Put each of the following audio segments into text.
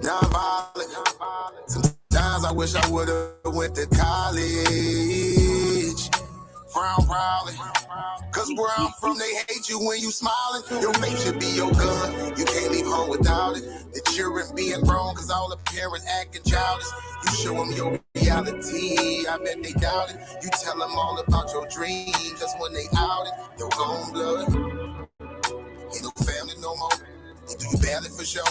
non-violent. Sometimes I wish I would've went to college. Frown proudly. Cause where I'm from, they hate you when you smiling. Your face should be your gun. You can't leave home without it. The children being grown cause all the parents acting childish. You show them your reality, I bet they doubt it. You tell them all about your dreams, that's when they out it. Your own blood. Ain't no family no more. They do you badly for sure.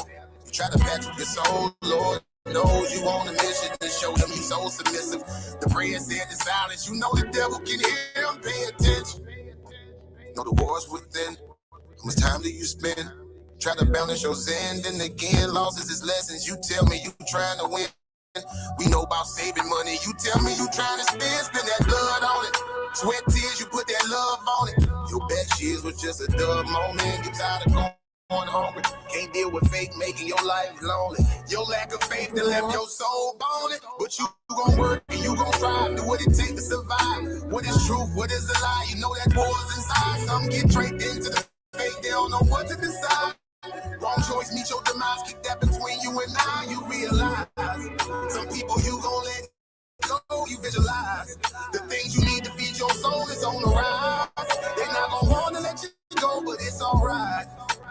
You try to patch up your soul, Lord knows you on a mission to show them you so submissive. The prayer said in silence, you know the devil can hear him, pay attention. Know the war's within. How much time do you spend? Try to balance your sin, then again, losses is lessons. You tell me you trying to win. We know about saving money. You tell me you trying to spend that blood on it. Sweat tears, you put that love on it. Your best years was just a dumb moment. You tired of going hungry. Can't deal with fake, making your life lonely. Your lack of faith that left your soul boning. But you gon' work and you gon' strive. Do what it takes to survive. What is truth? What is a lie? You know that war's inside. Some get draped into the fake. They don't know what to decide. Wrong choice meet your demise. Keep that between you and I. You realize some people you gon' let go. You visualize the things you need to feed your soul is on the rise. They not gon' wanna let you go, but it's alright.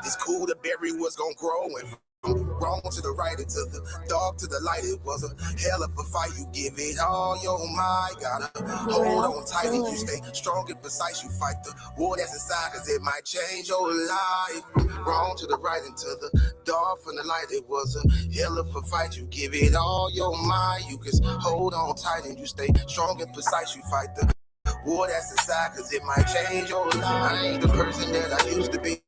It's cool to bury what's gon' grow and wrong to the right and to the dark to the light. It was a hell of a fight. You give it all your might. Gotta hold on tight and you stay strong and precise. You fight the war that's inside cause it might change your life. Wrong to the right and to the dark from the light. It was a hell of a fight. You give it all your might. You can hold on tight and you stay strong and precise. You fight the war that's inside cause it might change your life. I ain't the person that I used to be.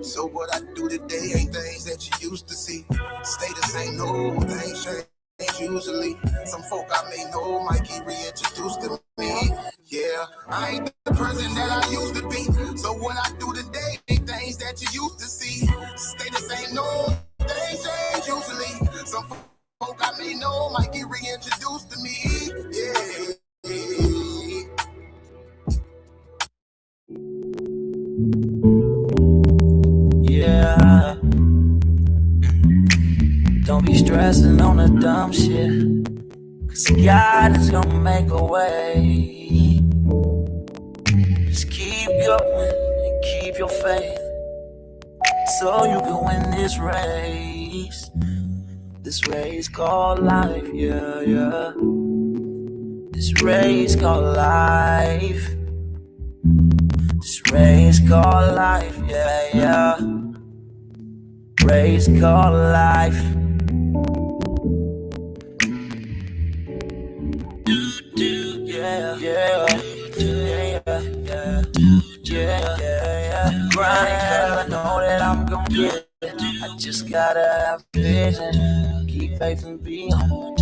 So what I do today ain't things that you used to see. Status ain't no things change usually. Some folk I may know might get reintroduced to me. Yeah, I ain't the person that I used to be. So what I do today ain't things that you used to see. Status ain't no things change usually. Some folk I may know might get reintroduced to me. Yeah. Yeah. Don't be stressing on the dumb shit, cause God is gonna make a way. Just keep going and keep your faith, so you can win this race. This race called life, yeah, yeah. This race called life. This race called life, yeah, yeah. Race called life. Yeah, yeah, yeah, yeah, yeah, yeah. Grinding 'cause I know that I'm gon' get it. I just gotta have vision, keep faith and be humble.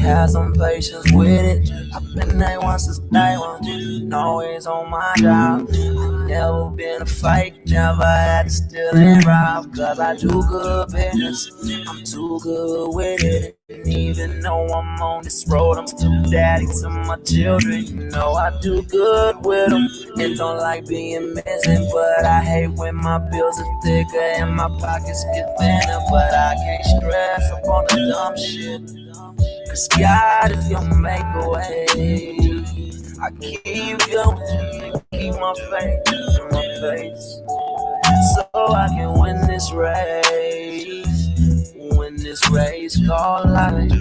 Have some patience with it. I've been there once since day one, always on my job. I've never been a fake, never had to steal and rob. Cause I do good business, I'm too good with it. And even though I'm on this road, I'm still daddy to my children. You know I do good with them, and don't like being missing. But I hate when my bills are thicker and my pockets get thinner. But I can't stress up on the dumb shit, cause God is gonna make a way. I keep going, keep my faith in my face, so I can win this race. Win this race called life.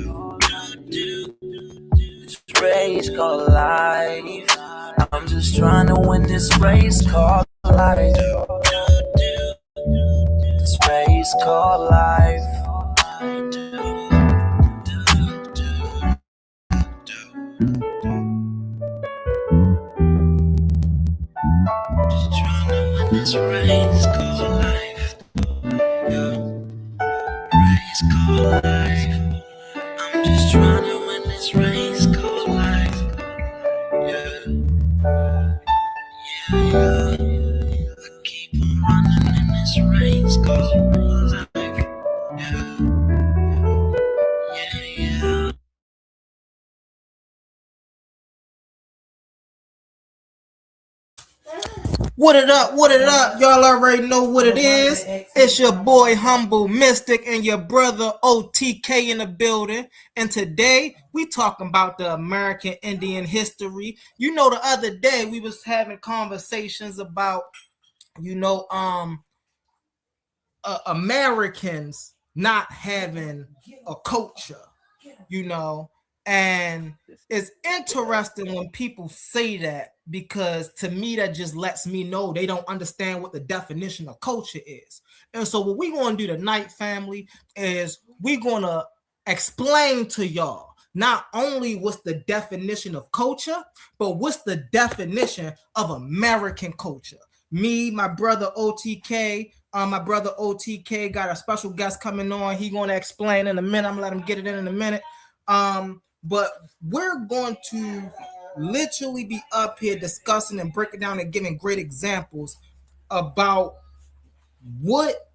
This race called life. I'm just trying to win this race called life. This race called life. Just trying to win this race called life. Yeah. Race called life. I'm just trying to win this race called life. Yeah. Yeah, yeah. I keep on running in this race called life. Yeah. Yeah, yeah. What it up? What it up? Y'all already know what it is. It's your boy Humble Mystic and your brother OTK in the building. And today we talking about the American Indian history. You know, the other day we was having conversations about, Americans not having a culture, and it's interesting when people say that, because to me that just lets me know they don't understand what the definition of culture is. And so what we're going to do tonight, family, is we're going to explain to y'all not only what's the definition of culture, but what's the definition of American culture. Me, my brother OTK, got a special guest coming on. He going to explain in a minute. I'm going to let him get it in a minute. But we're going to literally be up here discussing and breaking down and giving great examples about what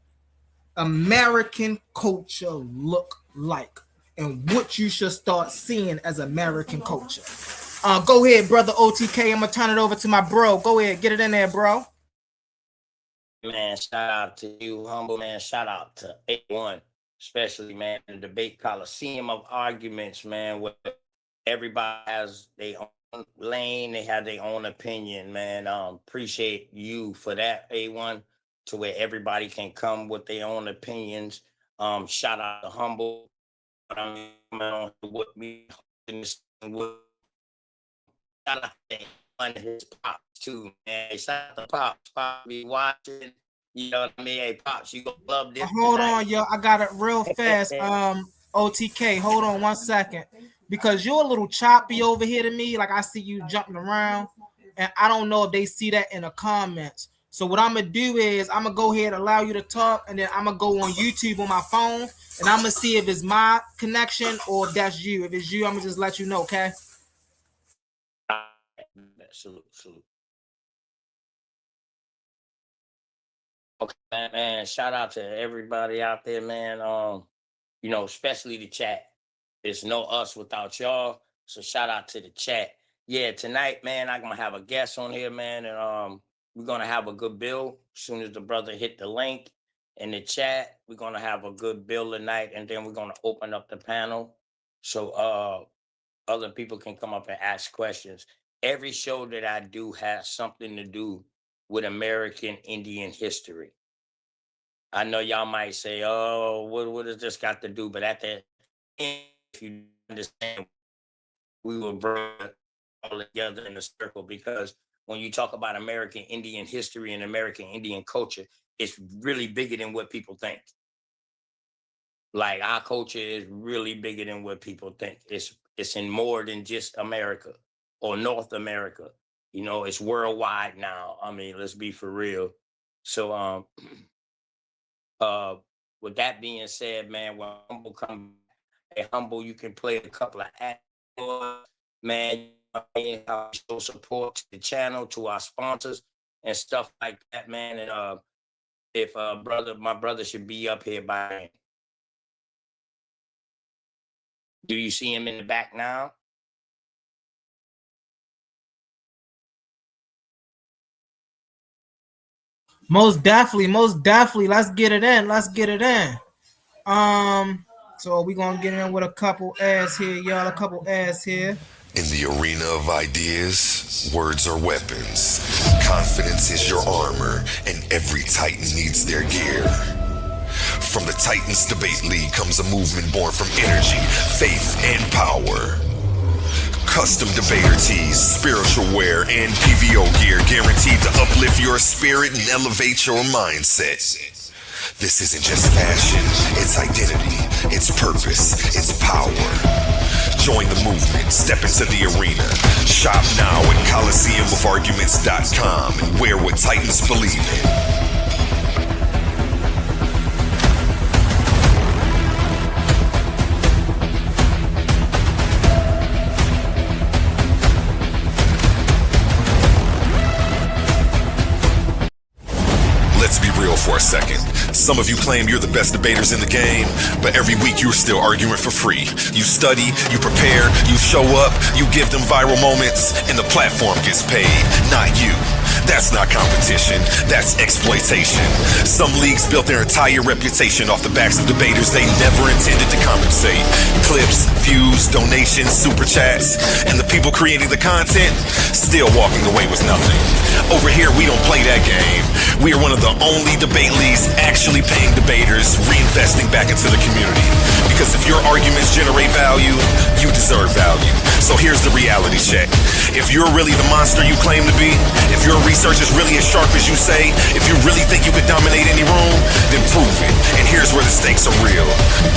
American culture look like and what you should start seeing as American culture. Go ahead, brother OTK. I'm going to turn it over to my bro. Go ahead. Get it in there, bro. Man, shout out to you, Humble, man. Shout out to A1. Especially, man, the debate coliseum of arguments, man, where everybody has their own lane, they have their own opinion, man. Appreciate you for that, A1, to where everybody can come with their own opinions. Shout out to Humble. Shout out to his pops too, man. Shout out to Pops. Pops be watching. You know what I mean? Hey, Pops, you gonna love this. Hold on, yo. I got it real fast. OTK, hold on 1 second. Because you're a little choppy over here to me. Like, I see you jumping around. And I don't know if they see that in the comments. So what I'm going to do is I'm going to go ahead and allow you to talk. And then I'm going to go on YouTube on my phone. And I'm going to see if it's my connection or if that's you. If it's you, I'm going to just let you know, okay? Salute. Okay, man. Shout out to everybody out there, man. Especially the chat. There's no us without y'all. So shout out to the chat. Yeah, tonight, man, I'm gonna have a guest on here, man, and we're gonna have a good build. As soon as the brother hit the link in the chat, we're gonna have a good build tonight, and then we're gonna open up the panel so other people can come up and ask questions. Every show that I do has something to do with American Indian history. I know y'all might say, oh, what does this got to do? But at the end, if you understand, we will bring it all together in a circle, because when you talk about American Indian history and American Indian culture, it's really bigger than what people think. Like, our culture is really bigger than what people think. It's in more than just America or North America. It's worldwide now. I mean, let's be for real. So, with that being said, man, when Humble come, Humble, you can play a couple of ads, man. How show support to the channel, to our sponsors and stuff like that, man. And if my brother should be up here by then. Do you see him in the back now? Most definitely. Let's get it in. So we're gonna get in with a couple ads here, y'all. In the arena of ideas, words are weapons. Confidence is your armor, and every Titan needs their gear. From the Titans Debate League comes a movement born from energy, faith, and power. Custom debater tees, spiritual wear, and PVO gear guaranteed to uplift your spirit and elevate your mindset. This isn't just fashion, it's identity, it's purpose, it's power. Join the movement, step into the arena. Shop now at ColiseumOfArguments.com and wear what Titans believe in. Let's be real for a second. Some of you claim you're the best debaters in the game, but every week you're still arguing for free. You study, you prepare, you show up, you give them viral moments, and the platform gets paid, not you. That's not competition, that's exploitation. Some leagues built their entire reputation off the backs of debaters they never intended to compensate. Clips, views, donations, super chats, and the people creating the content still walking away with nothing. Over here, we don't play that game. We are one of the only debate leagues actually paying debaters, reinvesting back into the community. Because if your arguments generate value, you deserve value. So here's the reality check. If you're really the monster you claim to be, if your research is really as sharp as you say, if you really think you could dominate any room, then prove it. And here's where the stakes are real.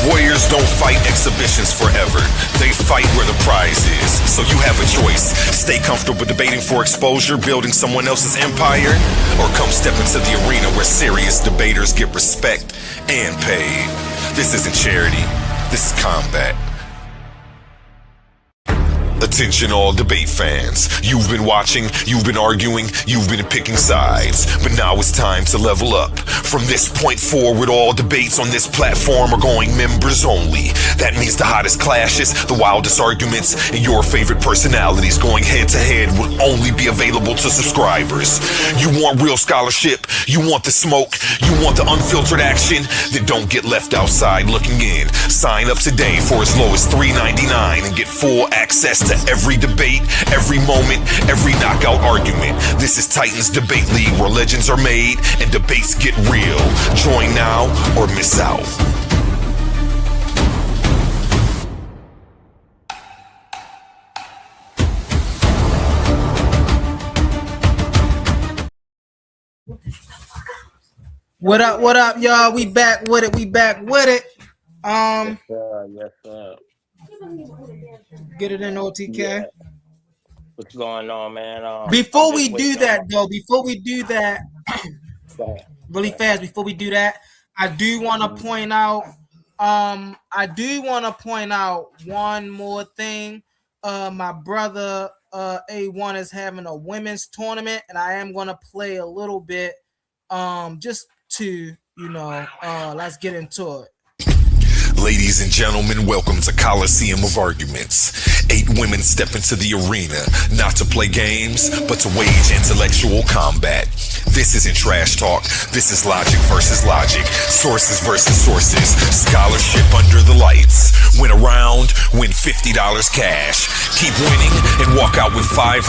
Warriors don't fight exhibitions forever. They fight where the prize is. So you have a choice. Stay comfortable debating for exposure, building someone else's empire, or come step into the arena where serious debaters get respect and paid. This isn't charity. This is combat. Attention all debate fans. You've been watching, you've been arguing, you've been picking sides. But now it's time to level up. From this point forward, all debates on this platform are going members only. That means the hottest clashes, the wildest arguments, and your favorite personalities going head to head will only be available to subscribers. You want real scholarship, you want the smoke, you want the unfiltered action, then don't get left outside looking in. Sign up today for as low as $3.99 and get full access to every debate, every moment, every knockout argument. This is Titans Debate League, where legends are made and debates get real. Join now or miss out. What up, y'all? We back with it. Yes, sir. Get it in OTK. Yeah. What's going on, man? Before we do that, really fast, before we do that, I do want to point out, one more thing. My brother A1 is having a women's tournament, and I am gonna play a little bit, just to let's get into it. Ladies and gentlemen, welcome to Coliseum of Arguments. 8 women step into the arena, not to play games, but to wage intellectual combat. This isn't trash talk. This is logic versus logic. Sources versus sources. Scholarship under the lights. Win a round, win $50 cash. Keep winning and walk out with $500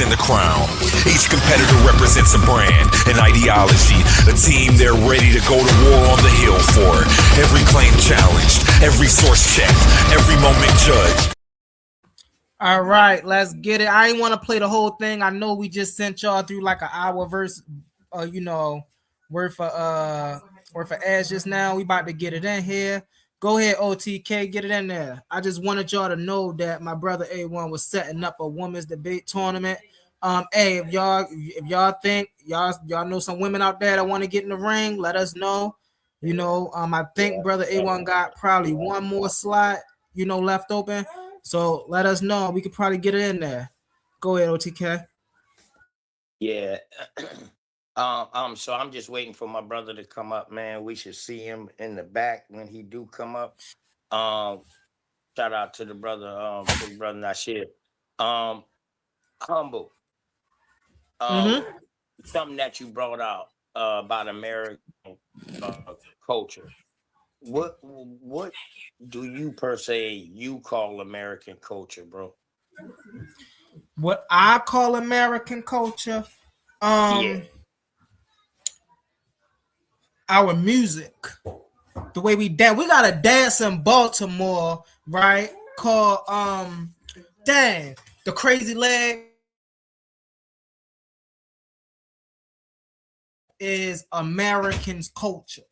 in the crown. Each competitor represents a brand, an ideology, a team they're ready to go to war on the hill for. Every claim challenged, every source checked, every moment judged. All right, let's get it. I ain't want to play the whole thing. I know we just sent y'all through like an hour worth of ads just now. We about to get it in here. Go ahead, OTK, get it in there. I just wanted y'all to know that my brother A1 was setting up a women's debate tournament. Hey, if y'all think y'all know some women out there that want to get in the ring, let us know. I think brother A1 got probably one more slot, left open. So let us know. We could probably get it in there. Go ahead, OTK. Yeah. So I'm just waiting for my brother to come up, man. We should see him in the back when he do come up. Shout out to the brother, Nasir. Humble. Something that you brought out about American culture. What do you per se call American culture, bro? What I call American culture, our music, the way we dance. We got a dance in Baltimore, right? Called the Crazy Leg is American culture.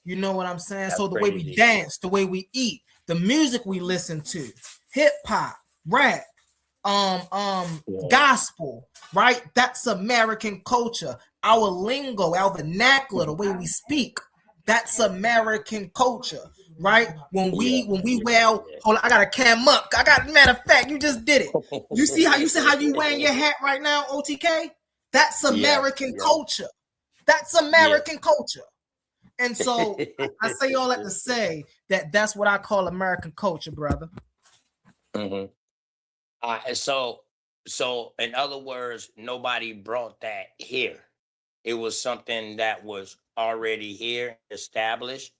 You know what I'm saying? That's so the crazy. way we dance, the way we eat, the music we listen to, hip hop, rap, gospel, right? That's American culture. Our lingo, our vernacular, the way we speak, that's American culture, right? When we wear, hold on, I got a cam up. Matter of fact, you just did it. You see how you wearing your hat right now, OTK? That's American culture. That's American culture. And so I say all that to say that that's what I call American culture, brother. Mm-hmm. So in other words, nobody brought that here. It was something that was already here, established.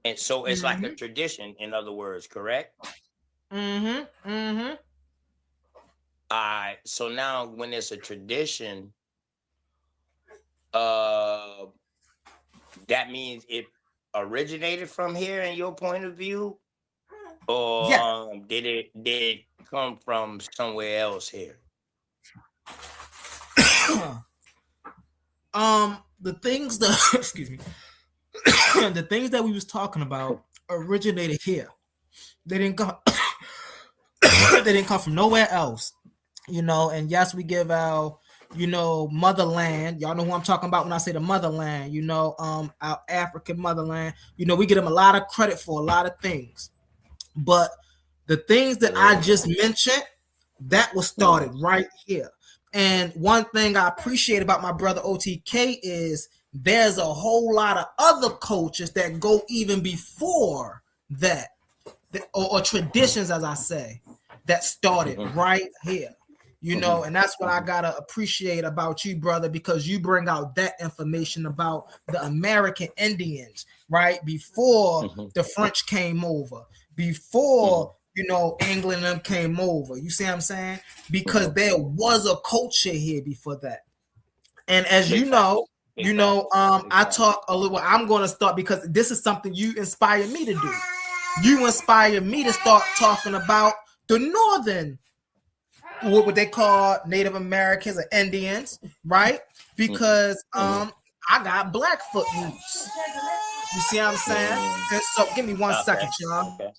And so it's like a tradition, in other words, correct? So now when it's a tradition, that means it originated from here in your point of view? Or Yeah. did it come from somewhere else here? The things that excuse me, the things that we was talking about originated here. They didn't come. They didn't come from nowhere else, you know. And yes, we give our, you know, motherland. Y'all know who I'm talking about when I say the motherland. You know, our African motherland. You know, we give them a lot of credit for a lot of things, but the things that I just mentioned, that was started right here. And one thing I appreciate about my brother OTK is there's a whole lot of other cultures that go even before that, or traditions, as I say, that started right here. You know, and that's what I gotta appreciate about you, brother, because you bring out that information about the American Indians, right? Before the French came over, before you know England and them came over. You see what I'm saying? Because there was a culture here before that. And as you know, I talk a little. I'm going to start because this is something you inspired me to do. You inspired me to start talking about the northern, what they call Native Americans or Indians, right? Because I got Blackfoot roots. You see what I'm saying? And so give me one second, y'all. Okay.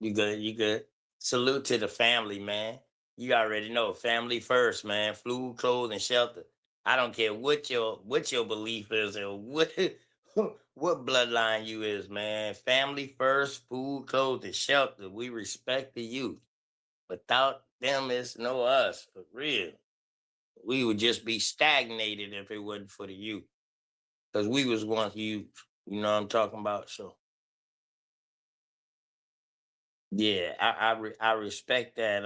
You good, you good. Salute to the family, man. You already know, family first, man. Food, clothes, and shelter. I don't care what your belief is or what bloodline you is, man. Family first, food, clothes, and shelter. We respect the youth. Without them, it's no us, for real. We would just be stagnated if it wasn't for the youth. Because we was once youth. You know what I'm talking about? So yeah, I respect that,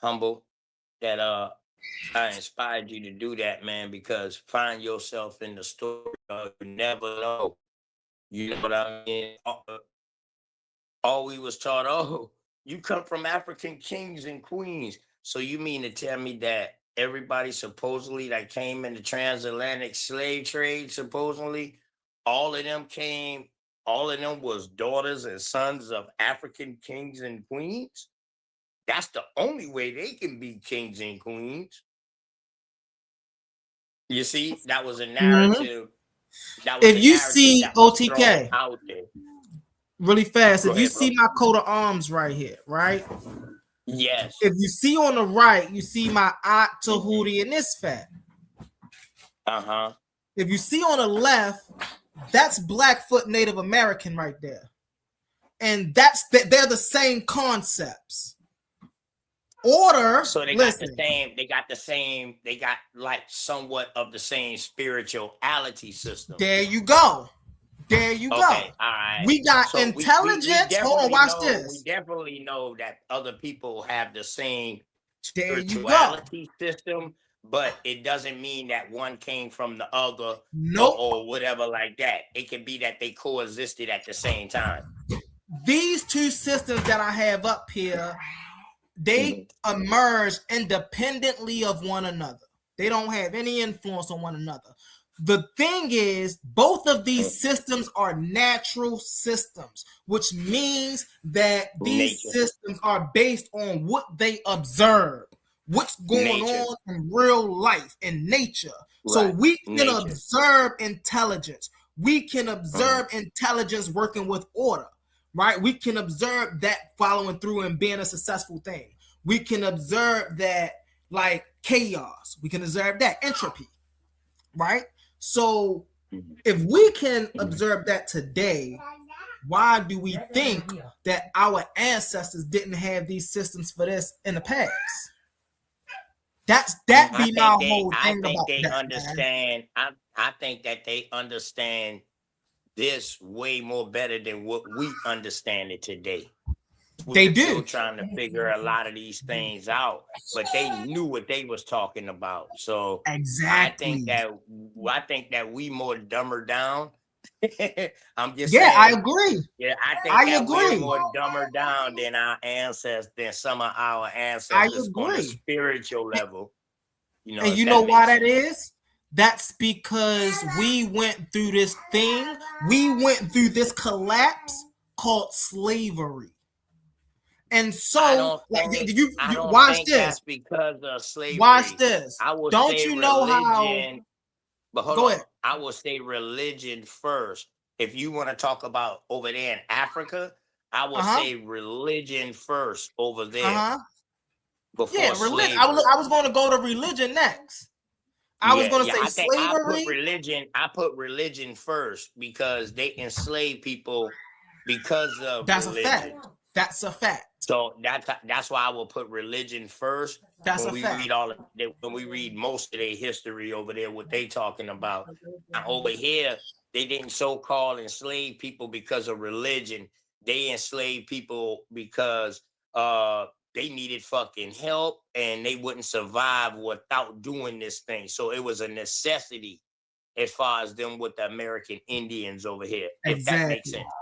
humble, that I inspired you to do that, man, because find yourself in the story of you never know. You know what I mean? All we was taught, oh, you come from African kings and queens. So you mean to tell me that everybody supposedly that came in the transatlantic slave trade, supposedly, all of them was daughters and sons of African kings and queens? That's the only way they can be kings and queens. You see, that was a narrative. That was If you see OTK out there. really fast, Go if you ahead, see my coat of arms right here, right? Yes. If you see on the right, you see my Aunt Tahuti and Isfat. If you see on the left, that's Blackfoot Native American right there. And they're the same concepts. Order. So they got the same, they got like somewhat of the same spirituality system. There you go. There you go. All right. We got intelligence. Hold on, watch this. We definitely know that other people have the same spirituality system, but it doesn't mean that one came from the other. Nope. Or whatever like that. It can be that they coexisted at the same time. These two systems that I have up here, they emerge independently of one another. They don't have any influence on one another. The thing is, both of these systems are natural systems, which means that these systems are based on what they observe, what's going on in real life, in nature. Right. So we can observe intelligence. We can observe intelligence working with order. Right? We can observe that following through and being a successful thing. We can observe that like chaos. We can observe that entropy. Right? So if we can observe that today, why do we think that our ancestors didn't have these systems for this in the past? That be my whole thing about that. I think that they understand this way more better than what we understand it today. They We're do. still trying to figure a lot of these things out, but they knew what they was talking about. So Exactly. I think that we more dumber down. I'm just Yeah, I saying. agree. Yeah, I think I that we're agree. more dumber down than our ancestors, than some of our I ancestors on the agree. spiritual level. You know, And if you know that why makes that sense. is? That's because we went through this thing. We went through this collapse called slavery. And I so, don't like, think you I don't watch think this. that's because of Watch slavery. this. I would Don't say you know how? religion, but hold Go ahead. on. I would say religion first. If you want to talk about over there in Africa, I would Uh-huh. say religion first over there Uh-huh. before Yeah, religion. slavery. I was going to go to religion next. I was going to Yeah, say I think slavery. I put religion first because they enslave people because of That's a fact. religion. That's a fact. So that's why I will put religion first That's when a we fact. read when we read most of their history over there, what they talking about. Now, over here, they didn't so-called enslave people because of religion. They enslaved people because they needed fucking help and they wouldn't survive without doing this thing. So it was a necessity as far as them with the American Indians over here, if that makes Exactly. sense.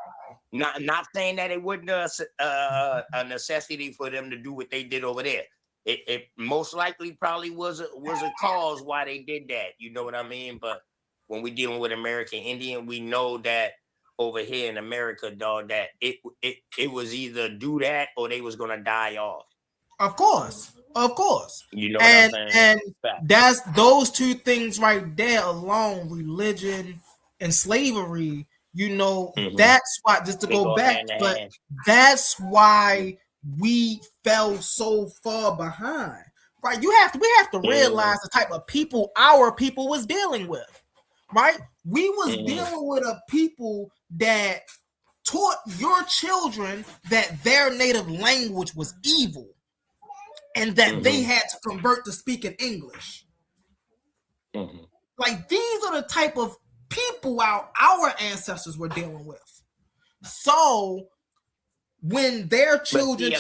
Not saying that it wasn't a necessity for them to do what they did over there. It most likely probably was a cause why they did that. You know what I mean? But when we're dealing with American Indian, we know that over here in America, dog, that it was either do that or they was gonna die off. Of course. Of course. You know what I'm saying? And Fact. that's those two things right there alone, religion and slavery, you know, Mhm. that's why, just to They go go back, hand in but hand. that's why we fell so far behind. Right? We have to realize the type of people our people was dealing with. Right? We was dealing with a people that taught your children that their native language was evil and that they had to convert to speaking English. Like, these are the type of people our ancestors were dealing with. So when their children,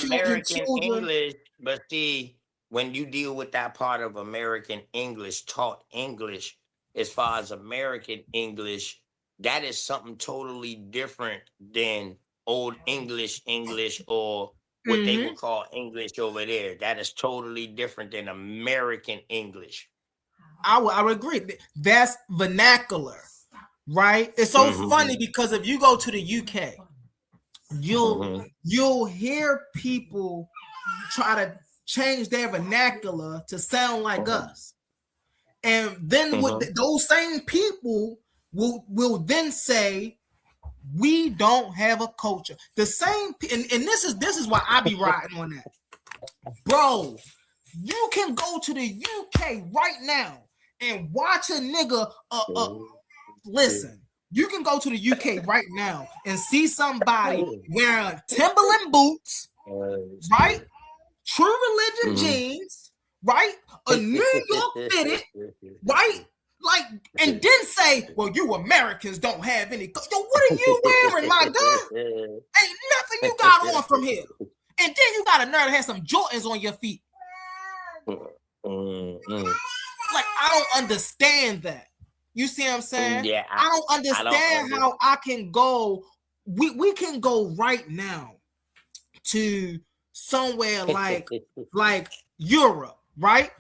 English, but see, when you deal with that part of American English, taught English, as far as American English, that is something totally different than old English or what they would call English over there. That is totally different than American English. I would agree. That's vernacular, right? It's so funny because if you go to the UK, you'll hear people try to change their vernacular to sound like us, and then those same people will then say we don't have a culture. The same, and this is why I be riding on that, bro. You can go to the UK right now and watch a nigga. Listen, you can go to the UK right now and see somebody wearing Timberland boots, right? True Religion jeans, right? A New York fitted, right? Like, and then say, well, you Americans don't have any. Yo, what are you wearing, my guy? Ain't nothing you got on from here. And then you got a nerve to have some Jordans on your feet. Like, I don't understand that. You see what I'm saying? Yeah, I don't understand how I can go. We can go right now to somewhere like Europe, right?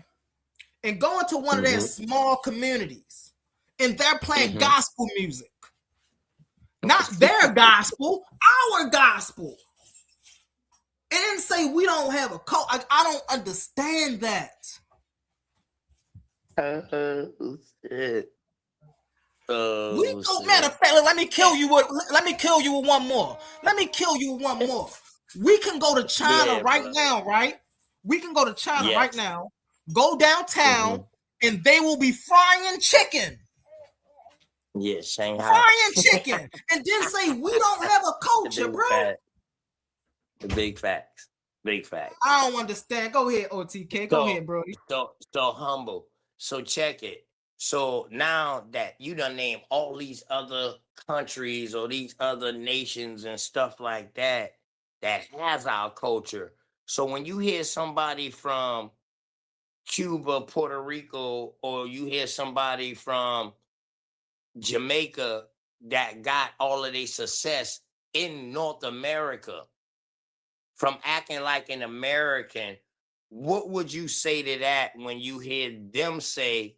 And go into one of their small communities, and they're playing gospel music. Not their gospel, our gospel. And then say we don't have a cult. I don't understand that. Matter of fact, let me kill you with one more. We can go to China now, right? We can go to China right now, go downtown, and they will be frying chicken. Yes, Shanghai. Frying chicken. And then say we don't have a culture, bro. The big facts. I don't understand. Go ahead, OTK. Go ahead, bro. So humble. So check it. So now that you done named all these other countries or these other nations and stuff like that that has our culture. So when you hear somebody from Cuba, Puerto Rico, or you hear somebody from Jamaica that got all of their success in North America from acting like an American, what would you say to that when you hear them say,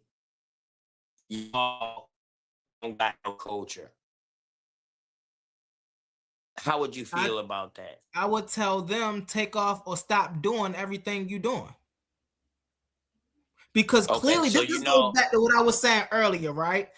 y'all don't got no culture? How would you feel about that? I would tell them take off or stop doing everything you're doing. Because Okay, clearly, so this goes back to what I was saying earlier, right?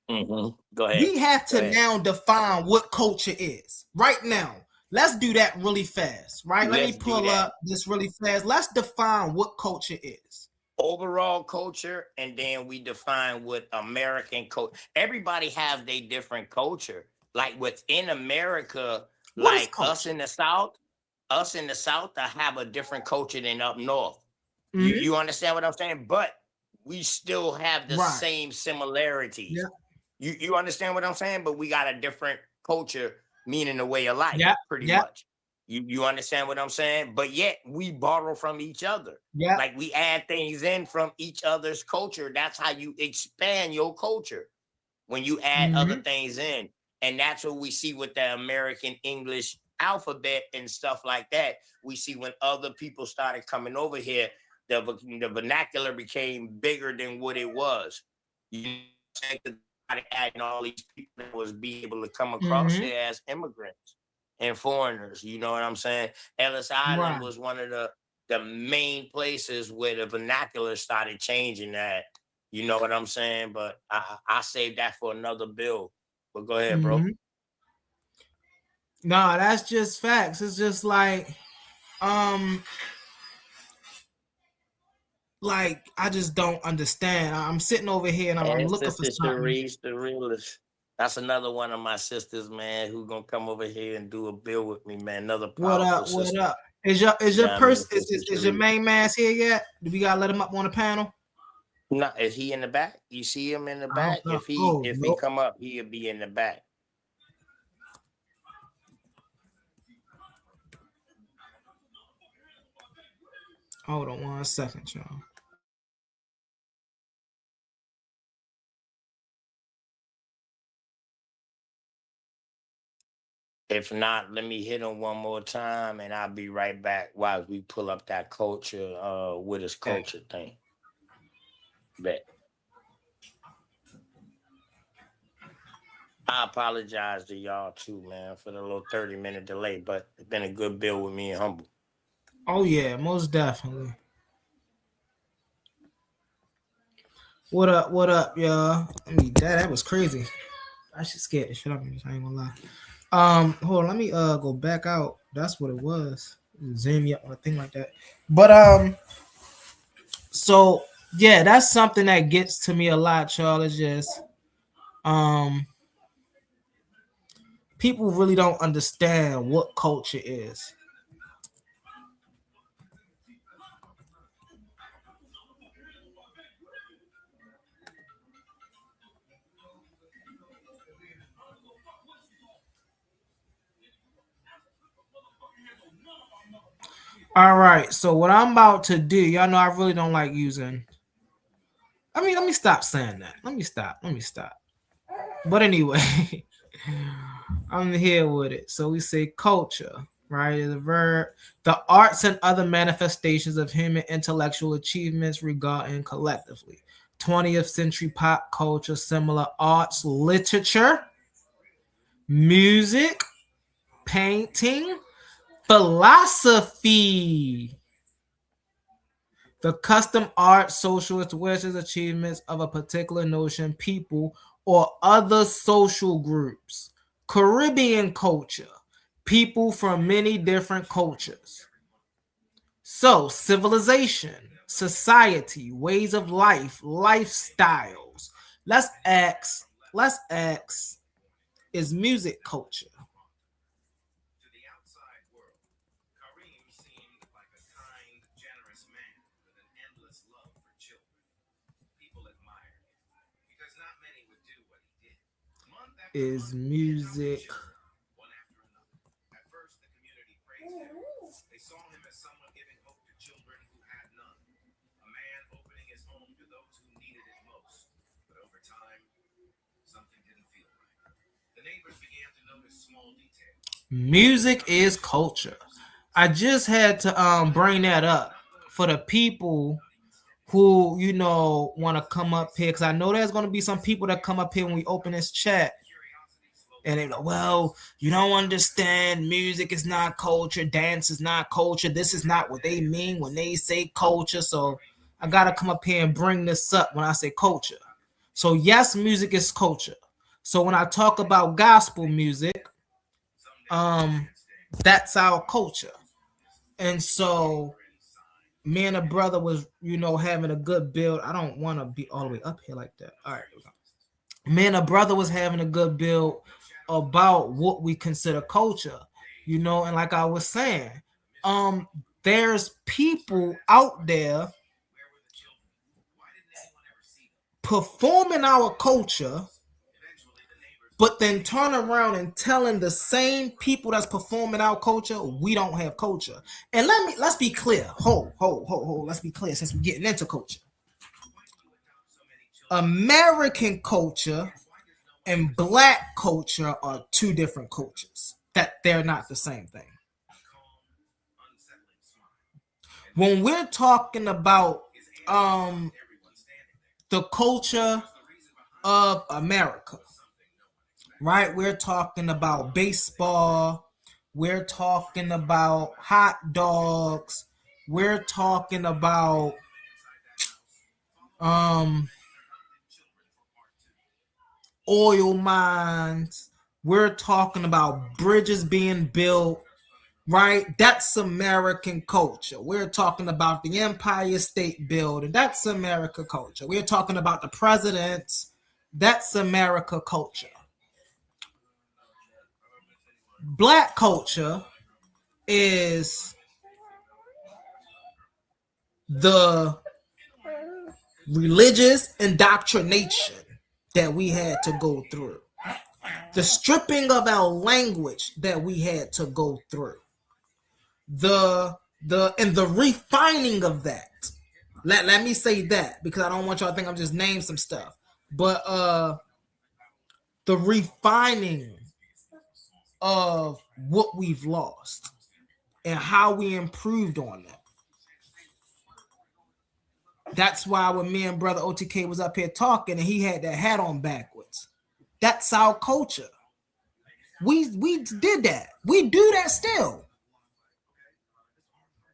Go ahead. We have to now define what culture is. Right now, let's do that really fast, right? Let me pull up this really fast. Let's define what culture is. Overall culture, and then we define what American culture. Everybody have their different culture. Like within America, What is like culture? us in the South, I have a different culture than up north. Mhm. You understand what I'm saying? But we still have the Right. same similarities. Yeah. You understand what I'm saying? But we got a different culture, meaning a way of life, Yeah. pretty Yeah. much. You understand what I'm saying? But yet we borrow from each other. Yeah. Like we add things in from each other's culture. That's how you expand your culture, when you add other things in. And that's what we see with the American English alphabet and stuff like that. We see when other people started coming over here, the vernacular became bigger than what it was. You know what I'm saying? Adding all these people that was be able to come across here as immigrants and foreigners. You know what I'm saying? Ellis Island was one of the main places where the vernacular started changing that. You know what I'm saying? But I saved that for another bill. But go ahead, bro. No, that's just facts. It's just like I just don't understand. I'm sitting over here and I'm looking for something. Sharice, the realist. That's another one of my sisters, man, who gonna come over here and do a bill with me, man. Another powerful sister. What up? Is your person is your main man here yet? Do we gotta let him up on the panel? No, is he in the back? You see him in the back? If he come up, he'll be in the back. Hold on 1 second, y'all. If not, let me hit him one more time and I'll be right back while we pull up that culture, with his culture thing. Bet. I apologize to y'all too, man, for the little 30-minute delay, but it's been a good bill with me and Humble. Oh yeah, most definitely. What up, y'all? I mean, that was crazy. I should scare the shit out of me. I ain't gonna lie. Hold on, let me go back out. That's what it was. Zoom me up on a thing like that. But so yeah, that's something that gets to me a lot, y'all. It's just people really don't understand what culture is. All right, so what I'm about to do, y'all know I really don't like using. I mean, let me stop saying that. Let me stop. But anyway, I'm here with it. So we say culture, right? Is a verb. The arts and other manifestations of human intellectual achievements regarding collectively. 20th century pop culture, similar arts, literature, music, painting, philosophy. The custom art, socialist wishes, achievements of a particular notion, people, or other social groups. Caribbean culture, people from many different cultures. So, civilization, society, ways of life, lifestyles. Let's ask, is music culture? Is music music is culture? I just had to bring that up for the people who want to come up here, because I know there's going to be some people that come up here when we open this chat and they're like, well, you don't understand, music is not culture, dance is not culture, this is not what they mean when they say culture. So I gotta come up here and bring this up when I say culture. So yes, music is culture. So when I talk about gospel music, that's our culture. And so me and a brother was, having a good build. I don't want to be all the way up here like that. All right. Me and a brother was having a good build about what we consider culture, and like I was saying, there's people out there performing our culture, but then turn around and telling the same people that's performing our culture we don't have culture. And let's be clear. Let's be clear since we're getting into culture. American culture and black culture are two different cultures. That they're not the same thing. When we're talking about the culture of America, right? We're talking about baseball. We're talking about hot dogs. We're talking about oil mines. We're talking about bridges being built, right? That's American culture. We're talking about the Empire State Building. That's American culture. We're talking about the presidents. That's American culture. Black culture is the religious indoctrination that we had to go through, the stripping of our language that we had to go through, the refining of that. Let me say that, because I don't want y'all to think I'm just naming some stuff, but the refining of what we've lost and how we improved on that. That's why when me and brother OTK was up here talking and he had that hat on backwards, that's our culture. We did that. We do that still.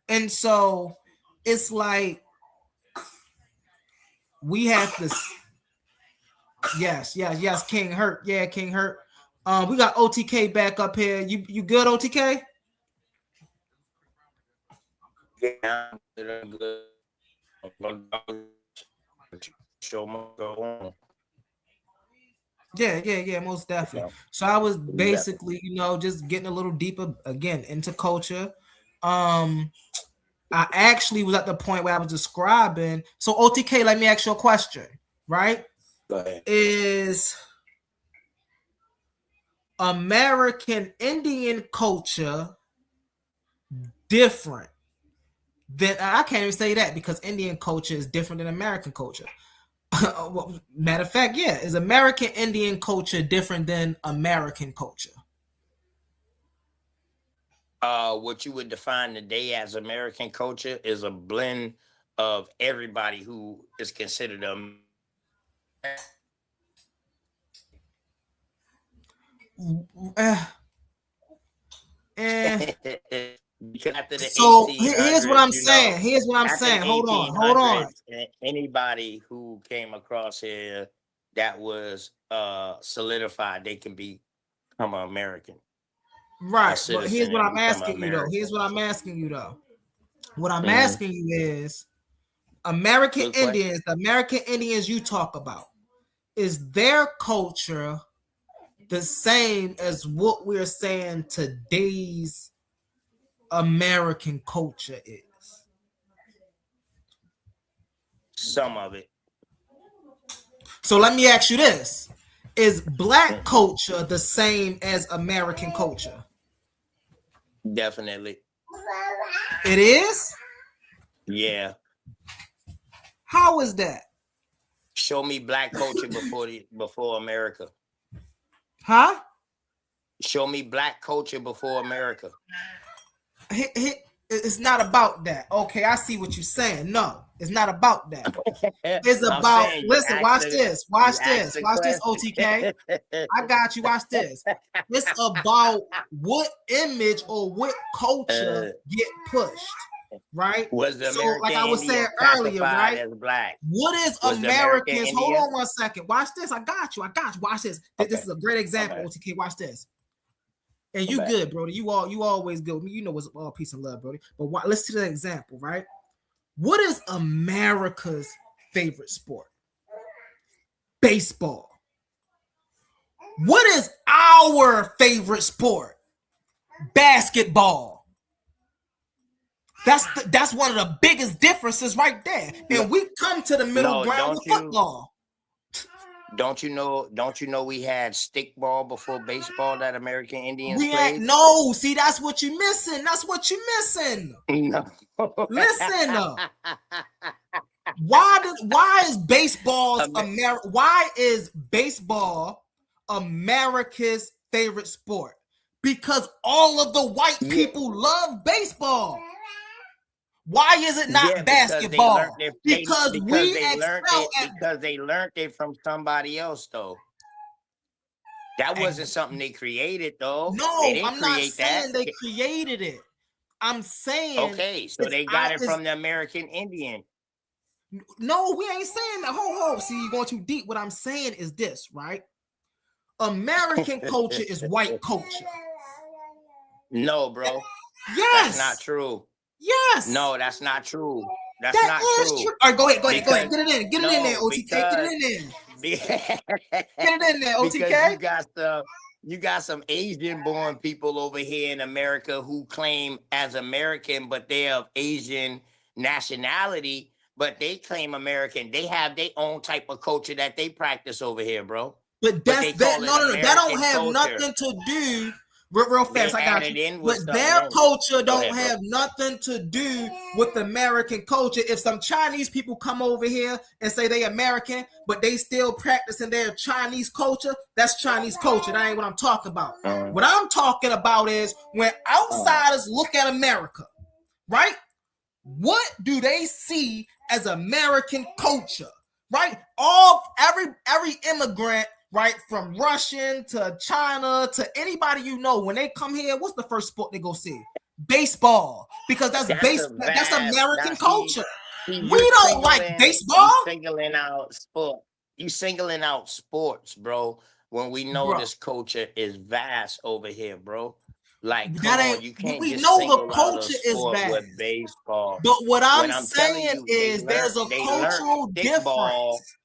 And so it's like we have to. Yes, King Hurt. Yeah, King Hurt. We got OTK back up here. You good, OTK? Yeah, I'm good. Show must go on. Yeah, most definitely. So I was basically, just getting a little deeper again into culture. I actually was at the point where I was describing. So OTK, let me ask you a question, right? Go ahead. Is American Indian culture different than, I can't even say that because Indian culture is different than American culture. Matter of fact, yeah, is American Indian culture different than American culture? What you would define today as American culture is a blend of everybody who is considered So here's what I'm saying. Hold on. Anybody who came across here that was solidified, they can become an American. Right. But here's what I'm asking you though. What I'm asking you is American Indians, the American Indians you talk about, is their culture the same as what we're saying today's American culture is? Some of it. So let me ask you this. Is black culture the same as American culture? Definitely. It is? Yeah. How is that? Show me black culture before America. Huh? Show me black culture before America. It's not about that. Okay, I see what you're saying. No, it's not about that. It's I'm about, saying, listen, watch this, OTK. question. I got you, watch this. It's about what image or what culture get pushed, right? Was the So, American like I was saying Indian earlier, classified right? as black? What is Was the American Americans? Hold Indian? on one second. Watch this. I got you. Watch this. This Okay. is a great example, Okay. OTK. Watch this. And you Okay. good, Brody. You always good with me. You know what's all peace and love, Brody. But listen to the example, right? What is America's favorite sport? Baseball. What is our favorite sport? Basketball. That's one of the biggest differences right there. And we come to the middle ground with football. Don't you know we had stickball before baseball that American Indians We played? had no. See, that's what you're missing. That's what you're missing. No. Listen. Why is baseball America's favorite sport? Because all of the white people love baseball. Why is it not basketball? Because they learned it from somebody else, though. That wasn't something they created, though. No, they didn't I'm not saying that. they created it. I'm saying okay, so they got it from the American Indian. No, we ain't saying that. Ho. See, you're going too deep. What I'm saying is this, right? American culture is white culture. No, bro. Yes. That's not true. Yes. No, that's not true. That's not true. All right, go ahead. Get it in. Get it in there, OTK. Get it in there. Get it in there, OTK. Because you got some Asian born people over here in America who claim as American, but they're of Asian nationality, but they claim American. They have their own type of culture that they practice over here, bro. But that don't have nothing to do. Real fast, I got you. But their culture don't have nothing to do with American culture. If some Chinese people come over here and say they American, but they still practicing their Chinese culture, that's Chinese culture. That ain't what I'm talking about. What I'm talking about is when outsiders look at America, right? What do they see as American culture, right? Every immigrant, right, from Russian to China to anybody you know, when they come here, what's the first sport they go see? Baseball, because that's American culture. We don't like baseball. You singling out sports, bro. When we know this culture is vast over here, bro. Like, you can't. We know the culture is vast with baseball. But what I'm saying is, there's a cultural difference.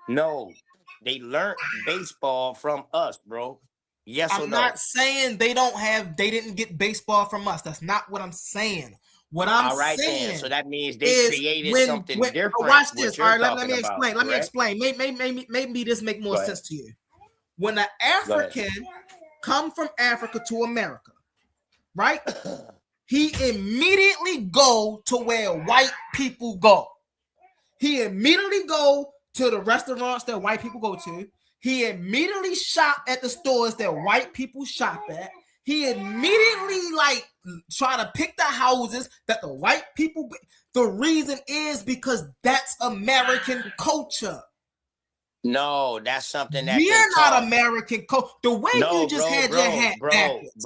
No. They learned baseball from us, bro. Yes or no? I'm not saying they didn't get baseball from us. That's not what I'm saying. What I'm saying then. So that means they created something different. Watch this. All right, let me explain. Let me explain. Maybe this make more sense to you. When an African come from Africa to America, right? He immediately go to where white people go. He immediately go to the restaurants that white people go to. He immediately shop at the stores that white people shop at. He immediately try to pick the houses that the white people. The reason is because that's American culture. No, that's something that we're not American culture. The way you just had your hat backwards.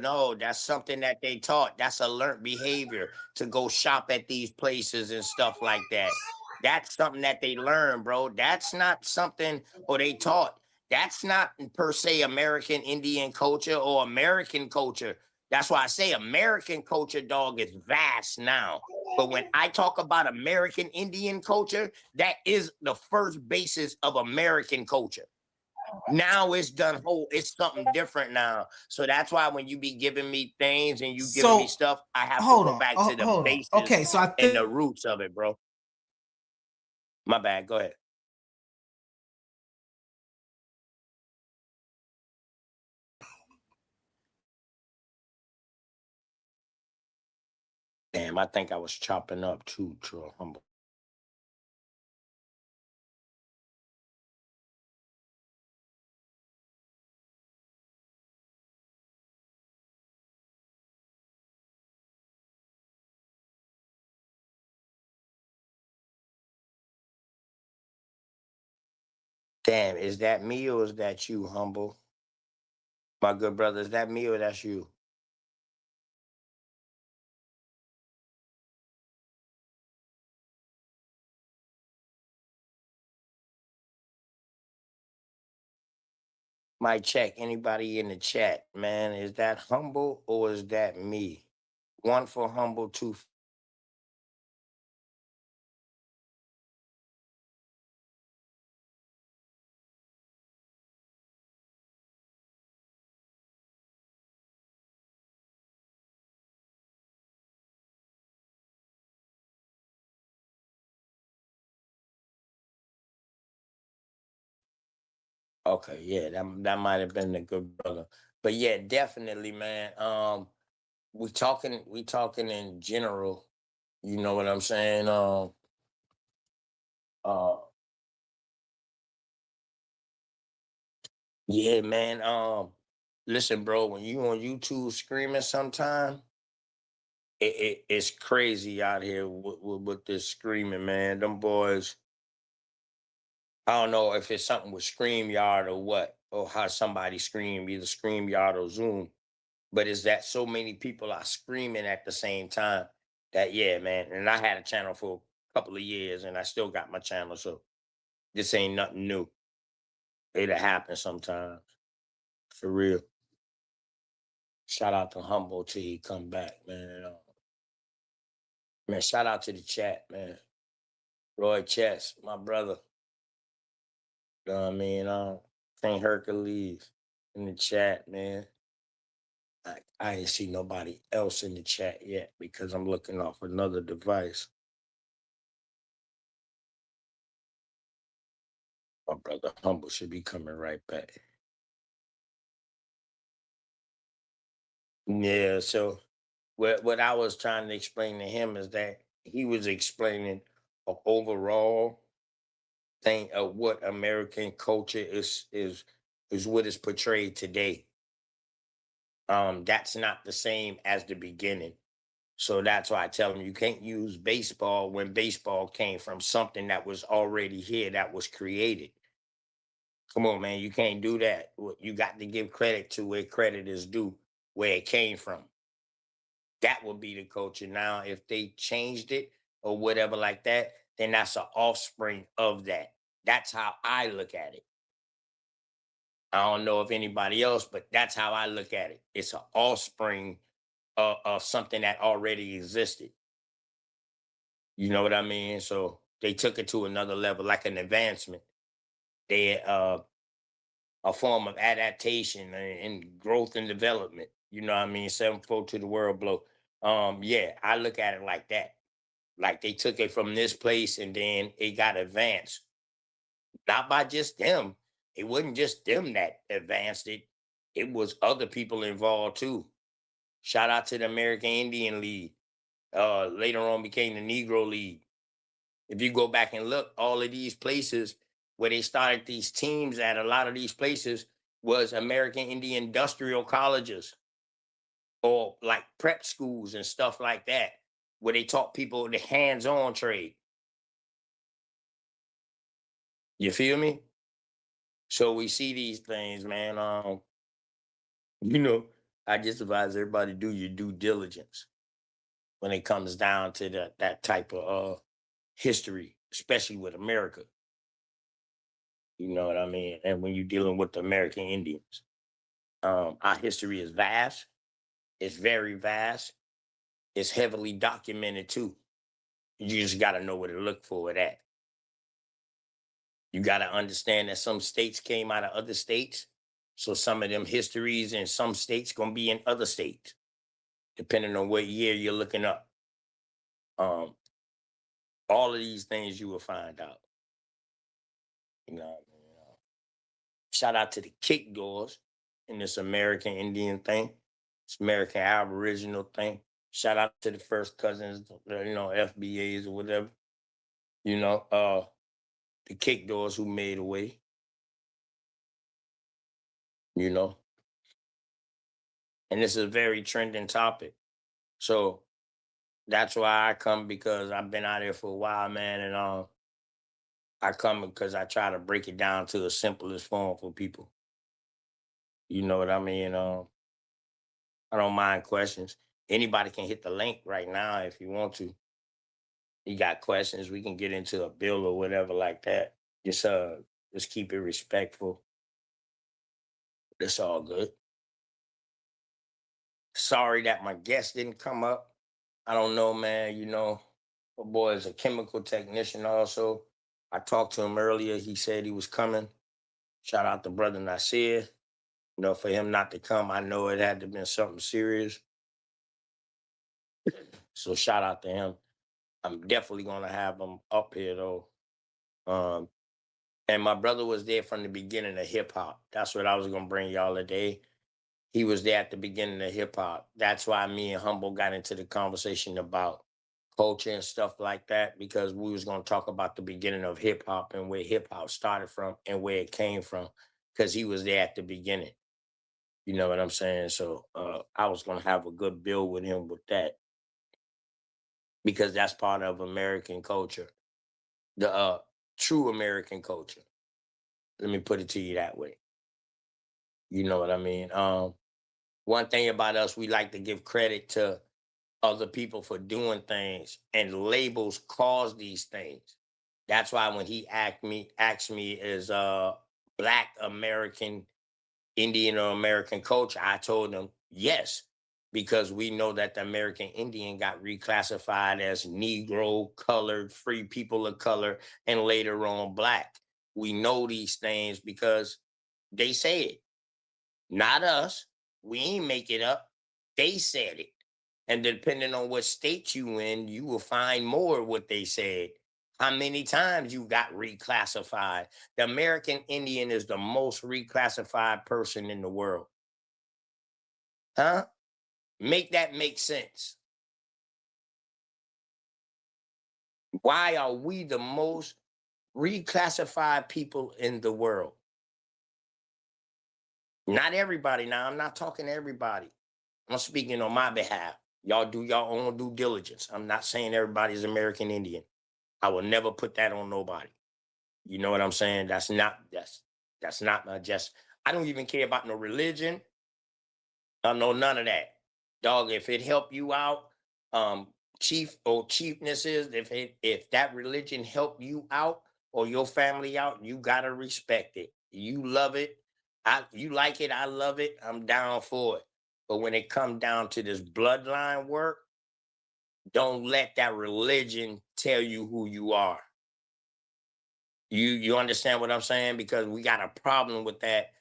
No, that's something that they taught. That's a learned behavior to go shop at these places and stuff like that. That's something that they learn, bro. That's not something they taught. That's not per se American Indian culture or American culture. That's why I say American culture, dog, is vast now. But when I talk about American Indian culture, that is the first basis of American culture. Now it's done whole. It's something different now. So that's why when you be giving me things and you giving me stuff, I have to go back to the basis and the roots of it, bro. My bad. Go ahead. I think I was chopping up too, True Humble. Damn, is that me or is that you, Humble? My good brother, is that me or that's you? Might check anybody in the chat, man. Is that Humble or is that me? One for Humble, two. Okay, yeah, that might have been the good brother. But yeah, definitely, man. We talking in general. You know what I'm saying? Uh yeah, man. Listen, bro, when you on YouTube screaming sometime, it's crazy out here with this screaming, man. Them boys, I don't know if it's something with StreamYard or what, or how somebody scream, either StreamYard or Zoom. But is that so many people are screaming at the same time that yeah, man. And I had a channel for a couple of years and I still got my channel, so this ain't nothing new. It'll happen sometimes. For real. Shout out to Humble till he come back, man. Man, shout out to the chat, man. Roy Chess, my brother. You know what I mean? Saint Hercules in the chat, man. I ain't see nobody else in the chat yet because I'm looking off another device. My brother Humble should be coming right back. Yeah, so what I was trying to explain to him is that he was explaining a overall thing of what American culture is what is portrayed today. That's not the same as the beginning. So that's why I tell him you can't use baseball when baseball came from something that was already here that was created. Come on, man, you can't do that. You got to give credit to where credit is due, where it came from. That would be the culture. Now, if they changed it or whatever like that, then that's an offspring of that. That's how I look at it. I don't know if anybody else, but that's how I look at it. It's an offspring of something that already existed. You know what I mean? So they took it to another level, like an advancement. They a form of adaptation and growth and development. You know what I mean? Sevenfold to the world blow. Yeah, I look at it like that. Like they took it from this place and then it got advanced. Not by just them. It wasn't just them that advanced it. It was other people involved too. Shout out to the American Indian League. Later on became the Negro League. If you go back and look, all of these places where they started these teams at, a lot of these places was American Indian industrial colleges or like prep schools and stuff like that, where they taught people the hands-on trade. You feel me? So we see these things, man. You know, I just advise everybody do your due diligence when it comes down to that type of history, especially with America. You know what I mean? And when you're dealing with the American Indians, our history is vast. It's very vast. It's heavily documented too. You just got to know where to look for it at. You got to understand that some states came out of other states. So some of them histories in some states gonna be in other states, depending on what year you're looking up. Um, all of these things you will find out. You know, what I mean? Shout out to the kick doors in this American Indian thing, this American Aboriginal thing. Shout out to the first cousins, FBAs or whatever. The kick doors who made a way. You know, and this is a very trending topic. So that's why I come, because I've been out here for a while, man, and I come because I try to break it down to the simplest form for people. You know what I mean? I don't mind questions. Anybody can hit the link right now if you want to. You got questions, we can get into a bill or whatever like that. Just keep it respectful. It's all good. Sorry that my guest didn't come up. I don't know, man. My boy is a chemical technician also. I talked to him earlier. He said he was coming. Shout out to brother Nasir. For him not to come, I know it had to been something serious. So shout out to him. I'm definitely gonna have him up here though. And my brother was there from the beginning of hip hop. That's what I was gonna bring y'all today. He was there at the beginning of hip hop. That's why me and Humble got into the conversation about culture and stuff like that, because we was gonna talk about the beginning of hip hop and where hip hop started from and where it came from, because he was there at the beginning. You know what I'm saying? So I was gonna have a good build with him with that, because that's part of American culture, the true American culture. Let me put it to you that way. You know what I mean? One thing about us, we like to give credit to other people for doing things, and labels cause these things. That's why when he asked me is Black American Indian or American culture, I told him yes, because we know that the American Indian got reclassified as Negro, colored, free people of color, and later on Black. We know these things because they say it, not us. We ain't make it up. They said it. And depending on what state you in, you will find more of what they said. How many times you got reclassified? The American Indian is the most reclassified person in the world. Huh? Make that make sense. Why are we the most reclassified people in the world? Not everybody now. I'm not talking to everybody. I'm speaking on my behalf. Y'all do your own due diligence. I'm not saying everybody's American Indian. I will never put that on nobody. You know what I'm saying? That's not my just. I don't even care about no religion. I know none of that. Dog, if it help you out, chief or chiefnesses, if that religion help you out or your family out, you gotta respect it. You love it. You like it, I love it. I'm down for it. But when it come down to this bloodline work, don't let that religion tell you who you are. You understand what I'm saying? Because we got a problem with that,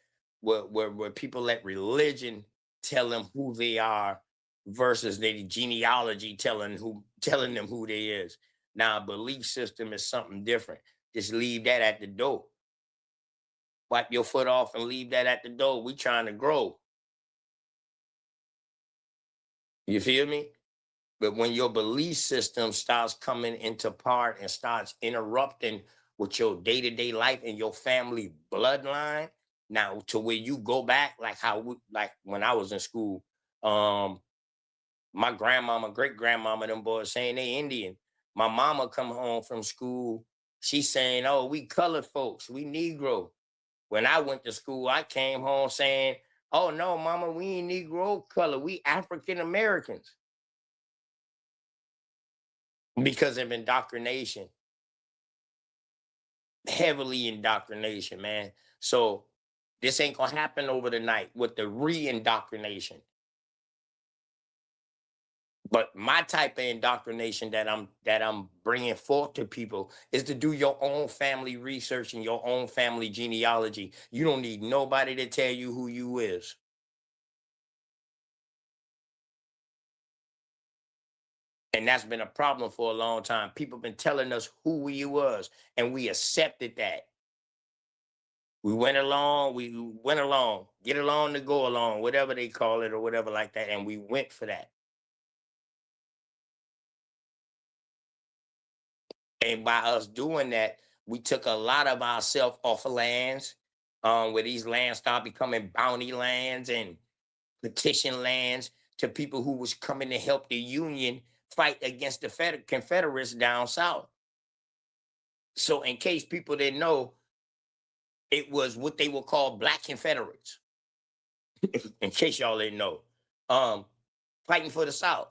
where people let religion tell them who they are versus their genealogy telling them who they is. Now, a belief system is something different. Just leave that at the door. Wipe your foot off and leave that at the door. We trying to grow. You feel me? But when your belief system starts coming into part and starts interrupting with your day-to-day life and your family bloodline, now to where you go back, like when I was in school, my grandmama, great grandmama, them boys saying they Indian. My mama come home from school, she's saying, "Oh, we colored folks, we Negro." When I went to school, I came home saying, "Oh no, mama, we ain't Negro color, we African Americans." Because of indoctrination, heavily indoctrination, man. So this ain't gonna happen over the night with the re-indoctrination. But my type of indoctrination that I'm bringing forth to people is to do your own family research and your own family genealogy. You don't need nobody to tell you who you is. And that's been a problem for a long time. People been telling us who we was, and we accepted that. We went along, get along to go along, whatever they call it or whatever like that. And we went for that. And by us doing that, we took a lot of ourselves off of lands, where these lands start becoming bounty lands and petition lands to people who was coming to help the Union fight against the Confederates down south. So in case people didn't know, it was what they would call Black Confederates. In case y'all didn't know, fighting for the South.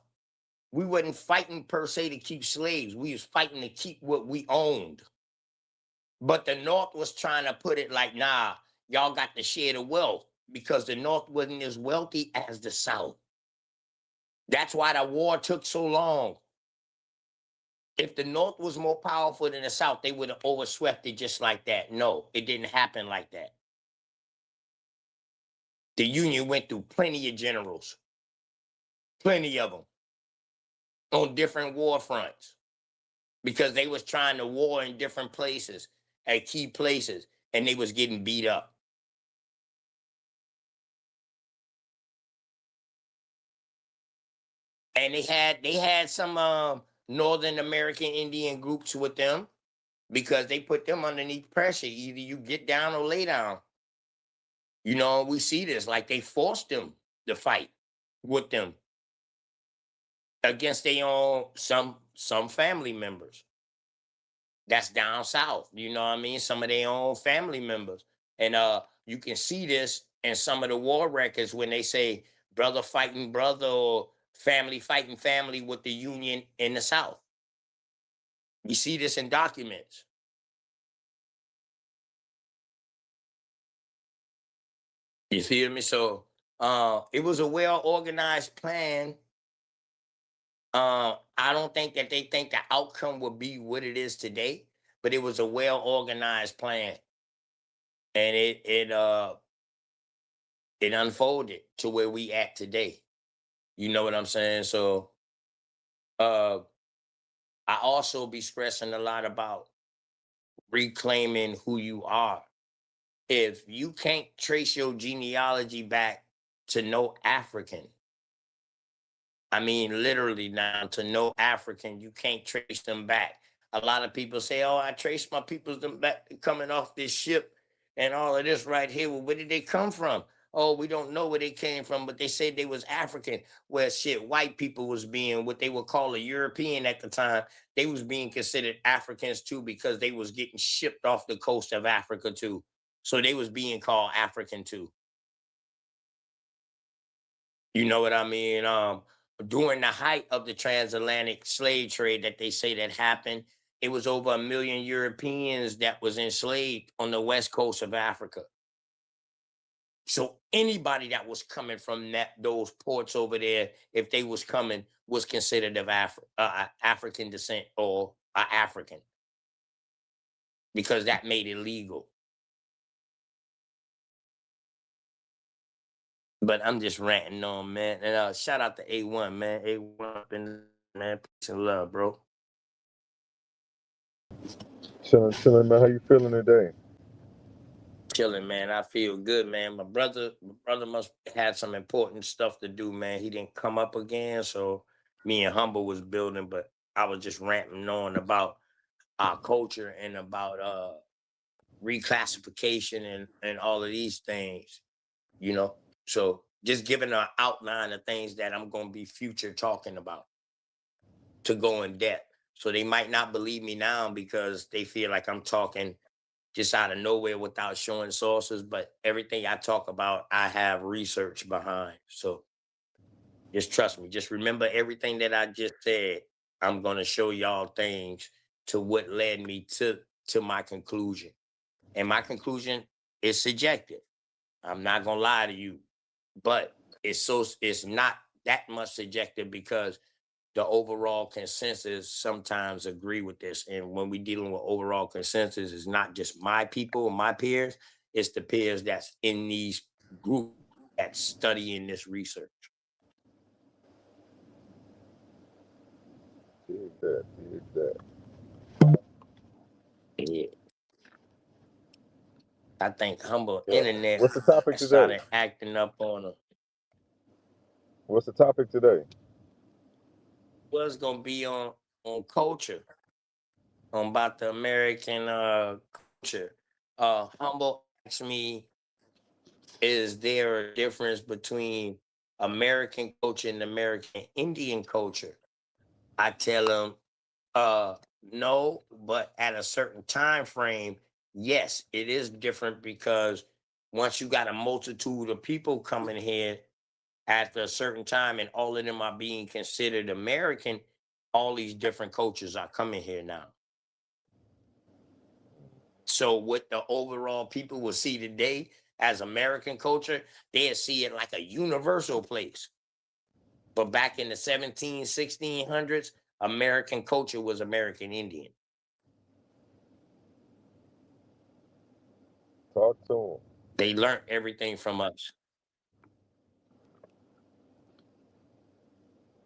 We wasn't fighting per se to keep slaves. We was fighting to keep what we owned. But the North was trying to put it like, nah, y'all got to share the wealth, because the North wasn't as wealthy as the South. That's why the war took so long. If the North was more powerful than the South, they would have overswept it just like that. No, it didn't happen like that. The Union went through plenty of generals, plenty of them, on different war fronts, because they was trying to war in different places, at key places, and they was getting beat up. And they had some Northern American Indian groups with them, because they put them underneath pressure. Either you get down or lay down. You know, we see this, like they forced them to fight with them against their own, some family members. That's down south, you know what I mean? Some of their own family members. And you can see this in some of the war records when they say brother fighting brother or family fighting family with the Union in the South. You see this in documents. You feel me? So it was a well-organized plan. I don't think that they think the outcome will be what it is today, but it was a well-organized plan. And it unfolded to where we at today. You know what I'm saying? So I also be stressing a lot about reclaiming who you are. If you can't trace your genealogy back to no African, I mean, literally now, to no African, you can't trace them back. A lot of people say, oh, I traced my peoples them back coming off this ship and all of this right here. Well, where did they come from? Oh, we don't know where they came from, but they said they was African. Well, shit, white people was being what they would call a European at the time. They was being considered Africans too, because they was getting shipped off the coast of Africa too. So they was being called African too. You know what I mean? During the height of the transatlantic slave trade that they say that happened, it was over 1 million Europeans that was enslaved on the west coast of Africa. So anybody that was coming from those ports over there, if they was coming, was considered of African descent or African, because that made it legal. But I'm just ranting on, man. And shout out to A1, man. A1, man. Peace and love, bro. Chilling, man. How you feeling today? Chilling, man. I feel good, man. My brother must have had some important stuff to do, man. He didn't come up again, so me and Humble was building, but I was just ranting on about our culture and about reclassification and all of these things, you know. So just giving an outline of things that I'm going to be future talking about to go in depth. So they might not believe me now because they feel like I'm talking just out of nowhere without showing sources. But everything I talk about, I have research behind. So just trust me. Just remember everything that I just said. I'm going to show y'all things to what led me to my conclusion. And my conclusion is subjective. I'm not going to lie to you. But it's not that much subjective, because the overall consensus sometimes agree with this. And when we're dealing with overall consensus, it's not just my people, my peers, it's the peers that's in these groups that's studying this research. Dig that. Yeah. I think Humble Internet What's the topic today? started acting up on them. What's the topic today? Was gonna be on culture, about the American culture. Humble asked me, is there a difference between American culture and American Indian culture? I tell him, no, but at a certain time frame, yes, it is different because once you got a multitude of people coming here at a certain time and all of them are being considered American, all these different cultures are coming here now. So what the overall people will see today as American culture, they'll see it like a universal place. But back in the 1600s, American culture was American Indian. Talk to him. They learned everything from us.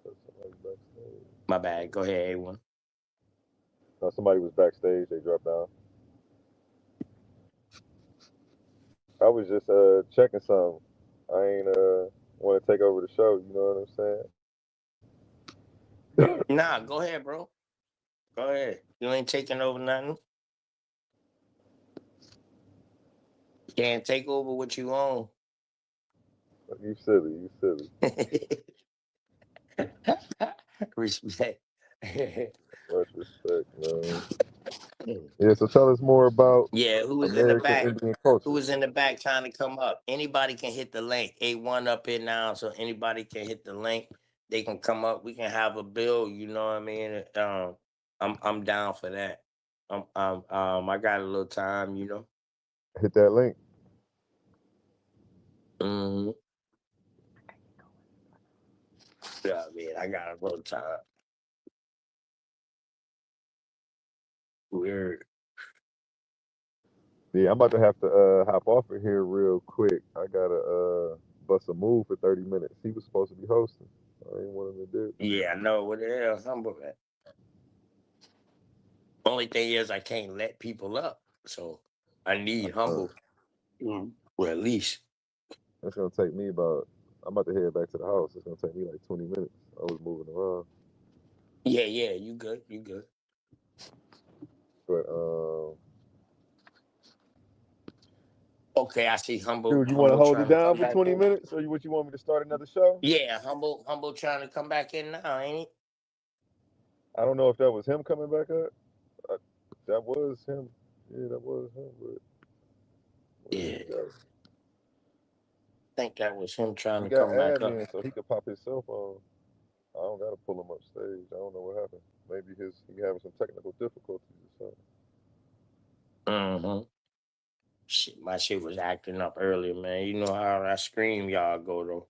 Somebody backstage. My bad. Go ahead, A1. No, somebody was backstage. They dropped down. I was just checking something. I ain't want to take over the show. You know what I'm saying? Nah, go ahead, bro. Go ahead. You ain't taking over nothing. Can't take over what you own. You silly. You silly. Respect. Much respect, man. Yeah. So tell us more about Yeah, who was in the American back? Indian culture. Who was in the back trying to come up? Anybody can hit the link. A1 up here now, so anybody can hit the link. They can come up. We can have a bill. You know what I mean? I'm down for that. I got a little time. You know. Hit that link. Yeah, man, I got a little time. Weird. Yeah, I'm about to have to hop off of here real quick. I gotta bust a move for 30 minutes. He was supposed to be hosting. I ain't want him to do it. Yeah, I know. What the hell, Humble at? Only thing is, I can't let people up, so I need Humble. Well, at least. It's gonna take me about. I'm about to head back to the house. It's gonna take me like 20 minutes. I was moving around. Yeah, you good. You good. But Okay, I see Humble. dude, you want to hold it trying to down come for back 20 in. minutes, or what you want me to start another show? Yeah, Humble trying to come back in now, ain't he? I don't know if that was him coming back up. That was him. Yeah, that was him. But Yeah. I think that was him trying he to got come back up. admin, so he could pop his cell phone. I don't gotta pull him up stage. I don't know what happened. Maybe he having some technical difficulties or something. Shit, my shit was acting up earlier, man. You know how that scream y'all go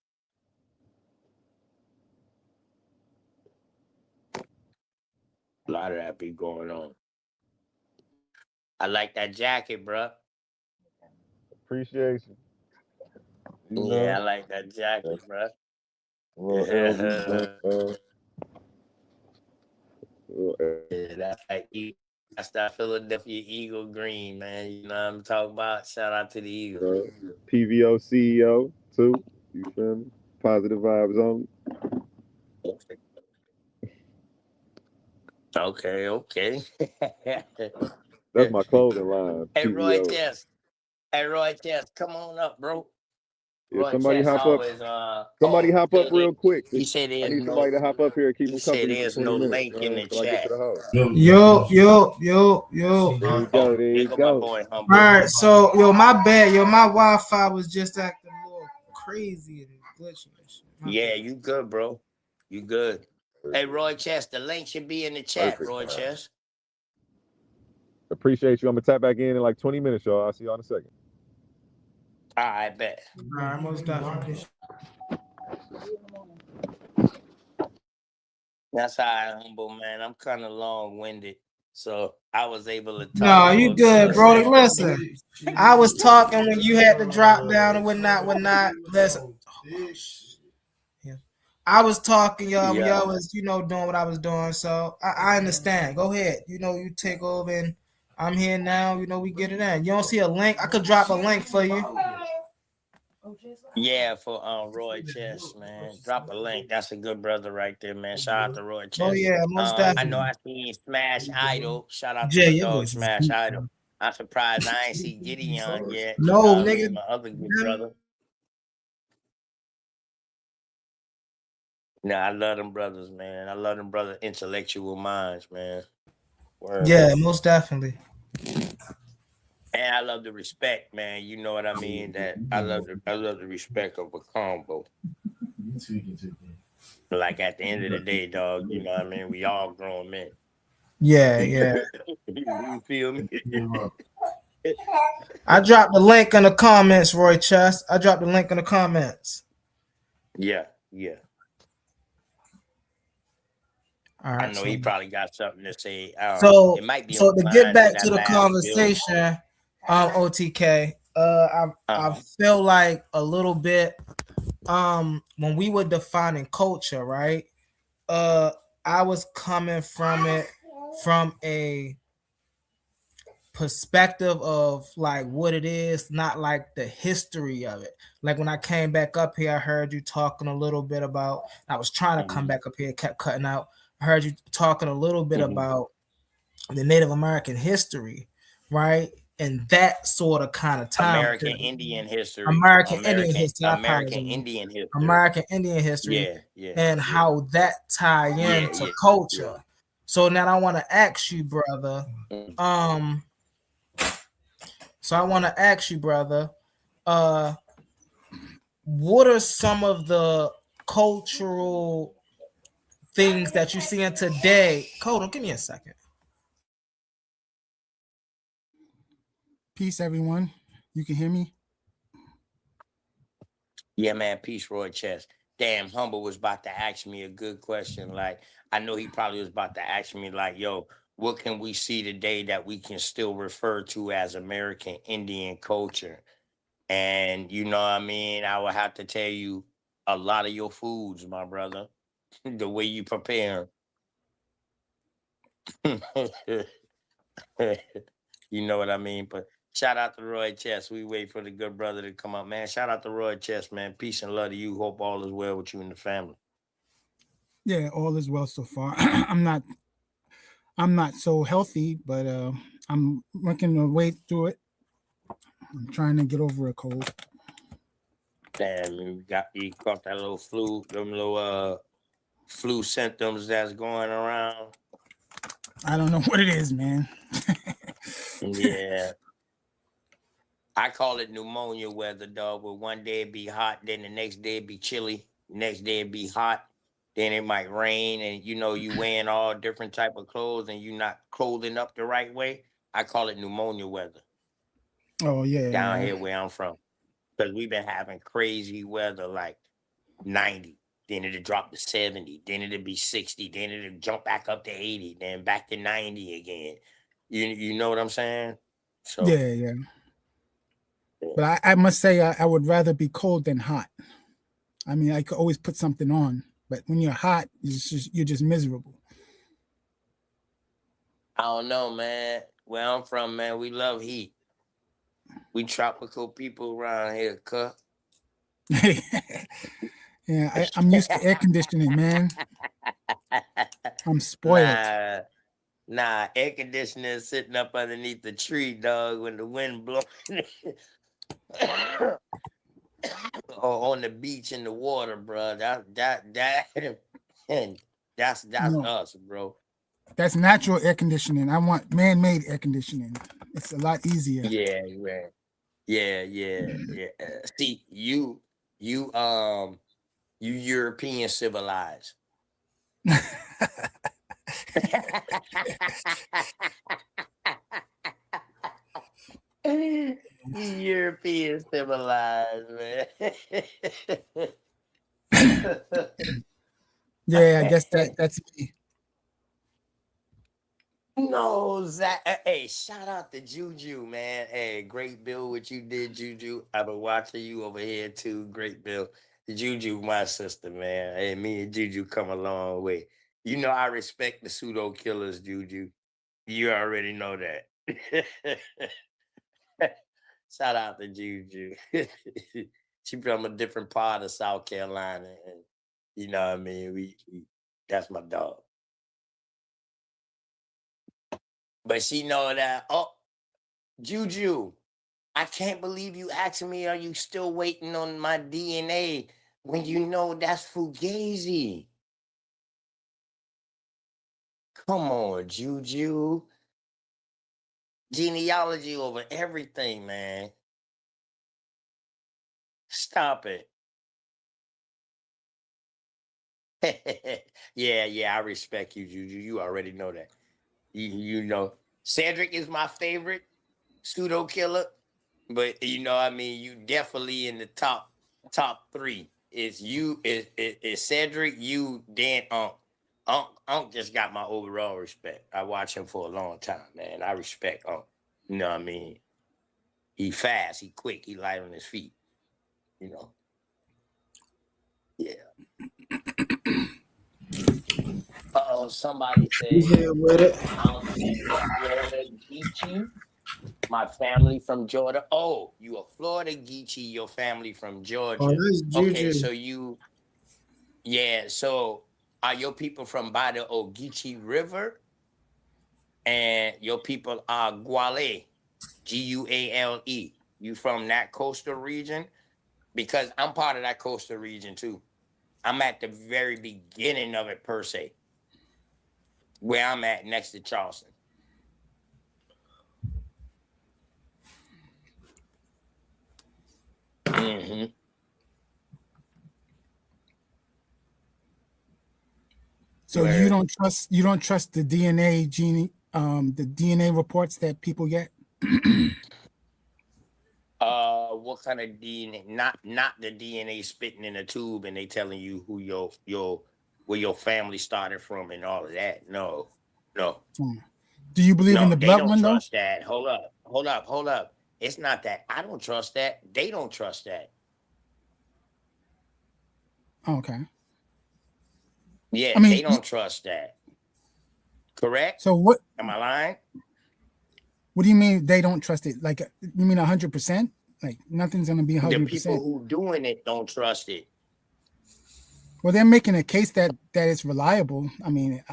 though. A lot of that be going on. I like that jacket, bruh. Appreciation. Yeah, I like that jacket, bruh. Yeah, that's that Philadelphia Eagle green, man. You know what I'm talking about? Shout out to the Eagles. PVO CEO too. You feel me? Positive vibes only. Okay. That's my clothing line. Hey, PVO. Roy Chess, come on up, bro. Yeah, Roy somebody Chess hop always, up. Somebody hop up real quick. He said I need somebody to hop up here and keep he him said company there's for 20 no minutes. link in the Until I get to chat. the house. Yo. There you go. There you My go. boy, All right, so my bad. My Wi-Fi was just acting a little crazy and glitching and shit. Yeah, you good, bro. You good. Hey, Roy Chess, the link should be in the chat, Perfect. Roy Chess. Appreciate you. I'm gonna tap back in like 20 minutes, y'all. I'll see y'all in a second. All right, bet. All right, most definitely. That's how I Humble, man. I'm kind of long-winded, so I was able to talk. No, you good, bro. Listen, I was talking when you had to drop down and whatnot. Listen, I was talking, y'all, when y'all was, doing what I was doing. So I understand. Go ahead. You take over and I'm here now. We get it in. You don't see a link? I could drop a link for you. Yeah, for Roy Chess, man. Drop a link. That's a good brother right there, man. Shout out to Roy Oh Chess. yeah, most I know definitely. I seen Smash Idol. Shout out to Jay, my your dog voice is Smash deep, Idol. bro. I'm surprised I ain't see Gideon yet. You know No, what I nigga. mean? My other good brother. No, I love them brothers, man. I love them brother intellectual minds, man. Word. Yeah, most definitely. And I love the respect, man. You know what I mean? That I love the respect of a combo. Like at the end of the day, dog, you know what I mean? We all grown men. Yeah, yeah. You feel me? I dropped the link in the comments, Roy Chess. I dropped the link in the comments. Yeah, yeah. All I right. know So, he probably got something to say. so, It might be so on to the get lines of back that to the last bill. conversation, OTK, I Uh-huh. feel like a little bit when we were defining culture, right? I was coming from it from a perspective of like what it is, not like the history of it. Like when I came back up here, I heard you talking a little bit about. I was trying to come back up here, kept cutting out. I heard you talking a little bit about the Native American history, right? And that sort of kind of time. American Indian history. American Indian history. American Indian history. American Indian history. Yeah, yeah. And yeah. how that tie into culture. Yeah. So now I want to ask you, brother. So I want to ask you, brother, what are some of the cultural things that you see in today? Hold on, give me a second. Peace, everyone. You can hear me? Yeah, man. Peace, Roy Chess. Damn, Humble was about to ask me a good question. Like, I know he probably was about to ask me, like, yo, what can we see today that we can still refer to as American Indian culture? And you know what I mean? I would have to tell you a lot of your foods, my brother, the way you prepare them. You know what I mean? But shout out to Roy Chess. We wait for the good brother to come up, man. Shout out to Roy Chess, man. Peace and love to you. Hope all is well with you and the family. Yeah, all is well so far. I'm not so healthy, but I'm working my way through it. I'm trying to get over a cold. Damn, you caught that little flu, them little flu symptoms that's going around. I don't know what it is, man. Yeah. I call it pneumonia weather, dog. Where one day it be hot, then the next day it be chilly, next day it be hot, then it might rain, and you know you wearing all different type of clothes and you not clothing up the right way. I call it pneumonia weather. Oh yeah. Down here where I'm from, because we've been having crazy weather like 90, then it'll drop to 70, then it'll be 60, then it'll jump back up to 80, then back to 90 again. You know what I'm saying? So Yeah. But I must say I would rather be cold than hot. I mean, I could always put something on, but when you're hot, you're just miserable. I don't know, man. Where I'm from, man, we love heat. We tropical people around here, cuh. Yeah, I'm used to air conditioning, man. I'm spoiled. Nah, air conditioner sitting up underneath the tree, dog, when the wind blows. Or on the beach in the water, bro. That's us, bro. That's natural air conditioning. I want man-made air conditioning. It's a lot easier. Yeah. See, you European civilized. European civilized, man. Yeah, I guess that's me. No, Zach. Hey, shout out to Juju, man. Hey, great Bill, what you did, Juju. I've been watching you over here too. Great Bill. Juju, my sister, man. Hey, me and Juju come a long way. You know I respect the pseudo killers, Juju. You already know that. Shout out to Juju. She from a different part of South Carolina, and you know what I mean. We that's my dog. But she know that. Oh, Juju, I can't believe you asking me. Are you still waiting on my DNA when you know that's Fugazi? Come on, Juju. Genealogy over everything, man. Stop it. Yeah, I respect you, Juju. You already know that. You know, Cedric is my favorite pseudo killer, but you know, I mean, you definitely in the top 3. Is you is Cedric, you, then Unc. Unc just got my overall respect. I watch him for a long time, man. I respect Unc. You know what I mean? He fast, he quick, he light on his feet. You know. Yeah. Uh-oh, somebody said Yeah, with it. I'm Florida Geechee. My family from Georgia. Oh, you a Florida Geechee, your family from Georgia. Oh, that's Okay, Juju. so so are your people from by the Ogeechee River? And your people are Guale, Guale. You from that coastal region? Because I'm part of that coastal region too. I'm at the very beginning of it, per se, where I'm at next to Charleston. Mm-hmm. So you don't trust the DNA the DNA reports that people get? What kind of DNA? Not the DNA spitting in a tube and they telling you who where your family started from and all of that. No. Do you believe in the blood one though? They don't trust that. Hold up. It's not that. I don't trust that. They don't trust that. Okay. Yeah, I mean, they don't trust that. Correct? So what? Am I lying? What do you mean they don't trust it? Like you mean 100%? Like nothing's gonna be 100%. The people who doing it don't trust it. Well, they're making a case that it's reliable. I mean,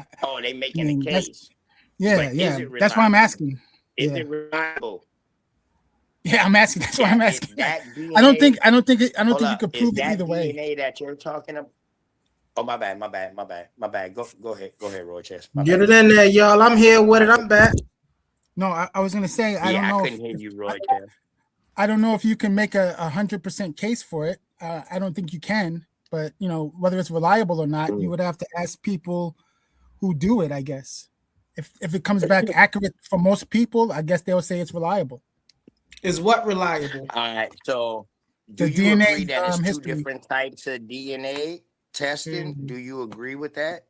they making a case. Yeah. That's why I'm asking. Is it reliable? Yeah, I'm asking. That's why I'm asking. DNA, I don't think you could prove it either way. DNA that you're talking about. Oh, my bad. Go ahead, Roy-Chess. Get it in there, y'all. I'm here with it. I'm back. No, I was gonna say I don't know. I couldn't hear you, Roy-Chess. I don't know if you can make a 100% case for it. I don't think you can. But you know, whether it's reliable or not, you would have to ask people who do it. I guess if it comes back accurate for most people, I guess they'll say it's reliable. Is what reliable? All right. So do The you DNA agree that it's history. two different types of DNA testing? Do you agree with that?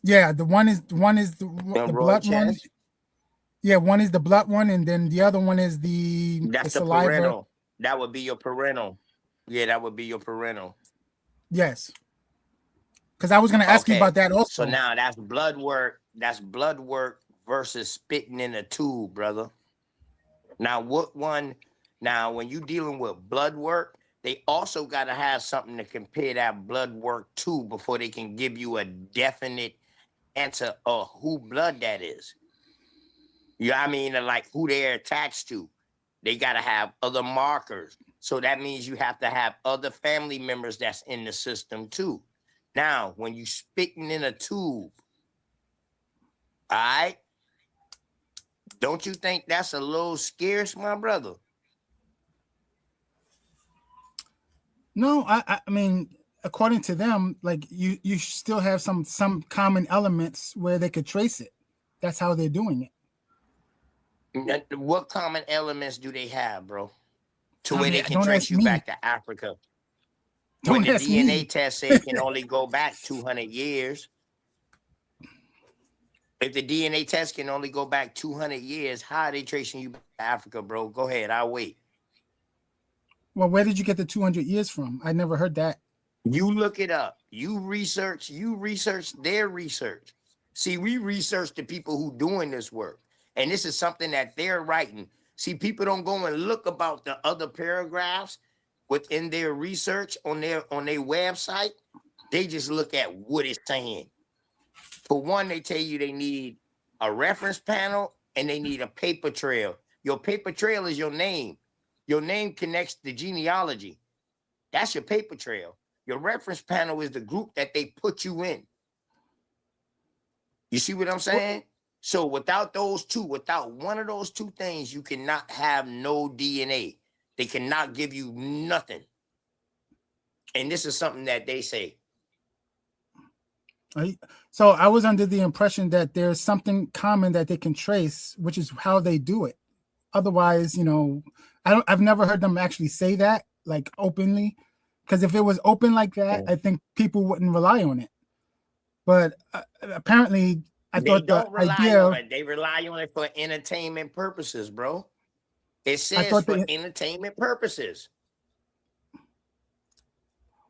Yeah, one is the blood one. Yeah, one is the blood one, and then the other one is the saliva. Parental. That would be your parental. Yeah, that would be your parental. Yes. Because I was going to ask you about that also. So now that's blood work. That's blood work versus spitting in a tube, brother. Now, when you're dealing with blood work, they also got to have something to compare that blood work to before they can give you a definite answer of who blood that is. You know what I mean? Like who they're attached to. They got to have other markers. So that means you have to have other family members that's in the system too. Now, when you spitting in a tube, all right, don't you think that's a little scarce, my brother? No, I mean, according to them, like you still have some common elements where they could trace it. That's how they're doing it. What common elements do they have, bro? Where they can trace you back to Africa. When the DNA test say it can only go back 200 years. If the DNA test can only go back 200 years, how are they tracing you back to Africa, bro? Go ahead, I'll wait. Well, where did you get the 200 years from? I never heard that. You look it up. You research their research. See, we research the people who doing this work. And this is something that they're writing. See, people don't go and look about the other paragraphs. within their research on their website, they just look at what it's saying. For one, they tell you they need a reference panel and they need a paper trail. Your paper trail is your name. Your name connects the genealogy. That's your paper trail. Your reference panel is the group that they put you in. You see what I'm saying? So without those two, without one of those two things, you cannot have no DNA. They cannot give you nothing. And this is something that they say. Right. So I was under the impression that there's something common that they can trace, which is how they do it. Otherwise, I've never heard them actually say that like openly. Because if it was open like that, I think people wouldn't rely on it. But apparently, I thought the idea they rely on it for entertainment purposes, bro. It says for entertainment purposes.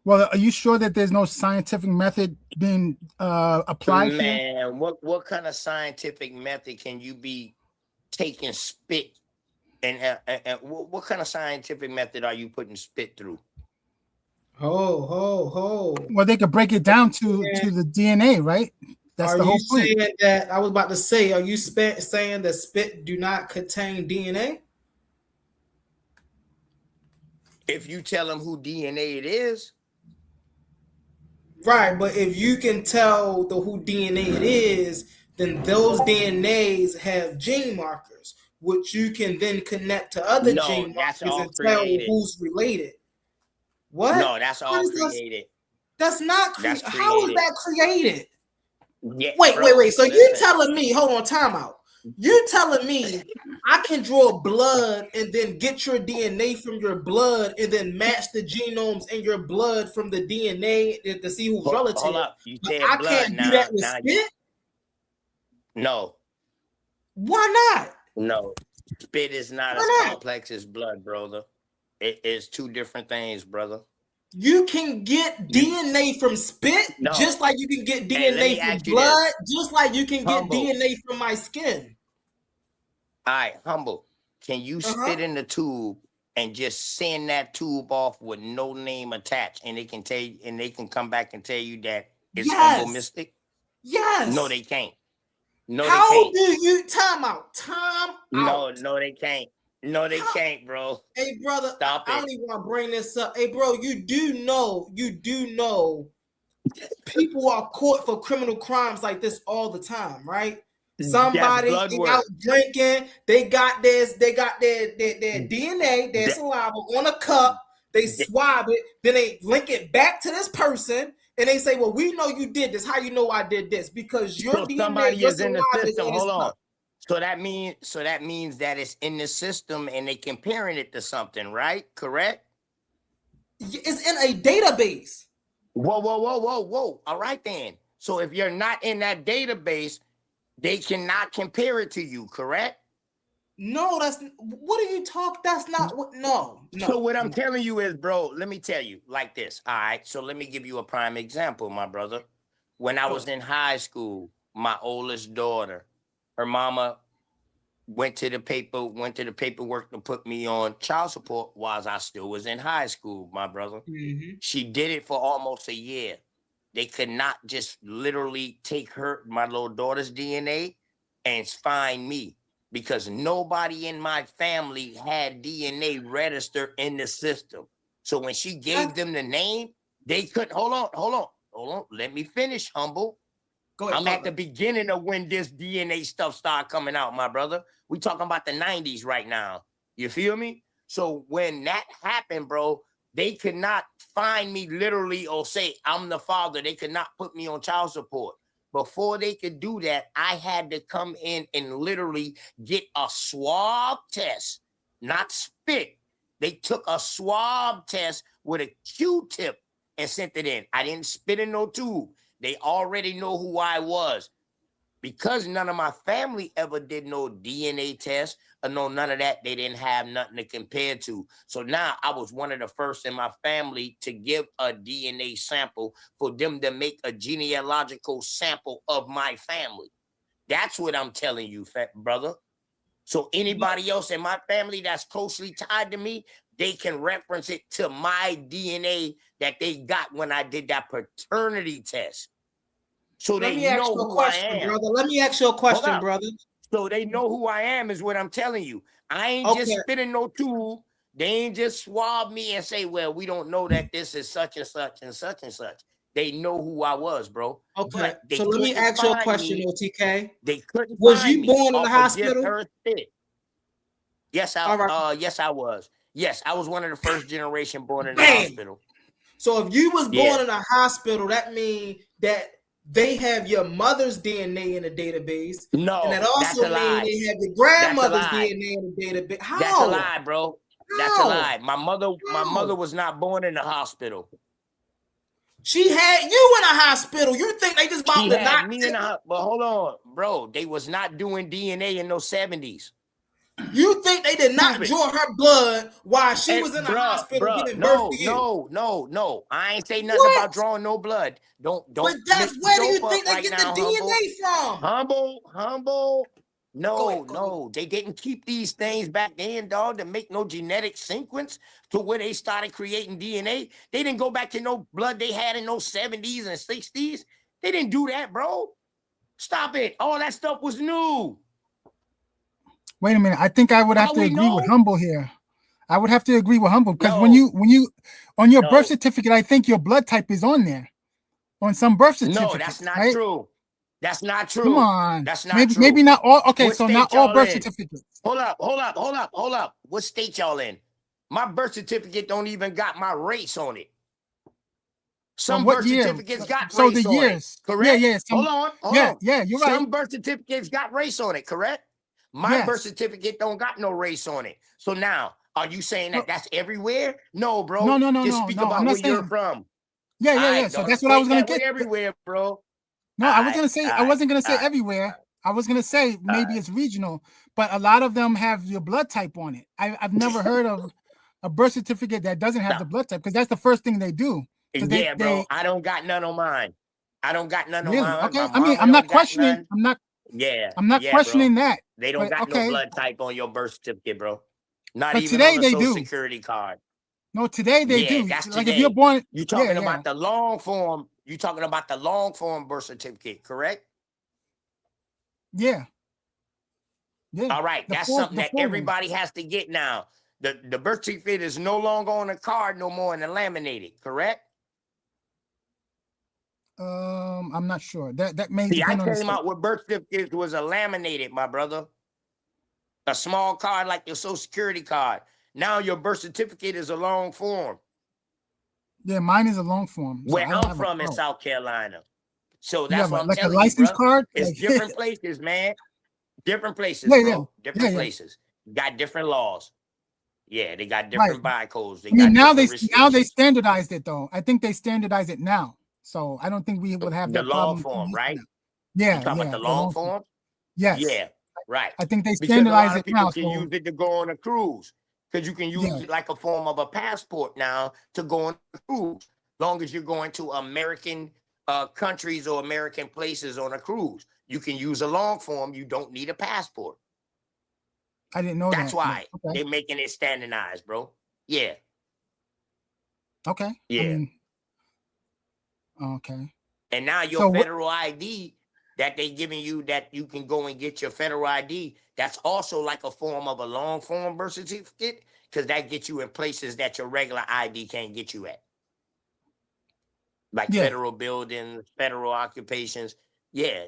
Well, are you sure that there's no scientific method being applied here? Man, what kind of scientific method can you be taking spit and what kind of scientific method are you putting spit through? Ho. Well, they could break it down to the DNA, right? That's the whole point. Saying that? I was about to say, are you saying that spit do not contain DNA? If you tell them who DNA it is. Right, but if you can tell who DNA it is, then those DNAs have gene markers, which you can then connect to other gene markers and tell who's related. What? No, that's all created. That's not created. How is that created? Yeah, wait. So you telling me, hold on, time out. You telling me I can draw blood and then get your DNA from your blood and then match the genomes in your blood from the DNA to see who's relative? Hold up. You said I blood. can't do that with spit? No. Why not? No. Spit is not as complex as blood, brother. It is two different things, brother. You can get DNA from spit, just like you can get DNA from blood, just like you can get DNA from my skin. All right, Humble. Can you spit in the tube and just send that tube off with no name attached, and they can tell you, and they can come back and tell you that it's Humble Mystic? Yes. No, they can't. No, How they can't. do you time out? No, they can't. No, they can't, bro. Hey, brother, Stop I don't even want to bring this up. Hey, bro, you do know people are caught for criminal crimes like this all the time, right? Somebody out drinking, they got their DNA, their saliva on a cup, they swab it, then they link it back to this person, and they say, well, we know you did this. How you know I did this? Because your DNA, somebody is in the system. Hold on. So that means that it's in the system and they comparing it to something, right? Correct? It's in a database. Whoa. All right then. So if you're not in that database, they cannot compare it to you, correct? No, what are you talking? That's not what. No. So what I'm telling you is, bro, let me tell you like this. All right. So let me give you a prime example, my brother. When I was in high school, my oldest daughter, her mama went to the paperwork to put me on child support while I still was in high school, my brother. Mm-hmm. She did it for almost a year. They could not just literally take my little daughter's DNA and find me because nobody in my family had DNA registered in the system. So when she gave them the name, they couldn't. Hold on. Let me finish, Humble. I'm at the beginning of when this DNA stuff started coming out, my brother. We talking about the 90s right now. You feel me? So when that happened, bro, they could not find me literally or say I'm the father. They could not put me on child support. Before they could do that, I had to come in and literally get a swab test, not spit. They took a swab test with a Q-tip and sent it in. I didn't spit in no tube. They already know who I was. Because none of my family ever did no DNA test or no none of that, they didn't have nothing to compare to. So now I was one of the first in my family to give a DNA sample for them to make a genealogical sample of my family. That's what I'm telling you, brother. So anybody else in my family that's closely tied to me, they can reference it to my DNA that they got when I did that paternity test. So Let they me ask know you a who I question, am. brother. Let me ask you a Hold question, up. brother. So they know who I am is what I'm telling you. I ain't Okay. just spitting no tube. They ain't just swab me and say, well, we don't know that this is such and such and such and such. They know who I was, bro. Okay. But they So let me couldn't ask you a find question, me. OTK. They couldn't Was find you me born in the off of just hospital? her spit. Yes, All right. yes, I was. Yes, I was one of the first generation born in the Bam. hospital. So if you was Yeah. born in a hospital, that means that they have your mother's DNA in the database. No, And that that's also a lie. means they have your That's a grandmother's lie. DNA in the database. How? That's a lie, bro. That's a How? lie. My mother How? was not born in the hospital. She had you in a hospital. You think they just about She to not had me in the hospital. But hold on, bro. They was not doing DNA in those 70s. You think they did not Stupid. draw her blood while she And was in the bruh, hospital bruh, giving birth to you? no. I ain't say nothing What? about drawing no blood. Don't But mix that's where do you dope think up they right get the now, humble. DNA from? Humble. Go ahead. No. They didn't keep these things back then, dog, to make no genetic sequence to where they started creating DNA. They didn't go back to no blood they had in those 70s and 60s. They didn't do that, bro. Stop it. All that stuff was new. Wait a minute. I think I would have How to we agree with know? Humble here. I would have to agree with Humble because when No. you on your No. birth certificate, I think your blood type is on there on some birth certificates. No, that's not right? true. That's not true. Come on. That's not maybe true. maybe not all. Okay, What so state not all y'all birth in? certificates. Hold up. What state y'all in? My birth certificate don't even got my race on it. Some what birth year? certificates got So race the on years. it, correct? Yeah. Hold on. Yeah, you're right. Some birth certificates got race on it, correct? My birth Yes. certificate don't got no race on it. So now, are you saying that that's everywhere? No, bro. No. Just speak I'm about not where you're saying. from. Yeah. Alright, So don't that's what I was equate gonna that with get. everywhere, bro. No, I was gonna say I wasn't gonna say alright. everywhere. I was gonna say maybe it's regional, but a lot of them have your blood type on it. I've never heard of a birth certificate that doesn't have No. the blood type because that's the first thing they do. Yeah, bro. I don't got none on mine. I don't got none Really? on mine. Okay. My I mean, mama I'm not don't got questioning. none. I'm not Yeah, questioning bro. that. They don't But got okay. no blood type on your birth certificate, bro. Not But even today on the they social do. security card. No, today they Yeah, do. that's Like if you're today. born, You talking yeah. about the long form. You talking about the long form birth certificate, correct? Yeah. All right. That's something that full one. everybody has to get now. The birth certificate is no longer on the card no more in the laminated, correct? I'm not sure. That may See, I depend on the came state. out with birth certificates was a laminated, my brother. A small card like your social security card. Now your birth certificate is a long form. Yeah, mine is a long form. So Where I don't I'm have from in card. South Carolina. So You that's have what I'm like a telling you, license bro. card? It's Like- different places, man. Different places, Yeah, bro. Different yeah. places. Got different laws. Yeah, they got different barcodes. They I mean, got now they restrictions. standardized it though. I think they standardized it now. So I don't think we would have The that long problem. form, right? Yeah, You talking about the long form? Yes. Yeah, right. I think they Because a standardized lot of it people now. can So use it to go on a cruise. Because you can use it like a form of a passport now to go on a cruise. Long as you're going to American countries or American places on a cruise. You can use a long form. You don't need a passport. I didn't know that. That's why Okay. they're making it standardized, bro. Yeah. Okay. Yeah. I mean, okay. And now your So federal ID that they giving you that you can go and get your federal ID, that's also like a form of a long form birth certificate because that gets you in places that your regular ID can't get you at. Like federal buildings, federal occupations. Yeah,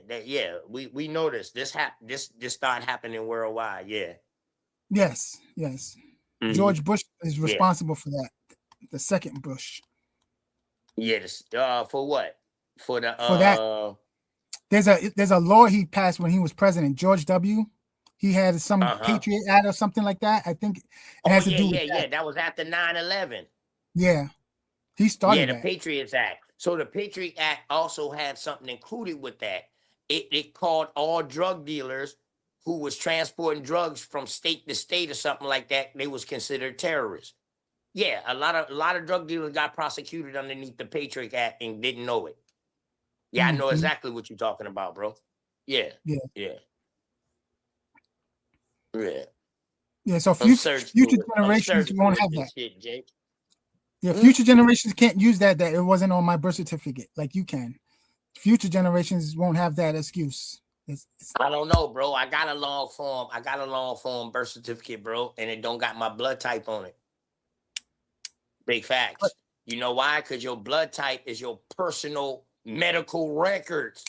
we know this. This started happening worldwide. Yeah. Yes. Mhm. George Bush is responsible for that. The second Bush. Yes. For what? For the For that. There's a law he passed when he was president, George W. He had some Patriot Act or something like that. I think it has to do with that. That was after 9/11. Yeah. He started the that. Patriots Act. So the Patriot Act also had something included with that. It called all drug dealers who was transporting drugs from state to state or something like that. They was considered terrorists. Yeah, a lot of drug dealers got prosecuted underneath the Patriot Act and didn't know it. Yeah, I know exactly what you're talking about, bro. Yeah. Yeah, so I'm future searching generations won't for have this that. shit, Jake. Yeah, future generations can't use that it wasn't on my birth certificate like you can. Future generations won't have that excuse. I don't know, bro. I got a long form birth certificate, bro, and it don't got my blood type on it. Big facts. You know why? Because your blood type is your personal medical records.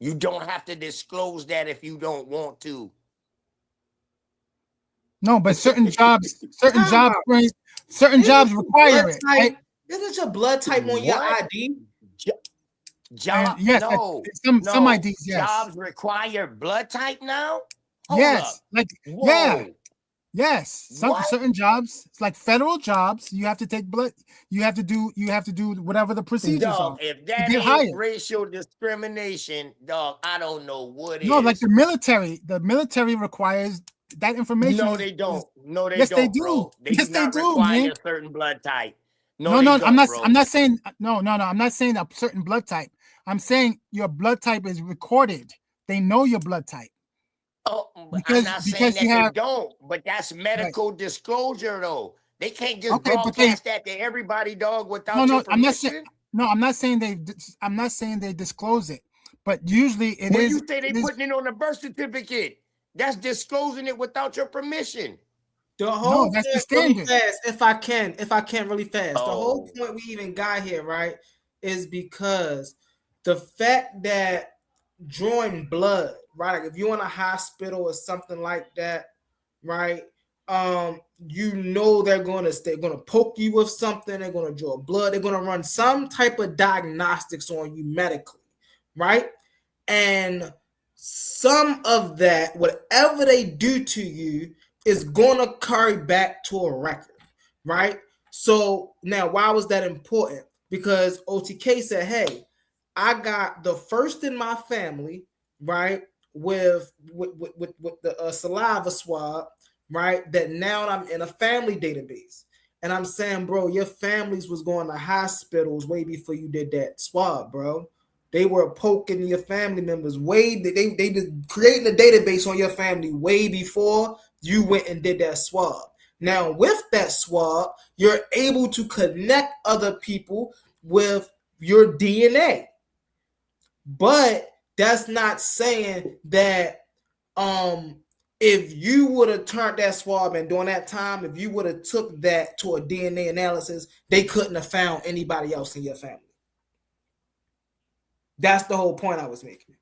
You don't have to disclose that if you don't want to. No, but certain jobs require it. Right? Isn't your blood type on your What? ID? Job? Yes, No. some IDs, yes. Jobs require blood type now? Hold Yes, up. like Whoa. yes. What? Certain jobs, it's like federal jobs. You have to take blood. You have to do whatever the procedures are. Dog, if that get ain't hired. racial discrimination, dog, I don't know what is. No, like the military. The military requires that information. No, they don't. No, they yes, don't, they do. bro. Yes, they do, require man. a certain blood type. No, they I'm don't, not. bro. I'm not saying no. I'm not saying a certain blood type. I'm saying your blood type is recorded. They know your blood type. Oh, Because- I'm not because saying you that have- they don't, but that's medical disclosure, though. They can't just Okay, but broadcast that to everybody, dog, without your I'm not permission. saying. No, I'm not saying they disclose it, but usually it When is. you say they it is- putting it on the birth certificate, that's disclosing it without your permission. The whole that's the point, really standard. fast, if I can really fast. The whole point we even got here, right, is because the fact that drawing blood, right? Like if you're in a hospital or something like that, right? You know they're gonna poke you with something, they're gonna draw blood, they're gonna run some type of diagnostics on you medically, right? And some of that, whatever they do to you, is gonna carry back to a record, right? So now, why was that important? Because OTK said, "Hey, I got the first in my family, right, with the saliva swab, right? That now I'm in a family database." And I'm saying, bro, your families was going to hospitals way before you did that swab, bro. They were poking your family members way. They just creating a database on your family way before you went and did that swab. Now, with that swab, you're able to connect other people with your DNA. But that's not saying that if you would have turned that swab and during that time, if you would have took that to a DNA analysis, they couldn't have found anybody else in your family. That's the whole point I was making.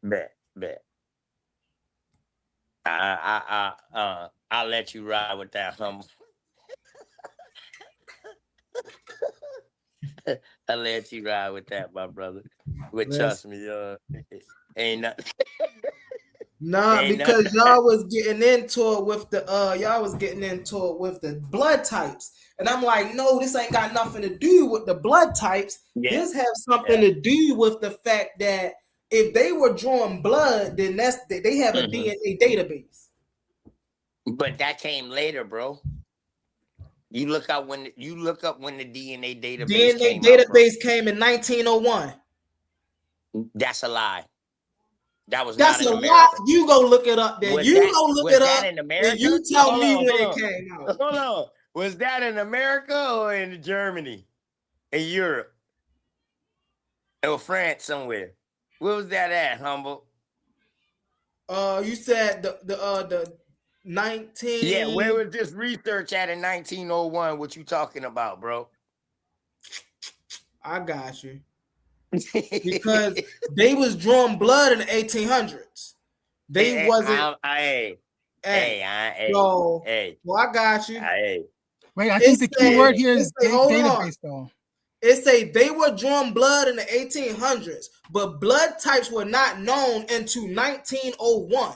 Bet. I'll let you ride with that, humble. I'll let you ride with that, my brother. But trust me, ain't nothing. Nah, Ain't because nothing. y'all was getting into it with the blood types. And I'm like, no, this ain't got nothing to do with the blood types. Yeah. This has something to do with the fact that if they were drawing blood, then they have a DNA database. But that came later, bro. You look up when the DNA database came came in 1901. That's a lie. That's a lie. You go look it up there. Was you that, go look was it that up. in America? And you tell Hold me on, when hold it on. came out. Hold on. Was that in America or in Germany? In Europe? Or France somewhere? Where was that at, humble? You said the 19. Yeah, where was this research at in 1901? What you talking about, bro? I got you. Because they was drawing blood in the 1800s. They wasn't. Well, I got you. Wait, I think the key word here is database, though. It say they were drawing blood in the 1800s, but blood types were not known until 1901.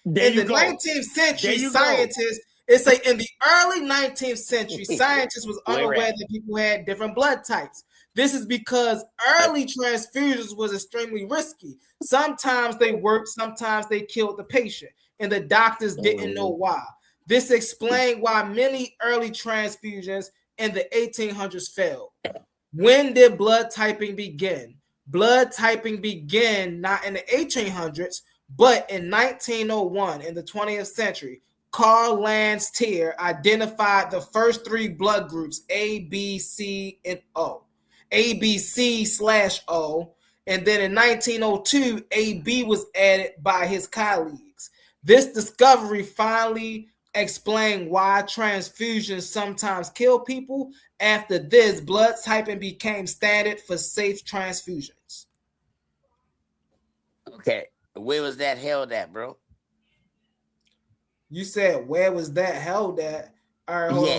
In the 19th century, scientists, it say in the early 19th century, scientists was unaware that people had different blood types. This is because early transfusions was extremely risky. Sometimes they worked, sometimes they killed the patient, and the doctors didn't know why. This explained why many early transfusions in the 1800s failed. When did blood typing begin? Blood typing began not in the 1800s, but in 1901 in the 20th century. Karl Landsteiner identified the first three blood groups A, B, C, and O. ABC/O, and then in 1902, AB was added by his colleagues. This discovery finally explained why transfusions sometimes kill people. After this, blood typing became standard for safe transfusions. Okay, where was that held at, bro? You said where was that held at? All right, hold on.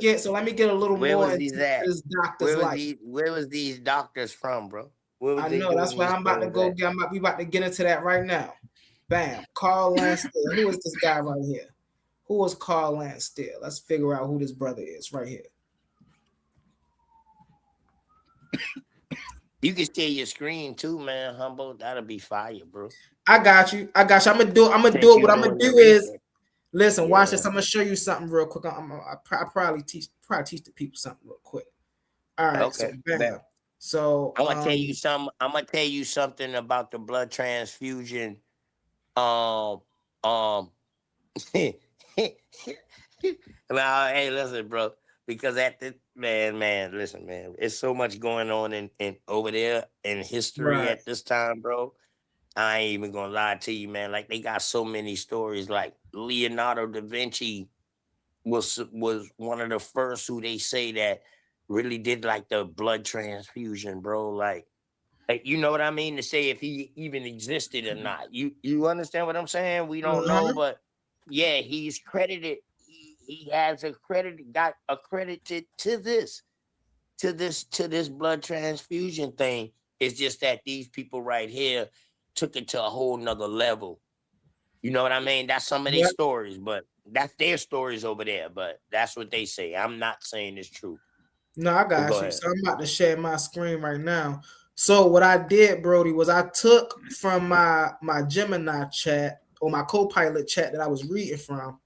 Yeah. So let me get a little Where more was into these at? this doctor's life. Where was these doctors from, bro? Where was I they know that's doing where these I'm about to things go. at? We about to get into that right now. Bam. Karl Landsteiner. Who is this guy right here? Who is Karl Landsteiner? Let's figure out who this brother is right here. You can share your screen too, man. Humble, that'll be fire, bro. I got you. I'm gonna do it. What I'm gonna do is listen. Watch this. I'm gonna show you something real quick. I probably teach the people something real quick. All right. Okay. So bam. So I'm gonna tell you something. I'm gonna tell you something about the blood transfusion. Now, hey, listen, bro. Because at the man, listen, man. It's so much going on in over there in history Right. at this time, bro. I ain't even gonna lie to you, man. Like they got so many stories. Like Leonardo da Vinci was one of the first who they say that really did like the blood transfusion, bro. Like you know what I mean? To say if he even existed or not. You understand what I'm saying? We don't know, but yeah, he's credited. He has got accredited to this blood transfusion thing. It's just that these people right here took it to a whole nother level. You know what I mean? That's some of their stories, but that's their stories over there. But that's what they say. I'm not saying it's true. No, I got Go you. ahead. So I'm about to share my screen right now. So what I did, Brody, was I took from my Gemini chat or my Copilot chat that I was reading from,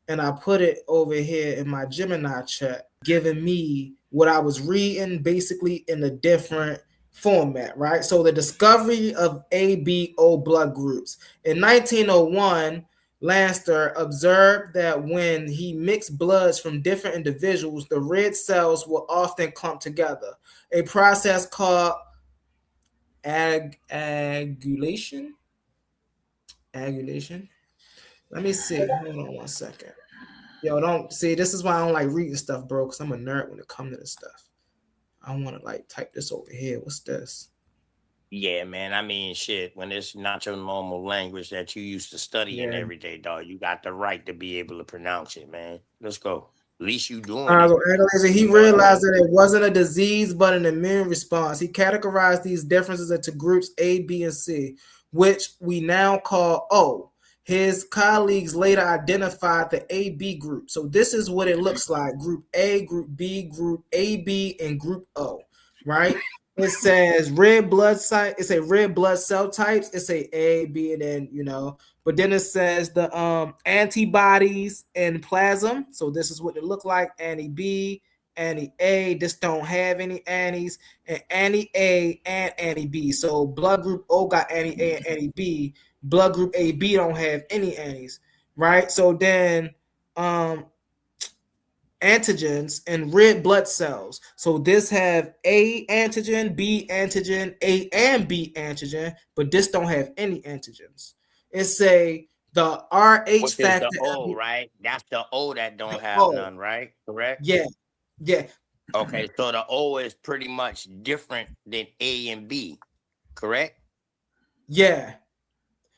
and I put it over here in my Gemini chat, giving me what I was reading basically in a different format, right? So the discovery of ABO blood groups. In 1901, Landsteiner observed that when he mixed bloods from different individuals, the red cells will often clump together, a process called agglutinin. Let me see. Hold on one second. Yo, don't see. This is why I don't like reading stuff, bro. Because I'm a nerd when it comes to this stuff. I want to like type this over here. What's this? Yeah, man. I mean, shit. When it's not your normal language that you used to studying every day, dog, you got the right to be able to pronounce it, man. Let's go. At least you doing it. He realized that it wasn't a disease, but an immune response. He categorized these differences into groups A, B, and C, which we now call O. His colleagues later identified the AB group. So this is what it looks like. Group A, Group B, Group AB, and Group O, right? It says red blood cell. It's a red blood cell types. It's A, B, and then, but then it says the antibodies in plasm. So this is what it look like. Anti-B, anti-A. This don't have any antis, and anti-A and anti-B. So blood group O got anti-A and anti-B. Blood group AB don't have any antis, right? So then antigens and red blood cells. So this have A antigen, B antigen, A and B antigen, but this don't have any antigens. It say the RH Which factor. is the O, right? That's the O that don't have none, right? Correct? Yeah. Okay, so the O is pretty much different than A and B, correct? Yeah.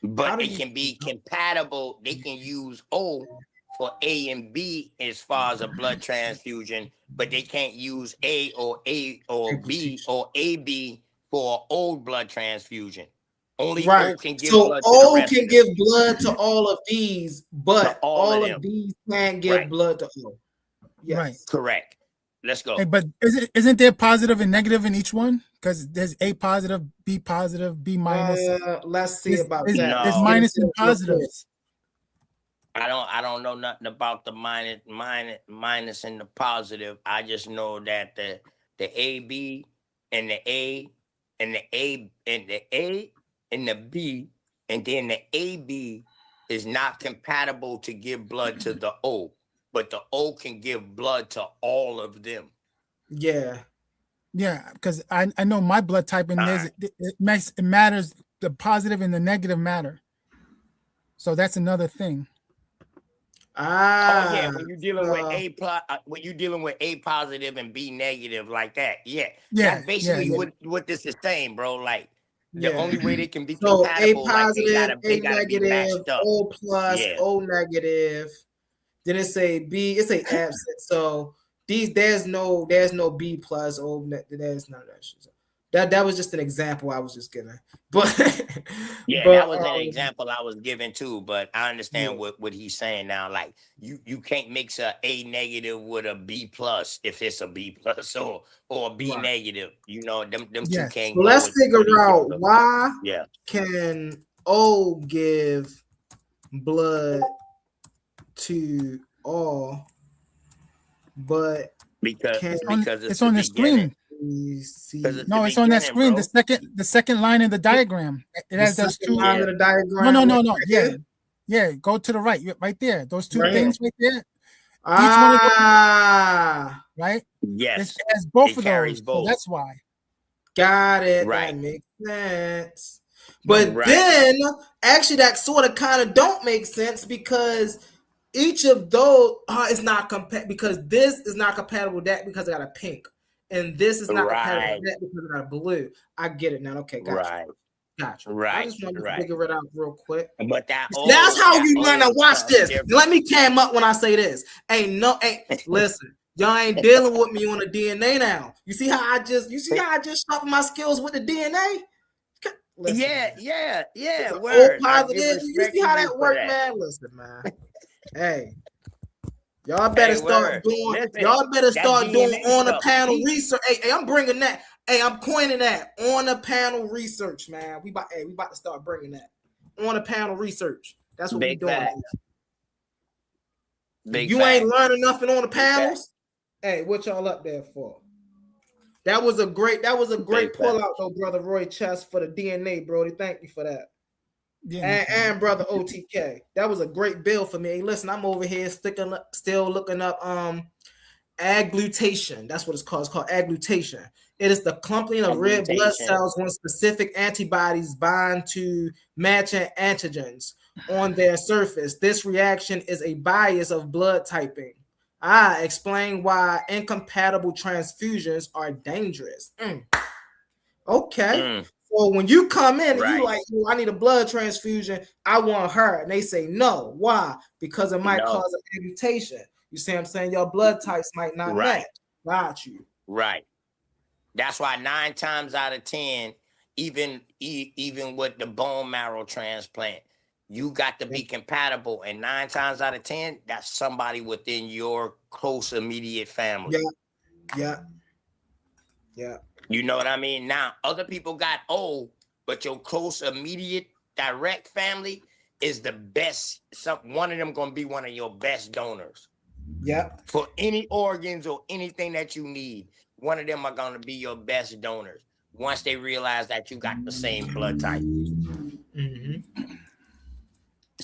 But it can be compatible. They can use O for A and B as far as a blood transfusion, but they can't use A or B or AB for an old blood transfusion. Only O can give blood to the rest can give blood to all of these, but all of these can't give blood to O. Yes. Right. Correct. Let's go. Hey, but isn't there positive and negative in each one? Because there's A positive, B positive, B minus. Let's see about that. There's minus and positives. I don't know nothing about the minus and the positive. I just know that the AB and the A and the A and the B, and then the AB is not compatible to give blood to the O, but the O can give blood to all of them. Yeah. Yeah, because I know my blood type and it matters. The positive and the negative matter. So that's another thing. Oh yeah, when you're dealing with A positive and B negative like that, that's basically what this is saying, bro. Like the only way they can be compatible, A positive, like they gotta be matched up. O plus, O negative. Then it say B, it's a absent. So there's no B plus, O. There's none of that shit. That was just an example I was just giving. But that was an example I was giving too. But I understand what he's saying now. Like you can't mix a negative with a B plus if it's a B plus or a B negative. You know, them two can't. So let's figure out why can O give blood to all, but because it's on the screen. No, it's on that screen. Bro. The second line in the diagram. It has those two. Line of the diagram. No. Yeah. Go to the right there. Those two things right there. Right. Yes. It has both of those. So that's why. Got it. Right. That makes sense. But then, actually, that sort of kind of don't make sense because each of those is not compatible. Because this is not compatible with that because I got a pink. And this is not compatible with that because I got a blue. I get it now. Okay, gotcha. Gotcha. Right. I just wanted to figure it out real quick. But that's how you learn to watch this. Different. Let me cam up when I say this. Listen, y'all ain't dealing with me on the DNA now. You see how I just sharpen my skills with the DNA? Listen, yeah. Word. Positive. You see how that works, man? Listen, man. Hey. Y'all better start doing on the panel research. Hey, I'm bringing that. Hey, I'm coining that on the panel research, man. We about to start bringing that on the panel research. That's what we're doing. You ain't learning nothing on the panels. Hey, what y'all up there for? That was a great pull out though, brother Roy Chess for the DNA, Brody. Thank you for that. Yeah, and brother OTK, that was a great bill for me. Hey, listen, I'm over here still looking up agglutation. That's what it's called. It's called agglutation. It is the clumping of red blood cells when specific antibodies bind to matching antigens on their surface. This reaction is a bias of blood typing. Explain why incompatible transfusions are dangerous. Okay. So when you come in and you like, I need a blood transfusion, I want her. And they say no. Why? Because it might cause an amputation. You see what I'm saying? Your blood types might not match. Got you. Right. That's why 9 times out of 10, even with the bone marrow transplant, you got to be compatible. And 9 times out of 10, that's somebody within your close immediate family. Yeah. You know what I mean? Now, other people got O, but your close, immediate, direct family is the best. One of them going to be one of your best donors. Yeah. For any organs or anything that you need, one of them are going to be your best donors once they realize that you got the same blood type. Mm-hmm.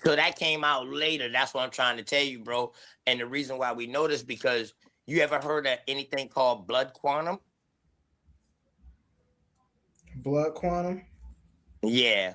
So that came out later. That's what I'm trying to tell you, bro. And the reason why we know this because you ever heard of anything called blood quantum? Blood quantum? Yeah.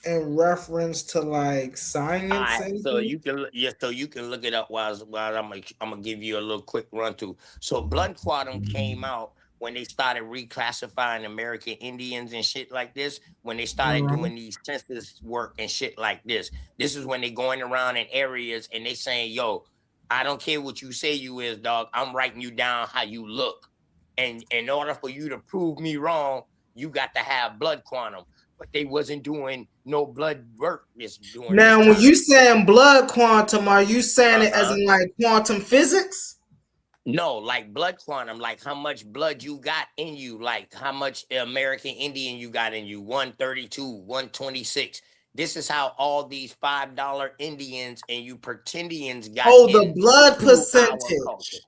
In reference to like science. All right, so you can look it up while I'm gonna give you a little quick run through. So blood quantum came out when they started reclassifying American Indians and shit like this, when they started doing these census work and shit like this. This is when they going around in areas and they saying, yo, I don't care what you say you is, dog. I'm writing you down how you look. And in order for you to prove me wrong, you got to have blood quantum. But they wasn't doing no blood work. Now, when you saying blood quantum, are you saying it as in like quantum physics? No, like blood quantum, like how much blood you got in you, like how much American Indian you got in you, 132, 126. This is how all these $5 Indians and you pretendians got. Oh, the blood percentage.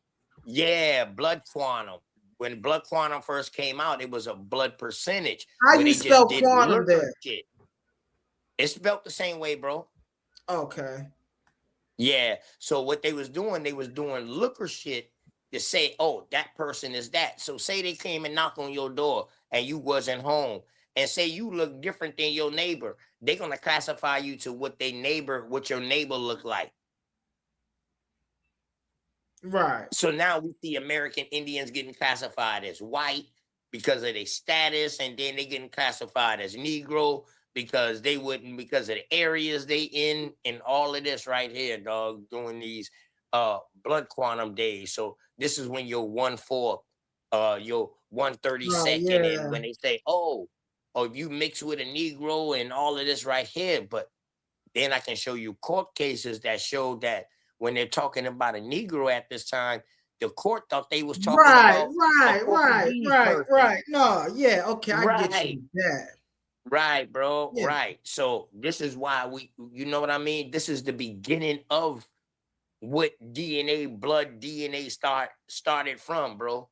Yeah, blood quantum. when blood quantum first came out, it was a blood percentage. How where you they spell just did quantum looker there? shit. It's spelled the same way, bro. Okay. Yeah. So what they was doing looker shit to say, oh, that person is that. So say they came and knocked on your door and you wasn't home, and say you look different than your neighbor, they're gonna classify you to what your neighbor look like. Right. So now we see American Indians getting classified as white because of their status, and then they getting classified as Negro because they wouldn't, because of the areas they in, and all of this right here, dog, doing these blood quantum days. So this is when your 1/4, your 1/32nd, yeah. and when they say, oh, you mix with a Negro and all of this right here, but then I can show you court cases that show that when they're talking about a Negro at this time, the court thought they was talking about a Portuguese person. Right. No, yeah, okay, I get Right. you that. Right, bro. Yeah. Right. So this is why you know what I mean? This is the beginning of what blood DNA started from, bro.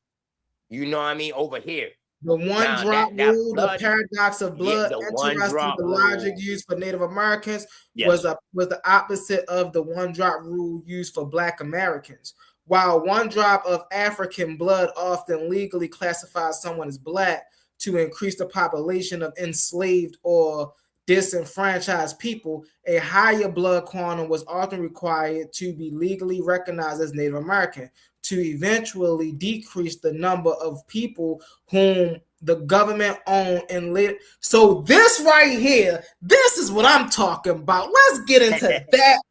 You know what I mean? Over here. The one Now, drop that rule, blood- the paradox of blood, the one interesting. drop The logic rule. used for Native Americans Yes. was the opposite of the one drop rule used for Black Americans. While one drop of African blood often legally classifies someone as Black to increase the population of enslaved or disenfranchised people, a higher blood quantum was often required to be legally recognized as Native American, to eventually decrease the number of people whom the government owned and lit. So this right here, this is what I'm talking about. Let's get into that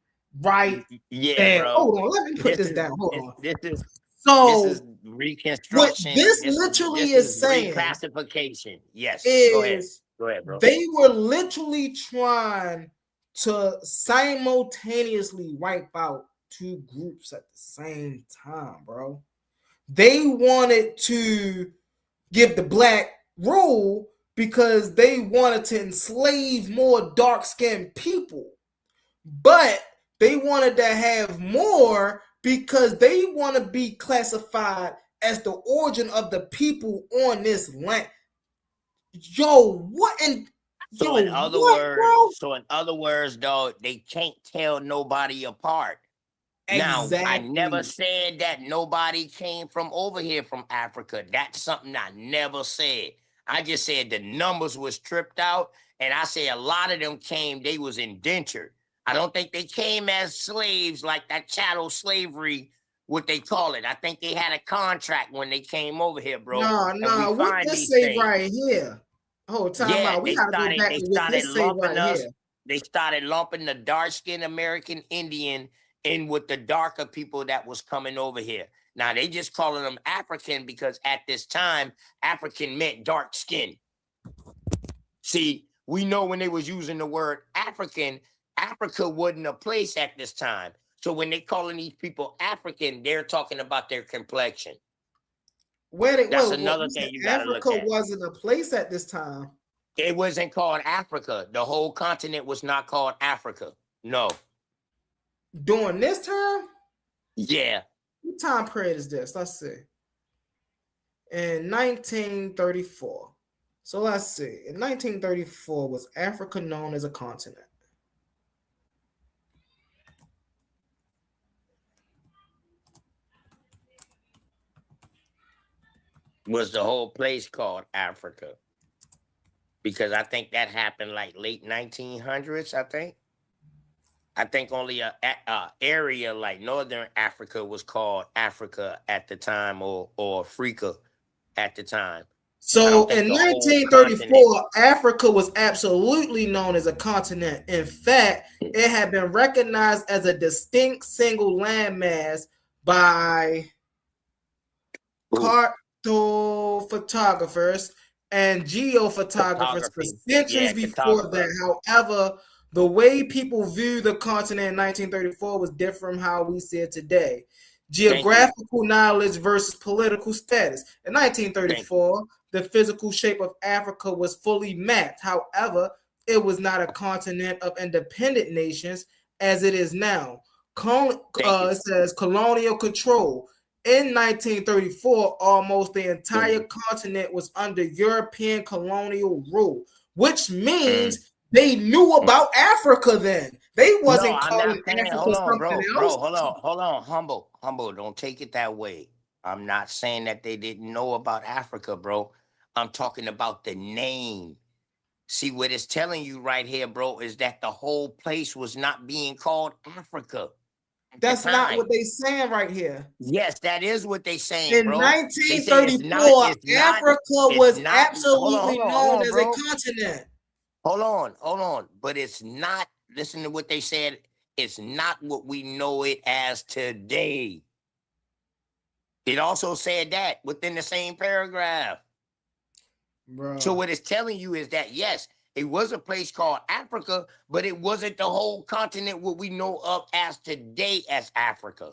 right Yeah, bro. Hold on, let me put this down. Hold on. This So is reconstruction. What this literally is saying reclassification. Yes. Go ahead, bro. They were literally trying to simultaneously wipe out two groups at the same time, bro. They wanted to give the Black rule because they wanted to enslave more dark-skinned people, but they wanted to have more because they want to be classified as the origin of the people on this land. Yo, what? So in other words, though, they can't tell nobody apart. Exactly. Now, I never said that nobody came from over here from Africa. That's something I never said. I just said the numbers was stripped out, and I say a lot of them came, they was indentured. I don't think they came as slaves like that chattel slavery, what they call it. I think they had a contract when they came over here, bro. No, what this say right here? Oh, time out. We gotta go back to what this say right here. They started lumping the dark-skinned American Indian in with the darker people that was coming over here. Now they just calling them African because at this time, African meant dark skin. See, we know when they was using the word African, Africa wasn't a place at this time. So when they calling these people African, they're talking about their complexion. That's another thing you gotta look at. Africa wasn't a place at this time. It wasn't called Africa. The whole continent was not called Africa. No. During this time? Yeah. What time period is this? Let's see. In 1934. So let's see. In 1934, was Africa known as a continent? Was the whole place called Africa? Because I think that happened like late 1900s, I think only a area like Northern Africa was called Africa at the time, or Africa at the time. So in 1934, Africa was absolutely known as a continent. In fact, it had been recognized as a distinct single landmass by cartophotographers and geophotographers for centuries before that. However, the way people view the continent in 1934 was different from how we see it today. Geographical knowledge versus political status. In 1934, the physical shape of Africa was fully mapped. However, it was not a continent of independent nations as it is now. It says colonial control. in 1934, almost the entire continent was under European colonial rule, which means they knew about Africa then. They wasn't No, I'm not calling saying. Africa Hold on, something bro. else. Hold on. Humble. Don't take it that way. I'm not saying that they didn't know about Africa, bro. I'm talking about the name. See, what it's telling you right here, bro, is that the whole place was not being called Africa at the That's not time. what they saying right here. Yes, that is what they saying, In bro. They say 1934, Africa was absolutely hold known on, as a bro. continent. Hold on. But it's not, listen to what they said. It's not what we know it as today. It also said that within the same paragraph. Bro. So what it's telling you is that, yes, it was a place called Africa, but it wasn't the whole continent what we know of as today as Africa.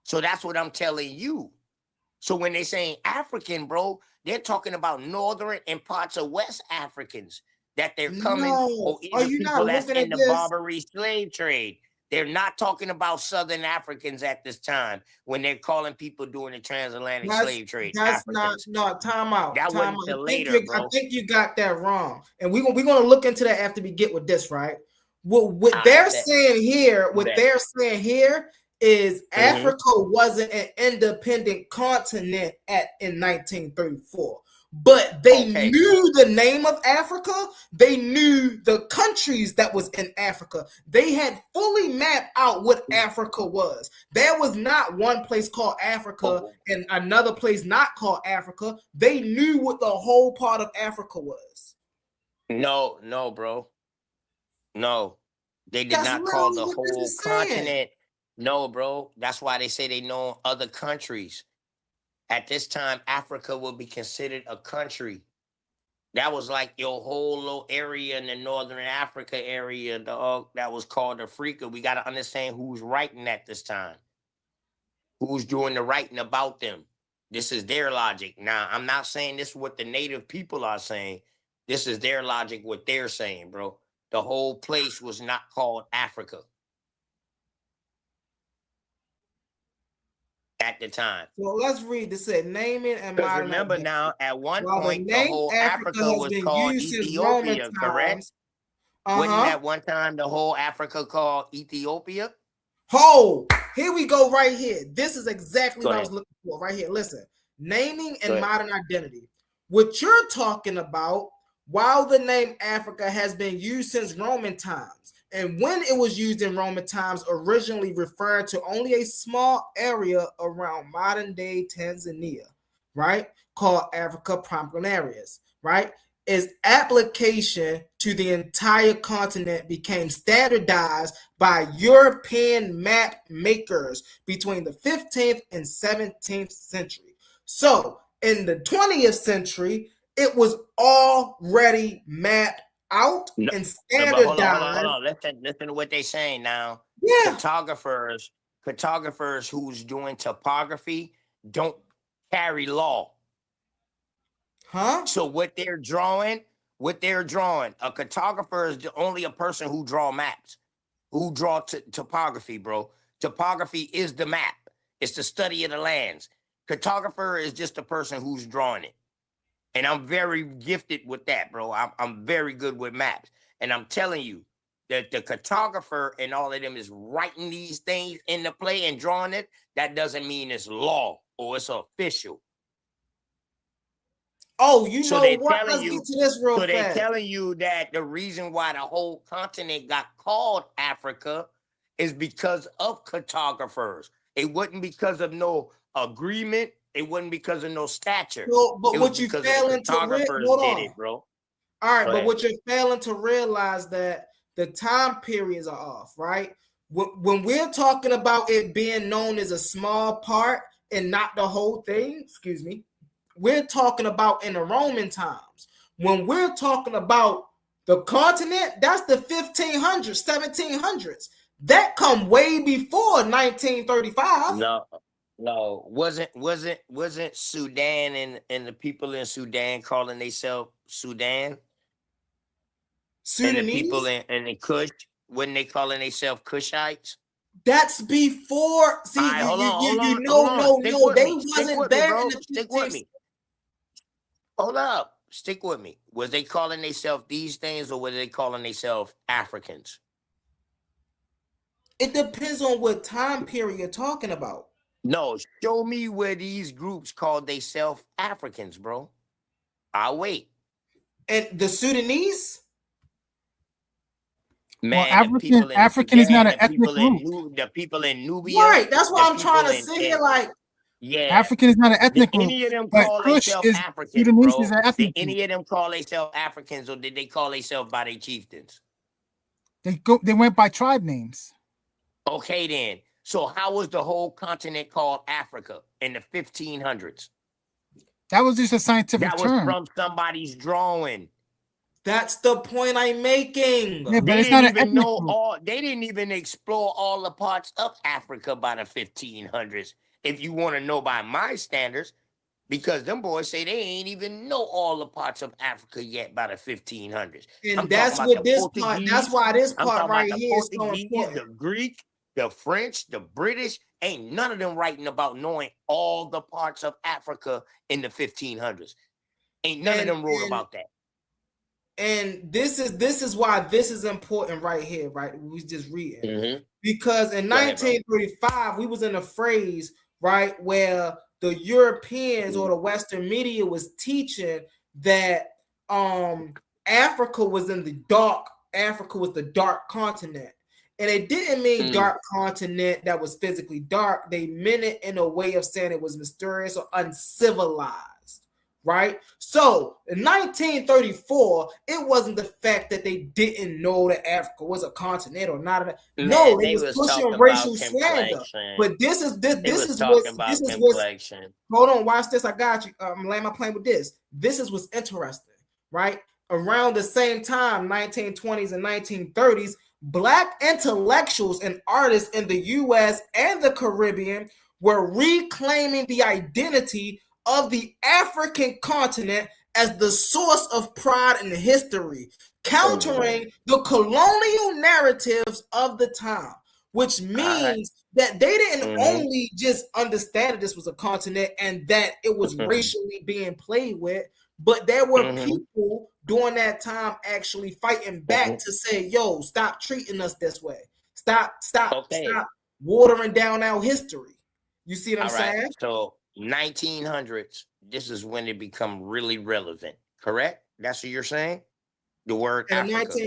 So that's what I'm telling you. So when they're saying African, bro, they're talking about Northern and parts of West Africans that they're coming, or Are even you not people that's looking in at the this? Barbary slave trade. They're not talking about Southern Africans at this time when they're calling people doing the transatlantic slave trade That's Africans. time out. That Time wasn't out. till I think later, bro. I think you got that wrong. And we're gonna look into that after we get with this, right? What I they're bet. saying here, Bet. they're saying here is Mhm. Africa wasn't an independent continent in 1934. But they Okay. knew the name of Africa. They knew the countries that was in Africa. They had fully mapped out what Africa was. There was not one place called Africa and another place not called Africa. They knew what the whole part of Africa was. No, bro. No, they did That's not call literally the what this whole is saying. continent. No, bro. That's why they say they know other countries. At this time, Africa will be considered a country. That was like your whole little area in the Northern Africa area, dog. That was called Africa. We got to understand who's writing at this time. Who's doing the writing about them. This is their logic. Now, I'm not saying this is what the native people are saying. This is their logic, what they're saying, bro. The whole place was not called Africa at the time. So let's read this. Said naming and Because modern remember identity. now, at one While the point, the name whole Africa Africa has was been called used since Roman Ethiopia, correct? times. Wasn't that one time the whole Africa called Ethiopia? Oh, here we go right here. This is exactly Go what I ahead. was looking for right here. Listen, naming Go and ahead. modern identity. What you're talking about, while the name Africa has been used since Roman times, and when it was used in Roman times, originally referred to only a small area around modern day Tanzania, right? Called Africa Promplanarius, right? Its application to the entire continent became standardized by European map makers between the 15th and 17th century. So in the 20th century, it was already mapped out No, and but hold standardized. on. Listen to what they're saying now. Yeah. Cartographers who's doing topography don't carry law. Huh? So what they're drawing, a cartographer is only a person who draw maps, who draw topography, bro. Topography is the map. It's the study of the lands. Cartographer is just a person who's drawing it. And I'm very gifted with that, bro. I'm very good with maps. And I'm telling you that the cartographer and all of them is writing these things into play and drawing it. That doesn't mean it's law or it's official. Oh, you So know they're what? telling Let's you, get to this real so they're fast. telling you that the reason why the whole continent got called Africa is because of cartographers. It wasn't because of no agreement. It wasn't because of no stature. So, but It what was you because of the failing to cartographers did it, bro. All right, Go but ahead. what you're failing to realize that the time periods are off, right? When we're talking about it being known as a small part and not the whole thing, excuse me, we're talking about in the Roman times. When we're talking about the continent, that's the 1500s, 1700s. That come way before 1935. No, wasn't Sudan and the people in Sudan calling themselves Sudan? Sudanese? And the people in the Kush, wasn't they calling themselves Kushites? That's before. See, All right, hold on, hold you on, know, hold on. Stick no, with they me. Stick wasn't with me, there in bro. the Stick with 15th. me. Hold up. Stick with me. Was they calling themselves these things or were they calling themselves Africans? It depends on what time period you're talking about. No, show me where these groups called themselves Africans, bro. I'll wait. And the Sudanese, Well, Man, the people in African is not Sudan, an ethnic group. The people in Nubia, right? That's the why I'm trying people to sit here in like, yeah. African is not an Did ethnic group, any of them but call Kush themselves is Africans, Sudanese is bro? an Did ethnic group. any of them call themselves Africans or did they call themselves by their chieftains? They went by tribe names. Okay, then. So how was the whole continent called Africa in the 1500s? That was just a scientific That was term. from somebody's drawing. that's the point I'm making. Yeah, but They it's not didn't an even ethnic know group. all. They didn't even explore all the parts of Africa by the 1500s. If you want to know by my standards, because them boys say they ain't even know all the parts of Africa yet by the 1500s. I'm And talking that's about what the this part. That's Portuguese. why this I'm part talking about right the here is so Portuguese, the important. Greek, the French, the British. Ain't none of them writing about knowing all the parts of Africa in the 1500s. Ain't none of them wrote about that. And this is why this is important right here, right? We just reading Mm-hmm. because in Go ahead, bro. 1935 we was in a phrase, right, where the Europeans or the Western media was teaching that Africa was in the dark. Africa was the dark continent, and it didn't mean dark continent that was physically dark. They meant it in a way of saying it was mysterious or uncivilized. Right? So in 1934, it wasn't the fact that they didn't know that Africa was a continent or not. No, Man, they was pushing talking racial about slander. complexion. But this is They this was is talking what's about this is what's complexion. hold on, watch this. I got you. I'm laying my plane with this. This is what's interesting, right? Around the same time, 1920s and 1930s, Black intellectuals and artists in the US and the Caribbean were reclaiming the identity of the African continent as the source of pride and history, countering the colonial narratives of the time, which means that they didn't only just understand that this was a continent and that it was racially being played with, but there were people during that time actually fighting back to say, yo, stop treating us this way. Stop watering down our history. You see what I'm saying? So 1900s, this is when it become really relevant, correct? That's what you're saying? The word Africa.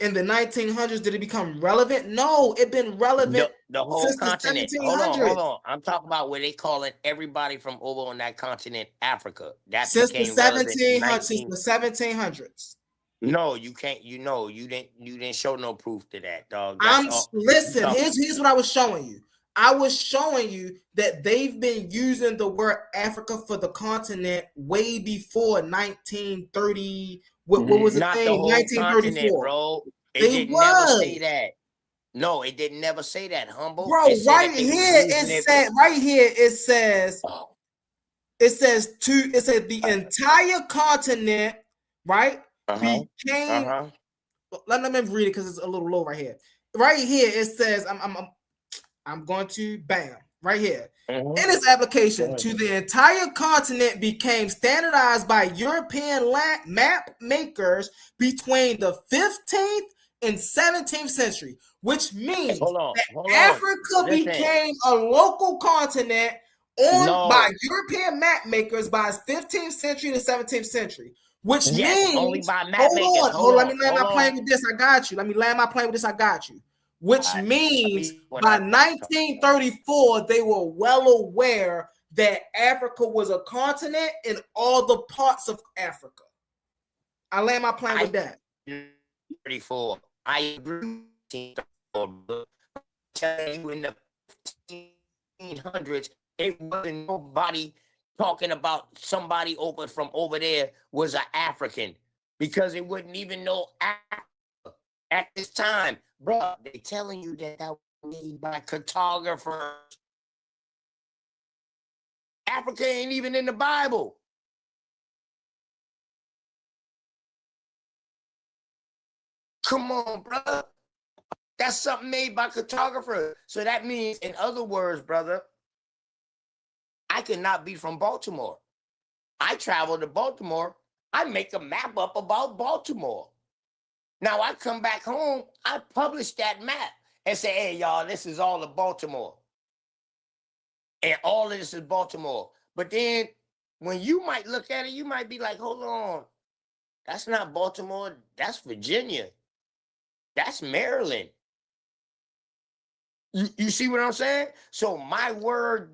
In the 1900s, did it become relevant? No, it been relevant the whole since continent. the 1700s. Hold on. I'm talking about where they calling everybody from over on that continent Africa. That since the became relevant 1700s. Since the 1700s. No, you can't. You didn't show no proof to that, dog. Listen. Here's what I was showing you. I was showing you that they've been using the word Africa for the continent way before 1930. What was the thing? The whole 1934, bro. It didn't never say that. No, it didn't never say that, humble. Bro, right here it says the entire continent, right? Became. Let me read it because it's a little low right here. Right here it says I'm going to bam right here. In this application, to the entire continent became standardized by European map makers between the 15th and 17th century, which means Africa became a local continent by European map makers by 15th century to 17th century. Which means only by map makers. Let me land my plane with this. I got you. Let me land my plane with this. I got you. Which means by 1934, they were well aware that Africa was a continent in all the parts of Africa. I land my plane with that. 34. I agree. Tell you in the 1500s, it wasn't nobody talking about somebody from over there was an African because it wouldn't even know Africa at this time. Bro, they telling you that was made by cartographers. Africa ain't even in the Bible. Come on, bro. That's something made by cartographers. So that means, in other words, brother, I cannot be from Baltimore. I travel to Baltimore. I make a map up about Baltimore. Now I come back home, I publish that map and say, hey, y'all, this is all of Baltimore. And all of this is Baltimore. But then when you might look at it, you might be like, hold on. That's not Baltimore. That's Virginia. That's Maryland. You see what I'm saying? So my word,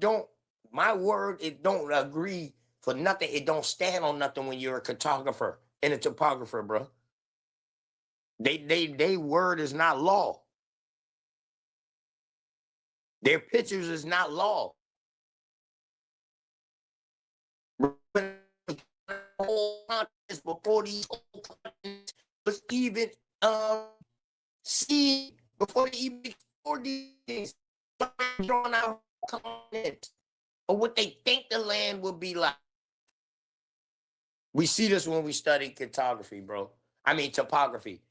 it don't agree for nothing. It don't stand on nothing when you're a cartographer and a topographer, bro. They word is not law. Their pictures is not law. Before these whole continents was even seen, before they even explored these things, drawing out continents or what they think the land will be like. We see this when we study cartography, bro. I mean topography.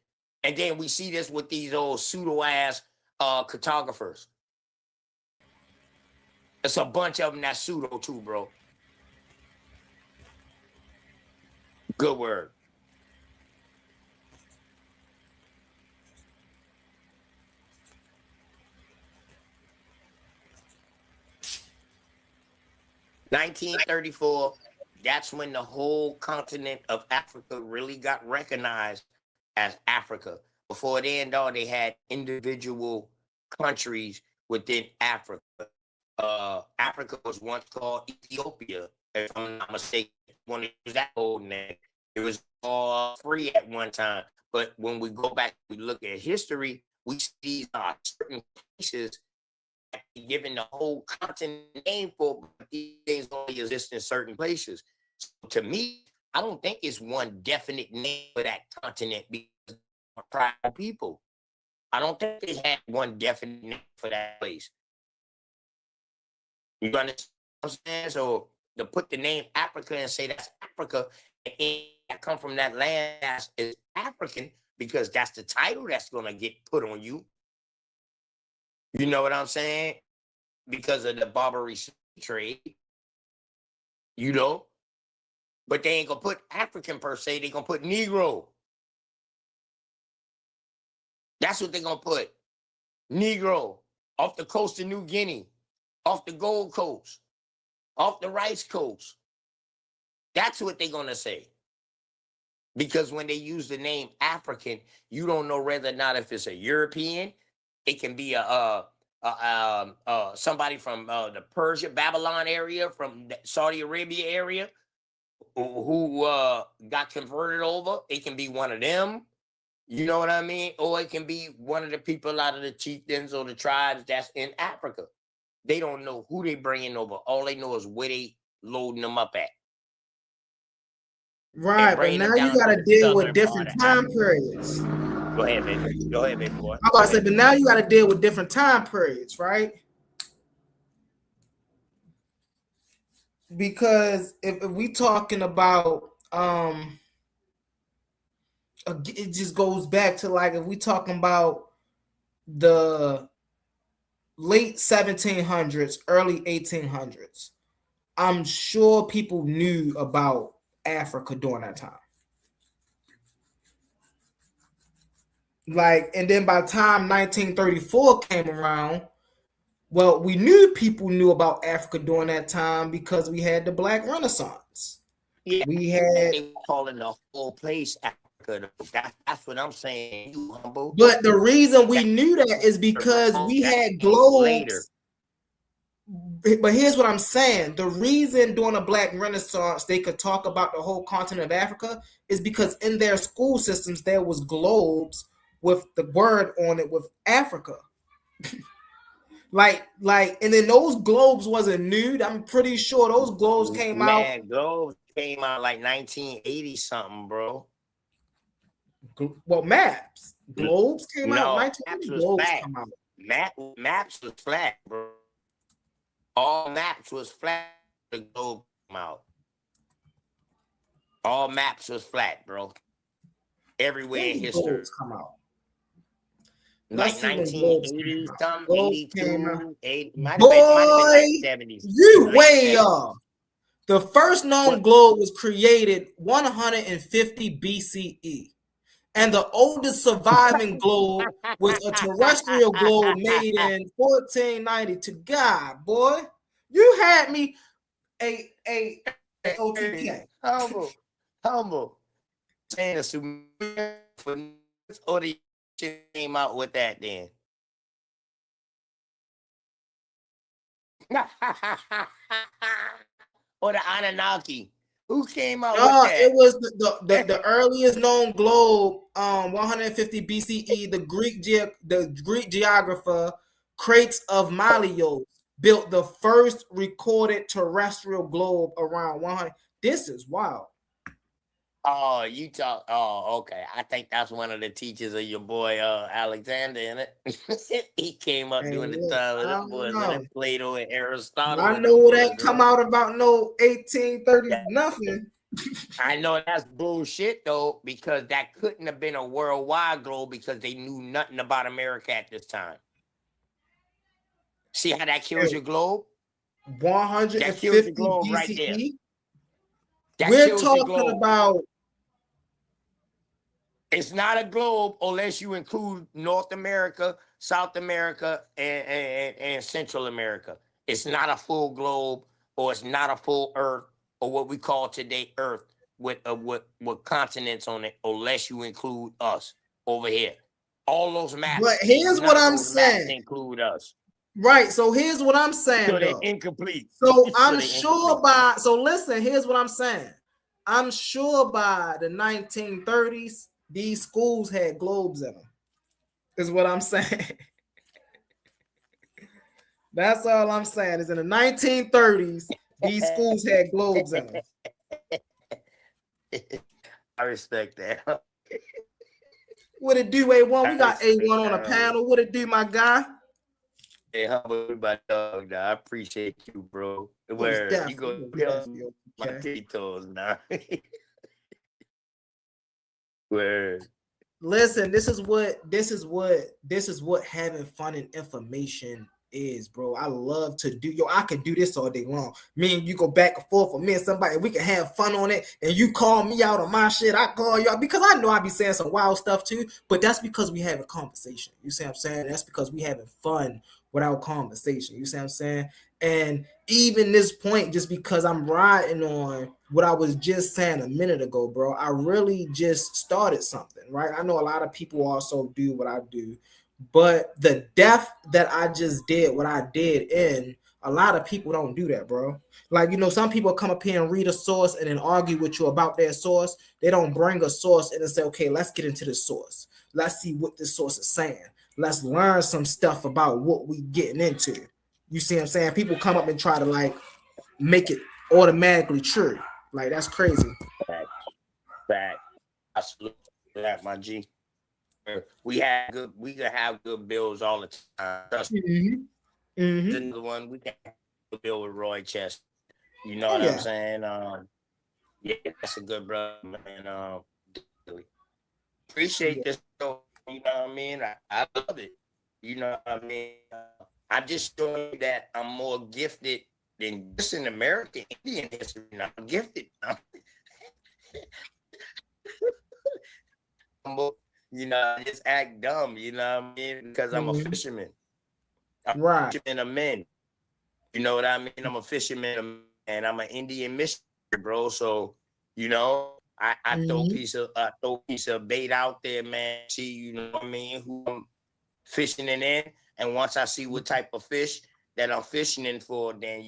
And then we see this with these old pseudo-ass cartographers. It's a bunch of them that's pseudo too, bro. Good word. (1934), that's when the whole continent of Africa really got recognized as Africa. Before then, though, they had individual countries within Africa. Africa was once called Ethiopia, if I'm not mistaken. Want to use that old name. It was all free at one time. But when we go back, we look at history, we see certain places given the whole continent name for, but these things only exist in certain places. So to me, I don't think it's one definite name for that continent because of tribal people. I don't think they have one definite name for that place. You understand what I'm saying? So to put the name Africa and say that's Africa, and that come from that land that is African, because that's the title that's gonna get put on you. You know what I'm saying? Because of the Barbary trade, you know. But they ain't gonna put African per se. They gonna put Negro. That's what they gonna put. Negro off the coast of New Guinea, off the Gold Coast, off the Rice Coast. That's what they gonna say. Because when they use the name African, you don't know whether or not if it's a European. It can be somebody from the Persia, Babylon area, from the Saudi Arabia area, who got converted over. It can be one of them. You know what I mean? Or it can be one of the people out of the chieftains or the tribes that's in Africa. They don't know who they bringing over. All they know is where they loading them up at. Right, but now you got to deal with different time periods. Go ahead, baby. Go ahead, baby boy. I'm about to say, but now you got to deal with different time periods, right? Because if we talking about, it just goes back to like if we talking about the late 1700s, early 1800s, I'm sure people knew about Africa during that time. Like, and then by the time 1934 came around, well, we knew people knew about Africa during that time because we had the Black Renaissance. Yeah, we had calling the whole place Africa. That's what I'm saying. You humble. But the reason we knew that is because we had globes. Later. But here's what I'm saying. The reason during the Black Renaissance they could talk about the whole continent of Africa is because in their school systems there was globes with the word on it with Africa. like, and then those globes wasn't new. I'm pretty sure those globes came out. Man, globes came out like 1980 something, bro. Well, maps. Globes came out. 1980. Globes came out. Maps was flat, bro. All maps was flat. The globe came out. All maps was flat, bro. Everywhere in history. Come out. Like Let's see when globes came 1980 out. something, Globes came out. 82, 80, might have been Boy, like 70s. you Late way 70s. off. The first known What? globe was created 150 BCE. And the oldest surviving globe was a terrestrial globe made in 1490. To God, boy, you had me a OTK. Humble. Saying a Sumerian or the shit came out with that then. Or the Anunnaki. Who came out with that? It was the earliest known globe, 150 BCE. The Greek geographer Crates of Malios built the first recorded terrestrial globe around 100. This is wild. Oh, okay. I think that's one of the teachers of your boy Alexander, in it. He came up Hey, during the look, time of I the don't boys know. and Plato and Aristotle. I and know them that boys, come right? out about no 1830s Yeah. nothing. I know that's bullshit though, because that couldn't have been a worldwide globe because they knew nothing about America at this time. See how that kills your globe? That kills 150 the globe right there. BCE. That We're kills the talking globe. about It's not a globe unless you include North America, South America, and Central America. It's not a full globe, or it's not a full Earth, or what we call today Earth with continents on it, unless you include us over here. All those maps. But here's what I'm those maps saying. include us. Right. So here's what I'm saying. So they're though. incomplete. So So I'm they sure incomplete. by so listen, here's what I'm saying. I'm sure by the 1930s, these schools had globes in them. Is what I'm saying. That's all I'm saying. Is in the 1930s, these schools had globes in them. I respect that. What it do, A1? We got I A1 respect on the that. panel. What it do, my guy? Hey, how about my dog? Now? I appreciate you, bro. Most Where you go definitely, kill definitely, my okay. Tito's now. Where Listen, this is what having fun and information is, bro. I love to do. I could do this all day long. Me and you go back and forth, or me and somebody, we can have fun on it. And you call me out on my shit, I call you out because I know I be saying some wild stuff too. But that's because we have a conversation. You see what I'm saying? That's because we having fun with our conversation. You see what I'm saying? And even this point, just because I'm riding on what I was just saying a minute ago, bro, I really just started something, right? I know a lot of people also do what I do, but the depth that I just did, what I did in, a lot of people don't do that, bro. Like, some people come up here and read a source and then argue with you about their source. They don't bring a source in and say, okay, let's get into the source. Let's see what this source is saying. Let's learn some stuff about what we getting into. You see what I'm saying? People come up and try to like make it automatically true. Like, that's crazy. Fact. I salute that, my G. We can have good bills all the time. Mm-hmm. Another one, we can have a bill with Roy Chest. You know what I'm saying? Yeah, that's a good brother, man. Appreciate this show. You know what I mean? I love it. You know what I mean? I just showing that I'm more gifted than just in American Indian history. I'm gifted. I just act dumb, you know what I mean? Because I'm a fisherman. I'm a fisherman of men. You know what I mean? I'm a fisherman and I'm an Indian missionary, bro. So, I throw a piece of bait out there, man. See, you know what I mean, who I'm fishing in. And once I see what type of fish that I'm fishing in for, then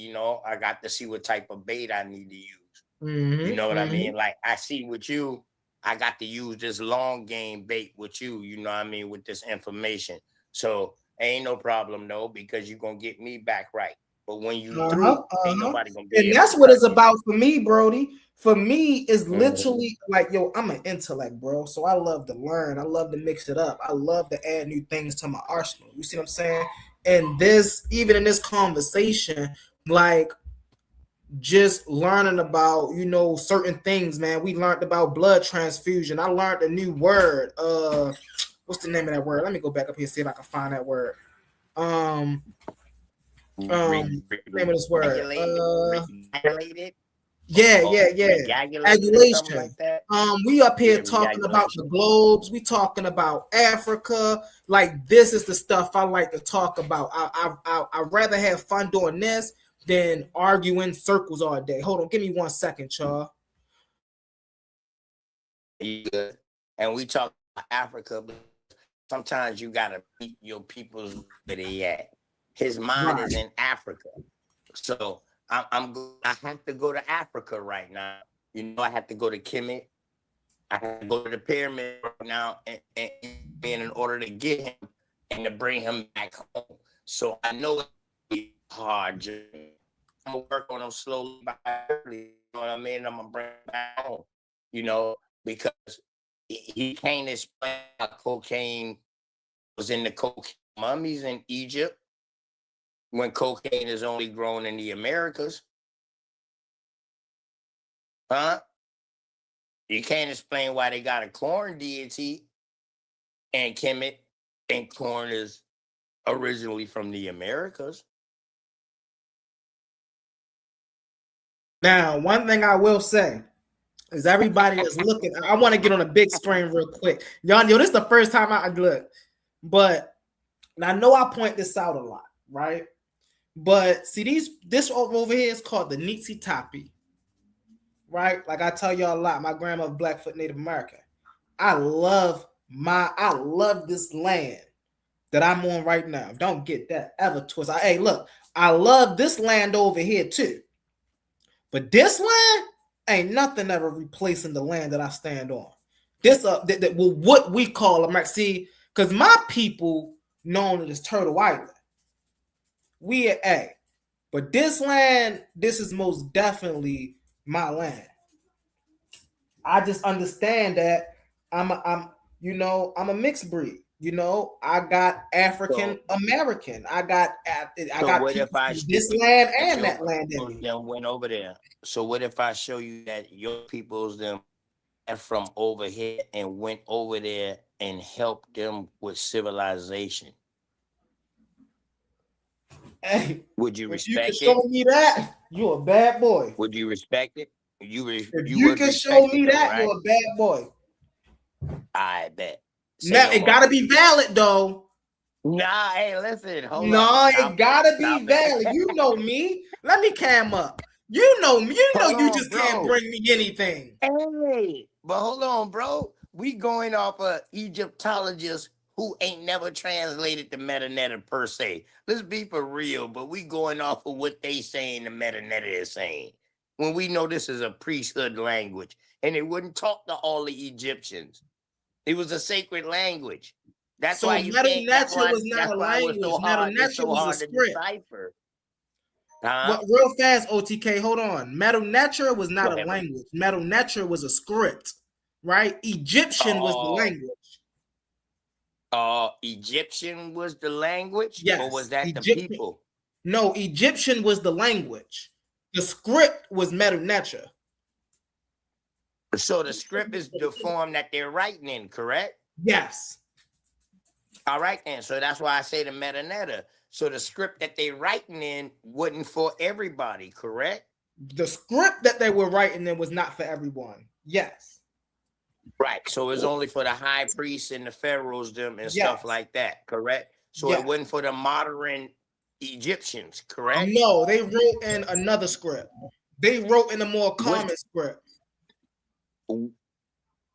I got to see what type of bait I need to use. You know what I mean? Like, I see with you, I got to use this long game bait with you, you know what I mean, with this information. So ain't no problem, though, because you're going to get me back right. But when you through, ain't nobody going to be And that's what it's about for me, Brody. For me, is literally like, I'm an intellect, bro. So I love to learn. I love to mix it up. I love to add new things to my arsenal. You see what I'm saying? And even in this conversation, like, just learning about, certain things, man. We learned about blood transfusion. I learned a new word. what's the name of that word? Let me go back up here see if I can find that word. Name of this word. Regulated? Yeah. Regulated, something like Adulation. that. We up here Yeah, talking about the regulation. globes. We talking about Africa. Like this is the stuff I like to talk about. I'd rather have fun doing this than arguing circles all day. Hold on, give me 1 second, y'all. You good. And we talk about Africa, but sometimes you gotta meet your people's where they at. His mind is in Africa. So I have to go to Africa right now. You know, I have to go to Kemet. I have to go to the pyramid right now and in order to get him and to bring him back home. So I know it's a hard journey. I'm gonna work on him slowly by slowly, you know what I mean? I'm gonna bring him back home, you know, because he can't explain how cocaine was in the cocaine mummies in Egypt when cocaine is only grown in the Americas. Huh? You can't explain why they got a corn deity and Kemet, and corn is originally from the Americas. Now, one thing I will say is everybody is looking. I want to get on a big screen real quick. Y'all, this is the first time I look, but I know I point this out a lot, right? But see, this over here is called the Nitsi Tapi, right? Like I tell y'all a lot, my grandma was Blackfoot Native American. I love this land that I'm on right now. Don't get that ever twisted. Hey, look, I love this land over here too. But this land ain't nothing ever replacing the land that I stand on. This what we call America. See, because my people known it as Turtle Island. We at A. But this land, this is most definitely my land. I just understand that I'm a mixed breed. You know, I got African American. I got what if I this land and that land in me. Them went over there. So what if I show you that your peoples them from over here and went over there and helped them with civilization? Hey, would you respect you can show me that, you're a bad boy. Would you respect it? If you can show me that, right? you're a bad boy. I bet. Now it gotta be valid though. Nah, hey, listen. Hold on. It gotta be valid. You know me. Let me cam up. You know me. You know you just can't bring me anything. Hey, but hold on, bro. We going off of Egyptologists who ain't never translated the Metanetta per se. Let's be for real, but we going off of what they saying the Metanetta is saying. When we know this is a priesthood language, and it wouldn't talk to all the Egyptians. It was a sacred language. That's so why you can't. That's why, was not a language. Metanetta was a script. But real fast, OTK, hold on. Metanetta was not a language. Metanetta was a script, right? Egyptian was the language. Egyptian was the language? Yes. Or was that Egyptian, the people? No, Egyptian was the language. The script was Metanetta. So the script is the form that they're writing in, correct? Yes. All right, then. So that's why I say the Metanetta. So the script that they writing in wasn't for everybody, correct? The script that they were writing in was not for everyone. Yes. Right. So it's only for the high priests and the pharaohs them and stuff like that, correct? So it wasn't for the modern Egyptians, correct? No, they wrote in another script. They wrote in a more common script.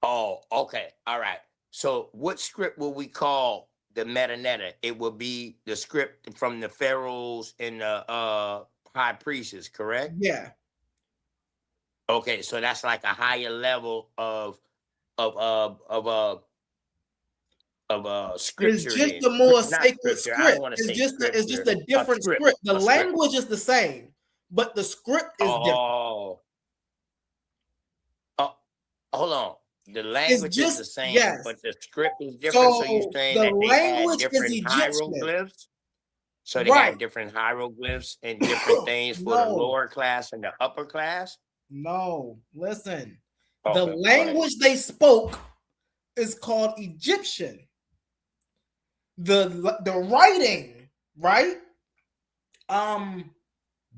Oh, okay. All right. So what script will we call the Metanetta? It will be the script from the pharaohs and the high priests, correct? Yeah. Okay, so that's like a higher level of scripture. It's just a more sacred script. It's just a different script. The language is the same, but the script is different. Hold on. The language is the same, but the script is different. So you're saying that they had different hieroglyphs? So they had different hieroglyphs and different things for the lower class and the upper class? No, listen. The language they spoke is called Egyptian. the writing, right?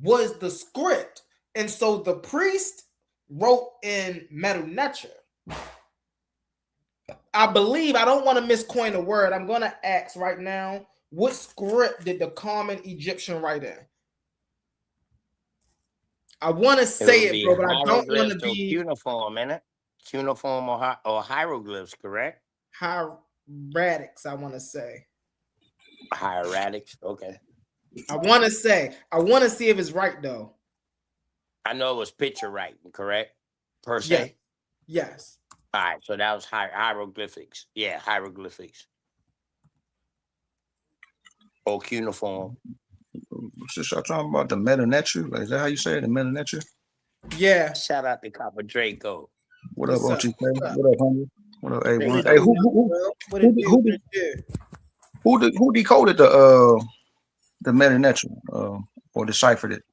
Was the script, and so the priest wrote in Medu Neter. I believe, I don't want to miscoin a word. I'm going to ask right now, what script did the common Egyptian write in? I want to say it, bro, but I don't want to be cuneiform, innit? Cuneiform or hieroglyphs, correct? Hieratic, I want to say. Hieratics, okay. I want to see if it's right, though. I know it was picture writing, correct? Per se? Yes. All right, so that was hieroglyphics. Yeah, hieroglyphics. Or cuneiform. Since y'all talking about the Medu Neter, like, is that how you say it, the Medu Neter? Yeah. Shout out to Copper Draco. What up, What's OTK? up? What up, homie? What up, A1? Hey, Who decoded the Medu Neter or deciphered it?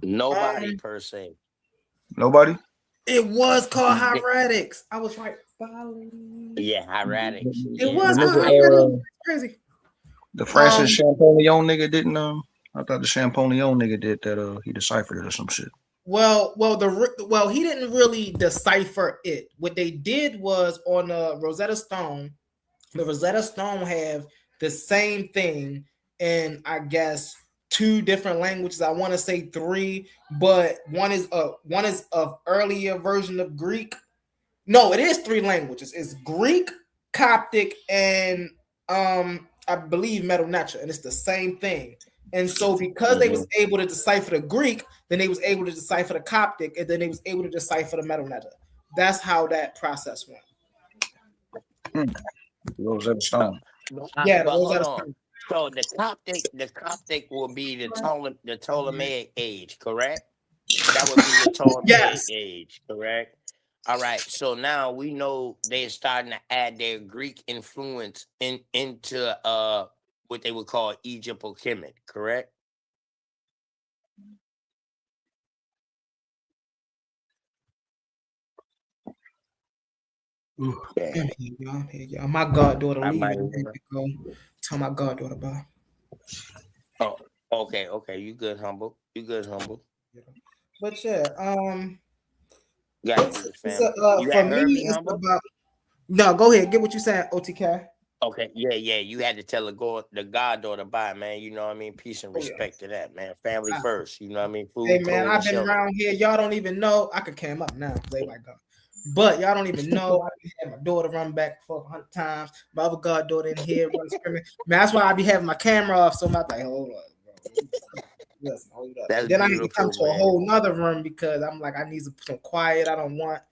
Nobody per se. Nobody? It was called Hieratics. I was right. Yeah, Hieratics. It was called crazy. The Francis Champollion nigga didn't. I thought the Champollion nigga did that. He deciphered it or some shit. Well, he didn't really decipher it. What they did was on the Rosetta Stone. The Rosetta Stone have the same thing in, I guess, 2 different languages. I want to say 3, but one is of earlier version of Greek. No, it is 3 languages. It's Greek, Coptic, and I believe Medu Neter, and it's the same thing. And so because they was able to decipher the Greek, then they was able to decipher the Coptic, and then they was able to decipher the Medu Neter. That's how that process went. Rosetta Stone. Yeah, the Rosetta Stone. So the Coptic will be the Ptolemaic age, correct? That would be the Ptolemaic age, correct? All right. So now we know they're starting to add their Greek influence into what they would call Egypto-Kemet, correct? Yeah. Here, my goddaughter leaving. Tell my goddaughter bye. Oh, okay. You good, humble. But yeah, for me, it's about. No, go ahead. Get what you saying, OTK. Okay, yeah. You had to tell the goddaughter bye, man. You know what I mean? Peace and respect to that, man. Family first. You know what I mean? Food, hey, man, I've been shelter. around here. Y'all don't even know. I could came up now. Play my God. But y'all don't even know. I had my daughter run back 400 times. My other goddaughter in here run screaming. Man, that's why I be having my camera off. So I'm like, hold on, bro. Listen, hold up. Then I need to come to a whole nother room because I'm like, I need some quiet. I don't want,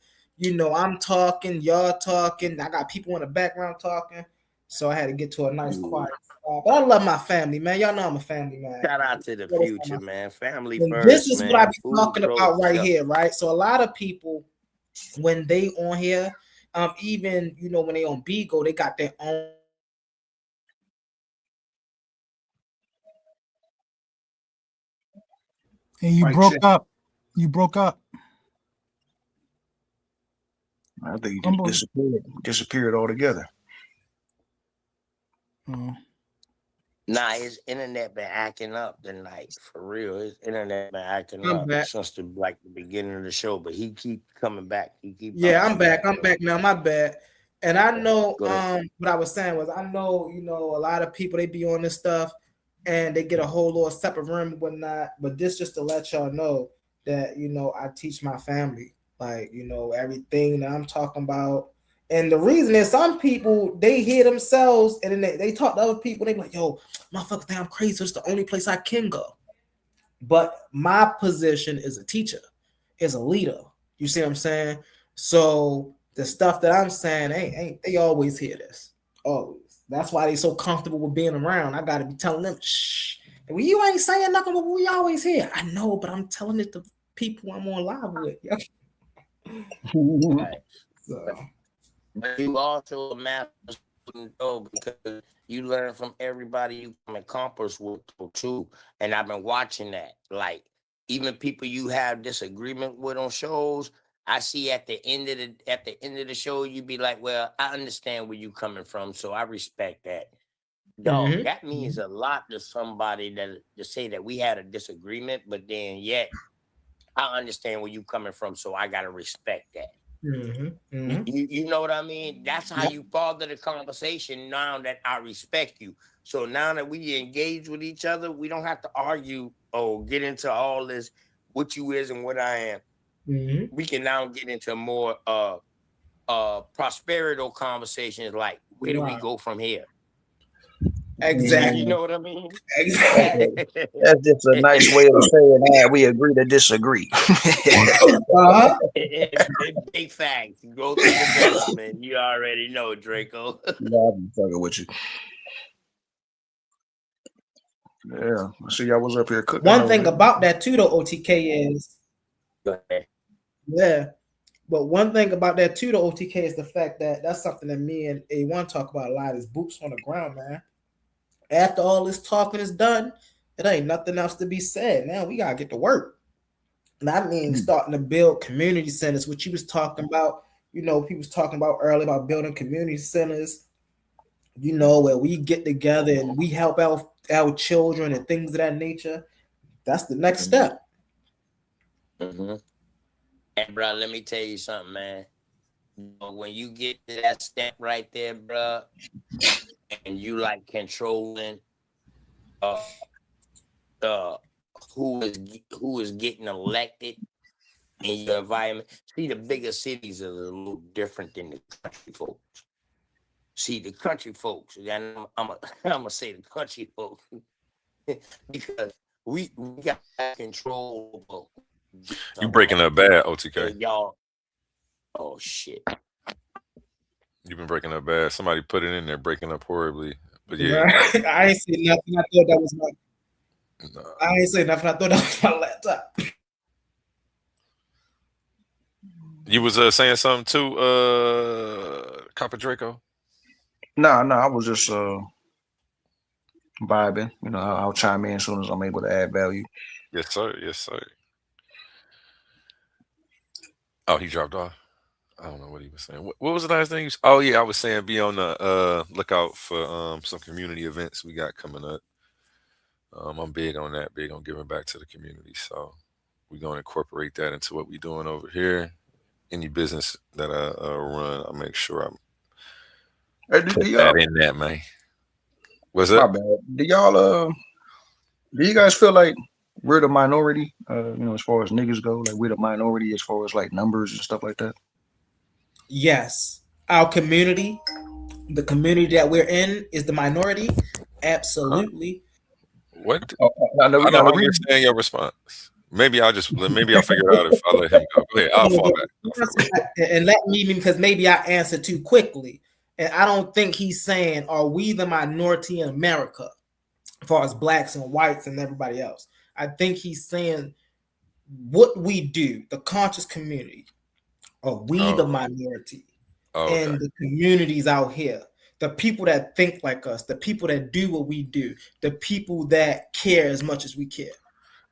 I'm talking, y'all talking. I got people in the background talking. So I had to get to a nice quiet spot. But I love my family, man. Y'all know I'm a family man. Shout out to the future, man. Family and first. This is man. what I be talking about right here, right? So a lot of people, when they on here, even when they on Bigo, they got their own. Hey, you broke up. I think you disappeared altogether. Oh. Nah, his internet been acting up tonight. For real. His internet been acting up since the beginning of the show, but he keep coming back. I'm back. I'm back now. My bad. And I know what I was saying was I know, a lot of people, they be on this stuff and they get a whole little separate room and whatnot. But this just to let y'all know that, I teach my family, like, everything that I'm talking about. And the reason is some people, they hear themselves and then they talk to other people. They be like, yo, motherfucker think I'm crazy. So it's the only place I can go. But my position is a teacher, is a leader. You see what I'm saying? So the stuff that I'm saying, ain't they always hear this. Always. That's why they so comfortable with being around. I got to be telling them, shh. Well, you ain't saying nothing, but we always hear. I know, but I'm telling it to people I'm on live with. Right. So. But you also a master student though, because you learn from everybody you come in converse with too. And I've been watching that. Like even people you have disagreement with on shows, I see at the end of the show, you be like, well, I understand where you coming from, so I respect that. Dog, Mhm. that means a lot to somebody that to say that we had a disagreement, but then yet I understand where you coming from, so I gotta respect that. Mhm. You, Mhm. you know what I mean? That's how Yep. you father the conversation now that I respect you. So now that we engage with each other, we don't have to argue or get into all this what you is and what I am. Mhm. We can now get into more prosperital conversations like where do we Right. go from here? You Exactly. know what I mean? Exactly. That's just a nice way of saying we agree to disagree. Uh-huh. Big facts. Growth and development. You already know, Draco. Yeah, I'm fucking with you. Yeah, I see y'all was up here cooking. One over thing there. about that too, though, OTK is Go ahead. yeah. But one thing about that too, the OTK is the fact that that's something that me and A1 talk about a lot is boots on the ground, man. After all this talking is done, it ain't nothing else to be said. Now we gotta get to work. And I mean starting to build community centers, which you was talking about, you know, people was talking about earlier about building community centers, you know, where we get together and we help out our children and things of that nature. That's the next step. Mm-hmm. And bro, let me tell you something, man. When you get to that step right there, bro, and you like controlling who is getting elected in your environment. See, the bigger cities are a little different than the country folks. See, the country folks, and I'm gonna say the country folks because we got control of You breaking up bad, OTK. y'all. Oh shit. You've been breaking up bad. Somebody put it in there, breaking up horribly. But yeah, I ain't saying nothing. I thought that was my. no. I ain't saying nothing. I thought that was my laptop. You was saying something too, Copper Draco. No, I was just vibing. You know, I'll chime in as soon as I'm able to add value. Yes, sir. Yes, sir. Oh, he dropped off. I don't know what he was saying. What was the last thing? Oh yeah, I was saying be on the lookout for some community events we got coming up. I'm big on that, big on giving back to the community. So we're gonna incorporate that into what we're doing over here. Any business that I run, I make sure I'm Hey, put that in that, man. What's my up? bad. Do you guys feel like we're the minority? You know, as far as niggas go, like we're the minority as far as like numbers and stuff like that. Yes, our community, the community that we're in, is the minority. Absolutely. What? I know I don't understand your response. Maybe I'll figure it out if I let him go. Go ahead. I'll fall back. And let me, because maybe I answered too quickly. And I don't think he's saying, are we the minority in America as far as blacks and whites and everybody else? I think he's saying what we do, the conscious community, are we the minority in the communities out here? The people that think like us, the people that do what we do, the people that care as much as we care.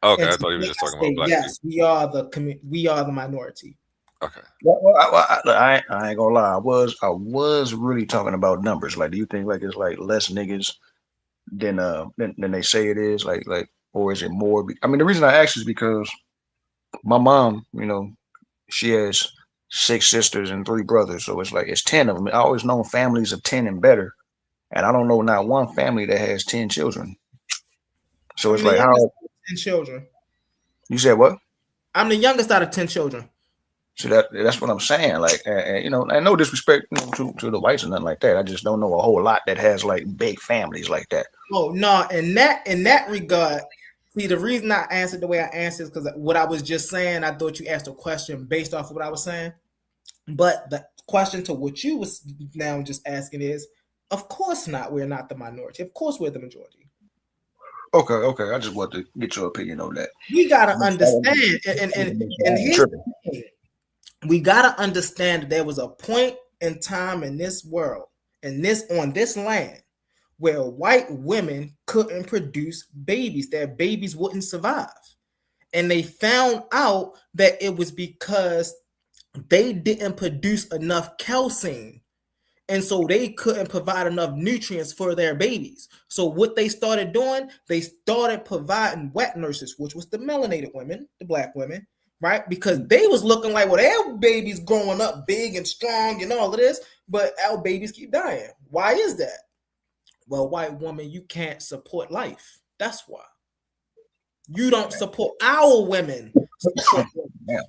Okay, And I thought you were just talking about black yes, people. we are the minority. Okay. Well, I ain't gonna lie. I was really talking about numbers. Like, do you think like it's like less niggas than they say it is? Like, or is it more? I mean, the reason I asked is because my mom, you know, she has 6 sisters and 3 brothers, so it's like it's 10 of them. I always known families of 10 and better, and I don't know not one family that has 10 children. So it's like how 10 children. You said what? I'm the youngest out of 10 children. So that's what I'm saying. Like, you know, I no disrespect, you know, to the whites or nothing like that. I just don't know a whole lot that has like big families like that. Oh no, in that regard, see, the reason I answered the way I answered is because what I was just saying, I thought you asked a question based off of what I was saying. But the question to what you was now just asking is, of course not. We're not the minority. Of course we're the majority. Okay. I just want to get your opinion on that. We gotta understand, and here's the thing. We gotta understand that there was a point in time in this world, on this land, where white women couldn't produce babies. Their babies wouldn't survive. And they found out that it was because they didn't produce enough calcium. And so they couldn't provide enough nutrients for their babies. So what they started doing, they started providing wet nurses, which was the melanated women, the black women, right? Because they was looking like, well, their babies growing up big and strong and all of this, but our babies keep dying. Why is that? Well, white woman, you can't support life. That's why. You don't support our women. Yeah.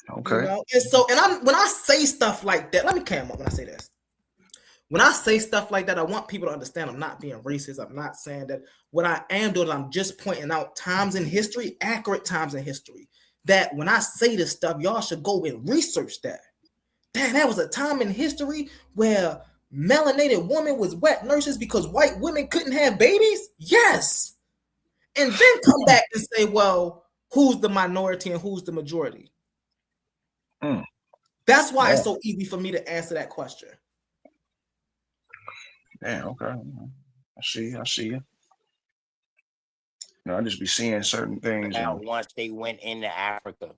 Okay. You know? And so, when I say stuff like that, let me calm up when I say this. When I say stuff like that, I want people to understand I'm not being racist. I'm not saying that. What I am doing, I'm just pointing out times in history, accurate times in history, that when I say this stuff, y'all should go and research that. Damn, that was a time in history where melanated women was wet nurses because white women couldn't have babies? Yes. And then come back and say, well, who's the minority and who's the majority? That's why it's so easy for me to answer that question. Yeah, okay. I see you. I just be seeing certain things. Now, once they went into Africa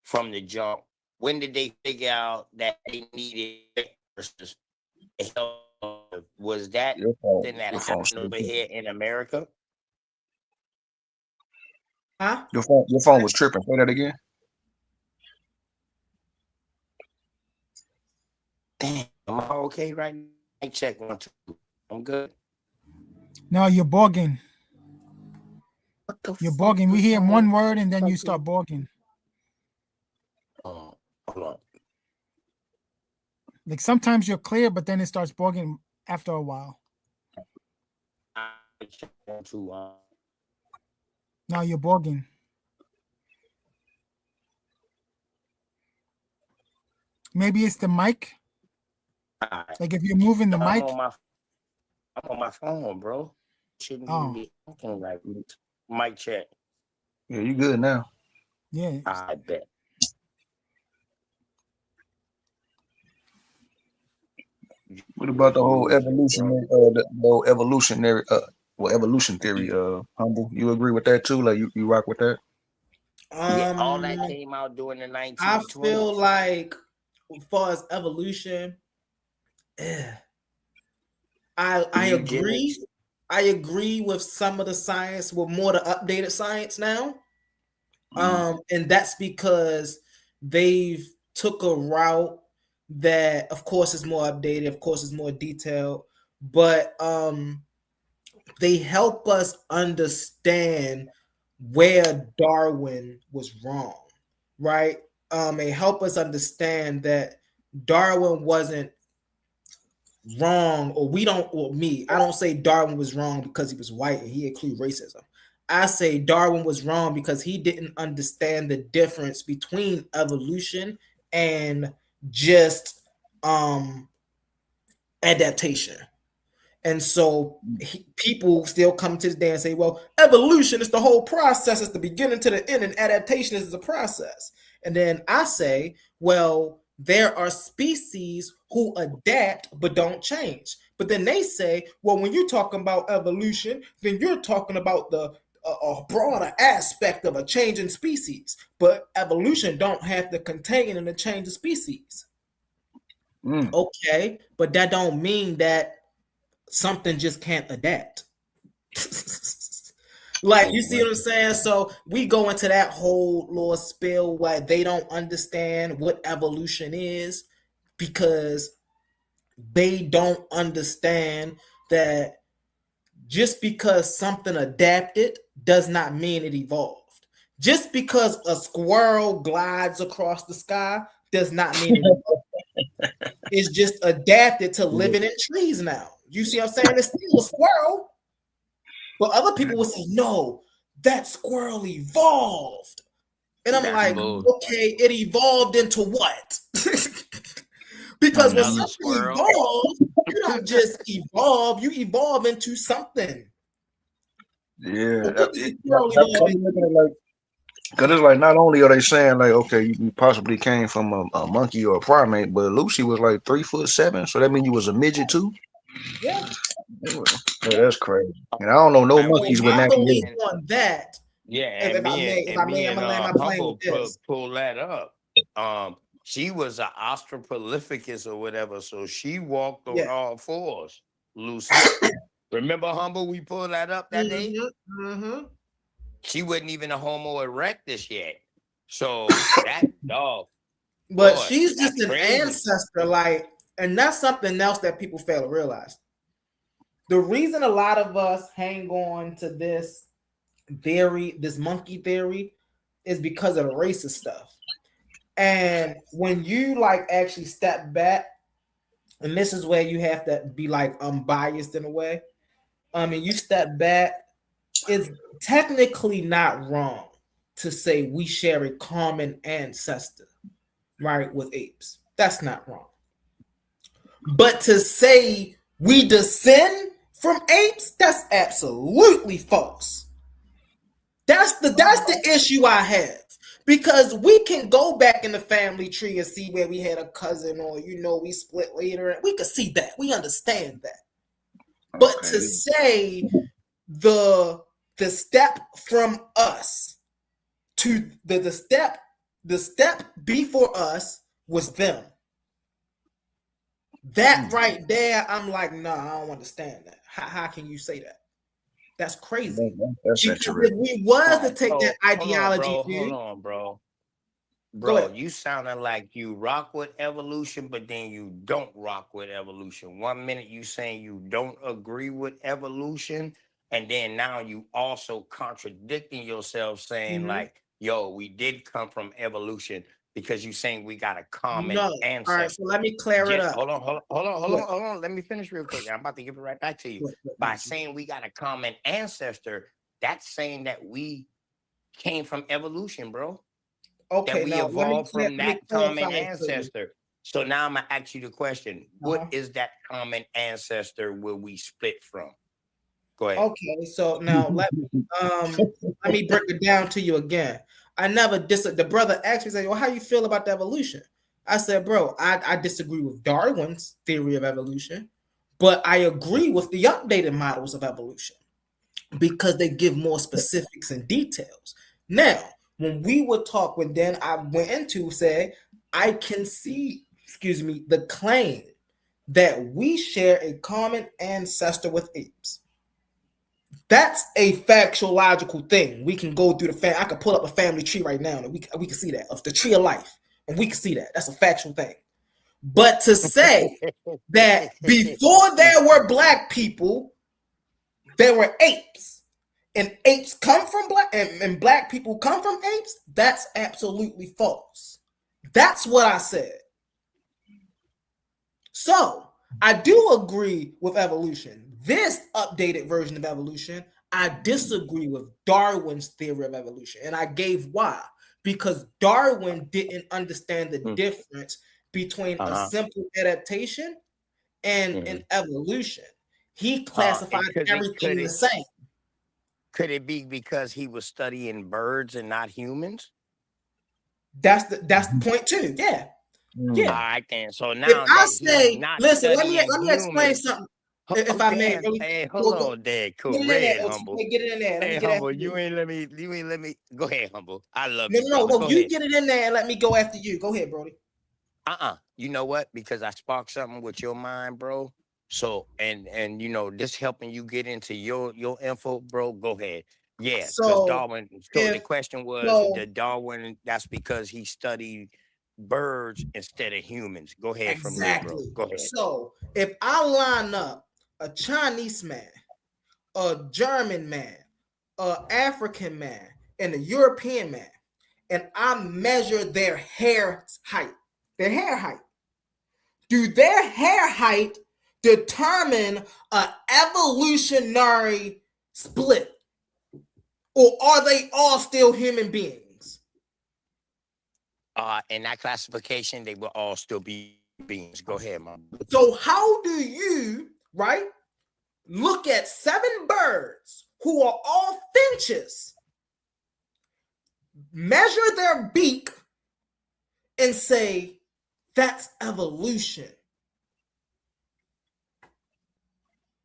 from the jump, when did they figure out that they needed nurses? Was that something that happened over here in America? Huh? Your phone was tripping. Say that again. Damn, am I okay right now? I check 1, 2. I'm good. No, you're bogging. What the You're fuck bogging. We was hear wrong? one word and then you start bogging. Hold on. Like sometimes you're clear, but then it starts bogging after a while. I check 1, 2. Now you're bogging. Maybe it's the mic. Like if you're moving the mic. I'm on my phone, bro. Shouldn't even be talking like mic check. Yeah, you good now. Yeah. I bet. What about the whole evolutionary, evolution theory? Humble, you agree with that too? Like you rock with that? Yeah, all that came out during the 1920s. I feel like, as far as evolution, I agree. I agree with some of the science, with more the updated science now. And that's because they've took a route that, of course, is more updated, of course, is more detailed, but they help us understand where Darwin was wrong, right? They help us understand that Darwin wasn't wrong, or I don't say Darwin was wrong because he was white and he included racism. I say Darwin was wrong because he didn't understand the difference between evolution and just adaptation. And so people still come to this day and say, well, evolution is the whole process, it's the beginning to the end, and adaptation is the process. And then I say, well, there are species who adapt but don't change. But then they say, well, when you're talking about evolution, then you're talking about the a broader aspect of a change in species. But evolution don't have to contain in a change of species. Okay, but that don't mean that something just can't adapt. Like, you see what I'm saying? So we go into that whole little spill where they don't understand what evolution is because they don't understand that just because something adapted does not mean it evolved. Just because a squirrel glides across the sky does not mean it evolved. It's just adapted to living in trees now. You see what I'm saying? It's still a squirrel. But other people will say, no, that squirrel evolved. And I'm like, okay, it evolved into what? Because when something evolves, you don't just evolve, you evolve into something. Yeah. Because it's like, not only are they saying like, okay, you possibly came from a monkey or a primate, but Lucy was like 3'7", so that means you was a midget too? Yeah. Yeah, that's crazy. And I don't know no monkeys with that. On that. Yeah, and me and Humble pull that up. she was an Australopithecus or whatever, so she walked on Yeah. all fours, Lucy. Remember, Humble, we pulled that up that day? Mhm. She wasn't even a Homo erectus yet. So that dog, But boy, she's just that's an crazy. ancestor, like, and that's something else that people fail to realize. The reason a lot of us hang on to this theory, this monkey theory, is because of the racist stuff. And when you like actually step back, and this is where you have to be like unbiased in a way. I mean, you step back, it's technically not wrong to say we share a common ancestor, right, with apes. That's not wrong. But to say we descend from apes, that's absolutely false. That's the issue I have. Because we can go back in the family tree and see where we had a cousin or, we split later. And we can see that. We understand that. But to say the step from us to the step before us was them. That right there, I'm like, nah, I don't understand that. How can you say that? That's crazy. That's Because interesting. if we was to Alright, take that ideology, hold on, bro. Go ahead. You sounding like you rock with evolution, but then you don't rock with evolution. 1 minute you saying you don't agree with evolution, and then now you also contradicting yourself, saying like, "Yo, we did come from evolution," because you saying we got a common No. ancestor. All right, so let me clear it up. Hold on. Let me finish real quick. I'm about to give it right back to you. By saying we got a common ancestor, that's saying that we came from evolution, bro. Okay, That we now evolved from that common clarify it for you. ancestor. So now I'm gonna ask you the question: What is that common ancestor where we split from? Go ahead. Okay, so now let me break it down to you again. I never the brother asked me, said, well, how you feel about the evolution? I said, bro, I disagree with Darwin's theory of evolution, but I agree with the updated models of evolution because they give more specifics and details. Now, when then I went into say, I can see, the claim that we share a common ancestor with apes. That's a factual, logical thing. We can go through I could pull up a family tree right now, and we can see that of the tree of life, and we can see that. That's a factual thing. But to say that before there were black people, there were apes, and apes come from and black people come from apes, that's absolutely false. That's what I said. So I do agree with evolution. This updated version of evolution, I disagree with Darwin's theory of evolution. And I gave why. Because Darwin didn't understand the difference between a simple adaptation and an evolution. He classified everything the same. Could it be because he was studying birds and not humans? That's the point too. Yeah. Yeah. All right, then. So now if I say, listen, let me explain something. If I may, hey, hold on, Dad. Cool. Get Humble. Get it in there. Hey, Humble, you ain't let me. Go ahead, Humble. I love you. No. You get it in there and let me go after you. Go ahead, Brody. You know what? Because I sparked something with your mind, bro. So and this helping you get into your info, bro. Go ahead. Yeah. Because Darwin. So the question was that Darwin. That's because he studied birds instead of humans. Go ahead from there, bro. Go ahead. So if I line up a Chinese man, a German man, an African man, and a European man, and I measure their hair height, do their hair height determine an evolutionary split? Or are they all still human beings? In that classification, they will all still be beings. Go ahead, Mom. So how do you, look at 7 birds who are all finches, measure their beak, and say, that's evolution?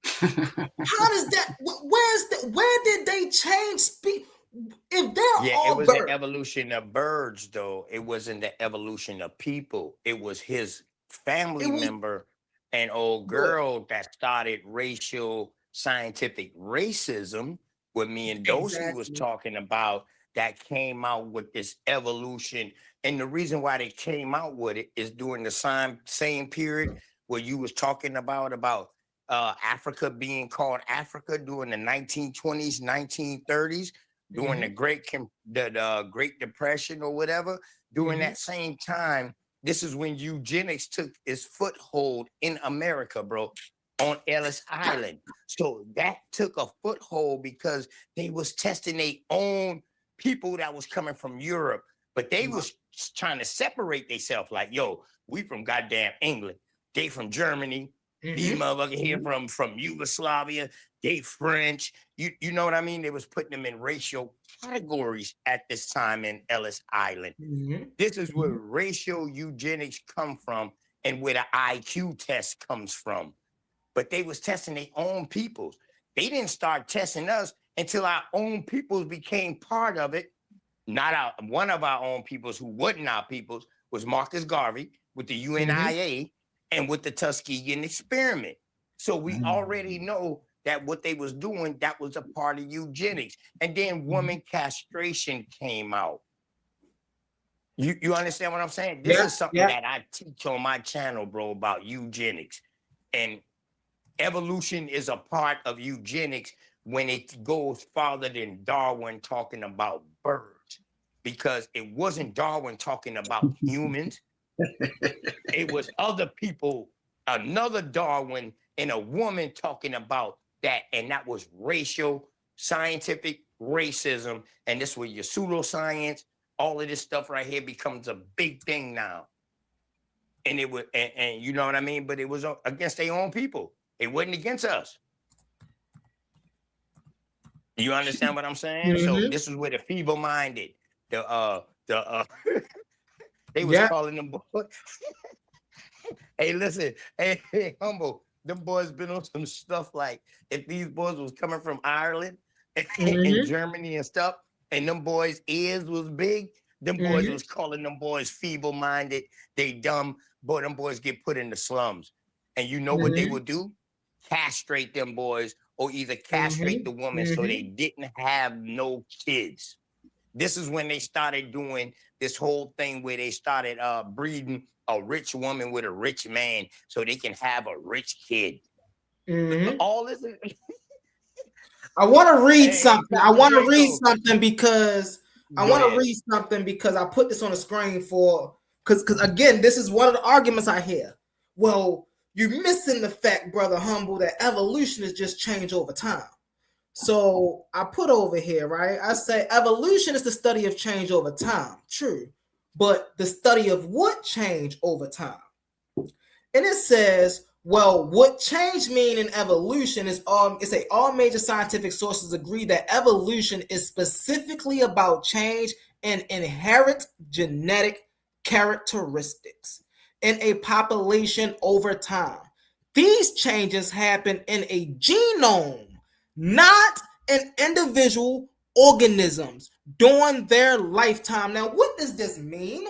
How does that, where did they change speak? If they're Yeah, it all was the birds, evolution of birds, though. It wasn't the evolution of people. It was his it family was member and old good. girl that started racial scientific racism, what me and Doshi was Exactly. talking about, that came out with this evolution. And the reason why they came out with it is during the same period where you was talking about Africa being called Africa during the 1920s, 1930s, during the Mhm, Great Depression or whatever. During mhm, that same time, this is when eugenics took its foothold in America, bro, on Ellis Island. So that took a foothold because they was testing their own people that was coming from Europe, but they was trying to separate themselves. Like, yo, we from goddamn England, they from Germany, these mhm, motherfuckers here mhm, from Yugoslavia, they French. You know what I mean? They was putting them in racial categories at this time in Ellis Island. mhm, This is where mhm. racial eugenics come from and where the IQ test comes from. But they was testing their own peoples. They didn't start testing us until our own peoples became part of it. Not our one of our own peoples who wasn't our peoples was Marcus Garvey with the Mhm. UNIA and with the Tuskegee experiment. So we already know that what they was doing, that was a part of eugenics. And then woman castration came out. You understand what I'm saying? This Yeah, is something yeah. that I teach on my channel, bro, about eugenics. And evolution is a part of eugenics when it goes farther than Darwin talking about birds, because it wasn't Darwin talking about humans. It was other people, another Darwin and a woman talking about that, and that was racial scientific racism. And this was your pseudoscience. All of this stuff right here becomes a big thing now. And it was, and you know what I mean? But it was against their own people. It wasn't against us. You understand what I'm saying? So Mhm. this is where the feeble-minded, the they was Yeah. calling them boys. Hey, listen, hey, humble. Them boys been on some stuff like if these boys was coming from Ireland and Mhm, Germany and stuff, and them boys' ears was big, them boys mhm, was calling them boys feeble-minded, they dumb, boy, them boys get put in the slums. And you know what they mhm, would do? Castrate them boys or either castrate mhm, the woman so they mhm. didn't have no kids. This is when they started doing this whole thing where they started breeding a rich woman with a rich man so they can have a rich kid. Mhm. All this is I want to read hey, something. I Captain want to read Draco. something because Go ahead. I put this on the screen for because again, this is one of the arguments I hear. Well, you're missing the fact, brother Humble, that evolution is just change over time. So I put over here, right? I say evolution is the study of change over time. True. But the study of what change over time? And it says, well, what change mean in evolution is all major scientific sources agree that evolution is specifically about change in inherent genetic characteristics in a population over time. These changes happen in a genome, not in individual organisms during their lifetime. Now, what does this mean?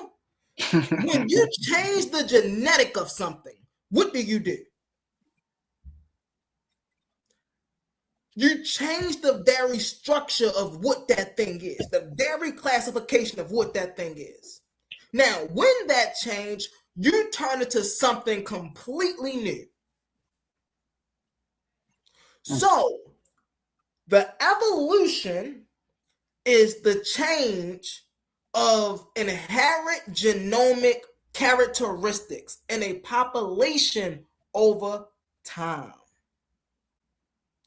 When you change the genetic of something, what do? You change the very structure of what that thing is, the very classification of what that thing is. Now, when that change, you turn it to something completely new. So, the evolution is the change of inherent genomic characteristics in a population over time.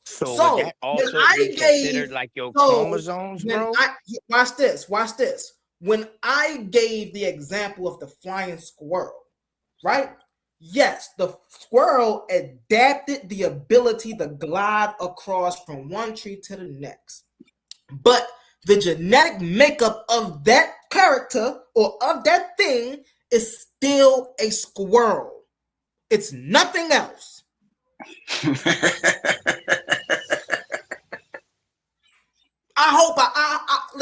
So would So that when also I be gave, considered like your so chromosomes, when bro? I watch this. When I gave the example of the flying squirrel, right? Yes, the squirrel adapted the ability to glide across from one tree to the next. But the genetic makeup of that character or of that thing is still a squirrel. It's nothing else. hope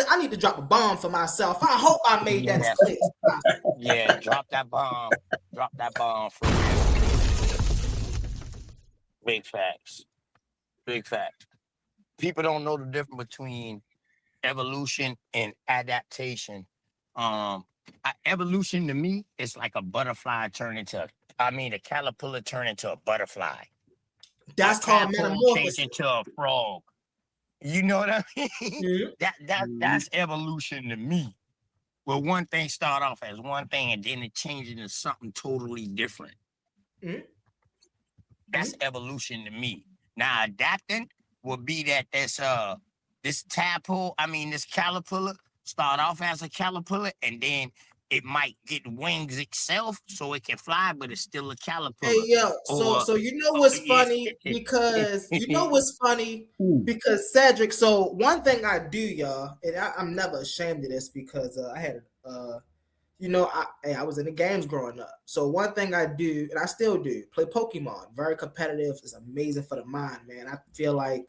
I need to drop a bomb for myself. I hope I made that Yeah. clear. Yeah, drop that bomb. Drop that bomb for real. Big facts. Big facts. People don't know the difference between evolution and adaptation. Evolution to me is like a butterfly a caterpillar turn into a butterfly. That's A called tadpole metamorphosis. change into a frog. You know what I mean? Mhm. That's evolution to me. Where one thing start off as one thing and then it changes into something totally different. Mhm. That's evolution to me. Now adapting would be that this caterpillar start off as a caterpillar and then it might get wings itself so it can fly, but it's still a caterpillar. Hey yo, so you know what's funny because Cedric. So one thing I do, y'all, and I'm never ashamed of this because I had I was in the games growing up. So one thing I do, and I still do, play Pokemon. Very competitive. It's amazing for the mind, man. I feel like,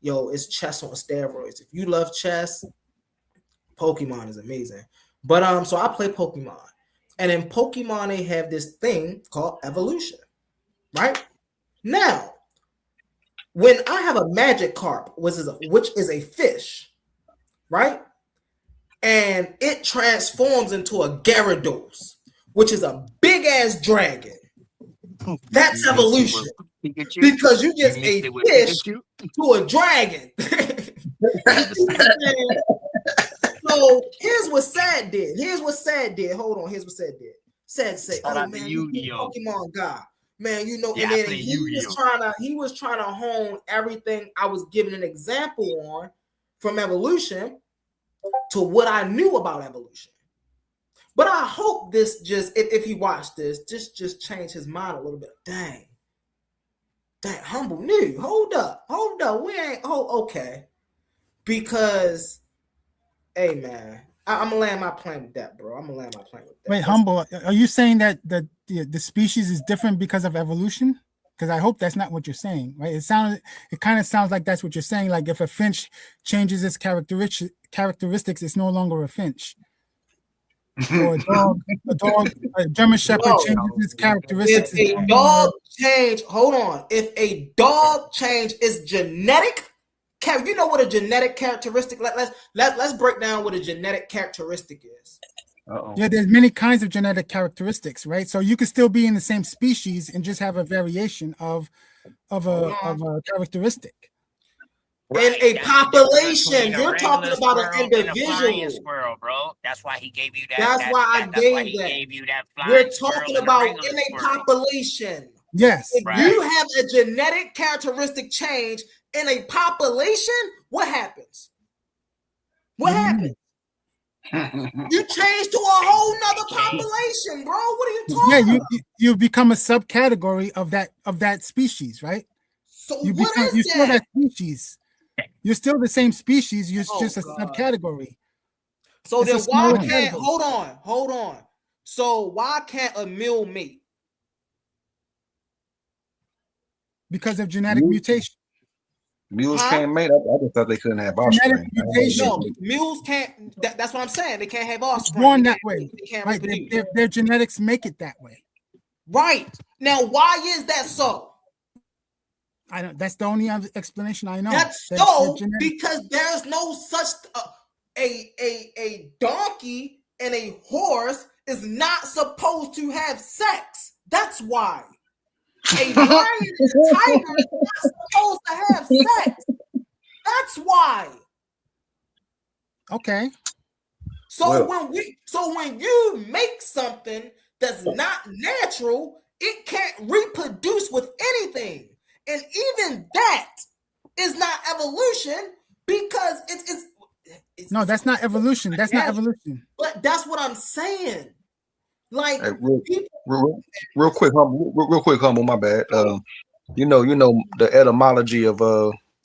it's chess on steroids. If you love chess, Pokemon is amazing. But so I play Pokemon. And in Pokemon, they have this thing called evolution. Right? Now, when I have a Magikarp, which is a fish, right? And it transforms into a Gyarados, which is a big ass dragon. That's evolution. Because you just a fish to a dragon. So here's what Sad did. Hold on, here's what Sad did. Sad said, "Oh man, you Pokemon guy, man, and then he was trying to hone everything I was giving an example on from evolution to what I knew about evolution. But I hope this just, if he watched this, just change his mind a little bit. Dang, Humble knew. Hold up. We ain't. Oh, okay. Because, hey man, I'm gonna land my plane with that, bro. Wait, Humble, are you saying that the species is different because of evolution? Because I hope that's not what you're saying, right? It kind of sounds like that's what you're saying. Like if a finch changes its characteristics, it's no longer a finch. Or a German Shepherd changes its characteristics. If a dog change is genetic, you know what a genetic characteristic? Let's break down what a genetic characteristic is. Uh-oh. Yeah, there's many kinds of genetic characteristics, right? So you could still be in the same species and just have a variation of a characteristic. In a population, you're talking about an individual. Squirrel, bro. That's why he gave you that. That's why I gave you that. We're talking about in a population. Yes. If you have a genetic characteristic change in a population, what happens? What happens? You change to a whole nother population, bro. What are you talking about? You become a subcategory of that species, right? So you're still that species. You're still the same species. You're just a subcategory. So then why can't hold on. So why can't a male mate? Because of genetic mutation. Mules can't mate. I just thought they couldn't have offspring. No, mules can't. That's what I'm saying. They can't have offspring. It's born that way. Right. Their genetics make it that way. Right. Now, why is that so? I don't. That's the only explanation I know. That's so because there's no such a donkey and a horse is not supposed to have sex. That's why. A lion and a tiger is not supposed to have sex. That's why. Okay. So when you make something that's not natural, it can't reproduce with anything. And even that is not evolution because it's no, that's not evolution. That's not evolution. But that's what I'm saying. Like real quick, Humble. My bad. You know the etymology of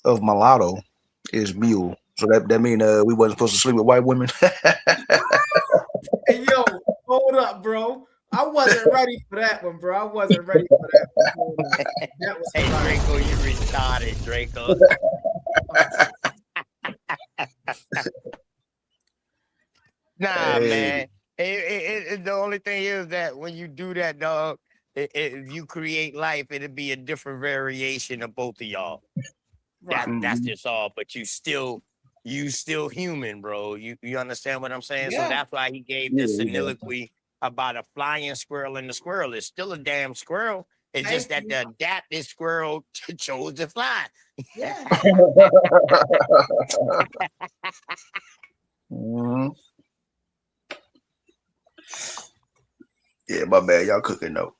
mulatto is mule. So that mean we wasn't supposed to sleep with white women. Hey yo, hold up, bro. I wasn't ready for that one, bro. I wasn't ready for that one. That was Draco, you retarded, Draco. Nah, Hey, man. The only thing is that when you do that, dog, if you create life, it'll be a different variation of both of y'all. Right. That's mhm. just all. But you still human, bro. You understand what I'm saying? So Yeah. that's why he gave Yeah, this we know. soliloquy about a flying squirrel, and the squirrel is still a damn squirrel. It's just Thank that you. the adapted squirrel chose to fly. Yeah. Mhm. Yeah, my bad. Y'all cooking though.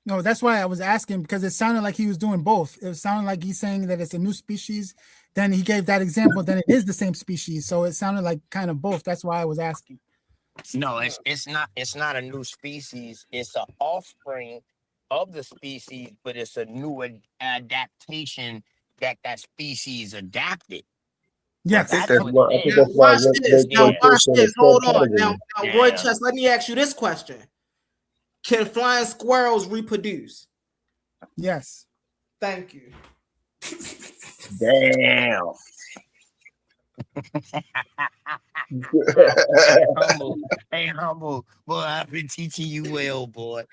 No, that's why I was asking, because it sounded like he was doing both. It sounded like he's saying that it's a new species. Then he gave that example. Then it is the same species. So it sounded like kind of both. That's why I was asking. No, it's not a new species. It's an offspring of the species, but it's a new adaptation that species adapted. I Yes. think That's that's what why. I it think Now is. that's why watch what this. Now what Yeah, Chris watch said this. is Hold on. subcategory. Now Roy yeah. Chess, let me ask you this question. Can flying squirrels reproduce? Yes. Thank you. Damn. Hey, humble, boy. I've been teaching you well, boy.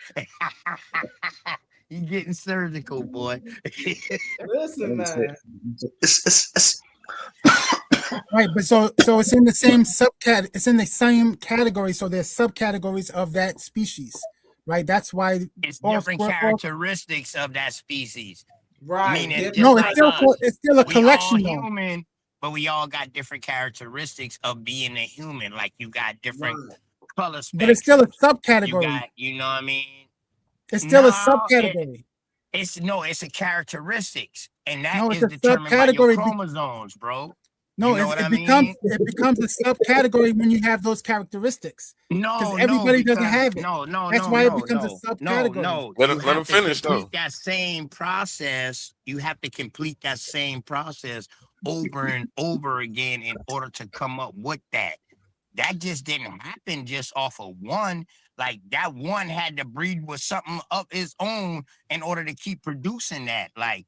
You getting surgical, boy. Listen, man. It's- Right. But so it's in the same subcat. It's in the same category. So there's subcategories of that species, right? That's why It's all different squirrels. characteristics of that species. Right. Meaning, just No, it's like still us, it's still a we all collection though. human, but we all got different characteristics of being a human. Like you got different Right. color But it's still a spectrums. You subcategory. got, you know what I mean? It's still a No, subcategory. it's a characteristics, and that No, it's is a determined by your subcategory. chromosomes, bro. No, You know what I becomes mean? it becomes a subcategory when you have those characteristics. Because No, everybody doesn't because have it. That's why it becomes a subcategory. You Let him have to finish complete though. that same process. You have to complete that same process over and over again in order to come up with that. That just didn't happen just off of one. Like that one had to breed with something of its own in order to keep producing that. Like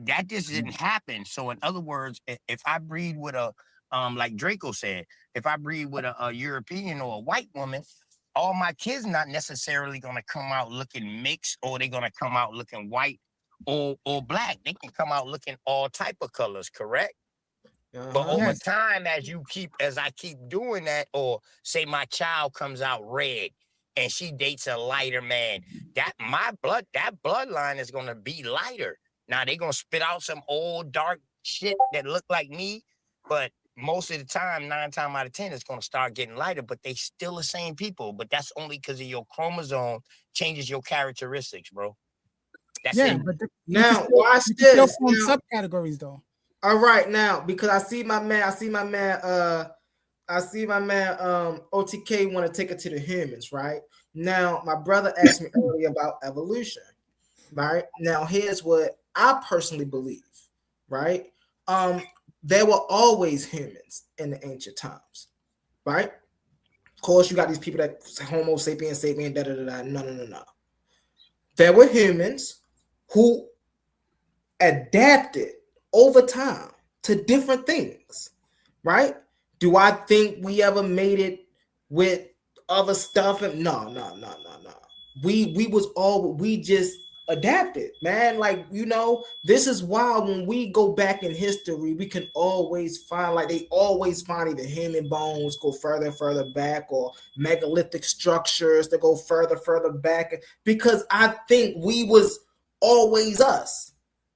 that just didn't happen. So in other words, if I breed with a like Draco said, if I breed with a European or a white woman, all my kids not necessarily gonna come out looking mixed, or they're gonna come out looking white or black. They can come out looking all type of colors, correct? But over Yes. time, as I keep doing that, or say my child comes out red and she dates a lighter man, that bloodline is gonna be lighter. Now they're gonna spit out some old dark shit that look like me, but most of the time, 9 times out of 10, it's gonna start getting lighter, but they still the same people. But that's only because of your chromosome changes your characteristics, bro. That's Yeah, it. but Now watch you can still this. form Now, subcategories though. all right, now because I see my man OTK want to take it to the humans, right? Now, my brother asked me earlier about evolution, right? Now, here's what I personally believe, right? There were always humans in the ancient times, right? Of course, you got these people that Homo sapiens, sapien, da da da da. No. There were humans who adapted over time to different things, right? Do I think we ever made it with other stuff? And no. We just adapted, man. Like, this is why when we go back in history, we can always find, like they always find either human bones go further and further back, or megalithic structures that go further back, because I think we was always us.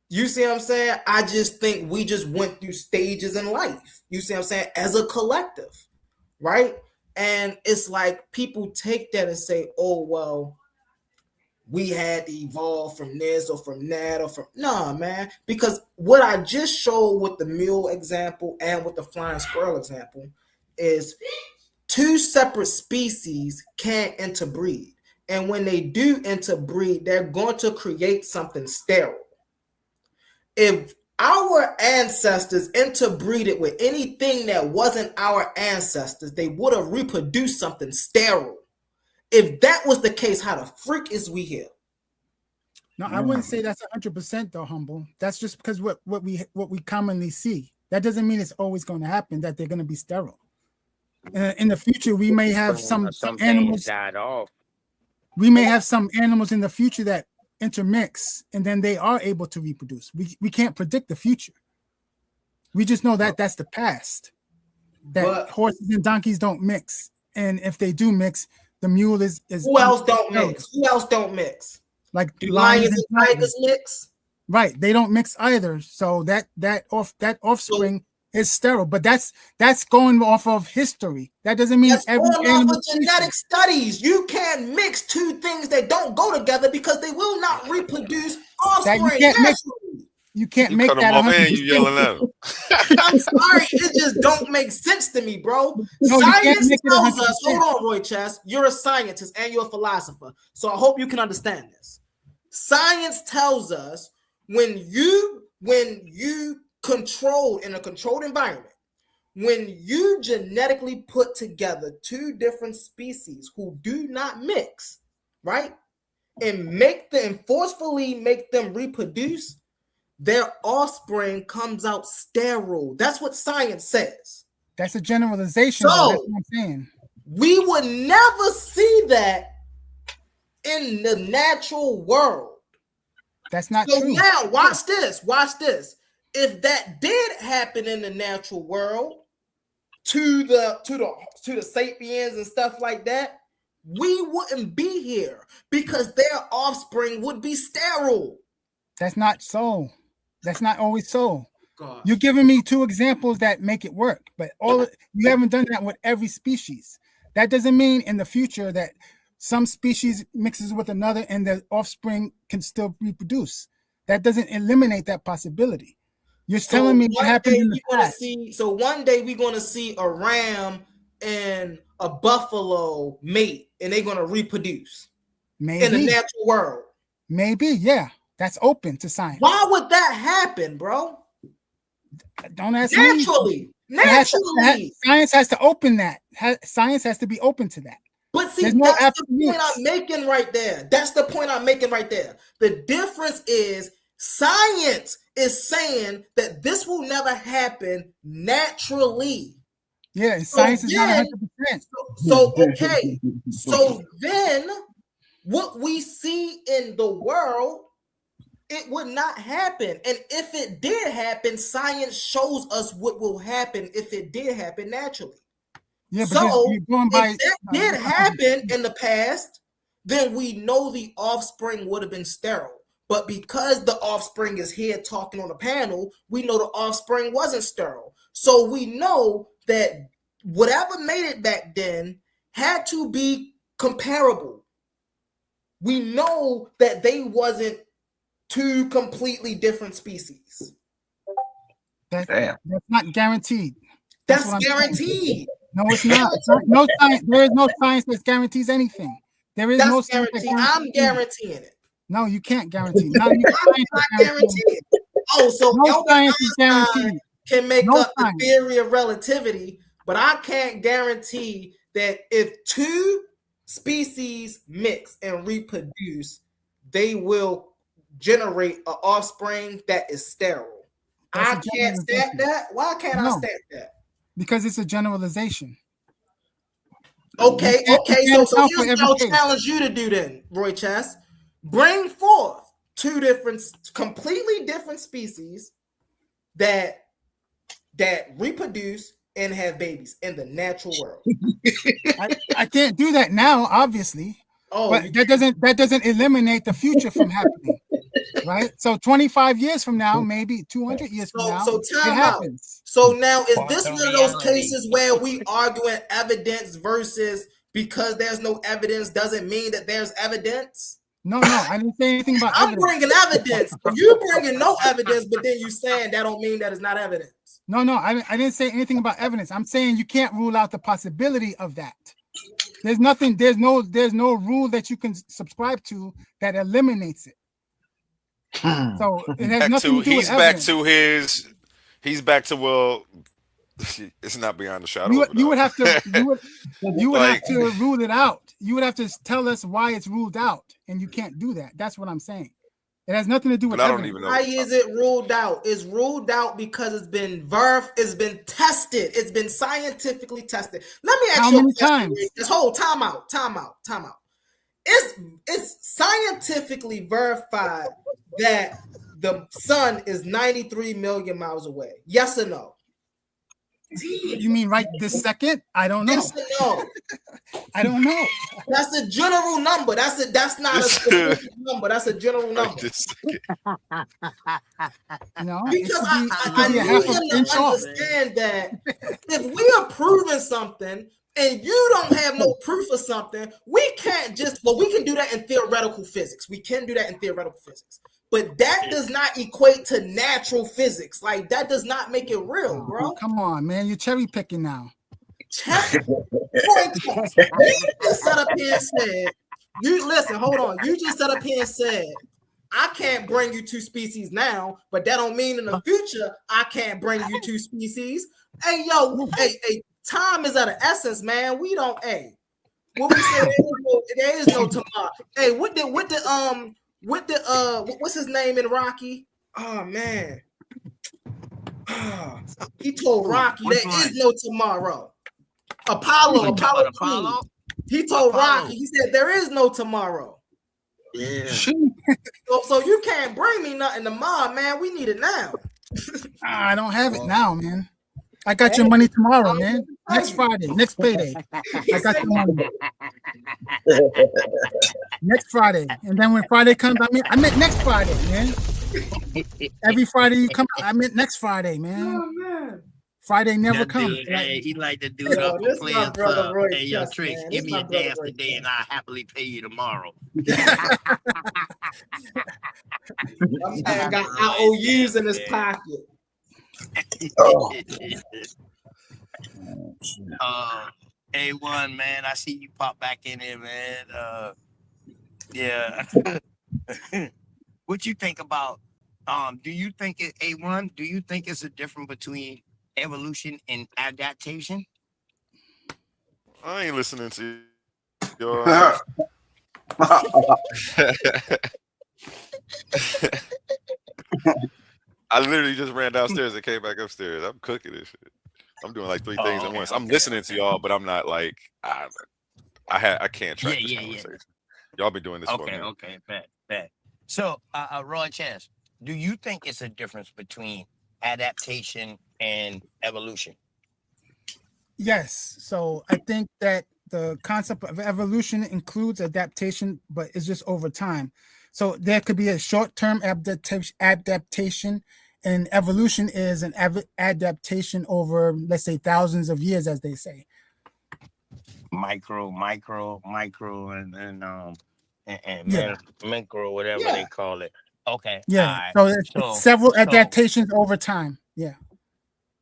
You see what I'm saying? I just think we just went through stages in life. You see what I'm saying? As a collective, right? And it's like people take that and say, oh, well, we had to evolve from this or from that or from... Nah, man. Because what I just showed with the mule example and with the flying squirrel example is two separate species can't interbreed. And when they do interbreed, they're going to create something sterile. If our ancestors interbreeded with anything that wasn't our ancestors, they would have reproduced something sterile. If that was the case, how the freak is we here? No, I wouldn't say that's 100% though, Humble. That's just because what we commonly see. That doesn't mean it's always going to happen that they're going to be sterile. In the future, we may have some things animals. died off. We may have some animals in the future that intermix, and then they are able to reproduce. We can't predict the future. We just know that that's the past. That horses and donkeys don't mix, and if they do mix, the mule is. Who else don't mix? Who else don't mix? Like do lions and tigers mix? Right, they don't mix either. So that offspring is sterile, but that's going off of history. That doesn't mean every animal. Off of genetic studies. You can't mix two things that don't go together because they will not reproduce offspring. You can't make that. Cut him off and you yelling at him. I'm sorry, it just don't make sense to me, bro. No, science tells us. Hold on, Roy Chess. You're a scientist and you're a philosopher, so I hope you can understand this. Science tells us when you control in a controlled environment, when you genetically put together two different species who do not mix, right, and forcefully make them reproduce, their offspring comes out sterile. That's what science says. That's a generalization. So, that's what I'm saying. We would never see that in the natural world. That's not so true. Now, watch this. Watch this. If that did happen in the natural world to the sapiens and stuff like that, we wouldn't be here because their offspring would be sterile. That's not so. That's not always so. God. You're giving me two examples that make it work, but you haven't done that with every species. That doesn't mean in the future that some species mixes with another and the offspring can still reproduce. That doesn't eliminate that possibility. You're telling me what happened in the past. So one day we're going to see a ram and a buffalo mate, and they're going to reproduce. Maybe. In the natural world. Maybe, yeah. That's open to science. Why would that happen, bro? Don't ask me. Naturally. Science has to open that. Science has to be open to that. But see, that's the point I'm making right there. That's the point I'm making right there. The difference is science is saying that this will never happen naturally. Yeah, science is not 100%. So okay. So then what we see in the world, it would not happen. And if it did happen, science shows us what will happen if it did happen naturally. Yeah, but so you're going by, if that did happen in the past, then we know the offspring would have been sterile. But because the offspring is here talking on the panel, we know the offspring wasn't sterile. So we know that whatever made it back then had to be comparable. We know that they wasn't two completely different species. That's not guaranteed. That's guaranteed. No, it's not. No science. There is no science that guarantees anything. There is no science. I'm guaranteeing it. No, you can't guarantee. No, you can't guarantee it. Oh, so no science is guaranteed. Can make up the theory of relativity, but I can't guarantee that if two species mix and reproduce, they will generate an offspring that is sterile. I can't stamp that. Why can't I stamp that? Because it's a generalization. Okay. So here's what I'll challenge you to do then, Roy Chess. Bring forth two completely different species that reproduce and have babies in the natural world. I can't do that now, obviously. Oh, but that doesn't eliminate the future from happening. Right? So 25 years from now, maybe 200 years from now, it happens. So now, is this one of those cases where we arguing evidence versus because there's no evidence doesn't mean that there's evidence? No, I didn't say anything about I'm bringing evidence. You bringing no evidence, but then you saying that don't mean that it's not evidence. No, I didn't say anything about evidence. I'm saying you can't rule out the possibility of that. There's no rule that you can subscribe to that eliminates it. So it has nothing to do with evidence. He's back to well, it's not beyond the shadow. You would have to have to rule it out. You would have to tell us why it's ruled out, and you can't do that. That's what I'm saying. It has nothing to do with But I don't evidence. even know. Why is it ruled out? It's ruled out because it's been tested. It's been scientifically tested. Let me ask How you a many question, times? Ray. This whole time out. It's scientifically verified that the sun is 93 million miles away. Yes or no? You mean right this second? I don't know. Yes or no? I don't know. That's a general number. That's not a specific number. That's a general number. No, Because it I could be a need half him an to inch off. understand that if we are proving something and you don't have no proof of something, we can't just, well, we can do that in theoretical physics. We can do that in theoretical physics. But that does not equate to natural physics. Like, that does not make it real, bro. Come on, man. You're cherry picking now. For instance, you just set up here and said, hold on. You just set up here and said, I can't bring you two species now, but that don't mean in the future I can't bring you two species. Hey, time is of the essence, man. We don't, what we say, there is no tomorrow. Hey, what's his name in Rocky? Oh man. He told Rocky there is no tomorrow. Apollo. He told Rocky, he said there is no tomorrow. Yeah. So you can't bring me nothing tomorrow, man. We need it now. I don't have it now, man. I got your money tomorrow, man. Next Friday, next payday. I got your money. Next Friday. And then when Friday comes, I meant next Friday, man. Every Friday you come, I meant next Friday, man. Oh, man. Friday never That comes. dude, hey, he like the dude up for Players Club. Hey, yo, Tricks, give me a dance today and I'll happily pay you tomorrow. My man got IOUs in his pocket. A1, man, I see you pop back in there, man. Yeah. What you think about, do you think A1, do you think it's a difference between evolution and adaptation? I ain't listening to you. I literally just ran downstairs and came back upstairs. I'm cooking this shit. I'm doing like 3 things at once. I'm listening to y'all, but I'm not like I can't track this conversation. Y'all been doing this for me. Okay, bet. So, Roy Chess, do you think it's a difference between adaptation and evolution? Yes. So I think that the concept of evolution includes adaptation, but it's just over time. So there could be a short-term adaptation, and evolution is an adaptation over, let's say, thousands of years, as they say. Micro, and micro, whatever they call it. Okay. Yeah. Right. So it's several adaptations over time. Yeah.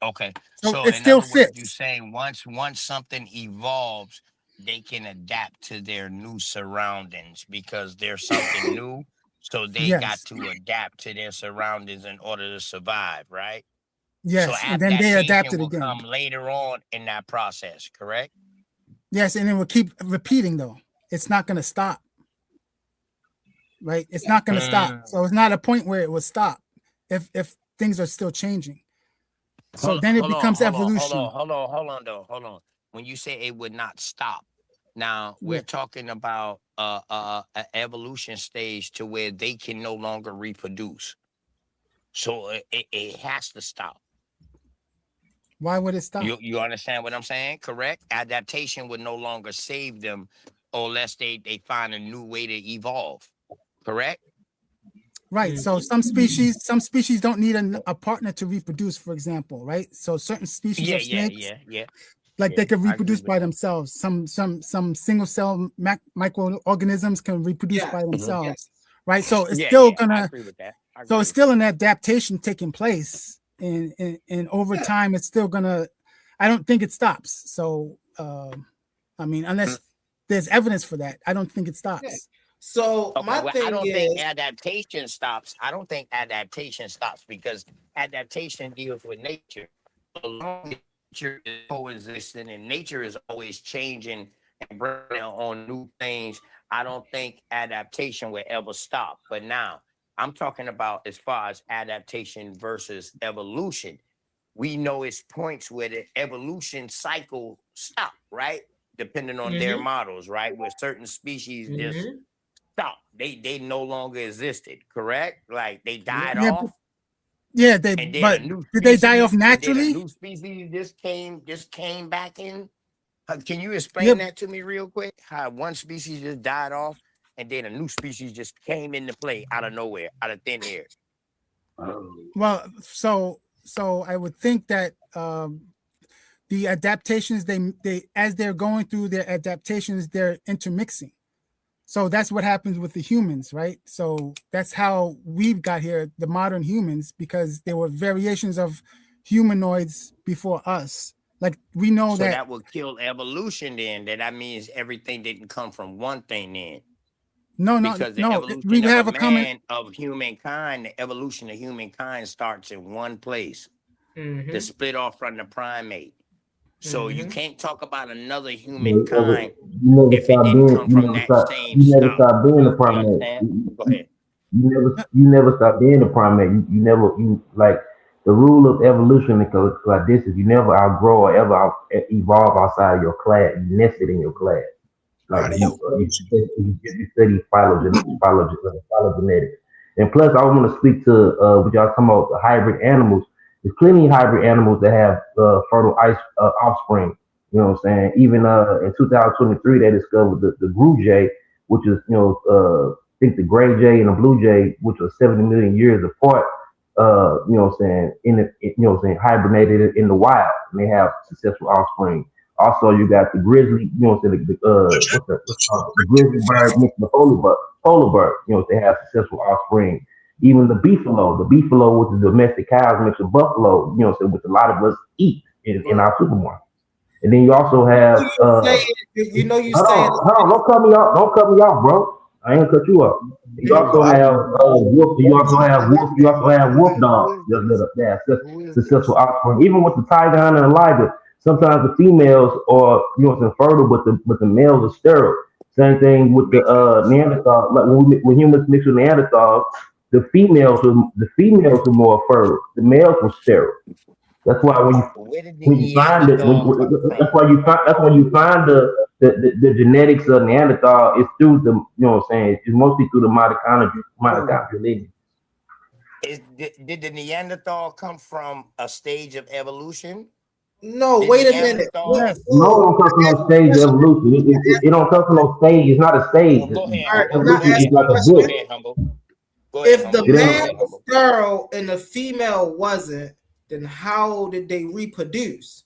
Okay. So it still fits. You're saying once something evolves, they can adapt to their new surroundings because there's something new. So they got to adapt to their surroundings in order to survive, right? Yes, so and then they adapted will again. Come later on in that process, correct? Yes, and it will keep repeating though. It's not going to stop. Right? It's not going to stop. So it's not a point where it will stop if things are still changing. So then it becomes evolution. Hold on. When you say it would not stop, now we're talking about an evolution stage to where they can no longer reproduce. So it has to stop. Why would it stop? You understand what I'm saying? Correct? Adaptation would no longer save them unless they find a new way to evolve. Correct? Right. So some species don't need a partner to reproduce, for example, right? So certain species of snakes, they can reproduce by themselves. Some single cell microorganisms can reproduce by themselves, right? So it's still gonna. I agree with that. So it's still an adaptation taking place, and over time, it's still gonna. I don't think it stops. So, I mean, unless there's evidence for that, I don't think it stops. Okay. So my thing I don't is, think adaptation stops. I don't think adaptation stops because adaptation deals with nature. So long as nature is coexisting and nature is always changing and bringing on new things, I don't think adaptation will ever stop. But now, I'm talking about as far as adaptation versus evolution. We know it's points where the evolution cycle stop, right? Depending on their models, right? Where certain species just stop. They no longer existed, correct? Like they died off. Yeah, But did they die off naturally? A new species just came back in. Can you explain that to me real quick? How one species just died off and then a new species just came into play out of nowhere, out of thin air. Well, so I would think that the adaptations they as they're going through their adaptations, they're intermixing. So that's what happens with the humans, right? So that's how we've got here, the modern humans, because there were variations of humanoids before us. Like we know so that that would kill evolution. Then that means everything didn't come from one thing. Then because the evolution we have of a common of humankind, the evolution of humankind starts in one place. To split off from the primate. So you can't talk about another humankind if it didn't come from that same You never stock. stop being a primate. Go ahead. You never stop being a primate. You like the rule of evolution is like this: is you never outgrow or ever evolve outside of your class. You nested in your class. Like you study phylogenetics. And plus, I want to speak to what y'all talking about, the hybrid animals. There's plenty of hybrid animals that have fertile offspring. You know what I'm saying? Even in 2023, they discovered the blue jay, which is, I think the gray jay and the blue jay, which are 70 million years apart. You know what I'm saying? Hibernated in the wild, and they have successful offspring. Also, you got the grizzly, you know what I'm saying? The grizzly bird mixed with the polar bird. You know, they have successful offspring. Even the beefalo, with the domestic cows mixed with buffalo, you know, so which a lot of us eat in our supermarket. And then you also have hold on, don't cut me off, bro. I ain't gonna cut you off. You also have wolf. You also have wolf dogs. Yeah, successful offspring. Even with the tiger and the liger, sometimes the females are, you know, fertile, but the males are sterile. Same thing with the Neanderthal. Like when humans mix with Neanderthals, the females are more fertile. The males were sterile. That's why when you find it, that's when you find the genetics of Neanderthal. It's through the, you know what I'm saying? It's mostly through the mitochondrial lineage. Did the Neanderthal come from a stage of evolution? No, wait a minute. Yes. No, it don't come from no stage of evolution. It don't come from no stage. It's not a stage. Go ahead. Evolution is like a book. If the man was sterile and the female wasn't, then how did they reproduce?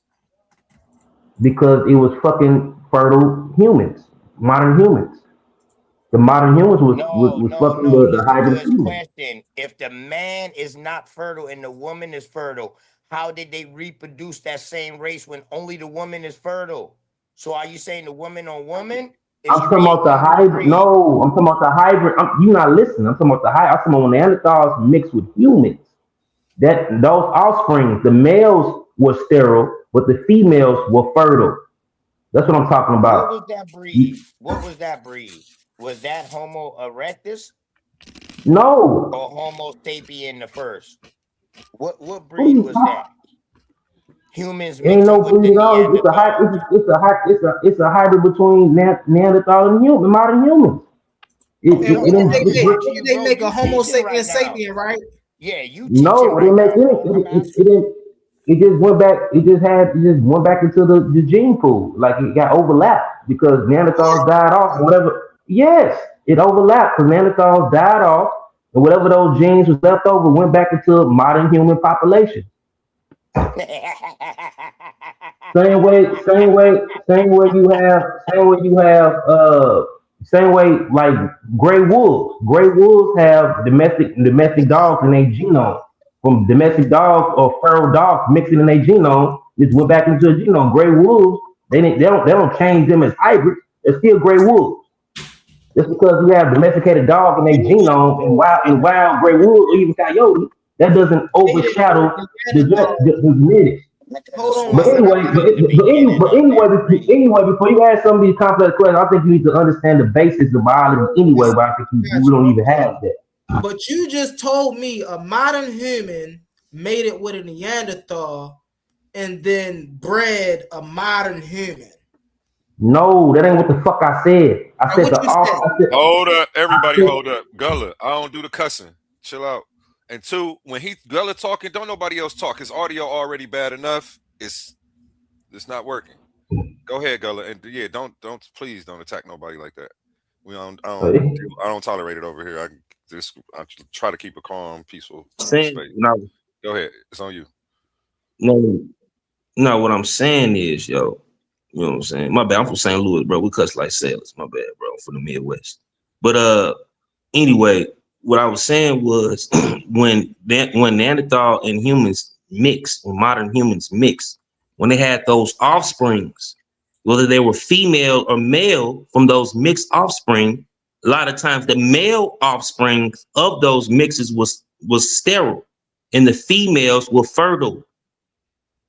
Because it was fucking fertile humans, modern humans. The modern humans was fucking the hybrid humans. Question: if the man is not fertile and the woman is fertile, how did they reproduce that same race when only the woman is fertile? So are you saying the woman on woman? I'm talking about the hybrid. No, I'm talking about the hybrid. You're not listening. I'm talking about the hybrid. I'm talking about when Neanderthals mixed with humans. That those offspring, the males were sterile, but the females were fertile. That's what I'm talking about. What was that breed? What was that breed? Was that Homo erectus? No. Or Homo sapien the first? What breed was that? Humans. Ain't no breed at all. It's a hybrid between Neanderthal and human, modern humans. They make a Homo sapien sapien, right? Yeah, you. No, it didn't make it. It just went back. It just went back into the gene pool. Like it got overlapped because Neanderthals died off or whatever. Yes, it overlapped because Neanderthals died off, and whatever those genes was left over went back into modern human population. Same way like gray wolves. Gray wolves have domestic dogs in their genome. From domestic dogs or feral dogs mixing in their genome, it went back into a genome. Gray wolves, they don't change them as hybrids. They're still gray wolves. Just because you have domesticated dogs in their genome and wild gray wolves or even coyote, that doesn't overshadow the genetics. But anyway, before you ask some of these complex questions, I think you need to understand the basics of biology anyway. But I think we don't even have that. But you just told me a modern human made it with a Neanderthal and then bred a modern human. No, that ain't what the fuck I said. I said What the you off. said? Hold up, everybody, hold up. Gullah, I don't do the cussing. Chill out. And two, when Gullah talking, don't nobody else talk. His audio already bad enough. It's not working. Go ahead, Gullah, and yeah, don't please don't attack nobody like that. I don't tolerate it over here. I try to keep a calm, peaceful space. Go ahead, it's on you. No, what I'm saying is, yo, you know what I'm saying? My bad, I'm from St. Louis, bro. We cuss like sailors. My bad, bro, from the Midwest. But anyway, what I was saying was when Neanderthal and humans mix, when modern humans mix, when they had those offsprings, whether they were female or male from those mixed offspring, a lot of times the male offspring of those mixes was sterile and the females were fertile.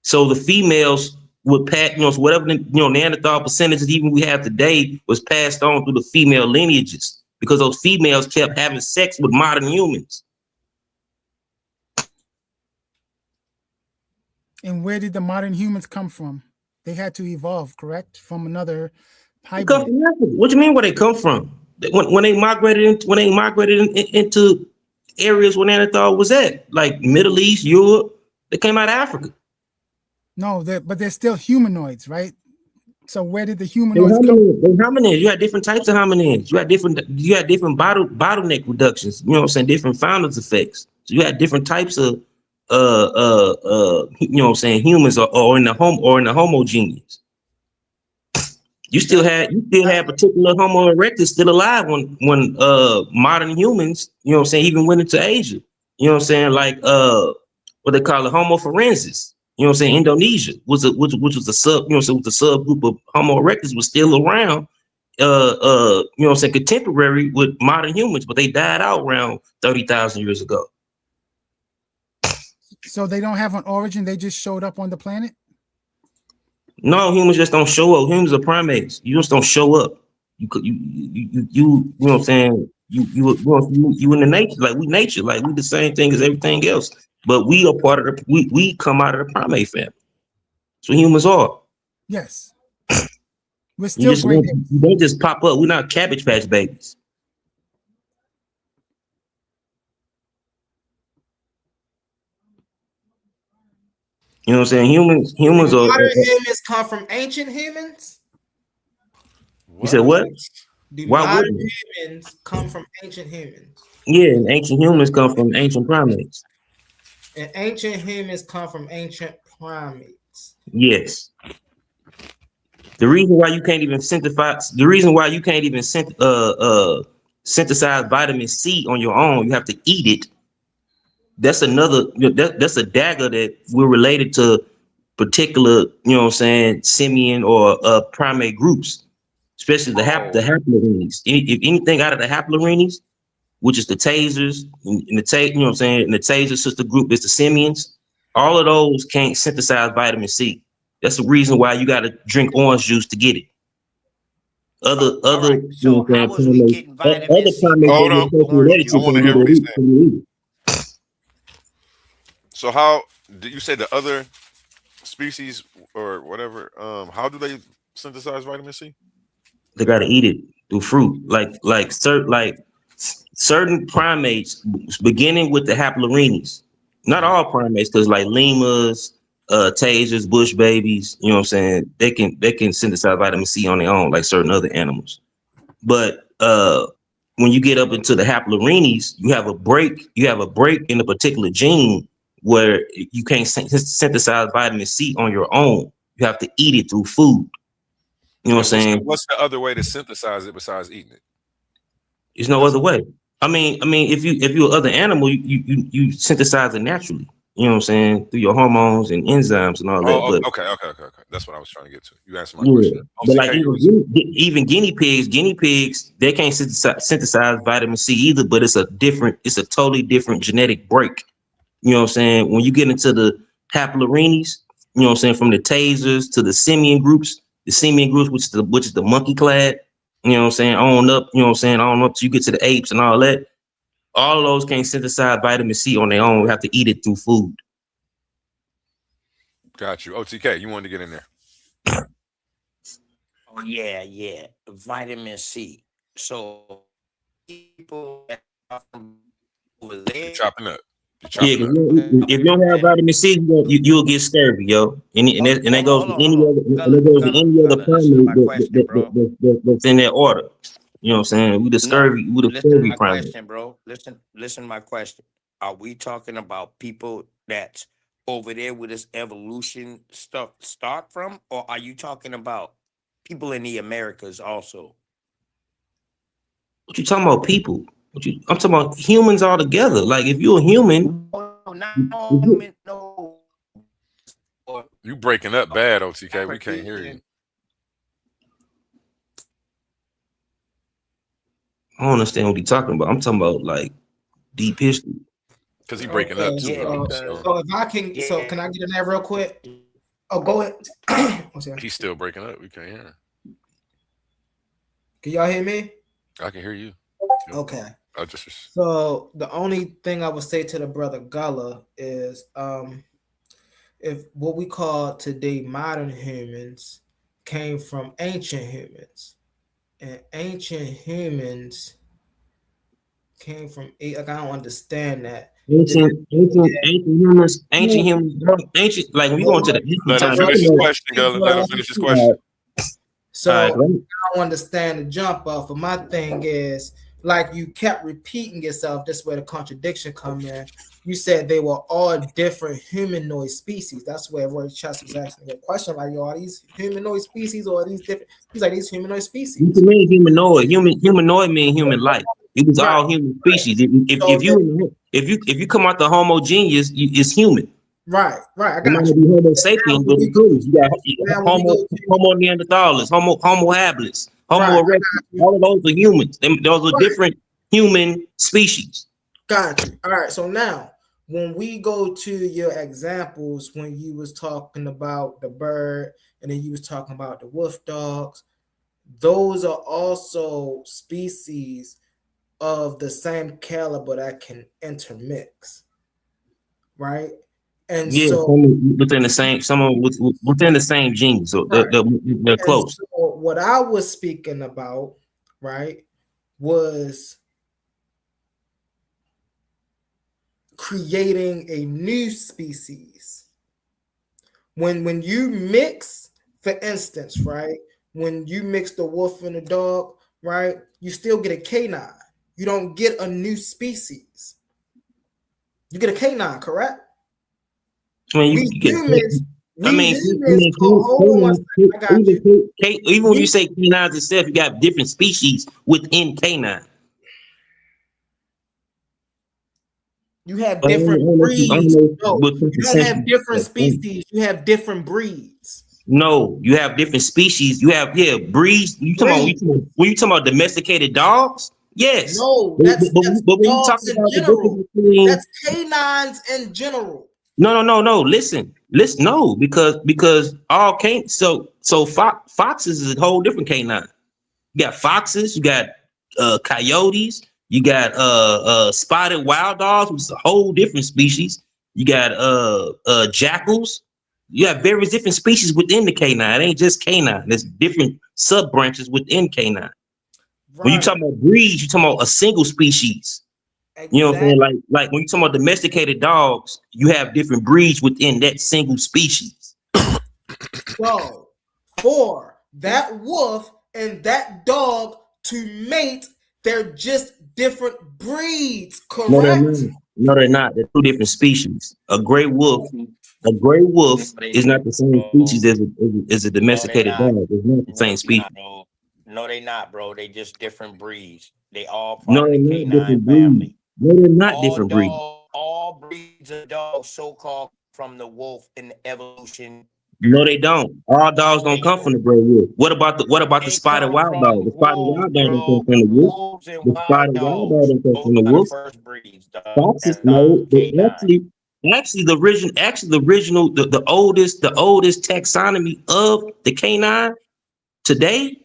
So the females would pass, whatever Neanderthal percentages even we have today was passed on through the female lineages because those females kept having sex with modern humans. And where did the modern humans come from? They had to evolve, correct? From another hybrid. What do you mean where they come from? When they migrated into areas where Neanderthal was at, like Middle East, Europe, they came out of Africa. No, but they're still humanoids, right? So where did the humanoids come? Hominids. You had different types of hominids. You had different bottleneck reductions. You know what I'm saying? Different founders effects. So you had different types of you know what I'm saying, humans or in the homogeneous. You still had particular Homo erectus still alive when modern humans, you know what I'm saying, even went into Asia. You know what I'm saying, like what they call it, Homo forensis. You know what I'm saying, Indonesia which was a sub, you know what I'm saying, with the subgroup of Homo erectus was still around. You know what I'm saying, contemporary with modern humans, but they died out around 30,000 years ago. So they don't have an origin, they just showed up on the planet? No, humans just don't show up. Humans are primates. You just don't show up. You know what I'm saying? You in the nature, like we the same thing as everything else. But we are part of we come out of the primate family. So humans are. Yes. We're still you don't just pop up. We're not Cabbage Patch babies. You know what I'm saying? Humans are. Modern humans come from ancient humans? You said what? Do modern humans come from ancient humans? Yeah, and ancient humans come from ancient primates. And ancient humans come from ancient primates. Yes. The reason why you can't even synthesize vitamin C on your own, you have to eat it. That's that's a dagger that we're related to particular, you know what I'm saying, simian or primate groups, especially the haplorhines. If anything out of the haplorhines, which is the tasers, and you know what I'm saying, and the taser sister group is the simians, all of those can't synthesize vitamin C. That's the reason why you got to drink orange juice to get it. Other so how was we getting vitamin C? Hold on. I want to hear what he's saying. So how did you say the other species or whatever? How do they synthesize vitamin C? They got to eat it through fruit, like certain primates, beginning with the haplorhines. Not all primates, because like lemurs, tasers, bush babies, you know what I'm saying, they can synthesize vitamin C on their own, like certain other animals. But when you get up into the haplorhines, you have a break in a particular gene where you can't synthesize vitamin C on your own. You have to eat it through food. You know what I'm saying? What's the other way to synthesize it besides eating it? There's no other way. I mean, if you're other animal, you synthesize it naturally. You know what I'm saying? Through your hormones and enzymes and all that. Okay. That's what I was trying to get to. You answered my question. But like even guinea pigs, they can't synthesize vitamin C either. But it's a totally different genetic break. You know what I'm saying? When you get into the haplorhines, you know what I'm saying, from the tasers to the simian groups, which is the monkey clad, you know what I'm saying, on up, you know what I'm saying, on up till you get to the apes and all that. All of those can't synthesize vitamin C on their own. We have to eat it through food. Got you. OTK, you wanted to get in there. Oh yeah. Vitamin C. So people that are from over there. You're chopping up. Yeah, if you don't have vitamin C, you'll get scurvy, yo. And that goes to any other primate that's in that order. You know what I'm saying? We the scurvy primate. Question, bro. Listen to my question. Are we talking about people that's over there where this evolution stuff start from, or are you talking about people in the Americas also? What you talking about, people? I'm talking about humans all together. Like, if you're a human, you breaking up bad, OTK. We can't hear you. I don't understand what you're talking about. I'm talking about like deep history. Because he's breaking up too. So if I can, so can I get in there real quick? Oh, go ahead. He's still breaking up. We can't hear him. Can y'all hear me? I can hear you. Okay. So the only thing I would say to the brother Gullah is, if what we call today modern humans came from ancient humans, and ancient humans came from, like, I don't understand that. Ancient humans, like when we go into the ancient let him finish his question, Gullah. Let him finish his question. So I don't understand the jump off. But my thing is, like, you kept repeating yourself. This is where the contradiction come in. You said they were all different humanoid species. That's where Roy Chess was asking the question, like, are these humanoid species or are these different? He's like, these humanoid species. You can mean humanoid. Humanoid mean human like. It was all human species. If you come out the homogeneous, it's human. Right. I got you. Be Homo sapiens, but you got Homo Neanderthalers, Homo habilis, Homo erectus. All of those are humans. Those are different human species. Got you. All right. So now, when we go to your examples, when you was talking about the bird, and then you was talking about the wolf dogs, those are also species of the same caliber that can intermix, right? And so within the same genes, so they're close. So what I was speaking about, right, was creating a new species. When you mix, for instance, right, when you mix the wolf and the dog, right, you still get a canine. You don't get a new species. You get a canine, correct? I mean, even when you say canines itself, you got different species within canine. You have different breeds. You don't have different species. You have different breeds. No, you have different species. You have breeds. When you talking about domesticated dogs? Yes. No, that's dogs in general. That's canines in general. No. Listen. No, because all can't. So foxes is a whole different canine. You got foxes. You got coyotes. You got spotted wild dogs, which is a whole different species. You got jackals. You have various different species within the canine. It ain't just canine. There's different sub branches within canine. Right. When you talking about breeds, you talking about a single species. Exactly. You know what I'm saying? Like when you talking about domesticated dogs, you have different breeds within that single species. So for that wolf and that dog to mate, they're just different breeds, correct? No, they're not. They're two different species. A gray wolf is not the same species as a domesticated dog. It's not the same species. No, they not, bro. They just different breeds. They all part of the canine family. No, they're not different breeds. All breeds of dogs, so-called, from the wolf in the evolution. No, they don't. All dogs don't come from the gray wolf. What about the spotted wild dog? The spotted wild dog don't come from the wolf. The spotted wild dog don't come from the wolf. Foxes, no. Actually, the original, the oldest taxonomy of the canine today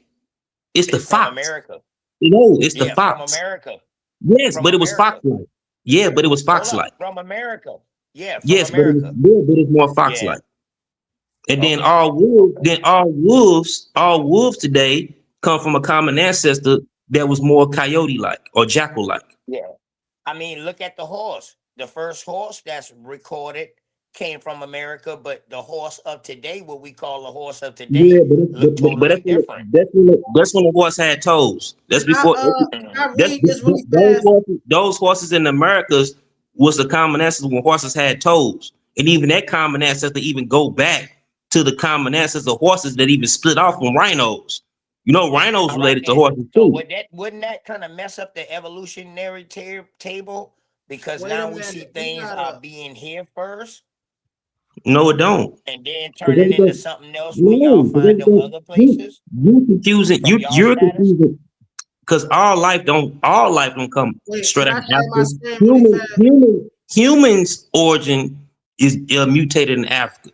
is the fox. America. No, it's the fox. From America. Yes, From but it was America. Fox-like. Yeah, but it was Hold Fox-like. up, from America. Yeah, from Yes, but it was America. yeah, but it's more Yeah. Fox-like. And then Okay. all wolves today come from a common ancestor that was more coyote-like or jackal-like. Yeah. I mean, look at the horse. The first horse that's recorded came from America, but the horse of today, what we call the horse of today, Yeah, look totally that's different. that's when the horse had toes. That's Can before. I read this really fast? Those horses in the Americas was the common ancestor when horses had toes, and even that common ancestor even go back to the common ancestor horses that even split off from rhinos. You know, rhinos All right, related to and horses so too. wouldn't that kind of mess up the evolutionary table? Because Wait a now we minute. see We things gotta. are being here first No, it don't. and then 'Cause turning into everything- something else when y'all No, 'cause find them other places you confusing from y'all you're status. confusing because all life don't come Wait, straight can out I of share my Africa. screen really fast? Humans origin is mutated in Africa.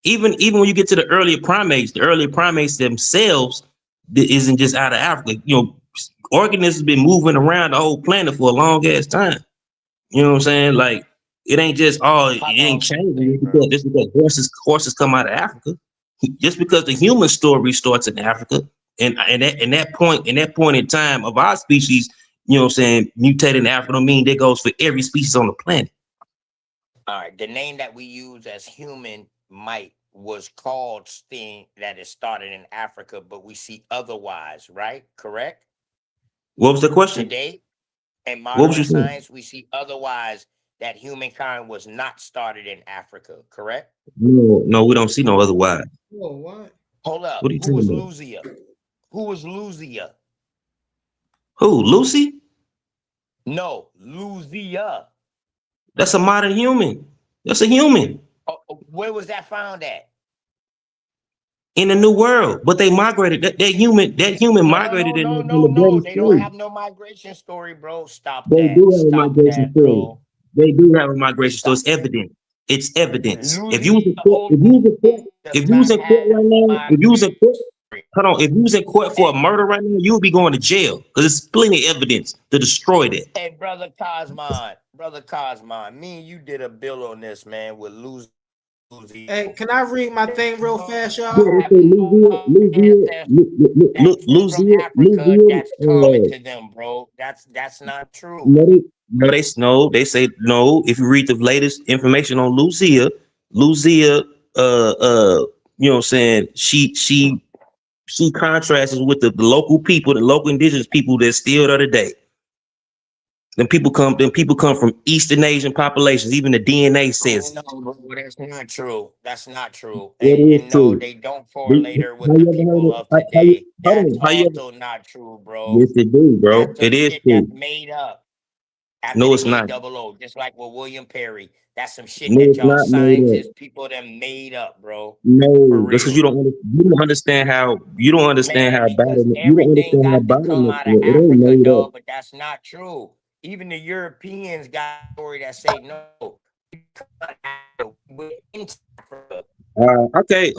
Even when you get to the earlier primates themselves isn't just out of Africa. You know, organisms been moving around the whole planet for a long ass time. You know what I'm saying? Like it ain't just it How ain't long you changing say, bro? just because horses come out of Africa. Just because the human story starts in Africa, and that point in time of our species, you know what I'm saying, mutated in Africa don't mean that goes for every species on the planet. All right, the name that we use as human might was called thing that it started in Africa, but we see otherwise, right? Correct? What was the question? Today, in What was modern you saying? science, we see otherwise that humankind was not started in Africa, correct? No, we don't see no otherwise. Whoa, what? Hold up. What are you Who was talking about? Lucia? Who was Lucia? Who? Lucy? No, Lucia. That's a modern human. That's a human Where was that found at? in the new world. But they migrated. That human No, migrated in the Bering They don't Strait. have no migration story, bro. Stop They that. do have a Stop migration that, story. bro. They do have a migration story. Stop. It's evident. It's evidence. If you was Lucia in court, if you was in court, does if you was not in court have right now, if you was in migration court, story. hold on, if you was in court for a murder right now, you would be going to jail because there's plenty of evidence to destroy that. Hey, brother Cosmon, me and you did a bill on this, man, with Lucia. Hey, can I read my thing real fast, Yeah, y'all? they say Lucia, That's common to them, bro. That's not true. they say no. If you read the latest information on Lucia, you know what I'm saying, she contrasts with the local people, the local indigenous people that still there today. Then people come from Eastern Asian populations. Even the DNA says No, bro, that's not true. That's not true. it is And no, true. they don't correlate her with How the you ever heard people of of hold today. That's on, how you ever, also not true, bro. yes it do, bro. That's some It is shit that's true. made up after No, the it's not. A00, just like with William Perry. That's some shit No, that it's y'all not made up. scientists, people that made up, bro. For No, that's because real. you don't understand how Man, because you don't everything understand how got to bottom come is. out of It ain't Africa, made up. dog, but that's not true. Even the Europeans got a story that say no. We're into Africa. Okay.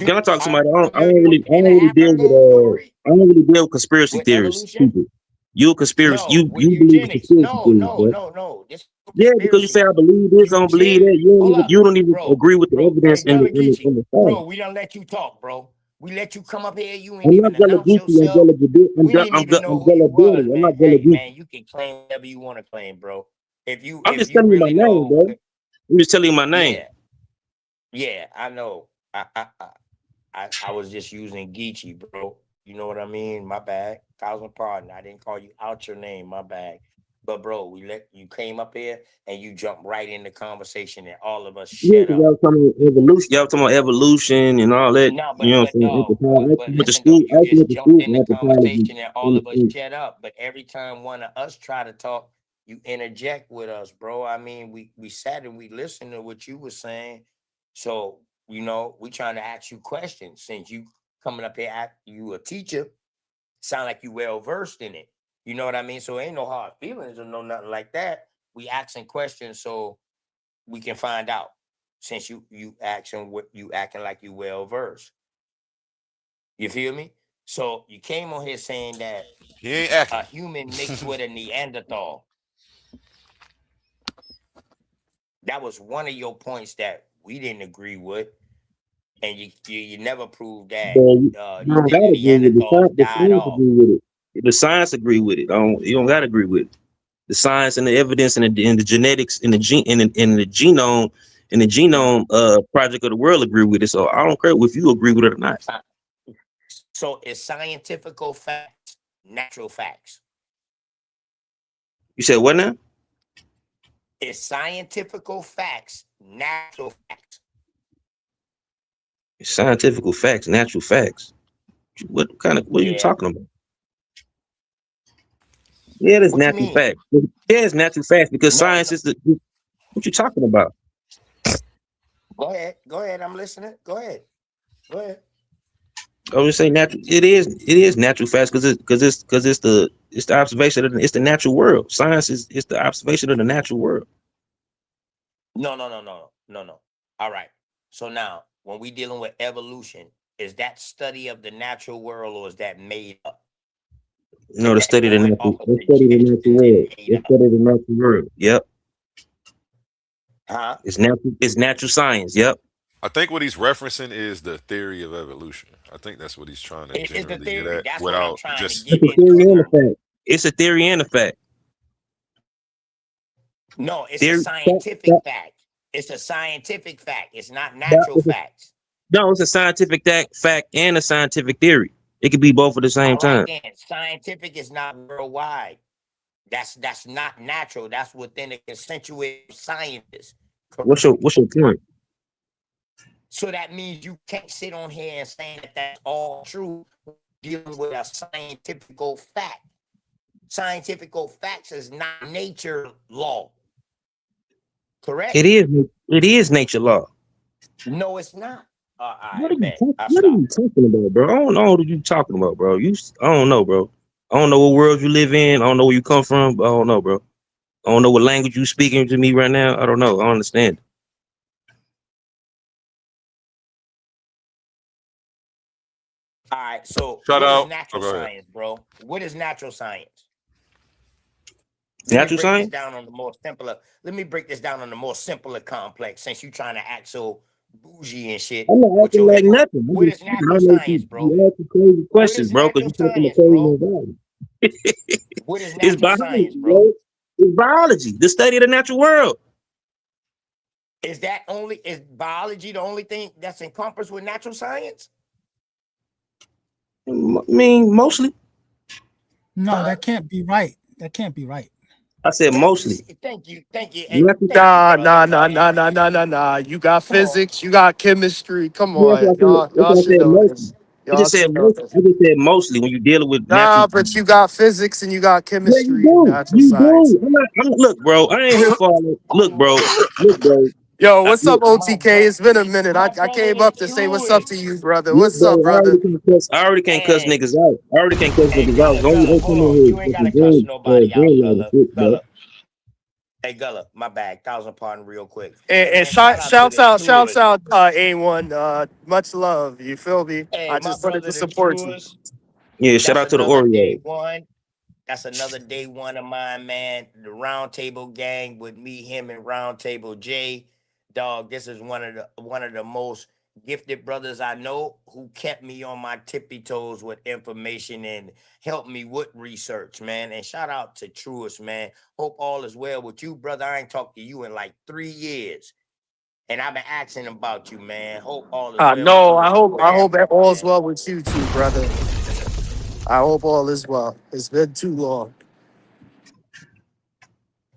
Can I talk to somebody? I don't Familiar with really deal with Pan-African story I don't really deal with conspiracy with theorists. evolution? People, you a conspiracy. No, with You believe in eugenics. conspiracy theories, bro. This is Yeah, because you say conspiracy. I believe this, I don't believe that. Hold up, You don't even bro. agree with the evidence Hey, Gullah Geechee. in the facts. Bro, we don't let you talk, bro. We let you come up here. You ain't I'm not even Gullah announce Geechee. I'm yourself. Gullah Geechee. We didn't even know I'm who you Gullah was, Geechee. I'm man. not Gullah Hey, Geechee. man, you can claim whatever you want to claim, bro. I'm If just you telling you my really name, know, bro. I'm just telling you my name. yeah, I know. I was just using Geechee, bro. You know what I mean? My bad. 1,000 pardon. I didn't call you out your name. My bad. But bro, you came up here and you jumped right in the conversation and all of us Yeah, shut because up. y'all talking about evolution. Y'all talking about evolution and all that. No, You know what I'm saying? no, but With the listen though, school, you actually just with the jumped school in the anthropology. conversation and all of us shut up. But every time one of us try to talk, you interject with us, bro. I mean, we sat and we listened to what you were saying. So, you know, we trying to ask you questions since you coming up here, you a teacher, sound like you well versed in it. You know what I mean? So ain't no hard feelings or no nothing like that. We asking questions so we can find out. Since you acting like you well versed. You feel me? So you came on here saying that He ain't a acting. human mixed with a Neanderthal. That was one of your points that we didn't agree with, and you never proved that. Bro, you You don't think gotta agree with it. Neanderthals The died science off. agree with it. The science agree with it. You don't gotta agree with it. The science and the evidence and the genetics and the gene and the genome project of the world agree with it. So I don't care if you agree with it or not. So it's scientifical facts, natural facts. You said what now? It's scientifical facts, natural facts. Scientific facts, natural facts. What are you Yeah. talking about? Yeah, there's What you natural mean? facts. Yeah, it's natural facts because No, science no. is the. What you talking about? Go ahead. I'm listening. Go ahead. I would say natural. It is natural facts because it's the observation of it's the natural world. Science is the observation of the natural world. No. All right. So now, when we dealing with evolution, is that study of the natural world or is that made up? No, the study of the natural. The study of the natural world. The study of the natural world. Yep. Huh? It's natural. It's natural science. Yep. I think what he's referencing is the theory of evolution. I think that's what he's trying to It's the generally get theory. at That's what I'm without trying just. to It's get a theory and a into. fact. It's a theory and a fact. No, it's Theory, a scientific fact. It's a scientific fact. It's not natural facts. No, it's a scientific fact and a scientific theory. It could be both at the same All right, time. then. Scientific is not worldwide. That's not natural. That's within the accentuated scientists. What's your point? So that means you can't sit on here and say that that's all true dealing with a scientific fact. Scientific facts is not nature law. Correct? It is nature law. No, it's not. What are you talking about, bro? I don't know what you talking about, bro. I don't know, bro. I don't know what world you live in. I don't know where you come from. But I don't know, bro. I don't know what language you speaking to me right now. I don't know. I don't understand. All right, so Shout what out. is natural Go ahead. science, bro? What is natural science? Natural science? Let me break this down on the more simpler complex since you trying to act so bougie and shit. I'm not acting like nothing. What is natural science, bro? You asking crazy questions, bro, because you're talking to crazy about What is It's natural biology, science, bro? It's biology, the study of the natural world. Is biology the only thing that's encompassed with natural science? I mean, mostly. No, that can't be right. That can't be right. I said mostly. Thank you. Nah. You got physics, you got chemistry. Come on, y'all should know this. I just said mostly when you're dealing with natural. Nah, but you got physics and you got Yeah, chemistry you and do. natural You science. do. Look, bro. I ain't here for all that. Look, bro. Yo, what's up, Look, OTK? It's been a minute. I came up to say what's up to you, brother. What's up, bro, brother? I already can't cuss niggas out. Hold on. You ain't gotta cuss nobody out, Gullah. Hey, Gullah, my bad. 1,000 pardon real quick. And shouts out A1. Much love. You feel me? Hey, I just my wanted brother, to the support you. truest. Yeah, shout out to the Oreo. Day one. That's another day one of mine, man. The Round Table Gang with me, him, and Round Table J. Dog, this is one of the most gifted brothers I know who kept me on my tippy toes with information and helped me with research, man. And shout out to Truist, man. Hope all is well with you, brother. I ain't talked to you in like 3 years. And I've been asking about you, man. Hope all is well. No, I hope all is well with you too, brother. I hope all is well. It's been too long.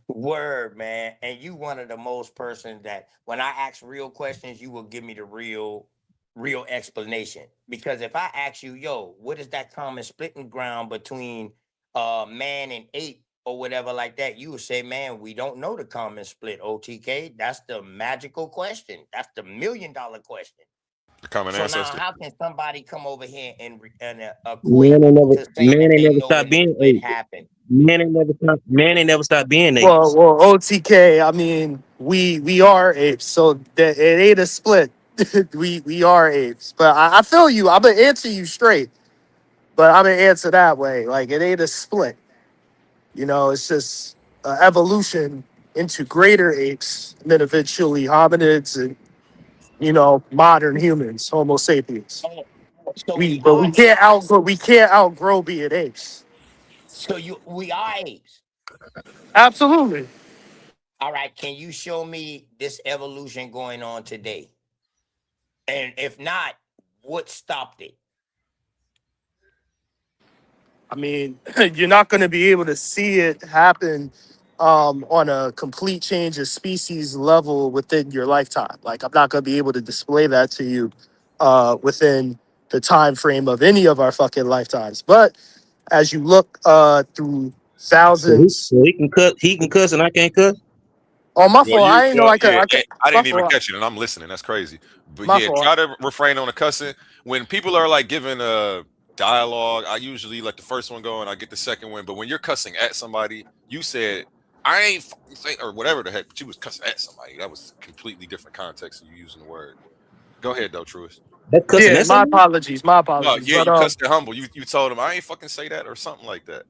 Word, man. And you one of the most persons that when I ask real questions, you will give me the real explanation. Because if I ask you, yo, what is that common splitting ground between man and ape or whatever like that, you would say, man, we don't know the common split, OTK. That's the magical question. That's the $1 million question. The common ancestor. Now how can somebody come over here and Man ain't never stopped being ape. Man ain't never stopped being ape. Well, OTK. I mean, we are apes, so it ain't a split. we are apes, but I feel you. I'm gonna answer you straight. But I'm gonna answer that way. Like it ain't a split. You know, it's just evolution into greater apes, and then eventually hominids and modern humans, Homo sapiens. Oh, so We we but are we can't apes. outgrow being apes. So we are apes. Absolutely. All right. Can you show me this evolution going on today? And if not, what stopped it? I mean, you're not going to be able to see it happen on a complete change of species level within your lifetime. Like, I'm not going to be able to display that to you within the time frame of any of our fucking lifetimes. But as you look through thousands, So he can cuss and I can't cuss. oh my Well, fault, I didn't know I could. yeah, I My didn't even fault. catch it, and I'm listening. That's crazy. But My yeah, fault. try to refrain on the cussing. When people are like giving a dialogue, I usually let the first one go and I get the second one. But when you're cussing at somebody, you said I ain't fucking say or whatever the heck, but you was cussing at somebody. That was completely different context of you using the word. Go ahead though, Truist. That cussing Yeah, at my somebody? apologies. My No, apologies. yeah, But you cussed at Humble. You told him I ain't fucking say that or something like that.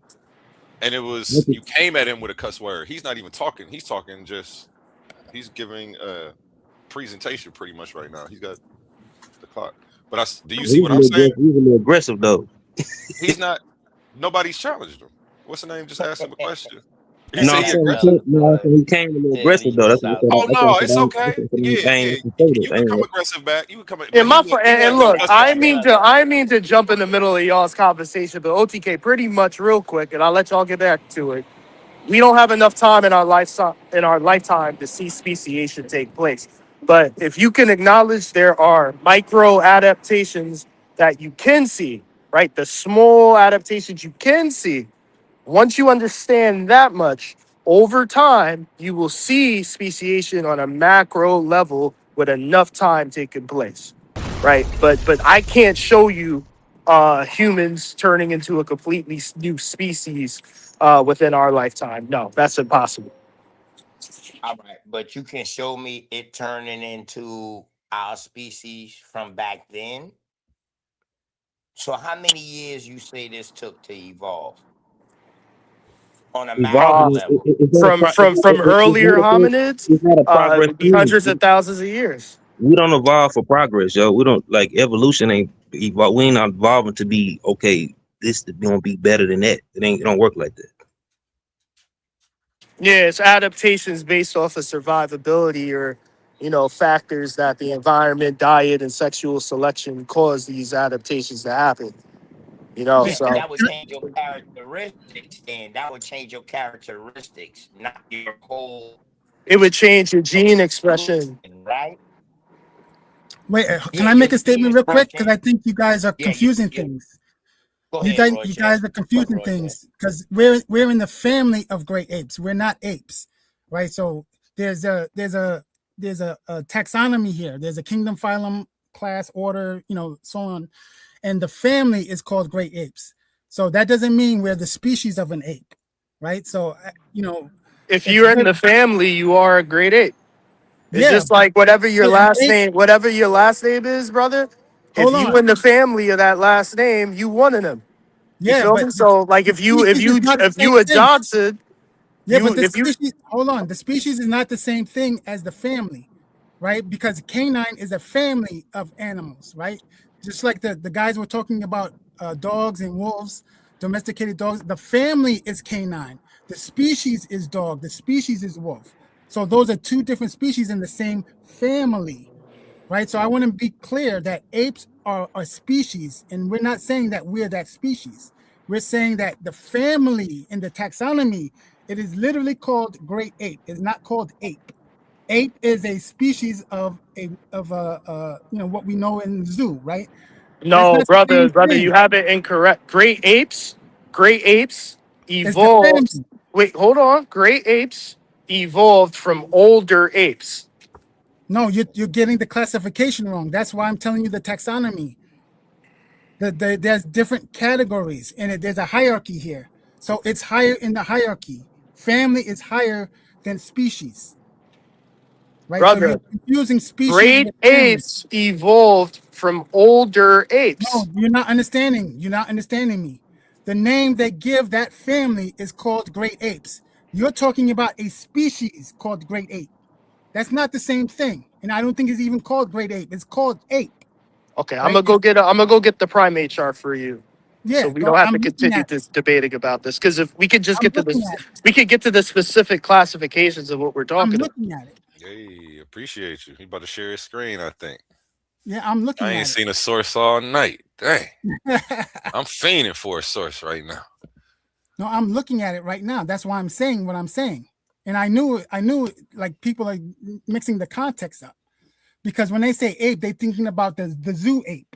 And it was you came at him with a cuss word. He's not even talking. He's talking just he's giving a presentation pretty much right now. He's got the clock. But do you see what I'm saying? He's a little aggressive though. He's not. Nobody's challenged him. What's the name? Just asked him a question. He No, said I'm he saying aggressive. he came a little aggressive though. That's what Oh no, it's okay. I Yeah. ain't You can come aggressive back. You can come, And but he and wasn't gonna look, cuss I at you. mean to jump in the middle of y'all's conversation, but OTK, pretty much real quick, and I'll let y'all get back to it. We don't have enough time in our lifetime to see speciation take place. But if you can acknowledge there are micro adaptations that you can see, right? The small adaptations you can see. Once you understand that much, over time, you will see speciation on a macro level with enough time taking place, right? But I can't show you humans turning into a completely new species within our lifetime. No, that's impossible. All right, but you can show me it turning into our species from back then. So how many years you say this took to evolve on a macro Evolving level? From earlier hominids, it's not a progress. hundreds of thousands of years. We don't evolve for progress, yo. We don't like evolution ain't evolve. We ain't not evolving to be okay. This is gonna be better than that. It don't work like that. Yeah, it's adaptations based off of survivability or, factors that the environment, diet, and sexual selection cause these adaptations to happen. Yeah, So but that would change your characteristics then. That would change your characteristics, not your whole it would change your gene expression. right? Wait, can Yeah, I your make a gene statement real quick? Because expression. I think you guys are Yeah, confusing things. Go You ahead, guys, Roy you Chess. guys are confusing things because we're in the family of great apes. We're not apes, right? So there's a taxonomy here. There's a kingdom, phylum, class, order, so on, and the family is called great apes. So that doesn't mean we're the species of an ape, right? So if you're in the family, you are a great ape. It's yeah, just like whatever your but last name is, brother. Hold If you on. in the family of that last name, you one of them. You Yeah, feel but me? So like if you species is not the same a thing. Johnson, Yeah, but the species, hold on, the species is not the same thing as the family, right? Because canine is a family of animals, right? Just like the guys were talking about dogs and wolves, domesticated dogs. The family is canine. The species is dog. The species is wolf. So those are two different species in the same family, right? So I want to be clear that apes are a species, and we're not saying that we're that species. We're saying that the family in the taxonomy, it is literally called great ape. It's not called ape. Ape is a species of what we know in the zoo, right? No, brother, you have it incorrect. Great apes evolved. Wait, hold on. Great apes evolved from older apes. No, you're getting the classification wrong. That's why I'm telling you the taxonomy. There's different categories, and there's a hierarchy here. So it's higher in the hierarchy. Family is higher than species. right? So Brother, you're confusing species great with family. apes evolved from older apes. No, you're not understanding. You're not understanding me. The name they give that family is called great apes. You're talking about a species called great ape. That's not the same thing, and I don't think it's even called great ape. It's called ape. Okay, Right? I'm gonna go get the primate chart for you, so Yeah, we don't have I'm to looking continue at. this debating about this. Because if we could just I'm get to looking this, at it. we could get to the specific classifications of what we're I'm talking about. looking at it. Hey, appreciate you. He about to share his screen, I think. Yeah, I'm looking I ain't at seen a source all night. Dang. it. I'm fiending for a source right now. No, I'm looking at it right now. That's why I'm saying what I'm saying. And I knew it, like people are mixing the context up. Because when they say ape, they're thinking about the zoo ape.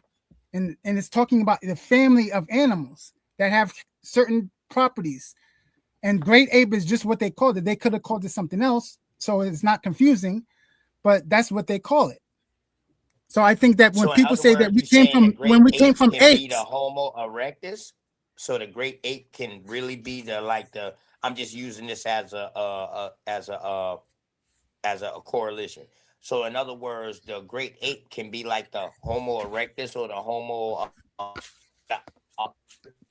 And it's talking about the family of animals that have certain properties. And great ape is just what they called it. They could have called it something else, so it's not confusing, but that's what they call it. So I think that when So in people other say that words, we you came saying the from great when we came ape from can be the apes, Homo erectus? So the great ape can really be the. I'm just using this as a correlation. So in other words, the great ape can be like the Homo erectus or the Homo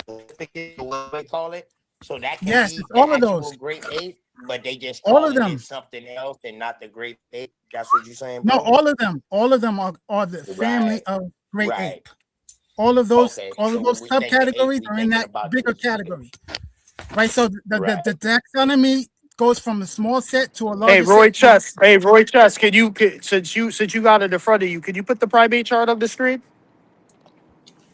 what they call it. So that can yes, be it's the all of actual those, great ape, but they just all of calling it them. something else and not the great ape. That's what you're saying, No, bro? all of them are the family Right, of great right. ape. All of those Okay. So when we think the ape, subcategories we are in thinking that about bigger the specific. category, right? So Right. the taxonomy goes from a small set to a Hey, larger Roy set. Chess. Hey, Roy Chess. Since you got it in front of you, could you put the primate chart on the screen?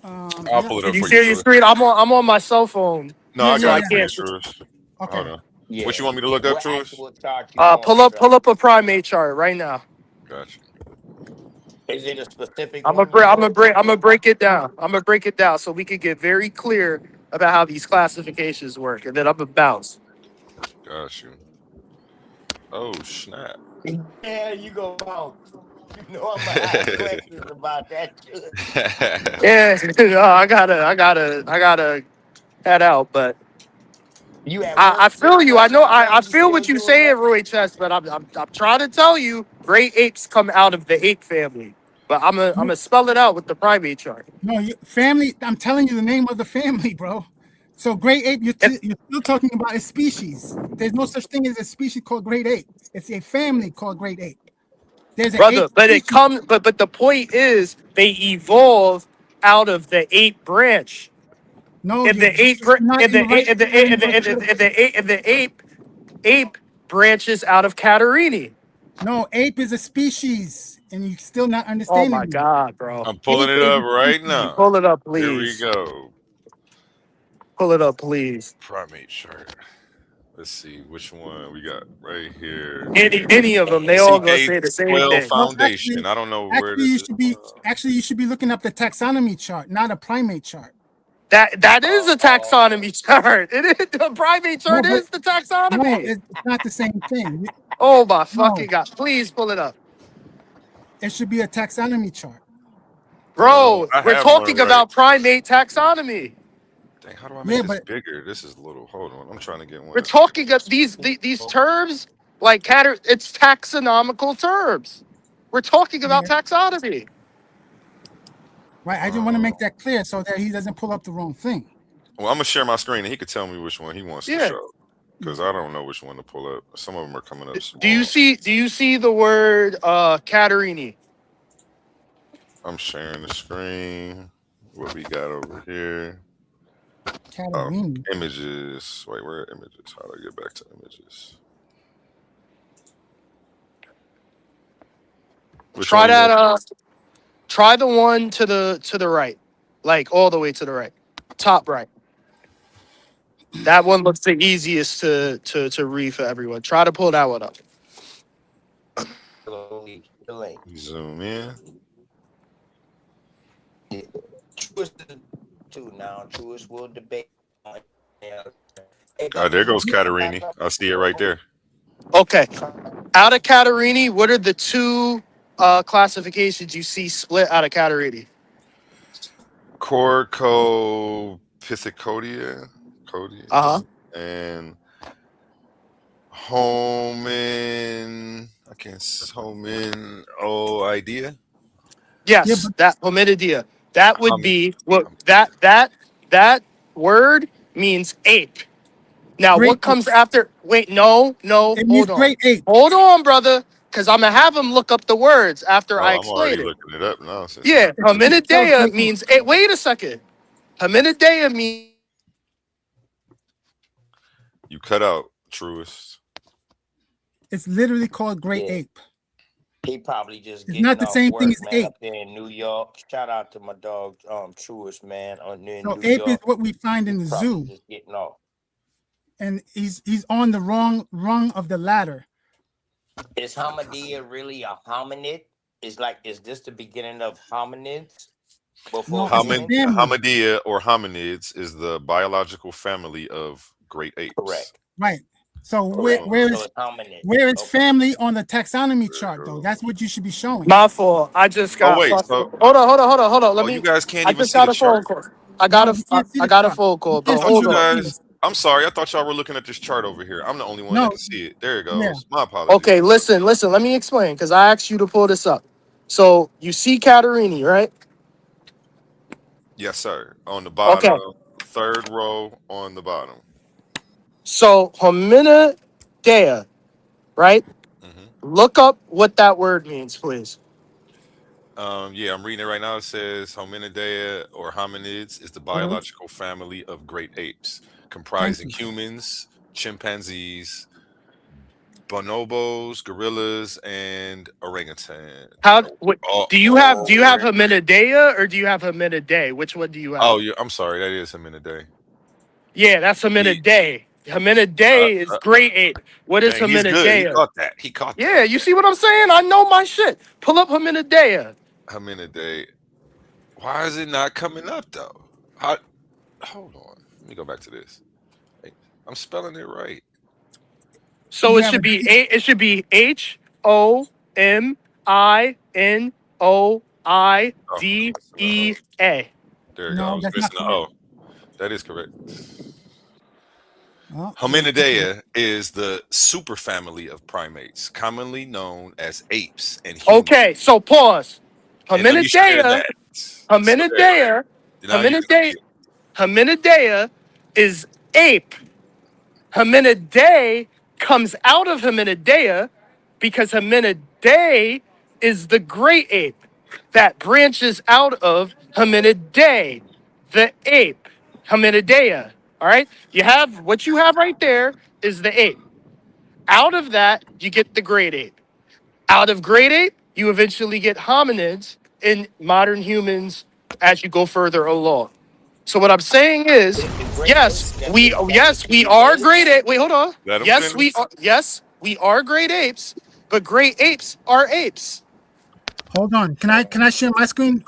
I'll Yeah, pull it Can up you for you, share your Truist. screen? I'm on my cell phone, No, yeah, I so yeah, got I it for yeah. you, can't. Truist. Okay. Hold on. Yeah. What you want me to look up, What Truist? actual chart you want, Pull brother? up a primate chart right now. Got you. Is it a specific one you want? I'm gonna break it down. I'm gonna break it down so we can get very clear about how these classifications work, and then I'm gonna bounce. Got you. Oh, snap. Yeah, you go out. You know I'm gonna ask questions about that too. Yeah, I gotta head out, but You at I work? feel you. I know. I You feel still what you're doing saying, that? Roy Chess. But I'm trying to tell you, great apes come out of the ape family. But I'm gonna spell it out with the primate chart. No, family. I'm telling you the name of the family, bro. So great ape, you're still talking about a species. There's no such thing as a species called great ape. It's a family called great ape. There's an Brother, ape but it species. comes. But the point is, they evolve out of the ape branch. No, If the ape, you're not in the right framework. if the ape branches out of Catarrhini. No, ape is a species, and you're still not Oh my understanding me. God, bro! I'm pulling Ape it is up a right species. now. Pull it up, Here we please. go. Pull it up, please. Primate chart. Let's see which one we got right here. Any of them, they all gonna say the same CA12 thing. Well, Foundation. I don't know where actually, this you is. you should be looking up the taxonomy chart, not a primate chart. That is a taxonomy chart. It is the primate No, chart but is the no, taxonomy. it's not the same thing. Oh my No, fucking God! Please pull it up, it should be a taxonomy chart. bro. I We're have one talking right. about primate taxonomy. Dang, how do I make Yeah, this but bigger? This is little. Hold on. I'm trying to get one. We're That's talking of these terms like it's taxonomical terms. We're talking about yeah, taxonomy. right. I just want to make that clear so that he doesn't pull up the wrong thing. well, I'm gonna share my screen and he could tell me which one he wants to Yeah. show because I don't know which one to pull up. Some of them are coming up small. Do you see the word Catarini? I'm sharing the screen. What we got over here? Catarini. Images. Wait, where are images? How do I get back to images? Try that. Try the one to the right, like all the way to the right, top right. That one looks the easiest to read for everyone. Try to pull that one up. Zoom in. Too now. Truist will debate. There goes Catarini. I see it right there. Okay. Out of Catarini, what are the two classifications you see split out of Catarini? Corcopithecodea. Uh-huh. And Homin. I can't. Homin. Oh, idea. Yes, that hominidia. That would be what that word means ape. Now, Great what comes after? Wait, no, It means hold on. great ape. Hold on, brother, because I'm gonna have him look up the words after I Oh, I'm already explain it. looking it up now. Since Yeah, Spelled hominidea great ape. means wait a second. Hominidea means you cut out, Truist. It's literally called great Yeah. ape. He probably just It's getting not the off same work, thing as man, ape. up there in New York. Shout out to my dog, Truist, man, on in So New ape is York. what we find in the Probably zoo, just getting off. and he's on the wrong rung of the ladder. Is hominia really a hominid? Is this the beginning of hominids? Before No, it's a humans? family. Homidia or hominids is the biological family of great apes. Correct. Right. So Correct. where So is it's hominid. where is Okay. family on the taxonomy chart though? That's what you should be showing. my fault. I just Oh got wait, fucked. so Hold on. Let you me. guys can't I even just see got the a phone chart? call. I got No, a we can't see I the got a chart. phone We call, can't but I thought hold you see on. guys. I'm sorry. I thought y'all were looking at this chart over here. I'm the only one that No, can see it. There it goes. yeah. My apologies. Okay, listen. Let me explain because I asked you to pull this up. So you see Caterini, right? Yes, sir. On the Okay. bottom, third row on the bottom. So hominidea, right? hmm Look up what that word means, please. Yeah, I'm reading it right now. It says Hominidea or hominids is the biological family of great apes, Thank comprising you. humans, chimpanzees, bonobos, gorillas, and orangutan. How? Do you have Orang- hominidea or do you have hominidae? Which one do you have? Oh, yeah. I'm sorry. That is Hominidae. Yeah, that's hominidae. Hominidae is Uh, great ape. What is dang, he's good. He hominidea? caught that. He caught that. Yeah, you see what I'm saying? I know my shit. Pull up hominidea. Hominidae. Why is it not coming up though? Hold on. Let me go back to this. Hey, I'm spelling it right. So You it have should a be HOMINOIDEA. There you go. I no, was that's not missing the correct. O. That is correct. Oh, Hominidea is the superfamily of primates, commonly known as apes and humans. Okay, so pause. And let me share Hominidea, that. So there, hominidea, now you can see it. hominidea is ape. Hominidae comes out of hominidea because hominidae is the great ape that branches out of hominidae, the ape, hominidea. All right, you have what you have right there is the ape. Out of that, you get the great ape. Out of great ape, you eventually get hominids in modern humans as you go further along. So what I'm saying is, Is the great yes, apes we the are apes? great apes. Wait, hold on. Let him Yes, finish. we are great apes, but great apes are apes. hold on. Can I share my screen?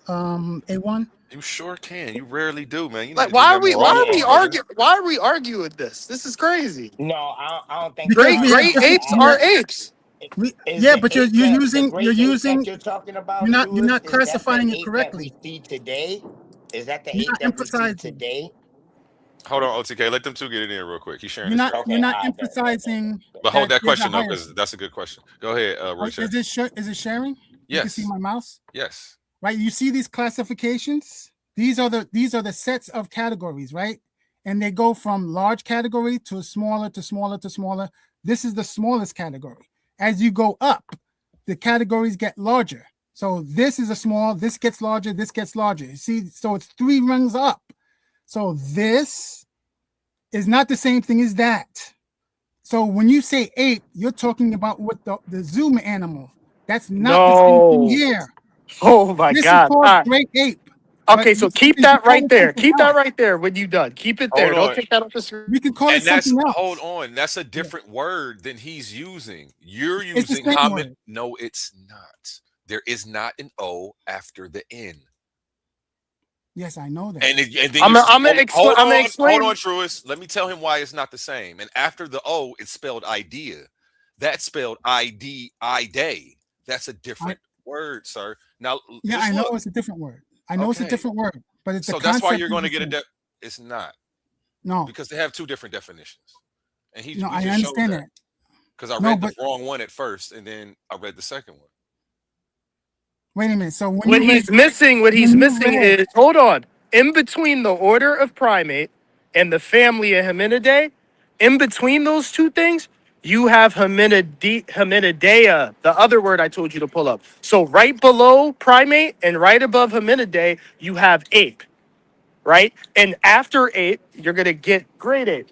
A1. You sure can. You rarely do, man. You need Like, to do that more often, Yeah. brother. why are we arguing this? This is crazy. No, I don't think Because we're we have Great arguing. different. apes are apes. Is Yeah, the but you're ape that the using great ape that you're talking about, you're Truist? not Is that the classifying it ape that we correctly. see today? Is that the You're ape not that we see emphasizing. today? Hold on, OTK. Let them two get it in real quick. He's sharing You're his not screen. Okay, you're not all right, bet. emphasizing But hold that there's a question though, hierarchy. because that's a good question. Go ahead, Roy. Is it sharing? You can see Yes. my mouse, Yes. right? You see these classifications. These are the sets of categories, right? And they go from large category to smaller to smaller to smaller. This is the smallest category. As you go up, the categories get larger. So this is a small. This gets larger. This gets larger. You see, so it's 3 rungs up. So this is not the same thing as that. So when you say ape, you're talking about what the Zoom animal. That's not the same thing here. Oh my This is God. called All right. great ape. Okay, so keep You can that call right it there. something Keep that else. right there when you done. Keep it there. Hold Don't on. take that off the screen. You can call it And that's something else. hold on. That's a different word than he's using. You're It's the using same homid. word. No, it's not. There is not an O after the N. Yes, I know that. And then I'm you gonna explain. Hold on, Truist. Let me tell him why it's not the same. And after the O, it's spelled idea. That's spelled I-D-I-day. That's a different word, sir. Now, Yeah, just I know look. it's a different word. I know it's a Okay. different word, but it's So the that's why concept you're is going to the get same. it's not. No. Because they have 2 different definitions. And he No, we I just showed understand that that. because I No, read but the wrong one at first, and then I read the second one. wait a minute. So when What you read, he's missing, when you read, is, hold on, in between the order of primate and the family of Hominidae, in between those two things, you have Hominidea, the other word I told you to pull up. So right below primate and right above Hominidae, you have ape, right? And after ape, you're gonna get great ape,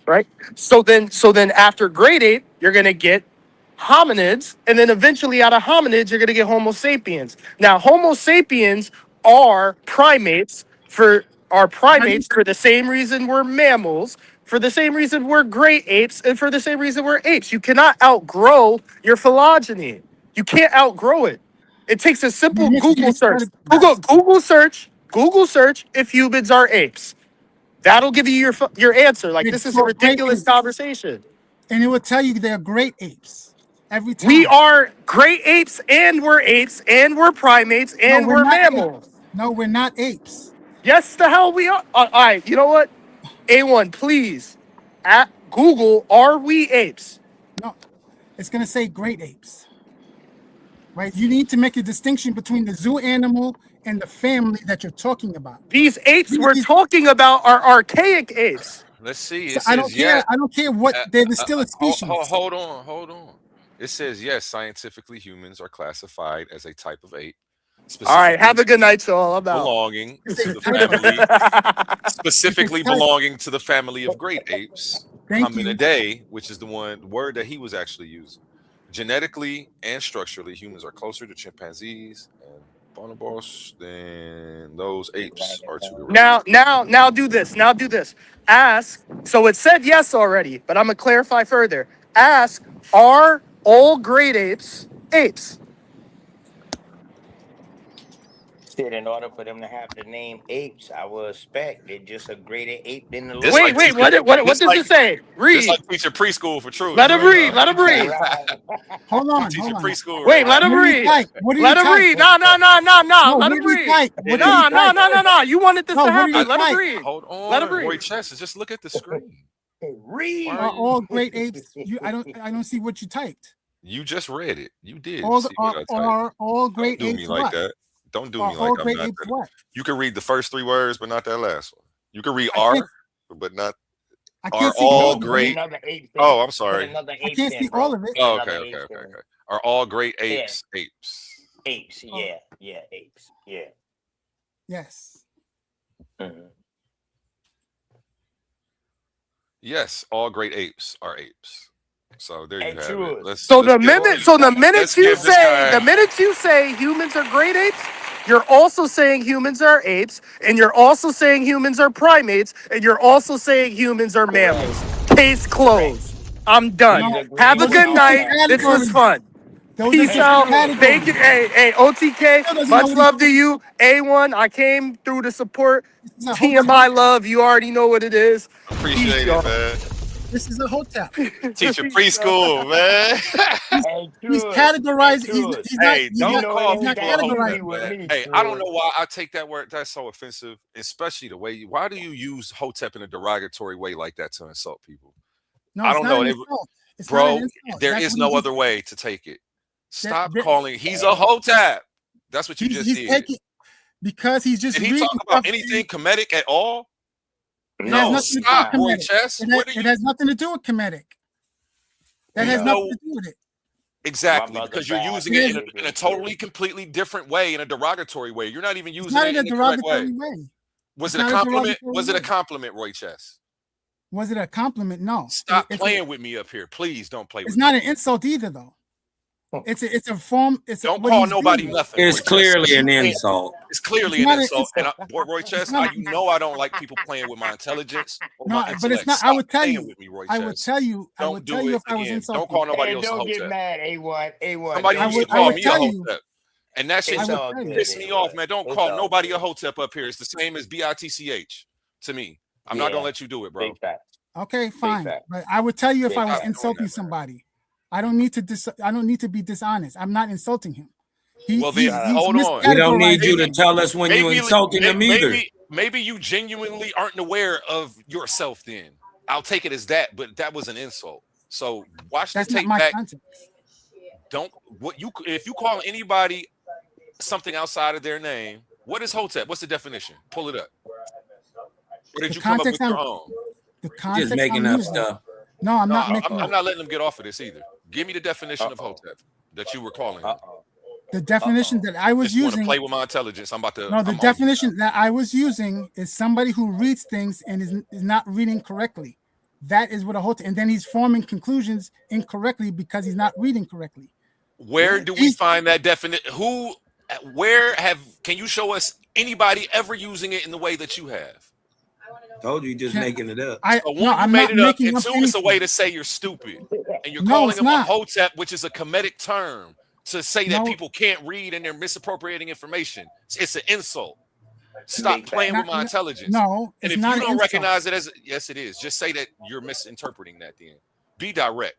right? So then after grade 8, you're gonna get hominids, and then eventually out of hominids, you're gonna get Homo sapiens. Now, Homo sapiens are primates for the same reason we're mammals, for the same reason we're great apes, and for the same reason we're apes. You cannot outgrow your phylogeny. You can't outgrow it. It takes a you're simple missing Google his search. Google search if humans are apes. That'll give you your answer. Like, this is a great ridiculous apes, conversation. and it will tell you they're great apes every We time. are great apes, and we're primates, No, and we're we're not mammals. apes. No, we're not apes. Yes, the hell we are. All right, you know what? A1, please, at Google, are we apes? No, it's gonna say great apes. Right? You need to make a distinction between the zoo animal and the family that you're talking about. These apes we're talking about are archaic apes. Let's see. So It I don't says care. yes. I don't care what they're still a species. Hold on. It says yes. Scientifically, humans are classified as a type of ape. All right, have a good night, y'all. I'm out. Belonging to the family, specifically belonging to the family of great apes, Hominidae, which is the word that he was actually using. Genetically and structurally, humans are closer to chimpanzees and bonobos than those apes are to the Now do this. Now do this. Ask. So it said yes already, but I'm gonna clarify further. Ask: are all great apes apes? Said in order for them to have the name apes, I would expect they're just a greater ape than the This little. like Wait. What does it say? Read. It's like teaching preschool for truth. Let him read. Let him read. Hold on. Teaching preschool. Wait, right let now. him read. What do you Let him type? read. No. No, Let what him do you read. type? What do you type? No. You wanted this No, to what do you happen. Let him type? read. Hold on. Let him read. Roy Chester, just look at the screen. Read. Are all great apes? I don't see what you typed. You just read it. You did. All see what I typed. are all great Don't do apes me like what? that. Don't do Are me all like I'm great not apes that. what? You can read the first 3 words, but not that last one. You can read I "are," can't- but not I "are can't see all all of it. great." Another ape Oh, in. I'm sorry. Put another I ape can't in, see bro. all of it. Oh, Another okay. ape in. Are all great apes apes? Apes, yeah, apes, yeah. Yes. Mhm. Yes, all great apes are apes. So there you And have true. it. So the minute let's give this guy- you say humans are great apes, you're also saying humans are apes, and you're also saying humans are primates, and you're also saying humans are mammals. Case closed. I'm done. No, Have a those are good different night. This was categories. fun. Those are Peace different out. categories. Thank you. Hey, OTK. Still doesn't know Much what love to you. A1, I came through to support. This is a TMI love. You already know what it is. Appreciate it, y'all. man. This is a hotep. Teaching preschool, man. He's categorized. He's not. Hey, He's don't not, call he's not people a hotep, categorized. man. Hey, I don't know why I take that word. That's so offensive, especially the way. Why do you use hotep in a derogatory way like that to insult people? No, I it's don't not know, an It- insult. It's not bro. an insult. There That's is what no he's- other way to take it. Stop that- calling. He's a hotep. That's what you just He's did. taking because he's just Did he reading talk about stuff. anything comedic at all? It has No, nothing to do stop, with Roy comedic. Chess. It has nothing to do with comedic. That has nothing to do with it. Exactly, My because mother you're bad. using it in a totally, completely different way, in a derogatory way. You're not even It's using not it in a in the correct derogatory way. way. Was It's it a not a compliment? derogatory Was it a way. compliment, Roy Chess? Was it a compliment? No. Stop It's playing with me up here. Please don't play with It's me. not an insult either, though. It's a form. Don't call nobody nothing. It's Roy Chess. clearly an insult. It's clearly It's an not an insult. And insult. boy, Roy Chess, not- you know I don't like people playing with my intelligence or No, my but it's intellect. not. Stop I would tell playing you. with me, Roy I would Chess. tell you. I Don't would do tell you it if I was again. insulting. Don't call nobody Hey, else a don't get hotep. mad, A1. Somebody Don't used to get call would me a tell you. hotep. And that shit I just would tell you. pissed me off, man. Don't It's call all nobody good. a hotep up here. It's the same as BITCH to me. I'm not Yeah. gonna let you do it, bro. Big facts. Okay, fine. fact. But I would tell you if Big I was fact. insulting somebody. I don't need to. I don't need to be dishonest. I'm not insulting him. Well, then hold on. We don't need you to miscategorizing. tell us when you insulting them either. Maybe you genuinely aren't aware of yourself then. I'll take it as that, but that was an insult. So watch That's the not tape my back. context. If you call anybody something outside of their name, what is Hotep? What's the definition? Pull it up. Or did The you come up with context your I'm- own? The context Just making I'm up using. stuff. No, I'm No, not making I'm up. not letting them get off of this either. Give me the definition of Hotep that you were calling it. The definition that I was Just want to using. play with my intelligence. I'm about to. No, the I'm on- definition that I was using is somebody who reads things and is not reading correctly. That is what a Hotep, and then he's forming conclusions incorrectly because he's not reading correctly. Where do we find that definition? Can you show us anybody ever using it in the way that you have? Told you, just making it up. So one, you I'm made not it up, making and up two, it's a way anything. to say you're stupid. And you're No, calling it's him not. a Hotep, which is a Kemetic term to say that No. people can't read and they're misappropriating information. It's an insult. Stop Big playing fact. with my intelligence. No, And it's if not you an don't insult. recognize it as yes, it is. Just say that you're misinterpreting that then. Be direct.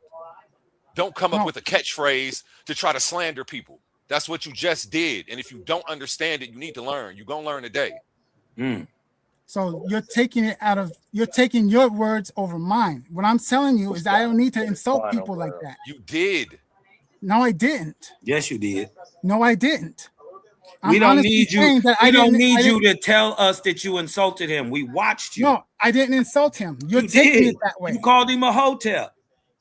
Don't come up with a catchphrase to try to slander people. That's what you just did. And if you don't understand it, you need to learn. You're gonna learn today. So you're taking your words over mine. What I'm telling you is I don't need to insult people like that. You did. No, I didn't. Yes, you did. No, I didn't. We I'm don't honestly need you. saying that We I don't didn't- need I you didn't- to tell us that you insulted him. We watched you. No, I didn't insult him. You're You taking did. it that way. You called him a Hotep.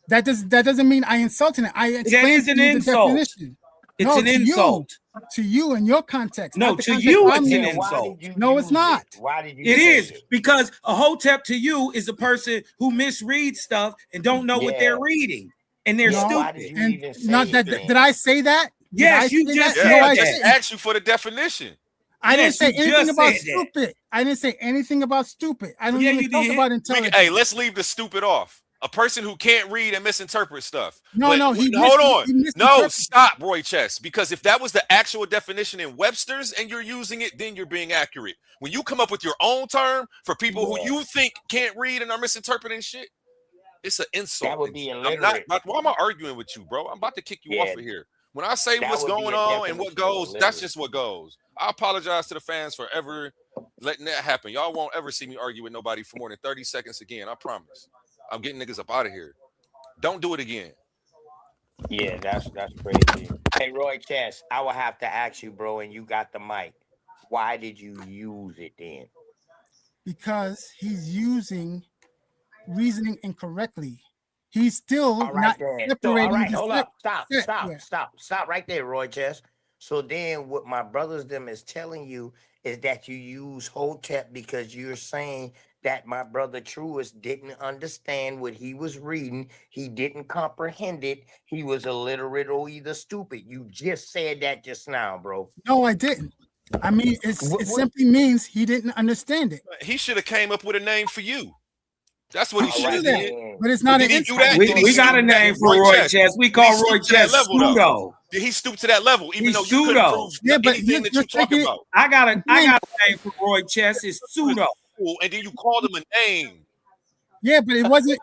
That doesn't mean I insulted him. I explained is an to you the insult. definition. It's No, an to you. insult. To you in your context. No, not the to context you I'm it's an using. insult. No, it's not. Why did you? It is because a Hotep to you is a person who misreads stuff and don't know what they're reading, and they're No, stupid. and not that. Did I say that? Did Yes, I you say just that? said No, I I just didn't. asked you for the definition. I didn't Yes, say you anything just about said that. stupid. I didn't say anything about stupid. I don't Yeah, even you talk did. about intelligence. Hey, let's leave the stupid off. A person who can't read and misinterpret stuff. No, But no, he hold mis- on. he No, misinterpreted. stop, Roy Chess. Because if that was the actual definition in Webster's and you're using it, then you're being accurate. When you come up with your own term for people who you think can't read and are misinterpreting shit, it's an insult. That would be I'm illiterate. not. Why am I arguing with you, bro? I'm about to kick you off Yeah. of here. When I say That what's would be going a on and what definition of goes, that's illiterate. just what goes. I apologize to the fans for ever letting that happen. Y'all won't ever see me argue with nobody for more than 30 seconds again. I promise. I'm getting niggas up out of here. Don't do it again. Yeah, that's crazy. Hey, Roy Chess, I will have to ask you, bro, and you got the mic. Why did you use it then? Because he's using reasoning incorrectly. He's still All right, not then. So, separating. all right, the hold step- up. step- yeah. Stop right there, Roy Chess. So then what my brothers them is telling you is that you use Hotep because you're saying that my brother Truist didn't understand what he was reading. He didn't comprehend it. He was illiterate or either stupid. You just said that just now, bro. No, I didn't. I mean, it simply means he didn't understand it. He should have came up with a name for you. That's what he He should have do that, did. but it's not Did an he do insult. that? We, Did he we got a stoop to that? name for Roy Chess. We Did call he stoop Roy to that Chess level, though? pseudo. Did he stoop to that level? Even He's though you couldn't pseudo. prove Yeah, but anything that you're you're talking taking it- about? I got a name for Roy Chess. It's pseudo. And then you called him a name. Yeah, but it wasn't.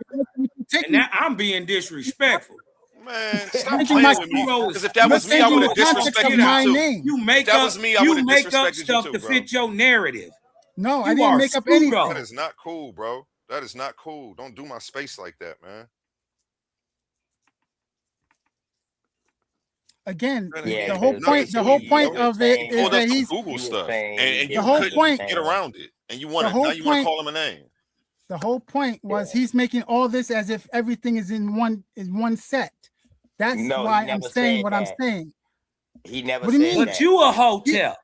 And now I'm being disrespectful. Man, stop Changing playing my with me. pseudo Because if that was me, I changing would have the context of disrespected my you too. name. You make If that up, was me, I you would have make up disrespected stuff you to too, bro. fit your narrative. No, I You didn't are make up pseudo. anything. That is not cool, bro. That is not cool. Don't do my space like that, man. Again, Yeah, the whole because point. The whole you point were of it saying- is Pulled that up some he's Google you were stuff, saying and the you whole couldn't point- get around it. And you want the to whole now you want to point- call him a name. the whole point was he's making all this as if everything is in one set. That's No, he why I'm never saying said what I'm that. saying. He never What do you said mean? that. But you a Hotep.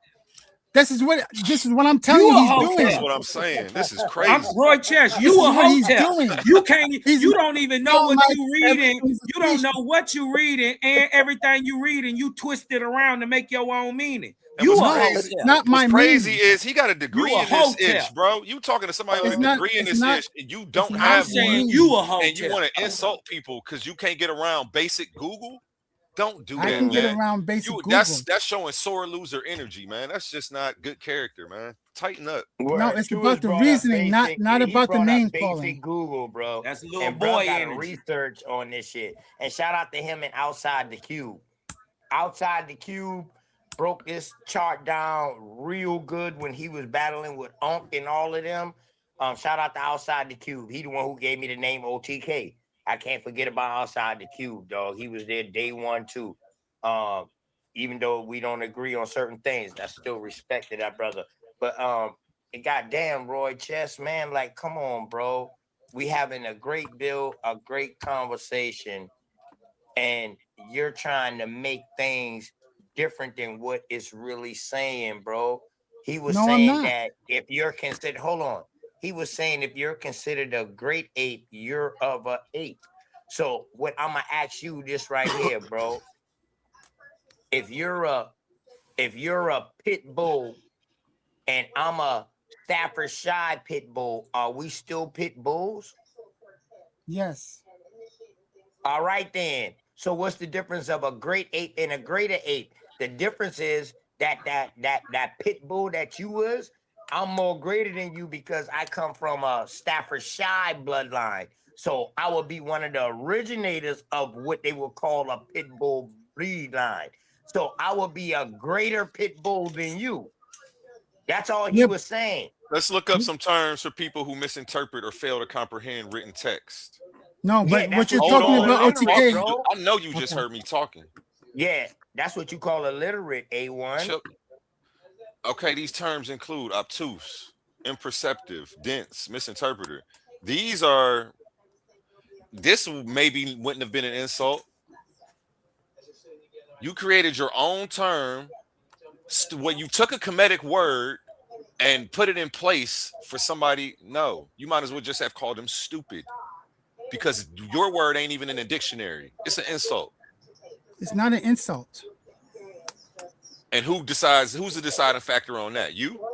This is what I'm telling You you a he's Hotep. doing. That's what I'm saying. This is I'm crazy. Roy Chess. This You is a what he's Hotep. doing. You can't. He's- You don't even know don't what like you reading. everything's You don't speech. know what you reading, and everything you reading, you twist it around to make your own meaning. And You a what's Hotep. crazy, It's not my what's crazy meaning. is he got a degree You a in this Hotep. ish, bro. You talking to somebody with It's a not- degree in it's this not- ish, and you don't not I'm have saying one, you a and you Hotep. want to insult people because you can't get around basic Google. Don't do I that, can get man. around basic You, Google. that's showing sore loser energy, man. That's just not good character, man. Tighten up. No, it's Truist about the brought up reasoning, not basic- not he about the brought up name basic calling. Google, bro. That's little And bro boy got energy. research on this shit. And shout out to him and Outside the Cube. Outside the Cube broke this chart down real good when he was battling with Unk and all of them. Shout out to Outside the Cube. He the one who gave me the name OTK. I can't forget about Outside the Cube, dog. He was there day one too. Even though we don't agree on certain things, I still respected that brother. But goddamn, Roy Chess, man, like, come on, bro. We having a great build, a great conversation, and you're trying to make things different than what it's really saying, bro. He was saying that if you're considered, hold on. He was saying if you're considered a great ape, you're of an ape. So what I'm gonna ask you this right here, bro. If you're a pit bull and I'm a Staffordshire pit bull, are we still pit bulls? Yes. All right then. So what's the difference of a great ape and a greater ape? The difference is that pit bull that you was, I'm more greater than you because I come from a Staffordshire bloodline. So I will be one of the originators of what they will call a pit bull breed line. So I will be a greater pit bull than you. That's all he was saying. Let's look up some terms for people who misinterpret or fail to comprehend written text. No, but what you're talking about, OTK. I know you just heard me talking. Yeah, that's what you call illiterate, A1. Okay, these terms include obtuse, imperceptive, dense, misinterpreter. This maybe wouldn't have been an insult. You created your own term when you took a Kemetic word and put it in place for somebody. No, you might as well just have called them stupid because your word ain't even in a dictionary. It's an insult. It's not an insult. And who's the deciding factor on that? You?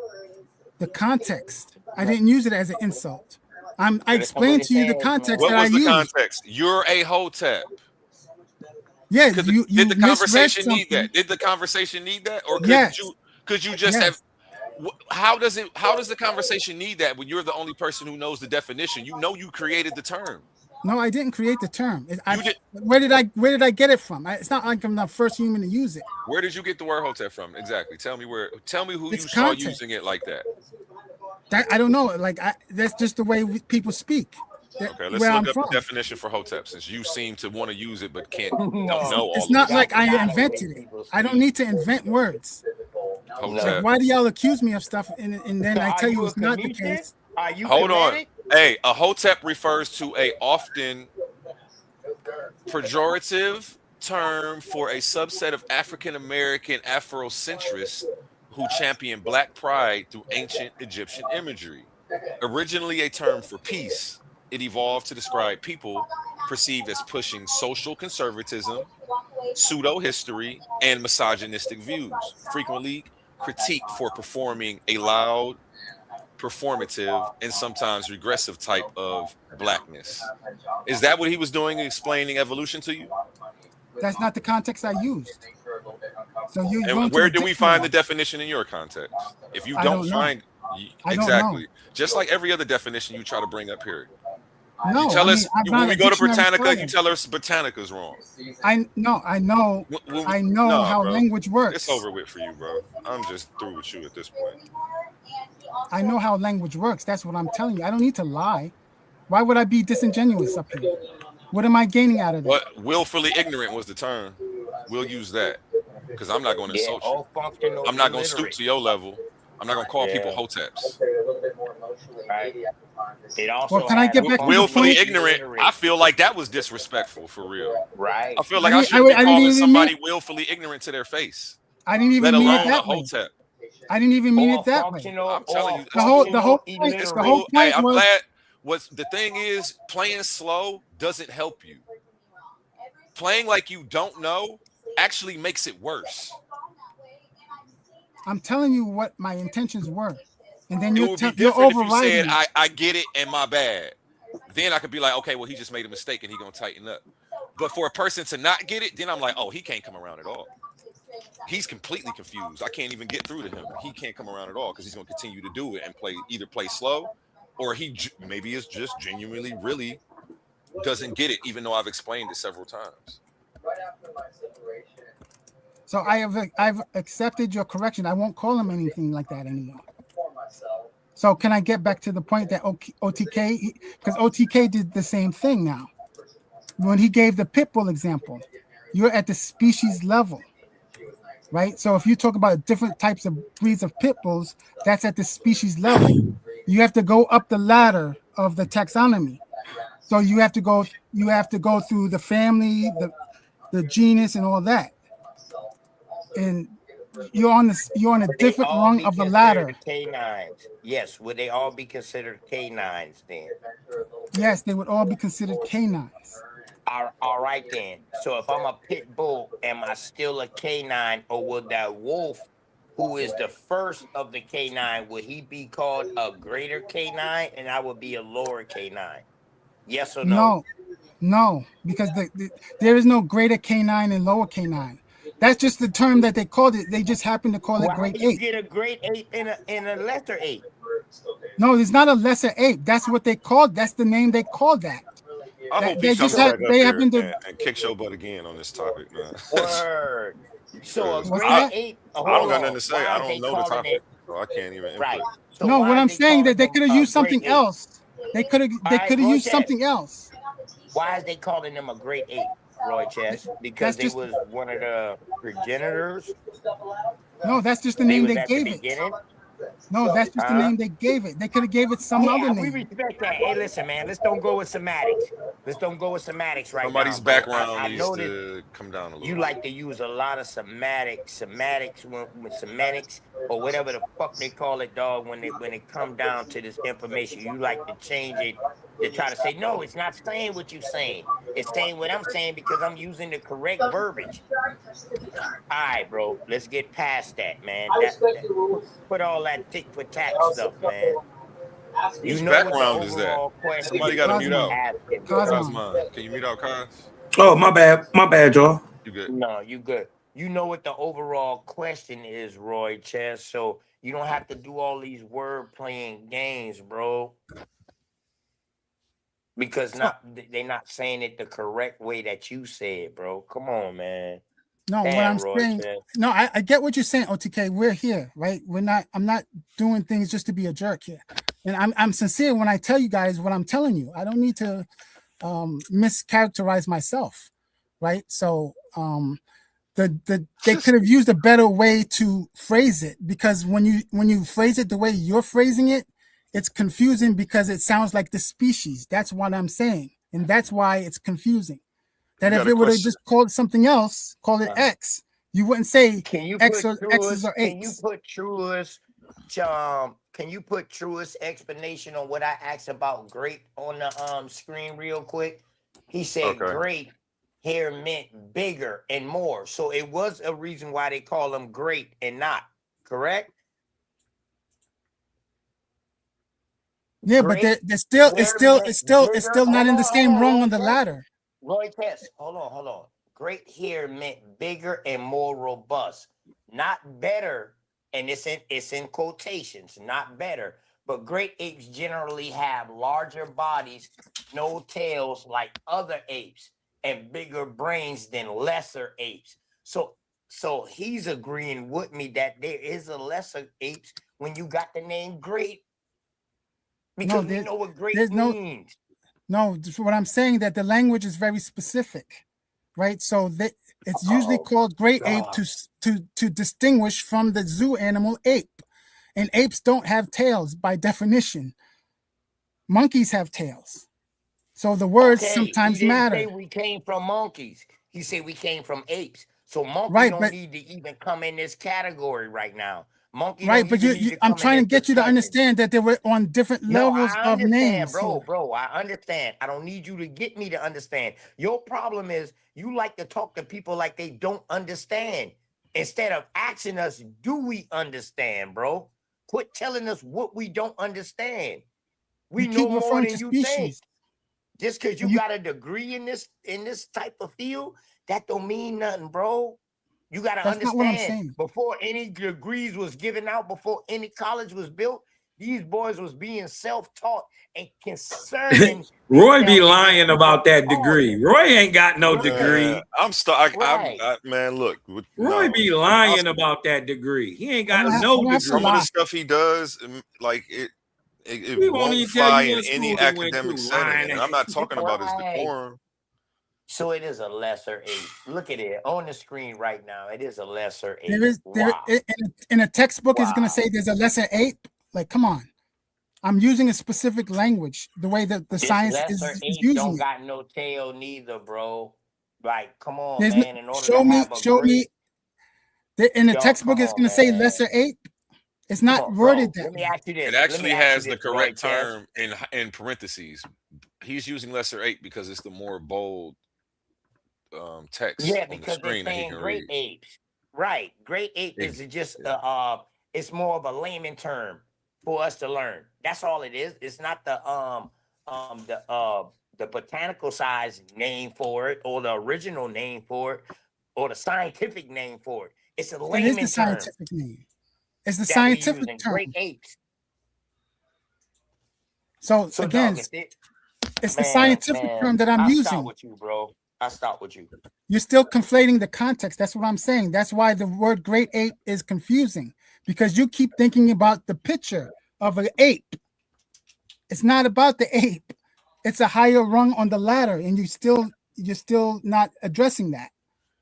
The context. I didn't use it as an insult. I explained to you the context that I used. What was the context? You're a hotep. Yeah, did the conversation need that? Did the conversation need that? Or could you just have? How does the conversation need that when you're the only person who knows the definition? You know you created the term. No, I didn't create the term. Where did I get it from? It's not like I'm the first human to use it. Where did you get the word hotep from? Exactly. Tell me who you saw using it like that. I don't know. That's just the way people speak. Okay, let's look up the definition for hotep since you seem to want to use it but don't know all. It's not like I invented it. I don't need to invent words. Like, why do y'all accuse me of stuff and then I tell you it's not the case? Hold on. Hey, a hotep refers to a often pejorative term for a subset of African American Afrocentrists who champion Black pride through ancient Egyptian imagery. Originally a term for peace, it evolved to describe people perceived as pushing social conservatism, pseudo-history, and misogynistic views, frequently critiqued for performing a loud, performative, and sometimes regressive type of Blackness. Is that what he was doing, explaining evolution to you? That's not the context I used. So where do we find the definition in your context? If you don't find exactly, just like every other definition you try to bring up here. No, you tell us when we go to Britannica, you tell us Britannica's wrong. I know how language works. It's over with for you, bro. I'm just through with you at this point. I know how language works. That's what I'm telling you. I don't need to lie. Why would I be disingenuous up here? What am I gaining out of that? What willfully ignorant was the term. We'll use that because I'm not going to insult you. I'm not going to stoop to your level. I'm not going to call people hoteps. It also can I get back to willfully ignorant? I feel like that was disrespectful for real. Right. I feel like I should be calling somebody willfully ignorant to their face. I didn't even mean it that way. I didn't even mean it that way. I'm telling you, the whole point I'm was, glad. The thing is, playing slow doesn't help you. Playing like you don't know actually makes it worse. I'm telling you what my intentions were, and then you're overriding. If you said, I get it and my bad, then I could be like, okay, well, he just made a mistake and he's gonna tighten up. But for a person to not get it, then I'm like, oh, he can't come around at all. He's completely confused. I can't even get through to him. He can't come around at all because he's gonna continue to do it and either play slow, or he maybe is just genuinely really doesn't get it, even though I've explained it several times. So I've accepted your correction. I won't call him anything like that anymore. So can I get back to the point that OTK, because OTK did the same thing now. When he gave the pit bull example, you're at the species level, right? So if you talk about different types of breeds of pit bulls, that's at the species level. You have to go up the ladder of the taxonomy. So you have to go through the family, the genus, and all that. And you're on a different rung of the ladder. Canines. Yes, would they all be considered canines then? Yes, they would all be considered canines. All right then. So if I'm a pit bull, am I still a canine, or would that wolf, who is the first of the canine, would he be called a greater canine, and I would be a lower canine? Yes or no? No, because there is no greater canine and lower canine. That's just the term that they called it. They just happened to call it great you ape. Get a great ape and a lesser ape. No, it's not a lesser ape. That's what they called. That's the name they called that. I hope They he just comes had- back they up happened here to- and kicks your butt again on this topic, man. Word. So a What's great that? ape. I don't got nothing to say. I don't know the topic, so I can't even. Right. So No, why what is I'm they saying that they calling could have them a used something great ape? else. They could have right, Roy used Chess. something else. Why is they calling them a great ape, Roy Chess? Because That's they was one of the progenitors. No, that's just the They name was they at the gave it. beginning. No, that's just the Huh? name they gave it. They could have gave it some other We name. respect that. Hey, listen, man. Let's don't go with semantics. Let's don't go with semantics right Somebody's now. bro. background I needs noticed to come down a little. you like to use a lot of semantics or whatever the fuck they call it, dog. When it come down to this information, you like to change it to try to say no. It's not saying what you're saying. It's saying what I'm saying because I'm using the correct verbiage. All right, bro. Let's get past that, man. Put all that tick for tack stuff, man. Whose You know what the background is that? overall question Somebody is got to what mute we out. asking. Cosmon. Can you mute out Cos? Oh, my bad, y'all. You good? No, you good. You know what the overall question is, Roy Chess. So you don't have to do all these word playing games, bro. Because they're not saying it the correct way that you say it, bro. Come on, man. No, what Damn, I'm Roy saying, Chess. no, I get what you're saying, OTK. We're here, right? I'm not doing things just to be a jerk here. And I'm sincere when I tell you guys what I'm telling you. I don't need to mischaracterize myself, right? So they could have used a better way to phrase it, because when you phrase it the way you're phrasing it, it's confusing because it sounds like the species. That's what I'm saying. And that's why it's confusing. That if it would have just called something else, called it X, you wouldn't say X's or apes. Can you put truest explanation on what I asked about great on the screen real quick? He said great here meant bigger and more. So it was a reason why they call them great and not, correct? Yeah, but it's still not in the same rung on the ladder. Roy Tess, hold on. Great here meant bigger and more robust, not better. And it's in quotations, not better. But great apes generally have larger bodies, no tails like other apes, and bigger brains than lesser apes. So he's agreeing with me that there is a lesser apes when you got the name great. Because we know what great means. No, what I'm saying that the language is very specific, right? So it's usually called great ape to distinguish from the zoo animal ape. And apes don't have tails by definition. Monkeys have tails. So the words sometimes matter. He didn't say we came from monkeys. He said we came from apes. So monkeys don't need to even come in this category right now. Right, but I'm trying to get you to understand that they were on different levels of names. Bro, I understand. I don't need you to get me to understand. Your problem is you like to talk to people like they don't understand instead of asking us, do we understand, bro? Quit telling us what we don't understand. We know more than you think. Just because you got a degree in this type of field, that don't mean nothing, bro. You got to understand, before any degrees was given out, before any college was built, these boys was being self-taught and concerning. Roy be lying about that degree. Roy ain't got no degree. I'm stuck. Man, look. Roy be lying about that degree. He ain't got no degree. Some of the stuff he does, like it, It We won't won't even tell fly you in what any school they went academic to, setting. lying And I'm not talking about his Right. decorum. So it is a lesser 8. Look at it on the screen right now. It is a lesser 8. There is Wow. in a textbook is going Wow. to say there's a lesser 8. Like, come on. I'm using a specific language, the way that the This science lesser is 8 using don't it. got no tail neither, bro. Like, come on, There's man. In order show to me have a show great, me that in the yo, textbook come it's on, going to say man. lesser 8. It's Come not on, worded bro. that Let me way. ask you this. It Let actually me ask has you the this, Lloyd correct Test. term in parentheses. He's using lesser 8 because it's the more bold text Yeah, on the because they're screen that he saying can great read. apes. Right. Great ape is just it's more of a layman term for us to learn. That's all it is. It's not the botanical size name for it or the original name for it or the scientific name for it. It's a It is layman the term scientific name. It's the that we scientific using. term. Great apes. So So again, dog, if it, it's the man, scientific term that I'm I'll using. stop with you, bro. I'll stop with you. You're still conflating the context. That's what I'm saying. That's why the word great ape is confusing, because you keep thinking about the picture of an ape. It's not about the ape. It's a higher rung on the ladder, and you're still not addressing that.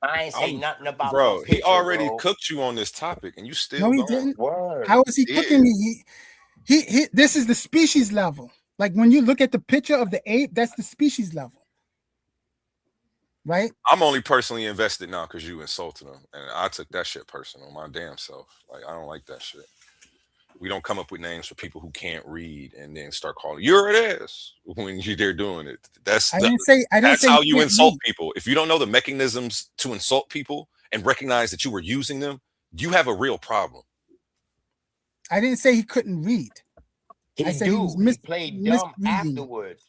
I ain't say nothing about Bro, the he picture, already bro. cooked you on this topic, and you still No, he don't. didn't. Word. How is he He cooking is. me? He this is the species level. Like when you look at the picture of the ape, that's the species level. Right? I'm only personally invested now because you insulted him, and I took that shit personal, my damn self. Like, I don't like that shit. We don't come up with names for people who can't read and then start calling you're it is when they're doing it. That's how you insult people. If you don't know the mechanisms to insult people and recognize that you were using them, you have a real problem. I didn't say he couldn't read. He I said he was played dumb misreading. afterwards.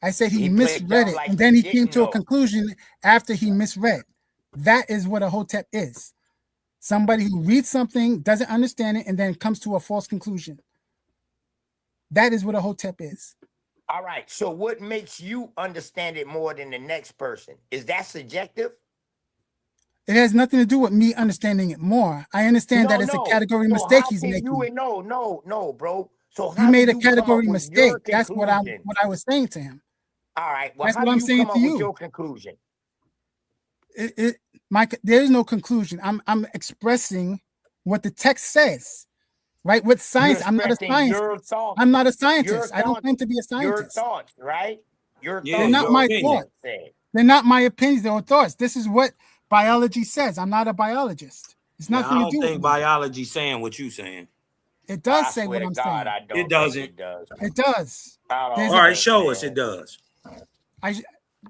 I said he played misread dumb it, like and then he he came didn't to a know. conclusion after he misread. That is what a hotep is. Somebody who reads something, doesn't understand it, and then comes to a false conclusion. That is what a hotep is. All right. So what makes you understand it more than the next person? Is that subjective? It has nothing to do with me understanding it more. I understand that it's a category So mistake how he's can making. No, bro. So He how made do a you come category up with your mistake. That's what I conclusion? was saying to him. All right. Well, That's how what do I'm you saying come to up you. with your conclusion? There is no conclusion. I'm expressing what the text says, right? With science, You're I'm not a expressing your scientist. thoughts. I'm not a Your scientist. I don't thoughts. claim to be a Your scientist. thoughts, right? Your They're thoughts. not Your my opinion. thoughts. They're not my opinions or thoughts. This is what biology says. I'm not a biologist. It's Now, nothing I to don't do with think me. biology saying what you saying. It does I say swear what to I'm God, saying. I don't It doesn't. think it does. It does. I There's All don't right, think, show us man. it does.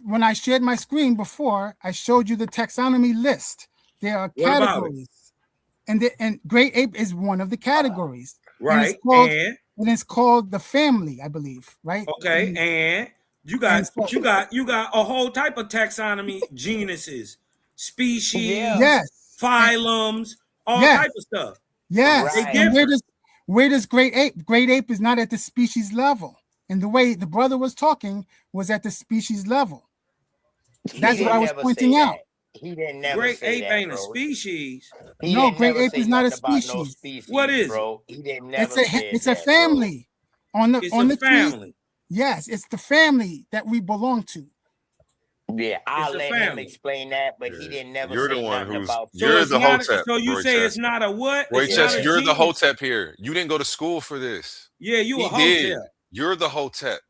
When I shared my screen before, I showed you the taxonomy list. There are What about it? categories, and great ape is one of the categories. Right. And it's called the family, I believe. Right. Okay, and you got a whole type of taxonomy, genuses, species, Yes. phylums, all Yes. type of stuff. Yes. They And different. where does great ape? Great ape is not at the species level. And the way the brother was talking was at the species level. That's what I was pointing out. He didn't never Great say ape that, ain't bro. a species. He No, didn't great never ape say is not a nothing about no species. species, What is bro. He didn't never It's say a that, family. It's On a the tree. family. Yes, it's the family that we belong to. Bro. Yeah, I'll It's a let him family. explain that, but he didn't never You're say the one nothing who's about. you're the hotep. So you Roy say Chess. it's not a what? Roy It's Chess, not a you're the genus? hotep here. You didn't go to school for this. Yeah, you He a did. hotep. You're the hotep.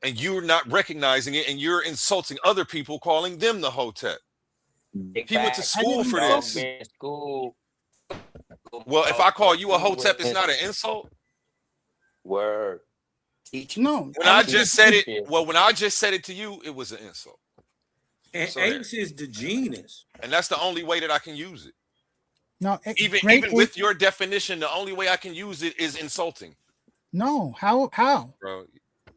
And you're not recognizing it, and you're insulting other people, calling them the hotep. He went to school for this. School. Well, if I call you a hotep, it's not an insult. Word. No. When I just said it, when I just said it to you, it was an insult. And So there. apes is the genus. And that's the only way that I can use it. No, Even with your definition, the only way I can use it is insulting. No, how? Bro.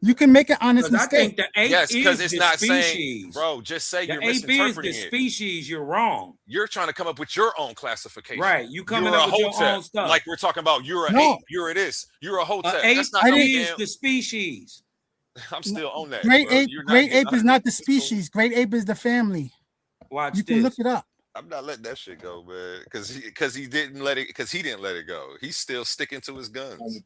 You can make an honest Because I think mistake. the ape Yes, because is it's the not saying, species. bro, just say The you're ape is the misinterpreting it. species. You're wrong. You're trying to come up with your own classification. Right. You coming You're up a with your hotep. own stuff. Like we're talking about you're an No. ape, you're this, you're a hotep. Ape That's not no is damn. the species. I'm still on that. Great bro. ape, You're not great getting ape out is of not the this. It's cool. species. Great ape is the family. Watch You this. can look it up. I'm not letting that shit go, man. Because he didn't let it go. He's still sticking to his guns.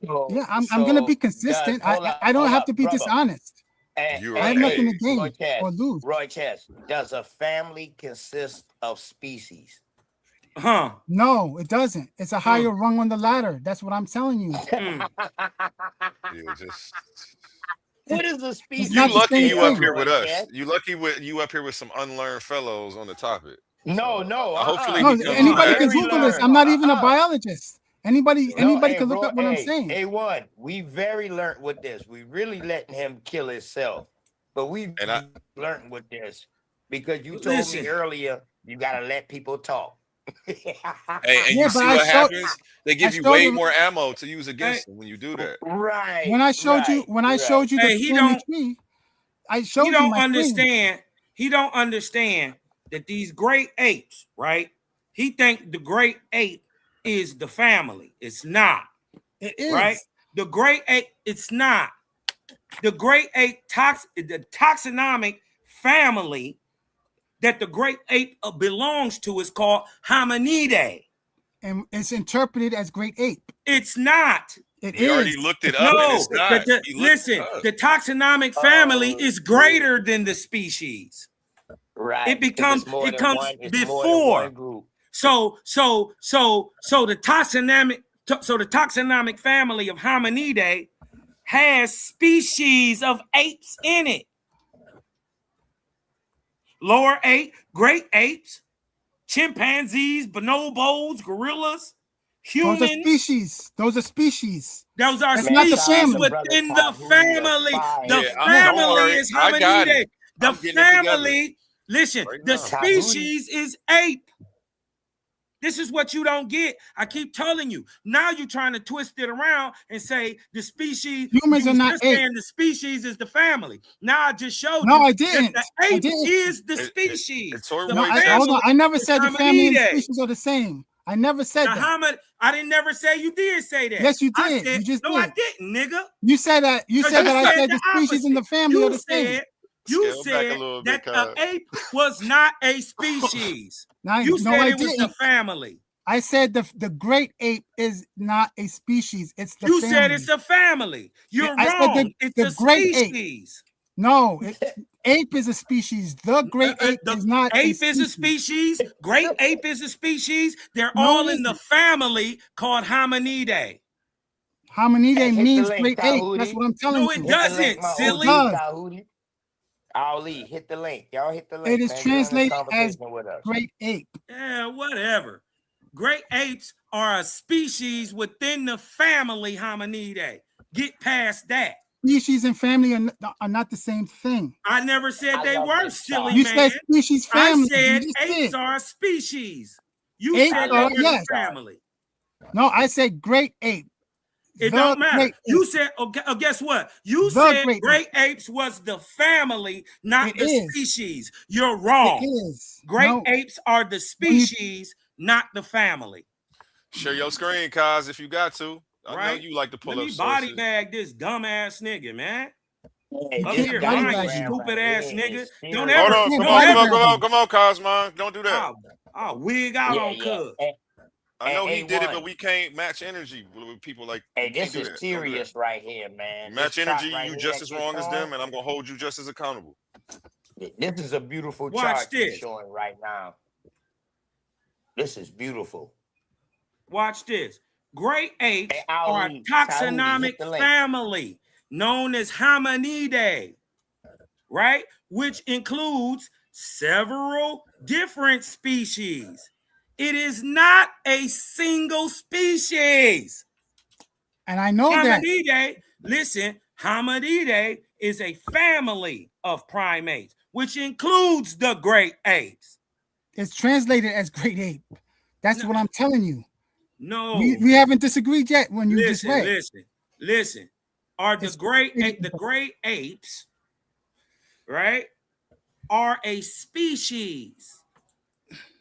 Yeah, I'm gonna be consistent. I don't have to be dishonest. I have nothing to gain or lose. Roy Chess, does a family consist of species? Huh? No, it doesn't. It's a higher rung on the ladder. That's what I'm telling you. Yeah, just. What is a species? You lucky you up here with us. You lucky you up here with some unlearned fellows on the topic. No. Hopefully, anybody can Google this. I'm not even a biologist. Anybody can look up what I'm saying. A1, we very learned with this. We really letting him kill himself, but we learned with this because you told me earlier you gotta let people talk. Hey, and you see what happens? They give you way more ammo to use against them when you do that. Right. When I showed you the family tree, I showed you my understand. He don't understand that these great apes, right? He think the great ape is the family. It's not. It is. Right? The great ape, it's not. The great ape the taxonomic family that the great ape belongs to is called Hominidae. And it's interpreted as great ape. It's not. It We already looked it up. And it's not. Listen, the taxonomic family is greater than the species. Right. It comes before. So the taxonomic family of Hominidae has species of apes in it. Lower ape, great apes, chimpanzees, bonobos, gorillas, humans. Those are species. Those are species species within the family. The family is Hominidae. The family, listen, the species is ape. This is what you don't get. I keep telling you. Now you're trying to twist it around and say the species. Humans are not ape. The species is the family. Now I just showed you. No, I didn't. That the ape is the species. Hold on. I never said the family and the species are the same. I never said that. I didn't never say you did say that. Yes, you did. You just did. I didn't, nigga. You said that. You said that I said the species and the family are the same. You said that the ape was not a species. You said it was the family. I said the great ape is not a species. It's the family. Said it's a family. You're wrong. It's a species. No, ape is a species. The great ape is not ape is a species. Great ape is a species. They're all in the family called Hominidae. Hominidae means great ape. That's what I'm telling you. No, it doesn't, silly. Ali, hit the link. Y'all hit the link. It is translated as great ape. Yeah, whatever. Great apes are a species within the family Hominidae. Get past that. Species and family are not the same thing. I never said they were, silly you man. Said species, family. I said apes are a species. You apes said they were the family. No, I said great ape. It don't matter. You said, guess what? You said great apes was the family, not the species. You're wrong. It is. Great apes are the species, not the family. Share your screen, Kaz, if you got to. I know you like to pull up. Body bag this dumbass nigga, man. Up here, lying, stupid ass nigga. Don't ever. Come on, Cosmo. Don't do that. I'll wig out on Cuz. I know he did it, but we can't match energy with people like. Hey, this is serious right here, man. Match energy, you just as wrong as them, and I'm gonna hold you just as accountable. This is a beautiful chart you're showing right now. This is beautiful. Watch this. Great apes are a taxonomic family known as Hominidae, right? Which includes several different species. It is not a single species. And I know Hominidae, listen, Hominidae is a family of primates, which includes the great apes. It's translated as great ape. That's what I'm telling you. No. We haven't disagreed yet when you just read. Listen. Are the great apes, right, are a species.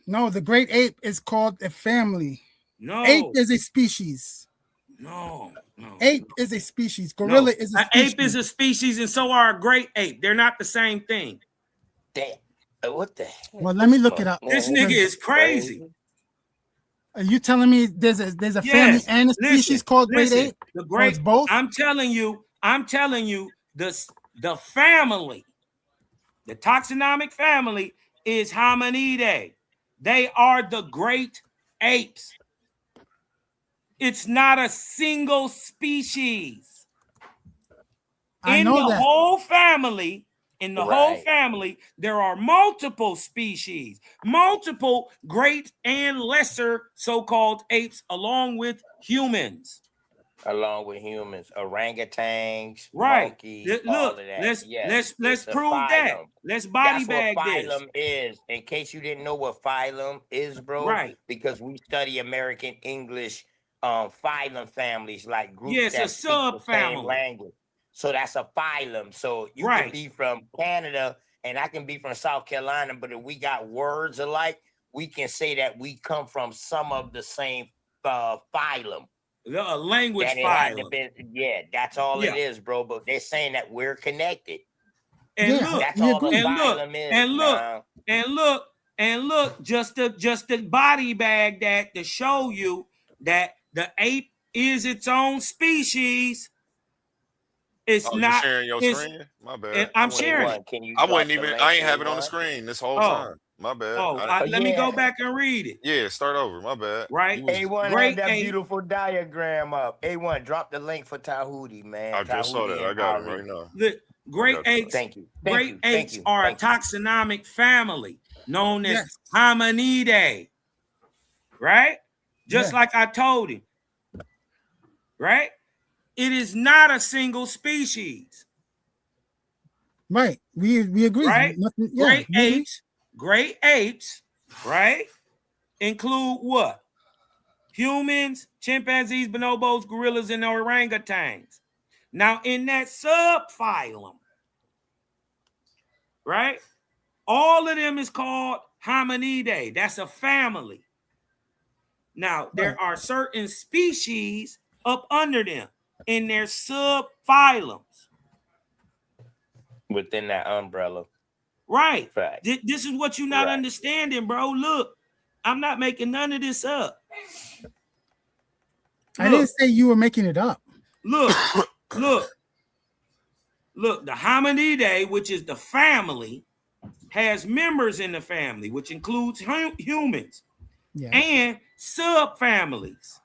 No, the great ape is called a family. No. Ape is a species. No. Ape is a species. Gorilla is a species. Ape is a species, and so are a great ape. They're not the same thing. Damn. What the hell? Well, let me look it up. This nigga is crazy. Are you telling me there's a family and a species called great ape? The great, it's both. I'm telling you, the family, the taxonomic family is Hominidae. They are the great apes. It's not a single species. In the whole family, whole family, there are multiple species, multiple great and lesser so-called apes, along with humans. Orangutans, right? Monkeys, all of that. Let's prove that. Let's body bag this. Phylum is, in case you didn't know what phylum is, bro. Right. Because we study American English, phylum families, like groups that a speak the same subfamily. language. So that's a phylum. So you can be from Canada and I can be from South Carolina, but if we got words alike, we can say that we come from some of the same phylum. A language phylum. That's all it is, bro. But they're saying that we're connected. And look, that's all the phylum is. And look, just to body bag that to show you that the ape is its own species. It's not you sharing your screen. My bad. I'm sharing. I ain't have it on the screen this whole time. My bad. Let me go back and read it. Yeah, start over. My bad. Right. A1 had that beautiful diagram up. A1, drop the link for Tahuti, man. I just saw that. I got it right now. The great apes. Thank you. Great apes are a taxonomic family known as Hominidae. Right? Just like I told him. Right? It is not a single species. Right. We agree. Right? Great apes, right? Include what? Humans, chimpanzees, bonobos, gorillas, and orangutans. Now, in that subphylum, right? All of them is called Hominidae. That's a family. Now, there are certain species up under them in their subphylums. Within that umbrella. Right. This is what you're not understanding, bro. Look, I'm not making none of this up. I didn't say you were making it up. Look, the Hominidae, which is the family, has members in the family, which includes humans and subfamilies.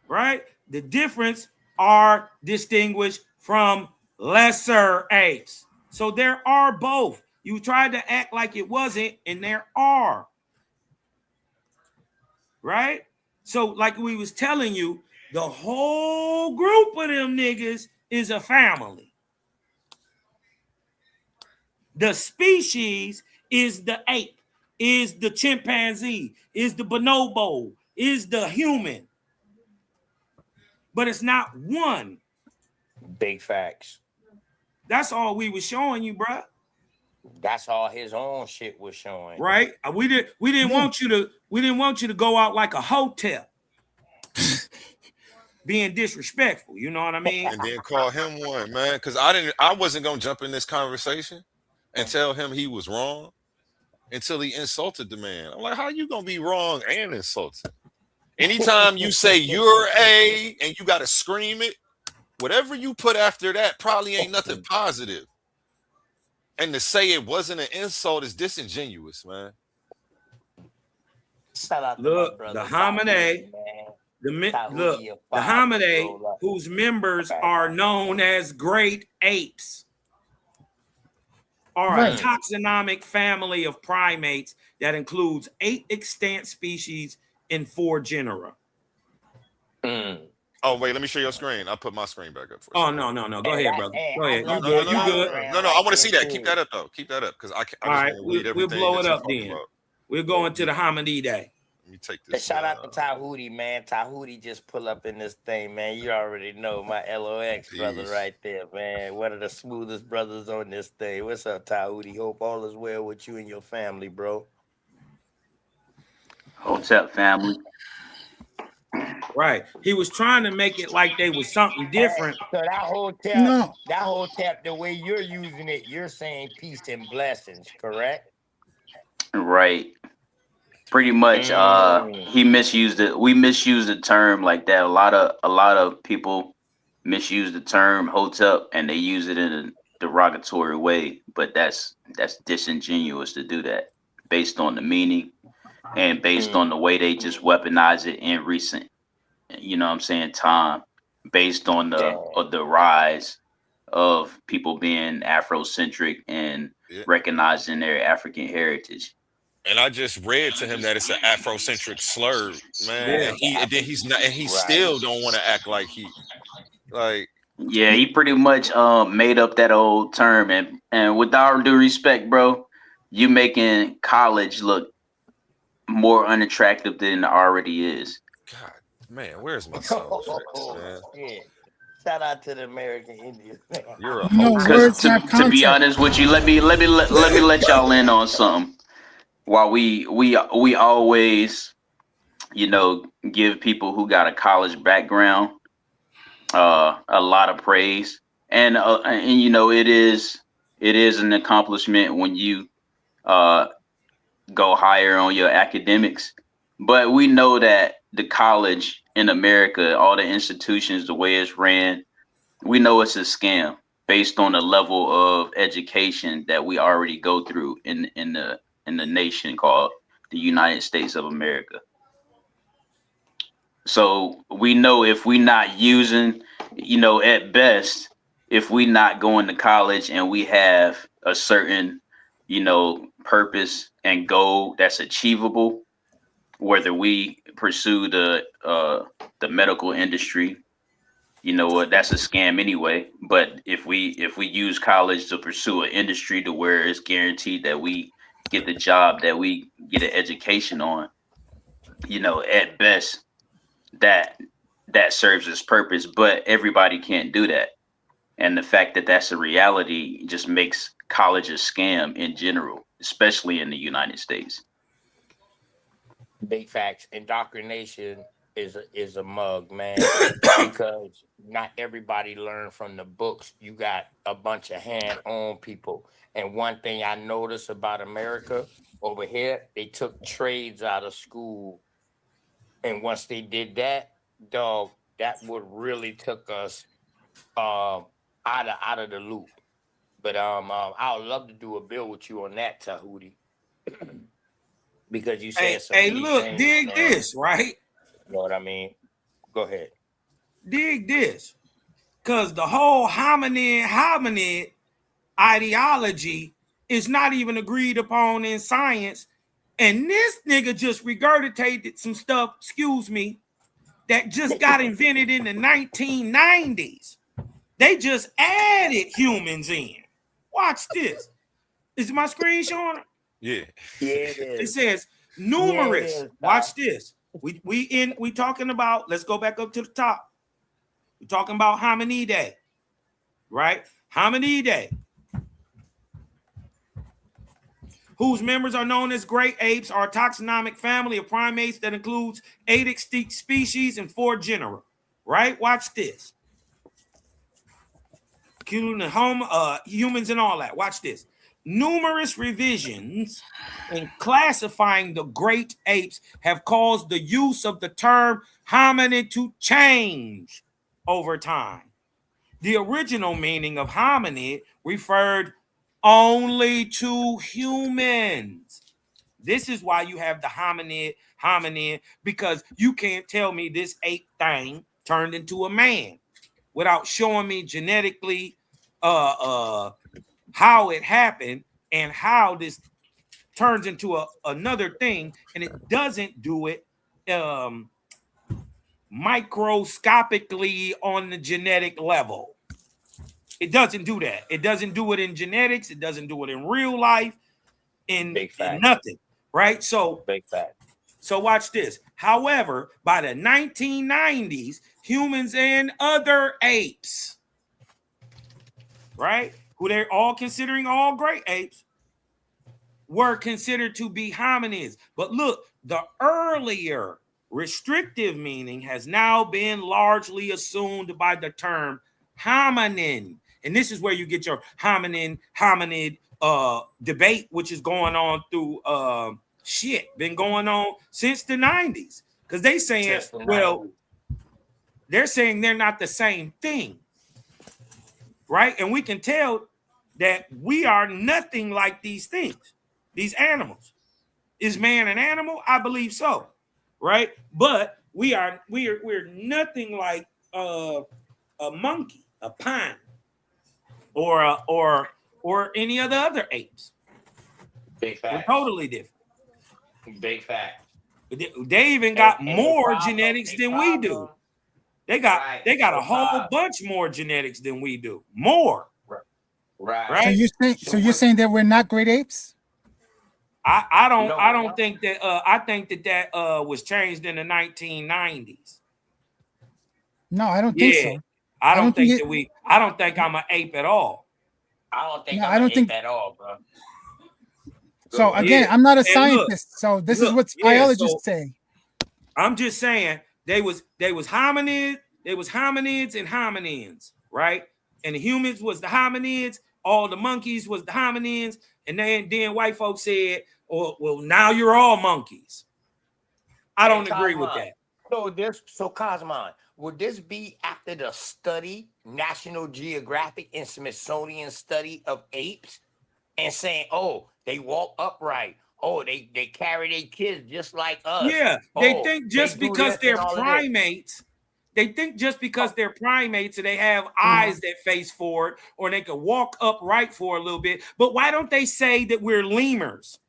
Right? The difference are distinguished from lesser apes. So there are both. You tried to act like it wasn't, and there are. Right? So like we was telling you, the whole group of them niggas is a family. The species is the ape, is the chimpanzee, is the bonobo, is the human. But it's not one. Big facts. That's all we was showing you, bro. That's all his own shit was showing. Right? We didn't want you to go out like a hotel. Being disrespectful, you know what I mean? And then call him one, man. Cause I wasn't gonna jump in this conversation and tell him he was wrong until he insulted the man. I'm like, how you gonna be wrong and insulted? Anytime you say you're a and you gotta scream it, whatever you put after that probably ain't nothing positive. And to say it wasn't an insult is disingenuous, man. Look, the Hominidae, the Hominidae, whose members are known as great apes, are a taxonomic family of primates that includes 8 extant species in 4 genera. Oh, wait, let me share your screen. I'll put my screen back up for you. Oh, no. Go ahead, brother. Go ahead. You good. No, I want to see that. Keep that up, though. Keep that up, because I can't. All right, we'll blow it up then. We're going to the Hominidae. Let me take this. Shout out to Tahuti, man. Tahuti just pull up in this thing, man. You already know my LOX brother right there, man. One of the smoothest brothers on this thing. What's up, Tahuti? Hope all is well with you and your family, bro. Hotel family. Right. He was trying to make it like they was something different. So that whole tap, the way you're using it, you're saying peace and blessings, correct? Right. Pretty much. He misused it. We misused the term like that. A lot of people misuse the term hotep and they use it in a derogatory way. But that's disingenuous to do that based on the meaning and based on the way they just weaponize it in recent, you know what I'm saying, time, based on the rise of people being Afrocentric and recognizing their African heritage. And I just read to him that it's an Afrocentric slur, man. And he still don't want to act like Yeah, he pretty much made up that old term, and with all due respect, bro, you making college look more unattractive than it already is. God, man, where's my sound effects, man? Yeah. Shout out to the American Indians. You're a Because to be honest with you, let me let y'all in on something. While we always, you know, give people who got a college background a lot of praise, and you know, it is an accomplishment when you go higher on your academics. But we know that the college in America, all the institutions, the way it's ran, we know it's a scam based on the level of education that we already go through in the nation called the United States of America. So we know if we not using, you know, at best, if we not going to college and we have a certain, you know, purpose and goal that's achievable, whether we pursue the medical industry, you know what, that's a scam anyway. But if we use college to pursue an industry to where it's guaranteed that we get the job that we get an education on, you know, at best that serves its purpose. But everybody can't do that, and the fact that that's a reality just makes college a scam in general, especially in the United States. Big facts. Indoctrination is a mug, man, because not everybody learned from the books. You got a bunch of hand-on people. And one thing I noticed about America over here, they took trades out of school. And once they did that, dog, that would really took us out of the loop. But I would love to do a bill with you on that, Tahuti. Because you said some hey, key look, things, dig man. this, right? You know what I mean? Go ahead. Dig this. Because the whole hominid ideology is not even agreed upon in science. And this nigga just regurgitated some stuff, that just got invented in the 1990s. They just added humans in. Watch this. Is my screen showing? Yeah. It says numerous. Yeah, Watch this. We talking about, let's go back up to the top. We're talking about Hominidae, right? Hominidae, whose members are known as great apes, are a taxonomic family of primates that includes 8 extinct species and 4 genera, right? Watch this. Humans and all that. Watch this. Numerous revisions in classifying the great apes have caused the use of the term hominid to change over time. The original meaning of hominid referred only to humans. This is why you have the hominid, because you can't tell me this ape thing turned into a man without showing me genetically how it happened and how this turns into another thing, and it doesn't do it microscopically on the genetic level. It doesn't do that. It doesn't do it in genetics. It doesn't do it in real life, in nothing, right? So, big fact. So watch this. However, by the 1990s, humans and other apes, right, who they're all considering all great apes, were considered to be hominids. But look, the earlier Restrictive meaning has now been largely assumed by the term hominin. And this is where you get your hominid debate, which is going on through been going on since the 90s. Because they saying, they're saying they're not the same thing. Right? And we can tell that we are nothing like these things, these animals. Is man an animal? I believe so. Right? But we're nothing like a monkey, a pine, or any other apes. Big fact. We're totally different. Big fact. They even got more genetics than we do. They got a whole bunch more genetics than we do. More. Right. So you're saying that we're not great apes? I don't think that I think that was changed in the 1990s. No, I don't think so. I don't think I'm an ape at all. I don't think I'm an ape at all, bro. So again, I'm not a scientist, so this is what biologists say. I'm just saying they was hominids and hominids, right? And the humans was the hominids, all the monkeys was the hominids, and then white folks said, "Oh, well, now you're all monkeys." I don't agree with that. So Cosmon, would this be after the study, National Geographic and Smithsonian study of apes, and saying, "Oh, they walk upright. Oh, they carry their kids just like us." Yeah, they think just because they're primates, and they have eyes that face forward, or they can walk upright for a little bit. But why don't they say that we're lemurs?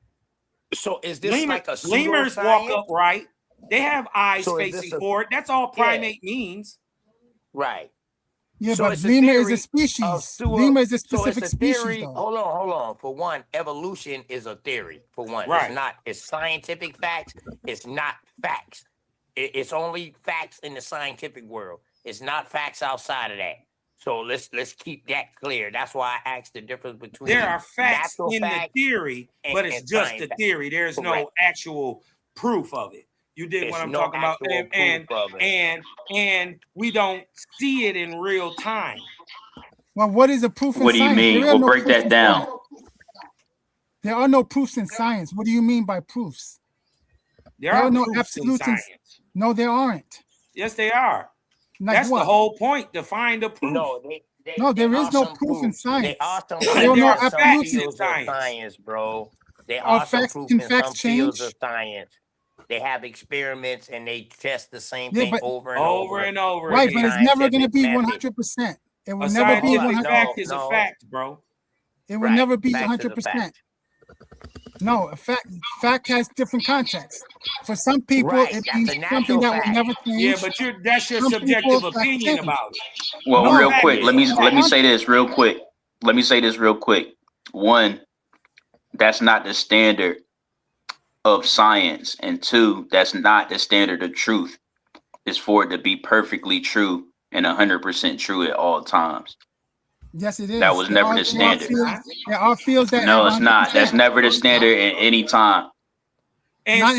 So is this like a lemurs walk upright? They have eyes facing forward. That's all primate means. Right. Yeah, so but lemur is a species. Lemur is a specific species. Hold on. For one, evolution is a theory. For one, it's scientific facts. It's not facts. It's only facts in the scientific world. It's not facts outside of that. So let's keep that clear. That's why I asked the difference between there are facts in the theory, but it's just a theory. There's no actual proof of it. You did what I'm talking about, and we don't see it in real time. Well, what is a proof in science? What do you mean? We'll break that down. There are no proofs in science. What do you mean by proofs? There are no absolutes in science. No, there aren't. Yes, they are. Like that's what? The whole point, to find a proof. No, there is no proof in science. There are no absolutes in science, bro. There are some proof in some fields of science. They have experiments and they test the same thing over and over. Right, but it's never going to be 100%. It will never be 100%. Fact is a fact, bro. It will never be 100%. No, a fact has different contexts. For some people, it means something that will never change. Yeah, but that's your subjective opinion about it. Well, real quick, let me say this real quick. One, that's not the standard of science, and two, that's not the standard of truth. It's for it to be perfectly true and 100% true at all times. Yes, it is. That was never the standard. There are fields that no, it's not. That's never the standard at any time. And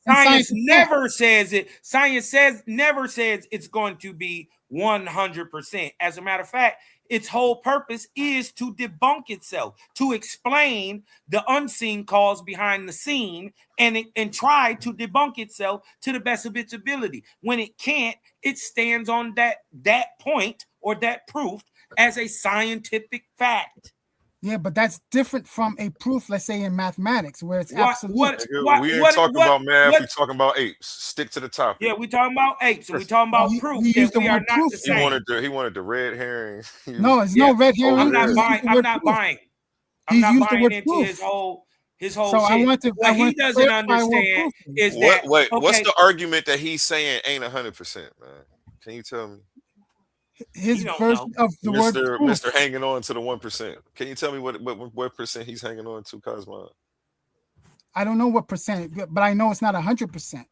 science never says it. Science never says it's going to be 100%. As a matter of fact, its whole purpose is to debunk itself, to explain the unseen cause behind the scene, and try to debunk itself to the best of its ability. When it can't, it stands on that point or that proof as a scientific fact. Yeah, but that's different from a proof, let's say in mathematics, where it's absolute. We ain't talking about math, we're talking about apes. Stick to the topic. Yeah, we're talking about apes, and we're talking about proof that we are not the same. He wanted the red herring. No, it's no red herring. I'm not buying into his whole so shit. What he doesn't understand is that what's the argument that he's saying ain't 100%, man? Can you tell me? His version of the word Mr. hanging on to the 1%. Can you tell me what percent he's hanging on to, Cosmo? I don't know what percent, but I know it's not 100%.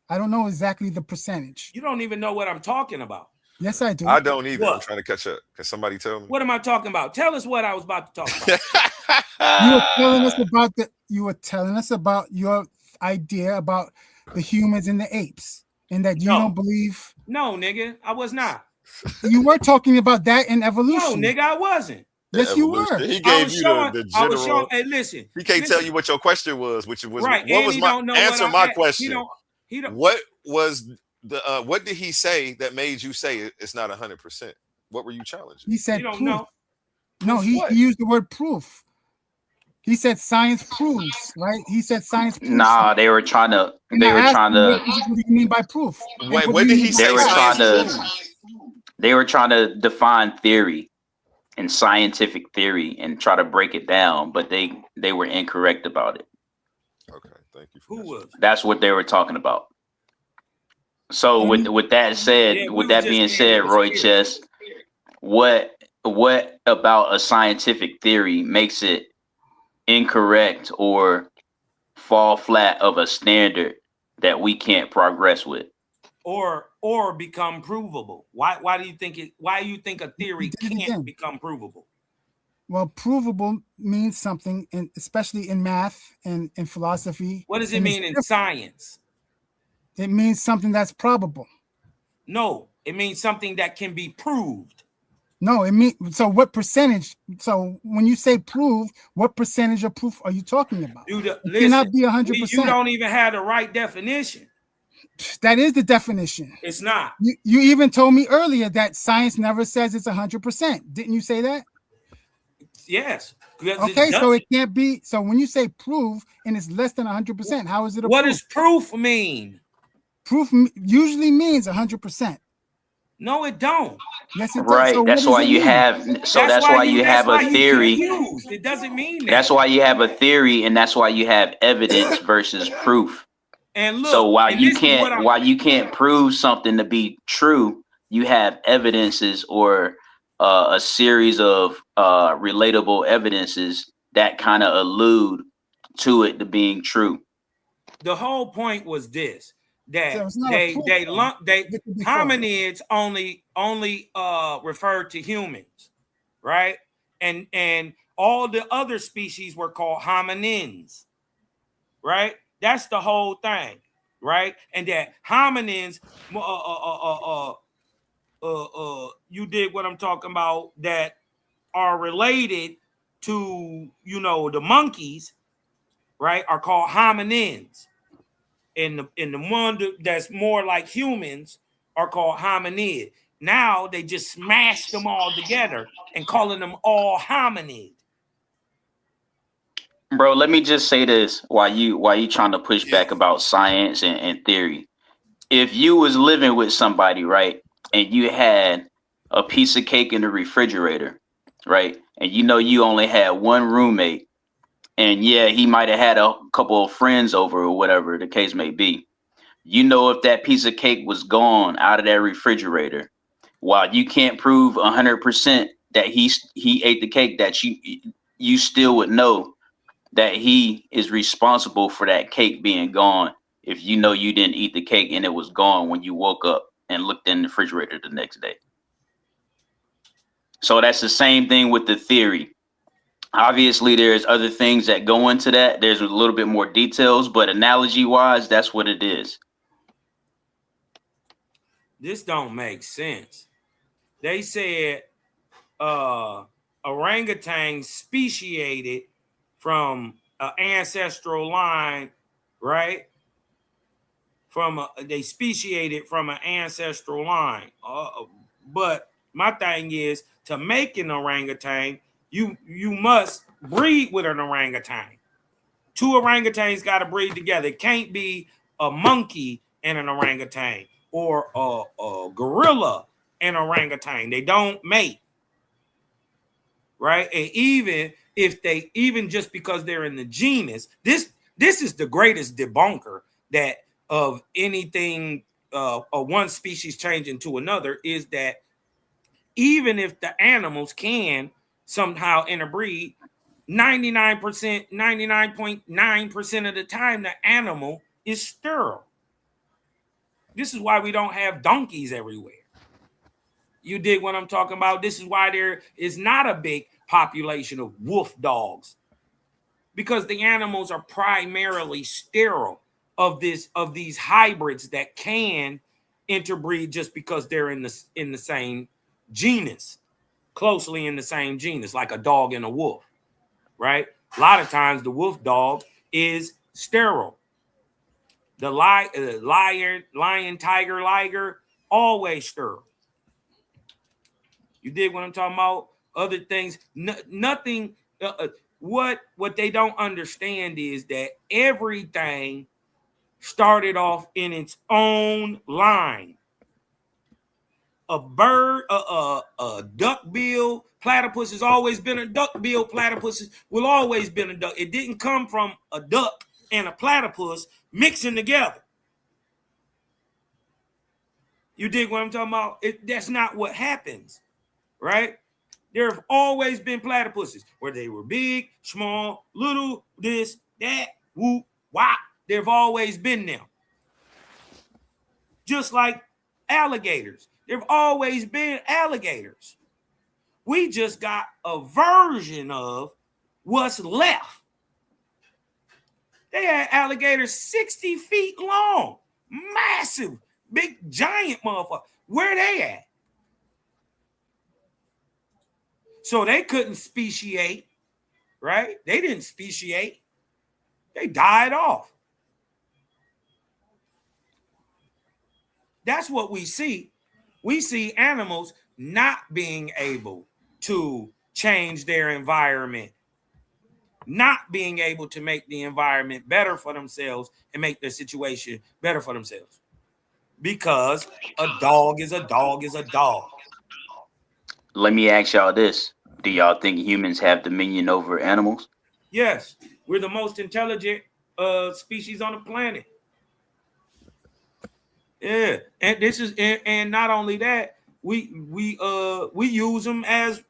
I don't know exactly the percentage. You don't even know what I'm talking about. Yes, I do. I don't either. I'm trying to catch up. Can somebody tell me? What am I talking about? Tell us what I was about to talk about. You were telling us about your idea about the humans and the apes, and that you don't believe. No, nigga, I was not. You were talking about that in evolution. No, nigga, I wasn't. Yes, you were. He gave you the general. I was showing. Hey, listen. He can't tell you what your question was, which was right. What was my answer? My question. He don't. What was the? What did he say that made you say it's not 100%? What were you challenging? He said you don't proof. know. No, he used the word proof. He said science proves, right? He said science proves. Nah, they were trying to. What do you mean by proof? Wait, what did he say? They were trying to define theory and scientific theory and try to break it down, but they were incorrect about it. Okay, thank you. Who was? That's what they were talking about. So with that said, with that being said, Roy Chess, what about a scientific theory makes it incorrect or fall flat of a standard that we can't progress with? Or become provable? Why do you think it? Why do you think a theory can't become provable? Well, provable means something, especially in math and in philosophy. What does it mean in science? It means something that's probable. No, it means something that can be proved. No, it means so. What percentage? So when you say prove, what percentage of proof are you talking about? Dude, it cannot be 100%. You don't even have the right definition. That is the definition. It's not. You even told me earlier that science never says it's 100%. Didn't you say that? Yes. Okay, so it can't be. So when you say prove and it's less than 100%, how is it a what proof? Does proof mean? Proof usually means 100%. No, it don't. Yes, it does. Right. So that's why you have. So that's why you have a theory. It doesn't mean that. That's why you have a theory, and that's why you have evidence versus proof. And look, so while you can't prove something to be true, you have evidences or a series of relatable evidences that kind of allude to it to being true. The whole point was this: that hominids only referred to humans, right? And all the other species were called hominins, right? That's the whole thing, right? And that hominins, you did what I'm talking about, that are related to, the monkeys, right, are called hominins. And the one that's more like humans are called hominid. Now they just smashed them all together and calling them all hominid. Bro, let me just say this while you trying to push back about science and theory. If you was living with somebody, right, and you had a piece of cake in the refrigerator, right, and you only had one roommate, and yeah, he might have had a couple of friends over or whatever the case may be. If that piece of cake was gone out of that refrigerator, while you can't prove 100% that he ate the cake, that you still would know that he is responsible for that cake being gone if you didn't eat the cake and it was gone when you woke up and looked in the refrigerator the next day. So that's the same thing with the theory. Obviously, there's other things that go into that. There's a little bit more details, but analogy-wise, that's what it is. This don't make sense. They said orangutan speciated from an ancestral line, right? They speciated from an ancestral line. But my thing is, to make an orangutan, you must breed with an orangutan. Two orangutans got to breed together. It can't be a monkey and an orangutan or a gorilla and orangutan. They don't mate, right? And even just because they're in the genus, this is the greatest debunker that of anything one species changing to another, is that even if the animals can somehow interbreed, 99.9% of the time the animal is sterile. This is why we don't have donkeys everywhere. You dig what I'm talking about? This is why there is not a big population of wolf dogs, because the animals are primarily sterile. of these hybrids that can interbreed just because they're in the same genus, closely in the same genus, like a dog and a wolf, right? A lot of times the wolf dog is sterile. The lion, tiger, liger, always sterile. You dig what I'm talking about? Other things, nothing. What they don't understand is that everything started off in its own line. A bird, a duck-bill platypus has always been a duck-bill platypus. Will always been a duck. It didn't come from a duck and a platypus mixing together. You dig what I'm talking about? That's not what happens, right? There have always been platypuses, where they were big, small, little, this, that, whoop, wop. There have always been them. Just like alligators. There have always been alligators. We just got a version of what's left. They had alligators 60 feet long, massive, big, giant motherfucker. Where they at? So they couldn't speciate, right? They didn't speciate. They died off. That's what we see. We see animals not being able to change their environment, not being able to make the environment better for themselves and make their situation better for themselves. Because a dog is a dog is a dog. Let me ask y'all this. Do y'all think humans have dominion over animals? Yes, we're the most intelligent species on the planet. Yeah, and this is and not only that, we use them as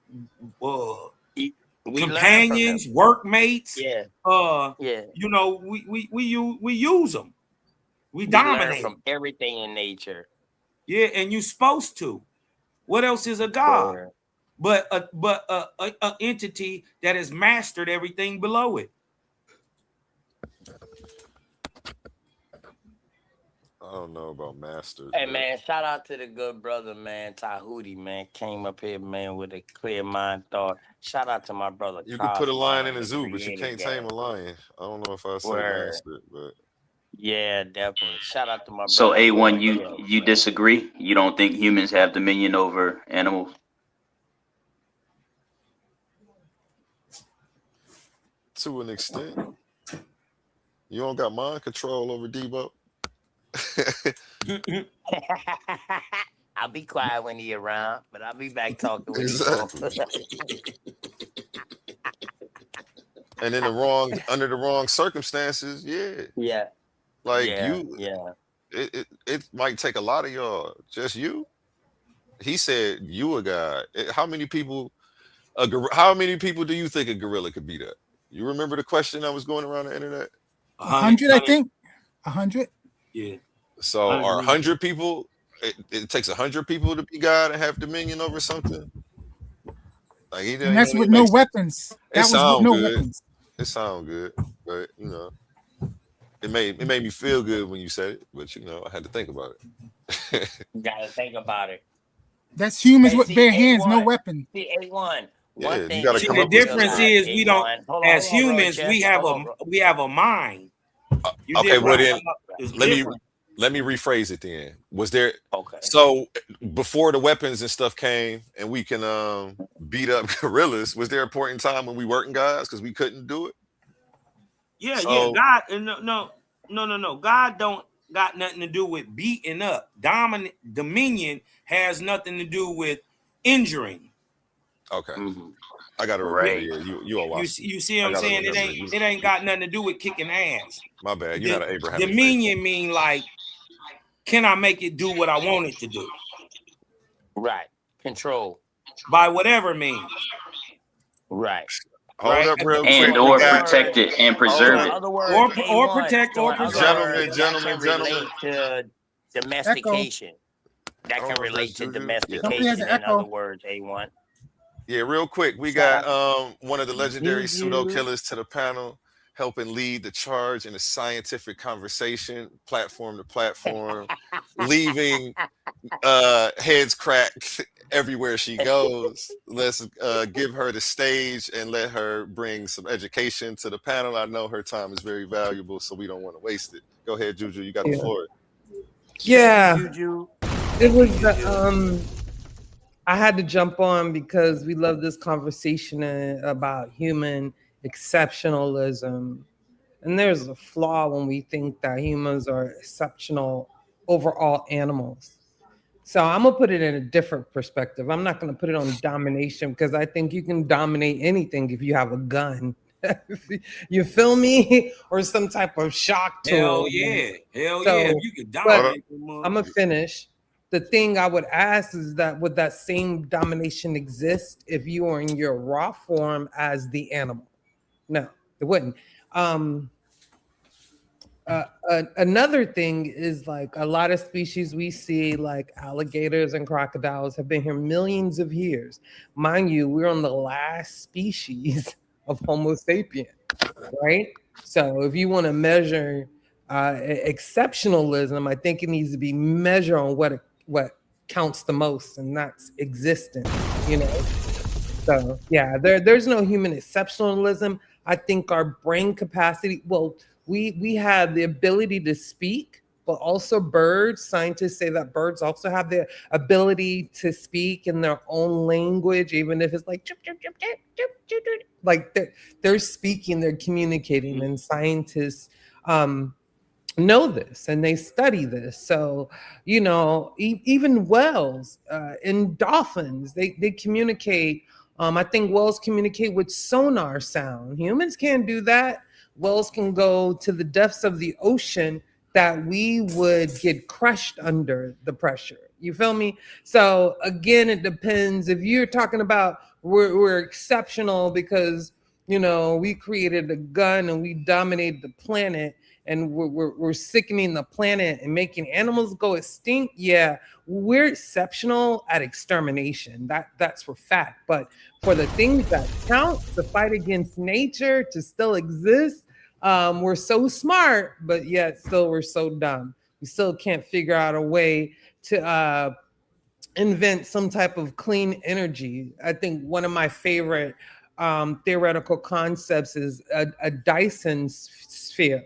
companions, workmates. Yeah. You know, we use them. We dominate learn from everything in nature. Yeah, and you're supposed to. What else is a god? Sure. But a entity that has mastered everything below it. I don't know about master. Hey man, shout out to the good brother, man, Tahuti, man. Came up here, man, with a clear mind thought. Shout out to my brother. You can put a lion in a zoo, but you created can't that. tame a lion. I don't know if I said Word. master, but Yeah, definitely. Shout out to my brother. So A1, you disagree? You don't think humans have dominion over animals? to an extent, you don't got mind control over Debo. I'll be quiet when he around, but I'll be back talking with Exactly. And in under the wrong circumstances, Yeah. like Yeah. it might take a lot of y'all. Just you. He said you a guy. How many people do you think a gorilla could beat up? You remember the question that was going around the internet? 100, I think. 100. Yeah. So are 100 people? It takes 100 people to be God and have dominion over something. Like he didn't. And that's with no weapons. That was with no weapons. It sounds good, but you know, it made me feel good when you said it. But you know, I had to think about it. You gotta think about it. That's humans Hey, with see, bare hands, no A1. weapon. See, A1. Yeah, One you thing gotta is come The up with difference something. is we don't, A1. Hold as on, bro, humans, Jeff. we have Hold on, bro. we have a mind. You Okay, dig well what I'm then, talking about? It's let different. me rephrase it. Then was there? Okay. So before the weapons and stuff came, and we can beat up gorillas, was there a point in time when we weren't gods because we couldn't do it? Yeah, So- God, no. God don't got nothing to do with beating up. Dominion has nothing to do with injuring. Okay, Mhm. I got to Right. remember. Yeah, you are watching. You see what I I'm gotta saying? remember. It ain't got nothing to do with kicking ass. My bad. You're not an Abraham. Dominion mean like, can I make it do what I want it to do? Right. Control. By whatever means. Right. Hold Right. up, real And quick. or We got- protect it and preserve In it. other words, Or A1. protect So or in other preserve. words, that can relate to domestication. That Oh, can relate that's to Juju? Yeah. Somebody has domestication. an In echo. other words, A1. Yeah, real quick, we Shout got one of the legendary Juju. pseudo killers to the panel. helping lead the charge in a scientific conversation, platform to platform, leaving heads cracked everywhere she goes. Let's give her the stage and let her bring some education to the panel. I know her time is very valuable, so we don't want to waste it. Go ahead, Juju. You got the floor. Yeah, Juju. it was. I had to jump on because we love this conversation about human exceptionalism, and there's a flaw when we think that humans are exceptional over all animals. So I'm gonna put it in a different perspective. I'm not gonna put it on domination because I think you can dominate anything if you have a gun. You feel me? Or some type of shock tool. Hell yeah. Hell yeah. You can dominate. I'm gonna finish. The thing I would ask is that would that same domination exist if you were in your raw form as the animal? No, it wouldn't. Another thing is like a lot of species we see, like alligators and crocodiles, have been here millions of years. Mind you, we're on the last species of Homo sapien, right? So if you want to measure exceptionalism, I think it needs to be measured on what counts the most, and that's existence, you know? So yeah, there's no human exceptionalism. I think our brain capacity, well, we have the ability to speak, but also birds, scientists say that birds also have the ability to speak in their own language, even if it's like, chip, chip, chip, chip, chip, chip, chip. Like they're speaking, they're communicating, and scientists know this and they study this. So, you know, even whales and dolphins, they communicate. I think whales communicate with sonar sound. Humans can't do that. Whales can go to the depths of the ocean that we would get crushed under the pressure. You feel me? So again, it depends. If you're talking about we're exceptional because, you know, we created a gun and we dominated the planet, and we're sickening the planet and making animals go extinct. Yeah, we're exceptional at extermination. That's for fact. But for the things that count, to fight against nature, to still exist, we're so smart, but yet still we're so dumb. We still can't figure out a way to invent some type of clean energy. I think one of my favorite theoretical concepts is a Dyson sphere.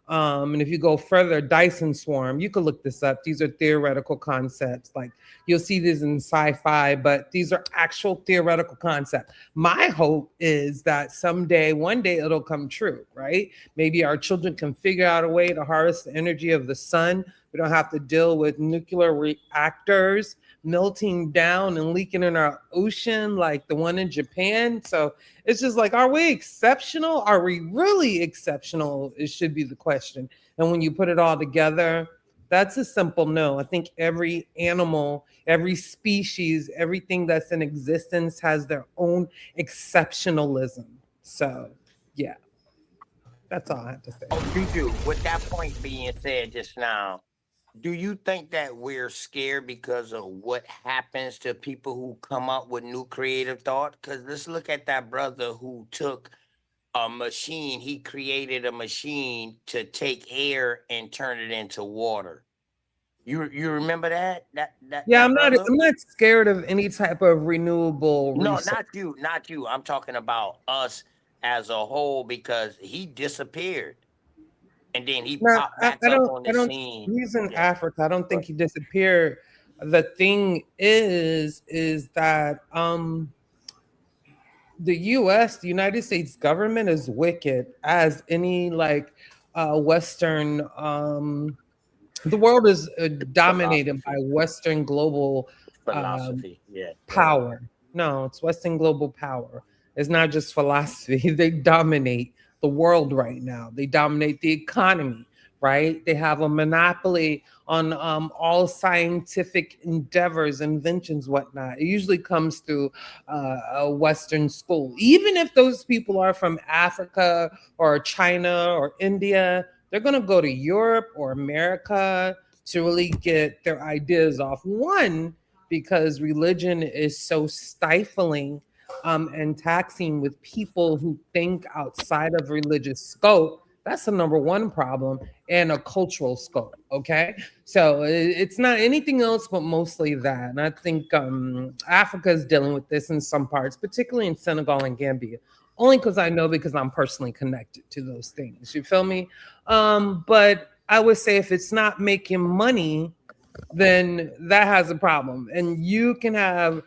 And if you go further, Dyson swarm, you can look this up. These are theoretical concepts. Like you'll see this in sci-fi, but these are actual theoretical concepts. My hope is that someday, one day it'll come true, right? Maybe our children can figure out a way to harvest the energy of the sun. We don't have to deal with nuclear reactors melting down and leaking in our ocean like the one in Japan. So it's just like, are we exceptional? Are we really exceptional? It should be the question. And when you put it all together, that's a simple no. I think every animal, every species, everything that's in existence has their own exceptionalism. So yeah, that's all I have to say. Oh, Juju, with that point being said just now, do you think that we're scared because of what happens to people who come up with new creative thought? Because let's look at that brother who took a machine. He created a machine to take air and turn it into water. You remember that? Yeah, I'm not scared of any type of renewable resource. No, not you. I'm talking about us as a whole, because he disappeared. And then he popped back up on the scene. He's in Africa. I don't think he disappeared. The thing is that the U.S., the United States government, is wicked as any Western. The world is dominated by Western global philosophy. Power. No, it's Western global power. It's not just philosophy. They dominate the world right now. They dominate the economy, right? They have a monopoly on all scientific endeavors, inventions, whatnot. It usually comes through a Western school. Even if those people are from Africa or China or India, they're going to go to Europe or America to really get their ideas off. One, because religion is so stifling and taxing with people who think outside of religious scope, that's the number one problem, and a cultural scope. Okay, so it's not anything else, but mostly that. And I think Africa is dealing with this in some parts, particularly in Senegal and Gambia. Only because I know, because I'm personally connected to those things. You feel me? But I would say if it's not making money, then that has a problem. And you can have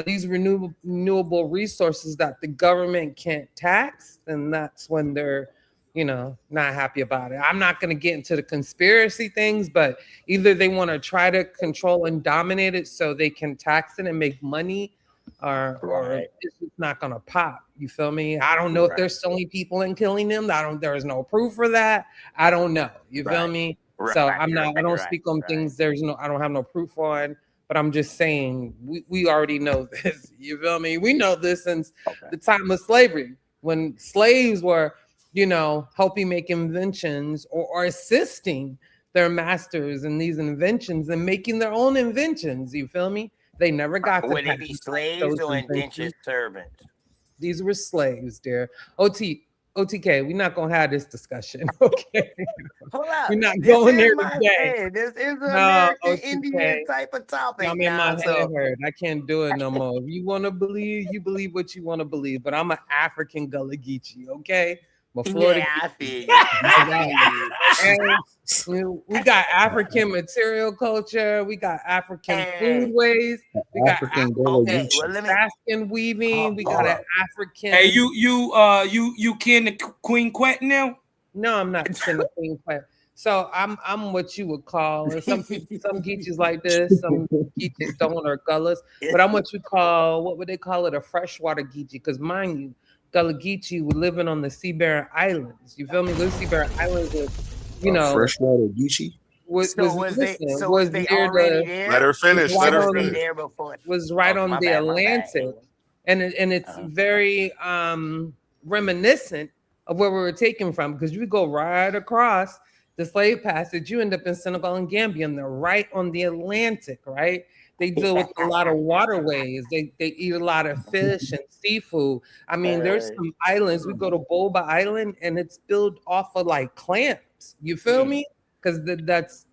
these renewable resources that the government can't tax, and that's when they're, not happy about it. I'm not going to get into the conspiracy things, but either they want to try to control and dominate it so they can tax it and make money, or it's just not going to pop. You feel me? I don't know if they're stealing people and killing them. There's no proof for that. I don't know. You feel me? So I don't speak on things I don't have no proof on, but I'm just saying we already know this. You feel me? We know this since the time of slavery, when slaves were, helping make inventions or assisting their masters in these inventions and making their own inventions. You feel me? They never got to. Would they be slaves or indentured servants? These were slaves, dear. OTK, we're not gonna have this discussion, okay? Hold up. We're not going there today. Hey, this is an American Indian type of topic. I'm in my head hurt. I can't do it no more. If you want to believe, you believe what you want to believe. But I'm an African Gullah Geechee, okay? Yeah, I feel you. We got African material culture. We got African foodways. We got African weaving. We got an African. Hey, you kin to Queen Quet now? No, I'm not kin to Queen Quet. So I'm what you would call, some Geechees like this, some Geechees don't, or Gullahs, but I'm what you call, what would they call it, a freshwater Geechee? Because mind you, Gullah Geechee were living on the Sea-Bearing Islands. You feel me? Those Sea-Bearing Islands are, freshwater Geechee. Was they already there? Let her finish. Was right Oh, on my the bad, Atlantic, and it's very reminiscent of where we were taken from, because you go right across the slave passage, you end up in Senegal and Gambia, and they're right on the Atlantic, right? They deal with a lot of waterways. They eat a lot of fish and seafood. I mean, there's some islands. We go to Boba Island, and it's built off of like clams. You feel me? Because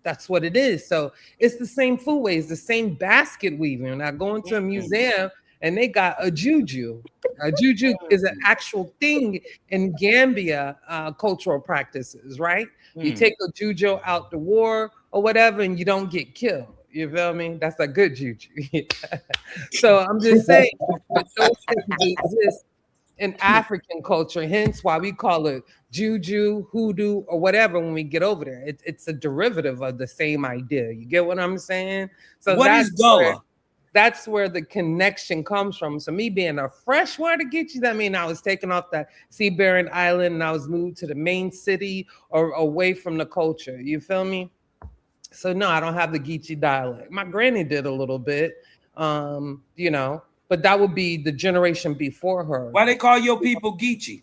that's what it is. So it's the same foodways, the same basket weaving. And I go into a museum, and they got a juju. A juju is an actual thing in Gambia cultural practices, right? You take a juju out the war or whatever, and you don't get killed. You feel me? That's a good juju. So I'm just saying, but those things exist in African culture, hence why we call it juju, hoodoo, or whatever when we get over there. It's a derivative of the same idea. You get what I'm saying? So what is Gullah? That's where the connection comes from. So me being a freshwater Geechee, that mean I was taken off that Sea-Bearing Island and I was moved to the main city or away from the culture. You feel me? So no, I don't have the Geechee dialect. My granny did a little bit, but that would be the generation before her. Why they call your people Geechee?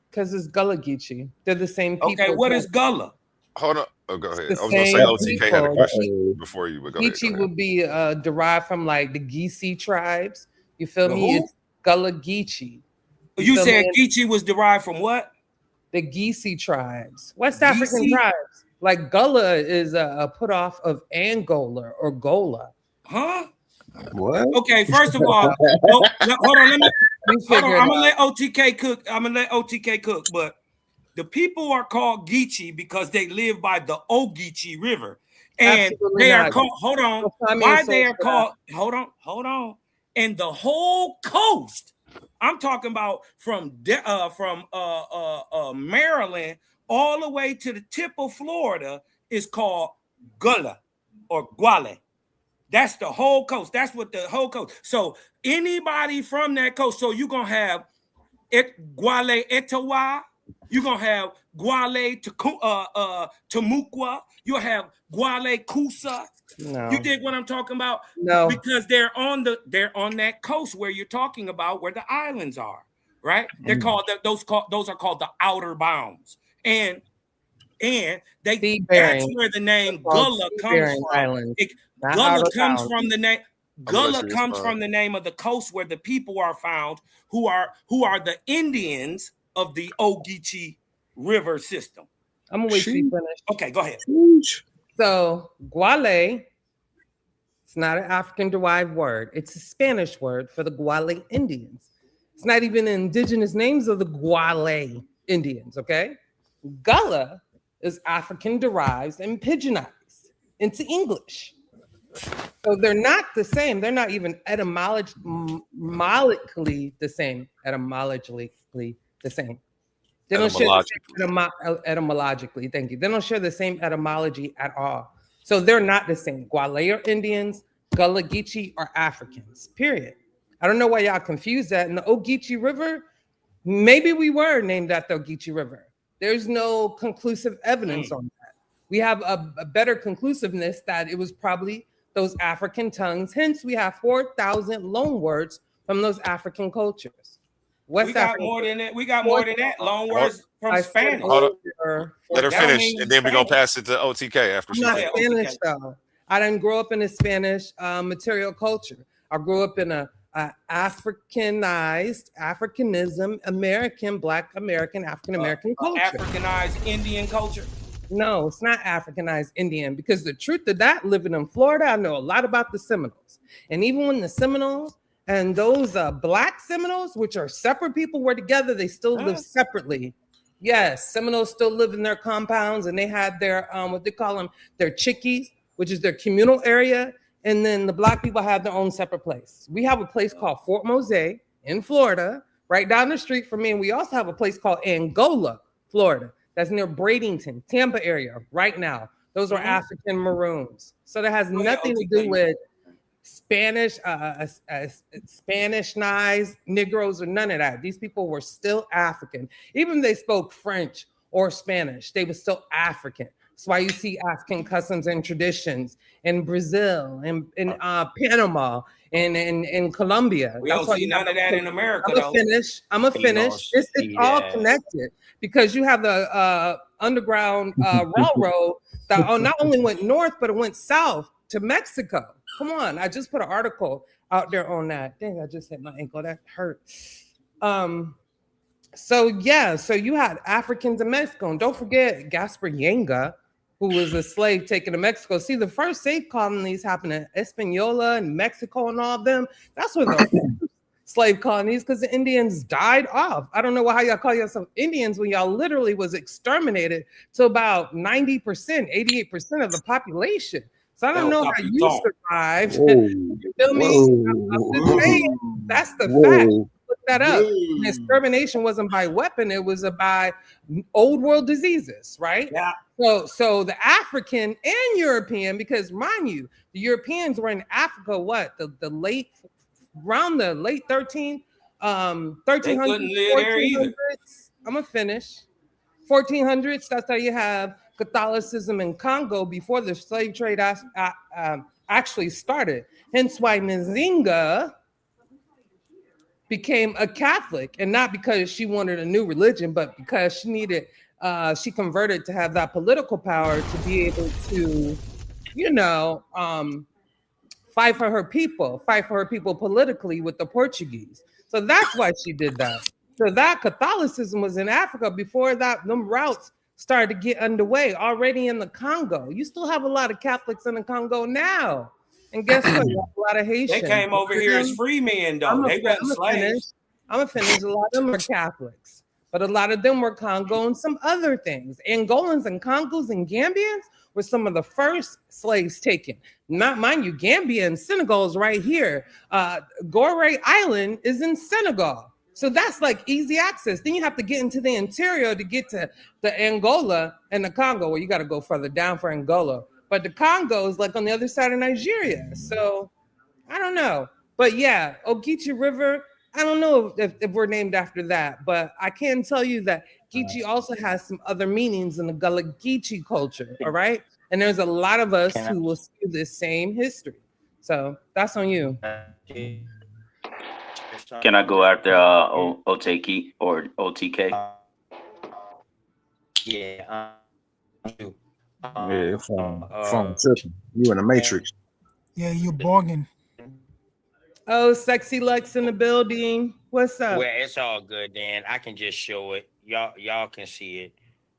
Because it's Gullah Geechee. They're the same people. Okay, what is Gullah? Hold on. Oh, go ahead. It's I was the going to say same OTK had a people. question before you, but go ahead. Geechee would be derived from like the Geechee tribes. You feel me? Who? It's Gullah Geechee. You feel said me? Geechee was derived from what? The Geechee tribes, West African tribes. Like Gullah is a put off of Angola or Gola. Huh? What? Okay, first of all, hold on. I'm gonna let OTK cook. But the people are called Geechee because they live by the Ogeechee River, and Absolutely they not. are called. Hold on. Why they are called? Hold on. And the whole coast. I'm talking about from Maryland all the way to the tip of Florida is called Gullah or Guale. That's the whole coast. That's what the whole coast. So anybody from that coast, so you're going to have Guale Etawa, you're going to have Guale Tamukwa, you'll have Guale Kusa. No. You dig what I'm talking about? No. Because they're on that coast where you're talking about, where the islands are, right? They're called those are called the outer bounds. And that's where the name Gullah comes from. Islands. Gullah comes from the name. Gullah comes from the name of the coast where the people are found, who are the Indians of the Ogeechee River system. I'm gonna wait till you finish. Okay, go ahead. So Guale, it's not an African-derived word. It's a Spanish word for the Guale Indians. It's not even the indigenous names of the Guale Indians, okay? Gullah is African-derived and pidginized into English. So they're not the same. They're not even etymologically the same. Etymologically the same. They don't share the same etymologically. Thank you. They don't share the same etymology at all. So they're not the same. Guale are Indians. Gullah Geechee are Africans. Period. I don't know why y'all confused that. In the Ogeechee River, maybe we were named after the Ogeechee River. There's no conclusive evidence on that. We have a better conclusiveness that it was probably those African tongues. Hence, we have 4,000 loan words from those African cultures. We got more than that. We got more than that. Loan words from Spanish. Let her finish, and then we're gonna pass it to OTK after she I'm not says. Spanish though. I didn't grow up in a Spanish material culture. I grew up in a Africanism, American, Black American, African American culture. Africanized Indian culture. No, it's not Africanized Indian, because the truth of that, living in Florida, I know a lot about the Seminoles. And even when the Seminoles and those Black Seminoles, which are separate people, were together, they still live separately. Yes, Seminoles still live in their compounds, and they had their, what they call them, their chickies, which is their communal area. And then the Black people have their own separate place. We have a place called Fort Mose in Florida, right down the street from me. And we also have a place called Angola, Florida. That's near Bradenton, Tampa area right now. Those are African Maroons. So that has nothing to do with Spanish, Spanishized Negroes or none of that. These people were still African. Even if they spoke French or Spanish, they were still African. That's why you see African customs and traditions in Brazil, in Panama, and in Colombia. We don't see none of that in America. I'm gonna finish. It's all connected, because you have the underground railroad that not only went north, but it went south to Mexico. Come on, I just put an article out there on that. Dang, I just hit my ankle. That hurt. So you had Africans in Mexico. And don't forget Gaspar Yenga, who was a slave taken to Mexico. See, the first slave colonies happened in Hispaniola and Mexico and all of them. That's where the slave colonies, because the Indians died off. I don't know how y'all call yourself Indians when y'all literally was exterminated to about 90%, 88% of the population. So I don't know how you survived. You feel me? I'm just saying, that's the fact. Look that up. And extermination wasn't by weapon, it was by old world diseases, right? Yeah. So the African and European, because mind you, the Europeans were in Africa, around the late 1300s, They couldn't live there either. I'm gonna finish. 1400s, that's how you have Catholicism in Congo before the slave trade actually started. Hence why Nzinga became a Catholic, and not because she wanted a new religion, but because she needed, she converted to have that political power to be able to, fight for her people politically with the Portuguese. So that's why she did that. So that Catholicism was in Africa before that. Them routes started to get underway already in the Congo. You still have a lot of Catholics in the Congo now. And guess what? You have a lot of Haitians. They came over here as free men, though. They weren't slaves. I'm gonna finish. A lot of them are Catholics, but a lot of them were Congo and some other things. Angolans and Congos and Gambians were some of the first slaves taken. Not mind you, Gambia and Senegal is right here. Gorée Island is in Senegal. So that's like easy access. Then you have to get into the interior to get to the Angola and the Congo, where you got to go further down for Angola. But the Congo is like on the other side of Nigeria. So I don't know. But yeah, Ogeechee River, I don't know if we're named after that. But I can tell you that Geechee also has some other meanings in the Gullah Geechee culture. All right. And there's a lot of us who will see the same history. So that's on you. Can I go after OTK or OTK? Yeah, phone tripping. You in the Matrix. Yeah, you're bogging. Oh, Sexy Lex in the building. What's up? Well, it's all good, Dan. I can just show it. Y'all can see it.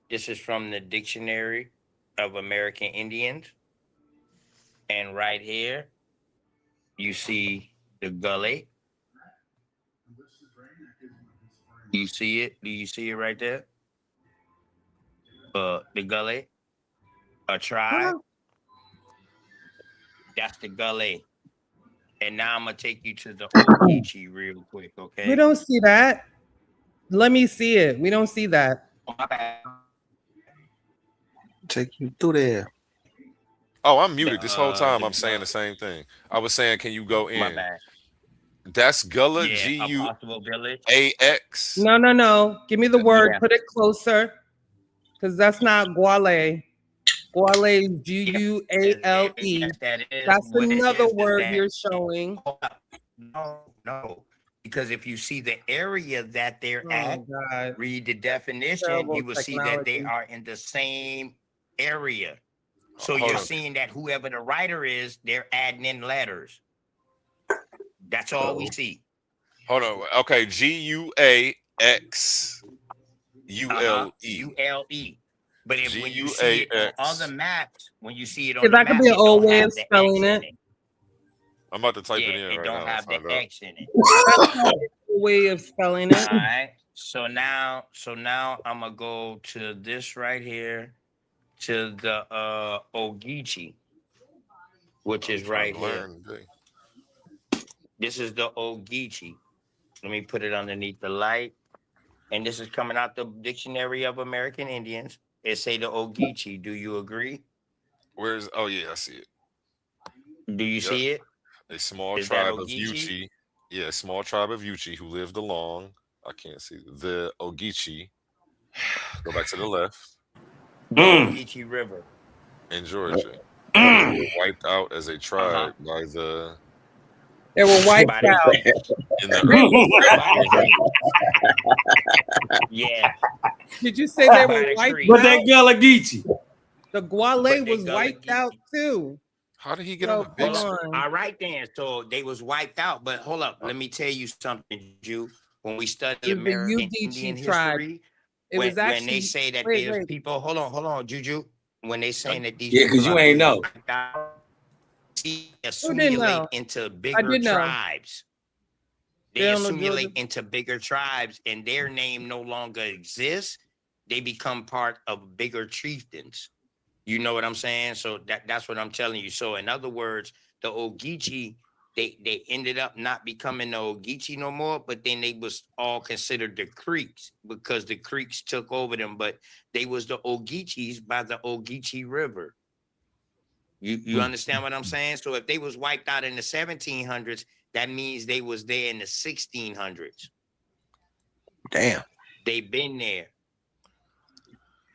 This is from the Dictionary of American Indians. And right here, you see the gully. You see it? Do you see it right there? The gully. A tribe. That's the gully. And now I'm gonna take you to the Ogeechee real quick, okay? We don't see that. Let me see it. We don't see that. Take you through there. Oh, I'm muted this whole time. I'm saying the same thing. I was saying, can you go in? That's Gullah, G-U-A-X. No. Give me the word. Put it closer. Because that's not Gwale. Gwale is G-U-A-L-E. That's another word you're showing. No. Because if you see the area that they're at, read the definition, you will see that they are in the same area. So you're seeing that whoever the writer is, they're adding in letters. That's all we see. Hold on. Okay, G-U-A-X-U-L-E. U-L-E. But if when you see it on other maps, when you see it on Yeah, the that map, could be an it old don't way have of the spelling X it. in it. I'm about to type it in It right don't now. have the X in it. That's not a way of spelling it. All right. So now I'm gonna go to this right here, to the Ogeechee, which is right here. This is the Ogeechee. Let me put it underneath the light. And this is coming out the Dictionary of American Indians. It say the Ogeechee. Do you agree? Where's? Oh yeah, I see it. Do you see it? A small Is that tribe of Ogeechee? Yuchi. Yeah, a small tribe of Yuchi who lived along. I can't see the Ogeechee. Go back to the left. The Ogeechee River. In Georgia. They were wiped out as a tribe by the. They were wiped out. In the Yeah. Did you say they were wiped out? But that Gullah Geechee. The Gwale was wiped out too. How did he get So, on a big come screen? on. All right, then. So they was wiped out. But hold up. Let me tell you something, Jew. When we study It was the American Yudichi Indian tribe. history, It was when actually they say that wait, there's wait. people, hold on, Juju. When they saying that these Yeah, 'cause people you are ain't know. wiped out, see, know? assimilate into bigger did know. tribes. They They don't know assimilate Georgia. into bigger tribes, and their name no longer exists. They become part of bigger chieftains. You know what I'm saying? So that's what I'm telling you. So in other words, the Ogeechee, they ended up not becoming the Ogeechee no more, but then they was all considered the Creeks because the Creeks took over them, but they was the Ogeechees by the Ogeechee River. You understand what I'm saying? So if they was wiped out in the 1700s, that means they was there in the 1600s. Damn. They been there.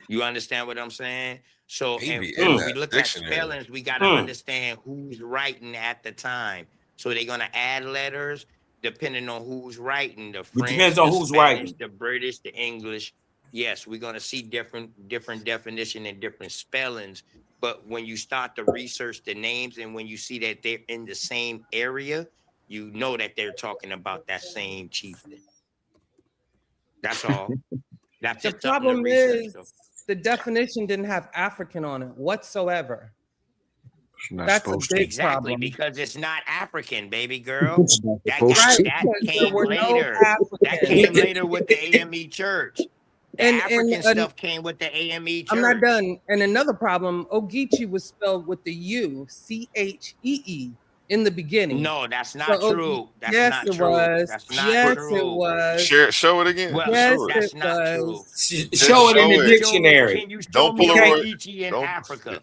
You understand what I'm saying? So He and be in when that we look dictionary. at spellings, we got to understand who's writing at the time. So they're gonna add letters depending on who's writing. The French, depends on the who's Spanish, writing. the British, the English. Yes, we're gonna see different definition and different spellings. But when you start to research the names and when you see that they're in the same area, you know that they're talking about that same chieftain. That's all. That's The just something to problem research. is the definition didn't have African on it whatsoever. not That's a supposed big Exactly, problem. because it's not African, baby girl. That Right, that because there came were no later. That Africans. came later with the AME church. The And African stuff came with the AME church. I'm not done. And another problem, Ogeechee was spelled with the U, C-H-E-E, in the beginning. No, that's not So, true. That's yes, not it true. was. That's not Yes, true. it was. Show it again. Well, Yes, Show it. that's it not was. true. Show it in the Show it. dictionary. Can you show Don't me pull a Roy. Ogeechee in Don't- Africa?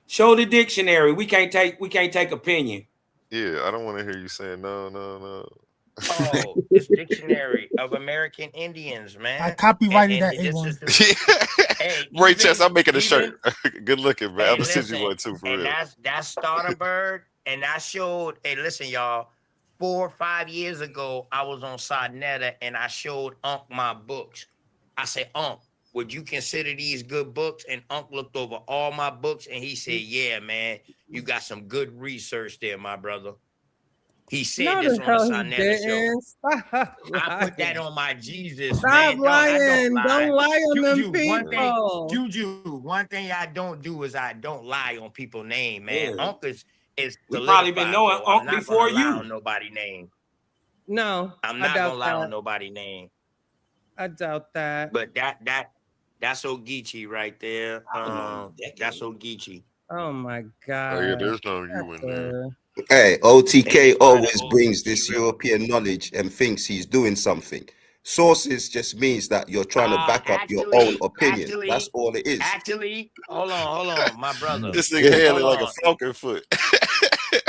Show the dictionary. We can't take opinion. Yeah, I don't want to hear you saying no. Oh, it's Dictionary of American Indians, man. I copyrighted that this A1. is hey, Ray even- Chess, I'm making a even- shirt. Good looking, man. Hey, I'm gonna send you listen, one too, for and real. that's Starter Bird, and I showed. Hey, listen, y'all. 4 or 5 years ago, I was on Sarnetta, and I showed Unc my books. I said, Unc, would you consider these good books? And Unc looked over all my books, and he said, yeah, man, you got some good research there, my brother. He said No, this the on the hell he Sarnetta show. didn't. Stop I put that on my Jesus, Stop man. No, I lying. don't Don't lie on them Juju, people. one thing I don't do is I don't lie on people's name, man. Yeah. Unc is We probably been solidified, knowing bro. I'm Unc not before gonna lie you. on nobody's name. No, I'm I not doubt gonna lie on that. nobody's name. I doubt that. But that's Ogeechee right there. That's Ogeechee. Oh my Oh God. yeah, there's no you in there. Hey, OTK always brings this European knowledge and thinks he's doing something. Sources just means that you're trying to back up your own opinion. That's all it is. Actually, hold on, my brother. This nigga handling like a falcon foot.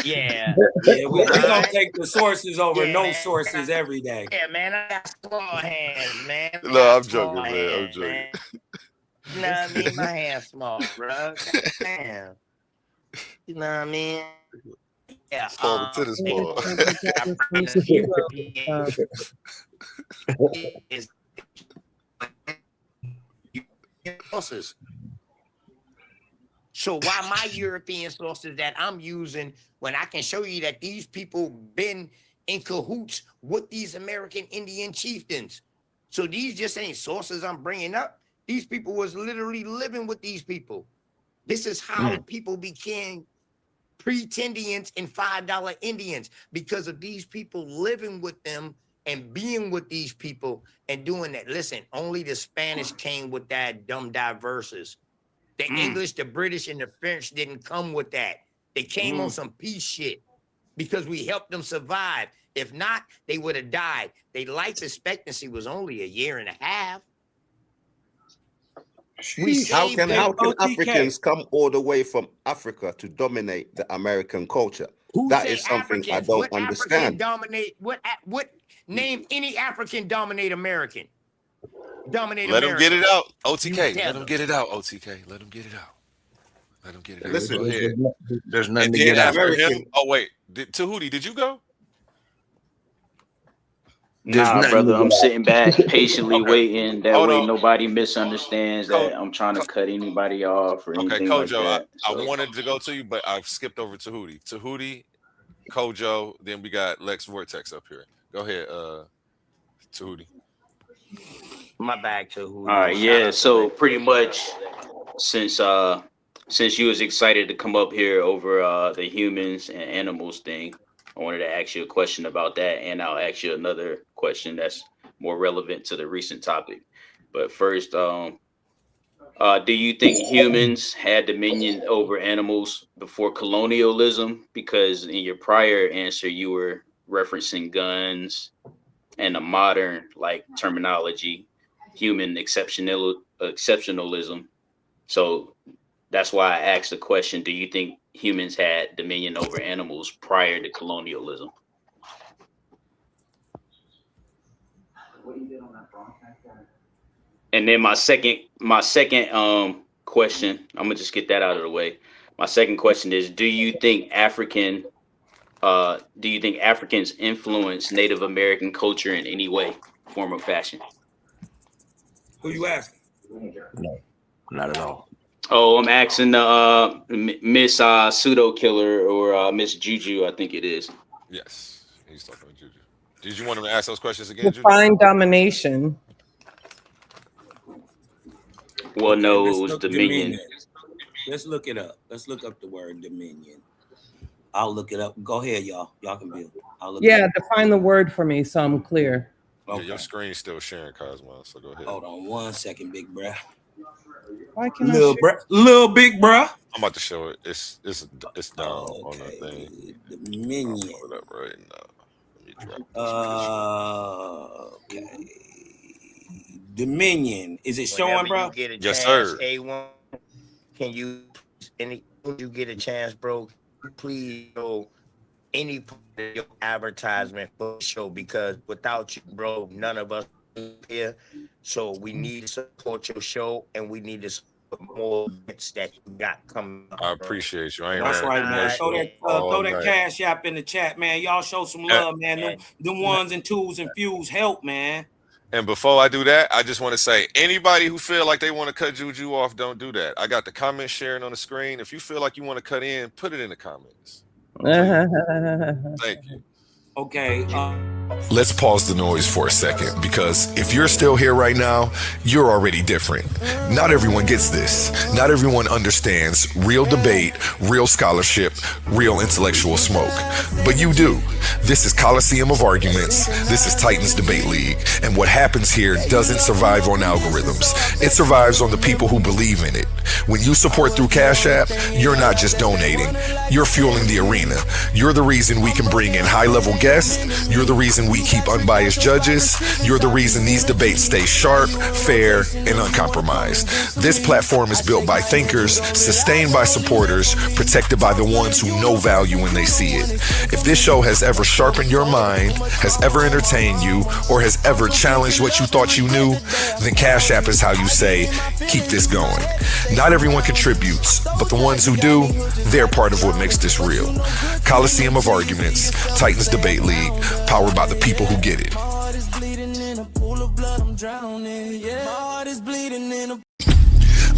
Yeah. Yeah, we gonna take the sources over no sources every day. Yeah, man, I got small hands, man. No, I'm joking, man. I'm joking. You know what I mean? My hand's small, bro. Damn. You know what I mean? Yeah. Call the tennis ball. Sources. So why my European sources that I'm using when I can show you that these people been in cahoots with these American Indian chieftains? So these just ain't sources I'm bringing up. These people was literally living with these people. This is how people became pretendians and $5 Indians, because of these people living with them and being with these people and doing that. Listen, only the Spanish came with that dumb diverses. The English, the British, and the French didn't come with that. They came on some peace shit because we helped them survive. If not, they would have died. Their life expectancy was only 1.5 years. How can Africans come all the way from Africa to dominate the American culture? That is something I don't understand. What name any African dominate American? Dominate Let America. him get it out, OTK. Let him get it out, OTK. Let him get it out. Let him get it out. Listen, Go ahead. There's nothing And to then get out. after him, oh wait, Tahuti, did you go? Nah, brother, I'm sitting back patiently waiting. That Hold way on. nobody misunderstands that I'm trying to cut anybody off or Okay, anything like Kojo, that. I wanted to go to you, but I skipped over Tahuti. Tahuti, Kojo, then we got Lex Vortex up here. Go ahead, Tahuti. My bag, Tahuti. All right, yeah. So pretty much, since you was excited to come up here over the humans and animals thing, I wanted to ask you a question about that, and I'll ask you another question that's more relevant to the recent topic. But first, do you think humans had dominion over animals before colonialism? Because in your prior answer, you were referencing guns and a modern like terminology, human exceptionalism. So that's why I asked the question, do you think humans had dominion over animals prior to colonialism? And then my second question, I'm gonna just get that out of the way. My second question is, do you think Africans influence Native American culture in any way, form, or fashion? Who you asking? No, not at all. Oh, I'm asking Miss Pseudo Killer or Miss Juju, I think it is. Yes, he's talking to Juju. Did you want him to ask those questions again, Juju? Define domination. Well, no, Let's it was look dominion. Let's look it up. Let's look up the word dominion. I'll look it up. Go ahead, y'all. Y'all can build. I'll look Yeah, it up. define the word for me so I'm clear. Yeah, your screen's still sharing, Cosmo, so go ahead. Hold on 1 second, big bruh. Why can Little big bruh. I'm about to show it. It's down on the thing. Dominion. I'll pull it up right now. Let me drop Okay. Dominion. Is it showing, Whenever bro? you get a Yes, chance, sir. A1, can you when you get a chance, bro, please show any part of your advertisement for the show, because without you, bro, none of us here. So we need to support your show, and we need to support more events that you got coming up. I appreciate you. I ain't That's ran right, man. Throw that night. cash app in the chat, man. Y'all show some love, man. Them ones and twos and fews help, man. And before I do that, I just want to say, anybody who feel like they want to cut Juju off, don't do that. I got the comments sharing on the screen. If you feel like you want to cut in, put it in the comments. Thank you. Okay. Let's pause the noise for a second, because if you're still here right now, you're already different. Not everyone gets this. Not everyone understands real debate, real scholarship, real intellectual smoke. But you do. This is Coliseum of Arguments. This is Titans Debate League. And what happens here doesn't survive on algorithms. It survives on the people who believe in it. When you support through Cash App, you're not just donating. You're fueling the arena. You're the reason we can bring in high-level guests. You're the reason we keep unbiased judges. You're the reason these debates stay sharp, fair, and uncompromised. This platform is built by thinkers, sustained by supporters, protected by the ones who know value when they see it. If this show has ever sharpened your mind, has ever entertained you, or has ever challenged what you thought you knew, then Cash App is how you say, keep this going. Not everyone contributes, but the ones who do, they're part of what makes this real. Coliseum of Arguments, Titans Debate League, powered by the people who get it.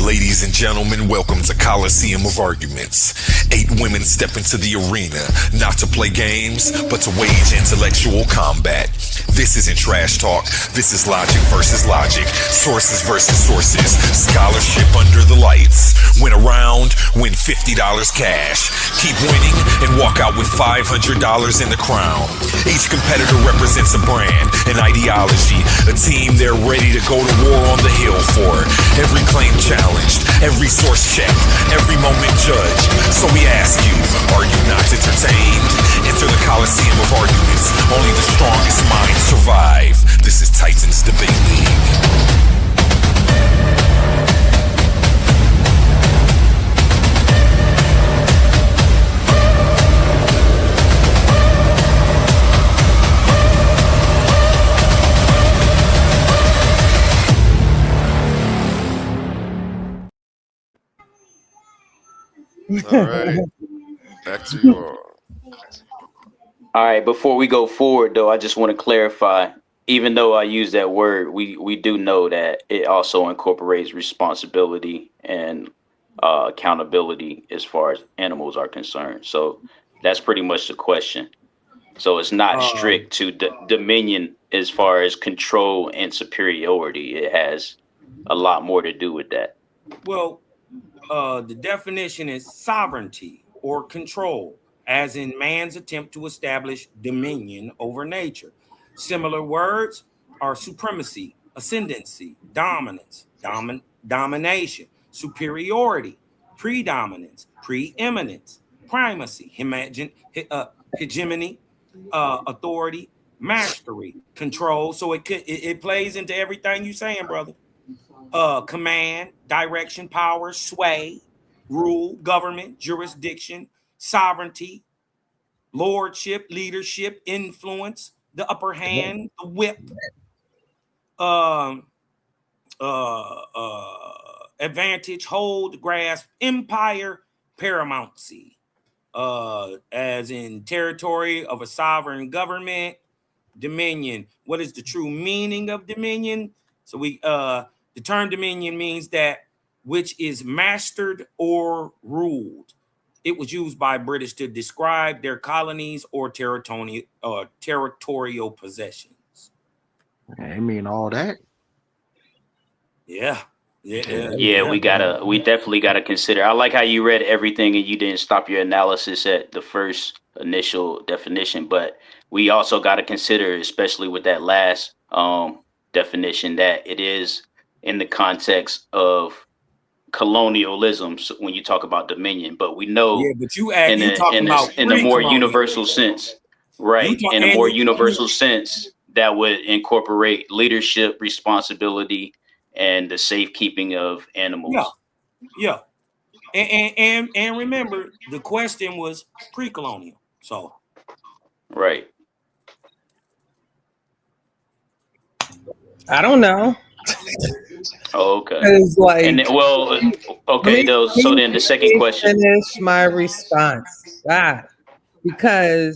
Ladies and gentlemen, welcome to Coliseum of Arguments. 8 women step into the arena, not to play games, but to wage intellectual combat. This isn't trash talk. This is logic versus logic, sources versus sources, scholarship under the lights. Win a round, win $50 cash. Keep winning and walk out with $500 in the crown. Each competitor represents a brand, an ideology, a team they're ready to go to war on the hill for. Every claim challenged, every source checked, every moment judged. So we ask you, are you not entertained? Enter the Coliseum of Arguments. Only the strongest minds survive. This is Titans Debate League. All right. Back to you all. All right, before we go forward, though, I just want to clarify, even though I use that word, we do know that it also incorporates responsibility and accountability as far as animals are concerned. So that's pretty much the question. So it's not strict to dominion as far as control and superiority. It has a lot more to do with that. Well, the definition is sovereignty or control, as in man's attempt to establish dominion over nature. Similar words are supremacy, ascendancy, dominance, domination, superiority, predominance, preeminence, primacy, hegemony, authority, mastery, control. So it plays into everything you're saying, brother. Command, direction, power, sway, rule, government, jurisdiction, sovereignty, lordship, leadership, influence, the upper hand, the whip, advantage, hold, grasp, empire, paramountcy, as in territory of a sovereign government, dominion. What is the true meaning of dominion? So the term dominion means that which is mastered or ruled. It was used by British to describe their colonies or territorial possessions. I mean all that. Yeah. We definitely gotta consider. I like how you read everything and you didn't stop your analysis at the first initial definition, but we also got to consider, especially with that last definition, that it is in the context of colonialism when you talk about dominion, but we know in a more universal sense, right? In a more universal sense, that would incorporate leadership, responsibility, and the safekeeping of animals. Yeah. And remember, the question was pre-colonial. So right. I don't know. Oh, okay. It's like, and so then the second question. Finish my response. Because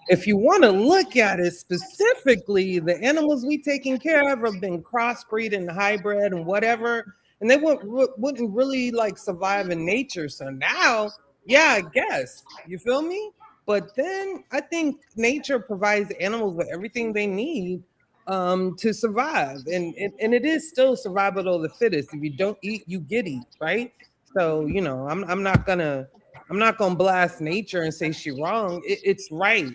if you want to look at it specifically, the animals we taking care of have been crossbreed and hybrid and whatever, and they wouldn't really like survive in nature. So now, yeah, I guess. You feel me? But then I think nature provides animals with everything they need to survive, and it is still survival of the fittest. If you don't eat, you get eat, right? So I'm not gonna blast nature and say she's wrong. It's right,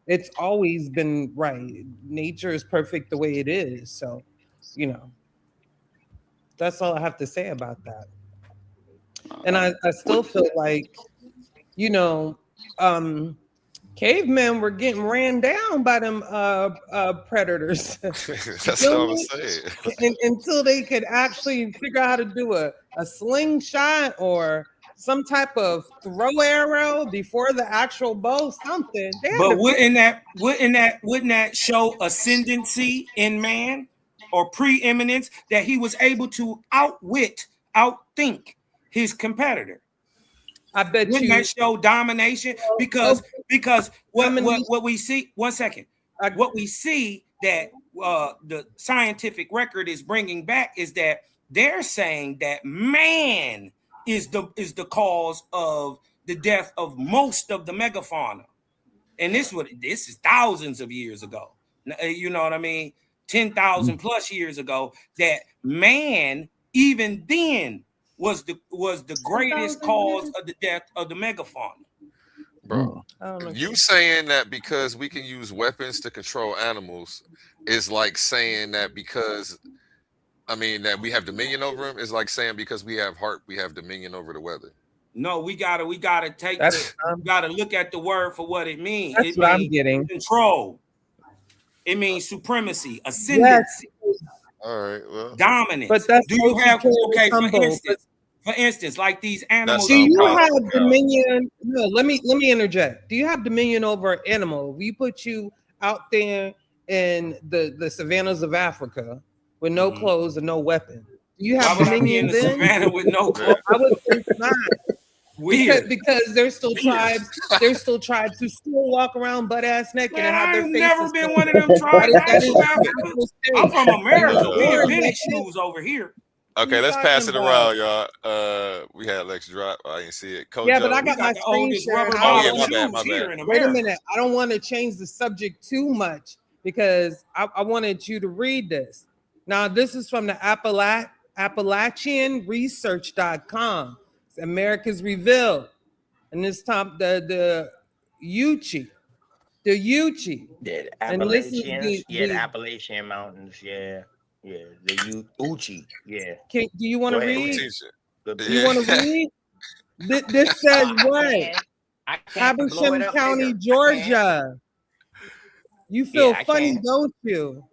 it's always been right. Nature is perfect the way it is. So that's all I have to say about that. And I still feel like cavemen were getting ran down by them predators. That's what I was saying. Until they could actually figure out how to do a slingshot or some type of throw arrow before the actual bow, something. But wouldn't that show ascendancy in man or preeminence, that he was able to outthink his competitor? I bet wouldn't that show domination? Because what we see, one second, what we see that the scientific record is bringing back is that they're saying that man is the cause of the death of most of the megafauna, and this is thousands of years ago. You know what I mean? 10,000 plus years ago. That man, even then, was the greatest cause of the death of the megafauna. Bro, you saying that because we can use weapons to control animals is like saying that because that we have dominion over them is like saying because we have heart we have dominion over the weather. No, we gotta look at the word for what it means. That's what I'm getting. Control. It means supremacy, ascendancy. Yes. All right, well, dominance. But that's do you have for instance, like these animals? Do you have dominion? No, let me interject. Do you have dominion over an animal? We put you out there in the savannas of Africa with no clothes and no weapon. Do you have dominion then? Savannah with no clothes? I would think not. Because there's still tribes. There's still tribes who still walk around butt ass naked and have their faces. I've never been one of them tribes. I'm from America. We invented shoes over here. Okay, let's pass it around, y'all. We had Lex drop. I didn't see it. Kojo. Yeah, but I got my screen share. My bad. Wait a minute. I don't want to change the subject too much because I wanted you to read this. Now, this is from the AppalachianResearch.com. It's America's Revealed. And this top the Yuchi. The Yuchi. The And this is the Appalachian Mountains, yeah. Yeah, the Uchi, yeah. Do you want to read? Do you want to read? This says what? Habersham County, Georgia. You feel funny, don't you?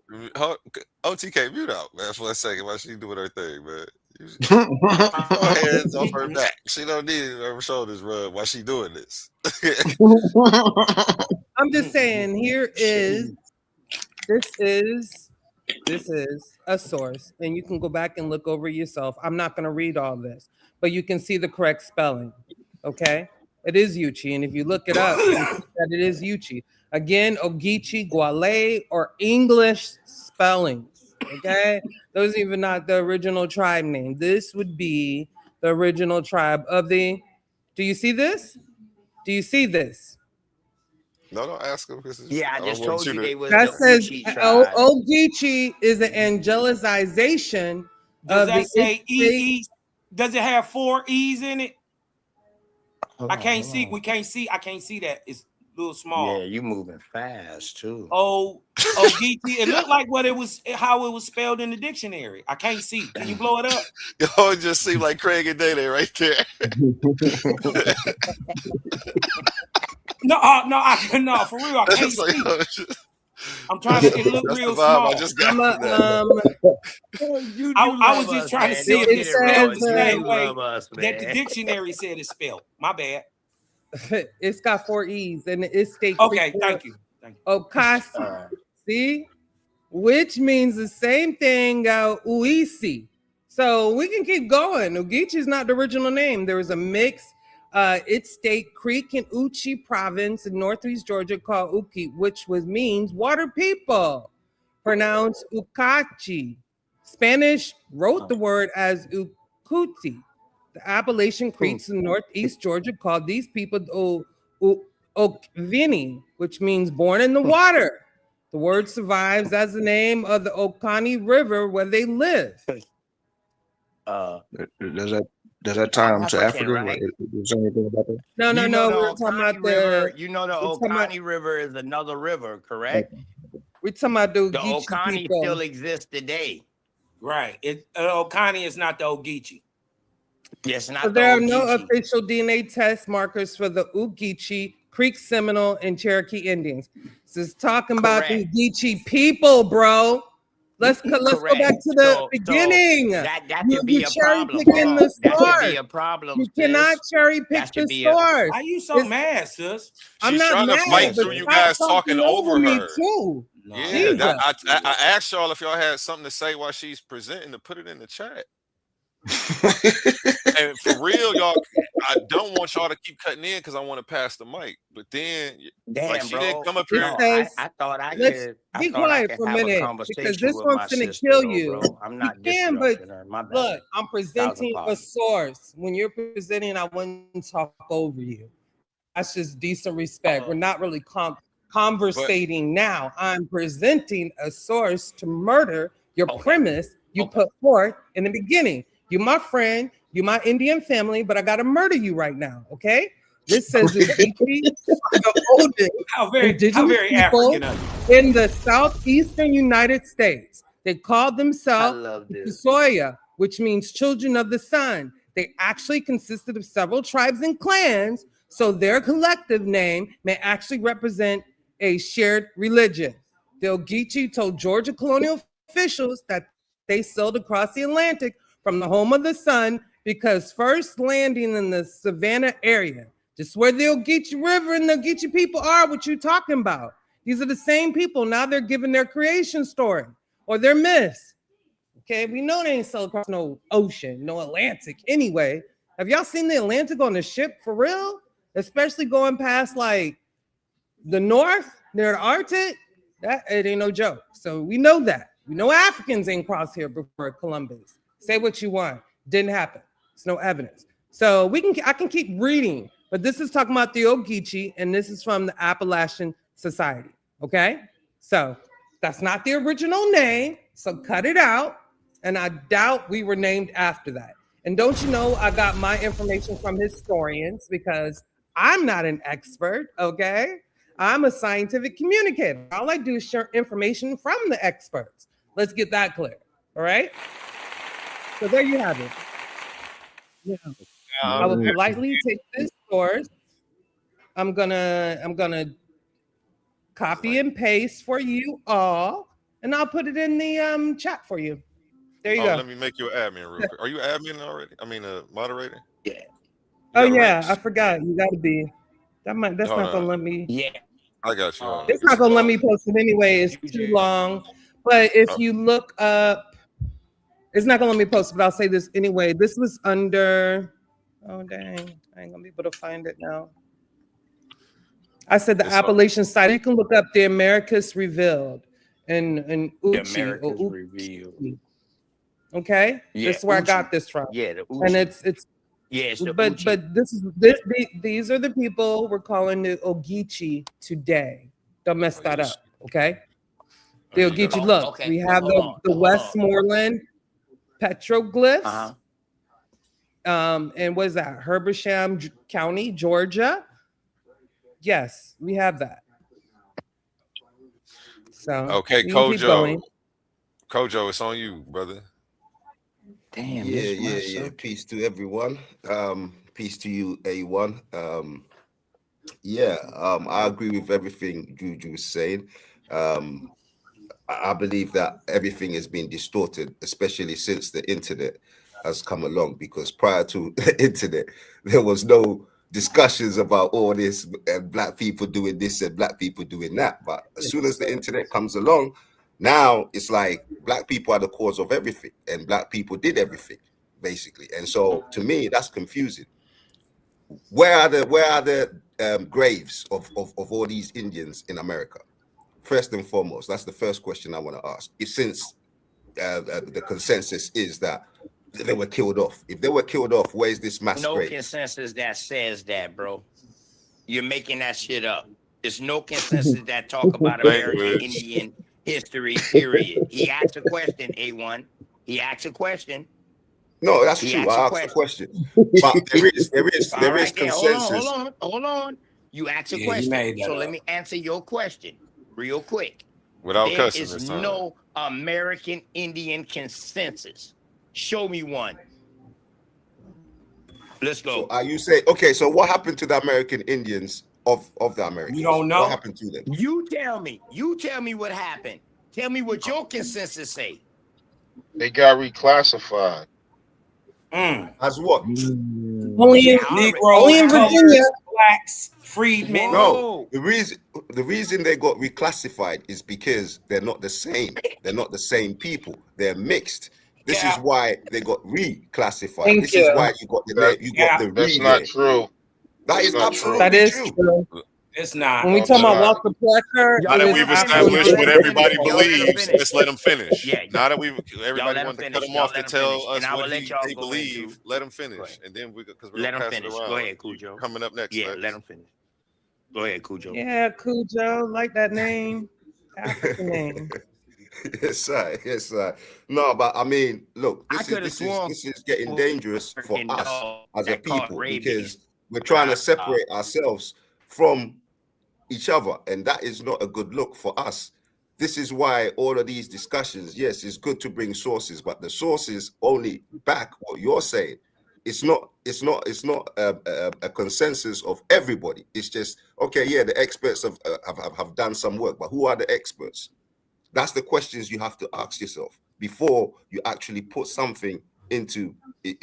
OTK, mute out, man, for a second while she doing her thing, man. Her hands off her back. She don't need her shoulders rub while she doing this. I'm just saying, this is a source, and you can go back and look over yourself. I'm not going to read all this, but you can see the correct spelling. Okay, it is Yuchi, and if you look it up, you see that it is Yuchi. Again, Ogeechee, Gwale, or English spellings. Okay, those are even not the original tribe name. This would be the original tribe of the. Do you see this? Do you see this? No, don't ask them. I just told you they was that the says Uchi tribe. Ogeechee is an angelicization. Does that say E? Does it have 4 E's in it? I can't see. We can't see. I can't see that. It's a little small. Yeah, you moving fast too. Ogeechee. It looked like how it was spelled in the dictionary. I can't see. Can you blow it up? Yo, it just seemed like Craig and Dele right there. No, for real. I can't see. I'm trying to. It look real small. I just got I was just trying to see if it's spelled the same way that the dictionary said it's spelled. My bad. It's got 4 E's and it's state. Okay, thank you. Okasi. See, which means the same thing. Uisi. So we can keep going. Ogeechee is not the original name. There was a mix. It's State Creek in Uchi province in northeast Georgia called Uki, which means water people, pronounced Ukachi. Spanish wrote the word as Ukuti. The Appalachian Creeks in northeast Georgia called these people Okvini, which means born in the water. The word survives as the name of the Oconee River where they live. Does that tie them to African, Africa? right? Like, is there anything about that? No. The We're talking Oconee about River. the. You know the we're talking about- Oconee River is another river, correct? We're talking about the The Ogeechee Oconee people. still exists today. Right. Oconee is not the Ogeechee. Yes, not So the there are no Ogeechee. official DNA test markers for the Ogeechee, Creek Seminole, and Cherokee Indians. This is talking about the Correct. Ogeechee people, bro. Let's go Correct. back to the So beginning. that You should be a cherry problem. picking Hold the on. That should be source. a problem. You cannot sis. cherry pick That the should be a. source. Why you so mad, sis? I'm She's not trying to mad, fight but through you stop guys talking over me her. too. Yeah, Jesus. I asked y'all if y'all had something to say while she's presenting to put it in the chat. And for real, y'all, I don't want y'all to keep cutting in because I want to pass the mic. But then, Damn, like, she bro. didn't come up here. No, Because I thought I let's could. be I thought I quiet could for a have a minute, because conversation this with one's my gonna sister, kill though, you. bro. I'm not You can, but disrupting her. My bad. look, I'm presenting a apologies. source. When you're presenting, I wouldn't talk over you. That's just decent respect. We're not really conversating now. I'm presenting a source to murder your premise you put forth in the beginning. You my friend, you my Indian family, but I gotta murder you right now, okay? This says Ogeechee, the oldest How very indigenous people African of you. in the southeastern United States. They called themselves love this. Soya, which means children of the sun. They actually consisted of several tribes and clans, so their collective name may actually represent a shared religion. The Ogeechee told Georgia colonial officials that they sailed across the Atlantic from the home of the sun because first landing in the Savannah area, just where the Ogeechee River and the Ogeechee people are, what you talking about. These are the same people. Now they're giving their creation story or their myths. Okay, we know they ain't sail across no ocean, no Atlantic. Anyway, have y'all seen the Atlantic on the ship for real? Especially going past like the north near the Arctic. That it ain't no joke. So we know that. We know Africans ain't crossed here before Columbus. Say what you want. Didn't happen. There's no evidence. So I can keep reading, but this is talking about the Ogeechee, and this is from the Appalachian Society. Okay, so that's not the original name. So cut it out. And I doubt we were named after that. And don't you know, I got my information from historians because I'm not an expert. Okay, I'm a scientific communicator. All I do is share information from the experts. Let's get that clear. All right. So there you have it. Yeah. I will politely take this source. I'm gonna copy and paste for you all, and I'll put it in the chat for you. There you go. Let me make you an admin real quick. Are you admin already? I mean, a moderator? Yeah. Oh yeah, I forgot. You gotta be. That's Hold not gonna on. let me. Yeah. I got you. Hold on. It's not gonna let me post it anyway. It's too long. But if you look up, it's not gonna let me post it, but I'll say this anyway. This was under. Oh dang, I ain't gonna be able to find it now. I said the Appalachian site. You can look up the Americas Revealed and The Uchi. Americas or Revealed. Okay, Yeah, this is where Uchi. I got this from. Yeah, the And Uchi. it's Yeah, it's the but Uchi. these are the people we're calling the Ogeechee today. Don't mess that up, okay? The Ogeechee. Look, Okay, we have hold the on. Westmoreland petroglyphs. Uh-huh. And what is that? Herbersham County, Georgia. Yes, we have that. So Okay, we can keep Kojo. going. Kojo, it's on you, brother. Damn. Yeah. Peace to everyone. Peace to you, A1. I agree with everything Juju was saying. I believe that everything has been distorted, especially since the internet has come along, because prior to the internet, there was no discussions about all this and black people doing this and black people doing that. But as soon as the internet comes along, now it's like black people are the cause of everything and black people did everything, basically. And so to me, that's confusing. Where are the graves of all these Indians in America? First and foremost, that's the first question I want to ask. Since the consensus is that they were killed off. If they were killed off, where's this mass No grave? consensus that says that, bro. You're making that shit up. There's no consensus that talk about American Indian history, period. He asked a question, A1. He asked a question. No, that's true. I asked a question. But there is consensus. Hold on. You asked a question. So let me answer your question real quick. Without there cussing is this time. no American Indian consensus. Show me one. Let's go. So are you saying, okay, so what happened to the American Indians of the Americans? You don't know? What happened to them? You tell me. You tell me what happened. Tell me what your consensus say. They got reclassified. As what? Only in Negroes, only in Virginia. blacks, freedmen. No, the reason they got reclassified is because they're not the same. They're not the same people. They're mixed. This is why they got reclassified. Thank This you. is why you got the name. You got the That's re not there. true. That is That's not absolutely That is true. true. It's not. When we No, talk about it's not. Walter Plecker, Now that we've established what everybody believes, let's let them finish. Yeah. Now that everybody let wants to him cut finish. him Y'all off to let him tell finish. us And I will what let y'all they go believe, into- let them finish, and then because we're Let gonna him pass finish. it around. Go ahead, Cujo. Coming up next. Yeah, Lex. let him finish. Go ahead, Cujo. yeah, Cujo, like that name, African name. Yes, sir. Yes, sir. No, but I mean, look, I this coulda is sworn getting dangerous for fucking us dog as a that caught people rabies. because we're trying to separate ourselves from each other, and that is not a good look for us. This is why all of these discussions, yes, it's good to bring sources, but the sources only back what you're saying. It's not a consensus of everybody. It's just, okay, yeah, the experts have done some work, but who are the experts? That's the questions you have to ask yourself before you actually put something into your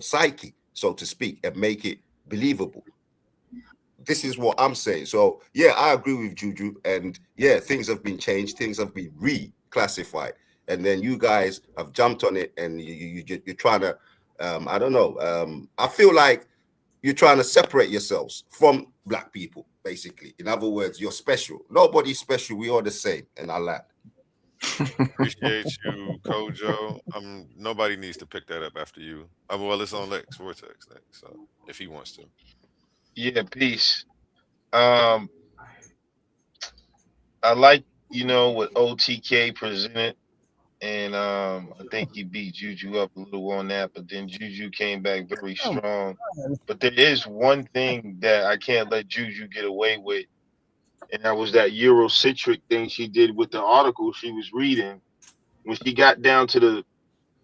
psyche, so to speak, and make it believable. This is what I'm saying. So yeah, I agree with Juju, and yeah, things have been changed, things have been reclassified, and then you guys have jumped on it, and you're trying to, I don't know. I feel like you're trying to separate yourselves from black people, basically. In other words, you're special. Nobody's special. We all the same. And I laugh. Appreciate you, Kojo. Nobody needs to pick that up after you. Well, it's on Lex Vortex next, so if he wants to. Yeah, peace. I like, what OTK presented, and I think he beat Juju up a little on that, but then Juju came back very strong. But there is one thing that I can't let Juju get away with, and that was that Eurocentric thing she did with the article she was reading. When she got down to the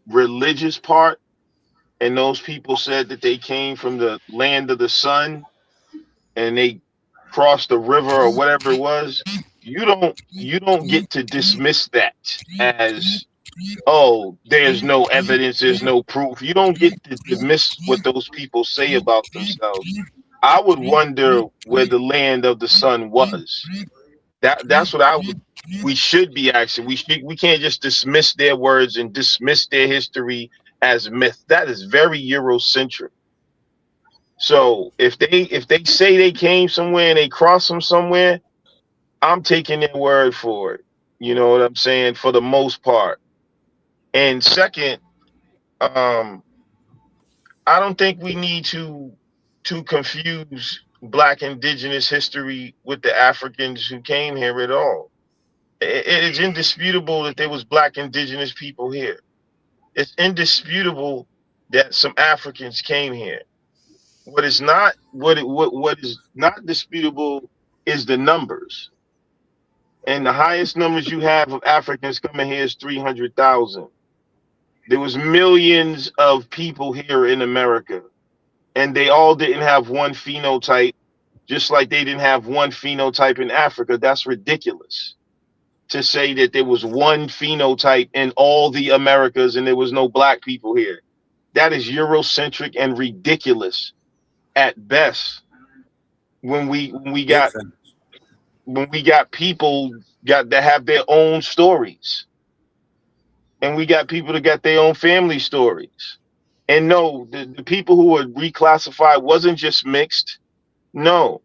religious part, and those people said that they came from the land of the sun, and they crossed the river or whatever it was, you don't get to dismiss that as, oh, there's no evidence, there's no proof. You don't get to dismiss what those people say about themselves. I would wonder where the land of the sun was. That's what we should be asking. We can't just dismiss their words and dismiss their history as myth. That is very Eurocentric. So if they say they came somewhere and they crossed them somewhere, I'm taking their word for it. You know what I'm saying? For the most part. And second, I don't think we need to confuse Black indigenous history with the Africans who came here at all. It is indisputable that there was Black indigenous people here. It's indisputable that some Africans came here. What is not disputable is the numbers. And the highest numbers you have of Africans coming here is 300,000. There was millions of people here in America, and they all didn't have one phenotype, just like they didn't have one phenotype in Africa. That's ridiculous to say that there was one phenotype in all the Americas and there was no Black people here. That is Eurocentric and ridiculous at best. When we got people that have their own stories, and we got people that got their own family stories. And no, the people who were reclassified wasn't just mixed. No,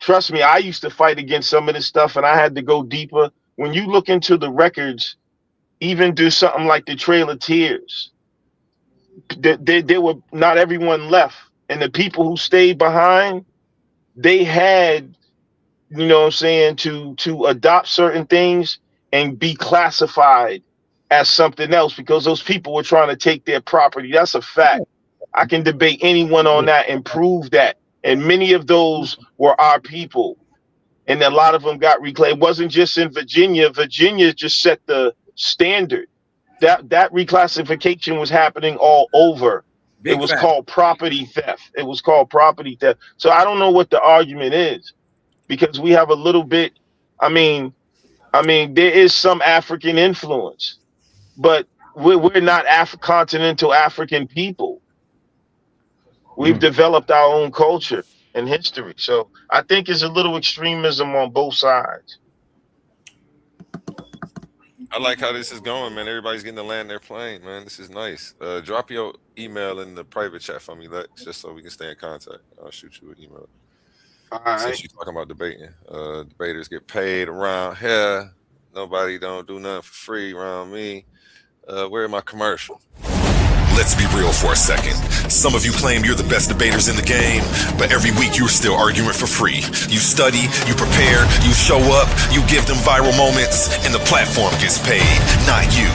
trust me, I used to fight against some of this stuff, and I had to go deeper. When you look into the records, even do something like the Trail of Tears, there were not everyone left. and the people who stayed behind, they had, you know what I'm saying, to adopt certain things and be classified as something else because those people were trying to take their property. That's a fact. I can debate anyone on that and prove that. And many of those were our people. And a lot of them got reclaimed. It wasn't just in Virginia. Virginia just set the standard. That reclassification was happening all over. It was called property theft. It was called property theft. So I don't know what the argument is, because we have a little bit, I mean, there is some African influence, but we're not continental African people. We've developed our own culture and history. So I think it's a little extremism on both sides. I like how this is going, man. Everybody's getting to land their plane, man. This is nice. Drop your email in the private chat for me, Lex, just so we can stay in contact. I'll shoot you an email. All right. Since you're talking about debating, debaters get paid around here. Nobody don't do nothing for free around me. Where my commercial? Let's be real for a second. Some of you claim you're the best debaters in the game, but every week you're still arguing for free. You study, you prepare, you show up, you give them viral moments, and the platform gets paid, not you.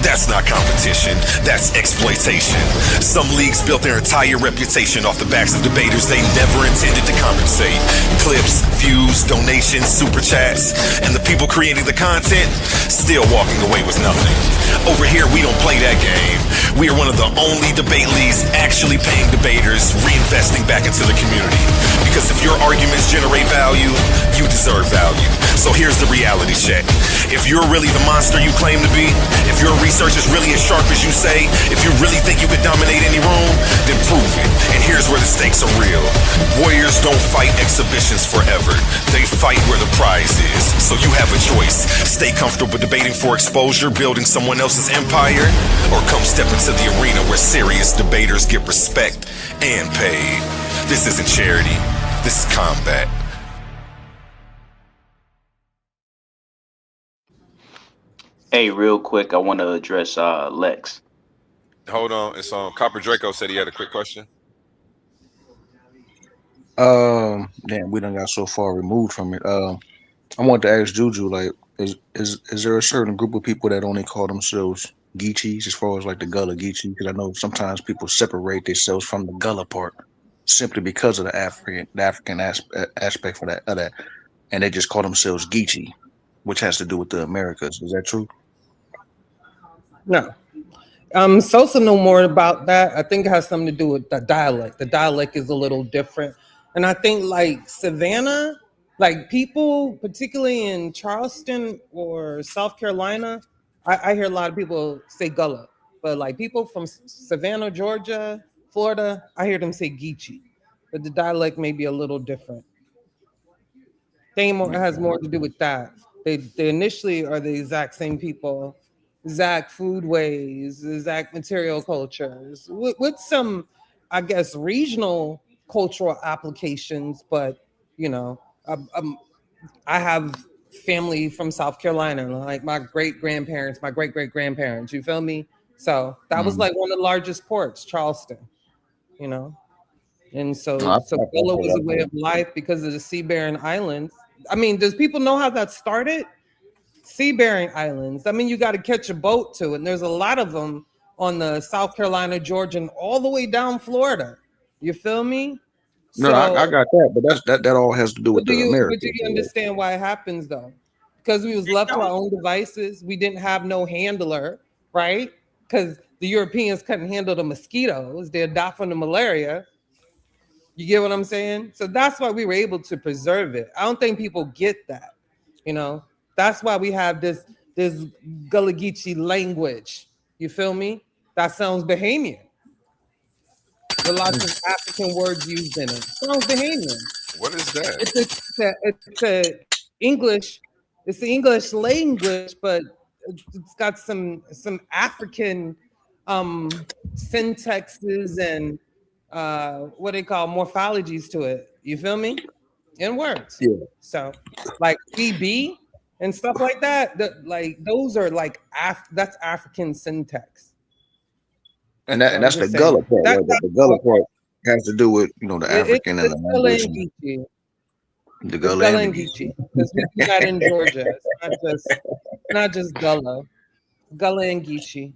That's not competition, that's exploitation. Some leagues built their entire reputation off the backs of debaters they never intended to compensate. Clips, views, donations, super chats, and the people creating the content still walking away with nothing. Over here, we don't play that game. We are one of the only debate leagues actually paying debaters, reinvesting back into the community. Because if your arguments generate value, you deserve value. So here's the reality check. If you're really the monster you claim to be, if your research is really as sharp as you say, if you really think you could dominate any room, then prove it. And here's where the stakes are real. Warriors don't fight exhibitions forever. They fight where the prize is. So you have a choice. Stay comfortable debating for exposure, building someone else's empire, or come step into the arena where serious debaters get respect and paid. This isn't charity. This is combat. Hey, real quick, I want to address Lex. Hold on. It's Copper Draco said he had a quick question. Damn, we done got so far removed from it. I wanted to ask Juju, like, is there a certain group of people that only call themselves Geechees, as far as like the Gullah Geechee? Because I know sometimes people separate themselves from the Gullah part simply because of the African aspect for that, and they just call themselves Geechee, which has to do with the Americas. Is that true? No. Sosa know more about that. I think it has something to do with the dialect. The dialect is a little different. And I think like Savannah, like people, particularly in Charleston or South Carolina, I hear a lot of people say Gullah, but like people from Savannah, Georgia, Florida, I hear them say Geechee, but the dialect may be a little different. It has more to do with that. They initially are the exact same people, exact foodways, exact material cultures, with some, I guess, regional cultural applications. But you know, I have family from South Carolina, like my great-grandparents, my great-great-grandparents, you feel me? So that was like one of the largest ports, Charleston, you know? And so Gullah was a way of life because of the Sea-Bearing Islands. I mean, does people know how that started? Sea-Bearing Islands. I mean, you got to catch a boat to it, and there's a lot of them on the South Carolina, Georgia, and all the way down Florida. You feel me? No, I got that, but that all has to do with the Americans. But do you understand why it happens though? Because we was left to our own devices. We didn't have no handler, right? Because the Europeans couldn't handle the mosquitoes. They died from the malaria. You get what I'm saying? So that's why we were able to preserve it. I don't think people get that. You know, that's why we have this Gullah Geechee language. You feel me? That sounds Bahamian. With lots of African words used in it. Sounds Bahamian. What is that? It's a English. It's the English language, but it's got some African syntaxes and what they call morphologies to it. You feel me? In words. Yeah. So like CB and stuff like that. Like those are like that's African syntax. And that's the Gullah part. The Gullah part. has to do with the African and the Gullah language. and Geechee. The It's Gullah Gullah and and the Geechee. Because we do that in Georgia. It's not just Gullah. Gullah and Geechee.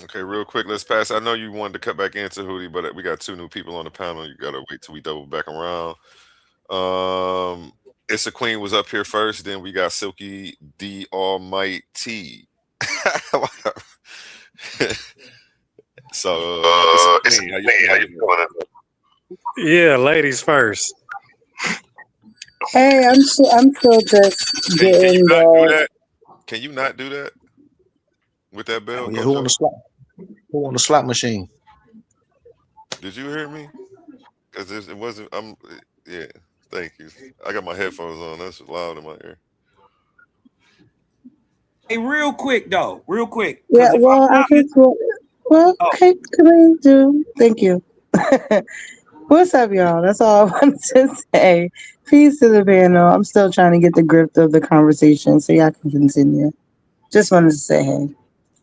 Okay, real quick, let's pass. I know you wanted to cut back into Hootie, but we got 2 new people on the panel. You gotta wait till we double back around. It's a Queen was up here first, then we got Silky D Almighty. So it's a Queen. How you doing? Yeah, ladies first. Hey, I'm still just getting the. Can you not do that with that bell? Oh, yeah, who on the slot machine? Did you hear me? Because it wasn't. Yeah. Thank you. I got my headphones on. That's loud in my ear. Hey, real quick though, real quick. Yeah, well, I guess okay, can I do? Thank you. What's up, y'all? That's all I wanted to say. Peace to the panel. I'm still trying to get the grip of the conversation so y'all can continue. Just wanted to say hey.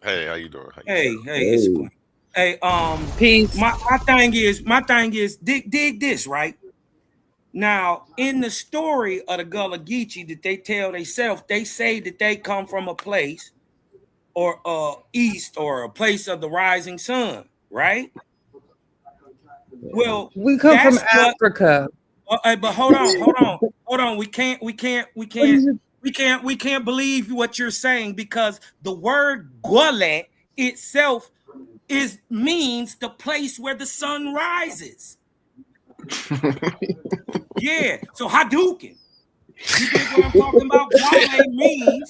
Hey, how you doing? Hey, it's Queen. Hey, peace. My thing is dig this, right? Now, in the story of the Gullah Geechee that they tell themselves, they say that they come from a place or east or a place of the rising sun, right? Well, we come from Africa. But hold on. We can't believe what you're saying because the word Gwale itself means the place where the sun rises. Yeah, so Hadouken. You get what I'm talking about? Gwale means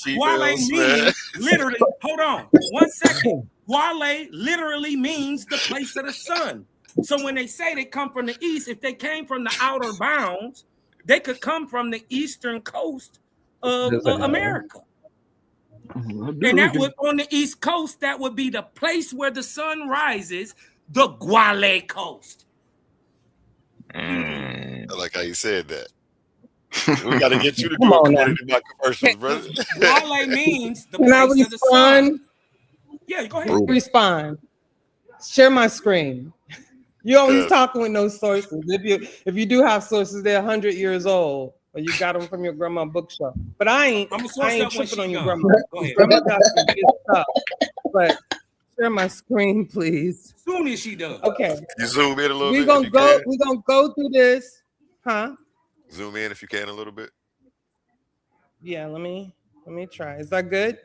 Gwale means literally. Hold on, 1 second. Gwale literally means the place of the sun. So when they say they come from the east, if they came from the outer bounds, they could come from the eastern coast of America. And that would on the east coast, that would be the place where the sun rises, the Gwale coast. I like how you said that. We got to get you to do a community in my commercials, brother. Gwale means the Can I place of the sun. respond? Yeah, go ahead. Respond. Share my screen. You're always talking with no sources. If you do have sources, they're 100 years old, or you got them from your grandma bookshelf. But I ain't tripping on your grandma. Grandma got some good stuff. But share my screen, please. Soon as she does. Okay. You zoom in a little We're bit. gonna go through this, huh? Zoom in if you can a little bit. Yeah, let me try. Is that good?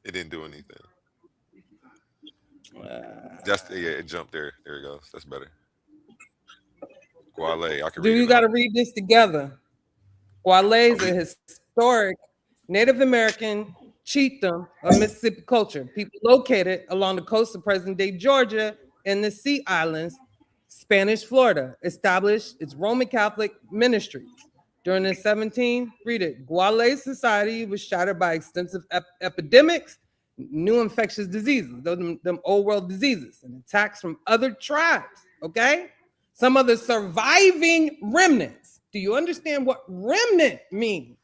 It didn't do anything. It jumped there. There it goes. That's better. Gwale, I can read it. You got to read this together. Gwale is a historic Native American chiefdom of Mississippi culture. People located along the coast of present-day Georgia and the Sea Islands, Spanish Florida, established its Roman Catholic ministries. During the 17th, Gwale society was shattered by extensive epidemics, new infectious diseases, them old world diseases, and attacks from other tribes, okay? Some of the surviving remnants. Do you understand what remnant means?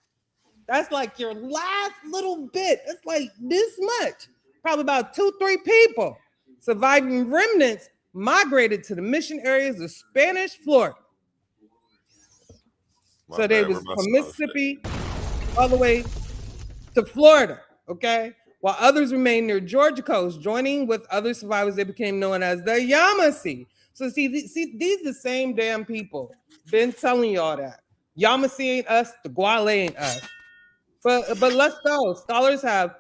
That's like your last little bit. That's like this much. Probably about 2-3 people. Surviving remnants migrated to the mission areas of Spanish Florida. So they was from Mississippi all the way to Florida, okay? While others remained near Georgia coast, joining with other survivors, they became known as the Yamasee. So see, these the same damn people. Been telling y'all that. Yamasee ain't us, the Gwale ain't us. But let's go. Scholars have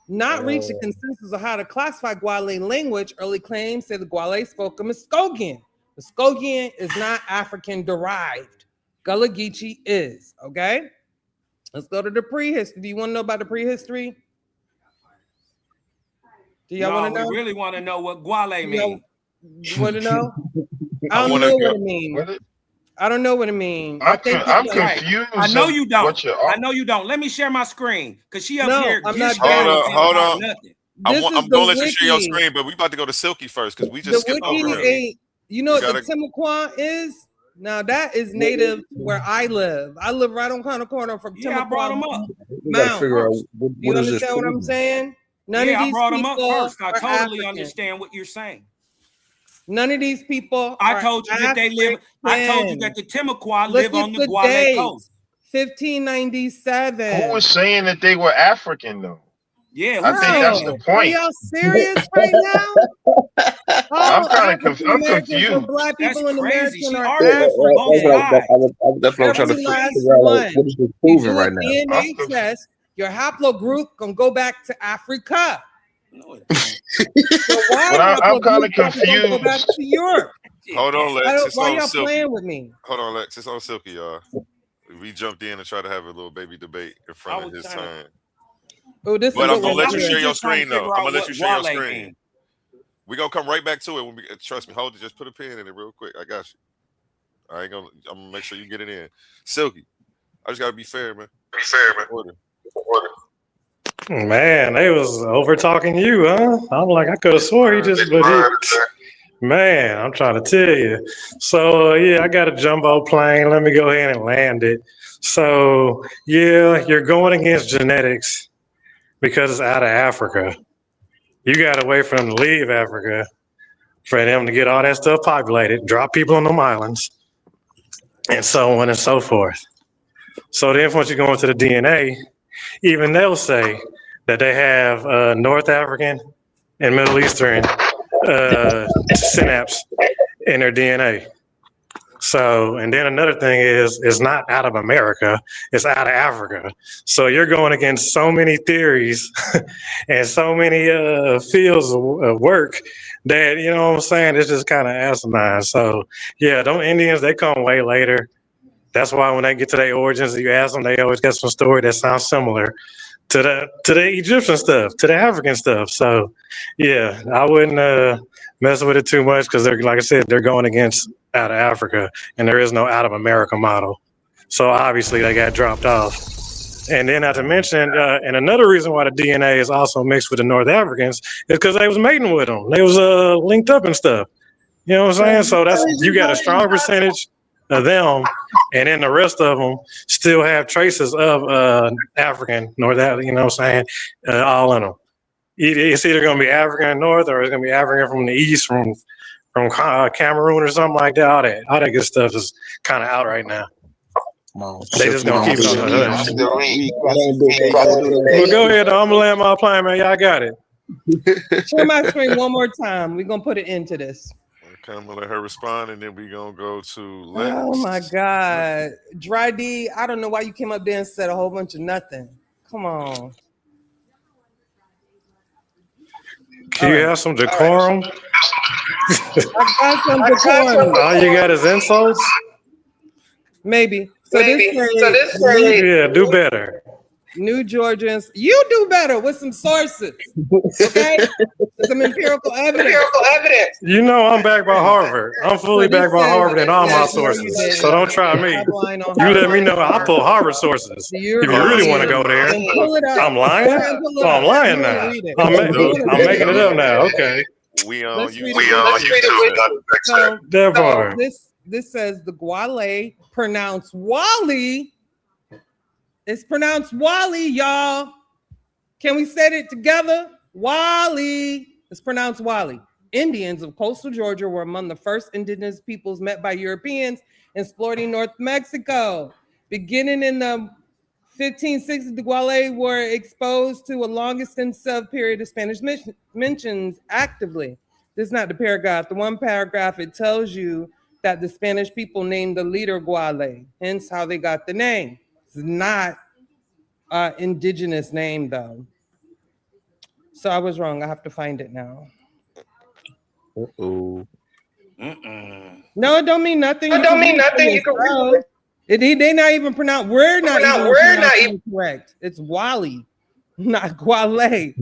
not reached a consensus of how to classify Gwale language. Early claims say the Gwale spoke a Muskogean. Muskogean is not African derived. Gullah Geechee is, okay? Let's go to the prehistory. Do you want to know about the prehistory? Do y'all want to know? We really want to know what Gwale means. You want to know? I don't know what it means. I don't know what it means. I'm confused. I know you don't. I know you don't. Let me share my screen because she up here. I'm not hold on. I'm going to let you share your screen, but we about to go to Silky first because we just skipped over it. You know what the Timuquan is? Now that is native where I live. I live right on kind of corner from Timuquan. Yeah, I brought them up. You understand what I'm saying? None of these I brought them up people first. I totally African. understand what you're saying. None of these people. I told you that they live. I told you that the Timucua live on the Guale coast. 1597. Who was saying that they were African though? Yeah, I think that's the point. Are y'all serious right now? I'm kind of I'm confused. Black people That's in crazy. America She are arguing for both sides. That's what I'm trying to Every last figure out. Like, one. what is this You proving do right a now? DNA test, your haplogroup gonna go back to Africa. No, it don't. But I'm kind of Go back confused. to Europe. Hold on, Lex. It's Why on y'all Silky. playing with me? Hold on, Lex. It's on Silky, y'all. We jumped in and tried to have a little baby debate in front of his time. Oh, this But is I'm gonna let you good. share your Just trying to screen though. figure I'm out gonna let what you share your Wale screen. mean. We gonna come right back to it when we trust me. Hold it. Just put a pin in it real quick. I got you. I'm gonna make sure you get it in. Silky, I just gotta be fair, man. Be fair, man. Order. Man, they was over talking you, huh? I'm like, I could have swore he just, man, I'm trying to tell you. So yeah, I got a jumbo plane. Let me go ahead and land it. So yeah, you're going against genetics because it's out of Africa. You got to wait for them to leave Africa for them to get all that stuff populated, drop people on them islands, and so on and so forth. So then once you go into the DNA, even they'll say that they have North African and Middle Eastern synapse in their DNA. So, and then another thing is, it's not out of America, it's out of Africa. So you're going against so many theories and so many fields of work that, you know what I'm saying, it's just kind of asinine. So yeah, them Indians, they come way later. That's why when they get to their origins, you ask them, they always got some story that sounds similar to the Egyptian stuff, to the African stuff. So yeah, I wouldn't mess with it too much because they're, like I said, they're going against out of Africa and there is no out of America model. So obviously they got dropped off. And then not to mention, and another reason why the DNA is also mixed with the North Africans is because they was mating with them. They was linked up and stuff. You know what I'm saying? So that's, you got a strong percentage of them, and then the rest of them still have traces of African, North African, you know what I'm saying, all in them. It's either going to be African North or it's going to be African from the East, from Cameroon or something like that. All that good stuff is kind of out right now. They just going to keep it on the hush. Well, go ahead. I'm going to land my plane, man. Y'all got it. Share my screen one more time. We're going to put it into this. Okay, I'm gonna let her respond, and then we gonna go to Lex. Oh my God, Dry D! I don't know why you came up there and said a whole bunch of nothing. Come on. Can you have some decorum? I got some decorum. All you got is insults? Maybe. So this yeah, do better. New Georgians, you do better with some sources, okay? Some empirical evidence. You know I'm backed by Harvard. I'm fully backed by Harvard and all my sources. So don't try me. You let me know. I pull Harvard sources. If you really want to go there. I'm lying? Oh, I'm lying now. I'm making it up now. Okay. We on YouTube. So, That part. This says the Guale, pronounced Wally. It's pronounced Wally, y'all. Can we say it together? Wally. It's pronounced Wally. Indians of coastal Georgia were among the first indigenous peoples met by Europeans exploring North Mexico. Beginning in the 1560s, the Guale were exposed to a long extensive period of Spanish mentions actively. This is not the paragraph. The one paragraph, it tells you that the Spanish people named the leader Guale, hence how they got the name. It's not an indigenous name, though. So I was wrong. I have to find it now. Uh-oh. No, it don't mean nothing. It don't mean nothing. You can read it. They not even pronounce. We're not even correct. It's Wally, not Guale.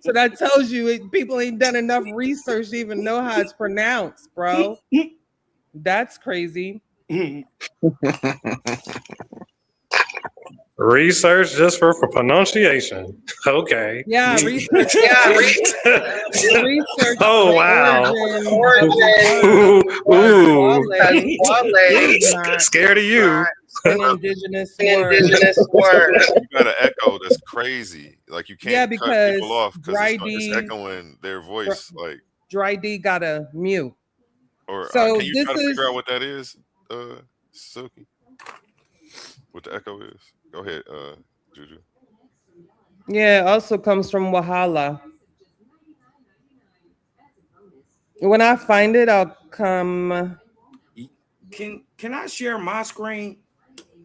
So that tells you people ain't done enough research to even know how it's pronounced, bro. That's crazy. Research just for pronunciation. Okay. Yeah, research. Research. Oh, wow. Ooh. Scared of you. An indigenous word. You got an echo that's crazy. Like you can't cut people off because it's echoing their voice. Like Dry D got a mute. Or So can you this try to is figure out what that is, Silky? What the echo is? Go ahead, Juju. yeah, it also comes from Wahala. When I find it, I'll come. Can I share my screen?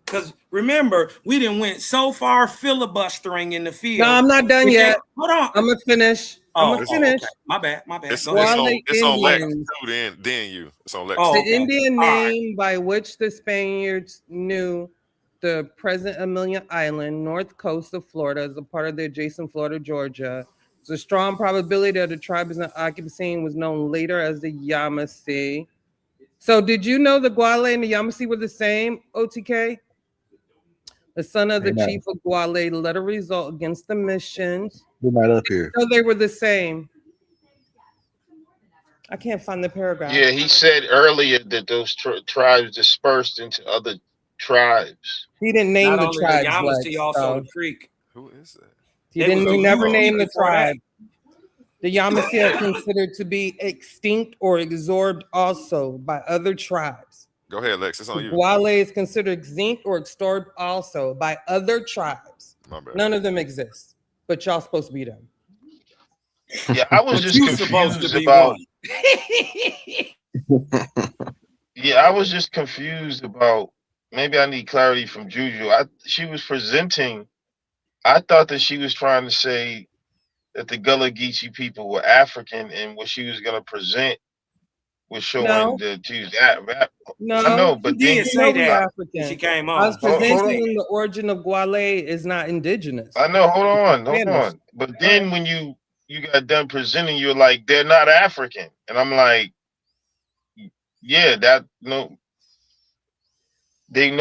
Because remember, we didn't went so far filibustering in the field. No, I'm not done yet. Hold on. I'm gonna finish. I'm gonna finish. Okay. My bad. It's Go ahead. on Lex too, then you. It's on Lex. The Indian name by which the Spaniards knew the present Amelia Island, north coast of Florida, as a part of the adjacent Florida, Georgia. There's a strong probability that the tribe is in occupancy and was known later as the Yamasee. So did you know the Guale and the Yamasee were the same, OTK? The son of the chief of Guale led a result against the missions. We're right up here. So they were the same. I can't find the paragraph. Yeah, he said earlier that those tribes dispersed into other tribes. He didn't name Not the only tribes. the Yamasee, Lex, also so. the Creek. Who is that? He never named the before that. tribe. The Yamasee are considered to be extinct or absorbed also by other tribes. Go ahead, Lex. It's on you. Guale is considered extinct or absorbed also by other tribes. My bad. None of them exist, but y'all supposed to be them. Yeah, I was just confused about. Yeah, I was just confused about. Maybe I need clarity from Juju. She was presenting. I thought that she was trying to say that the Gullah Geechee people were African, and what she was going to present was showing that she was No, I know, but She then did say that African. she came I was on. presenting the origin of Guale is not indigenous. I know. Hold on. But then when you got done presenting, you're like, they're not African, and I'm like, yeah, no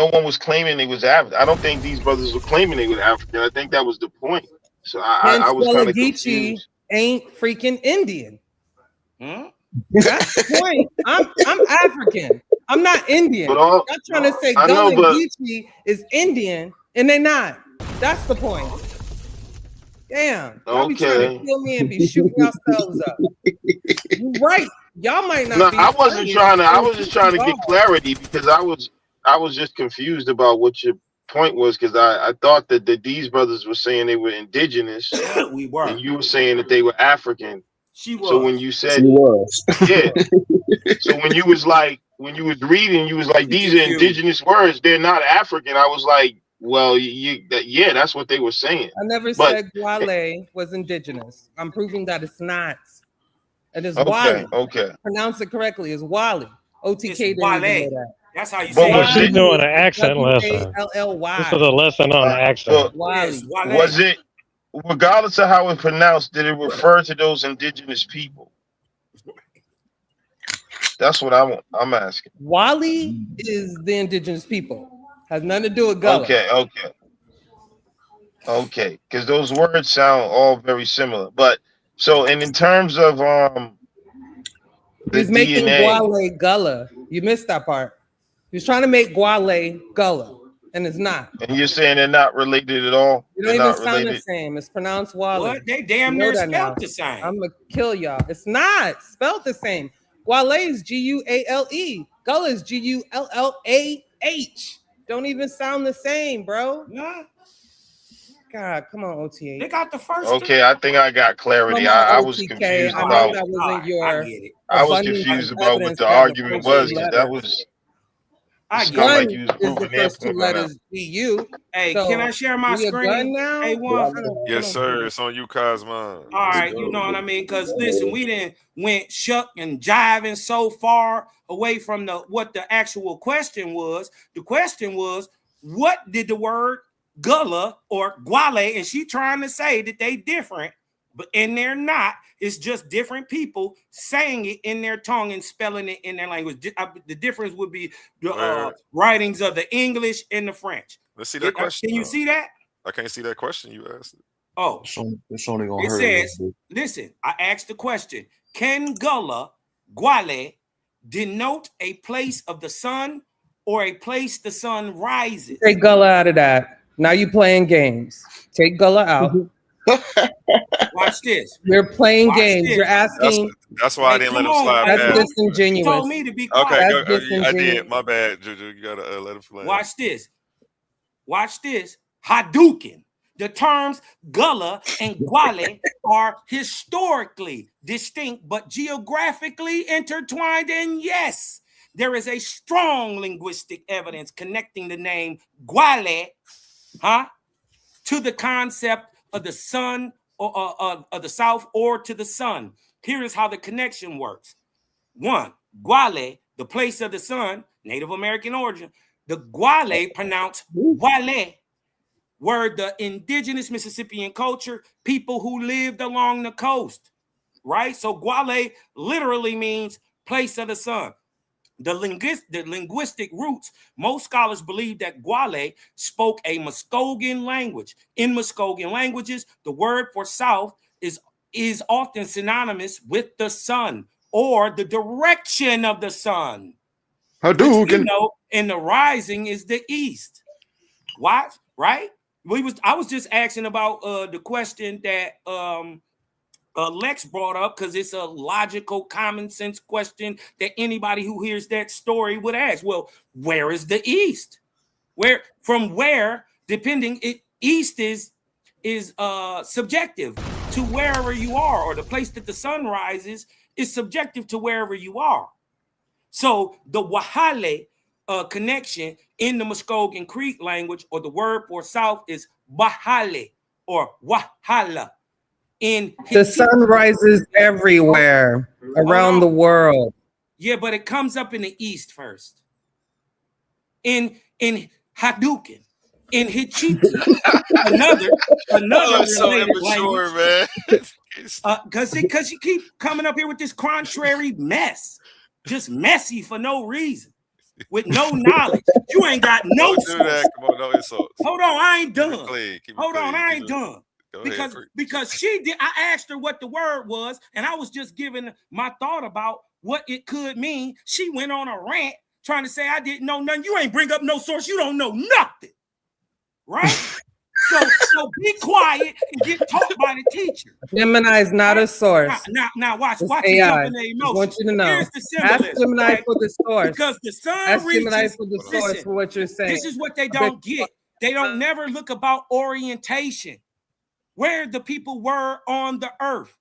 one was claiming they was African. I don't think these brothers were claiming they were African. I think that was the point. So I was kind of confused. Ain't freaking Indian. That's the point. I'm African. I'm not Indian. I'm trying to say Gullah Geechee is Indian, and they're not. That's the point. Damn. Y'all be trying to kill me and be shooting yourselves up. You're right. Y'all might not. No, be I wasn't trying to. I was just trying to y'all. get clarity because I was just confused about what your point was because I thought that these brothers were saying they were indigenous. We were. And you were saying that they were African. She was. So when you said She was. yeah. So when you was reading, you was like, these are indigenous words. They're not African. I was like, well, yeah, that's what they were saying. I never said Guale was indigenous. I'm proving that it's not. It is Wale. Okay. Pronounce it correctly. It's Wale. OTK didn't Wale. even know that. That's how you say Well, it. she's doing an accent lesson. W-A-L-L-Y. This is a lesson on the accent. Was it, regardless of how it's pronounced, did it refer to those indigenous people? That's what I'm asking. Wale is the indigenous people. Has nothing to do with Gullah. Okay. Because those words sound all very similar. But so, and in terms of He's making Guale Gullah. You missed that part. He's trying to make Guale Gullah, and it's not. And you're saying they're not related at all? You don't even sound the same. It's pronounced Wale. What? They damn near spelled the same. I'm gonna kill y'all. It's not spelled the same. Guale is G-U-A-L-E. Gullah is G-U-L-L-A-H. Don't even sound the same, bro. Yeah. God, come on, OTA. They got the first. Okay, I think I got clarity. I was confused about. That wasn't your. I was confused about what the argument was because that was. I get like you was is the first two letters G-U. Hey, So, can I share my we a screen? gun now? Hey, one. Yes, sir. It's on you, Cosmo. All right, you know what I mean? Because listen, we didn't went shuck and jiving so far away from what the actual question was. The question was, what did the word Gullah or Guale, and she trying to say that they different, and they're not. It's just different people saying it in their tongue and spelling it in their language. The difference would be the writings of the English and the French. Let's see that question. Can you see that? I can't see that question you asked. Oh, it's only gonna it hurt. says, listen, I asked the question, can Gullah, Guale, denote a place of the sun or a place the sun rises? Take Gullah out of that. Now you playing games. Take Gullah out. Watch this. You're playing Watch games. this. You're asking. That's why I didn't let him slide That's past. disingenuous. You told me to be quiet. Okay, That's go, I disingenuous. did. My bad, Juju. You gotta let him slide. Watch this. Watch this. Hadouken. The terms Gullah and Gwale are historically distinct, but geographically intertwined. And yes, there is a strong linguistic evidence connecting the name Gwale, to the concept of the sun or of the south or to the sun. Here is how the connection works. 1, Gwale, the place of the sun, Native American origin. The Gwale pronounced Wale, were the indigenous Mississippian culture, people who lived along the coast, right? So Gwale literally means place of the sun. The linguistic roots, most scholars believe that Gwale spoke a Muskogean language. In Muskogean languages, the word for south is often synonymous with the sun or the direction of the sun. Hadouken. You know, and the rising is the east. What? Right? I was just asking about the question that Lex brought up, because it's a logical, common sense question that anybody who hears that story would ask. Well, where is the east? From where, depending, east is subjective to wherever you are, or the place that the sun rises is subjective to wherever you are. So the Wahale connection in the Muskogean Creek language, or the word for south, is Bahale or Wahala. The sun rises everywhere around the world. Yeah, but it comes up in the east first. In Hadouken, in Hichiti, another so related immature, language. man. Because you keep coming up here with this contrary mess, just messy for no reason, with no knowledge. You ain't got no. Don't do that. Come on, no insults. Hold on, I ain't done. Keep it Hold on, clean. I ain't done. Go ahead, Because she did. I asked her what the word was, and I was just giving my thought about what it could mean. She went on a rant trying to say I didn't know nothing. You ain't bring up no source. You don't know nothing, right? so be quiet and get taught by the teacher. Gemini is not a source. Now watch It's it AI. jump in the emotion. I want you to know. Here's the Ask symbolism, Gemini right? for the source. Because the sun Ask reaches. Gemini for the source Listen, for what you're saying. this is what they don't get. They don't never look about orientation, where the people were on the earth.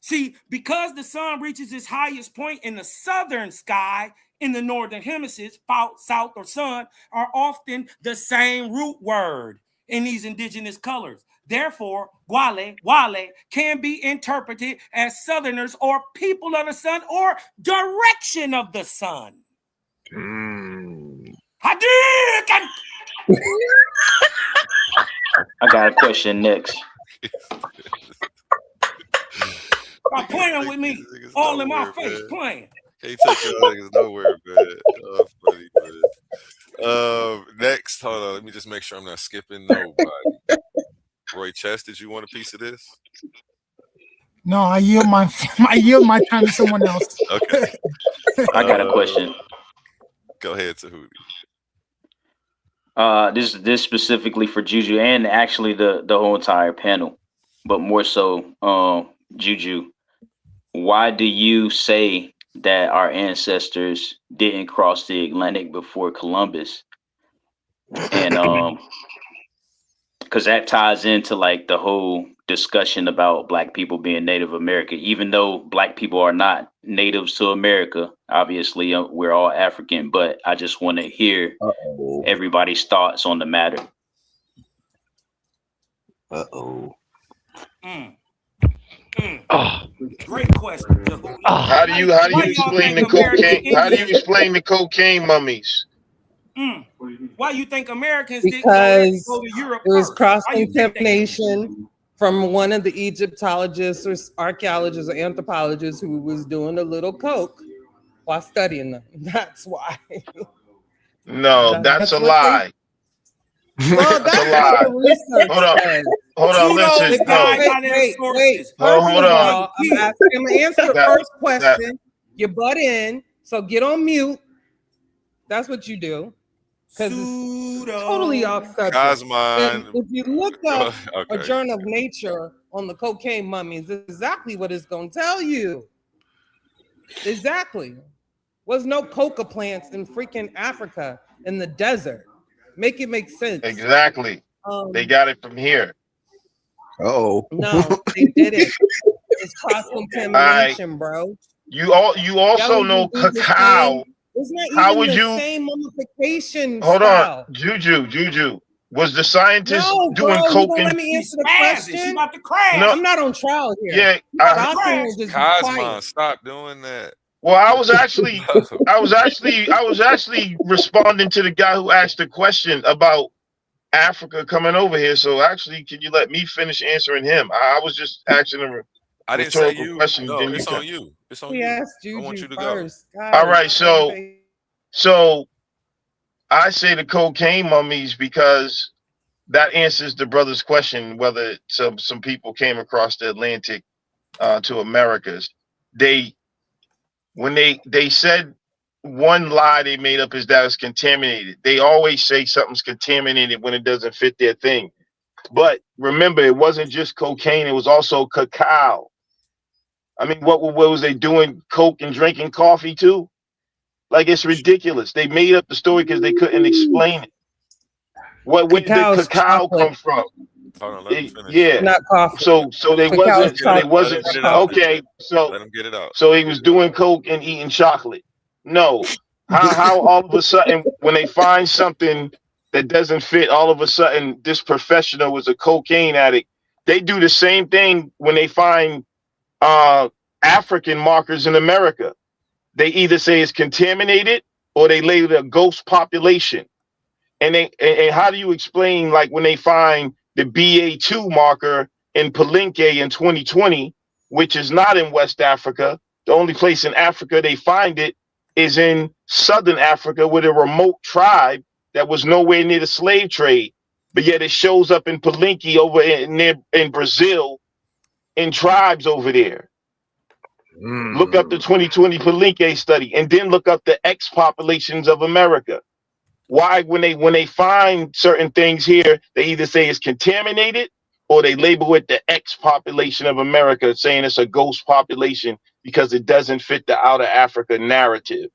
See, because the sun reaches its highest point in the southern sky, in the northern hemispheres, south or sun, are often the same root word in these indigenous colors. Therefore, Wale can be interpreted as southerners or people of the sun or direction of the sun. Hadouken! I got a question next. Stop playing with me. All in my face, playing. Can't take your niggas nowhere, man. Oh, funny, man. Next, hold on. Let me just make sure I'm not skipping nobody. Roy Chess, did you want a piece of this? No, I yield my time to someone else. Okay. I got a question. Go ahead, Tahuti. This specifically for Juju and actually the whole entire panel, but more so Juju. Why do you say that our ancestors didn't cross the Atlantic before Columbus? And because that ties into like the whole discussion about Black people being Native American, even though Black people are not natives to America. Obviously, we're all African, but I just want to hear everybody's thoughts on the matter. Great question. How do you explain the cocaine? How do you explain the cocaine mummies? Why you think Americans Because go to Europe? it was first? Why you think they- cross-contamination from one of the Egyptologists or archaeologists or anthropologists who was doing a little coke while studying them. That's why. No, that's a what lie. Well, That's a lie. Hold on. Hold on, listen. Wait. Hold on. I'm asking him to answer the first question. You butt in, so get on mute. That's what you do. Because totally off subject. Cosmon. And if you look up Okay. a Journal of Nature on the cocaine mummies, it's exactly what it's going to tell you. Exactly. Was no coca plants in freaking Africa in the desert. Make it make sense. Exactly. They got it from here. No, they didn't. It's cross contamination, bro. You also know cacao. It's not How even would the you same mummification hold style. on? Juju. Was the scientist No, doing bro, you coke won't and let me answer the She's question. about to crash. No. I'm not on trial here. Yeah, Jocelyn will just be Cosmon, quiet. stop doing that. well, I was actually responding to the guy who asked the question about Africa coming over here. So actually, can you let me finish answering him? I was just asking a I didn't say rhetorical you. question. No, then it's you on you. It's on He you. asked I want Juju you to go. first. All right, so I say the cocaine mummies because that answers the brother's question whether some people came across the Atlantic to Americas. When they said one lie they made up is that it's contaminated. They always say something's contaminated when it doesn't fit their thing. But remember, it wasn't just cocaine, it was also cacao. I mean, what was they doing? Coke and drinking coffee too? Like, it's ridiculous. They made up the story because they couldn't explain it. Where did the cacao come from? Hold on, let him finish. Yeah, not coffee. So they Cacao's wasn't Let him get it out. okay. So Let him get it out. So he was doing coke and eating chocolate. No, how all of a sudden when they find something that doesn't fit, all of a sudden this professional was a cocaine addict. They do the same thing when they find African markers in America. They either say it's contaminated or they label it a ghost population. And how do you explain, like, when they find the BA2 marker in Palenque in 2020, which is not in West Africa? The only place in Africa they find it is in Southern Africa with a remote tribe that was nowhere near the slave trade. But yet it shows up in Palenque over in Brazil in tribes over there. Look up the 2020 Palenque study and then look up the X populations of America. Why, when they find certain things here, they either say it's contaminated or they label it the X population of America, saying it's a ghost population because it doesn't fit the outer Africa narrative.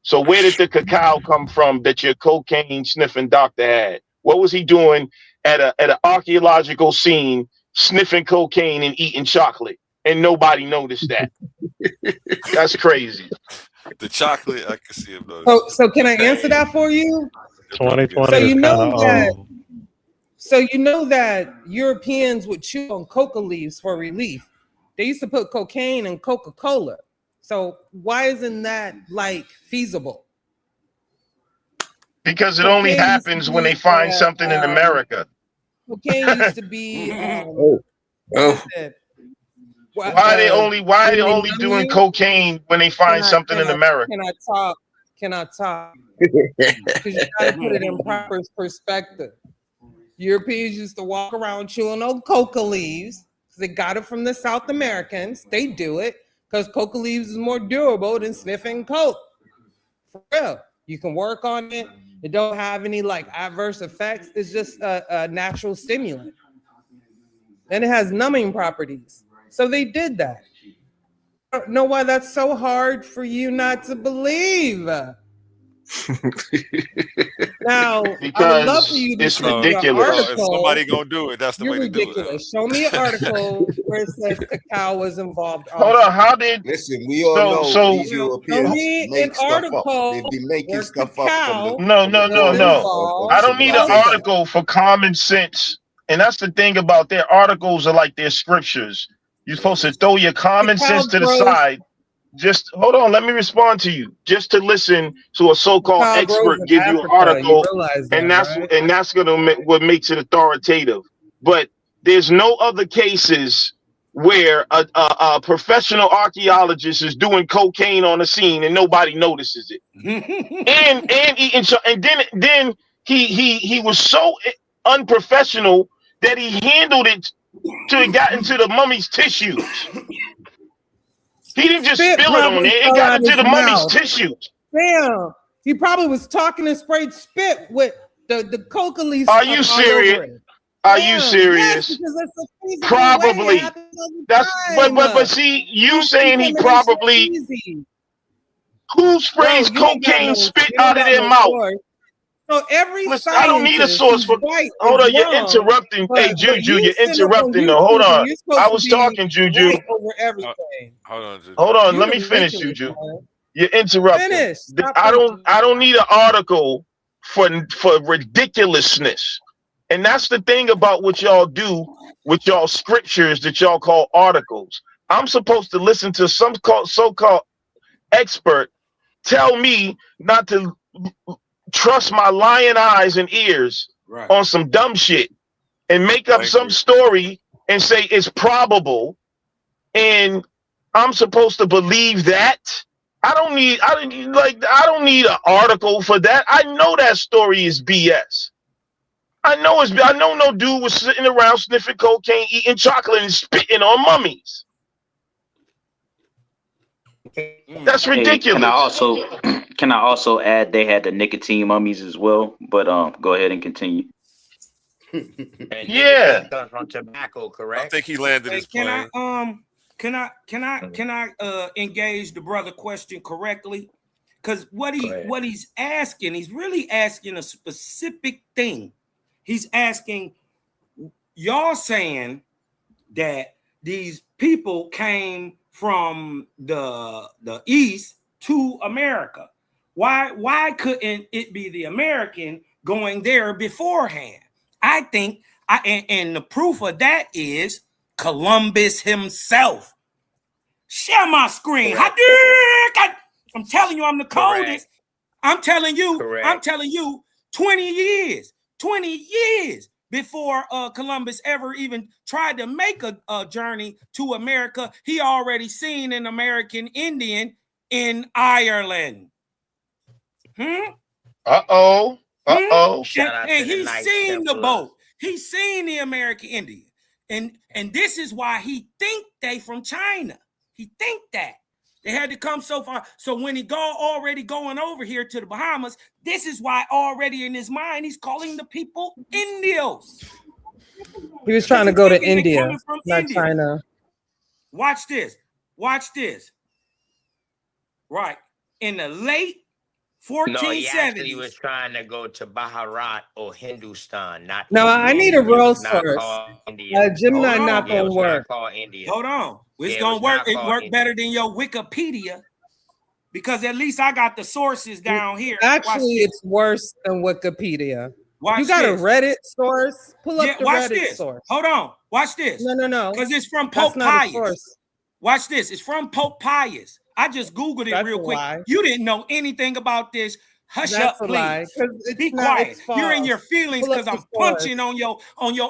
So where did the cacao come from that your cocaine sniffing doctor had? What was he doing at an archaeological scene sniffing cocaine and eating chocolate? And nobody noticed that. That's crazy. The chocolate, I can see it. Though. So can I answer that for you? 2020 So is you know kind of that. old. So you know that Europeans would chew on coca leaves for relief. They used to put cocaine in Coca-Cola. So why isn't that like feasible? Because it only happens when they find something in America. Cocaine used to be. Why are they only doing cocaine when they find something in America? Can I talk? Because you gotta put it in proper perspective. Europeans used to walk around chewing on coca leaves. They got it from the South Americans. They do it because coca leaves is more durable than sniffing coke. For real. You can work on it. It don't have any like adverse effects. It's just a natural stimulant. And it has numbing properties. So they did that. I don't know why that's so hard for you not to believe. Now, I would love for you to see ridiculous. an article. If somebody gonna do it, that's the way to do it. Ridiculous. Show me an article where it says cacao was involved. Hold on, how did? Listen, we all know these Europeans make stuff up. They be making stuff up. No. I don't need an article for common sense. And that's the thing about their articles are like their scriptures. You're supposed to throw your common sense to the side. Just hold on, let me respond to you. Just to listen to a so-called expert give you an article, and that's gonna what makes it authoritative. But there's no other cases where a professional archaeologist is doing cocaine on the scene and nobody notices it, and eating. And then he was so unprofessional that he handled it till it got into the mummy's tissues. He didn't just spill it on there; it got into the mummy's tissues. Damn, he probably was talking and sprayed spit with The coca leaves. Are you serious? Are you serious? Yes, because that's a feasible Probably. way. It happens all the That's time. but see, you saying he probably who sprays cocaine spit out of their mouth? So every Listen, I don't need a source for. right Hold on, you're wrong, interrupting. Hey, but Juju, you you're sit up on interrupting though. Hold YouTube, on. you're supposed I to was be talking, Juju. right over everything. Hold on, Juju. Hold on, You're let me finish, ridiculous, Juju. man. You're interrupting. Finish. Stop I don't need an article for ridiculousness. And that's the thing about what y'all do with y'all scriptures that y'all call articles. I'm supposed to listen to some so-called expert tell me not to trust my lying eyes and ears on some dumb shit and make up some story and say it's probable, and I'm supposed to believe that. I don't need an article for that. I know that story is BS. I know no dude was sitting around sniffing cocaine, eating chocolate, and spitting on mummies. That's ridiculous. Can I also add they had the nicotine mummies as well? But go ahead and continue. Yeah, comes from tobacco, correct? I think he landed his plane. Can I engage the brother question correctly? Because what he's asking, he's really asking a specific thing. He's asking, y'all saying that these people came from the East to America. Why couldn't it be the American going there beforehand? I think, and the proof of that is Columbus himself. Share my screen. I'm telling you, I'm the coldest. I'm telling you, 20 years before Columbus ever even tried to make a journey to America, he already seen an American Indian in Ireland. Uh-oh. And he's seen the boat. He's seen the American Indian. And this is why he think they from China. He think that. They had to come so far. So when he already going over here to the Bahamas, this is why already in his mind, he's calling the people Indios. He was trying to go to India, not China. Watch this. Right. In the late 1470s. No, he actually was trying to go to Bharat or Hindustan, not. No, I need a real source. Gemini Hold not gonna work. Hold on. It's gonna work. It worked better than your Wikipedia. Because at least I got the sources down here. Actually, it's worse than Wikipedia. Watch you got this. a Reddit source? Pull up the watch Reddit this. source. Hold on. Watch this. No. Because it's from That's Pope not a Pius. source. Watch this. It's from Pope Pius. I just Googled it That's real a quick. lie. You didn't know anything about this. Hush That's up, a lie, please. 'cause it's Be not- quiet. it's You're in false. your feelings Pull up because I'm the source. punching on your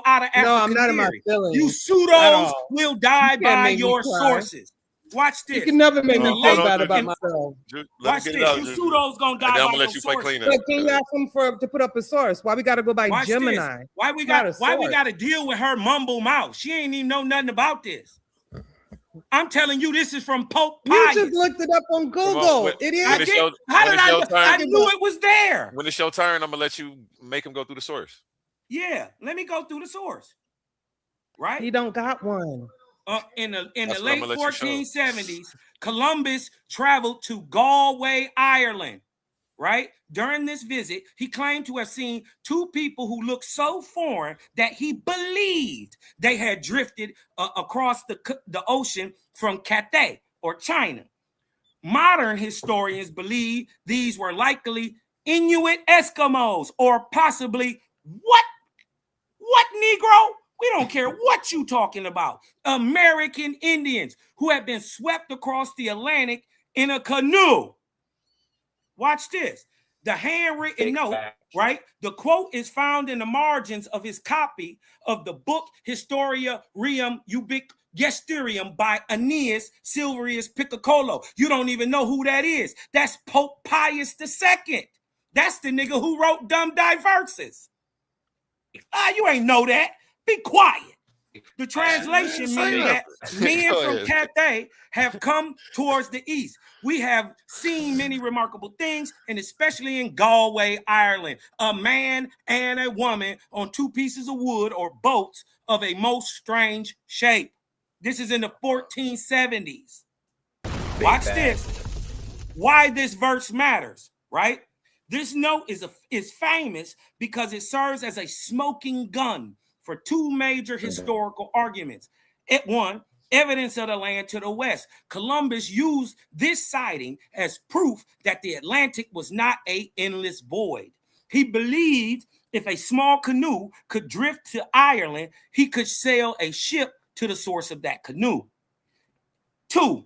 out of African No, I'm not in my theory. feelings You at pseudos all. will die You can't by make me your cry. sources. Watch this. You can never make In the me feel late- bad about in- myself. Watch this. You pseudos gonna die And then I'm by gonna your let you play sources. clean up. But can you ask him to put up a source? Why we got to go by Watch Gemini? this. Why we Not got a source. to deal with her mumble mouth? She ain't even know nothing about this. I'm telling you, this is from Pope Pius. You just looked it up on Google. Idiot. I did. How did I knew it was there. When it's your turn, I'm gonna let you make him go through the source. Yeah, let me go through the source. Right? He don't got one. In the That's what late I'm gonna let you show. 1470s, Columbus traveled to Galway, Ireland. Right? During this visit, he claimed to have seen two people who looked so foreign that he believed they had drifted across the ocean from Cathay or China. Modern historians believe these were likely Inuit Eskimos or possibly what? What, Negro? We don't care what you talking about. American Indians who had been swept across the Atlantic in a canoe. Watch this. The handwritten note, right? The quote is found in the margins of his copy of the book Historia Reum Ubigesterium by Aeneas Silvius Piccolo. You don't even know who that is. That's Pope Pius II. That's the nigga who wrote Dumb Diverses. You ain't know that. Be quiet. The translation means that men from Cathay have come towards the east. We have seen many remarkable things, and especially in Galway, Ireland, a man and a woman on 2 pieces of wood or boats of a most strange shape. This is in the 1470s. Watch this. Why this verse matters, right? This note is famous because it serves as a smoking gun for 2 major historical arguments. One, evidence of the land to the west. Columbus used this sighting as proof that the Atlantic was not an endless void. He believed if a small canoe could drift to Ireland, he could sail a ship to the source of that canoe. 2,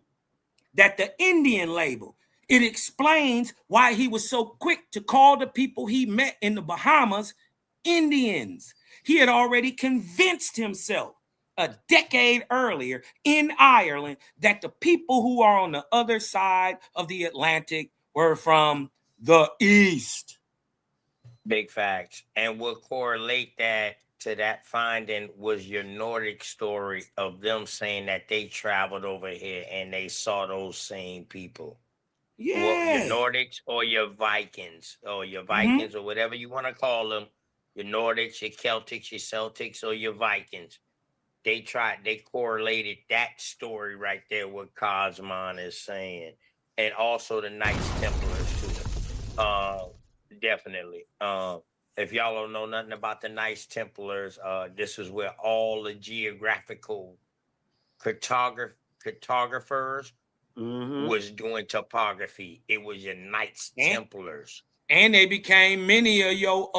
that the Indian label, it explains why he was so quick to call the people he met in the Bahamas Indians. He had already convinced himself a decade earlier in Ireland that the people who are on the other side of the Atlantic were from the East. Big facts. And what correlate that to that finding was your Nordic story of them saying that they traveled over here and they saw those same people. Yeah. Well, your Nordics or your Vikings or or whatever you want to call them, your Nordics, your Celtics, your Celtics, or your Vikings. They correlated that story right there, what Cosmon is saying. And also the Knights Templars too. Definitely. If y'all don't know nothing about the Knights Templars, this is where all the geographical cartographers was doing topography. It was your Knights Templars. And they became many of your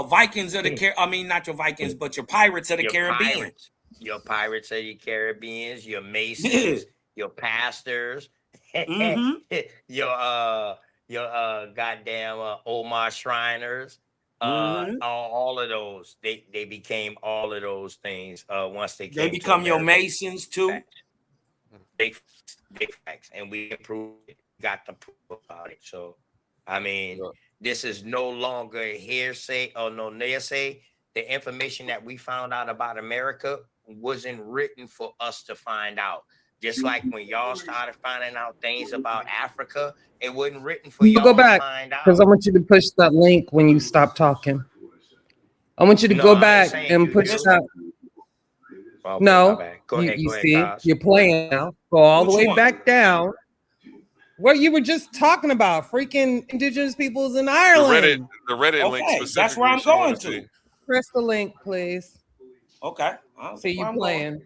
Vikings of the not your Vikings, but your Pirates of the Caribbean. Your Pirates of the Caribbean, your Masons, your pastors, your goddamn Omar Shriners, all of those. They became all of those things once they came. They become your Masons too. Big facts, and we got the proof about it. So, I mean, this is no longer hearsay or no naysay. The information that we found out about America wasn't written for us to find out. Just like when y'all started finding out things about Africa, it wasn't written for y'all go back to find out. because I want you to push that link when you stop talking. I want you to go back and push that. Okay, No, go ahead, you go ahead, see, Kaz. you're playing now. Go all the Which way one? back down. What you were just talking about, freaking indigenous peoples in Ireland. The Reddit link Okay, specifically. that's where I'm she wanna going see. to. Press the link, please. Okay. See, you I'm playing.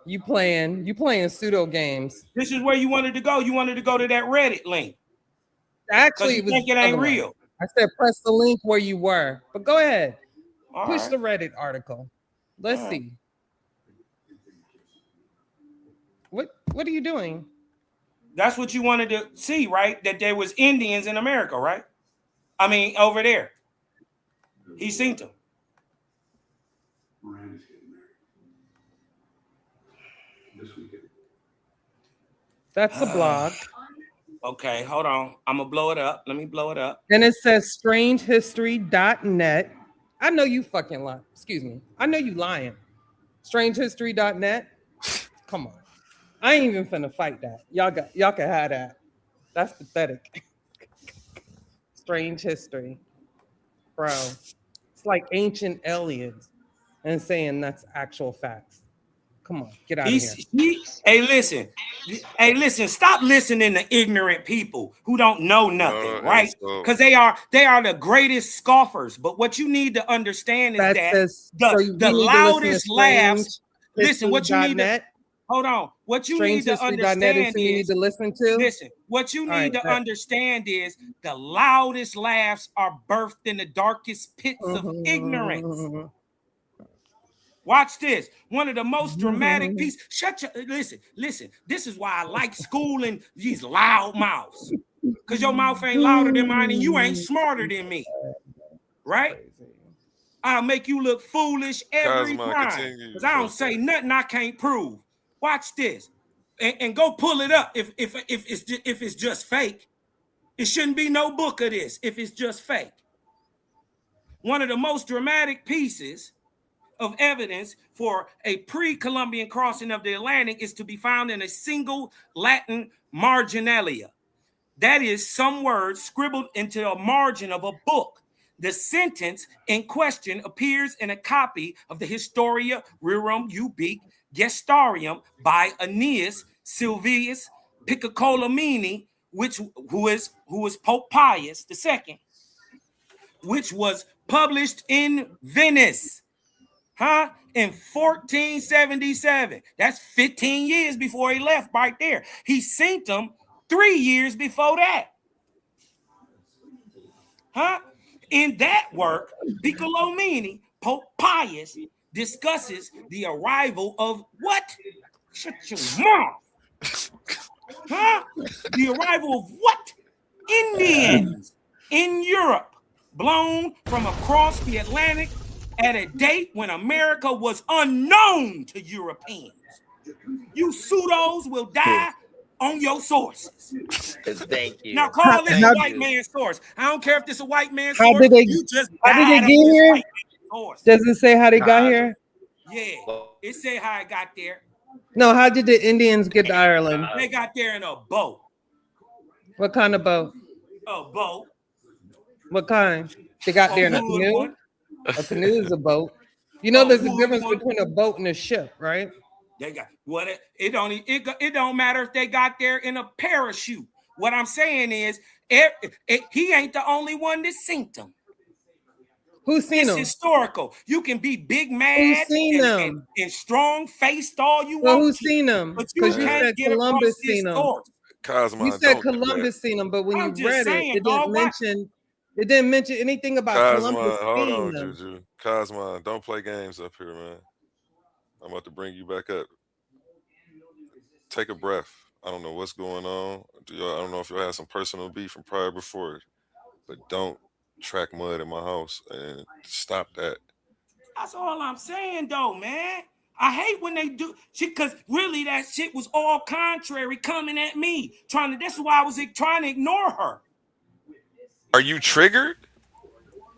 You playing pseudo games. This is where you wanted to go. You wanted to go to that Reddit link. Actually, you it was think it the ain't other one. real. I said press the link where you were, but go ahead. All Push right. the Reddit article. Let's All right. see. What are you doing? That's what you wanted to see, right? That there was Indians in America, right? I mean, over there. He seen them. That's the blog. Okay, hold on. I'm gonna blow it up. Let me blow it up. And it says strangehistory.net. I know you fucking lying. Excuse me. I know you lying. Strangehistory.net. Come on. I ain't even finna fight that. Y'all can have that. That's pathetic. Strange history. Bro. It's like ancient aliens and saying that's actual facts. Come on, get out of here. Hey, listen. Stop listening to ignorant people who don't know nothing, right? Because they are the greatest scoffers. But what you need to understand is the loudest laughs. Listen, what you need to hold on. What you need to understand you need to listen to. Listen, what you need to understand is the loudest laughs are birthed in the darkest pits of ignorance. Watch this. One of the most dramatic pieces. Listen. This is why I like schooling these loud mouths. Because your mouth ain't louder than mine and you ain't smarter than me. Right? I'll make you look foolish every time. Because I don't say nothing I can't prove. Watch this. And go pull it up if it's just fake. It shouldn't be no book of this if it's just fake. One of the most dramatic pieces of evidence for a pre-Columbian crossing of the Atlantic is to be found in a single Latin marginalia. That is some words scribbled into a margin of a book. The sentence in question appears in a copy of the Historia Rerum Ubique Gestarium by Aeneas Silvius Piccolamini, who is Pope Pius II, which was published in Venice, in 1477. That's 15 years before he left right there. He sent them 3 years before that. In that work, Piccolomini, Pope Pius, discusses the arrival of what? Shut your mouth. The arrival of what? Indians in Europe, blown from across the Atlantic at a date when America was unknown to Europeans. You pseudos will die on your sources. Thank you. Now call this a white man's source. I don't care if this is a white man's How source. did they get here? Does it say how they got here? Yeah, it say how it got there. No, how did the Indians get to Ireland? They got there in a boat. What kind of boat? A boat. What kind? They got there in a canoe? A canoe is a boat. You know, there's a difference between a boat and a ship, right? They got what it don't matter if they got there in a parachute. What I'm saying is, he ain't the only one that seen them. Who's seen them? It's historical. You can be big mad and strong faced all you want. Who's seen them? But you Because you can't said get Columbus across this seen them. source. Cosmo, You said Columbus seen them, but when I'm you just read saying, it dog, it didn't mention anything about Cosmo, Columbus hold seeing on, them. Juju. Cosmo, don't play games up here, man. I'm about to bring you back up. Take a breath. I don't know what's going on. I don't know if you had some personal beef from prior before, but don't track mud in my house and stop that. That's all I'm saying, though, man. I hate when they do shit, because really that shit was all contrary coming at me. That's why I was trying to ignore her. Are you triggered?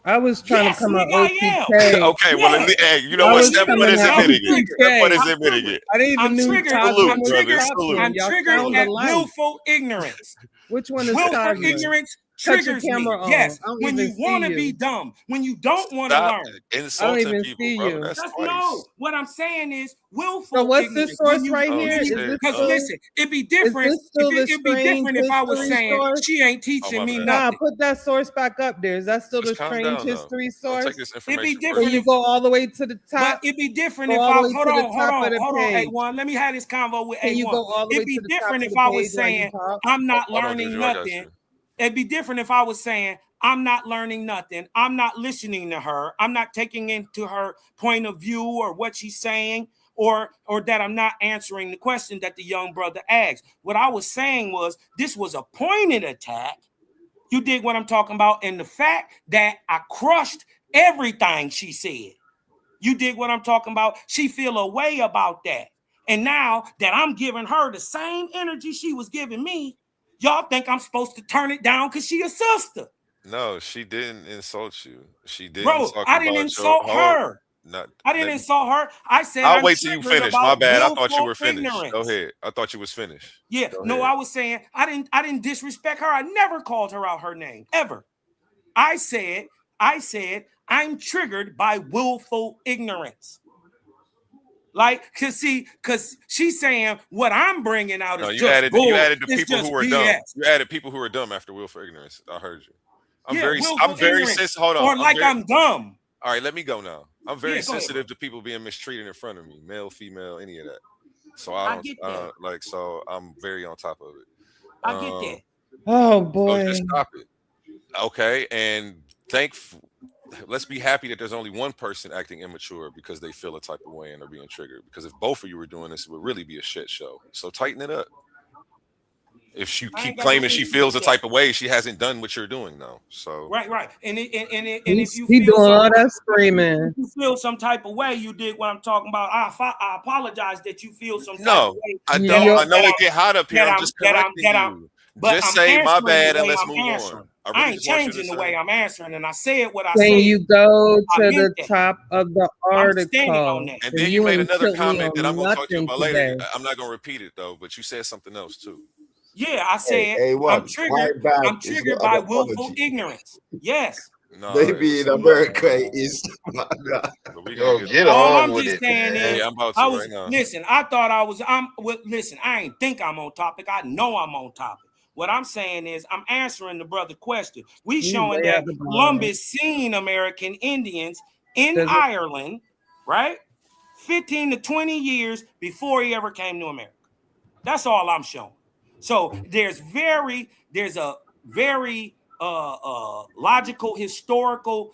I was trying to come out nigga, OTK. Okay, well, hey, you know what? Step one is admitting it. Step one is admitting it. I didn't even I'm know triggered. I'm triggered at willful ignorance. Which one is willful Cosmo? ignorance? Cut your Triggers me. camera on. Yes, I don't when even you see want to you. be dumb, when you don't want to Stop learn. insulting even people, see bro. you. That's That's twice. no. What I'm saying is willful. So what's ignorance. this source When you- right Oh, here? Is shit. this Because still, listen, it'd be different. this still the It'd be different if I was strange saying history source? she ain't teaching my me bad. Nah, nothing. put that source back up there. Is that still Just the calm strange down, though. history Don't source? take this It'd be information. different When you if, go all the way to the but top, it'd be different go if all I the way hold to the on, top of the page. A1. Let me have this convo with Can you A1. go all the way It'd be to the top different of if the I was page while you saying talk? I'm not Hold on, learning Juju, I got nothing. you. It'd be different if I was saying I'm not learning nothing. I'm not listening to her. I'm not taking into her point of view or what she's saying, or that I'm not answering the question that the young brother asked. What I was saying was this was a pointed attack. You dig what I'm talking about? And the fact that I crushed everything she said. You dig what I'm talking about? She feel a way about that. And now that I'm giving her the same energy she was giving me, y'all think I'm supposed to turn it down because she a sister. No, she didn't insult you. She didn't Bro, talk I about didn't your insult her. Not, I didn't let me- insult her. I said I'll I'm wait till you triggered finish. My about bad. I thought you willful were finished. ignorance. Go ahead. I thought you was finished. Yeah, Go no, ahead. I was saying I didn't disrespect her. I never called her out her name ever. I said I'm triggered by willful ignorance. Like, cause she's saying what I'm bringing out is No, you just added bull. you added the It's people who just were BS. dumb. You added people who were dumb after willful ignorance. I heard you. I'm Yeah, very willful ignorance. sensitive. Hold on. Or like I'm dumb. All right, let me go now. I'm very Yeah, go ahead. sensitive to people being mistreated in front of me, male, female, any of that. So I I don't get that. so I'm very on top of it. I get that. Oh So boy. just stop it. Okay, and let's be happy that there's only one person acting immature because they feel a type of way and are being triggered. Because if both of you were doing this, it would really be a shit show. So tighten it up. If you I keep ain't got claiming nothing she to do feels a with type of way, she hasn't done what you're doing though. So Right. And if you He feel doing all some, that screaming. if you feel some type of way, you did what I'm talking about. I apologize that you feel some type no, of way. I Yeah. don't. I know it get hot up here. that I'm I'm- just that I'm- correcting that I'm- you. but Just I'm say my answering bad the and way let's I'm move answering. on. I ain't changing the way I'm answering, and I said what I When said. you go I to the meant that. top of the I'm standing on article, that. And then you made ain't another killed me comment that on I'm gonna talk to you nothing about later. today. I'm not gonna repeat it though, but you said something else too. Yeah, I Hey, said I'm A1, triggered. bad I'm is triggered not by an willful apology. ignorance. Yes. No, Maybe in America it is. we Yo, gonna get All on I'm with just it, saying man. is, Yeah, I'm about I to was right now. listen. I thought I was. Listen. I ain't think I'm on topic. I know I'm on topic. What I'm saying is, I'm answering the brother question. We You showing way that out the bottom. Columbus seen American Indians in Does it- Ireland, right? 15 to 20 years before he ever came to America. That's all I'm showing. So there's a very logical, historical,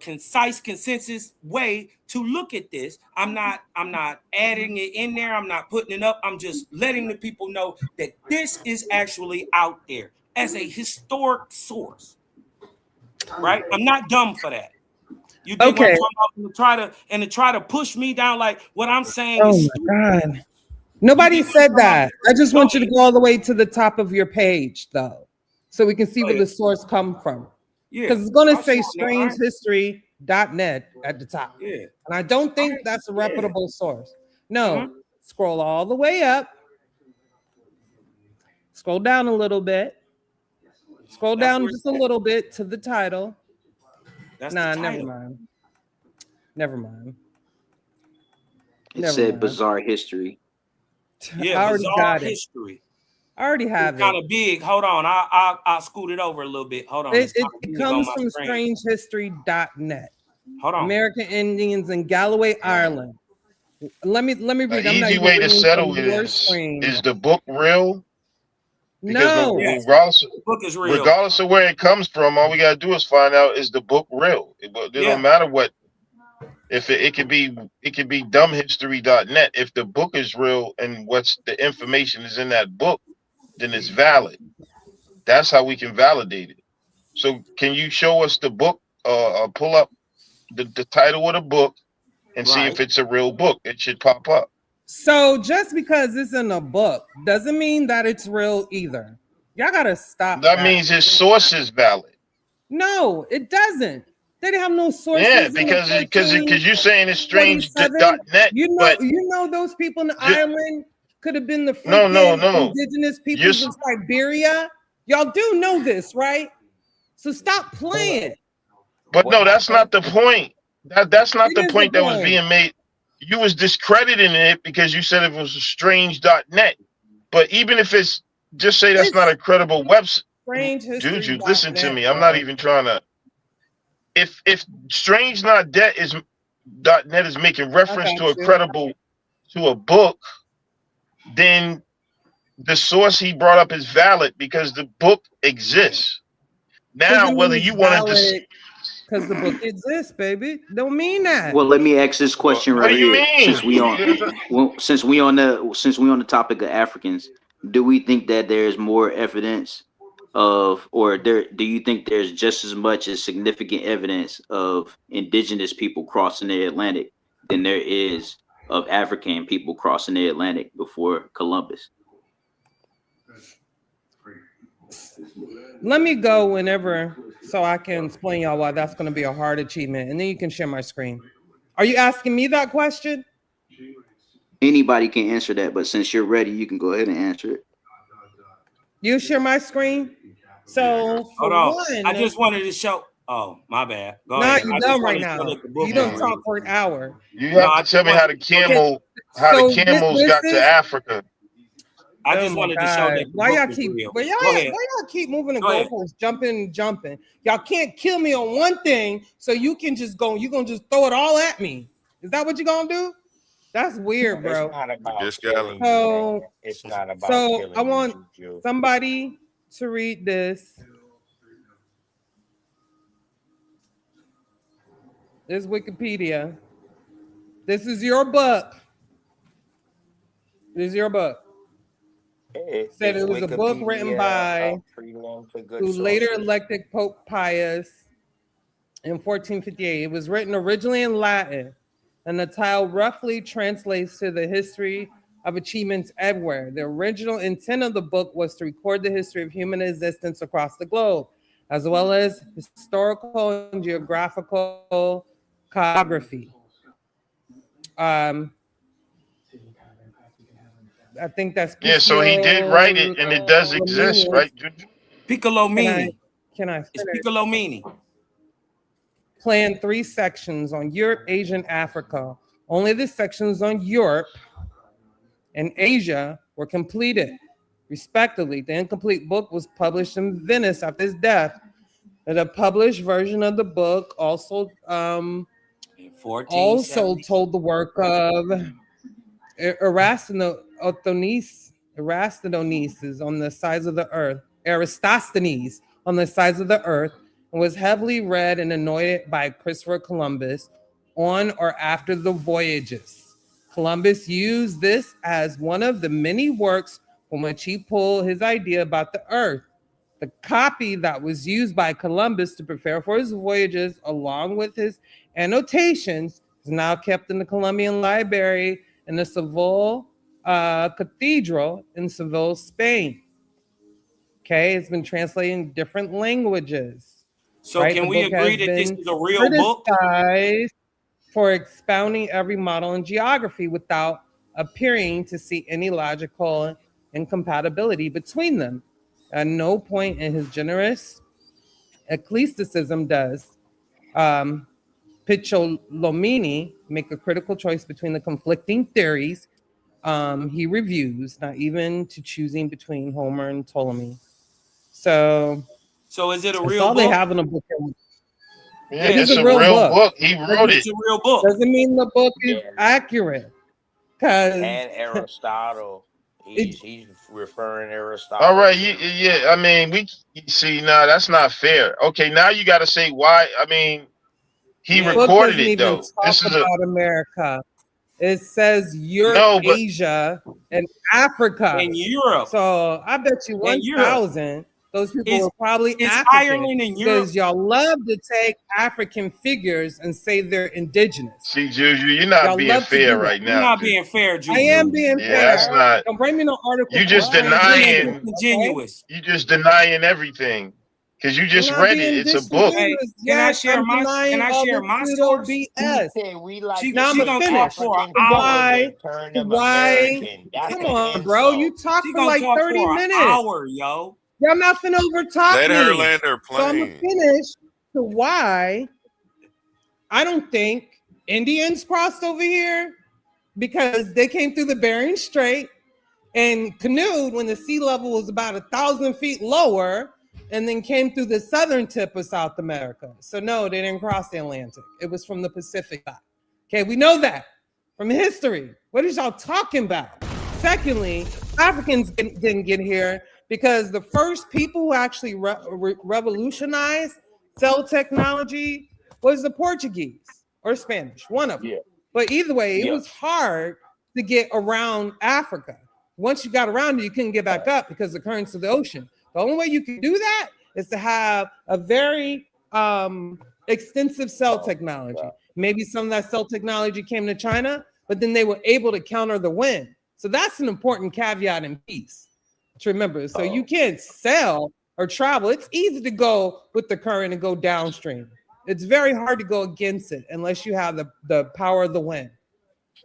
concise consensus way to look at this. I'm not adding it in there. I'm not putting it up. I'm just letting the people know that this is actually out there as a historic source. Right? I'm not dumb for that. You dig what I'm Okay. talking about? To try to push me down like what I'm saying Oh is my stupid. God. Nobody You get what said I'm talking that. I just about? want you to go all the way to the top of your page, though, so we can see where the source come from. Yeah, Because it's going to I'll say show them, right? strangehistory.net at the top. Yeah. And I don't think that's a reputable source. No, scroll all the way up. Scroll down a little bit. Scroll That's down where just it's a at. little bit to the title. That's Nah, the never title. mind. Never mind. It Never said mind. bizarre history. Yeah, I already bizarre got it. history. I already have It's kind it. of big. Hold on. I'll scoot it over a little bit. Hold on. It, It's kind it of big on comes my from screen. strangehistory.net. Hold on. American Indians in Galloway, Ireland. Let me An read. I'm not easy even way to reading settle from it your screen. is the book real? Because No. Yes, regardless, the book is real. regardless of where it comes from, all we gotta do is find out is the book real. It Yeah. don't matter what. If it could be dumbhistory.net. If the book is real and what's the information is in that book, then it's valid. That's how we can validate it. So can you show us the book? Pull up the title of the book and see Right. if it's a real book. It should pop up. So just because it's in a book doesn't mean that it's real either. Y'all gotta stop That that. means his source is valid. No, it doesn't. They didn't have no sources. Yeah, in because the you're saying it's strange.net, 47. but You know those people in the island could have been the No. freaking indigenous You're peoples of Siberia. Y'all do know this, right? So stop playing. But no, that's not the point. That's not It the is point the that was point. being made. You was discrediting it because you said it was a strange.net. But even if it's just say that's not a credible website. Juju, listen to me. I'm not even trying to. If strange.net is making reference to a credible to a book, then the source he brought up is valid because the book exists. Now, whether you want to because the book exists, baby, don't mean that. Well, let me ask this question what right do you here. mean? Since we on the topic of Africans, do we think that there's more evidence do you think there's just as much as significant evidence of indigenous people crossing the Atlantic than there is of African people crossing the Atlantic before Columbus? Let me go whenever so I can explain y'all why that's going to be a hard achievement, and then you can share my screen. Are you asking me that question? Anybody can answer that, but since you're ready, you can go ahead and answer it. You share my screen. So for Hold on. one, I just wanted to show. Oh, my bad. Go nah, ahead. you I just done wanted right to show now. that the book You was don't real. talk for an hour. You have to tell me how the camels got to Africa. I just wanted to show that the why y'all book is keep real. why Go ahead. y'all keep moving the Go ahead. goalposts, jumping. Y'all can't kill me on one thing, so you can just go. You gonna just throw it all at me? Is that what you gonna do? That's weird, bro. It's not about Yes, killing So- you, man. It's not about So killing I want you, Juju. somebody to read this. This is Wikipedia. This is your book. This is your book. Said Is it was a book written Wikipedia by a prelim for good who later sources? elected Pope Pius in 1458. It was written originally in Latin, and the title roughly translates to the history of achievements everywhere. The original intent of the book was to record the history of human existence across the globe. as well as historical and geographical cartography. I think that's so he did write it, and it does exist, right? Piccolomini. Can I It's finish? Piccolomini. Planned 3 sections on Europe, Asia, and Africa. Only the sections on Europe and Asia were completed, respectively. The incomplete book was published in Venice after his death. And a published version of the book also told the work of Eratosthenes on the sides of the earth, Eratosthenes on the sides of the earth, and was heavily read and anointed by Christopher Columbus on or after the voyages. Columbus used this as one of the many works from which he pulled his idea about the earth. The copy that was used by Columbus to prepare for his voyages, along with his annotations, is now kept in the Columbian Library in the Seville Cathedral in Seville, Spain. Okay, it's been translated in different languages. So can we agree that this is a real book? For expounding every model in geography without appearing to see any logical incompatibility between them. At no point in his generous ecclesiasticism does Piccolomini make a critical choice between the conflicting theories he reviews, not even to choosing between Homer and Ptolemy. So is it a that's real all book? they have in a book. Yeah, it's a real book. He wrote it. It's a real book. Doesn't mean the book is accurate. And Aristotle, he's referring to Aristotle. All right, yeah. I mean, we see now that's not fair. Okay, now you got to say why. I mean, he recorded it though. This is about America. It says Europe, Asia, and Africa. And Europe. So I bet you 1,000 those people were probably it's African, Ireland and Europe. because y'all love to take African figures and say they're indigenous. See, Juju, you're not Y'all being love to fair do right that. now. You're not being fair, Juju. I am being fair. That's not. Don't bring me no article. You just denying. Disingenuous. You just denying everything because you just I'm not read it. being It's a book. Hey, Yes, can I'm I denying share all my the source? BS. She Now I'm gonna finish. talk for an hour. Why? Come on, bro. You talk She for gonna like talk 30 for an minutes. hour, yo. Y'all not finna overtalk Let me. her land her So I'm gonna plane. finish to why I don't think Indians crossed over here, because they came through the Bering Strait and canoed when the sea level was about 1,000 feet lower, and then came through the southern tip of South America. So no, they didn't cross the Atlantic. It was from the Pacific side. Okay, we know that from history. What is y'all talking about? Secondly, Africans didn't get here because the first people who actually revolutionized cell technology was the Portuguese or Spanish, one of them. Yeah. But either way, it Yeah. was hard to get around Africa. Once you got around it, you couldn't get back up because of the currents of the ocean. The only way you can do that is to have a very extensive cell technology. Maybe some of that cell technology came to China, but then they were able to counter the wind. So that's an important caveat in peace to remember. So you can't sail or travel. It's easy to go with the current and go downstream. It's very hard to go against it unless you have the power of the wind.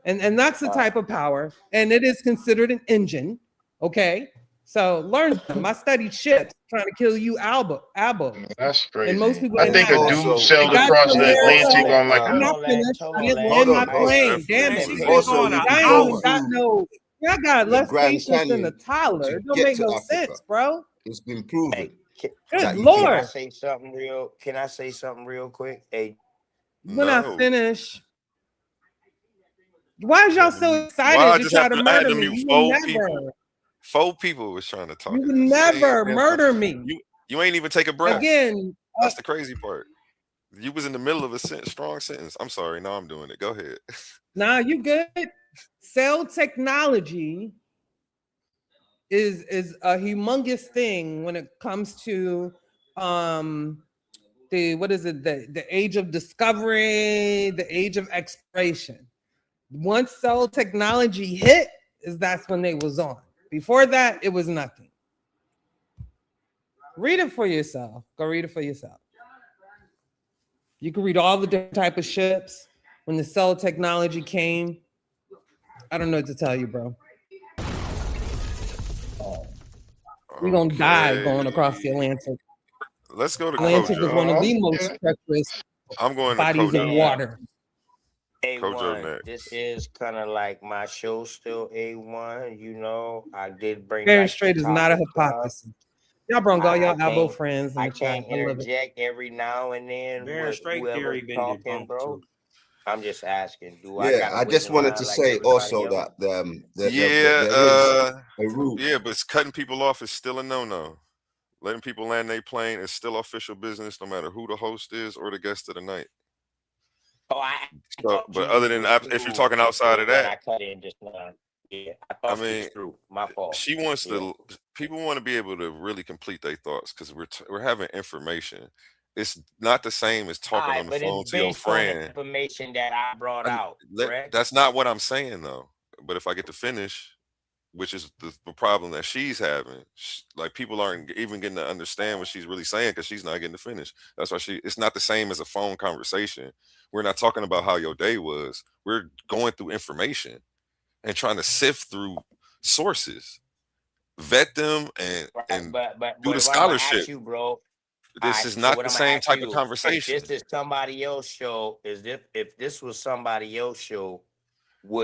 And that's the type of power. And it is considered an engine. Okay. So learn them. I studied ships trying to kill you, Albo. That's crazy. And most people I think a dude sailed across the Atlantic on like I'm not finished. I didn't land my plane. Damn it. Also, I ain't got no. Y'all got less Grand patience than the Canyon toddler. to It don't get make to no Africa. sense, bro. It's been proven. Good that you Lord. Can I say something real? Can I say something real quick? Hey, When I finish, why is y'all so Why I excited to just try have to to, I had murder to me? mute You four would never. people. 4 people was trying to talk. You at would the same never damn murder time. me. You ain't even take a breath. Again, That's the crazy part. You was in the middle of a strong sentence. I'm sorry. Now I'm doing it. Go ahead. nah, you good. Cell technology is a humongous thing when it comes to the age of discovery, the age of exploration. Once cell technology hit, that's when they was on. Before that, it was nothing. Read it for yourself. Go read it for yourself. You can read all the different type of ships. When the cell technology came, I don't know what to tell you, bro. We're gonna die going across the Atlantic. Let's go to Atlantic is Kojo. one of the most treacherous I'm going to bodies of Kojo. water. Kojo A1, next. this is kind of like my show still A1, you know. I did bring Fair and back the straight is not a topic up. hypocrisy. Y'all brought all I y'all elbow can't friends in I the chat. can't I love it. interject every now and then Fair and with straight whoever's theory been talking, debunked bro. too. I'm just asking, do I Yeah, gotta I wait just in wanted line to like say everybody also else? that Yeah, there is a route. yeah, but cutting people off is still a no-no. Letting people land their plane is still official business, no matter who the host is or the guest of the night. Oh, I So, thought but other Juju than was if you're through talking outside of when I that, cut in just now. Yeah, I I thought she was mean, through. My fault. she wants Yeah. to. People want to be able to really complete their thoughts because we're having information. It's not the same as All talking right, on the but phone it's to your based on the friend. information that I brought out, correct? That's not what I'm saying though. But if I get to finish, which is the problem that she's having, like people aren't even getting to understand what she's really saying because she's not getting to finish. That's why it's not the same as a phone conversation. We're not talking about how your day was. We're going through information and trying to sift through sources, vet them, and But do the what I'm gonna ask scholarship. you, bro. All This right, is so not what the I'm gonna same ask type of you, conversation. if this is somebody else's show, if this was somebody else's show,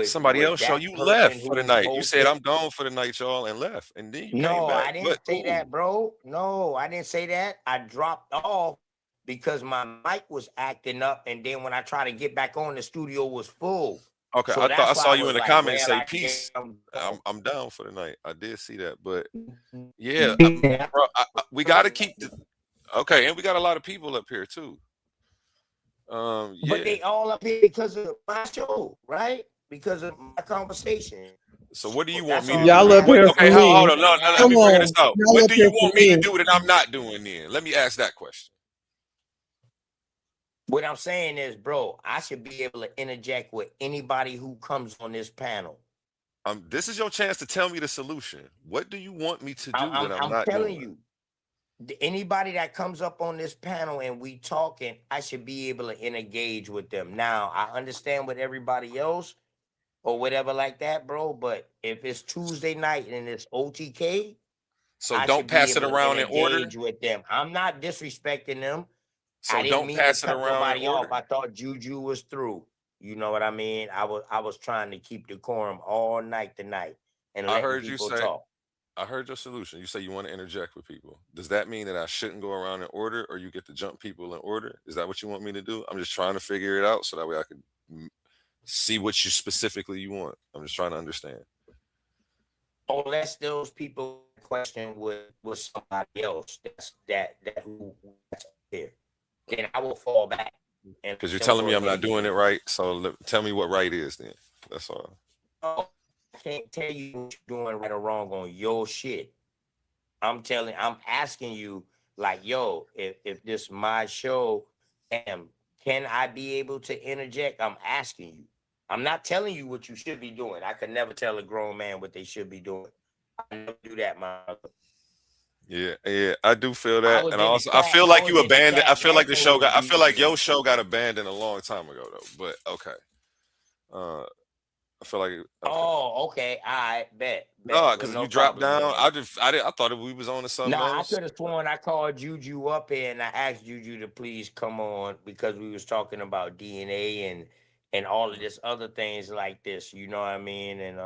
Somebody would else show that you person left for the who's night. You said hosting? I'm gone for the night, y'all, and left, and then you came No, back. I didn't But say cool. that, bro. No, I didn't say that. I dropped off because my mic was acting up, and then when I tried to get back on, the studio was full. Okay, So I thought I that's why saw I you was in the like, comments well, say I peace. guess I'm down for the night. I did see that, but yeah, bro, we got to keep the okay, and we got a lot of people up here too. But Yeah. they all up here because of my show, right? Because of my conversation. So what do you want That's me to all do? I'm Y'all up here Okay, for hold me. on. No, let Come me figure this on. out. Y'all What up do here you for want me to me. do that I'm not doing then? Let me ask that question. What I'm saying is, bro, I should be able to interject with anybody who comes on this panel. This is your chance to tell me the solution. What do you want me to do that I'm I'm not telling doing? you, anybody that comes up on this panel and we talking, I should be able to engage with them. Now, I understand with everybody else or whatever like that, bro. But if it's Tuesday night and it's OTK, So I don't should be pass it able to around in order. engage with them. I'm not disrespecting them. So I didn't don't mean to pass it cut around in nobody off. order. I thought Juju was through. You know what I mean? I was trying to keep decorum all night tonight and I letting heard you people say. talk. I heard your solution. You say you want to interject with people. Does that mean that I shouldn't go around in order, or you get to jump people in order? Is that what you want me to do? I'm just trying to figure it out so that way I can see what you specifically you want. I'm just trying to understand. Unless those people question with somebody else, that's who that's there, then I will fall back. Because you're telling me I'm not doing it right. So tell me what right is then. That's all. Oh, I can't tell you what you're doing right or wrong on your shit. I'm asking you, like, yo, if this is my show, can I be able to interject? I'm asking you. I'm not telling you what you should be doing. I could never tell a grown man what they should be doing. I never do that, mother. Yeah, I do feel that, and also I feel I like was you in the abandoned. I chat feel like the show venting got. I with feel like you. your show got abandoned a long time ago, though. But okay, I feel like. Okay. Oh, okay. All right, bet. No, because no you dropped problem, down. man. I thought we was on to something No, I else. could have sworn I called Juju up here and I asked Juju to please come on because we was talking about DNA and all of this other things like this. You know what I mean? And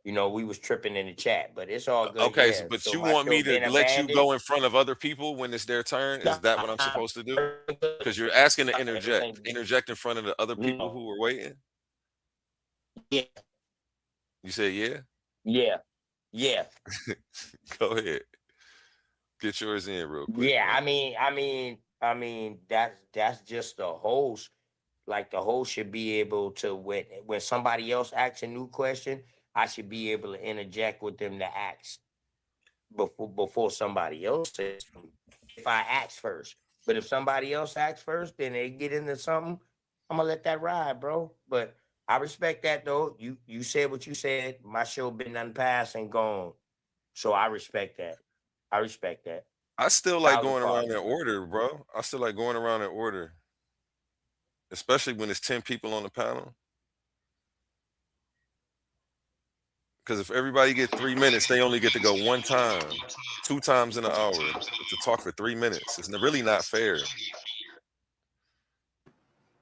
you know, we was tripping in the chat, but it's all good. Okay, Yeah. but So you my want show me to been let you abandoned. go in front of other people when it's their turn? Is that what I'm supposed to do? Because you're asking to interject in front of the other people who were waiting. Yeah. You said yeah. Yeah. Go ahead. Get yours in real quick. Yeah, man. I mean that's just the host. Like the host should be able to when somebody else asks a new question, I should be able to interject with them to ask before somebody else says something. If I ask first. But if somebody else asks first, then they get into something, I'm gonna let that ride, bro. But I respect that though. You said what you said. My show been unpassed and gone. So I respect that. I still like How's the going around in progress? order, bro. I still like going around in order, especially when it's 10 people on the panel. Because if everybody get 3 minutes, they only get to go one time, 2 times in an hour to talk for 3 minutes. It's really not fair.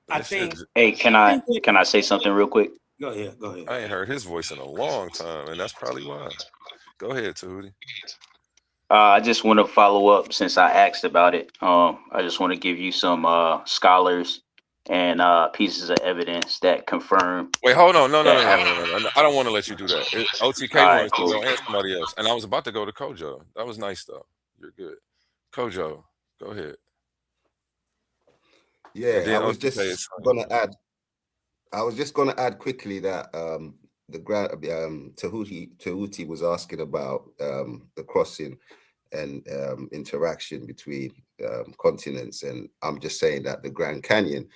I That shit think. Hey, can I say something real quick? Go ahead. Go ahead. I ain't heard his voice in a long time, and that's probably why. Go ahead, Tahuti. I just want to follow up since I asked about it. I just want to give you some scholars and pieces of evidence that confirm. Wait, hold on. No. that I don't want to let you do that. OTK All right, wants to cool. go and somebody else. And I was about to go to Kojo. That was nice, though. You're good. Kojo, go ahead. Yeah, then I was OTK just is gonna add quickly that Tahuti was asking about the crossing and interaction between continents, and I'm just saying that the Grand Canyon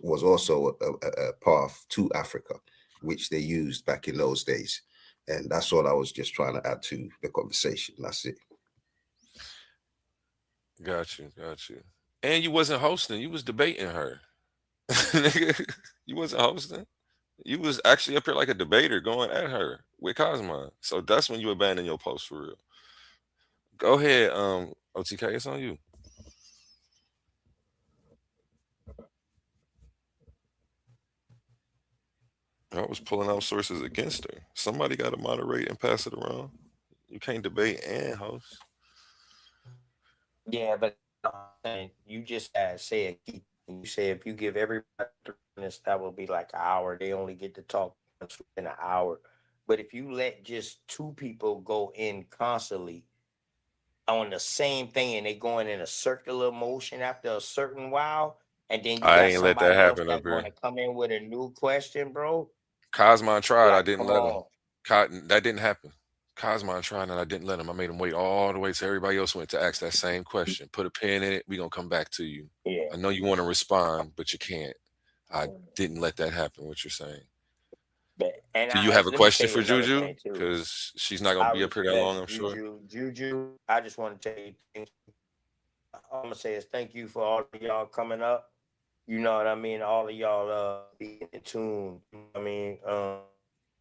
was also a path to Africa, which they used back in those days, and that's all I was just trying to add to the conversation. That's it. Got you. And you wasn't hosting. You was debating her. You wasn't hosting. You was actually up here like a debater going at her with Cosmo. So that's when you abandon your post for real. Go ahead, OTK, it's on you. I was pulling out sources against her. Somebody got to moderate and pass it around. You can't debate and host. Yeah, but you just said you say if you give everybody 3 minutes, that will be like an hour. They only get to talk in an hour. But if you let just 2 people go in constantly on the same thing and they going in a circular motion after a certain while, and then you I got ain't let that somebody else happen that's up going here. to come in with a new question, bro. Cosmo tried. I Like, didn't come let him. on. That didn't happen. Cosmo tried and I didn't let him. I made him wait all the way till everybody else went to ask that same question. Put a pin in it. We're going to come back to you. Yeah. I know you want to respond, but you can't. I didn't let that happen, what you're saying. And Do you have a let me question tell you for another Juju? thing, too. Because she's not going to be up here that long, I'm sure. Juju, I just want to tell you, all I'm going to say is thank you for all of y'all coming up. You know what I mean? All of y'all being in tune. I mean,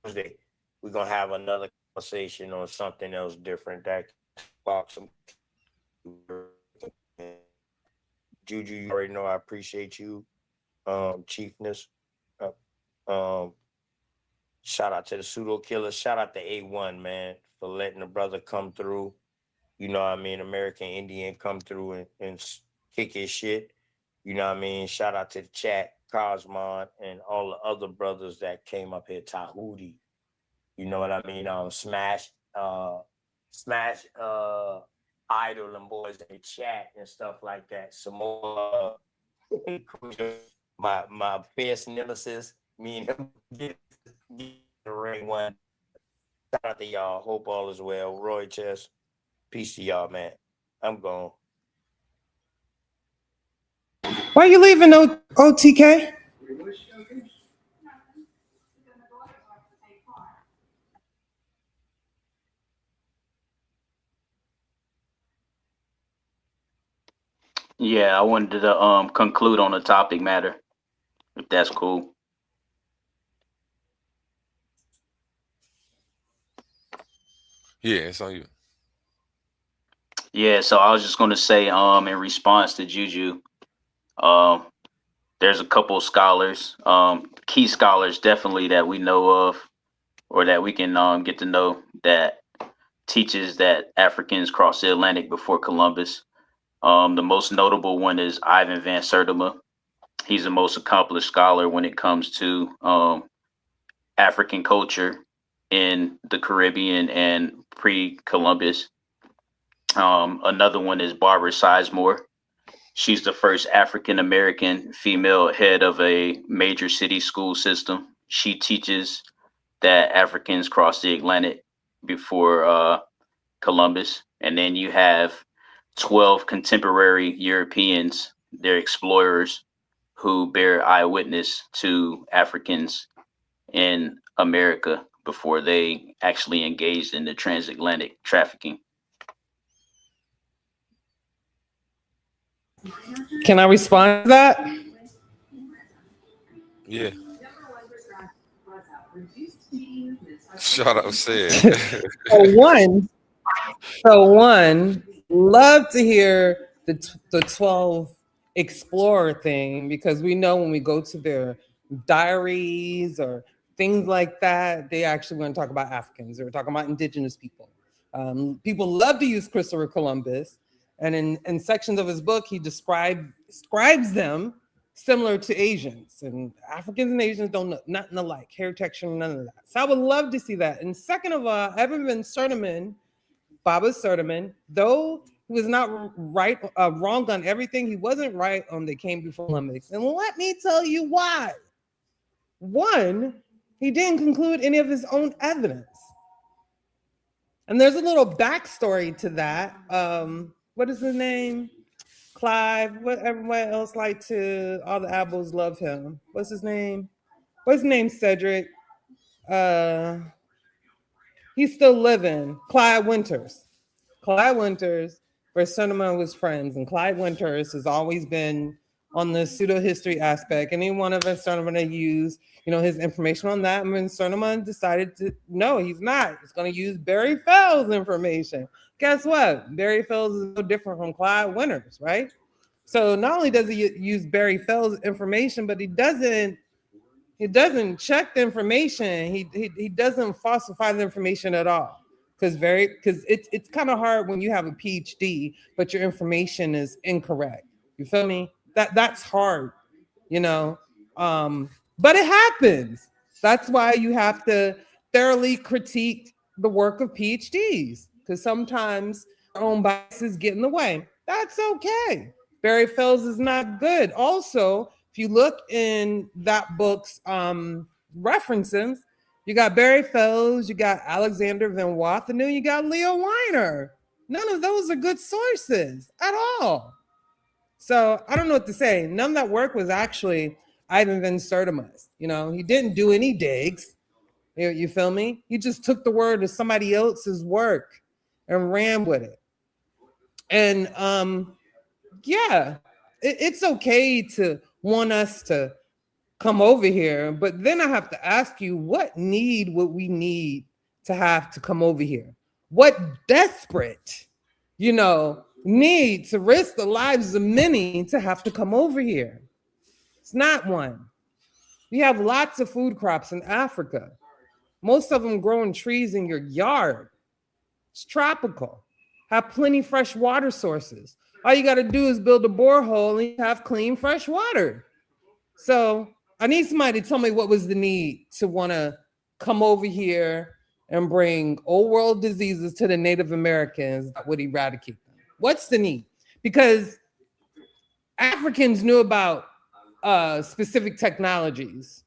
Tuesday, we're going to have another conversation on something else different that spark some. Juju, you already know I appreciate you. Chiefness. Shout out to the pseudo killer. Shout out to A1, man, for letting the brother come through. You know what I mean? American Indian come through and kick his shit. You know what I mean? Shout out to the chat, Cosmon, and all the other brothers that came up here, Tahuti. You know what I mean? Smash Idol and boys in the chat and stuff like that. Some more my fierce nemesis, me and him get the ring one. Shout out to y'all. Hope all is well. Roy Chess. Peace to y'all, man. I'm gone. Why you leaving, OTK? Yeah, I wanted to conclude on the topic matter, if that's cool. Yeah, it's on you. Yeah, so I was just going to say, in response to Juju, there's a couple scholars, key scholars definitely that we know of, or that we can get to know, that teaches that Africans crossed the Atlantic before Columbus. The most notable one is Ivan Van Sertima. He's the most accomplished scholar when it comes to African culture in the Caribbean and pre-Columbus. Another one is Barbara Sizemore. She's the first African-American female head of a major city school system. She teaches that Africans crossed the Atlantic before Columbus. And then you have 12 contemporary Europeans, they're explorers, who bear eyewitness to Africans in America before they actually engaged in the transatlantic trafficking. Can I respond to that? Yeah. Shut up, said. So one, love to hear the 12 Explorer thing, because we know when we go to their diaries or things like that, they actually want to talk about Africans. They were talking about indigenous people. People love to use Christopher Columbus, and in sections of his book, he describes them similar to Asians, and Africans and Asians don't know nothing alike, hair texture, none of that. So I would love to see that. And second of all, Evan Van Sertima, Baba Sertima, though he was not wrong on everything, he wasn't right on They Came Before Columbus. And let me tell you why. One, he didn't conclude any of his own evidence. And there's a little backstory to that. What is his name? Clive, what everyone else like to, all the apples love him. What's his name? What's his name, Cedric? He's still living. Clyde Winters. Clyde Winters, where Sertima was friends. And Clyde Winters has always been on the pseudo-history aspect. Any one of us Sertima to use, his information on that. And when Sertima decided to, no, he's not. He's going to use Barry Fell's information. Guess what? Barry Fells is no different from Clyde Winters, right? So not only does he use Barry Fells information, but he doesn't check the information. He doesn't falsify the information at all. Because it's kind of hard when you have a PhD, but your information is incorrect. You feel me? That's hard, but it happens. That's why you have to thoroughly critique the work of PhDs. Because sometimes our own biases get in the way. That's okay. Barry Fells is not good. Also, if you look in that book's references, you got Barry Fells, you got Alexander Van Wath, and then you got Leo Weiner. None of those are good sources at all. So I don't know what to say. None of that work was actually Ivan Van Sertima's. He didn't do any digs. You feel me? He just took the word of somebody else's work and ran with it. And it's okay to want us to come over here, but then I have to ask you, what need would we need to have to come over here? What desperate, need to risk the lives of many to have to come over here? It's not one. We have lots of food crops in Africa. Most of them growing trees in your yard. It's tropical. Have plenty fresh water sources. All you got to do is build a borehole and you have clean, fresh water. So I need somebody to tell me what was the need to want to come over here and bring old world diseases to the Native Americans that would eradicate them. What's the need? Because Africans knew about specific technologies.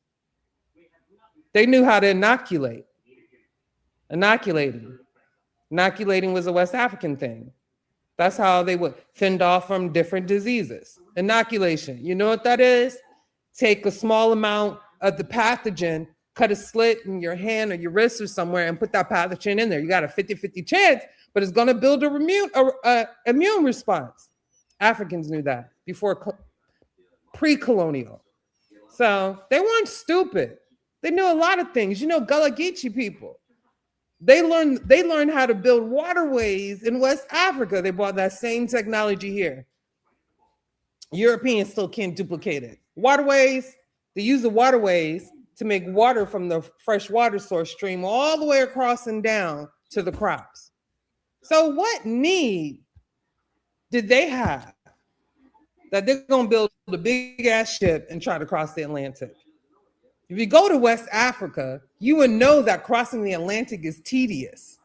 They knew how to inoculate. Inoculating was a West African thing. That's how they would fend off from different diseases. Inoculation. You know what that is? Take a small amount of the pathogen, cut a slit in your hand or your wrist or somewhere and put that pathogen in there. You got a 50-50 chance, but it's going to build a immune response. Africans knew that before pre-colonial. So they weren't stupid. They knew a lot of things. Gullah Geechee people. They learned how to build waterways in West Africa. They brought that same technology here. Europeans still can't duplicate it. Waterways, they use the waterways to make water from the fresh water source stream all the way across and down to the crops. So what need did they have that they're going to build a big ass ship and try to cross the Atlantic? If you go to West Africa, you would know that crossing the Atlantic is tedious.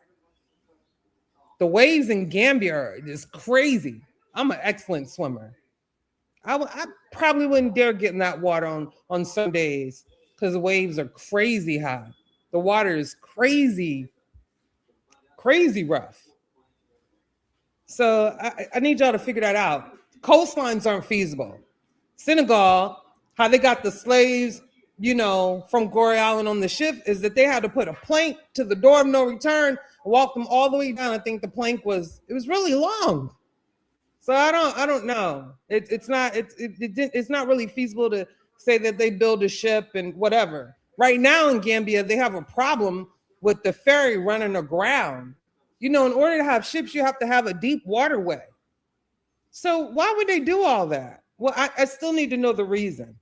The waves in Gambia are just crazy. I'm an excellent swimmer. I probably wouldn't dare get in that water on some days because the waves are crazy high. The water is crazy rough. So I need y'all to figure that out. Coastlines aren't feasible. Senegal, how they got the slaves, from Gorée Island on the ship is that they had to put a plank to the door of no return, walk them all the way down. I think the plank was really long. So I don't know. It's not really feasible to say that they build a ship and whatever. Right now in Gambia, they have a problem with the ferry running aground. You know, in order to have ships, you have to have a deep waterway. So why would they do all that? Well, I still need to know the reason.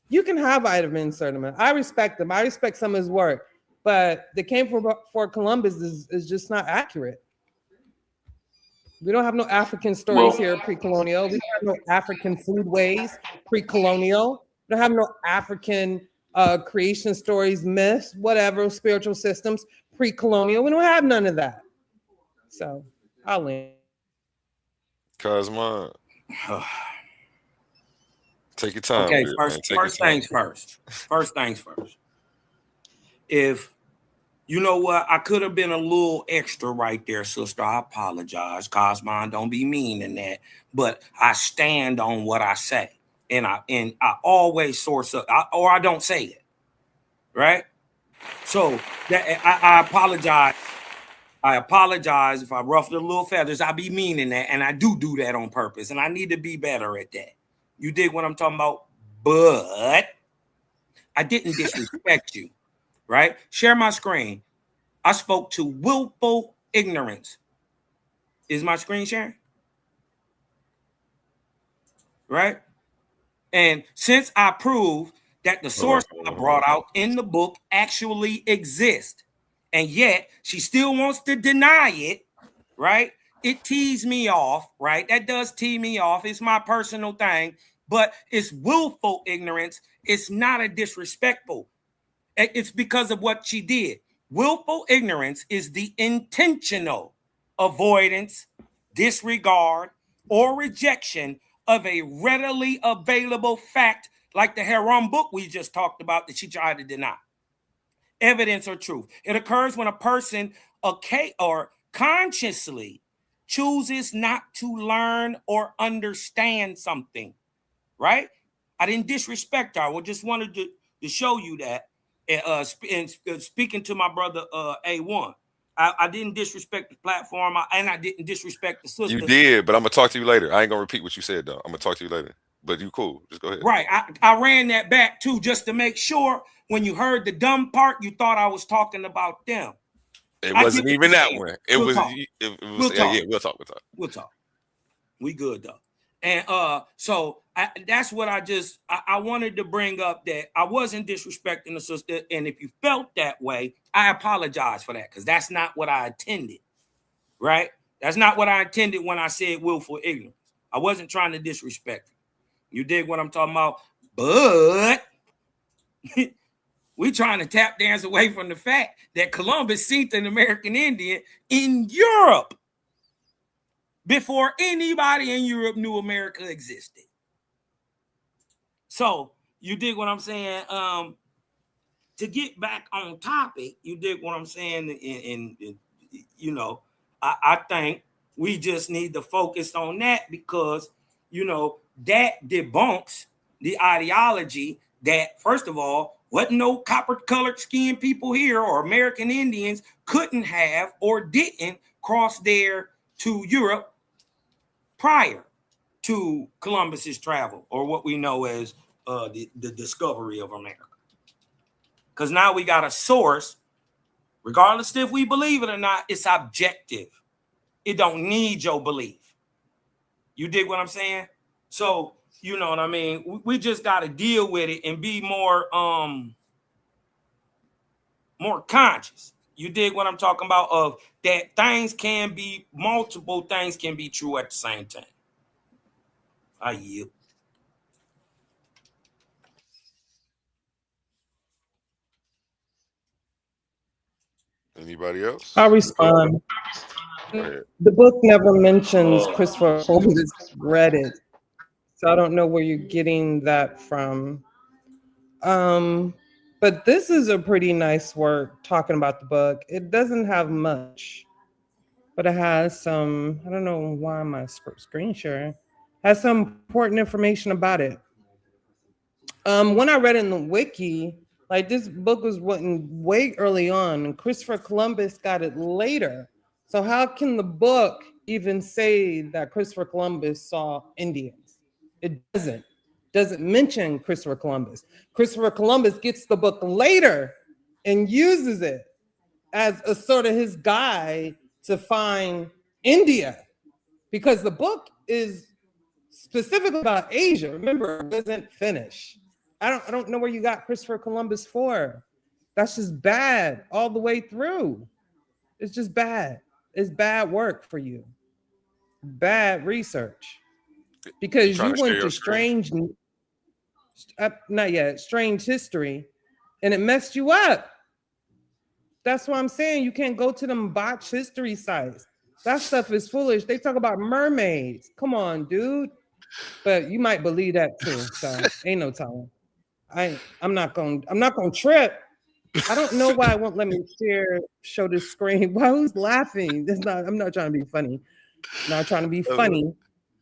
You can have Ivan Sertima. I respect him. I respect some of his work, but the came for Columbus is just not accurate. We don't have no African stories here pre-colonial. We don't have no African foodways pre-colonial. We don't have no African creation stories, myths, whatever, spiritual systems pre-colonial. We don't have none of that. So I'll leave. Cosmo. Take your time. Okay, dude, first things first. First things first. If you know what, I could have been a little extra right there, sister. I apologize. Cosmo, don't be mean in that. But I stand on what I say. And I always source up, or I don't say it. Right? So that I apologize. I apologize if I ruffled a little feathers. I be mean in that, and I do that on purpose. And I need to be better at that. You dig what I'm talking about? But I didn't disrespect you, right? Share my screen. I spoke to willful ignorance. Is my screen sharing? Right? And since I proved that the source I brought out in the book actually exists, and yet she still wants to deny it, right? It tees me off, right? That does tee me off. It's my personal thing. But it's willful ignorance. It's not a disrespectful. It's because of what she did. Willful ignorance is the intentional avoidance, disregard, or rejection of a readily available fact like the Haram book we just talked about that she tried to deny. Evidence or truth. It occurs when a person or consciously chooses not to learn or understand something. Right? I didn't disrespect her. I just wanted to show you that. Speaking to my brother A1, I didn't disrespect the platform, and I didn't disrespect the sister. You did, but I'm gonna talk to you later. I ain't gonna repeat what you said though. I'm gonna talk to you later. But you cool. Just go ahead. Right. I ran that back too, just to make sure when you heard the dumb part, you thought I was talking about them. It wasn't even that one. We'll We'll talk. We'll talk. We good though. And so that's what I wanted to bring up, that I wasn't disrespecting the sister. And if you felt that way, I apologize for that, because that's not what I intended. Right? That's not what I intended when I said willful ignorance. I wasn't trying to disrespect her. You dig what I'm talking about? But we trying to tap dance away from the fact that Columbus seen an American Indian in Europe before anybody in Europe knew America existed. So you dig what I'm saying? To get back on topic, you dig what I'm saying? And you know, I think we just need to focus on that, because, you know, that debunks the ideology that, first of all, wasn't no copper-colored skin people here, or American Indians couldn't have or didn't cross there to Europe prior to Columbus's travel, or what we know as the discovery of America. Because now we got a source, regardless if we believe it or not, it's objective. It don't need your belief. You dig what I'm saying? So, you know what I mean? We just got to deal with it and be more conscious. You dig what I'm talking about? Of that things can be, multiple things can be true at the same time. I yield. Anybody else? I'll respond. The book never mentions Christopher Columbus read it, so I don't know where you're getting that from. But this is a pretty nice work talking about the book. It doesn't have much, but it has some, I don't know why my screen sharing, has some important information about it. When I read it in the wiki, like, this book was written way early on, and Christopher Columbus got it later. So how can the book even say that Christopher Columbus saw Indians. It doesn't mention Christopher Columbus. Christopher Columbus gets the book later and uses it as a sort of his guide to find India, because the book is specific about Asia. Remember, it wasn't finished. I don't know where you got Christopher Columbus for. That's just bad all the way through. It's just bad. It's bad work for you. Bad research. Because you went to strange history, and it messed you up. That's why I'm saying you can't go to them botched history sites. That stuff is foolish. They talk about mermaids. Come on, dude. But you might believe that too. So ain't no telling. I'm not gonna trip. I don't know why it won't let me show the screen. Why who's laughing? I'm not trying to be funny. Not trying to be funny.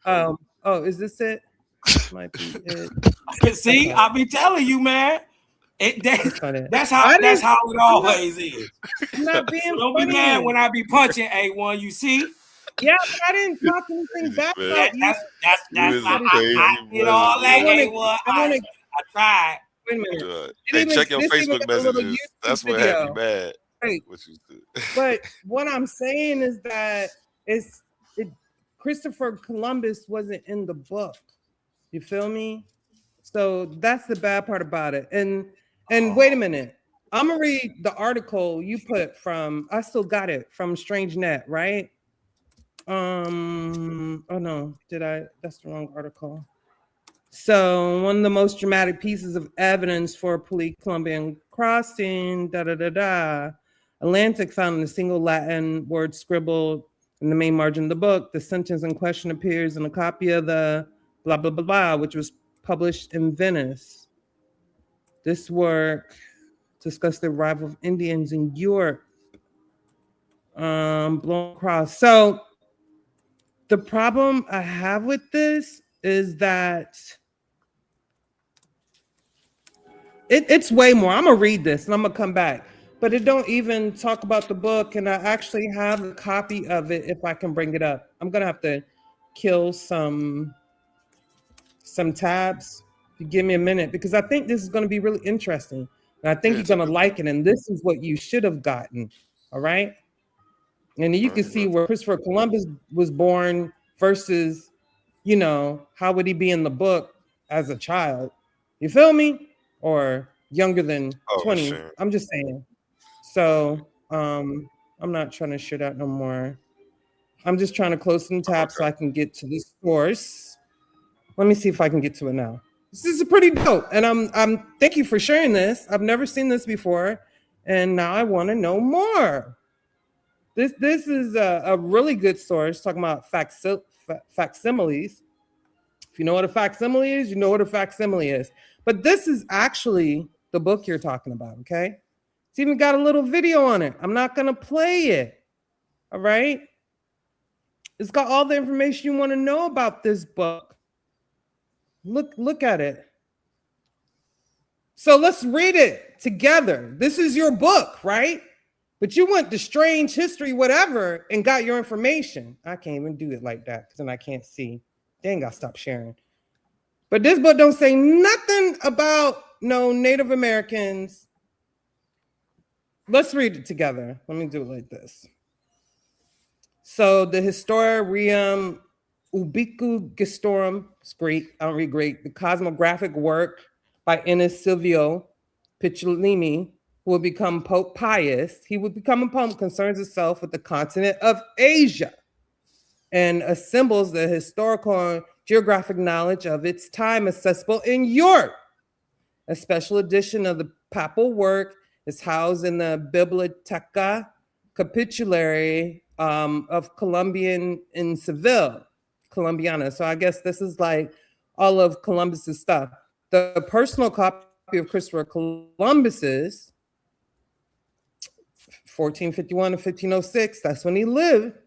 Oh, is this it? Might be it. See, I'll be telling you, man. That's how it always is. I'm not being Don't funny. be mad when I be punching A1. You see? Yeah, but I didn't talk anything back. That's I did all that A1. I tried. Wait a minute. Hey, check your Facebook messages. That's what had me mad. Right. What you said. But what I'm saying is that Christopher Columbus wasn't in the book. You feel me? So that's the bad part about it. And wait a minute. I'm gonna read the article you put from. I still got it from StrangeNet, right? Oh no, that's the wrong article. So one of the most dramatic pieces of evidence for pre-Columbian crossing, Atlantic found in a single Latin word scribbled in the main margin of the book. The sentence in question appears in a copy of the blah, blah, blah, blah, which was published in Venice. This work discussed the arrival of Indians in Europe. Blown across. So the problem I have with this is that it's way more. I'm gonna read this and I'm gonna come back, but it don't even talk about the book. And I actually have a copy of it if I can bring it up. I'm gonna have to kill some tabs. If you give me a minute, because I think this is gonna be really interesting. And I think you're gonna like it. And this is what you should have gotten. All right. And you can see where Christopher Columbus was born versus, how would he be in the book as a child? You feel me? Or younger than 20. Sure. I'm just saying. So I'm not trying to share that no more. I'm just trying to close some tabs so I can get to this source. Let me see if I can get to it now. This is pretty dope. And I'm thank you for sharing this. I've never seen this before. And now I want to know more. This is a really good source talking about facsimiles. If you know what a facsimile is, you know what a facsimile is. But this is actually the book you're talking about, okay? It's even got a little video on it. I'm not going to play it, all right? It's got all the information you want to know about this book. Look at it. So let's read it together. This is your book, right? But you went to Strange History, whatever, and got your information. I can't even do it like that because then I can't see. Dang, I stopped sharing. But this book don't say nothing about no Native Americans. Let's read it together. Let me do it like this. So the Historiam Ubique Gestorum, it's great. I don't read great. The cosmographic work by Ennis Silvio Piccolini, who will become Pope Pius. He would become a pope, concerns itself with the continent of Asia and assembles the historical and geographic knowledge of its time accessible in Europe. A special edition of the papal work is housed in the Biblioteca Capitulare of Columbian in Seville, Columbiana. So I guess this is like all of Columbus's stuff. The personal copy of Christopher Columbus's 1451 to 1506, that's when he lived,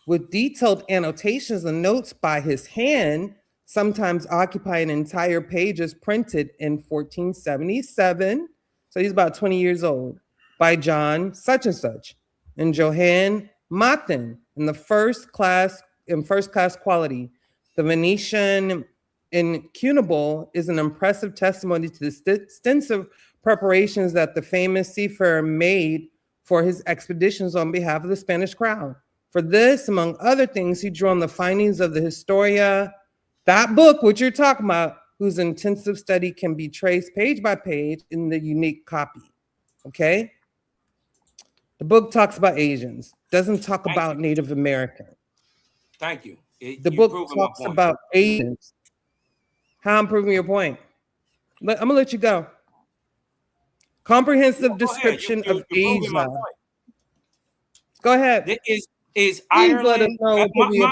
with detailed annotations and notes by his hand, sometimes occupying entire pages, printed in 1477. So he's about 20 years old, by John such and such, and Johann Maten in first class quality. The Venetian Incunable is an impressive testimony to the extensive preparations that the famous seafarer made for his expeditions on behalf of the Spanish crown. For this, among other things, he drew on the findings of the Historia, that book, which you're talking about, whose intensive study can be traced page by page in the unique copy. Okay? The book talks about Asians, doesn't talk about Native American. Thank you. The book talks about Asians. How I'm proving your point? I'm gonna let you go. Comprehensive description of Asia. Go ahead. Is Ireland? My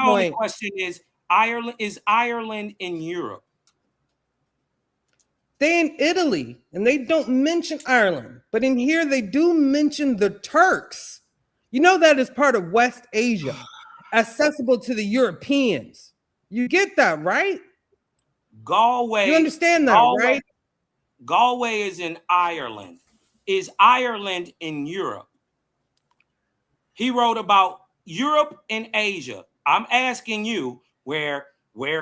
only question is Ireland in Europe? They in Italy, and they don't mention Ireland, but in here they do mention the Turks. You know that is part of West Asia, accessible to the Europeans. You get that, right? Galway. You understand that, right? Galway is in Ireland. Is Ireland in Europe? He wrote about Europe and Asia. I'm asking you where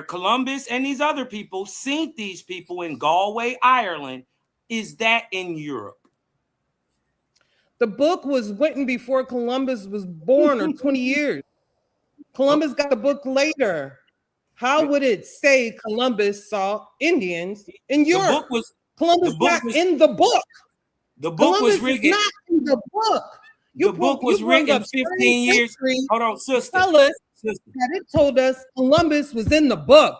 Columbus and these other people seen these people in Galway, Ireland, is that in Europe? The book was written before Columbus was born, or 20 years. Columbus got the book later. How would it say Columbus saw Indians in Europe? Columbus not in the book. The book was written. Not in the book. The book was written 15 years. Hold on, sister. Tell us that it told us Columbus was in the book.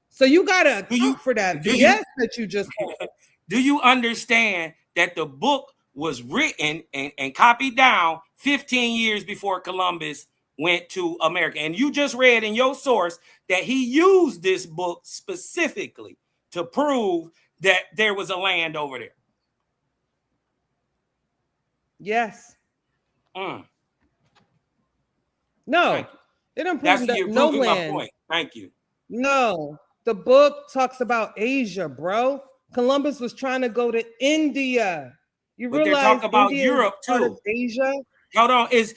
So you gotta account for that BS that you just said. Do you understand that the book was written and copied down 15 years before Columbus went to America? And you just read in your source that he used this book specifically to prove that there was a land over there. Yes. No, it don't prove that no land. My point. Thank you. No, the book talks about Asia, bro. Columbus was trying to go to India. You but realize they're talking about India Europe is part too. of Asia? Hold on, is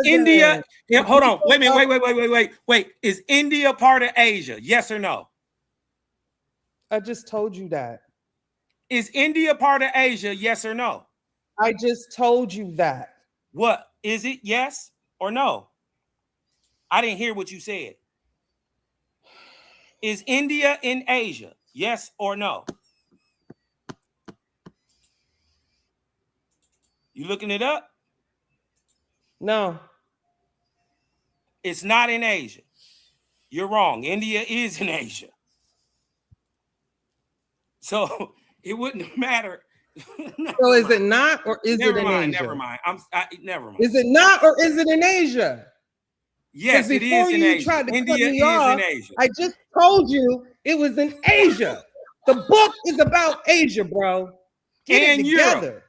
India? Yeah, hold on. Wait a minute. Wait. Is India part of Asia? Yes or no? I just told you that. Is India part of Asia? Yes or no? I just told you that. What is it? Yes or no? I didn't hear what you said. Is India in Asia? Yes or no? You looking it up? No. It's not in Asia. You're wrong. India is in Asia. So it wouldn't matter. So is it not, or is it in Asia? Never mind. Never mind. Is it not, or is it in Asia? Yes, it is in Asia. Tried to India cut me is off, in Asia. I just told you it was in Asia. The book is about Asia, bro. Get it together. Europe.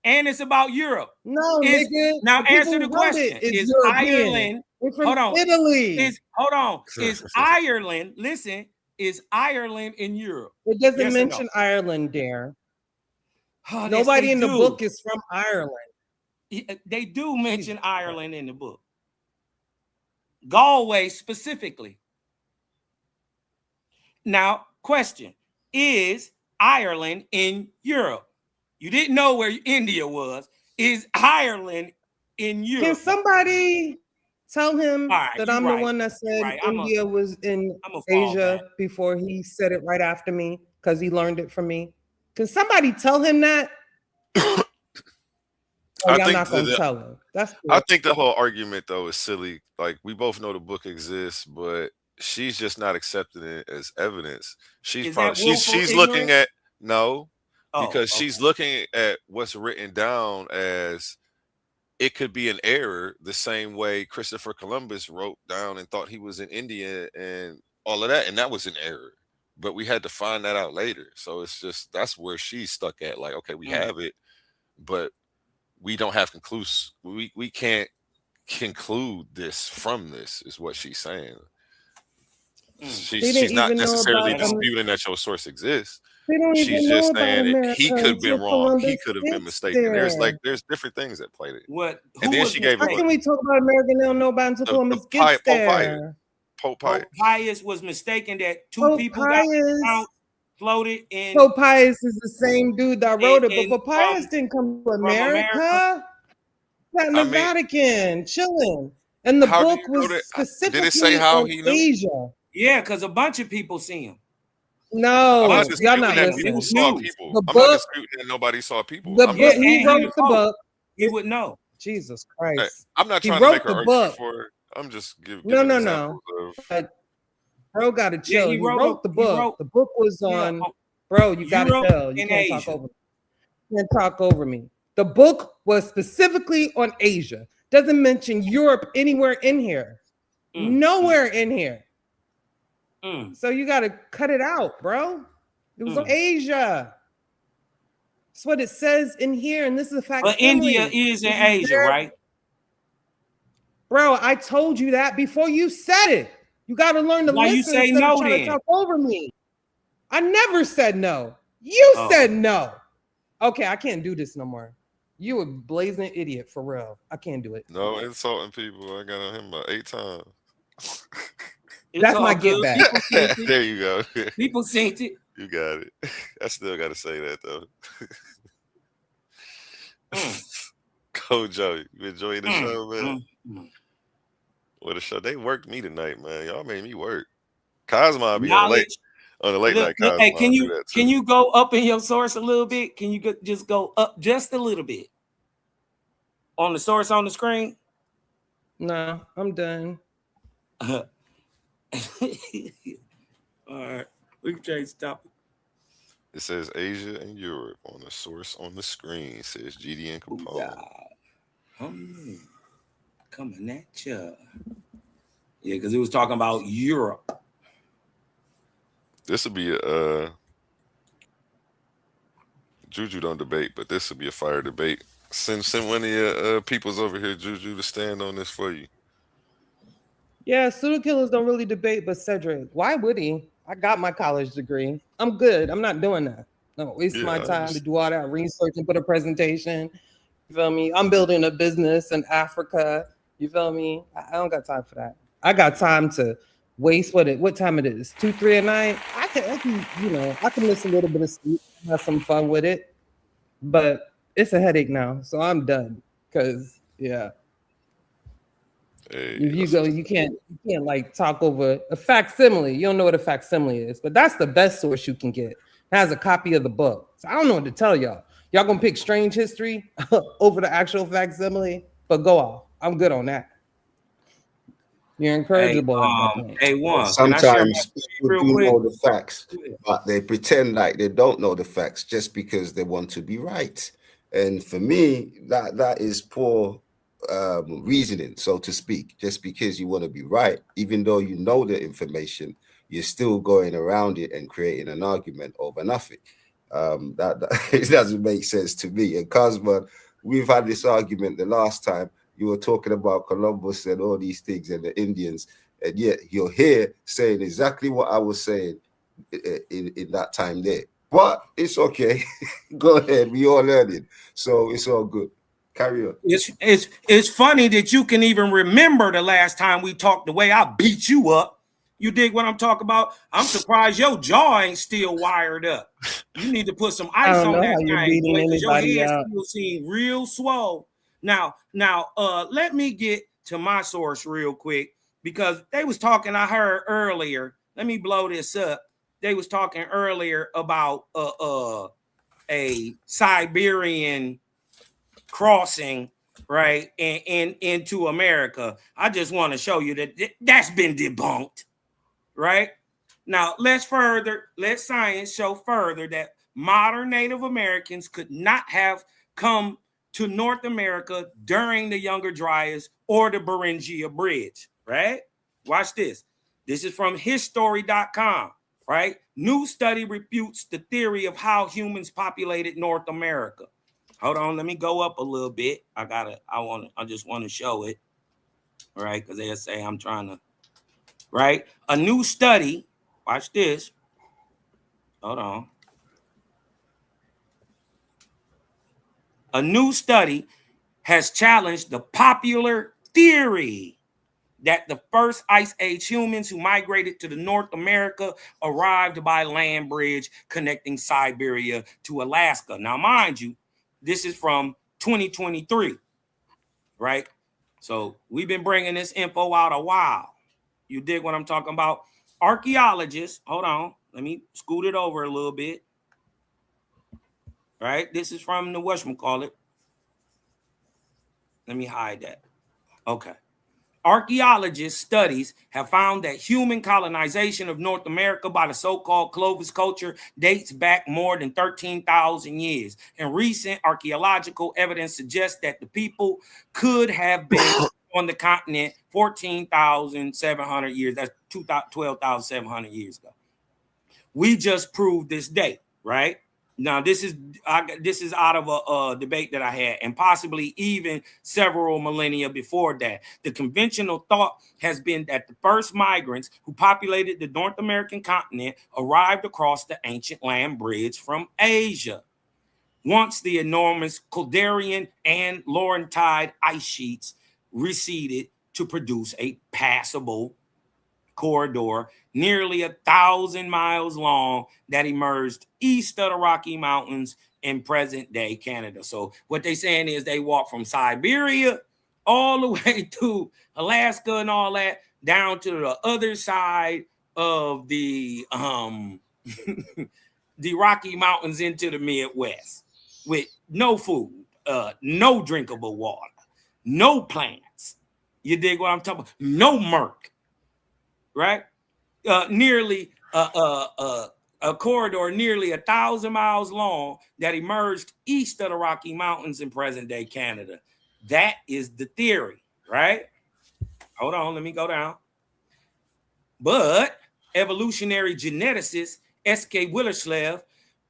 And it's about Europe. No, nigga. Now the answer the people wrote question. it. It's Is European. Ireland? We're from Hold on. Italy. Is Ireland? Listen, is Ireland in Europe? It doesn't Yes or mention no? Ireland there. Oh, yes, Nobody they in the do. book is from Ireland. They do mention Ireland in the book. Galway specifically. Now, question: is Ireland in Europe? You didn't know where India was. Is Ireland in Europe? Can somebody tell him right, that you're I'm right. the one that said Right. India was in fall, Asia man. before he said it right after me because he learned it from me? Can somebody tell him that? Or y'all not gonna tell him? That's cool. I think the whole argument though is silly. Like we both know the book exists, but she's just not accepting it as evidence. She's looking at because she's looking at what's written down as it could be an error, the same way Christopher Columbus wrote down and thought he was in India and all of that, and that was an error. But we had to find that out later. So it's just that's where she's stuck at. Like, okay, we have it, but we don't have we can't conclude this from this, is what she's saying. She's not necessarily disputing that your source exists. They don't She's even know just about saying it. He America could have been until wrong. He Columbus could have been gets mistaken. there. There's different things that played it. What? And then she gave How him can we talk about America and they don't know about it until Columbus gets there? Pope Pius. Pope Pius was mistaken that two Pope people got out, floated in. Pope Pius is the same dude that wrote it, but Pope Pius didn't come to America. Not in the Vatican, chilling. And the How do book you know was that? specifically Did it say how on he knew? Asia. Yeah, because a bunch of people see him. No, I'm not y'all disputing not that listening. people saw people. The I'm not book, disputing that nobody saw people. the I'm book, just, he wrote the book. He would know. Jesus Hey, Christ. I'm not He trying to wrote make an the argument book. for her. I'm just giving No. examples of. But bro got to Yeah, chill. he He wrote wrote the book. The book was on. Bro, you got to Europe chill. You and can't talk Asia. over me. You can't talk over me. The book was specifically on Asia. Doesn't mention Europe anywhere in here. Nowhere in here. So you got to cut it out, bro. It was on Asia. That's what it says in here, and this is a fact. But India is in Asia, right? Bro, I told you that before you said it. You got to learn to Why listen you say instead no of trying then? to talk over me. I never said no. You said no. Okay, I can't do this no more. You a blazing idiot for real. I can't do it. No insulting people. I got on him about 8 times. That's my get back. There you go. People seen it. You got it. I still got to say that though. Go, Joe. You enjoying the show, man? What a show. They worked me tonight, man. Y'all made me work. Cosmo be on the late night. Cosmo, Hey, do that too. can you go up in your source a little bit? Can you just go up just a little bit on the source on the screen? No, I'm done. All right, we can change the topic. It says Asia and Europe on the source on the screen. It says GD and Capone. Coming at ya. Yeah, because it was talking about Europe. This would be a Juju don't debate, but this would be a fire debate. Send one of your peoples over here, Juju, to stand on this for you. Yeah, pseudo killers don't really debate, but Cedric, why would he? I got my college degree. I'm good. I'm not doing that. No, waste my time to do all that research and put a presentation. You feel me? I'm building a business in Africa. You feel me? I don't got time for that. I got time to waste what time it is? 2, 3 at night. I can, I can miss a little bit of sleep, have some fun with it. But it's a headache now, so I'm done. Cause Hey, you can't like talk over a facsimile. You don't know what a facsimile is, but that's the best source you can get. It has a copy of the book. So I don't know what to tell y'all. Y'all gonna pick Strange History over the actual facsimile, but go off. I'm good on that. You're incorrigible at that point. Sometimes people do know the facts, but they pretend like they don't know the facts just because they want to be right. And for me, that is poor reasoning, so to speak. Just because you want to be right, even though you know the information, you're still going around it and creating an argument over nothing. That it doesn't make sense to me. And Cosmo, we've had this argument the last time. You were talking about Columbus and all these things and the Indians, and yet you're here saying exactly what I was saying in that time there. But it's okay. Go ahead. We all learning, so it's all good. Carry on. It's funny that you can even remember the last time we talked the way I beat you up. You dig what I'm talking about? I'm surprised your jaw ain't still wired up. You need to put some ice on that thing, because your head still seems real swole. Now, let me get to my source real quick, because they was talking, I heard earlier, let me blow this up. They was talking earlier about a Siberian crossing, right, and into America. I just want to show you that that's been debunked, right? Now, let science show further that modern Native Americans could not have come to North America during the Younger Dryas or the Beringia Bridge, right? Watch this. This is from History.com, right? New study refutes the theory of how humans populated North America. Hold on, let me go up a little bit. I just want to show it, right? Because they'll say I'm trying to, right? A new study, watch this. Hold on. A new study has challenged the popular theory that the first Ice Age humans who migrated to the North America arrived by land bridge connecting Siberia to Alaska. Now, mind you, this is from 2023, right? So we've been bringing this info out a while. You dig what I'm talking about? Archaeologists, hold on, let me scoot it over a little bit. Right? This is from the whatchamacallit. Let me hide that. Okay. Archaeologists' studies have found that human colonization of North America by the so-called Clovis culture dates back more than 13,000 years. And recent archaeological evidence suggests that the people could have been on the continent 14,700 years. That's 12,700 years ago. We just proved this date, right? Now, this is out of a debate that I had, and possibly even several millennia before that. The conventional thought has been that the first migrants who populated the North American continent arrived across the ancient land bridge from Asia. Once the enormous Calderian and Laurentide ice sheets receded to produce a passable corridor nearly 1,000 miles long that emerged east of the Rocky Mountains in present-day Canada. So what they're saying is they walked from Siberia all the way to Alaska and all that, down to the other side of the the Rocky Mountains into the Midwest with no food, no drinkable water, no plants. You dig what I'm talking about? No murk. Right? Nearly a corridor nearly 1,000 miles long that emerged east of the Rocky Mountains in present-day Canada. That is the theory, right? Hold on, let me go down. But evolutionary geneticist S.K. Willerslev,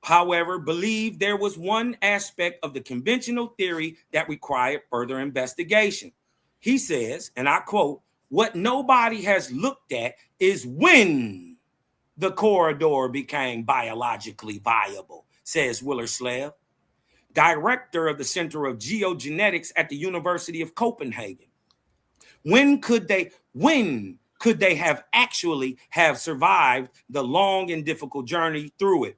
however, believed there was one aspect of the conventional theory that required further investigation. He says, and I quote, "What nobody has looked at is when the corridor became biologically viable," says Willerslev, director of the Center of Geogenetics at the University of Copenhagen. When could they have actually have survived the long and difficult journey through it?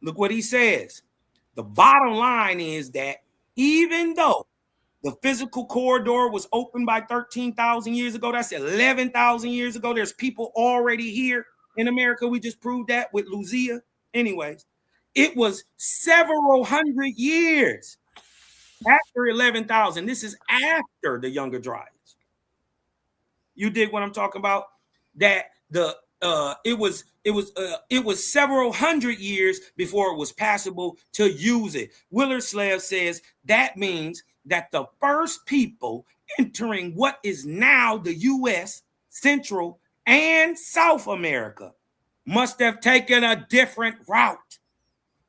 Look what he says. The bottom line is that even though the physical corridor was opened by 13,000 years ago, that's 11,000 years ago, there's people already here in America. We just proved that with Lucia. Anyways, it was several hundred years after 11,000. This is after the Younger Dryas. You dig what I'm talking about? That it was several hundred years before it was passable to use it. Willerslev says that means that the first people entering what is now the U.S., Central, and South America must have taken a different route.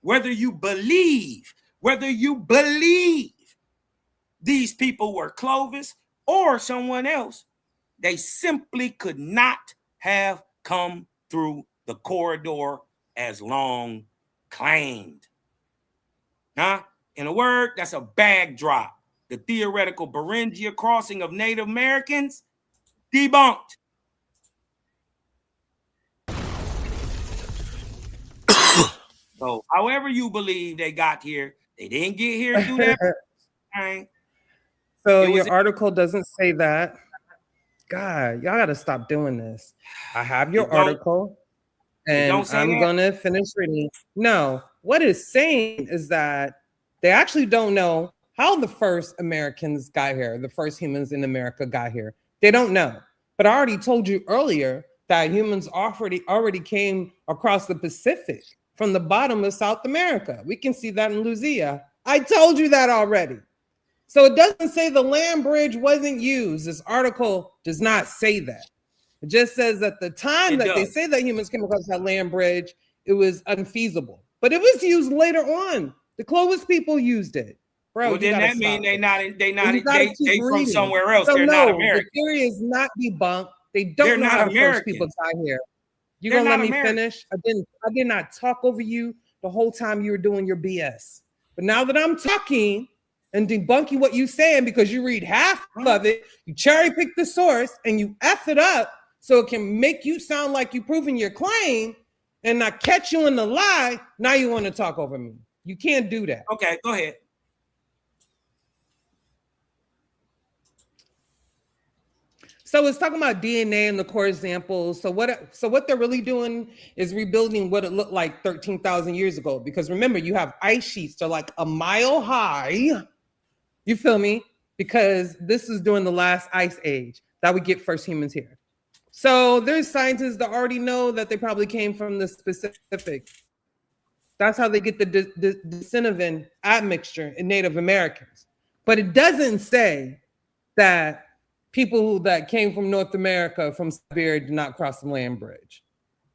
Whether you believe these people were Clovis or someone else, they simply could not have come through the corridor as long claimed. In a word, that's a bag drop. The theoretical Beringia crossing of Native Americans, debunked. So however you believe they got here, they didn't get here through that. So your article doesn't say that. God, y'all got to stop doing this. I have your article, and I'm going to finish reading. No, what it's saying is that they actually don't know how the first Americans got here, the first humans in America got here. They don't know. But I already told you earlier that humans already came across the Pacific from the bottom of South America. We can see that in Lucia. I told you that already. So it doesn't say the land bridge wasn't used. This article does not say that. It just says that the time they say that humans came across that land bridge, it was unfeasible. But it was used later on. The Clovis people used it. Bro, well, then that means they from somewhere else. So they're not American. The theory is not debunked. They don't know how the first people got here. You gonna let me finish? I did not talk over you the whole time you were doing your BS. But now that I'm talking, and debunking what you're saying because you read half of it, you cherry pick the source, and you F it up so it can make you sound like you're proving your claim and not catch you in the lie. Now you want to talk over me. You can't do that. Okay, go ahead. So it's talking about DNA in the core examples. So what they're really doing is rebuilding what it looked like 13,000 years ago. Because remember, you have ice sheets. They're like a mile high. You feel me? Because this is during the last ice age that we get first humans here. So there's scientists that already know that they probably came from the Pacific. That's how they get the Denisovan admixture in Native Americans. But it doesn't say that people that came from North America, from Siberia, did not cross the land bridge.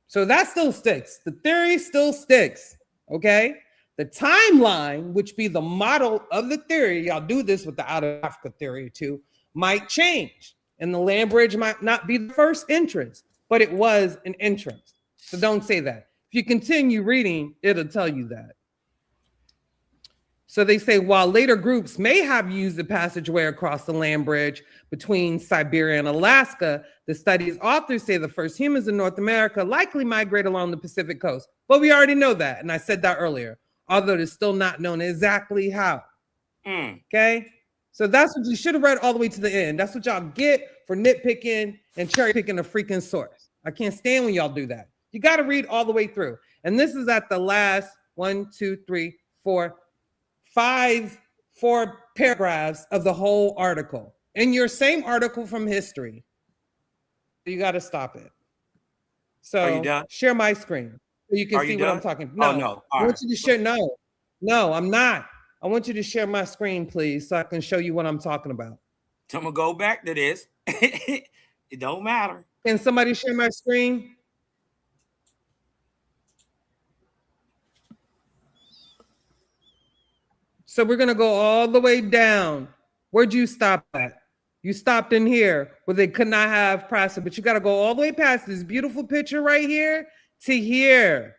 So that still sticks. The theory still sticks, okay? The timeline, which be the model of the theory, y'all do this with the out of Africa theory too, might change. And the land bridge might not be the first entrance, but it was an entrance. So don't say that. If you continue reading, it'll tell you that. So they say, while later groups may have used the passageway across the land bridge between Siberia and Alaska, the study's authors say the first humans in North America likely migrate along the Pacific coast. But we already know that, and I said that earlier, although it's still not known exactly how. Okay? So that's what you should have read all the way to the end. That's what y'all get for nitpicking and cherry picking a freaking source. I can't stand when y'all do that. You got to read all the way through. And this is at the last 4 paragraphs of the whole article in your same article from history. You got to stop it. So Are you done? Share my screen so you can see what I'm talking about. No. I want you to share. No, I'm not. I want you to share my screen, please, so I can show you what I'm talking about. So I'm gonna go back to this. It don't matter. Can somebody share my screen? So we're gonna go all the way down. Where'd you stop at? You stopped in here where they could not have press it, but you got to go all the way past this beautiful picture right here to here.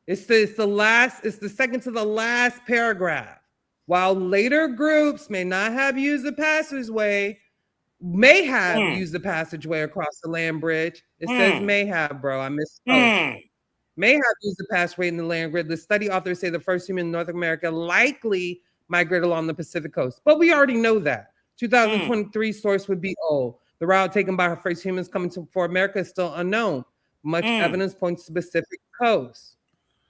It's the second to the last paragraph. While later groups may not have used the passageway, may have used the passageway across the land bridge. It says may have, bro. I misspoke. May have used the passageway in the land grid. The study authors say the first human in North America likely migrated along the Pacific coast. But we already know that. 2023 source would be old. The route taken by our first humans coming for America is still unknown. Much evidence points to the Pacific coast.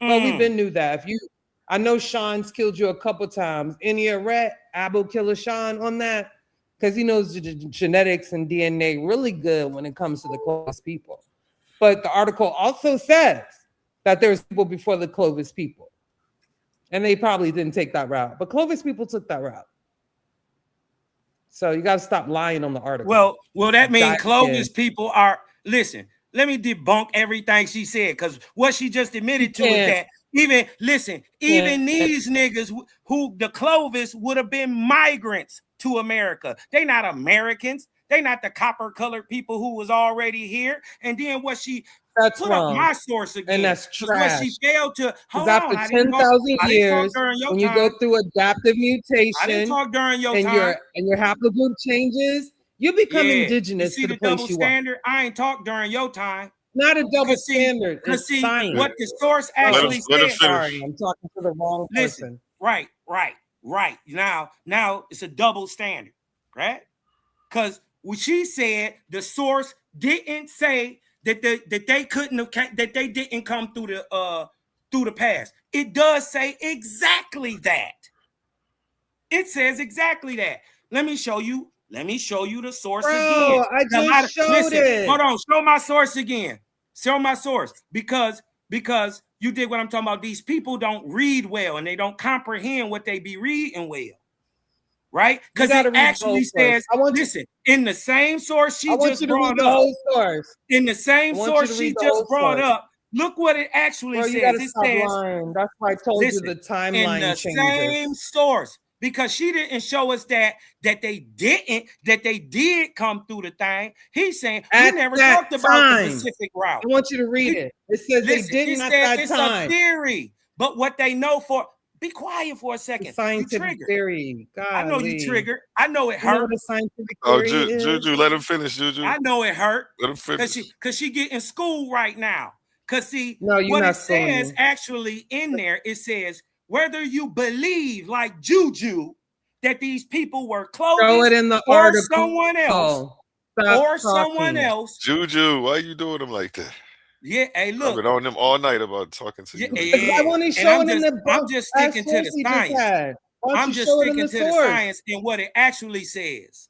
Well, we've been knew that. I know Sean's killed you a couple times. Any rat, Abu Killer Sean on that? Because he knows genetics and DNA really good when it comes to the Clovis people. But the article also says that there's people before the Clovis people. And they probably didn't take that route. But Clovis people took that route. So you got to stop lying on the article. Well, that means Clovis people are, listen, let me debunk everything she said, because what she just admitted to is that even these niggas who the Clovis would have been migrants to America. They not Americans. They not the copper colored people who was already here. And then what she That's put wrong. up my source again. And that's trash. What she failed to hold after on. 10,000 years, when you go through adaptive mutation, I didn't talk during your and time. your haplogroup changes, you become indigenous to the place double you standard? are. I ain't talked during your time. Not a double standard. Because It's science. what the source actually said. Sorry, I'm talking to the wrong person. Right. Now it's a double standard, right? Because what she said, the source didn't say that they couldn't have that they didn't come through the past. It does say exactly that. It says exactly that. Let me show you the source again. I just showed it. Hold on, show my source again. Show my source because you did what I'm talking about. These people don't read well and they don't comprehend what they be reading well. Right? Because it actually says, listen, in the same source she just brought up. In the same source she just brought up, look what it actually says. It says, lying. That's why I told you the timeline in the changes. same source. Because she didn't show us that they did come through the thing. He's saying we never talked about the Pacific route. I want you to read it. It says they didn't at that it's time. a theory, but what they know for Be quiet for a second. Scientific theory. I know you Golly. triggered. I know it You know hurt. what a scientific Oh, theory is? Juju, let him finish, Juju. I know it hurt. Let him finish. Cause she get in school right now. Cause see, No, you're what not it says schooling. actually in there, it says whether you believe like Juju that these people were Throw Clovis it in the or article. someone else, Stop or someone talking. else. Juju, why you doing them like that? Yeah, hey, I've look. been on them all night about talking to you. Why won't he And show it in the I'm book? just That sticking to the source he just science. had? Why don't I'm you just show it in sticking the to the source? science and what it actually says.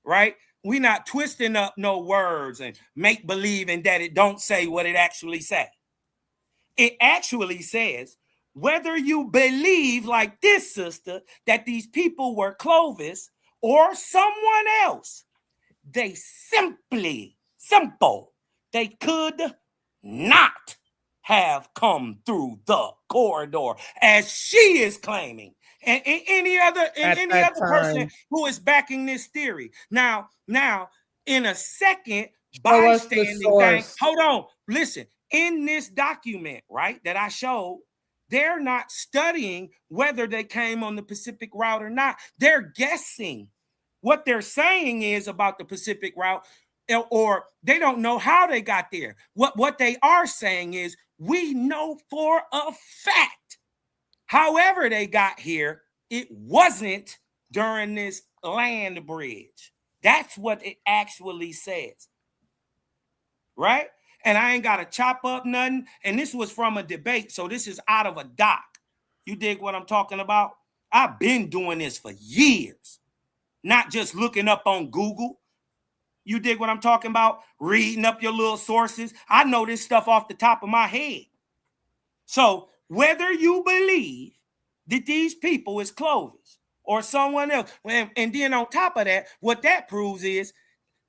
Right? We're not twisting up no words and make believing that it don't say what it actually says. It actually says, whether you believe like this sister that these people were Clovis or someone else, they they could not have come through the corridor as she is claiming. And any other person time. who is backing this theory. Now, in a second, Show us the bystanding thing. source. Hold on. Listen, in this document, right, that I showed, they're not studying whether they came on the Pacific route or not. They're guessing. What they're saying is about the Pacific route, or they don't know how they got there. What they are saying is, we know for a fact, however they got here, it wasn't during this land bridge. That's what it actually says. Right? And I ain't got to chop up nothing. And this was from a debate, so this is out of a doc. You dig what I'm talking about? I've been doing this for years, not just looking up on Google. You dig what I'm talking about? Reading up your little sources. I know this stuff off the top of my head. So whether you believe that these people is Clovis or someone else, and then on top of that, what that proves is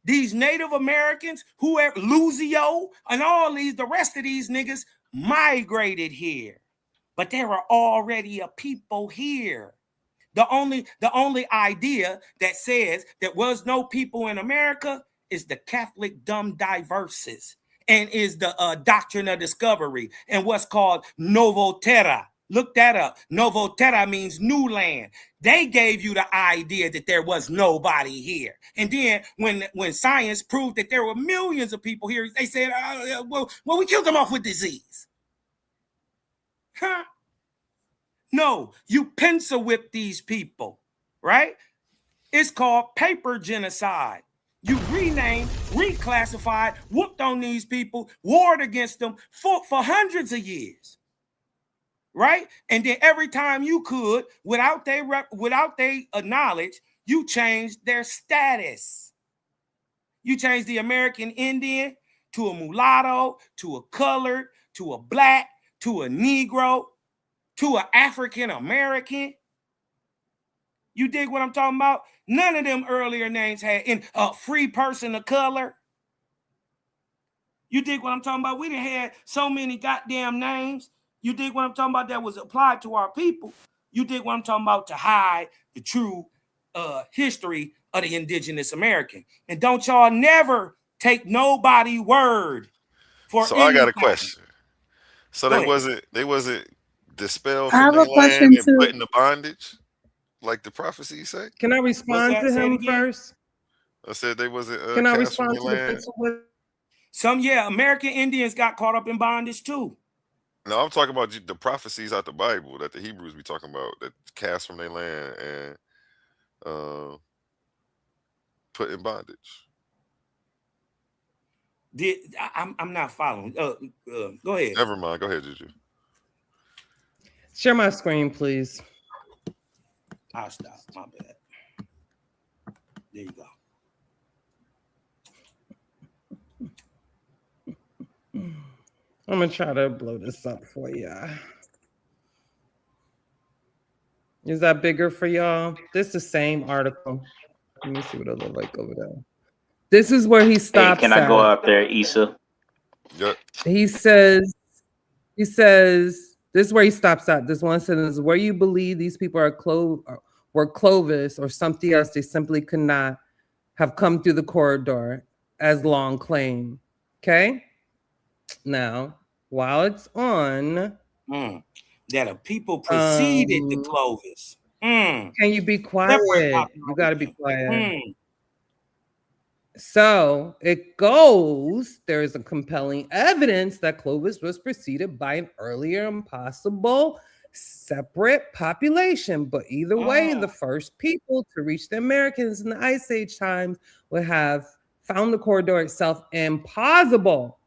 these Native Americans, whoever, Luzio, and all these, the rest of these niggas migrated here. But there are already a people here. The only idea that says there was no people in America is the Catholic dumb diverses, and is the doctrine of discovery and what's called Novo Terra. Look that up. Novo Terra means new land. They gave you the idea that there was nobody here. And then when science proved that there were millions of people here, they said, well, we killed them off with disease. Huh? No, you pencil whip these people, right? It's called paper genocide. You renamed, reclassified, whooped on these people, warred against them for hundreds of years. Right? And then every time you could, without they knowledge, you changed their status. You changed the American Indian to a mulatto, to a colored, to a black, to a Negro, to an African American. You dig what I'm talking about? None of them earlier names had in a free person of color. You dig what I'm talking about? We done had so many goddamn names. You dig what I'm talking about that was applied to our people. You dig what I'm talking about to hide the true history of the indigenous American. And don't y'all never take nobody word for So anything. I got a question. So Go they wasn't dispelled I from have their a question land and too. put into bondage, like the prophecies say? Can I respond that? to Say it him again. first? I said they wasn't Can I cast from respond their to the land. principle? Some, American Indians got caught up in bondage too. No, I'm talking about the prophecies out the Bible that the Hebrews be talking about, that cast from their land and put in bondage. I'm not following. Go ahead. Never mind. Go ahead, Juju. Share my screen, please. I'll stop. My bad. There you go. I'm gonna try to blow this up for you. Is that bigger for y'all? This is the same article. Let me see what it looks like over there. This is where he Hey, stops. can I go out there, Issa? Yep. He says, this is where he stops at. This one sentence, where you believe these people were Clovis or something else, they simply could not have come through the corridor as long claim. Okay? Now, while it's on. that a people preceded the Clovis. Can you be quiet? You got to be quiet. So it goes, there is a compelling evidence that Clovis was preceded by an earlier impossible separate population. But either way, the first people to reach the Americans in the Ice Age times would have found the corridor itself impossible.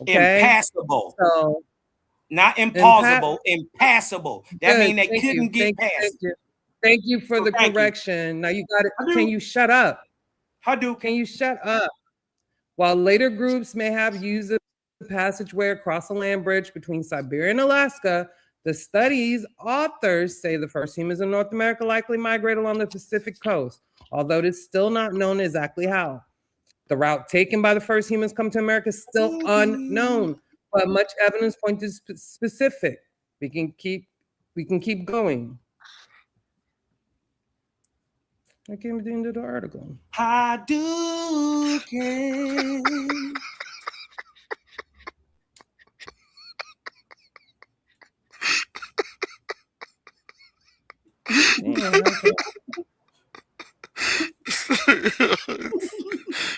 Okay? Impassable. So, not impossible, impassable. That means they couldn't get past. Thank you for the correction. Now you got it. Can you shut up? Can you shut up? While later groups may have used the passageway across the land bridge between Siberia and Alaska, the study's authors say the first humans in North America likely migrated along the Pacific coast, although it is still not known exactly how. The route taken by the first humans come to America is still unknown, but much evidence points to specific. We can keep going. I came to the end of the article. Hadouken.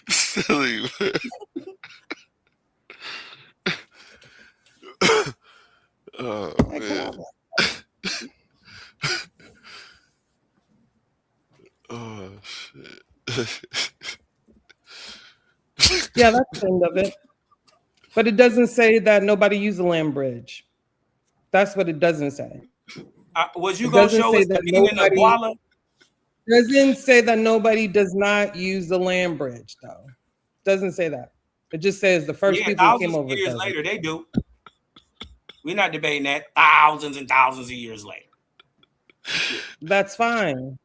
Silly, man. Oh man. Oh shit. Yeah, that's the end of it. But it doesn't say that nobody used the land bridge. That's what it doesn't say. Was you gonna show us the meaning of Guala? Doesn't say that nobody does not use the land bridge, though. Doesn't say that. It just says the first people who came over. Years later, they do. We're not debating that. Thousands and thousands of years later. That's fine.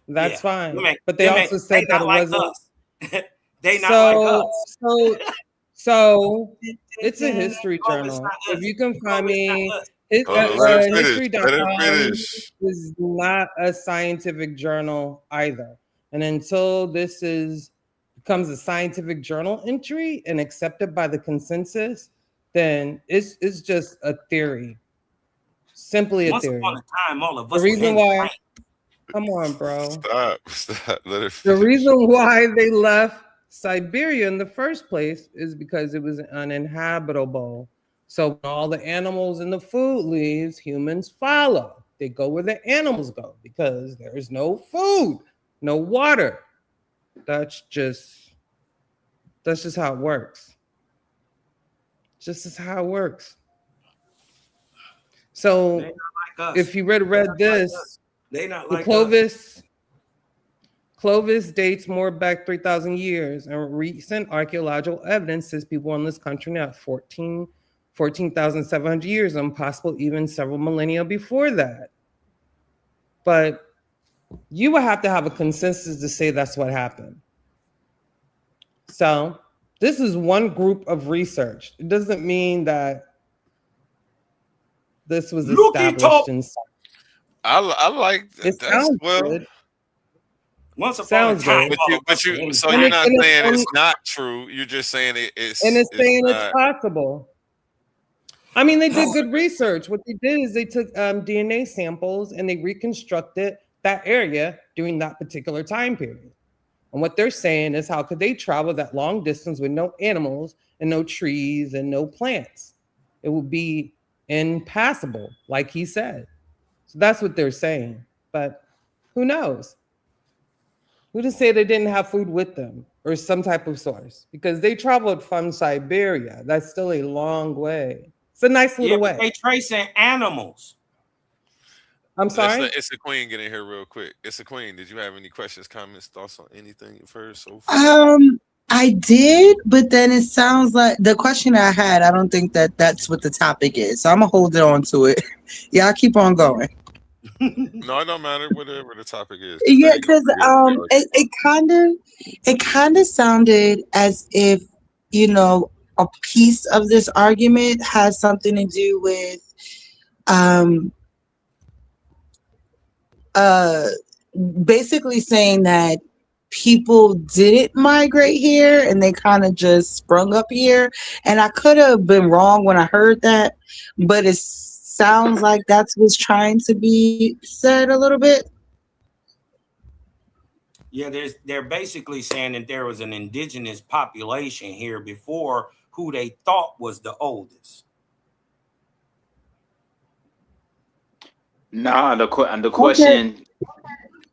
That's fine. They but they also said that it wasn't. Us. They not like us. So it's a history journal. If you can find me, history.com is not a scientific journal either. And until this becomes a scientific journal entry and accepted by the consensus, then it's just a theory. Simply a theory. Once upon a time, all of us the reason why. Come on, bro. Stop. Let it the reason why they left Siberia in the first place is because it was uninhabitable. So when all the animals and the food leaves, humans follow. They go where the animals go because there's no food, no water. That's just how it works. Just as how it works. So if you read this, they not the like Clovis dates more back 3,000 years, and recent archaeological evidence says people in this country now 14,700 years, and possible even several millennia before that. But you would have to have a consensus to say that's what happened. So this is one group of research. It doesn't mean that this was established in science. I like it. Sounds good. Once upon a time, but you so you're not saying it's not true. You're just saying it's saying it's possible. I mean, they did good research. What they did is they took DNA samples and they reconstructed that area during that particular time period. And what they're saying is, how could they travel that long distance with no animals and no trees and no plants? It would be impassable, like he said. So that's what they're saying. But who knows? Who to say they didn't have food with them or some type of source? Because they traveled from Siberia. That's still a long way. It's a nice little way. They tracing animals. I'm sorry? It's the queen getting here real quick. It's the queen. Did you have any questions, comments, thoughts on anything you've heard so far? I did, but then it sounds like the question I had, I don't think that's what the topic is. So I'm gonna hold it on to it. Y'all keep on going. No, it don't matter whatever the topic is. Yeah, because it kind of sounded as if, you know, a piece of this argument has something to do with basically saying that people didn't migrate here and they kind of just sprung up here. And I could have been wrong when I heard that, but it sounds like that's what's trying to be said a little bit. Yeah, they're basically saying that there was an indigenous population here before who they thought was the oldest. Nah, the question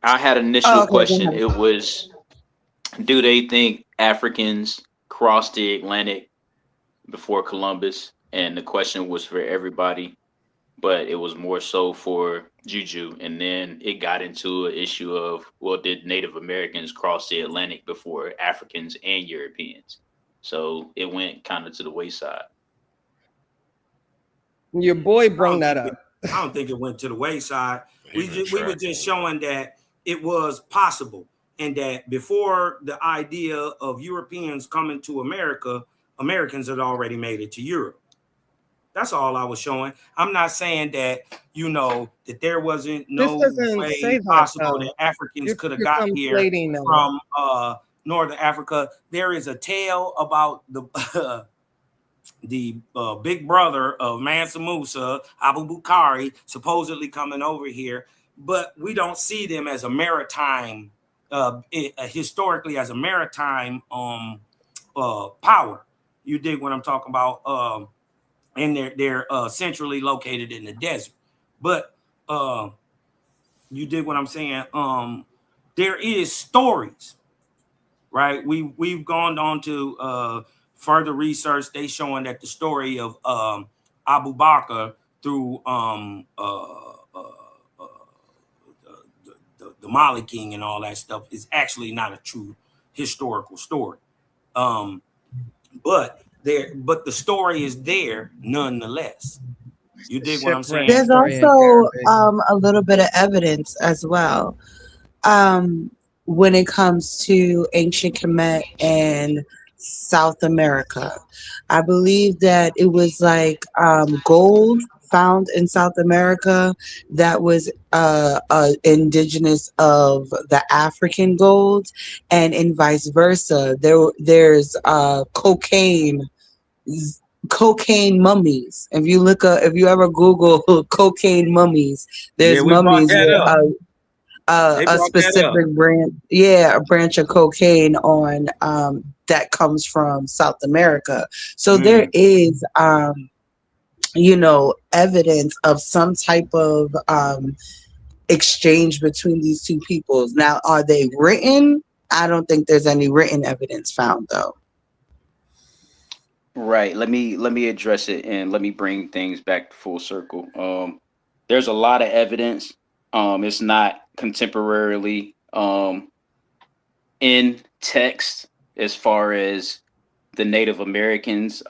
I had initial question. It was, do they think Africans crossed the Atlantic before Columbus? And the question was for everybody, but it was more so for Juju. And then it got into an issue of, well, did Native Americans cross the Atlantic before Africans and Europeans? So it went kind of to the wayside. Your boy brought that up. I don't think it went to the wayside. We were just showing that it was possible, and that before the idea of Europeans coming to America, Americans had already made it to Europe. That's all I was showing. I'm not saying that, that there wasn't no way possible that Africans could have got here from Northern Africa. There is a tale about the big brother of Mansa Musa, Abu Bukhari, supposedly coming over here, but we don't see them as a maritime, historically as a maritime power. You dig what I'm talking about? And they're centrally located in the desert. But you dig what I'm saying? There is stories, right? We've gone on to further research. They showing that the story of Abu Bakr through the Mali King and all that stuff is actually not a true historical story. But the story is there nonetheless. You dig what I'm saying? There's also a little bit of evidence as well when it comes to ancient Kemet and South America. I believe that it was like gold found in South America that was indigenous of the African gold, and in vice versa. There's cocaine mummies. If you ever Google cocaine mummies, there's mummies with a specific a branch of cocaine on that comes from South America. So there is evidence of some type of exchange between these two peoples. Now, are they written? I don't think there's any written evidence found, though. Right. Let me address it, and let me bring things back full circle. There's a lot of evidence. It's not contemporarily in text as far as the Native Americans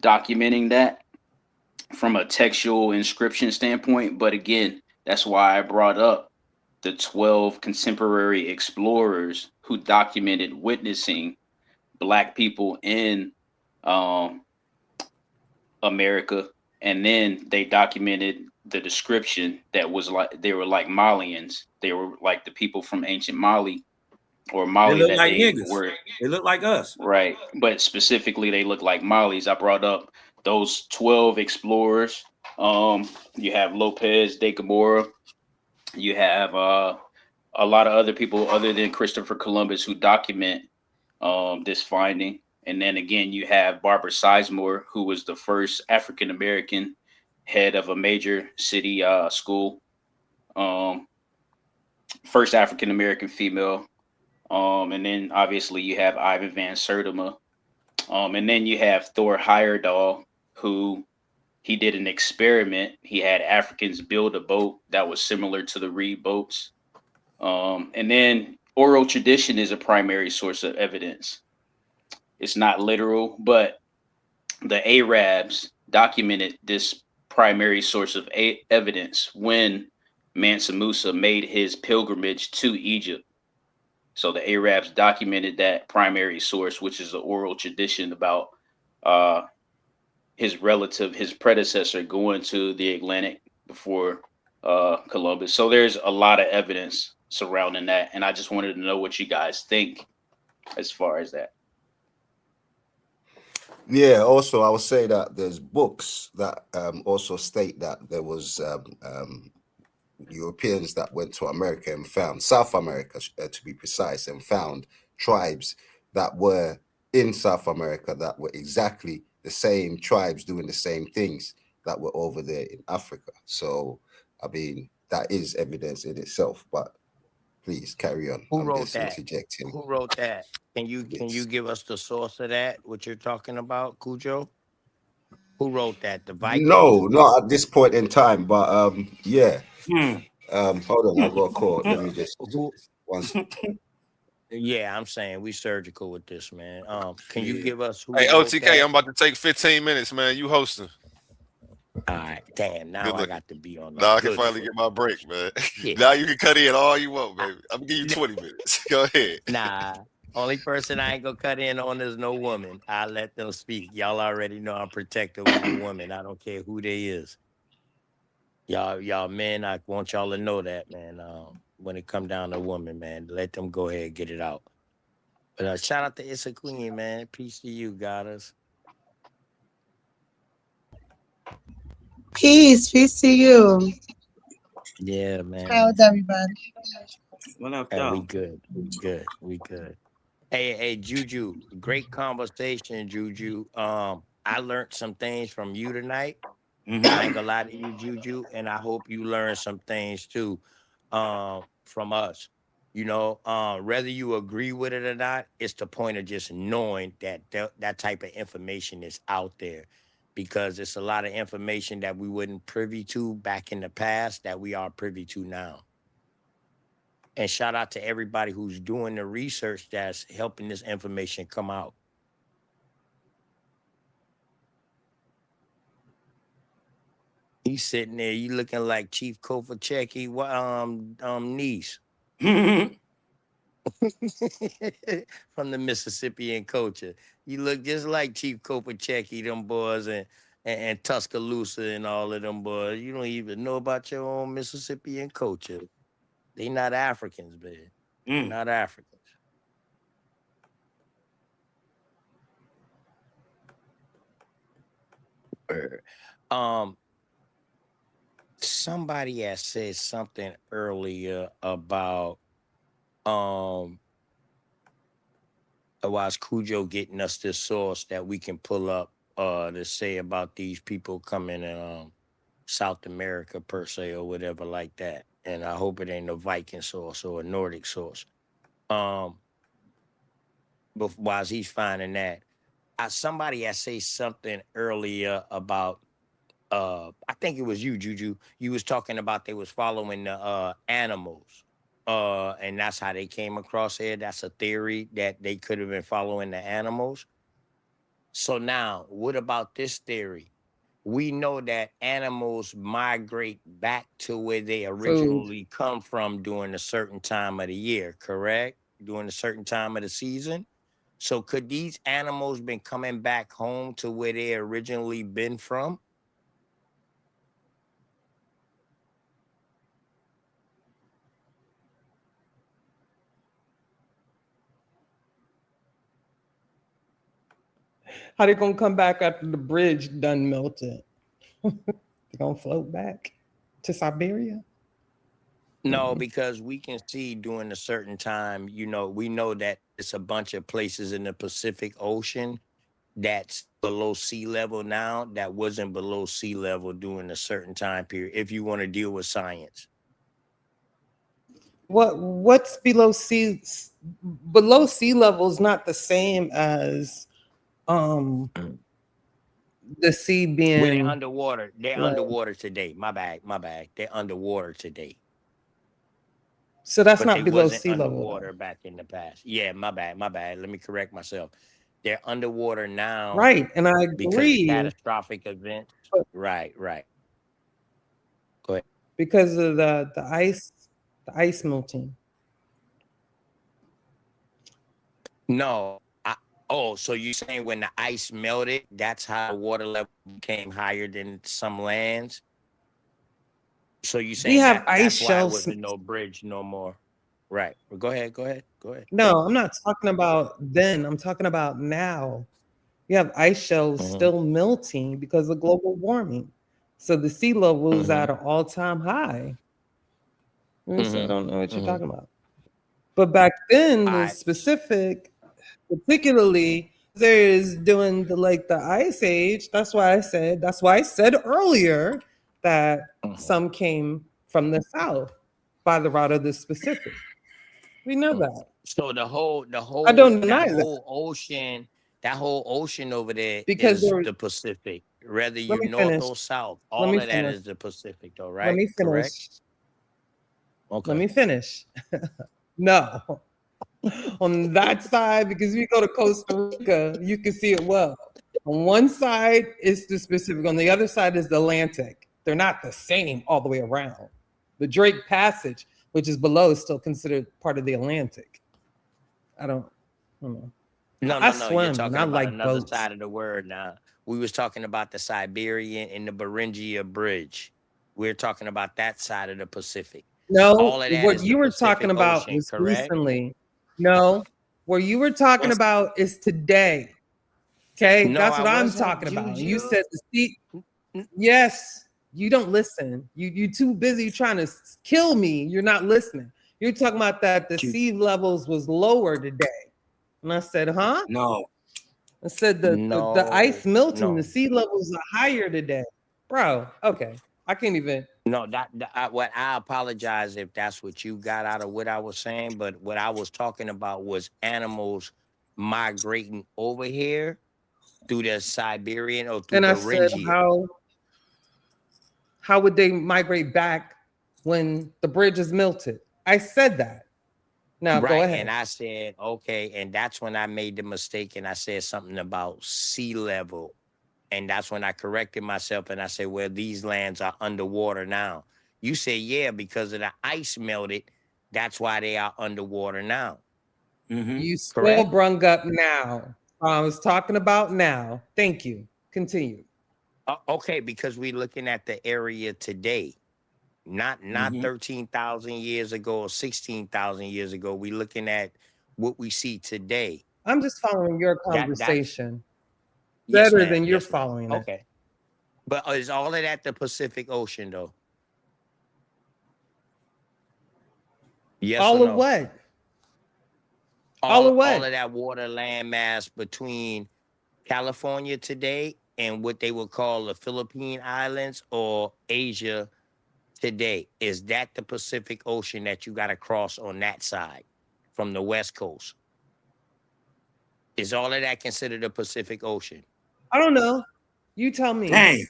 documenting that from a textual inscription standpoint. But again, that's why I brought up the 12 contemporary explorers who documented witnessing Black people in America, and then they documented the description that was like they were like Malians. They were like the people from ancient Mali or Mali. They look like niggas. They look like us, right? But specifically, they look like Malis. I brought up those 12 explorers. You have Lopez de Cabora. You have a lot of other people other than Christopher Columbus who document this finding. And then again, you have Barbara Sizemore, who was the first African-American head of a major city school. First African-American female. And then obviously you have Ivan Van Sertima. And then you have Thor Heyerdahl, who he did an experiment. He had Africans build a boat that was similar to the reed boats. And then oral tradition is a primary source of evidence. It's not literal, but the Arabs documented this primary source of evidence when Mansa Musa made his pilgrimage to Egypt. So the Arabs documented that primary source, which is the oral tradition about his relative, his predecessor, going to the Atlantic before Columbus. So there's a lot of evidence surrounding that, and I just wanted to know what you guys think as far as that. Yeah, also I would say that there's books that also state that there was Europeans that went to America and found South America, to be precise, and found tribes that were in South America that were exactly the same tribes doing the same things that were over there in Africa. So, I mean, that is evidence in itself. But please carry on. Who I'm wrote just that? interjecting. Who wrote that? Can you give us the source of that? What you're talking about, Cujo? Who wrote that? The Vikings? No, not at this point in time. But yeah. Hmm. Hold on, I got a call. Let me just once. Yeah, I'm saying we surgical with this, man. Can you give us who Hey, wrote OTK, that? I'm about to take 15 minutes, man. You hosting. All right, damn. Now Good I looking. got to be on. Now I can Good finally foot. get my break, man. Yeah. Now you can cut in all you want, baby. I'm gonna give you 20 minutes. Go ahead. Nah, only person I ain't gonna cut in on is no woman. I let them speak. Y'all already know I'm protective of a woman. I don't care who they is. Y'all men, I want y'all to know that, man. When it come down to women, man, let them go ahead and get it out. But shout out to Issa Queen, man. Peace to you, goddess. Peace to you. Yeah, man. How's everybody? What up, Hey, we y'all? good. We good. Hey, Juju. Great conversation, Juju. I learned some things from you tonight. I ain't gonna lie to you, Juju, and I hope you learn some things too, from us. You know, whether you agree with it or not, it's the point of just knowing that that type of information is out there, because it's a lot of information that we wasn't privy to back in the past that we are privy to now. And shout out to everybody who's doing the research that's helping this information come out. He's sitting there, you looking like Chief Kovaceki, niece. From the Mississippian culture. You look just like Chief Kovaceki, them boys, and Tuscaloosa and all of them boys. You don't even know about your own Mississippian culture. They not Africans, man. They're not Africans. Somebody has said something earlier about was Cujo getting us this source that we can pull up to say about these people coming in South America per se or whatever like that. And I hope it ain't a Viking source or a Nordic source. But while he's finding that, somebody had say something earlier about I think it was you, Juju. You was talking about they was following the animals. And that's how they came across here. That's a theory that they could have been following the animals. So now, what about this theory? We know that animals migrate back to where they originally come from during a certain time of the year, correct? During a certain time of the season. So could these animals been coming back home to where they originally been from? How they gonna come back after the bridge done melted? They gonna float back to Siberia? No, because we can see during a certain time, you know, we know that it's a bunch of places in the Pacific Ocean that's below sea level now that wasn't below sea level during a certain time period, if you want to deal with science. What's below sea? Below sea level is not the same as the sea being When they're underwater. They're Right. underwater today. My bad. They're underwater today. So that's But not they below wasn't sea level. underwater back in the past. Yeah, my bad. Let me correct myself. They're underwater now. Right, and I Because agree. catastrophic events. Right. Go ahead. Because of the ice melting. No. So you're saying when the ice melted, that's how the water level became higher than some lands? So you saying have that's ice why it shelves. wasn't no bridge no more? Right. Well, go ahead. No, I'm not talking about then. I'm talking about now. You have ice shelves still melting because of global warming. So the sea level is at an all-time high. So I don't know what you're talking about. But back then, the specific, particularly, there's doing the ice age. That's why I said earlier that some came from the south by the route of the Pacific. We know that. So the whole I don't deny that that. whole ocean over there Because is there- the Pacific. Whether Let you me north finish. or south, Let all me of that finish. is the Pacific, though, Let right? me finish. Correct? Okay. Let me finish. No. On that side, because we go to Costa Rica, you can see it well. On one side is the Pacific, on the other side is the Atlantic. They're not the same all the way around. The Drake Passage, which is below, is still considered part of the Atlantic. I don't know. No, I no, no. You're swim, talking and I about like another boats. side of the word now. We was talking about the Siberian and the Beringia Bridge. We're talking about that side of the Pacific. No, All of that what is you the were Pacific talking about Ocean, was correct? recently. No, what you were talking about is today. Okay, No, that's I what I'm wasn't, talking about. You Juju. said the sea. Yes, you don't listen. You too busy trying to kill me. You're not listening. You're talking about that the sea levels was lower today, and I said, huh? No. I said the ice melting, no. the sea levels are higher today, bro. Okay, I can't even. No, what I apologize if that's what you got out of what I was saying, but what I was talking about was animals migrating over here through the Siberian or through And I said, Beringia. how would they migrate back when the bridge is melted? I said that. Now Right, go ahead. and I said, okay, and that's when I made the mistake and I said something about sea level. And that's when I corrected myself and I said, well, these lands are underwater now. You say, yeah, because of the ice melted, that's why they are underwater now. You still Correct? brung up now. I was talking about now. Thank you. Continue. Okay, because we're looking at the area today, not 13,000 years ago or 16,000 years ago. We're looking at what we see today. I'm just following your That conversation yes, better ma'am. than you're Yes, ma'am. following it. Okay. But is all of that the Pacific Ocean, though? Yes All or of no? what? All of what? All of that water land mass between California today and what they would call the Philippine Islands or Asia today. Is that the Pacific Ocean that you got to cross on that side from the West Coast? Is all of that considered the Pacific Ocean? I don't know. You tell me.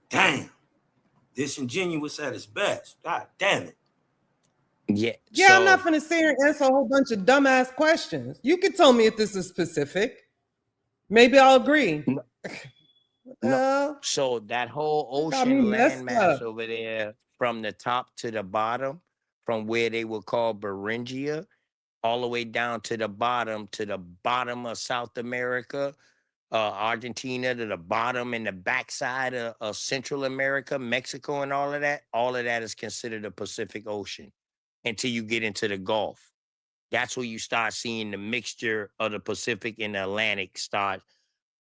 Damn. Disingenuous at its best. God damn it. Yeah. Yeah, I'm not gonna sit here and answer a whole bunch of dumbass questions. You can tell me if this is specific. Maybe I'll agree. No. So that whole got me ocean messed landmass up. over there from the top to the bottom, from where they would call Beringia, all the way down to the bottom of South America, Argentina, to the bottom and the backside of Central America, Mexico, and all of that is considered the Pacific Ocean until you get into the Gulf. That's where you start seeing the mixture of the Pacific and the Atlantic start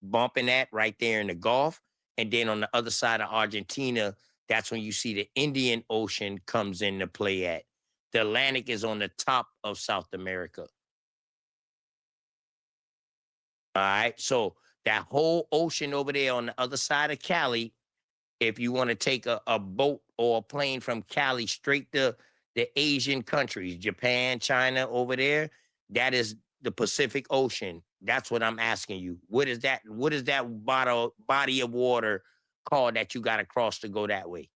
bumping at right there in the Gulf. And then on the other side of Argentina, that's when you see the Indian Ocean comes into play at. The Atlantic is on the top of South America. All right. So that whole ocean over there on the other side of Cali, if you want to take a boat or a plane from Cali straight to the Asian countries, Japan, China over there, that is the Pacific Ocean. That's what I'm asking you. What is that body of water called that you got to cross to go that way?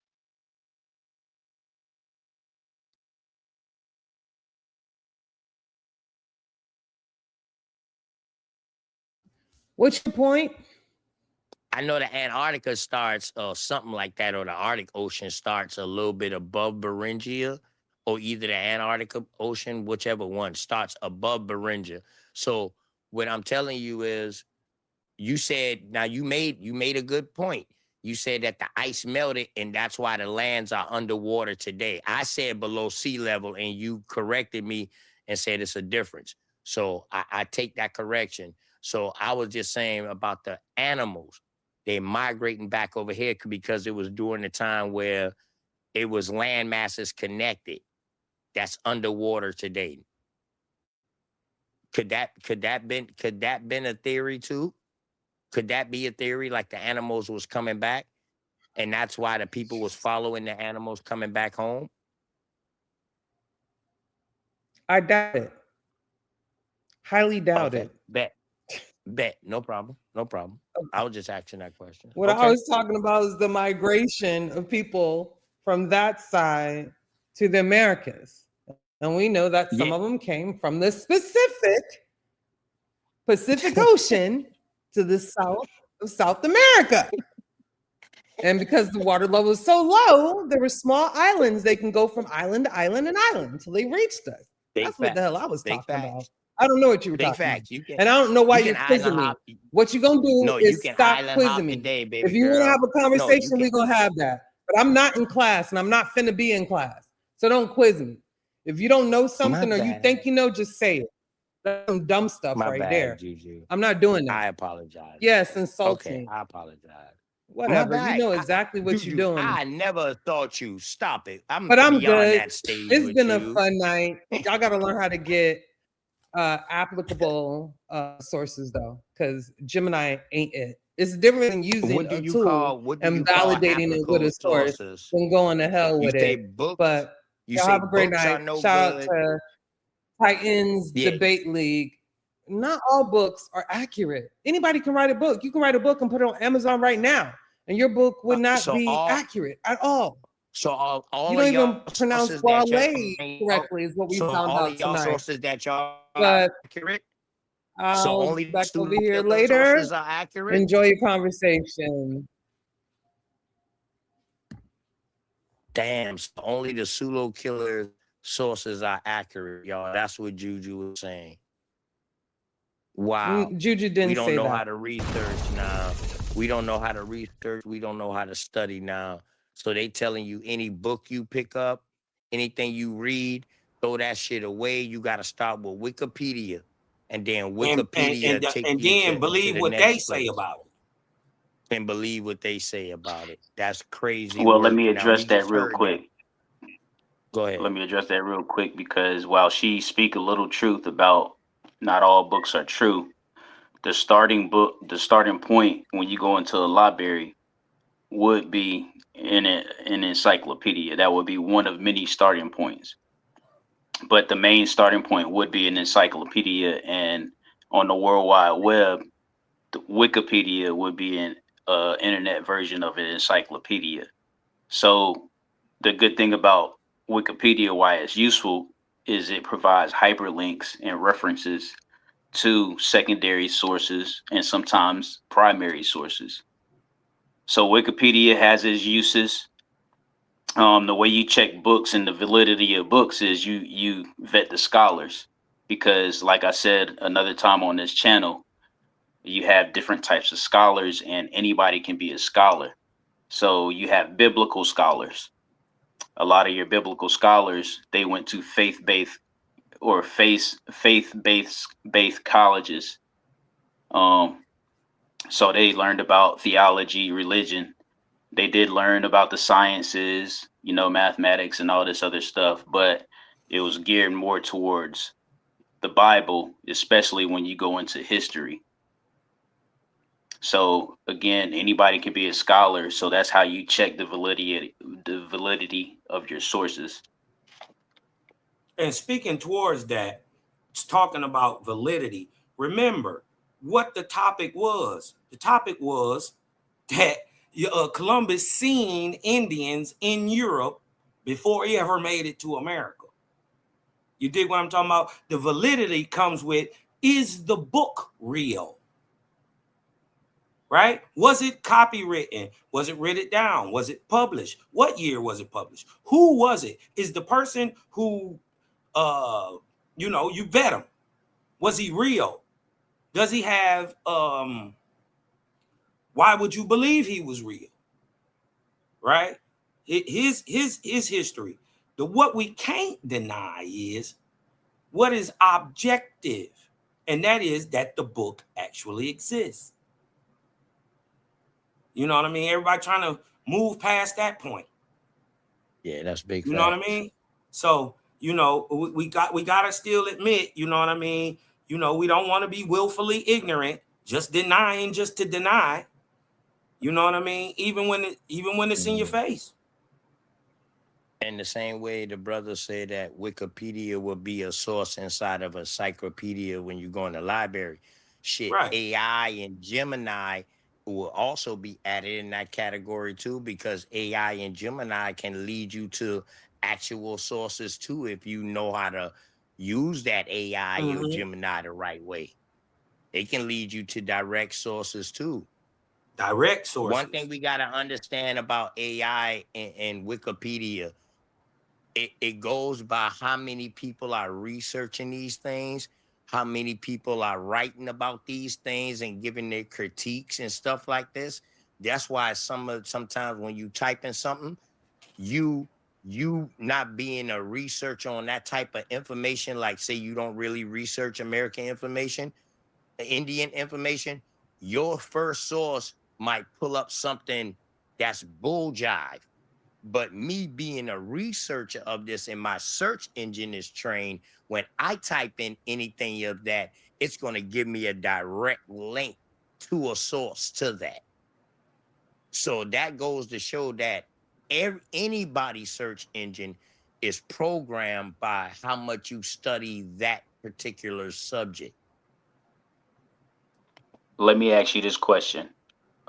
What's your point? I know the Antarctica starts something like that, or the Arctic Ocean starts a little bit above Beringia, or either the Antarctica Ocean, whichever one starts above Beringia. So what I'm telling you is, you said, now you made a good point. You said that the ice melted and that's why the lands are underwater today. I said below sea level and you corrected me and said it's a difference. So I take that correction. So I was just saying about the animals. They're migrating back over here because it was during the time where it was land masses connected. That's underwater today. Could that been a theory too? Could that be a theory, like the animals was coming back, and that's why the people was following the animals coming back home? I doubt it. Highly doubt it. Bet. No problem. I was just asking that question. What I was talking about is the migration of people from that side to the Americas. And we know that some of them came from the Pacific Ocean to the south of South America. And because the water level is so low, there were small islands. They can go from island to island and island until they reached us. That's what the hell I was talking about. I don't know what you were talking about. And I don't know why you're quizzing me. What you're going to do is stop quizzing me. If you want to have a conversation, we're going to have that. But I'm not in class, and I'm not finna be in class. So don't quiz me. If you don't know something or you think you know, just say it. That's some dumb stuff there. Juju. I'm not doing that. I apologize. Yes, insulting. I apologize. Whatever. You know exactly what you're doing. I never thought you. Stop it. I'm good. That stage it's been a fun night. Y'all got to learn how to get applicable sources though, because Gemini ain't it. It's different than using a tool and validating it with a source than going to hell with it. But y'all have a great night. Shout out to Titans Debate League. Not all books are accurate. Anybody can write a book. You can write a book and put it on Amazon right now, and your book would not be accurate at all. So all you don't even pronounce Wale correctly is what we found out tonight. Sources that y'all but accurate. So only back over here later. Are accurate. Enjoy your conversation. Damn, so only the pseudo killer sources are accurate, y'all. That's what Juju was saying. Wow. Juju didn't say that. We don't know how to research now. We don't know how to research. We don't know how to study now. So they telling you any book you pick up, anything you read, throw that shit away. You got to start with Wikipedia. And then Wikipedia and then believe what they say about it. And believe what they say about it. That's crazy. Well, let me address that real quick. Go ahead. Let me address that real quick, because while she speak a little truth about not all books are true, the starting point when you go into a library would be in an encyclopedia. That would be one of many starting points. But the main starting point would be an encyclopedia, and on the World Wide Web, the Wikipedia would be an internet version of an encyclopedia. So the good thing about Wikipedia, why it's useful, is it provides hyperlinks and references to secondary sources and sometimes primary sources. So Wikipedia has its uses. The way you check books and the validity of books is you vet the scholars, because like I said another time on this channel, you have different types of scholars and anybody can be a scholar. So you have biblical scholars. A lot of your biblical scholars, they went to faith-based colleges. So they learned about theology, religion. They did learn about the sciences, mathematics and all this other stuff, but it was geared more towards the Bible, especially when you go into history. So again, anybody can be a scholar. So that's how you check the validity of your sources. And speaking towards that, talking about validity, remember what the topic was. The topic was that Columbus seen Indians in Europe before he ever made it to America. You dig what I'm talking about? The validity comes with, is the book real? Right? Was it copywritten? Was it written down? Was it published? What year was it published? Who was it? Is the person who, you vet him. Was he real? Does he have, why would you believe he was real? Right? His history. What we can't deny is what is objective. and that is that the book actually exists. You know what I mean? Everybody trying to move past that point. Yeah, that's big. You know what I mean? So, you know, we gotta still admit, you know what I mean? You know, we don't want to be willfully ignorant, just denying just to deny. You know what I mean? Even when it's in your face. And the same way the brother said that Wikipedia will be a source inside of a encyclopedia when you go in the library. Shit, Right. AI and Gemini will also be added in that category too, because AI and Gemini can lead you to actual sources too if you know how to use that AI or Gemini the right way. It can lead you to direct sources too. Direct sources. One thing we got to understand about AI and Wikipedia, it goes by how many people are researching these things, how many people are writing about these things and giving their critiques and stuff like this. That's why sometimes when you type in something, you not being a researcher on that type of information, like say you don't really research American information, Indian information, your first source might pull up something that's bull jive. But me being a researcher of this and my search engine is trained, when I type in anything of that, it's going to give me a direct link to a source to that. So that goes to show that anybody's search engine is programmed by how much you study that particular subject. Let me ask you this question.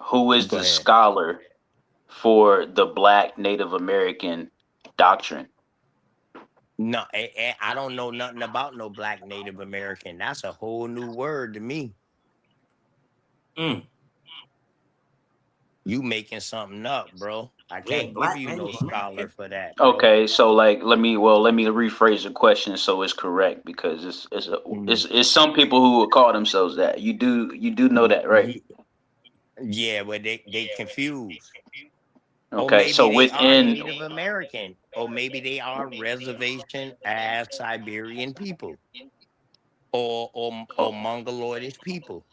Who is the scholar for the Black Native American doctrine? No, I don't know nothing about no Black Native American. That's a whole new word to me. You making something up, bro. I can't give you no scholar for that. Bro. Okay, so like let me rephrase the question so it's correct, because it's some people who would call themselves that. You do know that, right? Yeah, but they confused. Okay, so within Native American, or maybe they are reservation as Siberian people, or Mongoloidish people.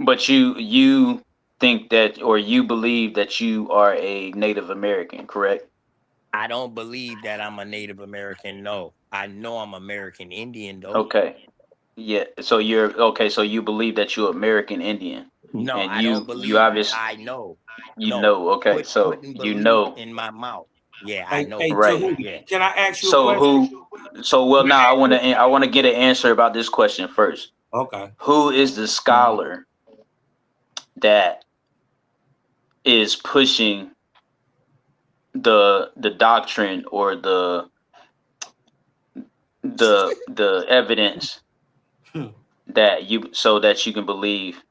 But you think that, or you believe that you are a Native American, correct? I don't believe that I'm a Native American. No, I know I'm American Indian though. Okay, yeah. So so you believe that you're American Indian? No, and I don't believe. You obviously I know. You know. Okay, so you know in my mouth. Yeah, I know. Right. So can I ask you a question? So now I want to get an answer about this question first. Okay. Who is the scholar that is pushing the doctrine or the evidence that you can believe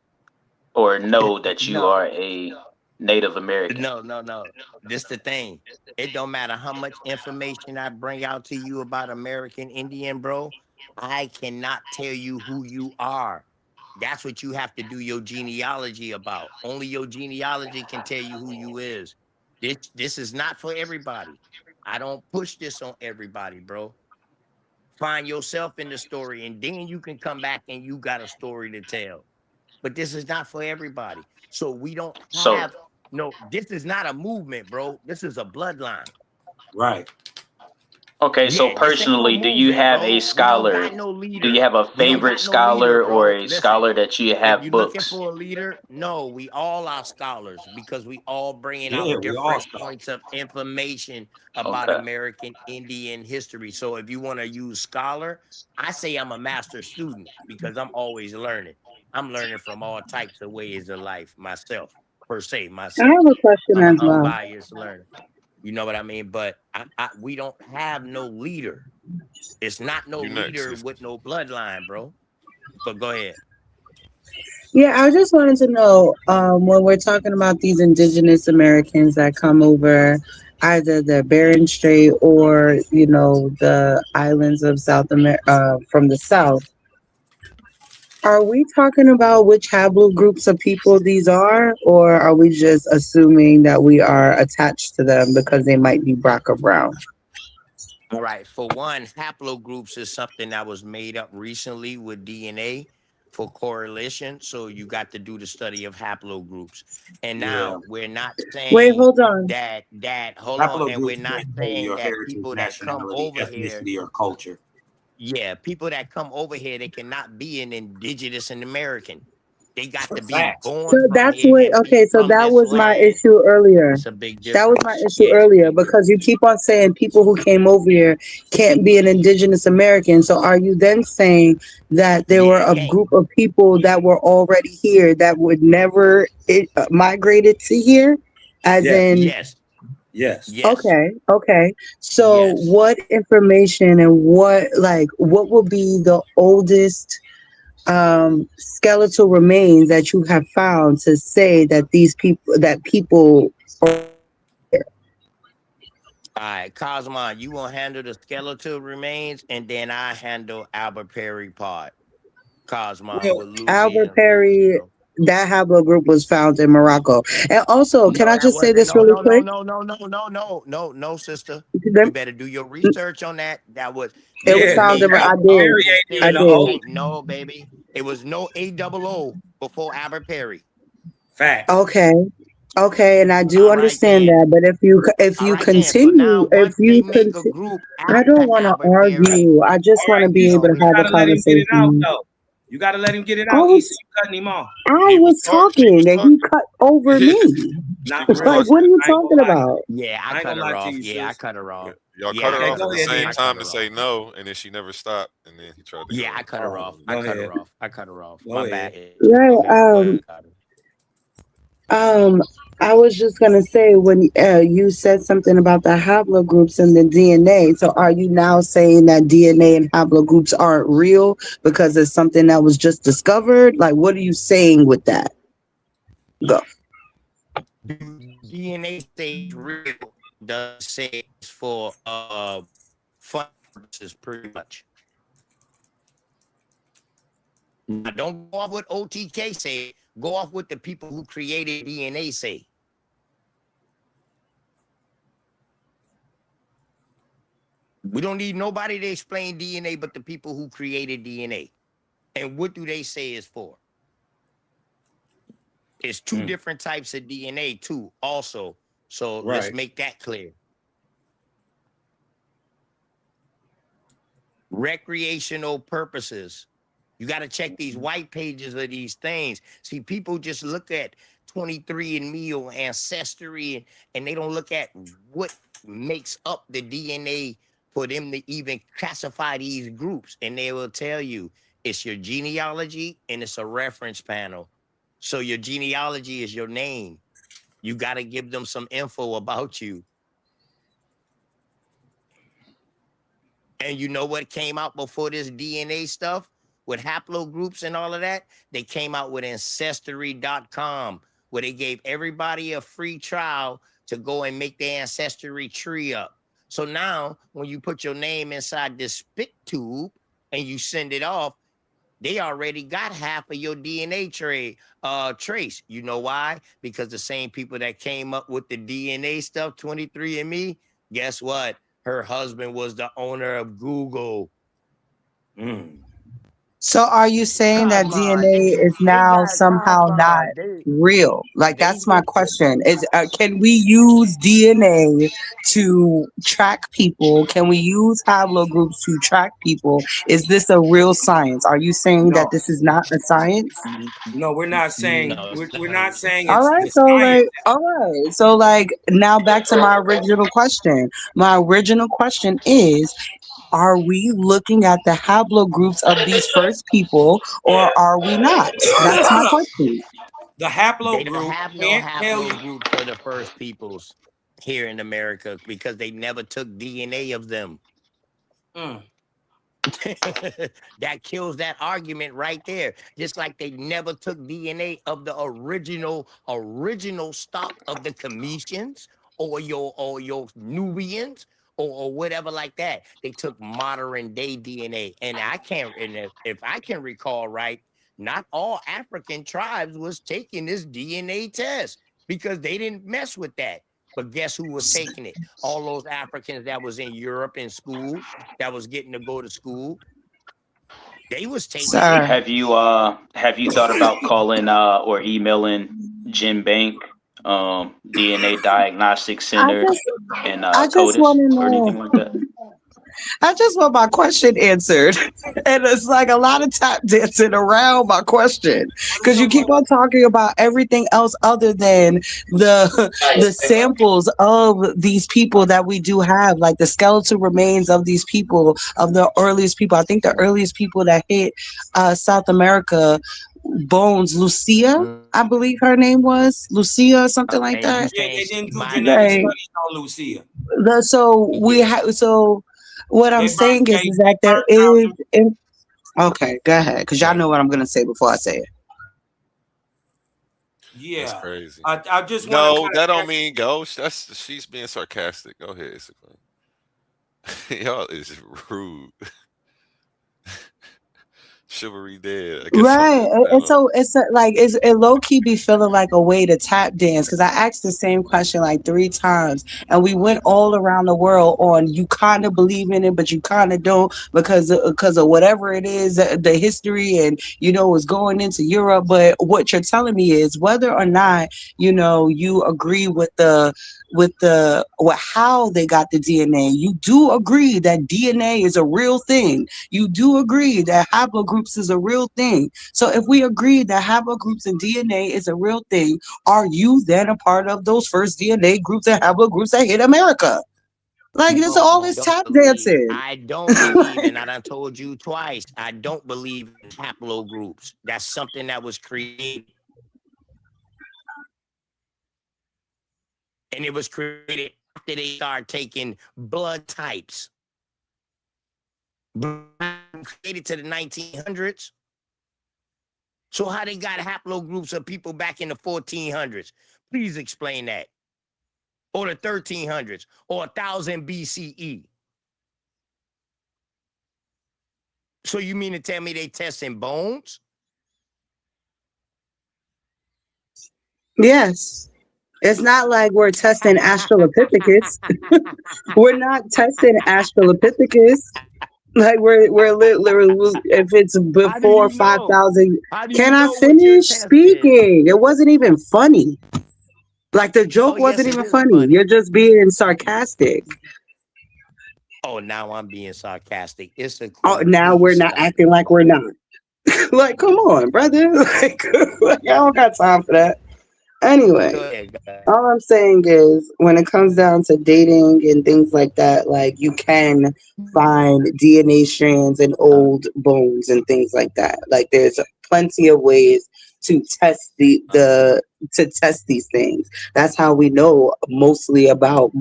or know that you are a Native American? No. This the thing. It don't matter how much information I bring out to you about American Indian, bro. I cannot tell you who you are. That's what you have to do your genealogy about. Only your genealogy can tell you who you is. This is not for everybody. I don't push this on everybody, bro. Find yourself in the story, and then you can come back and you got a story to tell. But this is not for everybody. So we don't have this is not a movement, bro. This is a bloodline. Right. Okay, so personally, do you have a scholar? Do you have a favorite scholar or a scholar that you have books? Looking for a leader? No, we all are scholars because we all bringing out we different all points of information about American Indian history. So if you want to use scholar, I say I'm a master student because I'm always learning. I'm learning from all types of ways of life myself, per se. I have a question as well. Unbiased learner. You know what I mean? But we don't have no leader. It's not no leader with no bloodline, bro. But go ahead. Yeah, I just wanted to know when we're talking about these indigenous Americans that come over either the Bering Strait or, the islands of South America from the South. Are we talking about which haplogroups of people these are, or are we just assuming that we are attached to them because they might be black or brown? All right. For one, haplogroups is something that was made up recently with DNA for correlation. So you got to do the study of haplogroups. And now we're not Wait, saying hold on. that hold on, and we're Haplogroups not can't say saying your that heritage, people that come nationality, over here, ethnicity, or culture. yeah, people that come over here, they cannot be an indigenous and American. They got to be Facts. So born from that's here what, and be okay, so from that this was my land. issue earlier. It's a big That was my difference. issue Yeah, it's a earlier big because you keep on saying people who came over here can't be an indigenous American. So are you then saying that there were a group of people that were already here that would never migrated to here? As in, Yes. Okay. So what information and what will be the oldest skeletal remains that you have found to say that people are here? All right, Cosmo, you will handle the skeletal remains, and then I handle Albert Perry part. Cosmo with Albert Louisiana. Perry, that haplogroup was found in Morocco. And also, can I just say this really quick? No, sister. Them- You better do your research on that. That was It was found in. I did. I did. No, baby. It was no AOO before Albert Perry. Facts. Okay, and I do understand that. But if you continue, I don't want to argue. I just want to be able to have a conversation. You gotta let him get it I out. was- You cutting him off. I was talking and he cut over me. Not Like, what are you talking about? Yeah, I ain't cut gonna her lie to off. you, Yeah, I sis. cut her off. Y'all Yeah, cut her I off cut at the her same off. time to say no, and then she never stopped, and then he tried to. Yeah, I cut her off. I cut her off. I cut her off. My bad. Right. I was just gonna say when you said something about the haplogroups and the DNA. So are you now saying that DNA and haplogroups aren't real because it's something that was just discovered? Like, what are you saying with that? Go. DNA stays real. Does say it's for fun purposes, pretty much. Now, don't go off what OTK say. Go off what the people who created DNA say. We don't need nobody to explain DNA but the people who created DNA. And what do they say it's for? It's two different types of DNA too, also. So let's make that clear. Recreational purposes. You got to check these white pages of these things. See, people just look at 23andMe or Ancestry, and they don't look at what makes up the DNA for them to even classify these groups. And they will tell you it's your genealogy and it's a reference panel. So your genealogy is your name. You got to give them some info about you. And you know what came out before this DNA stuff? With haplogroups and all of that, they came out with Ancestry.com, where they gave everybody a free trial to go and make their ancestry tree up. So now, when you put your name inside this spit tube and you send it off, they already got half of your DNA trace. You know why? Because the same people that came up with the DNA stuff, 23andMe, guess what? Her husband was the owner of Google. So are you saying that DNA is now somehow not real? Like, that's my question. Is can we use DNA to track people? Can we use haplogroups to track people? Is this a real science? Are you saying that this is not a science? No, we're not saying we're not saying All it's right, the so science. now back to my original question. My original question is, are we looking at the haplogroups of these first people or are we not? That's my question. The They haplogroup don't have no can't tell you. haplogroup for the first peoples here in America because they never took DNA of them. That kills that argument right there. Just like they never took DNA of the original stock of the Cometians or your Nubians or whatever like that. They took modern day DNA. And if I can recall right, not all African tribes was taking this DNA test because they didn't mess with that. But guess who was taking it? All those Africans that was in Europe in school, that was getting to go to school. They was taking it. Have you thought about calling or emailing Jim Bank, DNA Diagnostic Center, and I just CODIS want to or anything know. like that? I just want my question answered. And it's like a lot of tap dancing around my question. Because you keep on talking about everything else other than the samples of these people that we do have, like the skeletal remains of these people, of the earliest people. I think the earliest people that hit South America, bones, Lucia, I believe her name was Lucia, something like that. Yeah, they didn't do Right. genetic studies on Lucia. So what I'm saying is that there is. Okay, go ahead, because y'all know what I'm gonna say before I say it. Yeah, That's crazy. I just No, want to. that don't mean ghost. She's being sarcastic. Go ahead, y'all is rude. Chivalry dead. I guess Right, and so it's like it low key be feeling like a way to tap dance because I asked the same question like 3 times and we went all around the world on you kind of believe in it but you kind of don't because of whatever it is the history and is going into Europe. But what you're telling me is whether or not you agree with how they got the DNA. You do agree that DNA is a real thing. You do agree that haplogroups is a real thing. So if we agree that haplogroups and DNA is a real thing, are you then a part of those first DNA groups and haplogroups that hit America? Like this all this tap dancing. I don't believe, and I done told you twice, I don't believe in haplogroups. That's something that was created. And it was created after they started taking blood types. Created to the 1900s. So how they got haplogroups of people back in the 1400s? Please explain that. Or the 1300s or 1000 BCE. So you mean to tell me they testing bones? Yes. It's not like we're testing Australopithecus. We're not testing Australopithecus. Like we're literally if it's before 5,000. Can I finish speaking? It wasn't even funny. Like the joke wasn't even funny. You're just being sarcastic. Oh, now I'm being sarcastic. It's a Now we're not acting like we're not. Like, come on, brother. Like, I don't got time for that. Anyway, all I'm saying is when it comes down to dating and things like that, like you can find DNA strands in old bones and things like that. Like there's plenty of ways to test to test these things. That's how we know mostly about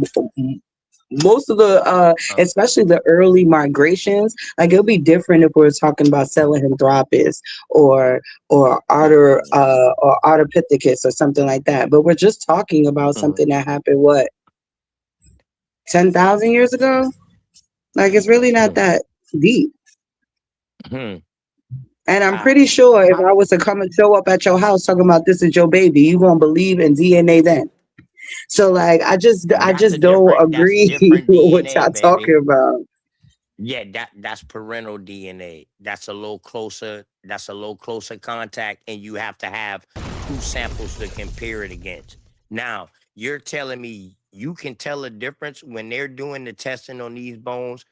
most of the especially the early migrations. Like it'll be different if we're talking about Sahelanthropus or Ardipithecus or something like that, but we're just talking about something that happened 10,000 years ago. Like it's really not that deep. And I'm pretty sure if I was to come and show up at your house talking about this is your baby, you gonna believe in DNA then. So like I just don't agree with what y'all talking about. Yeah, that's parental DNA. That's a little closer. That's a little closer contact, and you have to have 2 samples to compare it against. Now, you're telling me you can tell a difference when they're doing the testing on these bones.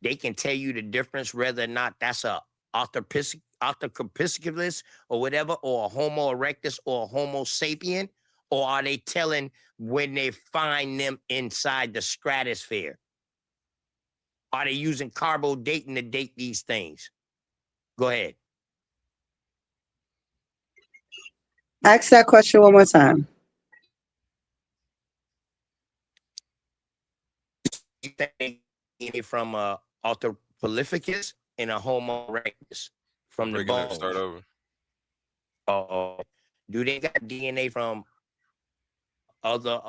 They can tell you the difference whether or not that's a Australopithecus or whatever, or a Homo erectus or a Homo sapien, or are they telling when they find them inside the stratosphere? Are they using carbodating to date these things? Go ahead. Ask that question one more time. You think from Australopithecus and a Homo erectus from the bones? Start over. Do they got DNA from other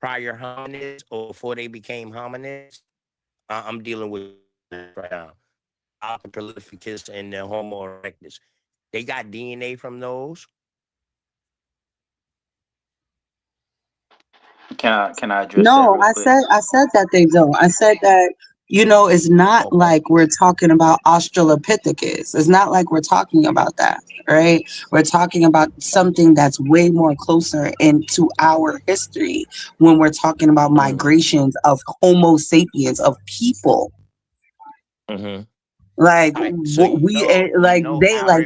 prior hominids or before they became hominids? I'm dealing with right now. Australopithecus and the Homo erectus. They got DNA from those? Can I address that No, real I quick? said that they don't. I said that, it's not like we're talking about Australopithecus. It's not like we're talking about that, right? We're talking about something that's way more closer into our history when we're talking about migrations of Homo sapiens, of people. Mm-hmm. Like All right, so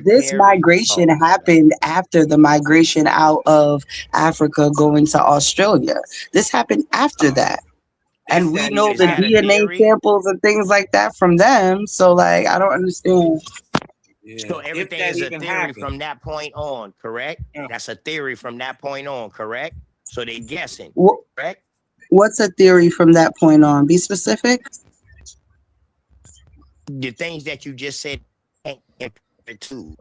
this migration happened after the migration out of Africa going to Australia. This happened after that. And we know is the that a DNA theory? samples and things like that from them. So like I don't understand. So everything is a theory from that point on, correct? That's a theory from that point on, correct? So they're guessing, correct? What's a theory from that point on? Be specific. The things that you just said too.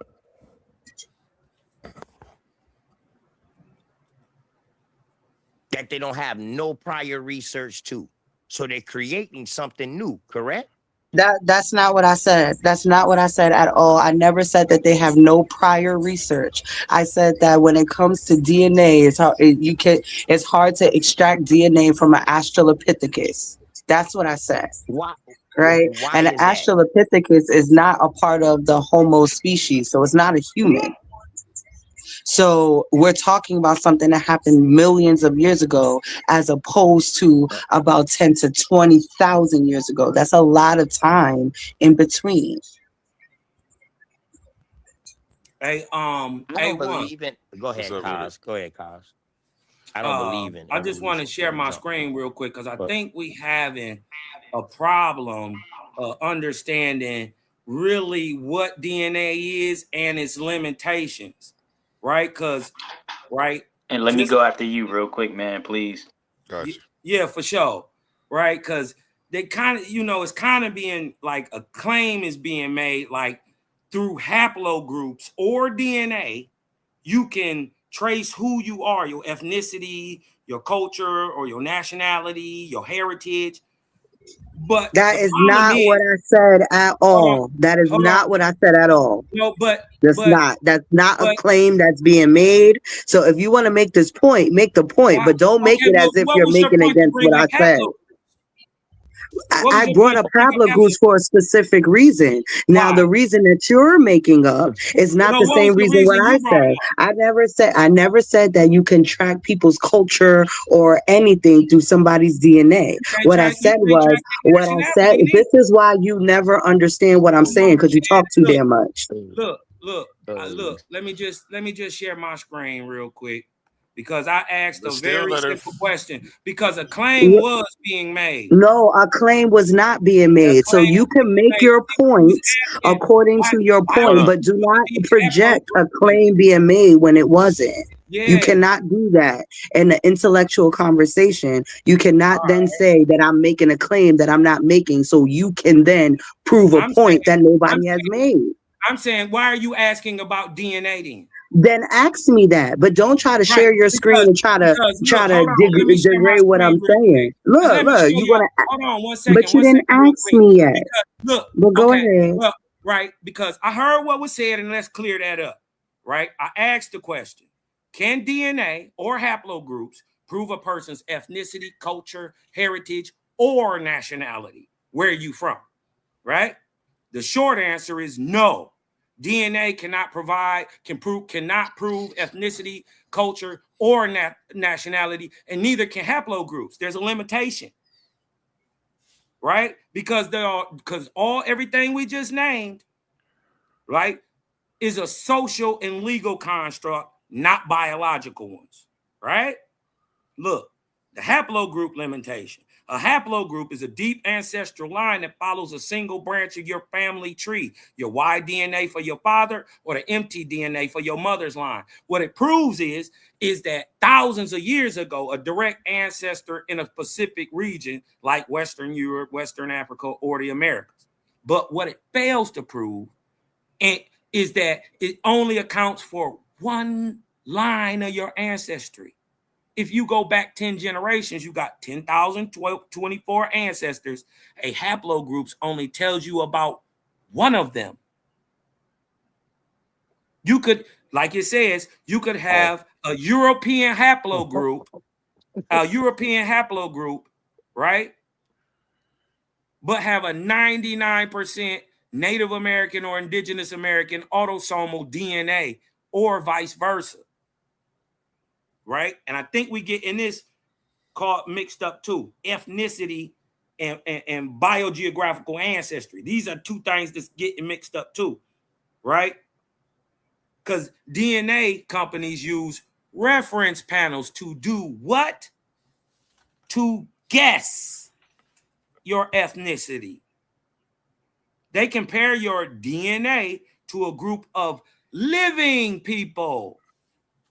That they don't have no prior research to. So they're creating something new, correct? That's not what I said. That's not what I said at all. I never said that they have no prior research. I said that when it comes to DNA, it's hard to extract DNA from an Australopithecus. That's what I said. Why? Right? Why And an is that? Australopithecus is not a part of the Homo species, so it's not a human. So we're talking about something that happened millions of years ago, as opposed to about 10 to 20,000 years ago. That's a lot of time in between. Hey, I don't believe in. Go ahead, Kaz. Go ahead, Kaz. I don't believe in. I just want to share my screen real quick because I think we having a problem understanding really what DNA is and its limitations, right? And let me go after you real quick, man, please. Gotcha. Yeah, for sure, right? Because they kind of, it's kind of being like a claim is being made, like through haplogroups or DNA, you can trace who you are, your ethnicity, your culture, or your nationality, your heritage. But that is not what I said at all. That is not what I said at all. No, that's not a claim that's being made. So if you want to make this point, make the point, but don't make it as if you're making against what I said. I brought up haplogroups for a specific reason. Now, the reason that you're making up is not the same reason what I said. I never said that you can track people's culture or anything through somebody's DNA. What I said, this is why you never understand what I'm saying, because you talk too damn much. Look. Let me just share my screen real quick. Because I asked a very simple question. Because a claim was being made. No, a claim was not being made. So you can make your points according to your point, but do not project a claim being made when it wasn't. You cannot do that in an intellectual conversation. You cannot then say that I'm making a claim that I'm not making, so you can then prove a point that nobody has made. I'm saying, why are you asking about DNA then? Then ask me that, but don't try to share your screen and try to degrade what I'm saying. Look, you want to. Hold on 1 second. But you didn't ask me yet. Look, but go ahead. Well, right, because I heard what was said, and let's clear that up. Right, I asked the question: can DNA or haplogroups prove a person's ethnicity, culture, heritage, or nationality? Where are you from? Right. The short answer is no. DNA cannot prove ethnicity, culture, or nationality, and neither can haplogroups. There's a limitation, right? Because everything we just named, right, is a social and legal construct, not biological ones, right? Look, the haplogroup limitation. A haplogroup is a deep ancestral line that follows a single branch of your family tree, your Y DNA for your father or the empty DNA for your mother's line. What it proves is that thousands of years ago, a direct ancestor in a specific region like Western Europe, Western Africa, or the Americas. But what it fails to prove is that it only accounts for one line of your ancestry. If you go back 10 generations, you got 10,024 ancestors. A haplogroups only tells you about one of them. You could, like it says, you could have a European haplogroup a European haplogroup, right? But have a 99% Native American or Indigenous American autosomal DNA, or vice versa, right? And I think we get in this called mixed up too, ethnicity and biogeographical ancestry. These are two things that's getting mixed up too, right? Because DNA companies use reference panels to do what? To guess your ethnicity. They compare your DNA to a group of living people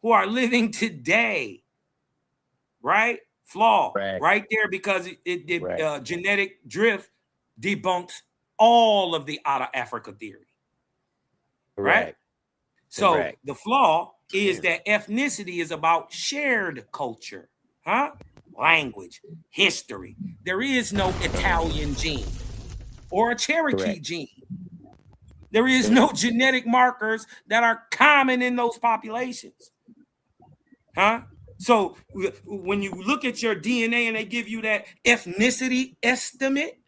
who are living today, right? Flaw right there, because genetic drift debunks all of the out of Africa theory, right? So the flaw is that ethnicity is about shared culture, language, history. There is no Italian gene or a Cherokee gene. There is no genetic markers that are common in those populations, So when you look at your DNA and they give you that ethnicity estimate,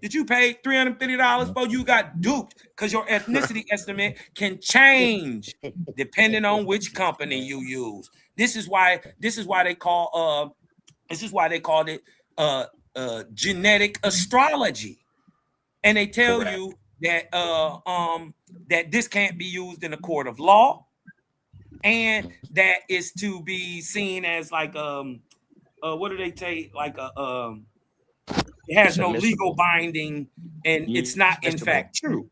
did you pay $350 for? You got duped, because your ethnicity estimate can change depending on which company you use. This is why they call it genetic astrology, and they tell you that that this can't be used in a court of law, and that is to be seen as like what do they say, like it has no legal binding, and it's not in fact true.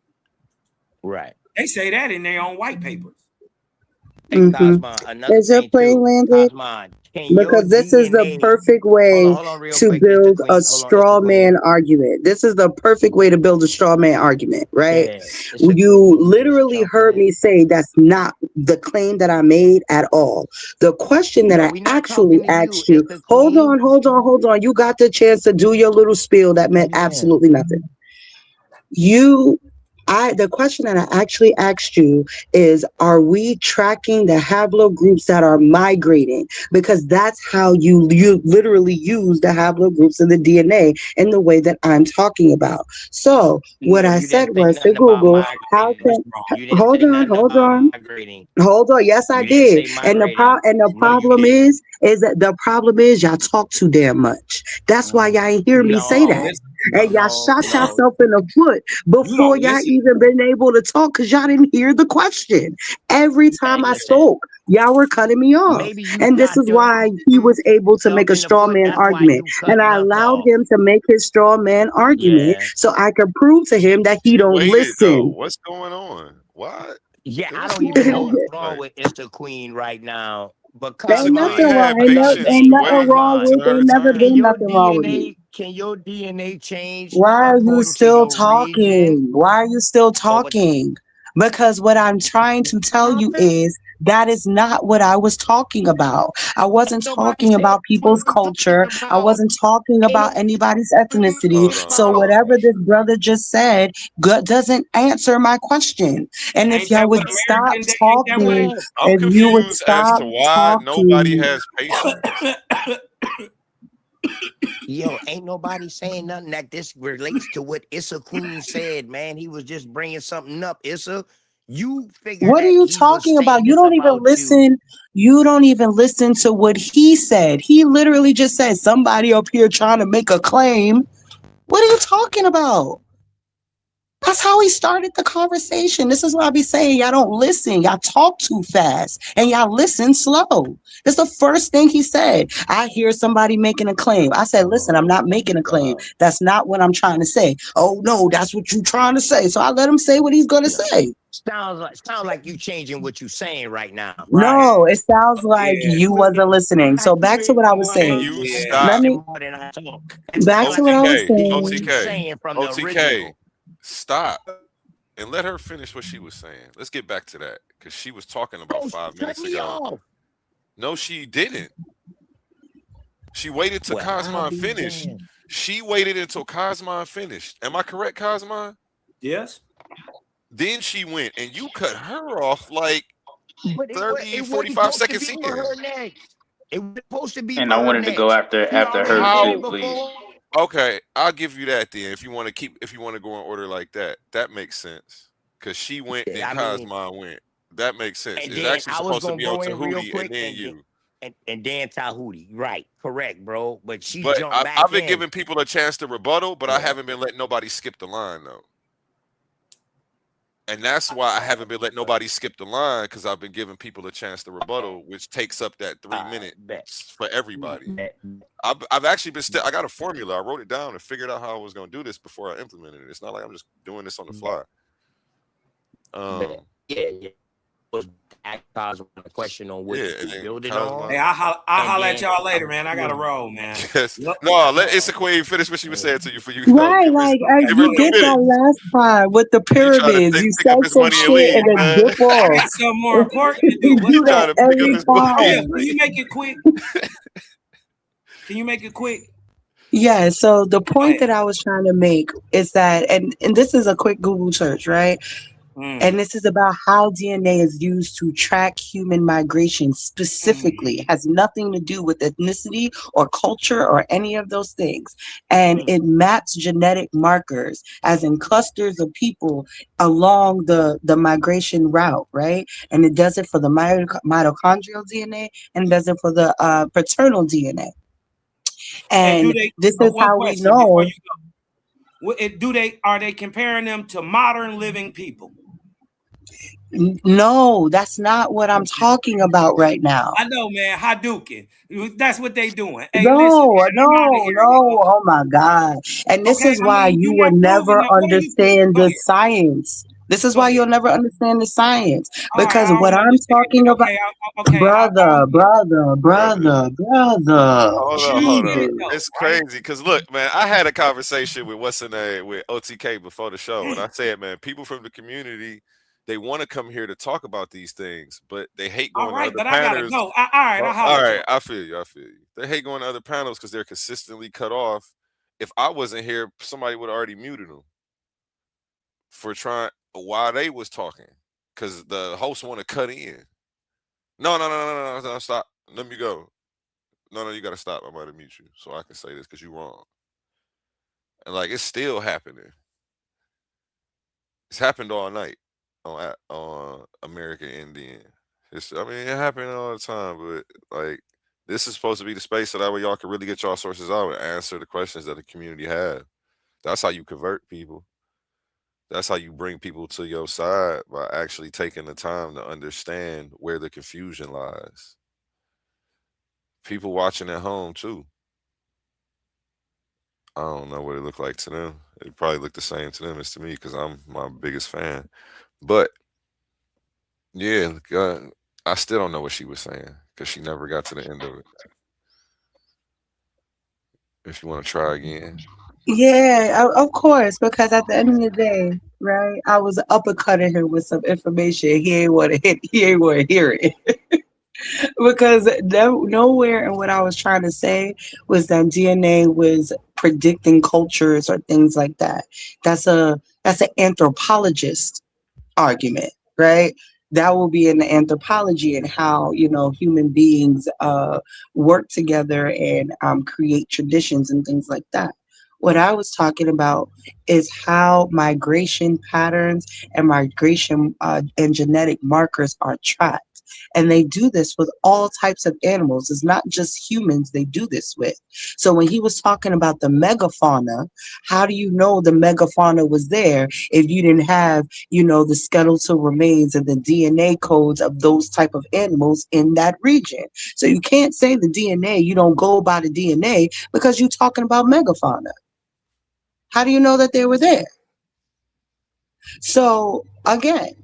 Right. They say that in their own white papers. Is your plain language? Because this is the perfect way to build a straw man argument. This is the perfect way to build a straw man argument, right? You literally heard me say that's not the claim that I made at all. The question that I actually asked you, hold on. You got the chance to do your little spiel that meant absolutely nothing. The question that I actually asked you is, are we tracking the haplogroups that are migrating? Because that's how you literally use the haplogroups in the DNA in the way that I'm talking about. So what I said was to Google, how can, hold on. Yes, I did. And the problem is that the problem is y'all talk too damn much. That's why y'all ain't hear me say that. And y'all shot yourself in the foot before y'all even been able to talk, because y'all didn't hear the question. Every time I spoke, y'all were cutting me off. And this is why he was able to make a straw man argument. And I allowed him to make his straw man argument so I could prove to him that he don't listen. What's going on? What? Yeah, I don't even know what's wrong with Esther Queen right now. But ain't nothing wrong. Ain't nothing wrong with it. Ain't never been nothing wrong with it. Can your DNA change? Why are you still talking? Why are you still talking? Because what I'm trying to tell you is that is not what I was talking about. I wasn't talking about people's culture. I wasn't talking about anybody's ethnicity. So whatever this brother just said doesn't answer my question. And if y'all would stop talking, if you would stop as to why nobody has patience. Yo, ain't nobody saying nothing that this relates to what Issa Queen said, man. He was just bringing something up. Issa, you figure. What are you talking about? You don't even listen. You don't even listen to what he said. He literally just said somebody up here trying to make a claim. What are you talking about? That's how he started the conversation. This is what I be saying. Y'all don't listen. Y'all talk too fast and y'all listen slow. That's the first thing he said. I hear somebody making a claim. I said, listen, I'm not making a claim. That's not what I'm trying to say. Oh, no, that's what you're trying to say. So I let him say what he's going to say. Sounds like you changing what you're saying right now. Right? No, it sounds like you wasn't listening. So back to what I was saying. Back to what I was saying. OTK. Stop and let her finish what she was saying. Let's get back to that, because she was talking about 5 minutes ago. No, she didn't. She waited till Cosmon finished. She waited until Cosmon finished. Am I correct, Cosmon? Yes. Then she went, and you cut her off like 30, 45 seconds in. It was supposed to be. And I wanted to go after her too, please. Okay, I'll give you that then. If you want to go in order like that, that makes sense. Because she went, then Cosmon went. That makes sense. And It's then actually I was supposed to gonna be go on in real Tahuti quick and then you. And then Tahuti. Right, correct, bro. But she But jumped back I've been in. giving people a chance to rebuttal, but I haven't been letting nobody skip the line though. And that's why I haven't been letting nobody skip the line, because I've been giving people a chance to rebuttal, which takes up that 3 minutes for everybody. I've actually been I got a formula. I wrote it down and figured out how I was going to do this before I implemented it. It's not like I'm just doing this on the fly. Yeah. Was Cosmo a question on what you build it on? Hey, I'll holler at y'all later, man. I gotta roll, man. Yes. No, let It's a Queen finish what she was saying to you for you. Right, like you get that last part with the pyramids. You say some shit and then dip I off. got something more important to do. You do that every time. Can you make it quick? Can you make it quick? Yeah, so the point that I was trying to make is that, and this is a quick Google search, right? And this is about how DNA is used to track human migration specifically. It has nothing to do with ethnicity or culture or any of those things. And it maps genetic markers, as in clusters of people along the migration route, right? And it does it for the mitochondrial DNA and it does it for the paternal DNA. And this is how we know. Are they comparing them to modern living people? No, that's not what I'm talking about right now. I know, man. Hadouken. That's what they doing. Hey, No, listen, no, oh my God. And this is why you will never understand the science. This is why you'll never understand the science. Because what I'm talking about, brother. Hold on. It's crazy because look, man, I had a conversation with with OTK before the show, and I said, man, people from the community, they want to come here to talk about these things, but they hate going to other but panels. I gotta go. All right, I feel you. They hate going to other panels because they're consistently cut off. If I wasn't here, somebody would have already muted them for trying while they was talking, because the host want to cut in. No, stop. Let me go. No, you got to stop. I'm about to mute you so I can say this because you're wrong. And like, it's still happening. It's happened all night on American Indian. It happened all the time, but like, this is supposed to be the space so that way y'all can really get y'all sources out and answer the questions that the community have. That's how you convert people. That's how you bring people to your side, by actually taking the time to understand where the confusion lies. People watching at home too. I don't know what it looked like to them. It probably looked the same to them as to me because I'm my biggest fan. But yeah, I still don't know what she was saying because she never got to the end of it. If you want to try again. Yeah, of course, because at the end of the day, right, I was uppercutting him with some information. He ain't want to hear it. Because nowhere in what I was trying to say was that DNA was predicting cultures or things like that. That's an anthropologist argument, right? That will be in the anthropology and how human beings work together and create traditions and things like that. What I was talking about is how migration patterns and migration and genetic markers are tracked. And they do this with all types of animals. It's not just humans they do this with. So when he was talking about the megafauna, how do you know the megafauna was there if you didn't have, the skeletal remains and the DNA codes of those type of animals in that region? So you can't say the DNA, you don't go by the DNA because you're talking about megafauna. How do you know that they were there? So again,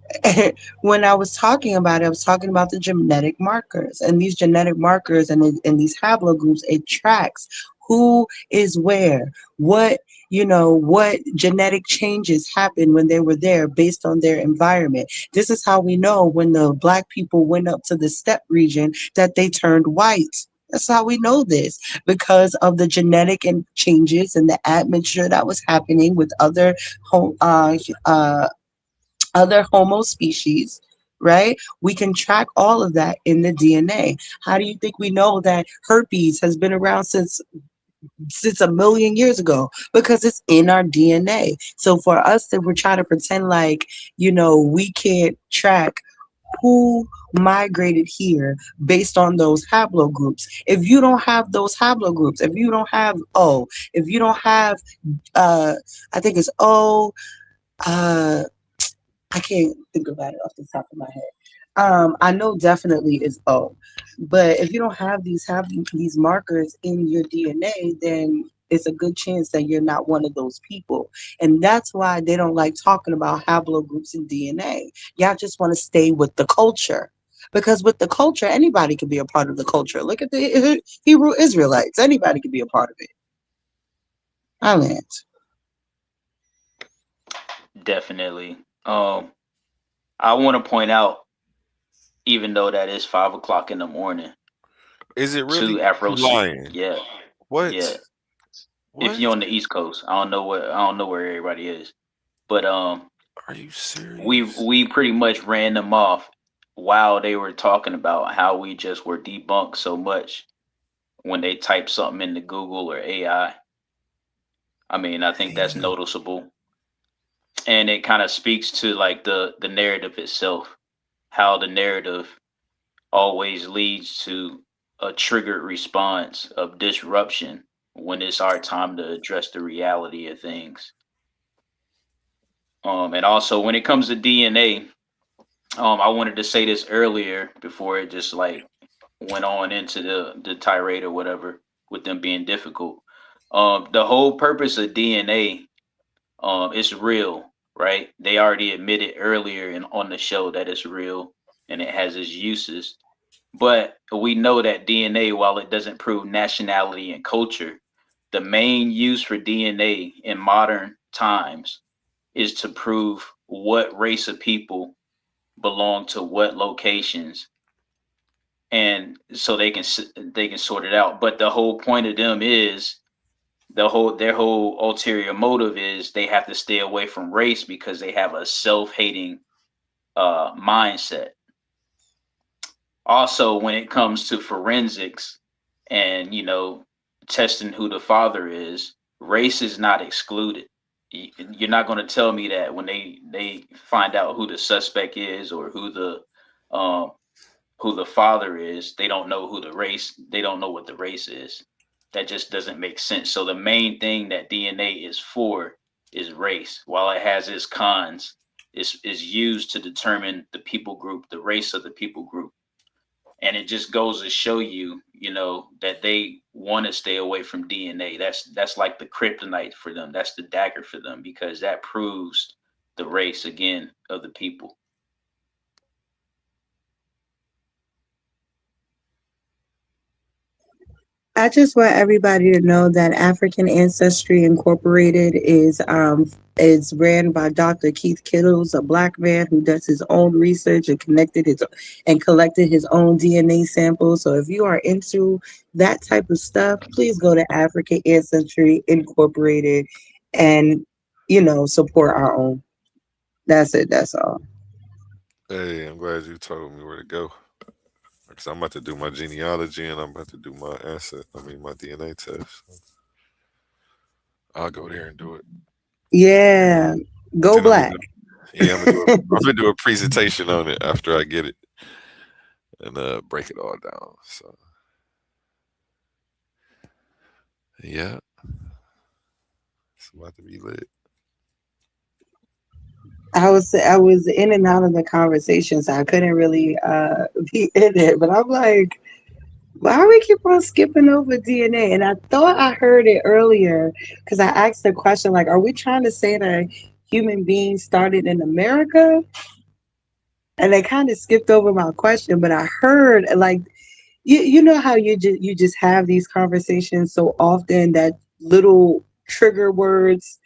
when I was talking about it, I was talking about the genetic markers, and these genetic markers and these haplogroups, it tracks who is where, what genetic changes happened when they were there based on their environment. This is how we know when the Black people went up to the steppe region that they turned white. That's how we know this, because of the genetic and changes and the admixture that was happening with other Homo species, right? We can track all of that in the DNA. How do you think we know that herpes has been around since a million years ago? Because it's in our DNA. So for us that we're trying to pretend like, we can't track who migrated here based on those haplogroups. If you don't have those haplogroups, if you don't have O, if you don't have I think it's O, I can't think about it off the top of my head. I know definitely is O, but if you don't have these markers in your DNA, then it's a good chance that you're not one of those people. And that's why they don't like talking about haplogroups in DNA. Y'all just want to stay with the culture. Because with the culture, anybody can be a part of the culture. Look at the Hebrew Israelites. Anybody can be a part of it. I land. Definitely. I want to point out, even though that is 5 o'clock in the morning, is it really to Afro lying? Yeah. What? Yeah. What? If you're on the East Coast, I don't know where everybody is, but Are you serious? we pretty much ran them off while they were talking about how we just were debunked so much when they type something into Google or AI. I mean, I think that's noticeable. And it kind of speaks to like the narrative itself, how the narrative always leads to a triggered response of disruption when it's our time to address the reality of things. And also when it comes to DNA, I wanted to say this earlier before it just like went on into the tirade or whatever with them being difficult. The whole purpose of DNA, it's real, right? They already admitted earlier on the show that it's real and it has its uses. But we know that DNA, while it doesn't prove nationality and culture, the main use for DNA in modern times is to prove what race of people belong to what locations, and so they can sort it out. But the whole point of them is their whole ulterior motive is they have to stay away from race because they have a self-hating mindset. Also, when it comes to forensics and testing who the father is, race is not excluded. You're not going to tell me that when they find out who the suspect is or who the father is, they don't know they don't know what the race is. That just doesn't make sense. So the main thing that DNA is for is race. While it has its cons, is used to determine the people group, the race of the people group. And it just goes to show you, that they want to stay away from DNA. That's like the kryptonite for them. That's the dagger for them, because that proves the race again of the people. I just want everybody to know that African Ancestry Incorporated is ran by Dr. Keith Kittles, a Black man who does his own research and collected his own DNA samples. So if you are into that type of stuff, please go to African Ancestry Incorporated and support our own. That's it. That's all. Hey, I'm glad you told me where to go. Because I'm about to do my genealogy and I'm about to do my my DNA test. I'll go there and do it. Yeah. Go Black. I'm gonna do a presentation on it after I get it and break it all down. So yeah. It's about to be lit. I was in and out of the conversation, so I couldn't really be in it. But I'm like, why do we keep on skipping over DNA? And I thought I heard it earlier because I asked the question, like, are we trying to say that human beings started in America? And they kind of skipped over my question, but I heard, like, you know how you just have these conversations so often that little trigger words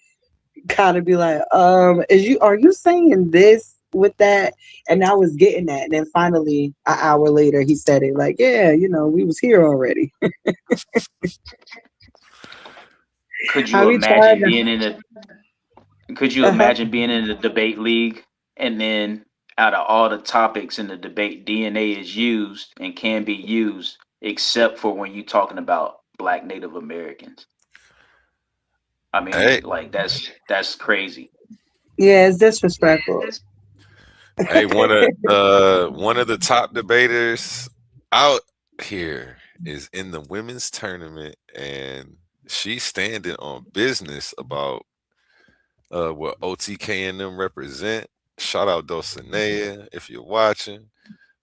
kind of be like, are you saying this with that? And I was getting that, and then finally an hour later he said it, like, yeah, we was here already. Could you imagine being in a debate league and then out of all the topics in the debate, DNA is used and can be used, except for when you're talking about Black Native Americans. I mean, Hey, like that's crazy. Yeah, it's disrespectful. hey, one of the top debaters out here is in the women's tournament, and she's standing on business about what OTK and them represent. Shout out Dulcinea if you're watching.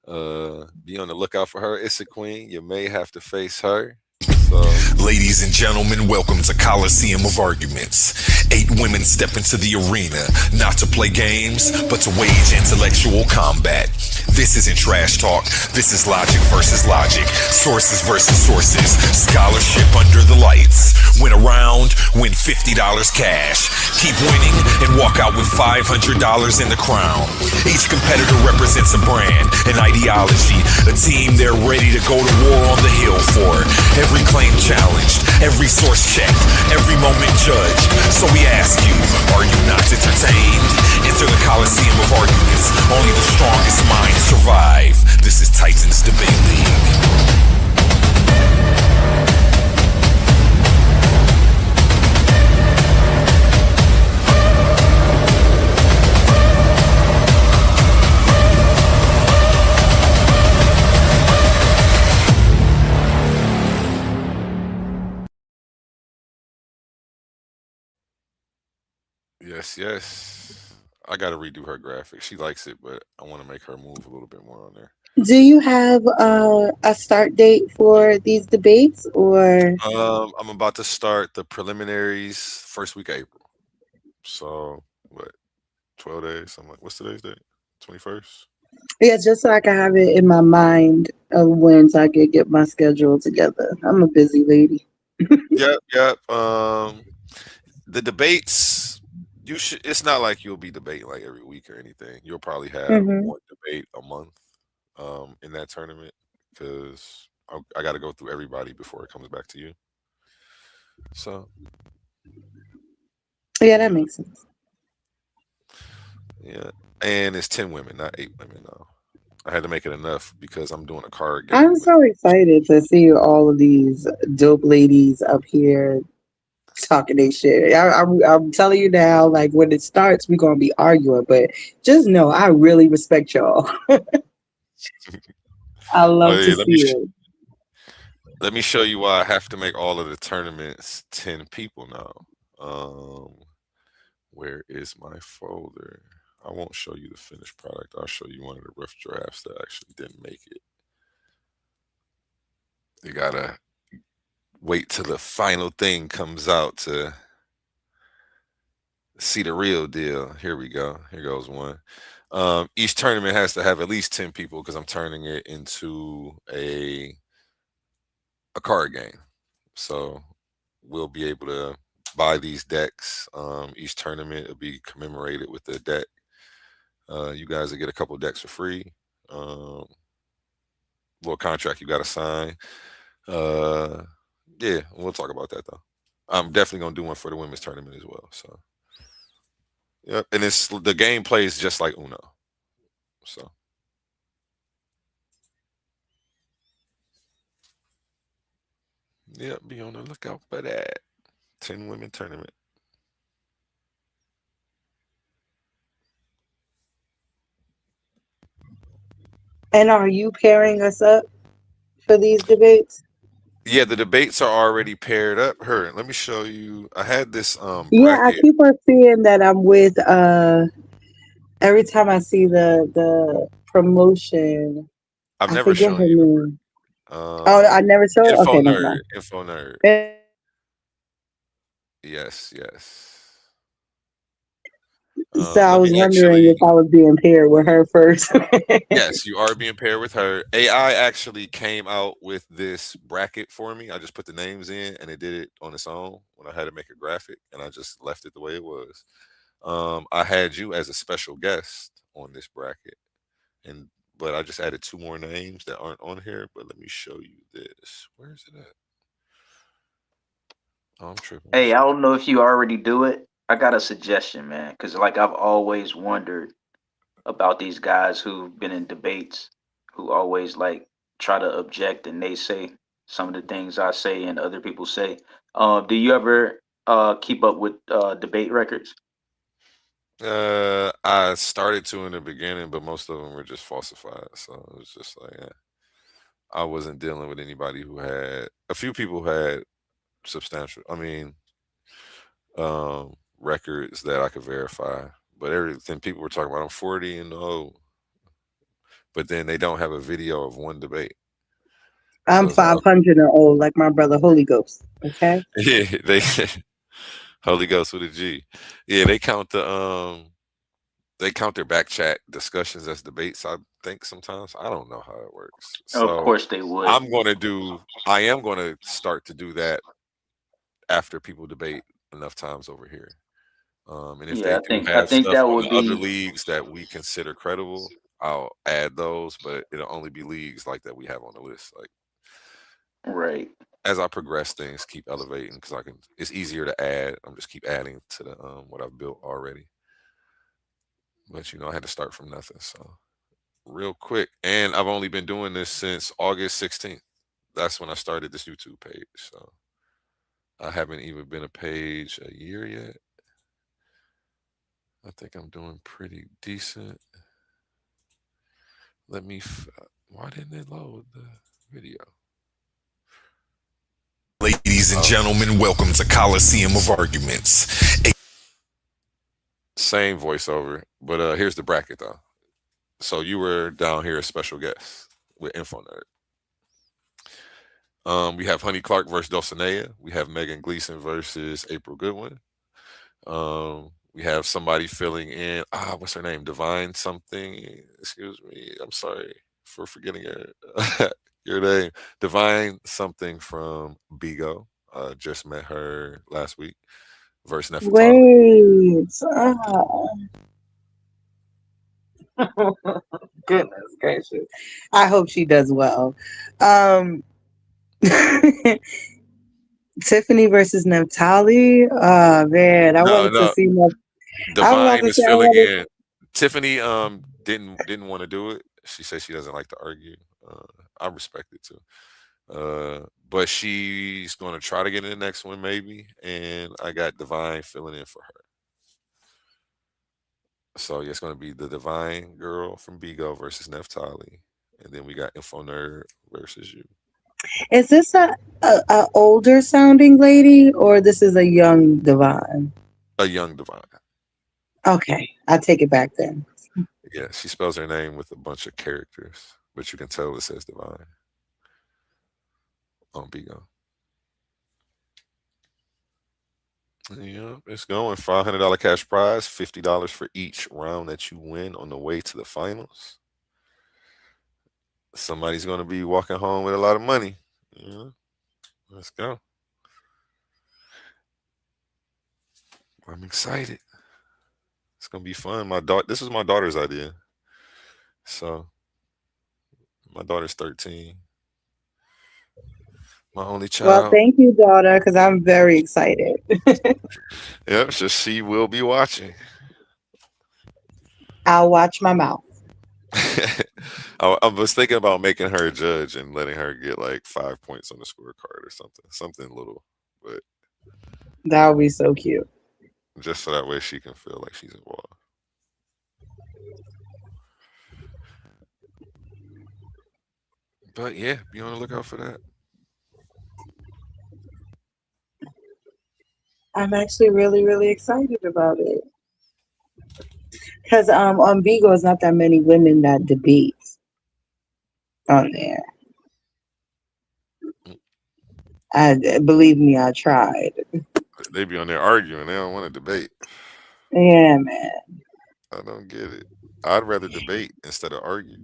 Be on the lookout for her. It's a queen. You may have to face her. So, ladies and gentlemen, welcome to Coliseum of Arguments. 8 women step into the arena, not to play games, but to wage intellectual combat. This isn't trash talk. This is logic versus logic. Sources versus sources. Scholarship under the lights. Win a round, win $50 cash. Keep winning and walk out with $500 in the crown. Each competitor represents a brand, an ideology, a team they're ready to go to war on the hill for. Every claim challenged, every source checked, every moment judged. So we ask you, are you not entertained? Enter the Coliseum of Arguments. Only the strongest minds survive. This is Titans Debate League. yes. I got to redo her graphic. She likes it, but I want to make her move a little bit more on there. Do you have a start date for these debates, or? I'm about to start the preliminaries first week of April. So what? 12 days. I'm like, what's today's date? 21st. Yeah, just so I can have it in my mind of when so I can get my schedule together. I'm a busy lady. Yep. The debates, you should. It's not like you'll be debating like every week or anything. You'll probably have one debate a month, in that tournament, because I got to go through everybody before it comes back to you. So, yeah, that makes sense. Yeah, and it's 10 women, not 8 women now. I had to make it enough because I'm doing a card game. I'm so excited to see all of these dope ladies up here talking their shit. I'm telling you now, like when it starts, we're gonna be arguing, but just know I really respect y'all. I love to see it. Let me show you why I have to make all of the tournaments 10 people now. Where is my folder? I won't show you the finished product. I'll show you one of the rough drafts that actually didn't make it. You gotta wait till the final thing comes out to see the real deal. Here we go. Here goes one. Each tournament has to have at least 10 people because I'm turning it into a card game. So we'll be able to buy these decks. Each tournament will be commemorated with a deck. You guys will get a couple of decks for free. Little contract you got to sign. Yeah, we'll talk about that though. I'm definitely gonna do one for the women's tournament as well. So, yeah, and it's the game plays just like Uno. So, yeah, be on the lookout for that 10 women tournament. And are you pairing us up for these debates? Yeah, the debates are already paired up. Let me show you. I had this Yeah, I bracket. keep on seeing that I'm with every time I see the promotion. I've I never forget shown her you. name. Oh, I never showed. Info Okay, never nerd. mind. Info nerd. Yes. So I Let was me wondering if I was being paired with her first. Yes, you are being paired with her. AI actually came out with this bracket for me. I just put the names in and it did it on its own when I had to make a graphic, and I just left it the way it was. I had you as a special guest on this bracket, but I just added 2 more names that aren't on here. But let me show you this. Where is it at? Oh, I'm tripping. Hey, I don't know if you already do it. I got a suggestion, man, because like I've always wondered about these guys who've been in debates who always like try to object and naysay some of the things I say and other people say. Do you ever keep up with debate records? I started to in the beginning, but most of them were just falsified. So it was just like, I wasn't dealing with anybody who had a few people who had substantial, records that I could verify. But everything people were talking about, I'm 40 and old, but then they don't have a video of one debate. I'm 500 and old, like my brother Holy Ghost. Okay. Yeah, they Holy Ghost with a G. Yeah, they count their back chat discussions as debates. I think sometimes I don't know how it works. So of course they would. I am going to start to do that after people debate enough times over here. And if Yeah, they do I have think stuff that on would the be other leagues that we consider credible, I'll add those, but it'll only be leagues like that we have on the list. Like, right. As I progress, things keep elevating because it's easier to add. I'm just keep adding to the what I've built already. But I had to start from nothing. So real quick, and I've only been doing this since August 16th. That's when I started this YouTube page. So I haven't even been a page a year yet. I think I'm doing pretty decent. Let me. Why didn't it load the video? Ladies and gentlemen, welcome to Coliseum of Arguments. Same voiceover, but here's the bracket though. So you were down here as special guest with Info Nerd. We have Honey Clark versus Dulcinea. We have Megan Gleason versus April Goodwin. We have somebody filling in. What's her name? Divine something. Excuse me. I'm sorry for forgetting your name. Divine something from Bigo. Just met her last week. Versus Nefertari. Wait. Goodness gracious. I hope she does well. Tiffany versus Naphtali. Oh man, I wanted to see my Divine is filling in. Tiffany didn't want to do it. She says she doesn't like to argue. I respect it too. But she's going to try to get in the next one maybe, and I got Divine filling in for her. So yeah, it's going to be the Divine girl from Bigo versus Neftali, and then we got Info Nerd versus you. Is this a older sounding lady or this is a young Divine? A young Divine. Okay, I take it back then. Yeah, she spells her name with a bunch of characters, but you can tell it says Divine on Bigo. Yeah, it's going. $500 cash prize, $50 for each round that you win on the way to the finals. Somebody's going to be walking home with a lot of money. Yeah, let's go. I'm excited. It's going to be fun. This is my daughter's idea. So my daughter's 13. My only child. Well, thank you, daughter, because I'm very excited. Yep, so she will be watching. I'll watch my mouth. I was thinking about making her a judge and letting her get like 5 points on the scorecard or something little, but that would be so cute. Just so that way she can feel like she's involved. But yeah, be on the lookout for that. I'm actually really, really excited about it. Because on Bigo, there's not that many women that debate on there. Believe me, I tried. They be on there arguing. They don't want to debate. Yeah, man. I don't get it. I'd rather debate instead of argue.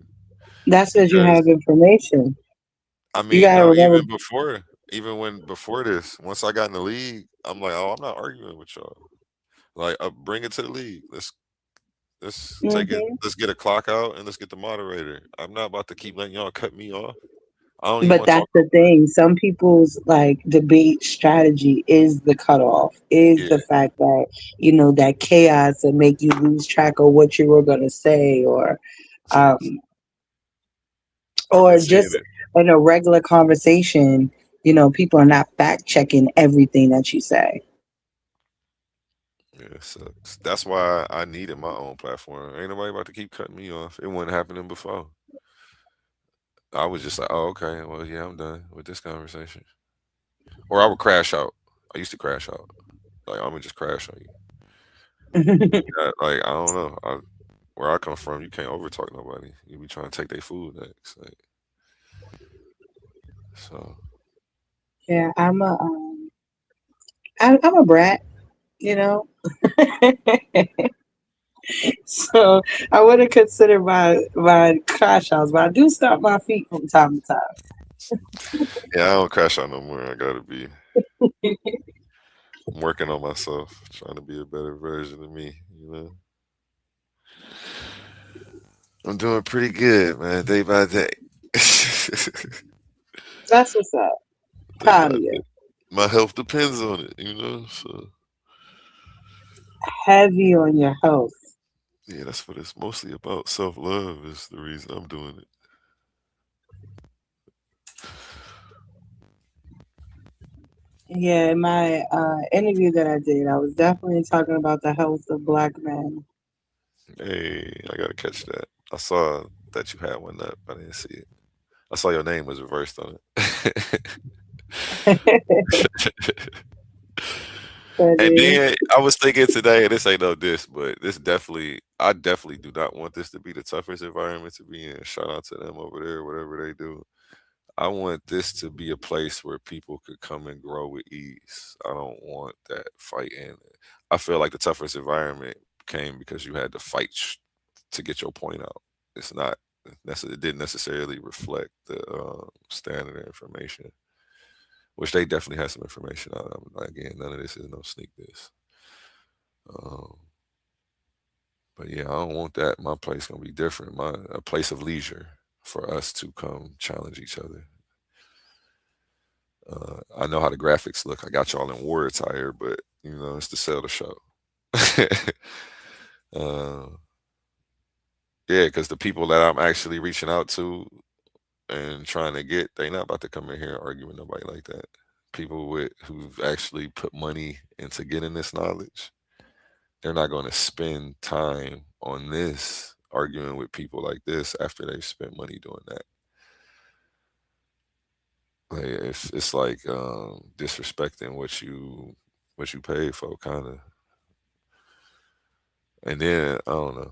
That's because you have information. I mean, no, even before this, once I got in the league, I'm like, oh, I'm not arguing with y'all. Like, bring it to the league. Let's take it. Let's get a clock out and let's get the moderator. I'm not about to keep letting y'all cut me off. I don't even But want to that's talk. the thing. Some people's like debate strategy is the cutoff, is Yeah, the fact that, you know, that chaos and make you lose track of what you were gonna say, um I've been or seeing just it. in a regular conversation, you know, people are not fact checking everything that you say. Yeah, it sucks. That's why I needed my own platform. Ain't nobody about to keep cutting me off. It wasn't happening before. I was just like, oh, okay, well, yeah, I'm done with this conversation. Or I would crash out. I used to crash out. Like, I'm gonna just crash on you. Like, I don't know. Where I come from, you can't over talk nobody. You be trying to take their food next. Like, so Yeah, I'm a brat, you know. So I wouldn't consider my crash outs, but I do stomp my feet from time to yeah, I don't crash out no more. I gotta be. time. I'm working on myself, trying to be a better version of me. You know, I'm doing pretty good, man, day by day. That's what's up. Day Proud by of day. you. My health depends on it, you know. So Heavy on your health. yeah, that's what it's mostly about. Self love is the reason I'm doing it. Yeah, in my interview that I did, I was definitely talking about the health of Black men. Hey, I gotta catch that. I saw that you had one up. I didn't see it. I saw your name was reversed on it. And Funny. then I was thinking today, and this ain't no diss, but I definitely do not want this to be the toughest environment to be in. Shout out to them over there, whatever they do. I want this to be a place where people could come and grow with ease. I don't want that fight in it. I feel like the toughest environment came because you had to fight to get your point out. It's not it didn't necessarily reflect the standard information, which they definitely had some information out. Again, none of this is no sneak diss. But yeah, I don't want that. My place gonna be different. A place of leisure for us to come challenge each other. I know how the graphics look. I got y'all in war attire, but you know it's to sell the show. Yeah, because the people that I'm actually reaching out to and trying to get, they not about to come in here and argue with nobody like that. People who've actually put money into getting this knowledge, they're not going to spend time on this arguing with people like this after they've spent money doing that. Like it's like disrespecting what you paid for, kind of. And then I don't know.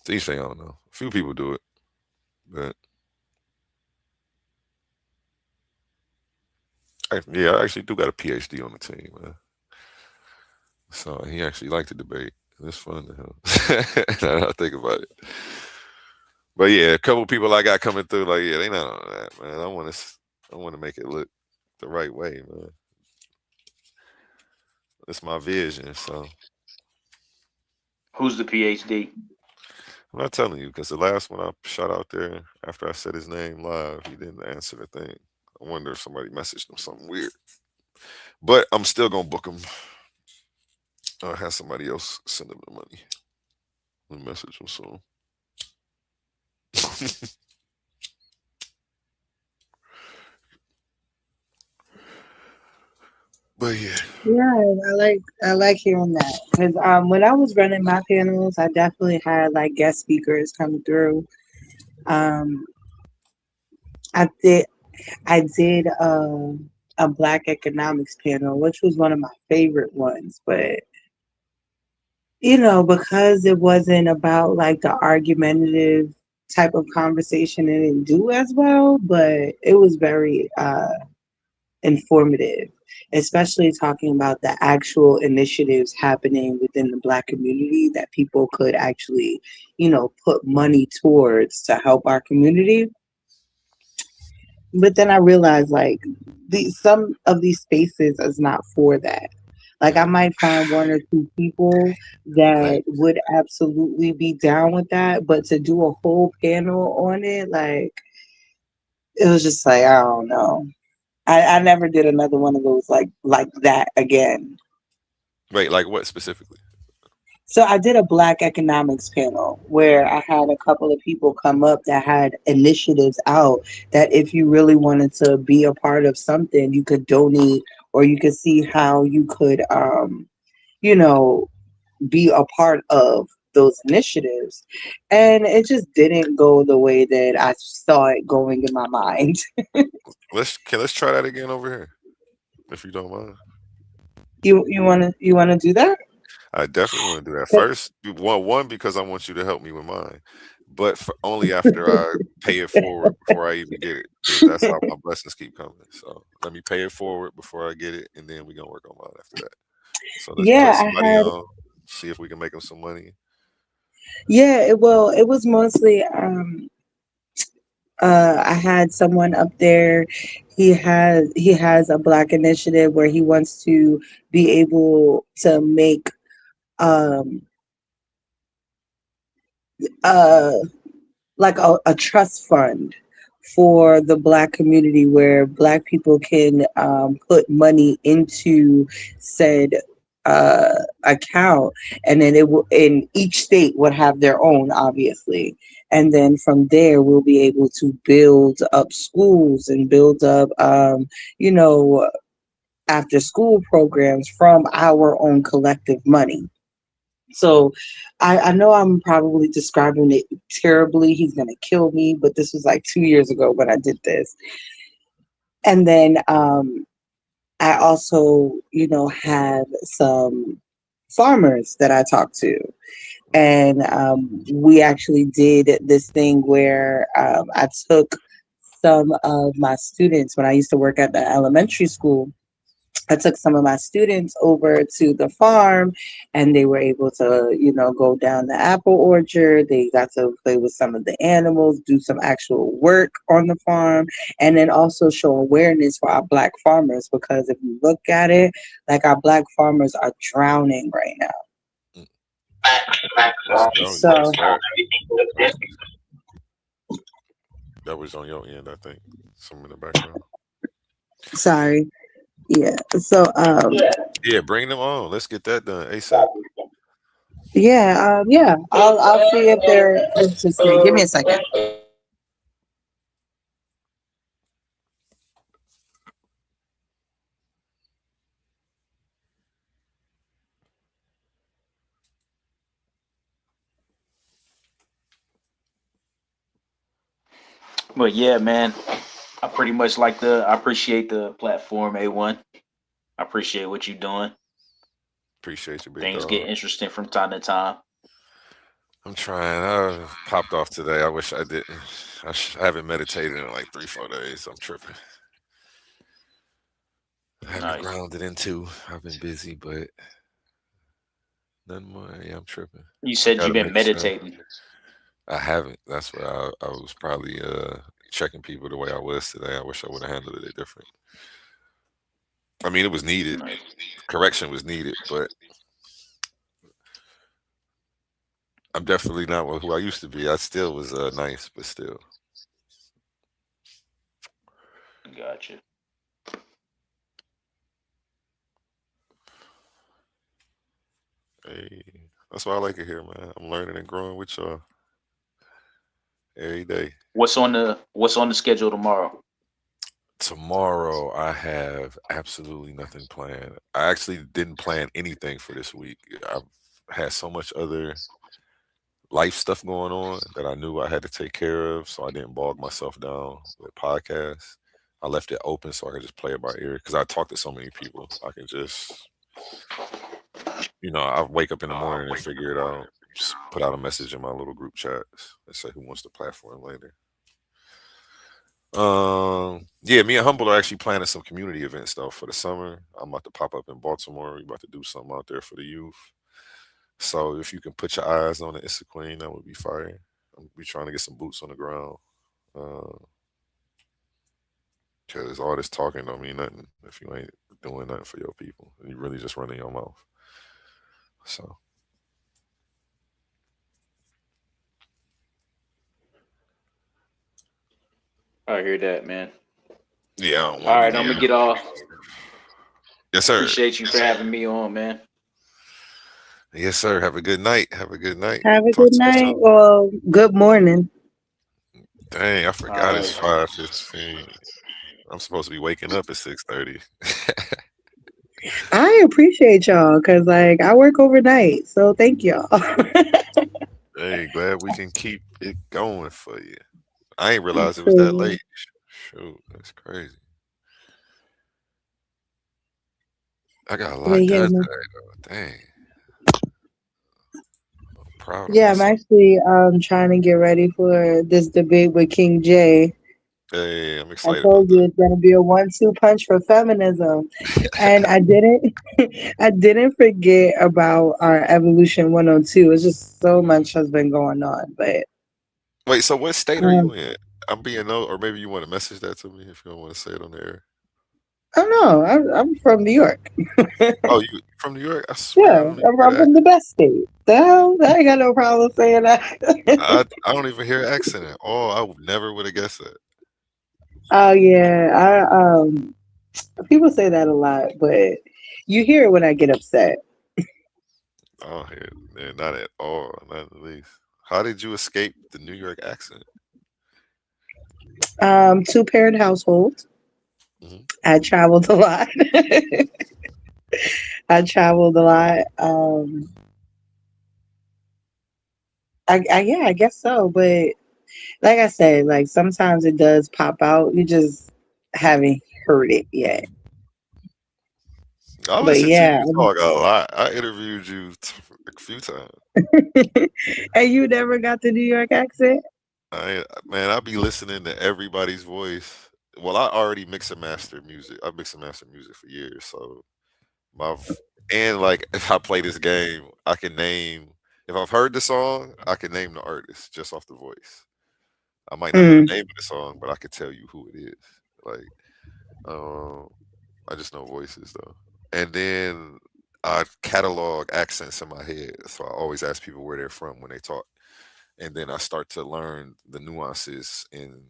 Each thing I don't know. A few people do it, but I actually do got a PhD on the team, man. So he actually liked to debate. It's fun to him. Now that I think about it. But yeah, a couple people I got coming through, like, yeah, they not on that, man. I want to make it look the right way, man. It's my vision. So Who's the PhD? I'm not telling you because the last one I shot out there after I said his name live, he didn't answer the thing. I wonder if somebody messaged him something weird. But I'm still gonna book him. I'll have somebody else send him the money. We'll message him soon. But yeah. Yeah, I like hearing that because when I was running my panels, I definitely had like guest speakers come through. I did a Black economics panel, which was one of my favorite ones, but you know, because it wasn't about like the argumentative type of conversation, it didn't do as well, but it was very informative, especially talking about the actual initiatives happening within the Black community that people could actually, you know, put money towards to help our community. But then I realized like some of these spaces is not for that. Like I might find one or two people that would absolutely be down with that, but to do a whole panel on it, like it was just like, I don't know. I never did another one of those like that again. Wait, like what specifically? So I did a Black economics panel where I had a couple of people come up that had initiatives out that if you really wanted to be a part of something, you could donate or you could see how you could, you know, be a part of those initiatives. And it just didn't go the way that I saw it going in my mind. Let's try that again over here, if you don't mind. You wanna do that? I definitely want to do that first. One because I want you to help me with mine, but only after I pay it forward before I even get it. 'Cause that's how my blessings keep coming. So let me pay it forward before I get it, and then we're gonna work on mine after that. So let's Yeah, put I somebody had on, see if we can make them some money. it was mostly I had someone up there. He has a Black initiative where he wants to be able to make um uh like a trust fund for the Black community where Black people can put money into said account, and then it will, in each state would have their own, obviously, and then from there we'll be able to build up schools and build up you know, after school programs from our own collective money. So I know I'm probably describing it terribly. He's gonna kill me, but this was like 2 years ago when I did this. And then I also, you know, have some farmers that I talk to. And we actually did this thing where I took some of my students when I used to work at the elementary school. I took some of my students over to the farm and they were able to, you know, go down the apple orchard. They got to play with some of the animals, do some actual work on the farm, and then also show awareness for our Black farmers because if you look at it, like our Black farmers are drowning right now. So That was on your end, I think. Some in the background. sorry. Yeah. So Yeah, bring them on. Let's get that done ASAP. yeah. I'll see if they're interested. Give me a second. But yeah, man, I pretty much I appreciate the platform, A1. I appreciate what you're doing. Appreciate you, big Things dog. get interesting from time to time. I'm trying. I popped off today. I wish I didn't. I haven't meditated in like 3-4 days. I'm tripping. I haven't Nice. grounded into. I've been busy, but nothing more. Yeah, I'm tripping. You said Gotta you've been make sure. meditating. I haven't. That's where I was probably checking people the way I was today. I wish I would have handled it different. I mean, it was needed. Correction was needed, but I'm definitely not who I used to be. I still was nice, but still. Gotcha. Hey, that's why I like it here, man. I'm learning and growing with y'all every day. What's on the schedule tomorrow? Tomorrow, I have absolutely nothing planned. I actually didn't plan anything for this week. I've had so much other life stuff going on that I knew I had to take care of, so I didn't bog myself down with podcasts. I left it open so I could just play it by ear because I talk to so many people. I can just, I wake up in the morning and figure it out. Just put out a message in my little group chats and say who wants the platform later. Yeah, me and Humble are actually planning some community events though for the summer. I'm about to pop up in Baltimore. We're about to do something out there for the youth. So if you can put your eyes on the Issa Queen, that would be fire. We're trying to get some boots on the ground. Because all this talking don't mean nothing if you ain't doing nothing for your people. And you really just running your mouth. So. I hear that, man. Yeah, I don't All want right, to I'm be gonna get off. Yes, sir. Appreciate you for having me on, man. Yes, sir. Have a good night. Have a good night. Have a Talk good to you night. soon. Well, good morning. Dang, I All forgot it's right. 5:15. I'm supposed to be waking up at 6:30. I appreciate y'all because like I work overnight, so thank y'all. Hey, glad we can keep it going for you. I ain't realize it was that Cool. late. Shoot, that's crazy. I got a But lot yeah, done no- today, though. Dang, proud of yeah, I'm myself. actually trying to get ready for this debate with King J. Hey, I'm I excited about told you it's gonna be a 1-2 punch for feminism, and I didn't. I didn't forget about our Evolution 102. It's just so much has been going on, but Wait, so what state are um, you in? I'm being no, or maybe you want to message that to me if you don't want to say it on the air. I don't know. I'm from New York. Oh, you from New York? I swear I Yeah, don't even hear I'm the from the best state. The hell, I ain't got no problem saying that. I don't even hear accent at all. Never would have guessed that. Oh yeah, people say that a lot, but you hear it when I get upset. I don't hear it. Man, not at all. Not at least. How did you escape the New York accent? 2-parent household. Mhm. I traveled a lot. I traveled a lot. I guess so. But like I said, like sometimes it does pop out. You just haven't heard it yet. I But listen to yeah, you talk a lot. I interviewed you a few times. and you never got the New York accent. Man, I be listening to everybody's voice. Well, I already mix and master music. I mix and master music for years. So and like if I play this game, I can name if I've heard the song, I can name the artist just off the voice. I might not know the Mm. name of the song, but I could tell you who it is. Like, um, I just know voices though. And then I catalog accents in my head. So I always ask people where they're from when they talk. And then I start to learn the nuances in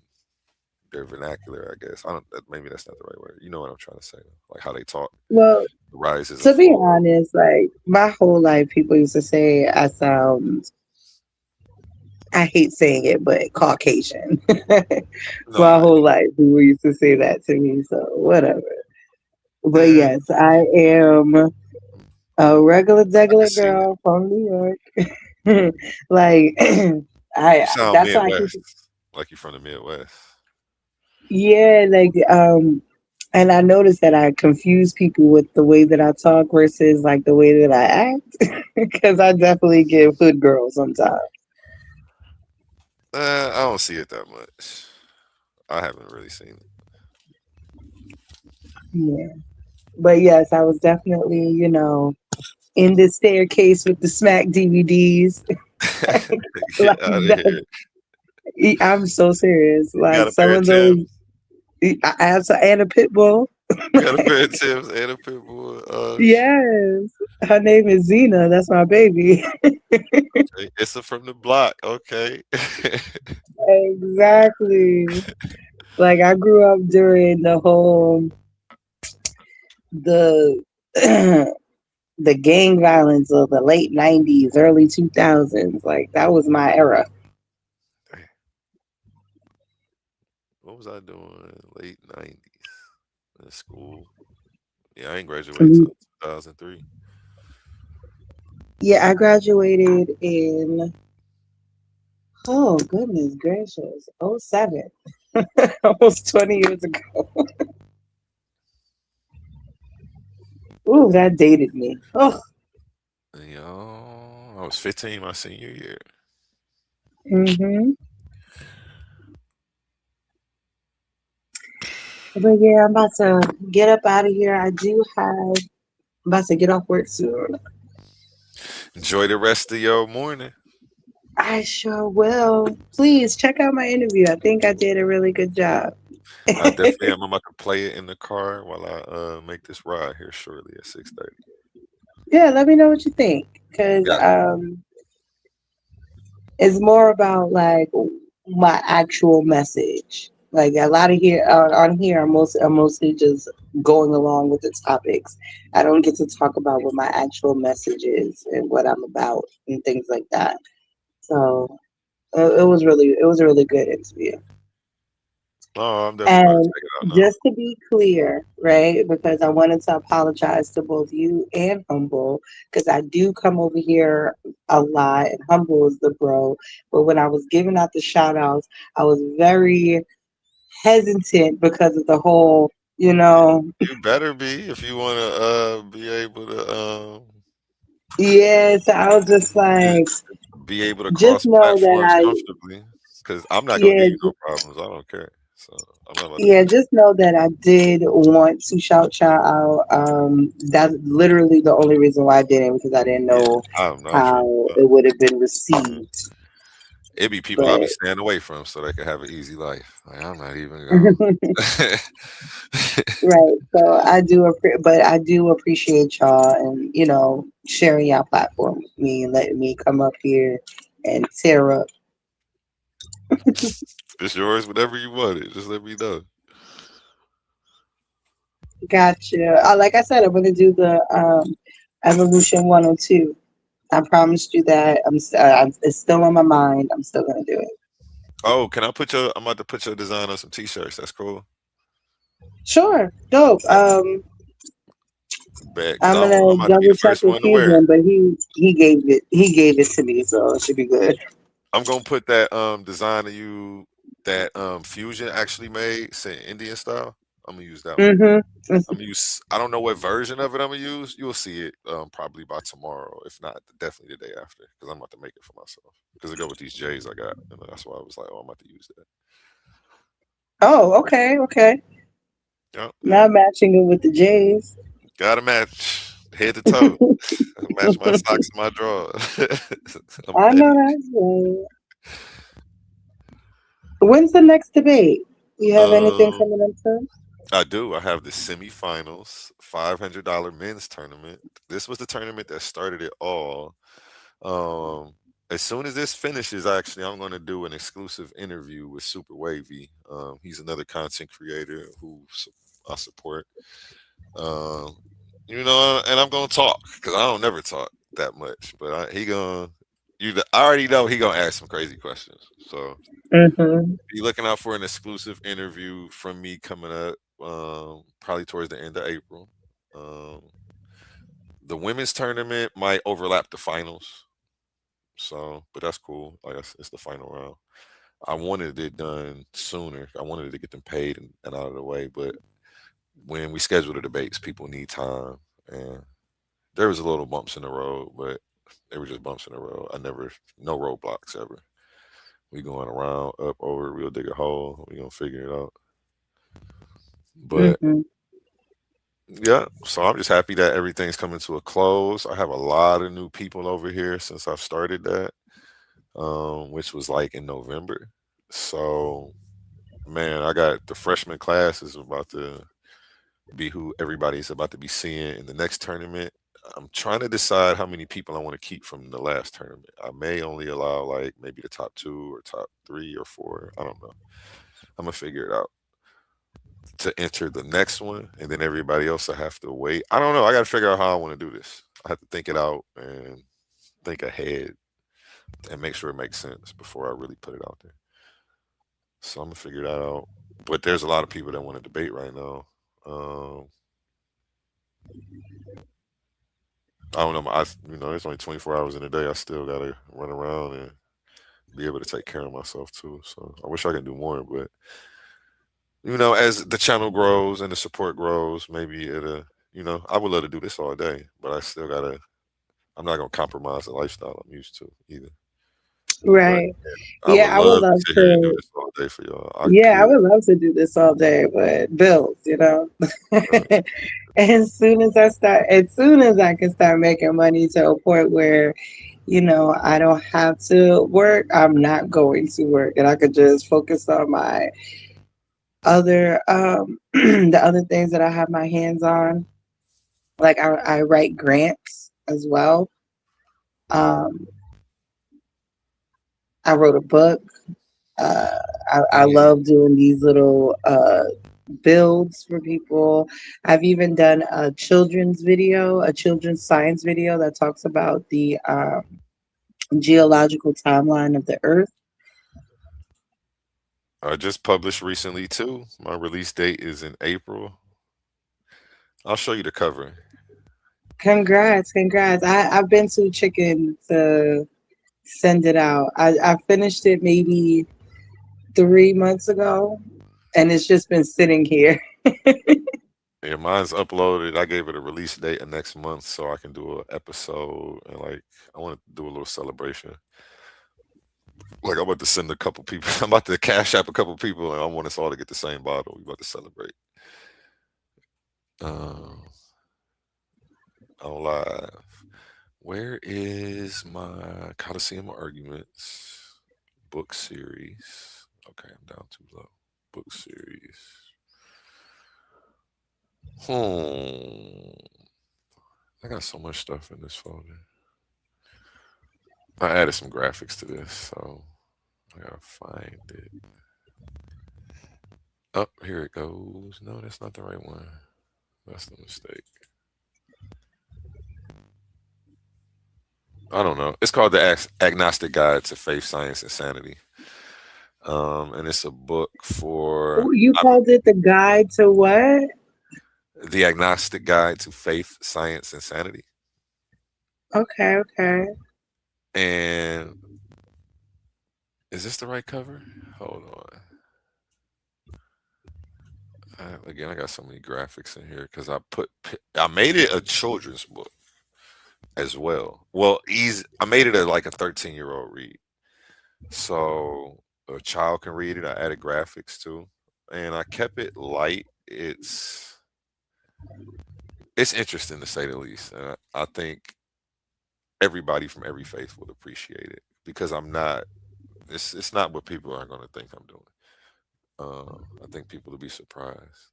their vernacular, I guess. I don't maybe that's not the right word. You know what I'm trying to say. Like how they talk, Well, the rises and to be falls. honest, like my whole life, people used to say I sound. I hate saying it, but Caucasian. No, My I whole life, people used to say that to me. So whatever. But yeah, yes, I am a regular, I can degular see it. girl from New York. Like, You sound that's why I keep, Midwest. Like you from the Midwest. yeah, like, and I noticed that I confuse people with the way that I talk versus like the way that I act, because I definitely give hood girl sometimes. I don't see it that much. I haven't really seen Yeah, but yes, I was definitely, in the staircase with the Smack DVDs. it. Like Get out of that. here. I'm so serious. You got Like a pair some of of those, Timbs. I have some and a pit bull. You got a pair of Timbs and a pit bull. Yes, her name is Zena. That's my baby. It's a from the block. Okay. Exactly. Like I grew up during the the gang violence of the late 90s, early 2000s. Like that was my era. What was I doing? Late 90s in school. Yeah, I ain't graduated Mhm. till 2003. Yeah, I graduated in, oh goodness gracious, '07. Almost 20 years ago. Ooh, that dated me. Oh. Yo, I was 15 my senior year. Hmm. But yeah, I'm about to get up out of here. I'm about to get off work soon. Enjoy the rest of your morning. I sure will. Please check out my interview. I think I did a really good job. I definitely am. I'm about to play it in the car while I make this ride here shortly at 6:30. Yeah, let me know what you think. Because Got it's more about like my actual message. Like a lot of here on here, I'm mostly just going along with the topics. I don't get to talk about what my actual message is and what I'm about and things like that. So it was a really good interview. Oh, I'm definitely about to And check it out now. just to be clear, right? Because I wanted to apologize to both you and Humble, because I do come over here a lot, and Humble is the bro. But when I was giving out the shout outs, I was very hesitant because of the whole, You better be if you want to be able to yeah, so I was just like, be able to just cross know that platforms comfortably. Because I'm not gonna yeah, give you no problems. I don't care. So I'm not about to. yeah, just know that I did want to shout y'all out. That's literally the only reason why I didn't, because I didn't know I'm not how tripping. it would have been received. It be people I'll be staying away from so they can have an easy life. Like, I'm not even going. Right. So but I do appreciate y'all and sharing y'all platform with me and letting me come up here and tear up. It's yours, whatever you want it. Just let me know. Gotcha. Like I said, I'm gonna do the Evolution 102. I promised you that. It's still on my mind. I'm still gonna do it. Oh, can I put I'm about to put your design on some t-shirts. That's cool. Sure. Dope. Bet, I'm I'm gonna about to be double the check first with one to wear it. Fusion, but he gave it to me, so it should be good. I'm gonna put that design of you that Fusion actually made, say Indian style. I'm gonna use that one. Mm-hmm. I'm gonna use. I don't know what version of it I'm gonna use. You'll see it probably by tomorrow, if not definitely the day after, because I'm about to make it for myself. Because I go with these J's I got, and that's why I was like, oh, I'm about to use that. Oh, okay. Yep. Now matching it with the J's. Gotta match head to toe. Match my socks and my drawers. I know that's right. When's the next debate? You have anything coming up soon? I do. I have the semifinals, $500 men's tournament. This was the tournament that started it all. As soon as this finishes, actually, I'm going to do an exclusive interview with Super Wavy. He's another content creator who I support. And I'm going to talk because I don't never talk that much. But I already know he gonna ask some crazy questions. So be looking out for an exclusive interview from me coming up, probably towards the end of April. The women's tournament might overlap the finals, but that's cool. Like it's the final round. I wanted it done sooner. I wanted to get them paid and out of the way, but when we schedule the debates, people need time, and there was a little bumps in the road, but they were just bumps in the road. No roadblocks ever. We going around, up, over. We'll dig a hole. We gonna figure it out. But yeah, so I'm just happy that everything's coming to a close. I have a lot of new people over here since I've started that, which was like in November. So, man, I got the freshman class is about to be who everybody's about to be seeing in the next tournament. I'm trying to decide how many people I want to keep from the last tournament. I may only allow like maybe the top 2 or top 3 or 4. I don't know. I'm gonna figure it out to enter the next one, and then everybody else I have to wait. I don't know. I got to figure out how I want to do this. I have to think it out and think ahead and make sure it makes sense before I really put it out there. So I'm gonna figure that out. But there's a lot of people that want to debate right now. I don't know. There's only 24 hours in a day. I still gotta run around and be able to take care of myself too. So I wish I could do more, but as the channel grows and the support grows, maybe I would love to do this all day, but I'm not gonna compromise the lifestyle I'm used to either. Right. I Yeah, I would love sit here and do to. this all day for y'all. I would love to do this all day, but bills, As soon as I can start making money to a point where, I don't have to work, I'm not going to work, and I could just focus on my other the other things that I have my hands on. Like I write grants as well. I wrote a book. I love doing these little builds for people. I've even done a children's science video that talks about the geological timeline of the Earth. I just published recently too. My release date is in April. I'll show you the cover. Congrats. I've been too chicken to send it out. I finished it maybe 3 months ago, and it's just been sitting here. Yeah, mine's uploaded. I gave it a release date of next month so I can do an episode, and like I want to do a little celebration. Like I'm about to send a couple people. I'm about to cash app a couple people, and I want us all to get the same bottle. We about to celebrate. On live. Where is my Coliseum Arguments book series? Okay, I'm down too low. Book series. I got so much stuff in this folder. I added some graphics to this, so I gotta find it. Oh, here it goes. No, that's not the right one. That's the mistake. I don't know. It's called the Agnostic Guide to Faith, Science, and Sanity. And it's a book for... You called it the guide to what? The Agnostic Guide to Faith, Science, and Sanity. Okay. And is this the right cover? Hold on. Again, I got so many graphics in here because I made it a children's book as well. Well, I made it like a 13-year-old read, so a child can read it. I added graphics too, and I kept it light. It's interesting to say the least, and I think everybody from every faith would appreciate it because I'm not. It's not what people are going to think I'm doing. I think people will be surprised.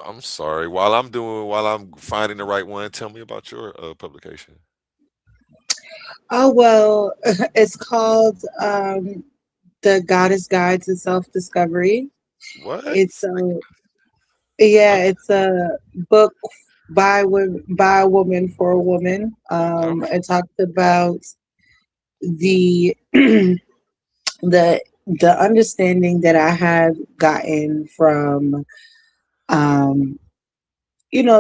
I'm sorry. While I'm finding the right one, tell me about your publication. Oh, well, it's called The Goddess Guide to Self-Discovery. What? It's a book by a woman for a woman. It talks about the the understanding that I have gotten from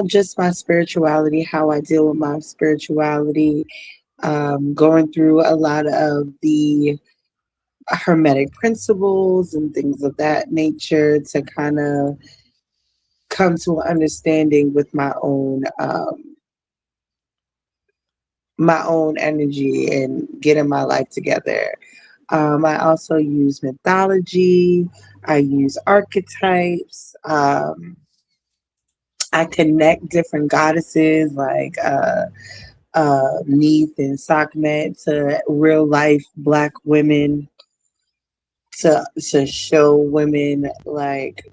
just my spirituality, how I deal with my spirituality, going through a lot of the Hermetic principles and things of that nature to kind of come to an understanding with my own energy and getting my life together. I also use mythology. I use archetypes. I connect different goddesses like Neith and Sekhmet to real life Black women to show women like,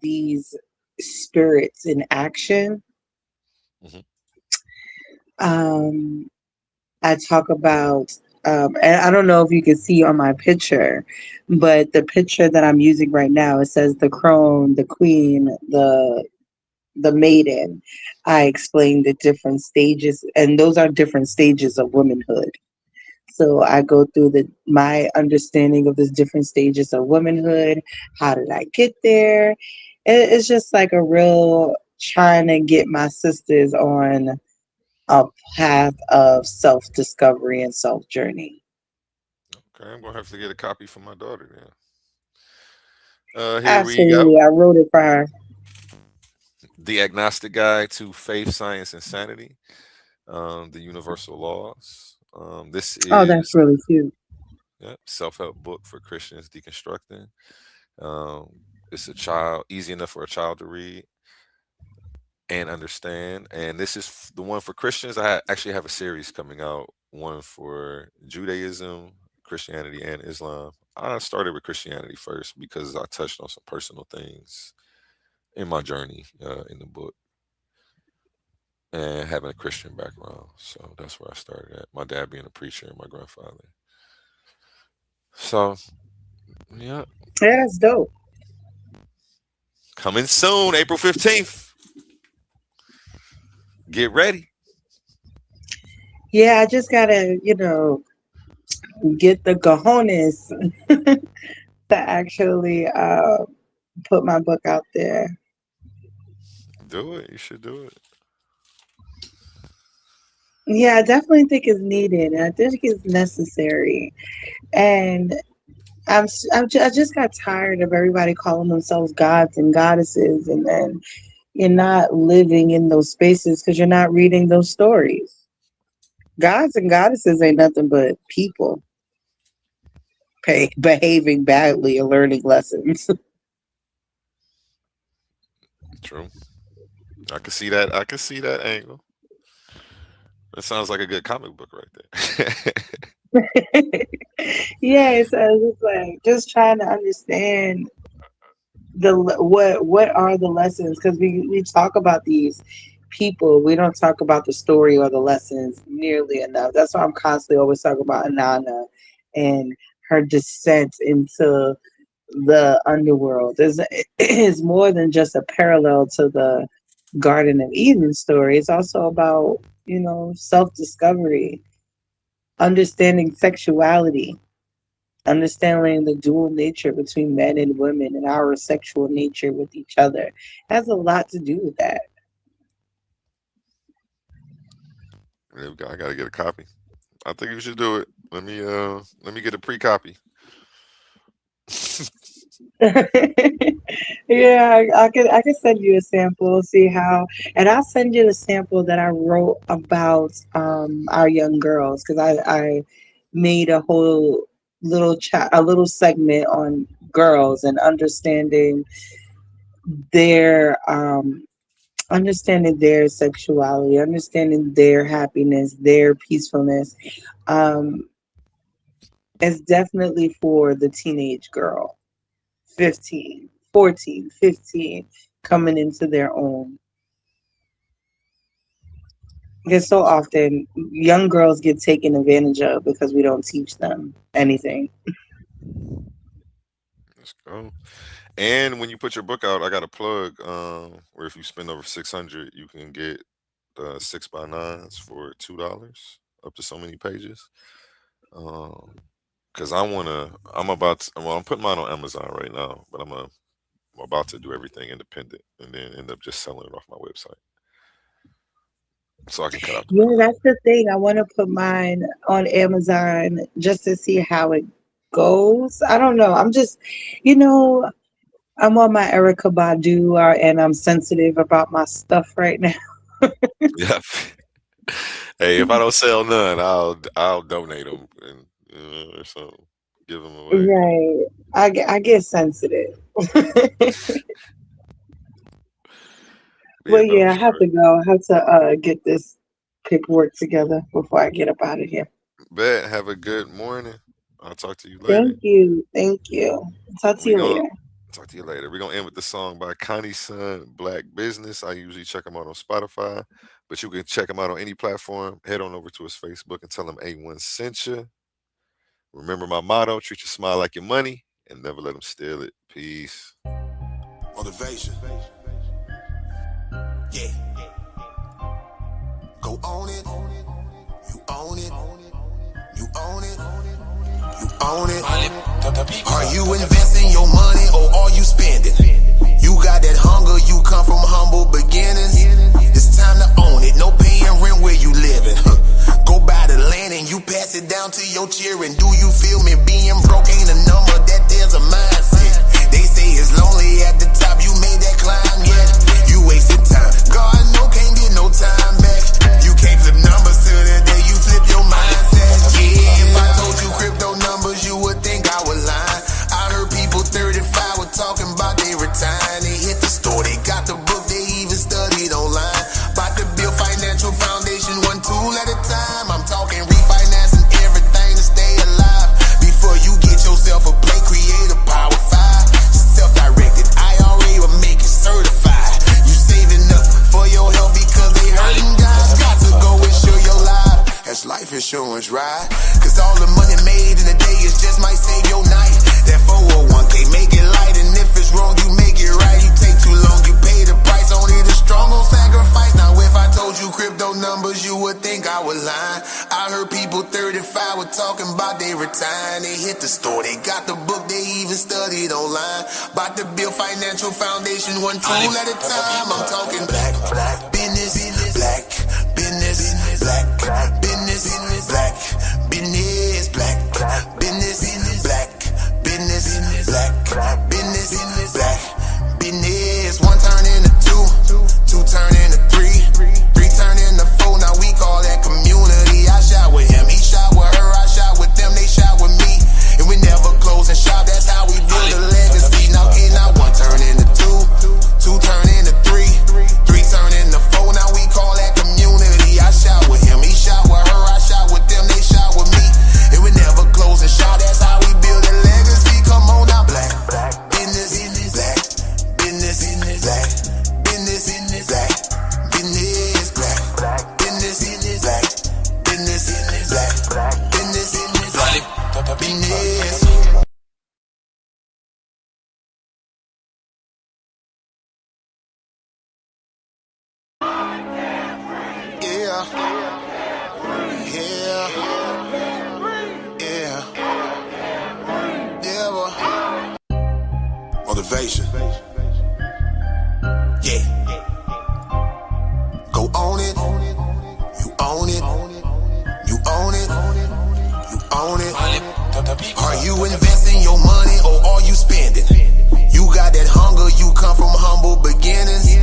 these spirits in action. I talk about, and I don't know if you can see on my picture, but the picture that I'm using right now, it says the crone, the queen, the maiden. I explain the different stages, and those are different stages of womanhood. So I go through my understanding of the different stages of womanhood. How did I get there? It's just like a real trying to get my sisters on a path of self-discovery and self-journey. Okay, I'm gonna have to get a copy for my daughter then. Here Absolutely, we go. I wrote it for her. The Agnostic Guide to Faith, Science, and Sanity. The Universal Laws. This is that's really cute. Self-help book for Christians deconstructing. It's easy enough for a child to read and understand. And this is the one for Christians. I actually have a series coming out, one for Judaism, Christianity, and Islam. I started with Christianity first because I touched on some personal things in my journey in the book. and having a Christian background. So that's where I started at. My dad being a preacher and my grandfather. So, yeah. Yeah, that's dope. Coming soon, April 15th. Get ready. Yeah, I just gotta, get the cojones to actually put my book out there. Do it. You should do it. Yeah, I definitely think it's needed. I think it's necessary, and I just got tired of everybody calling themselves gods and goddesses, and then you're not living in those spaces because you're not reading those stories. Gods and goddesses ain't nothing but people behaving badly and learning lessons. True. I can see that. I can see that angle. That sounds like a good comic book right there. Yeah, so it's like just trying to understand what are the lessons, because we talk about these people, we don't talk about the story or the lessons nearly enough. That's why I'm constantly always talking about Inanna and her descent into the underworld. Is more than just a parallel to the Garden of Eden story. It's also about, self-discovery, understanding sexuality, understanding the dual nature between men and women and our sexual nature with each other. It has a lot to do with that. I gotta get a copy. I think you should do it. Let me get a pre-copy. Yeah, I can send you a sample, see how, and I'll send you the sample that I wrote about our young girls, because I made a whole little segment on girls and understanding their sexuality, understanding their happiness, their peacefulness. It's definitely for the teenage girl, 15, 14, 15, coming into their own. Because so often young girls get taken advantage of because we don't teach them anything. Let's go. And when you put your book out, I got a plug where if you spend over $600, you can get the 6x9s for $2, up to so many pages. Because I'm putting mine on Amazon right now, but I'm about to do everything independent and then end up just selling it off my website. So I can cut out. Yeah, that's the thing. I want to put mine on Amazon just to see how it goes. I don't know. I'm just, I'm on my Erykah Badu and I'm sensitive about my stuff right now. Yeah. Hey, if I don't sell none, I'll donate them and or something. Give them away. Right. I get sensitive. Well, yeah, I have to go. I have to get this paperwork together before I get up out of here. Bet. Have a good morning. I'll talk to you later. Thank you. Talk to you later. Talk to you later. We're going to end with the song by Connie Sun, Black Business. I usually check him out on Spotify, but you can check him out on any platform. Head on over to his Facebook and tell him A1 sent you. Remember my motto, treat your smile like your money and never let them steal it. Peace. Motivation. Yeah. Go own it. You own it. You own it. You own it. Are you investing your money or are you spending? You got that hunger, you come from humble beginnings. It's time to own it. No paying rent where you living. Go buy the land and you pass it down to your children. Do you feel me? Being broke ain't a number, that there's a mindset. They say it's lonely at the top, you made that climb yet. You wasted time. God no can't get no time back. You can't flip numbers till the day you flip your mindset. Yeah, if I told you crypto numbers, you would think I was lying. I heard people 35 were talking about they retiring. They hit the store, they got the book, they even studied online. About to build financial foundation, one tool at a time. I'm talking refinancing everything to stay alive. Before you ride. Cause all the money made in a day is just might save your night. That 401k, make it light, and if it's wrong, you make it right. You take too long, you pay the price. Only the strong gon' sacrifice. Now if I told you crypto numbers, you would think I was lying. I heard people 35 were talking about they retiring. They hit the store, they got the book, they even studied online. About to build financial foundation, one tool at a time. I'm talking black business, black business, black business, black business, black business, black business, black business, black business. One turn into two turn into three turn into four. Now we call that community. I shot with him, he shot with her, I shot with them, they shot with me, and we never close and shop. That's how we build a legacy. Now one turn into two turn into three turn into four. Now we call that community. I shot with him, he shot with her, I shot with them, they shot with me, and we never close and shop. That's how we build a legacy. Come on now, black business, black business, black business, black business, black business, black business, black business. Motivation. Yeah. Go own it. You own it. You own it. You own it. Are you investing your money or are you spending? You got that hunger, you come from humble beginnings.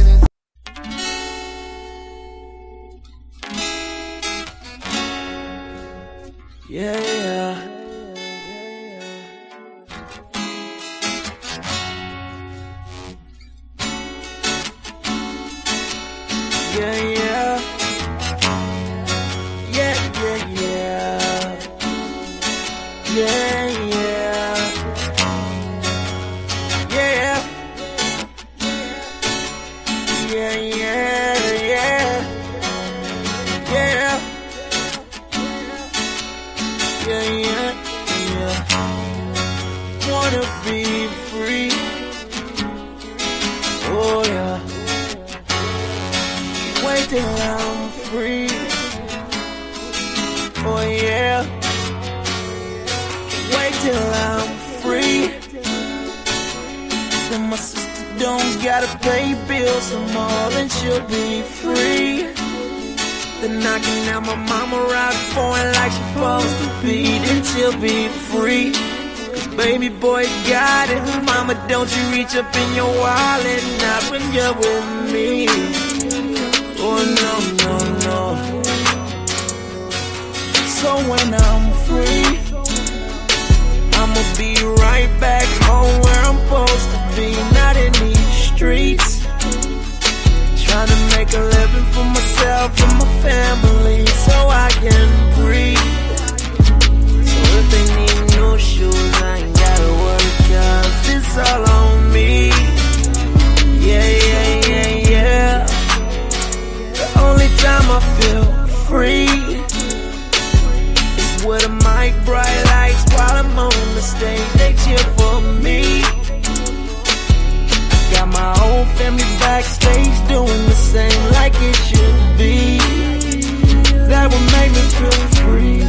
Yeah, yeah. Yeah, yeah. Yeah, yeah, yeah. Yeah, yeah. Yeah. Yeah, yeah, yeah. Yeah. Yeah, yeah, yeah. Wanna be free. Oh, yeah. Wait till I'm free. Oh yeah. Wait till I'm free. Then my sister don't gotta pay bills no more, then she'll be free. Then I can have my mama ride for it like she's supposed to be, then she'll be free. Cause baby boy got it. Mama, don't you reach up in your wallet, not when you're with me. Oh no, no, no. So when I'm free, I'ma be right back home where I'm supposed to be, not in these streets. Trying to make a living for myself and my family so I can breathe. So if they need new shoes, I ain't gotta worry, cause it's all on me. Yeah, yeah, yeah, yeah. The only time I feel free is with a mic, bright lights while I'm on the stage. They cheer for me. I got my whole family backstage doing the same like it should be. That would make me feel free.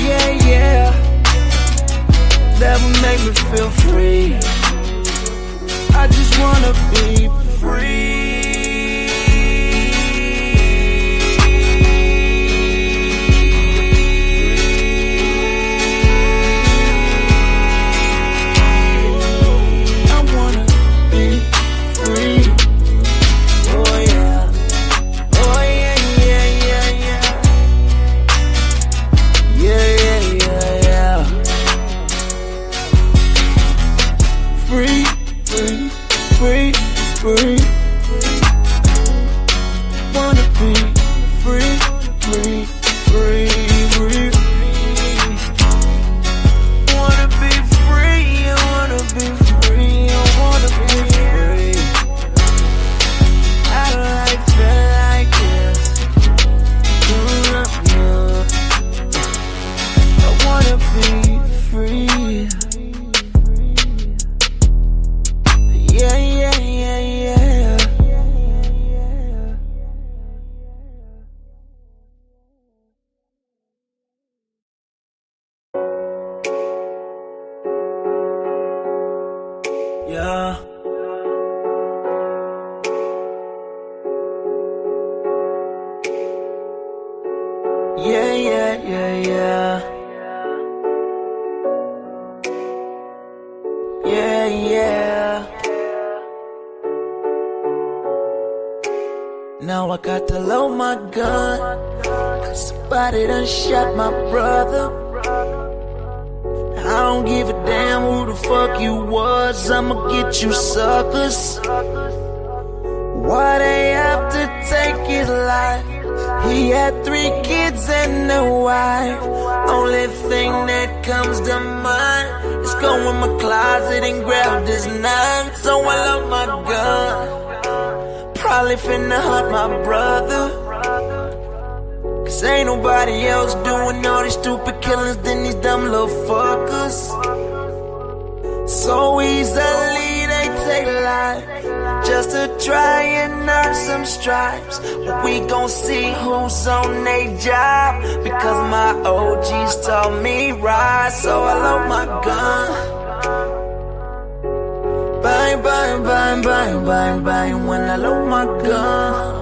Yeah, yeah. That would make me feel free. I just wanna be free. Free. wanna be free. Yeah, yeah, yeah, yeah. Yeah. Yeah, yeah, yeah, yeah. Yeah, yeah. Now I got to load my gun, 'cause somebody done shot my brother. I don't give a damn who the fuck you was, I'ma get you suckers. Why they have to take his life? He had 3 kids and a wife. Only thing that comes to mind is go in my closet and grab this 9. So I love my gun. Probably finna hunt my brother, 'cause ain't nobody else doing all these stupid killings than these dumb little fuckers. So easily they take life just to try and earn some stripes. But we gon' see who's on their job, because my OGs taught me right. So I love my gun. Bang, bang, bang, bang, bang, bang, when I load my gun.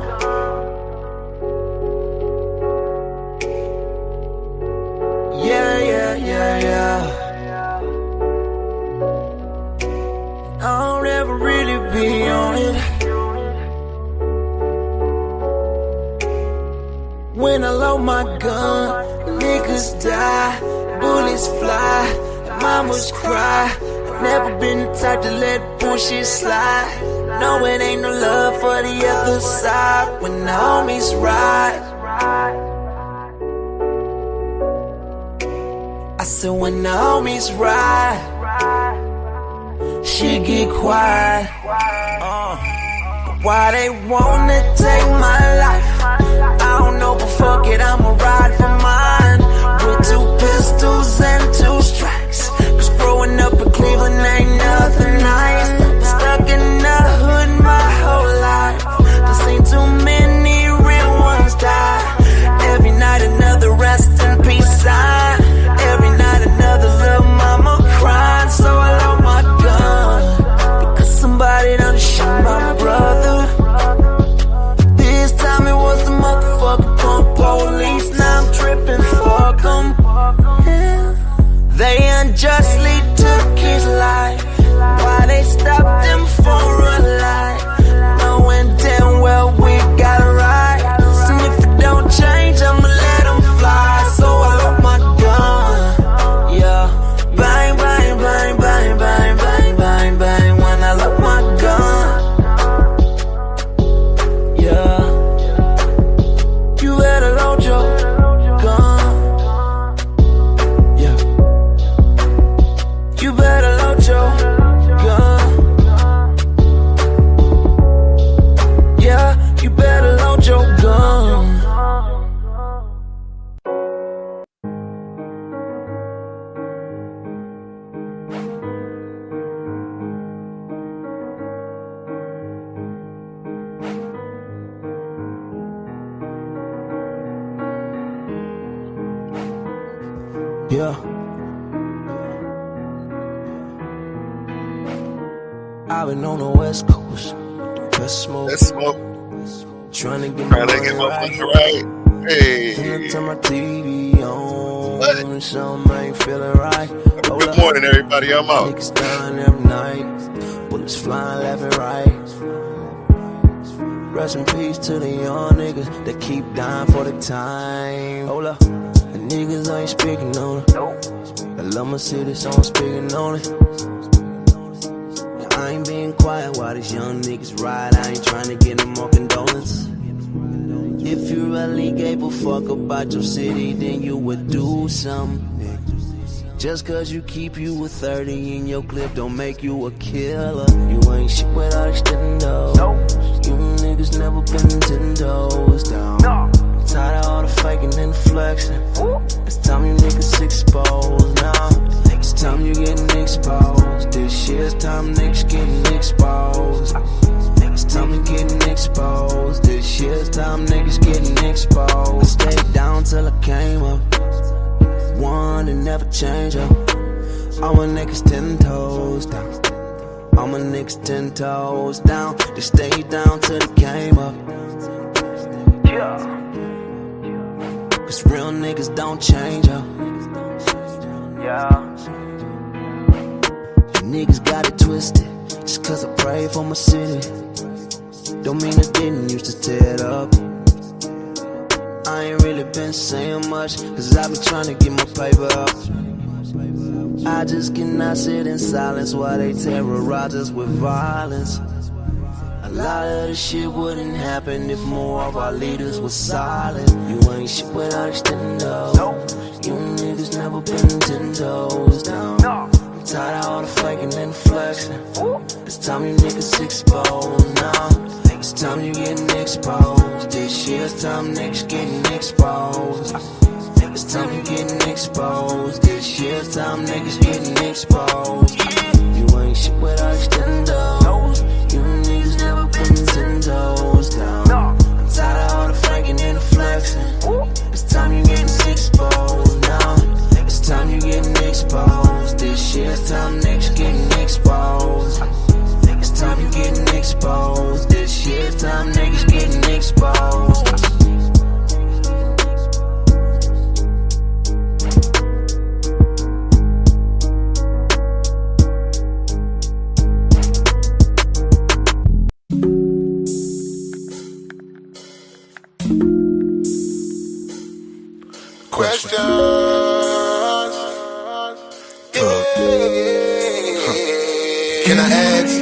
Yeah, yeah, yeah, yeah. I don't ever really be on it. When I load my gun, niggas die, bullets fly, mamas cry. I've never been the type to let bullshit slide. No, it ain't no love for the other side when the homies ride. I said when the homies ride, she get quiet. Why they wanna take my life? I don't know, but fuck it, I'ma ride for mine. With 2 pistols and 2 strikes, 'cause growing up in Cleveland ain't nothing nice. Stuck in the hood my whole life, I've seen too many real ones die. Every night another rest in peace sign. Every night another little mama crying. So I love my gun, because somebody done shot my brother. This time it was the motherfucking punk police. Now I'm tripping, fuck 'em. Yeah. They unjustly took his life. Why they stopped him for a lie? Knowing damn well we got it right. So if it don't change, I'ma let him fly. So I love my gun. Yeah. Bang, bang, bang, bang, bang, bang, bang, bang, when I love my gun. Yeah. You better load your gun. Yeah. You better load your gun. Yeah, you better load your gun. Yeah. I've been on the West Coast with the best smoke. Let's smoke. Trying to get my money right. Hey. Turn my TV on. Something ain't feeling right. Good morning, everybody. I'm out. Niggas dying every night. Bullets flying left and right. Rest in peace to the young niggas that keep dying for the time. Hold up. The niggas ain't speaking on it. I love my city, so I'm speaking on it. I ain't being quiet while these young niggas ride. I ain't trying to get no more condolence. If you really gave a fuck about your city, then you would do something. Just cause you keep you a 30 in your clip don't make you a killer. You ain't shit without extending those. You niggas never been 10 toes down. Tired of all the faking and the flexing. It's time you niggas expose. change up. All my niggas 10 toes down. All my niggas 10 toes down. They stay down till the game up. Yeah. Cause real niggas don't change up. Yeah. You niggas got it twisted. Just cause I pray for my city don't mean I didn't used to tear it up. I ain't really been saying much, cause I been trying to get my paper up. I just cannot sit in silence while they terrorize us with violence. A lot of this shit wouldn't happen if more of our leaders were silent. You ain't shit without extendo. You niggas never been 10 toes down. I'm tired of all the faking and the flexing. It's time you niggas exposed now. It's time you getting exposed. This year's time niggas getting exposed. It's time you getting exposed. This year's time niggas getting exposed. You ain't shit without extendo. You niggas never been 10 toes down. I'm tired of all the faking and the flexing. It's time you getting exposed now. It's time you getting exposed. This year's time niggas getting exposed. It's time you getting exposed. This year's time niggas getting exposed. Can I ask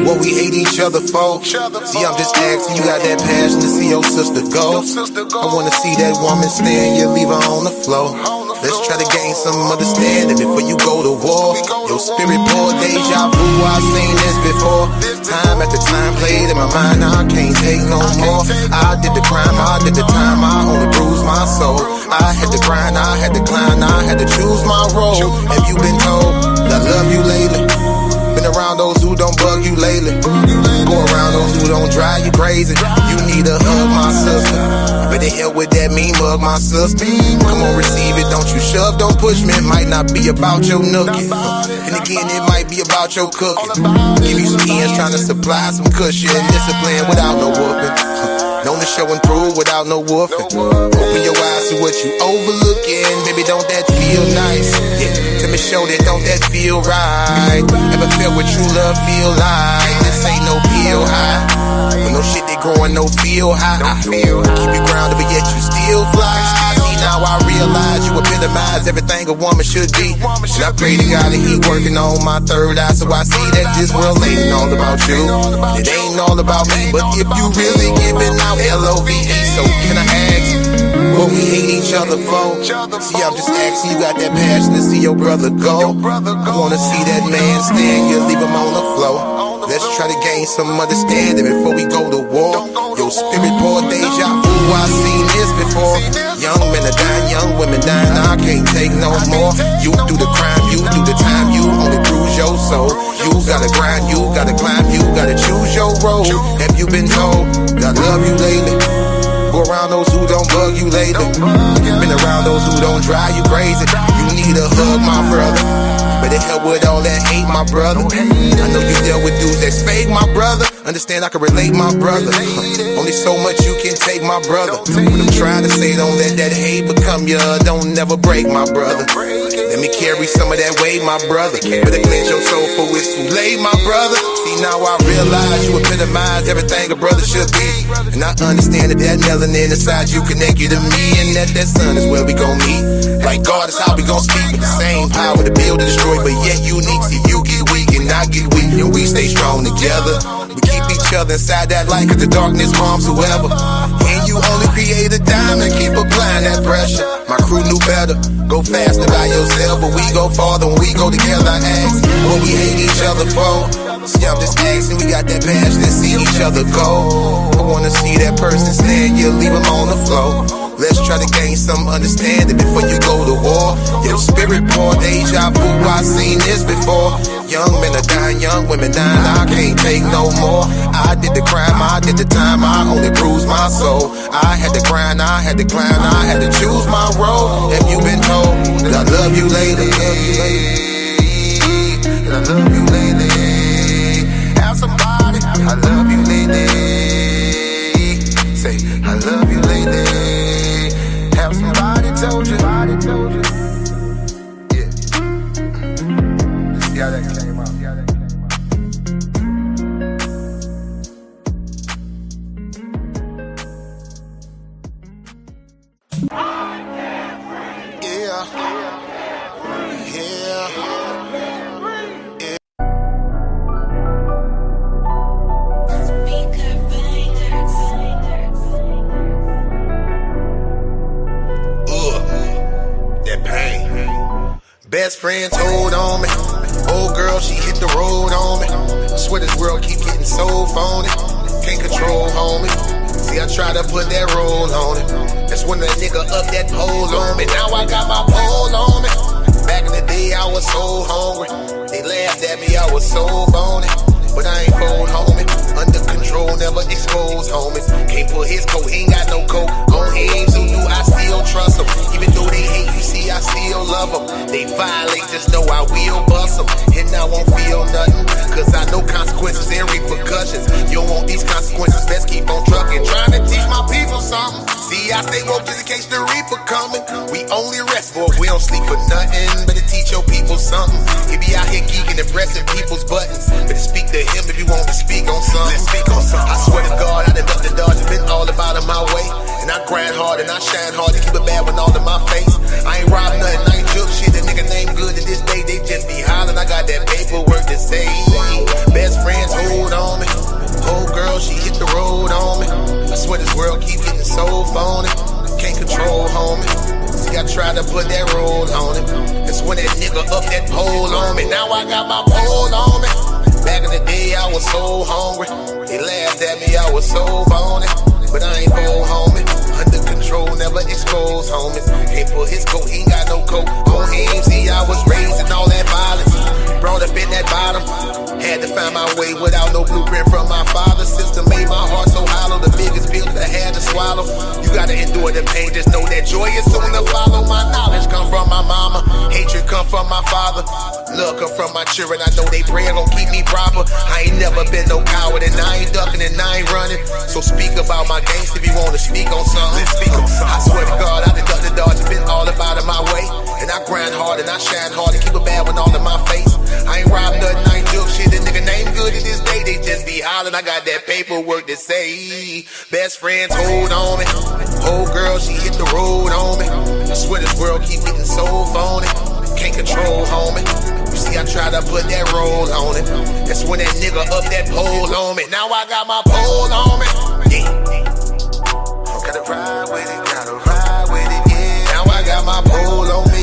what we hate each other for? See, I'm just asking. You got that passion to see your sister go. I wanna see that woman stand, you leave her on the floor. Let's try to gain some understanding before you go to war. Your spirit pour deja vu, I've seen this before. Time after time played in my mind, now I can't take no more. I did the crime, I did the time, I only bruised my soul. I had to grind, I had to climb, I had to choose my role. Have you been told that I love you lately? Been around those who don't bug you lately. Go around those who don't drive you crazy. You need a hug, my sister. Better help with that mean mug, my sister. Come on, receive it, don't you shove, don't push me. It might not be about your nookie. And again, it might be about your cooking. Give you some ends, trying to supply some cushion. Discipline without no whooping. Known to show and prove without no woofing. Open your eyes to what you overlooking. Baby, don't that feel nice? Yeah, let me show that, don't that feel right? Ever felt what true love feel like? This ain't no pill high. When no shit they growing, no feel high. Keep you grounded, but yet you still fly. See, now I realize you epitomize everything a woman should be. And I pray to God that he working on my third eye, so I see that this world ain't all about you. It ain't all about me, but if you really giving out LOVE, so can I ask what we hate each other for? See, I'm just asking. You got that passion to see your brother go. I wanna see that man stand, you leave him on the floor. Let's try to gain some understanding before we go to war. Your spirit pour deja vu, I've seen this before. Young men are dying, young women dying, I can't take no more. You do the crime, you do the time, you only bruise your soul. You gotta grind, you gotta climb, you gotta choose your road. Have you been told that I love you lately? Go around those who don't bug you lately. Been around those who don't drive you crazy. You need a hug, my brother. Better help with all that hate, my brother. I know you deal with dudes that's fake, my brother. Understand I can relate, my brother. Only so much you can take, my brother. When I'm trying to say, don't let that hate become you. Don't never break, my brother. Let me carry some of that weight, my brother. Better cleanse your soul for it's too late, my brother. See, now I realize you epitomize everything a brother should be. And I understand that that melanin inside you connect you to me. And that sun is where we gon' meet. Like God is how we gon' speak. With the same power to build and destroy, but yet unique. See, you get weak and I get weak, and we stay strong together. We keep each other inside that light, cause the darkness harms whoever. And you only create a diamond, keep applying that pressure. My crew knew better. Go faster by yourself, but we go farther when we go together. I ask what we hate each other for. See, I'm just asking, we got that passion to see each other go. I wanna see that person stand, you leave him on the floor. Let's try to gain some understanding before you go to war. Your spirit pour deja vu, I've seen this before. young men are dying, young women dying. I can't take no more. I did the crime, I did the time, I only bruised my soul. I had to grind, I had to climb, I had to choose my road. Have you been told that I love you lately? That I love you lately. Have somebody, I love you lately. Say, I love you lately. Have somebody told you. Yeah. See how that came out. Best friend told on me. Old girl, she hit the road on me. Swear this world keep getting so phony. Can't control, homie. See, I try to put that roll on it. That's when the nigga up that pole on me. Now I got my pole on me. Back in the day, I was so hungry. They laughed at me, I was so bony. But I ain't fold, homie. Under control, never exposed, homies. Can't put his coat, he ain't got no coat on him. So do I still trust him? Even though they hate you, see, I still love them. They violate, just know I will bust them. And I won't feel nothing, cause I know consequences and repercussions. You don't want these consequences, best keep on trucking. Trying to teach my people something. See, I stay woke just in case the reaper coming. We only rest, boy, we don't sleep for nothing. Better teach your people something. He be out here geeking and pressing people's buttons. Better speak to him if you want to speak on something. Let's speak on something. I swear to God, I done ducked the dodge and been all about in my way. And I grind hard and I shine hard to keep it bad with all in my face. I ain't robbed nothing, I ain't joke shit. The nigga name good to this day, they just be hollering. I got that paperwork to say. Best friends hold on me. Old girl, she hit the road on me. I swear this world keep getting so phony. Can't control, homie. See, I try to put that roll on him. That's when that nigga up that pole on me. Now I got my pole on me. Back in the day, I was so hungry. They laughed at me, I was so bony. But I ain't fold, homie. Under control, never exposed, homies. Can't put his coat, he ain't got no coat on him. See, I was raised in all that violence. Brought up in that bottom. Had to find my way without no blueprint from my father. System made my heart so hollow. The biggest pill that I had to swallow. You gotta endure the pain, just know that joy is soon to follow. My knowledge come from my mama. Hatred come from my father. Love come from my children. I know they pray gon' keep me proper. I ain't never been no coward, and I ain't ducking and I ain't running. So speak about my games if you wanna speak on something. Let's speak on something. I swear to God, I done ducked the dodge and been all about in my way. And I grind hard and I shine hard to keep it bad with all in my face. I ain't robbed nothing, I ain't joke shit. The nigga name good to this day, they just be hollering. I got that paperwork to say. Best friends hold on me. Old girl, she hit the road on me. I swear this world keep getting so phony. Can't control, homie. You see, I try to put that roll on it. That's when that nigga up that pole on me. Now I got my pole on me. Yeah. Gotta ride with it, gotta ride with it, yeah. Now I got my pole on me.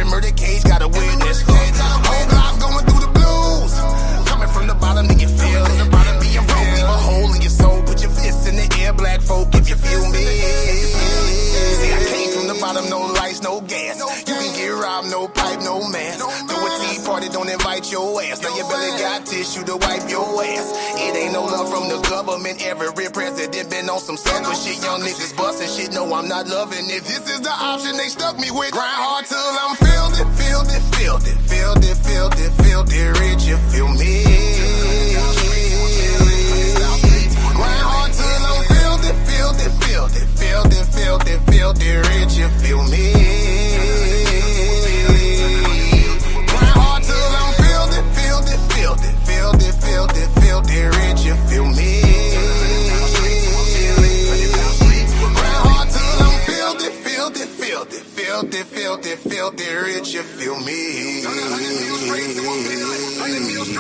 Murder case got a witness. Whole life going through the blues. Coming from the bottom, then you feel it. Being broke, leave a hole in your soul. Put your fists in the air, black folk, if you feel me. See, I came from the bottom, no lights, no gas. You can get robbed, no pipe, no mask. Throw a tea party, don't invite your ass. Now your belly got tissue to wipe your ass. It ain't no love from the government. Every president been on some sucker shit. Young niggas busting shit, no, I'm not loving it. This is the option they stuck me with. Grind hard till I'm filled it, filled it, filled it, filled it, filled it, filled it, rich, you feel me? Grind hard till I'm filled it, filled it, filled it, filled it, filled it, filled it, rich, you feel me? Grind hard till I'm filled it, filled it, filled it,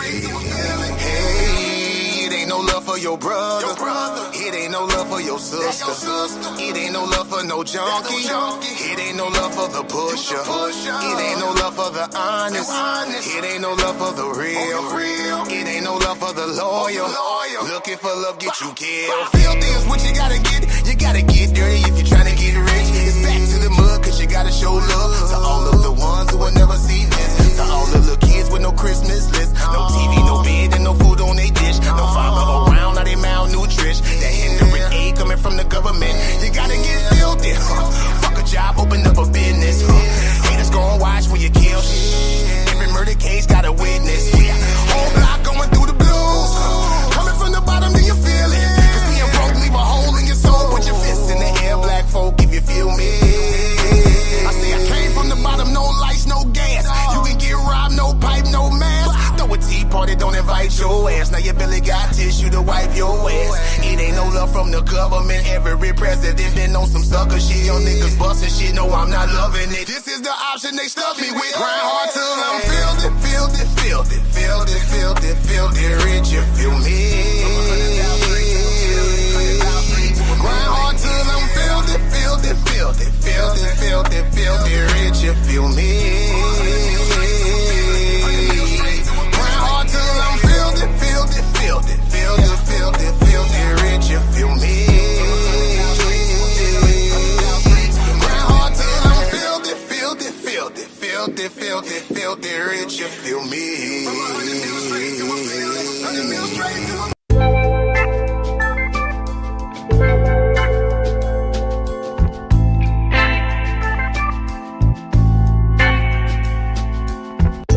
Hey, it ain't no love for your brother. It ain't no love for your sister. It ain't no love for no junkie. It ain't no love for the pusher. It ain't no love for the honest. It ain't no love for the real. It ain't no love for the loyal. Looking for love, get you killed. Filthy is what you gotta get. You gotta get dirty if you're trying to get rich. It's back to the mud, cause you gotta show love to all of the ones who will never see this. To all the little kids with no Christmas list. No TV, no bed, and no food on they dish. No father around, now they malnourished. That hindering aid coming from the government. You gotta get filthy. Fuck a job, open up a business. Haters gon' watch when you kill shit. Every murder case got a witness. Whole block going through the blues. Coming from the bottom, do you feel it? Cause being broke leave a hole in your soul. Put your fists in the air, black folk, if you feel me. I say I came from the bottom, no lights, no gas. You can get robbed, no pipe, no mask. Throw a tea party, don't invite your ass. Now your Billy got tissue to wipe your ass. It ain't no love from the government. Every president been on some sucker shit. Young niggas busting shit, no, I'm not loving it. This is the option they stuck me with. Grind hard till I'm filthy, filthy, filthy, filthy, filthy, filthy rich, you feel me? Grind hard till I'm filthy, filthy, filthy, filthy, filthy, filthy rich, you feel me? Grind hard till I'm filthy, filthy, filthy, filthy, filthy, filthy rich, you feel me? Grind hard till I'm filthy, filthy, filthy, filthy, filthy, filthy rich, you feel me?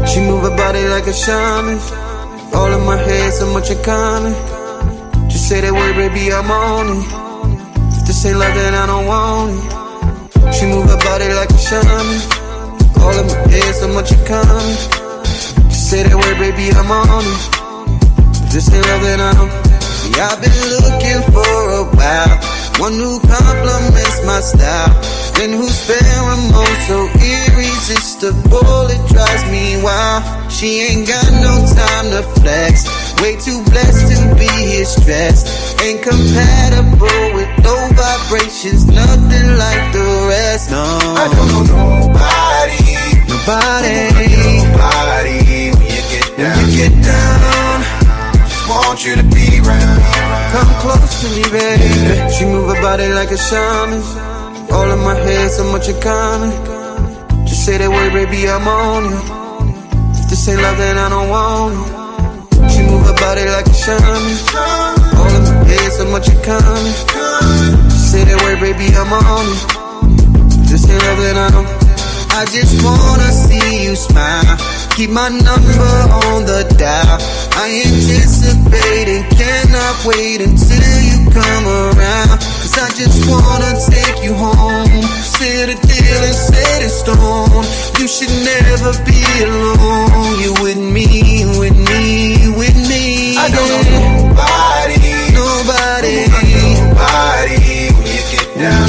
She move her body like a shaman. All in my head, so much in common. Just say that word, baby, I'm on it. If this ain't love, then I don't want it. She move her body like a shaman. All in my head, so much in common. Just say that word, baby, I'm on it. If this ain't love, then I don't. See, I've been looking for a while. One who compliments my style, and who's pheromone so irresistible, it drives me wild. She ain't got no time to flex, way too blessed to be here stressed. Ain't compatible with low vibrations, nothing like the rest. No, I don't know nobody, nobody, nobody. When you get down, just want you to be around. Come close to me, baby. She move her body like a shaman. All in my head, so much in common. Just say that word, baby, I'm on it. If this ain't love, then I don't want it. She move her body like a shaman. All in my head, so much in common. Just say that word, baby, I'm on it. If this ain't love, then I don't. I just wanna see you smile. Keep my number on the dial. I anticipate and cannot wait until you come around. Cause I just wanna take you home. Sit a deal and set in stone. You should never be alone. You with me, with me, with me. I don't know nobody, nobody, nobody. When you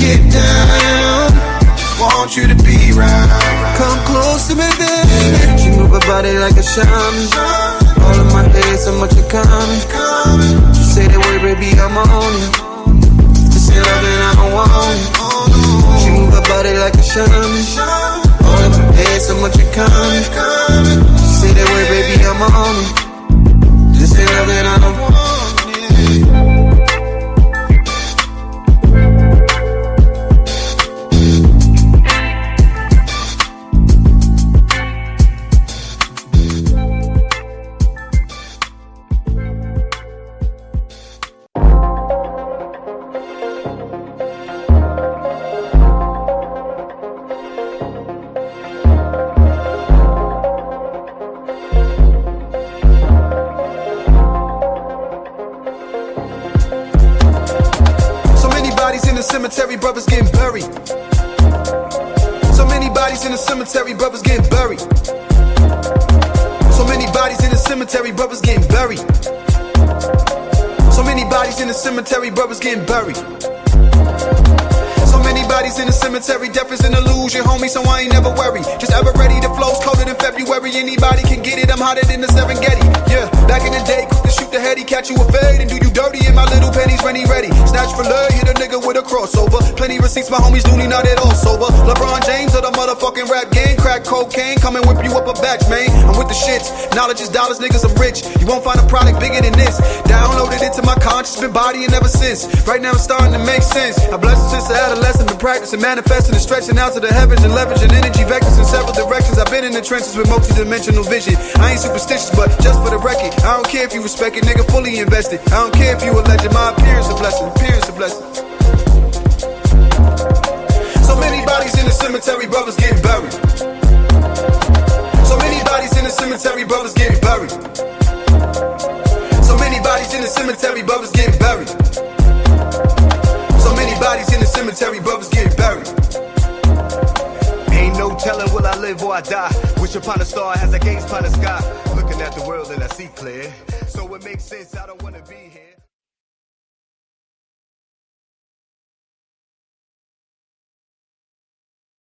get down, just want you to be around. Come close to me, baby. She move her body like a shaman. All in my head, so much in common. Just say that word, baby, I'm on it. This ain't love, then I don't want it. She move her body like a shaman. All in my head, so much in common. Just say that word, baby, I'm on it. This ain't love, then I don't want it. Cemetery, brothers getting buried. So many bodies in the cemetery, brothers getting buried. So many bodies in the cemetery, brothers getting buried. So many bodies in the cemetery, brothers getting buried. So many bodies bodies in the cemetery, death is an illusion, homie, so I ain't never worry. Just ever ready, the flow's colder than February. Anybody can get it, I'm hotter than the Serengeti. Yeah, back in the day, quick to shoot the heady, catch you a fade and do you dirty in my little pennies, ready. Snatch for love, hit a nigga with a crossover. Plenty receipts, my homies loony, not at all sober. LeBron James of the motherfucking rap game, crack cocaine, come and whip you up a batch, man. I'm with the shits, knowledge is dollars, niggas, I'm rich. You won't find a product bigger than this. Downloaded into my conscience, been bodying ever since. Right now it's starting to make sense. I blessed it since the adolescent, been practicing, manifesting and stretching out to the heavens and leveraging energy vectors in several directions. I've been in the trenches with multi-dimensional vision. I ain't superstitious, but just for the record, I don't care if you respect it, nigga, fully invested. I don't care if you a legend, my appearance a blessing, appearance a blessing. So many bodies in the cemetery, brothers getting buried. So many bodies in the cemetery, brothers getting buried. So many bodies in the cemetery, brothers getting buried. So many bodies in the cemetery, brothers getting buried. Ain't no telling will I live or I die. Wish upon a star has a gaze upon the sky. Looking at the world and I see clear. So it makes sense, I don't wanna be here.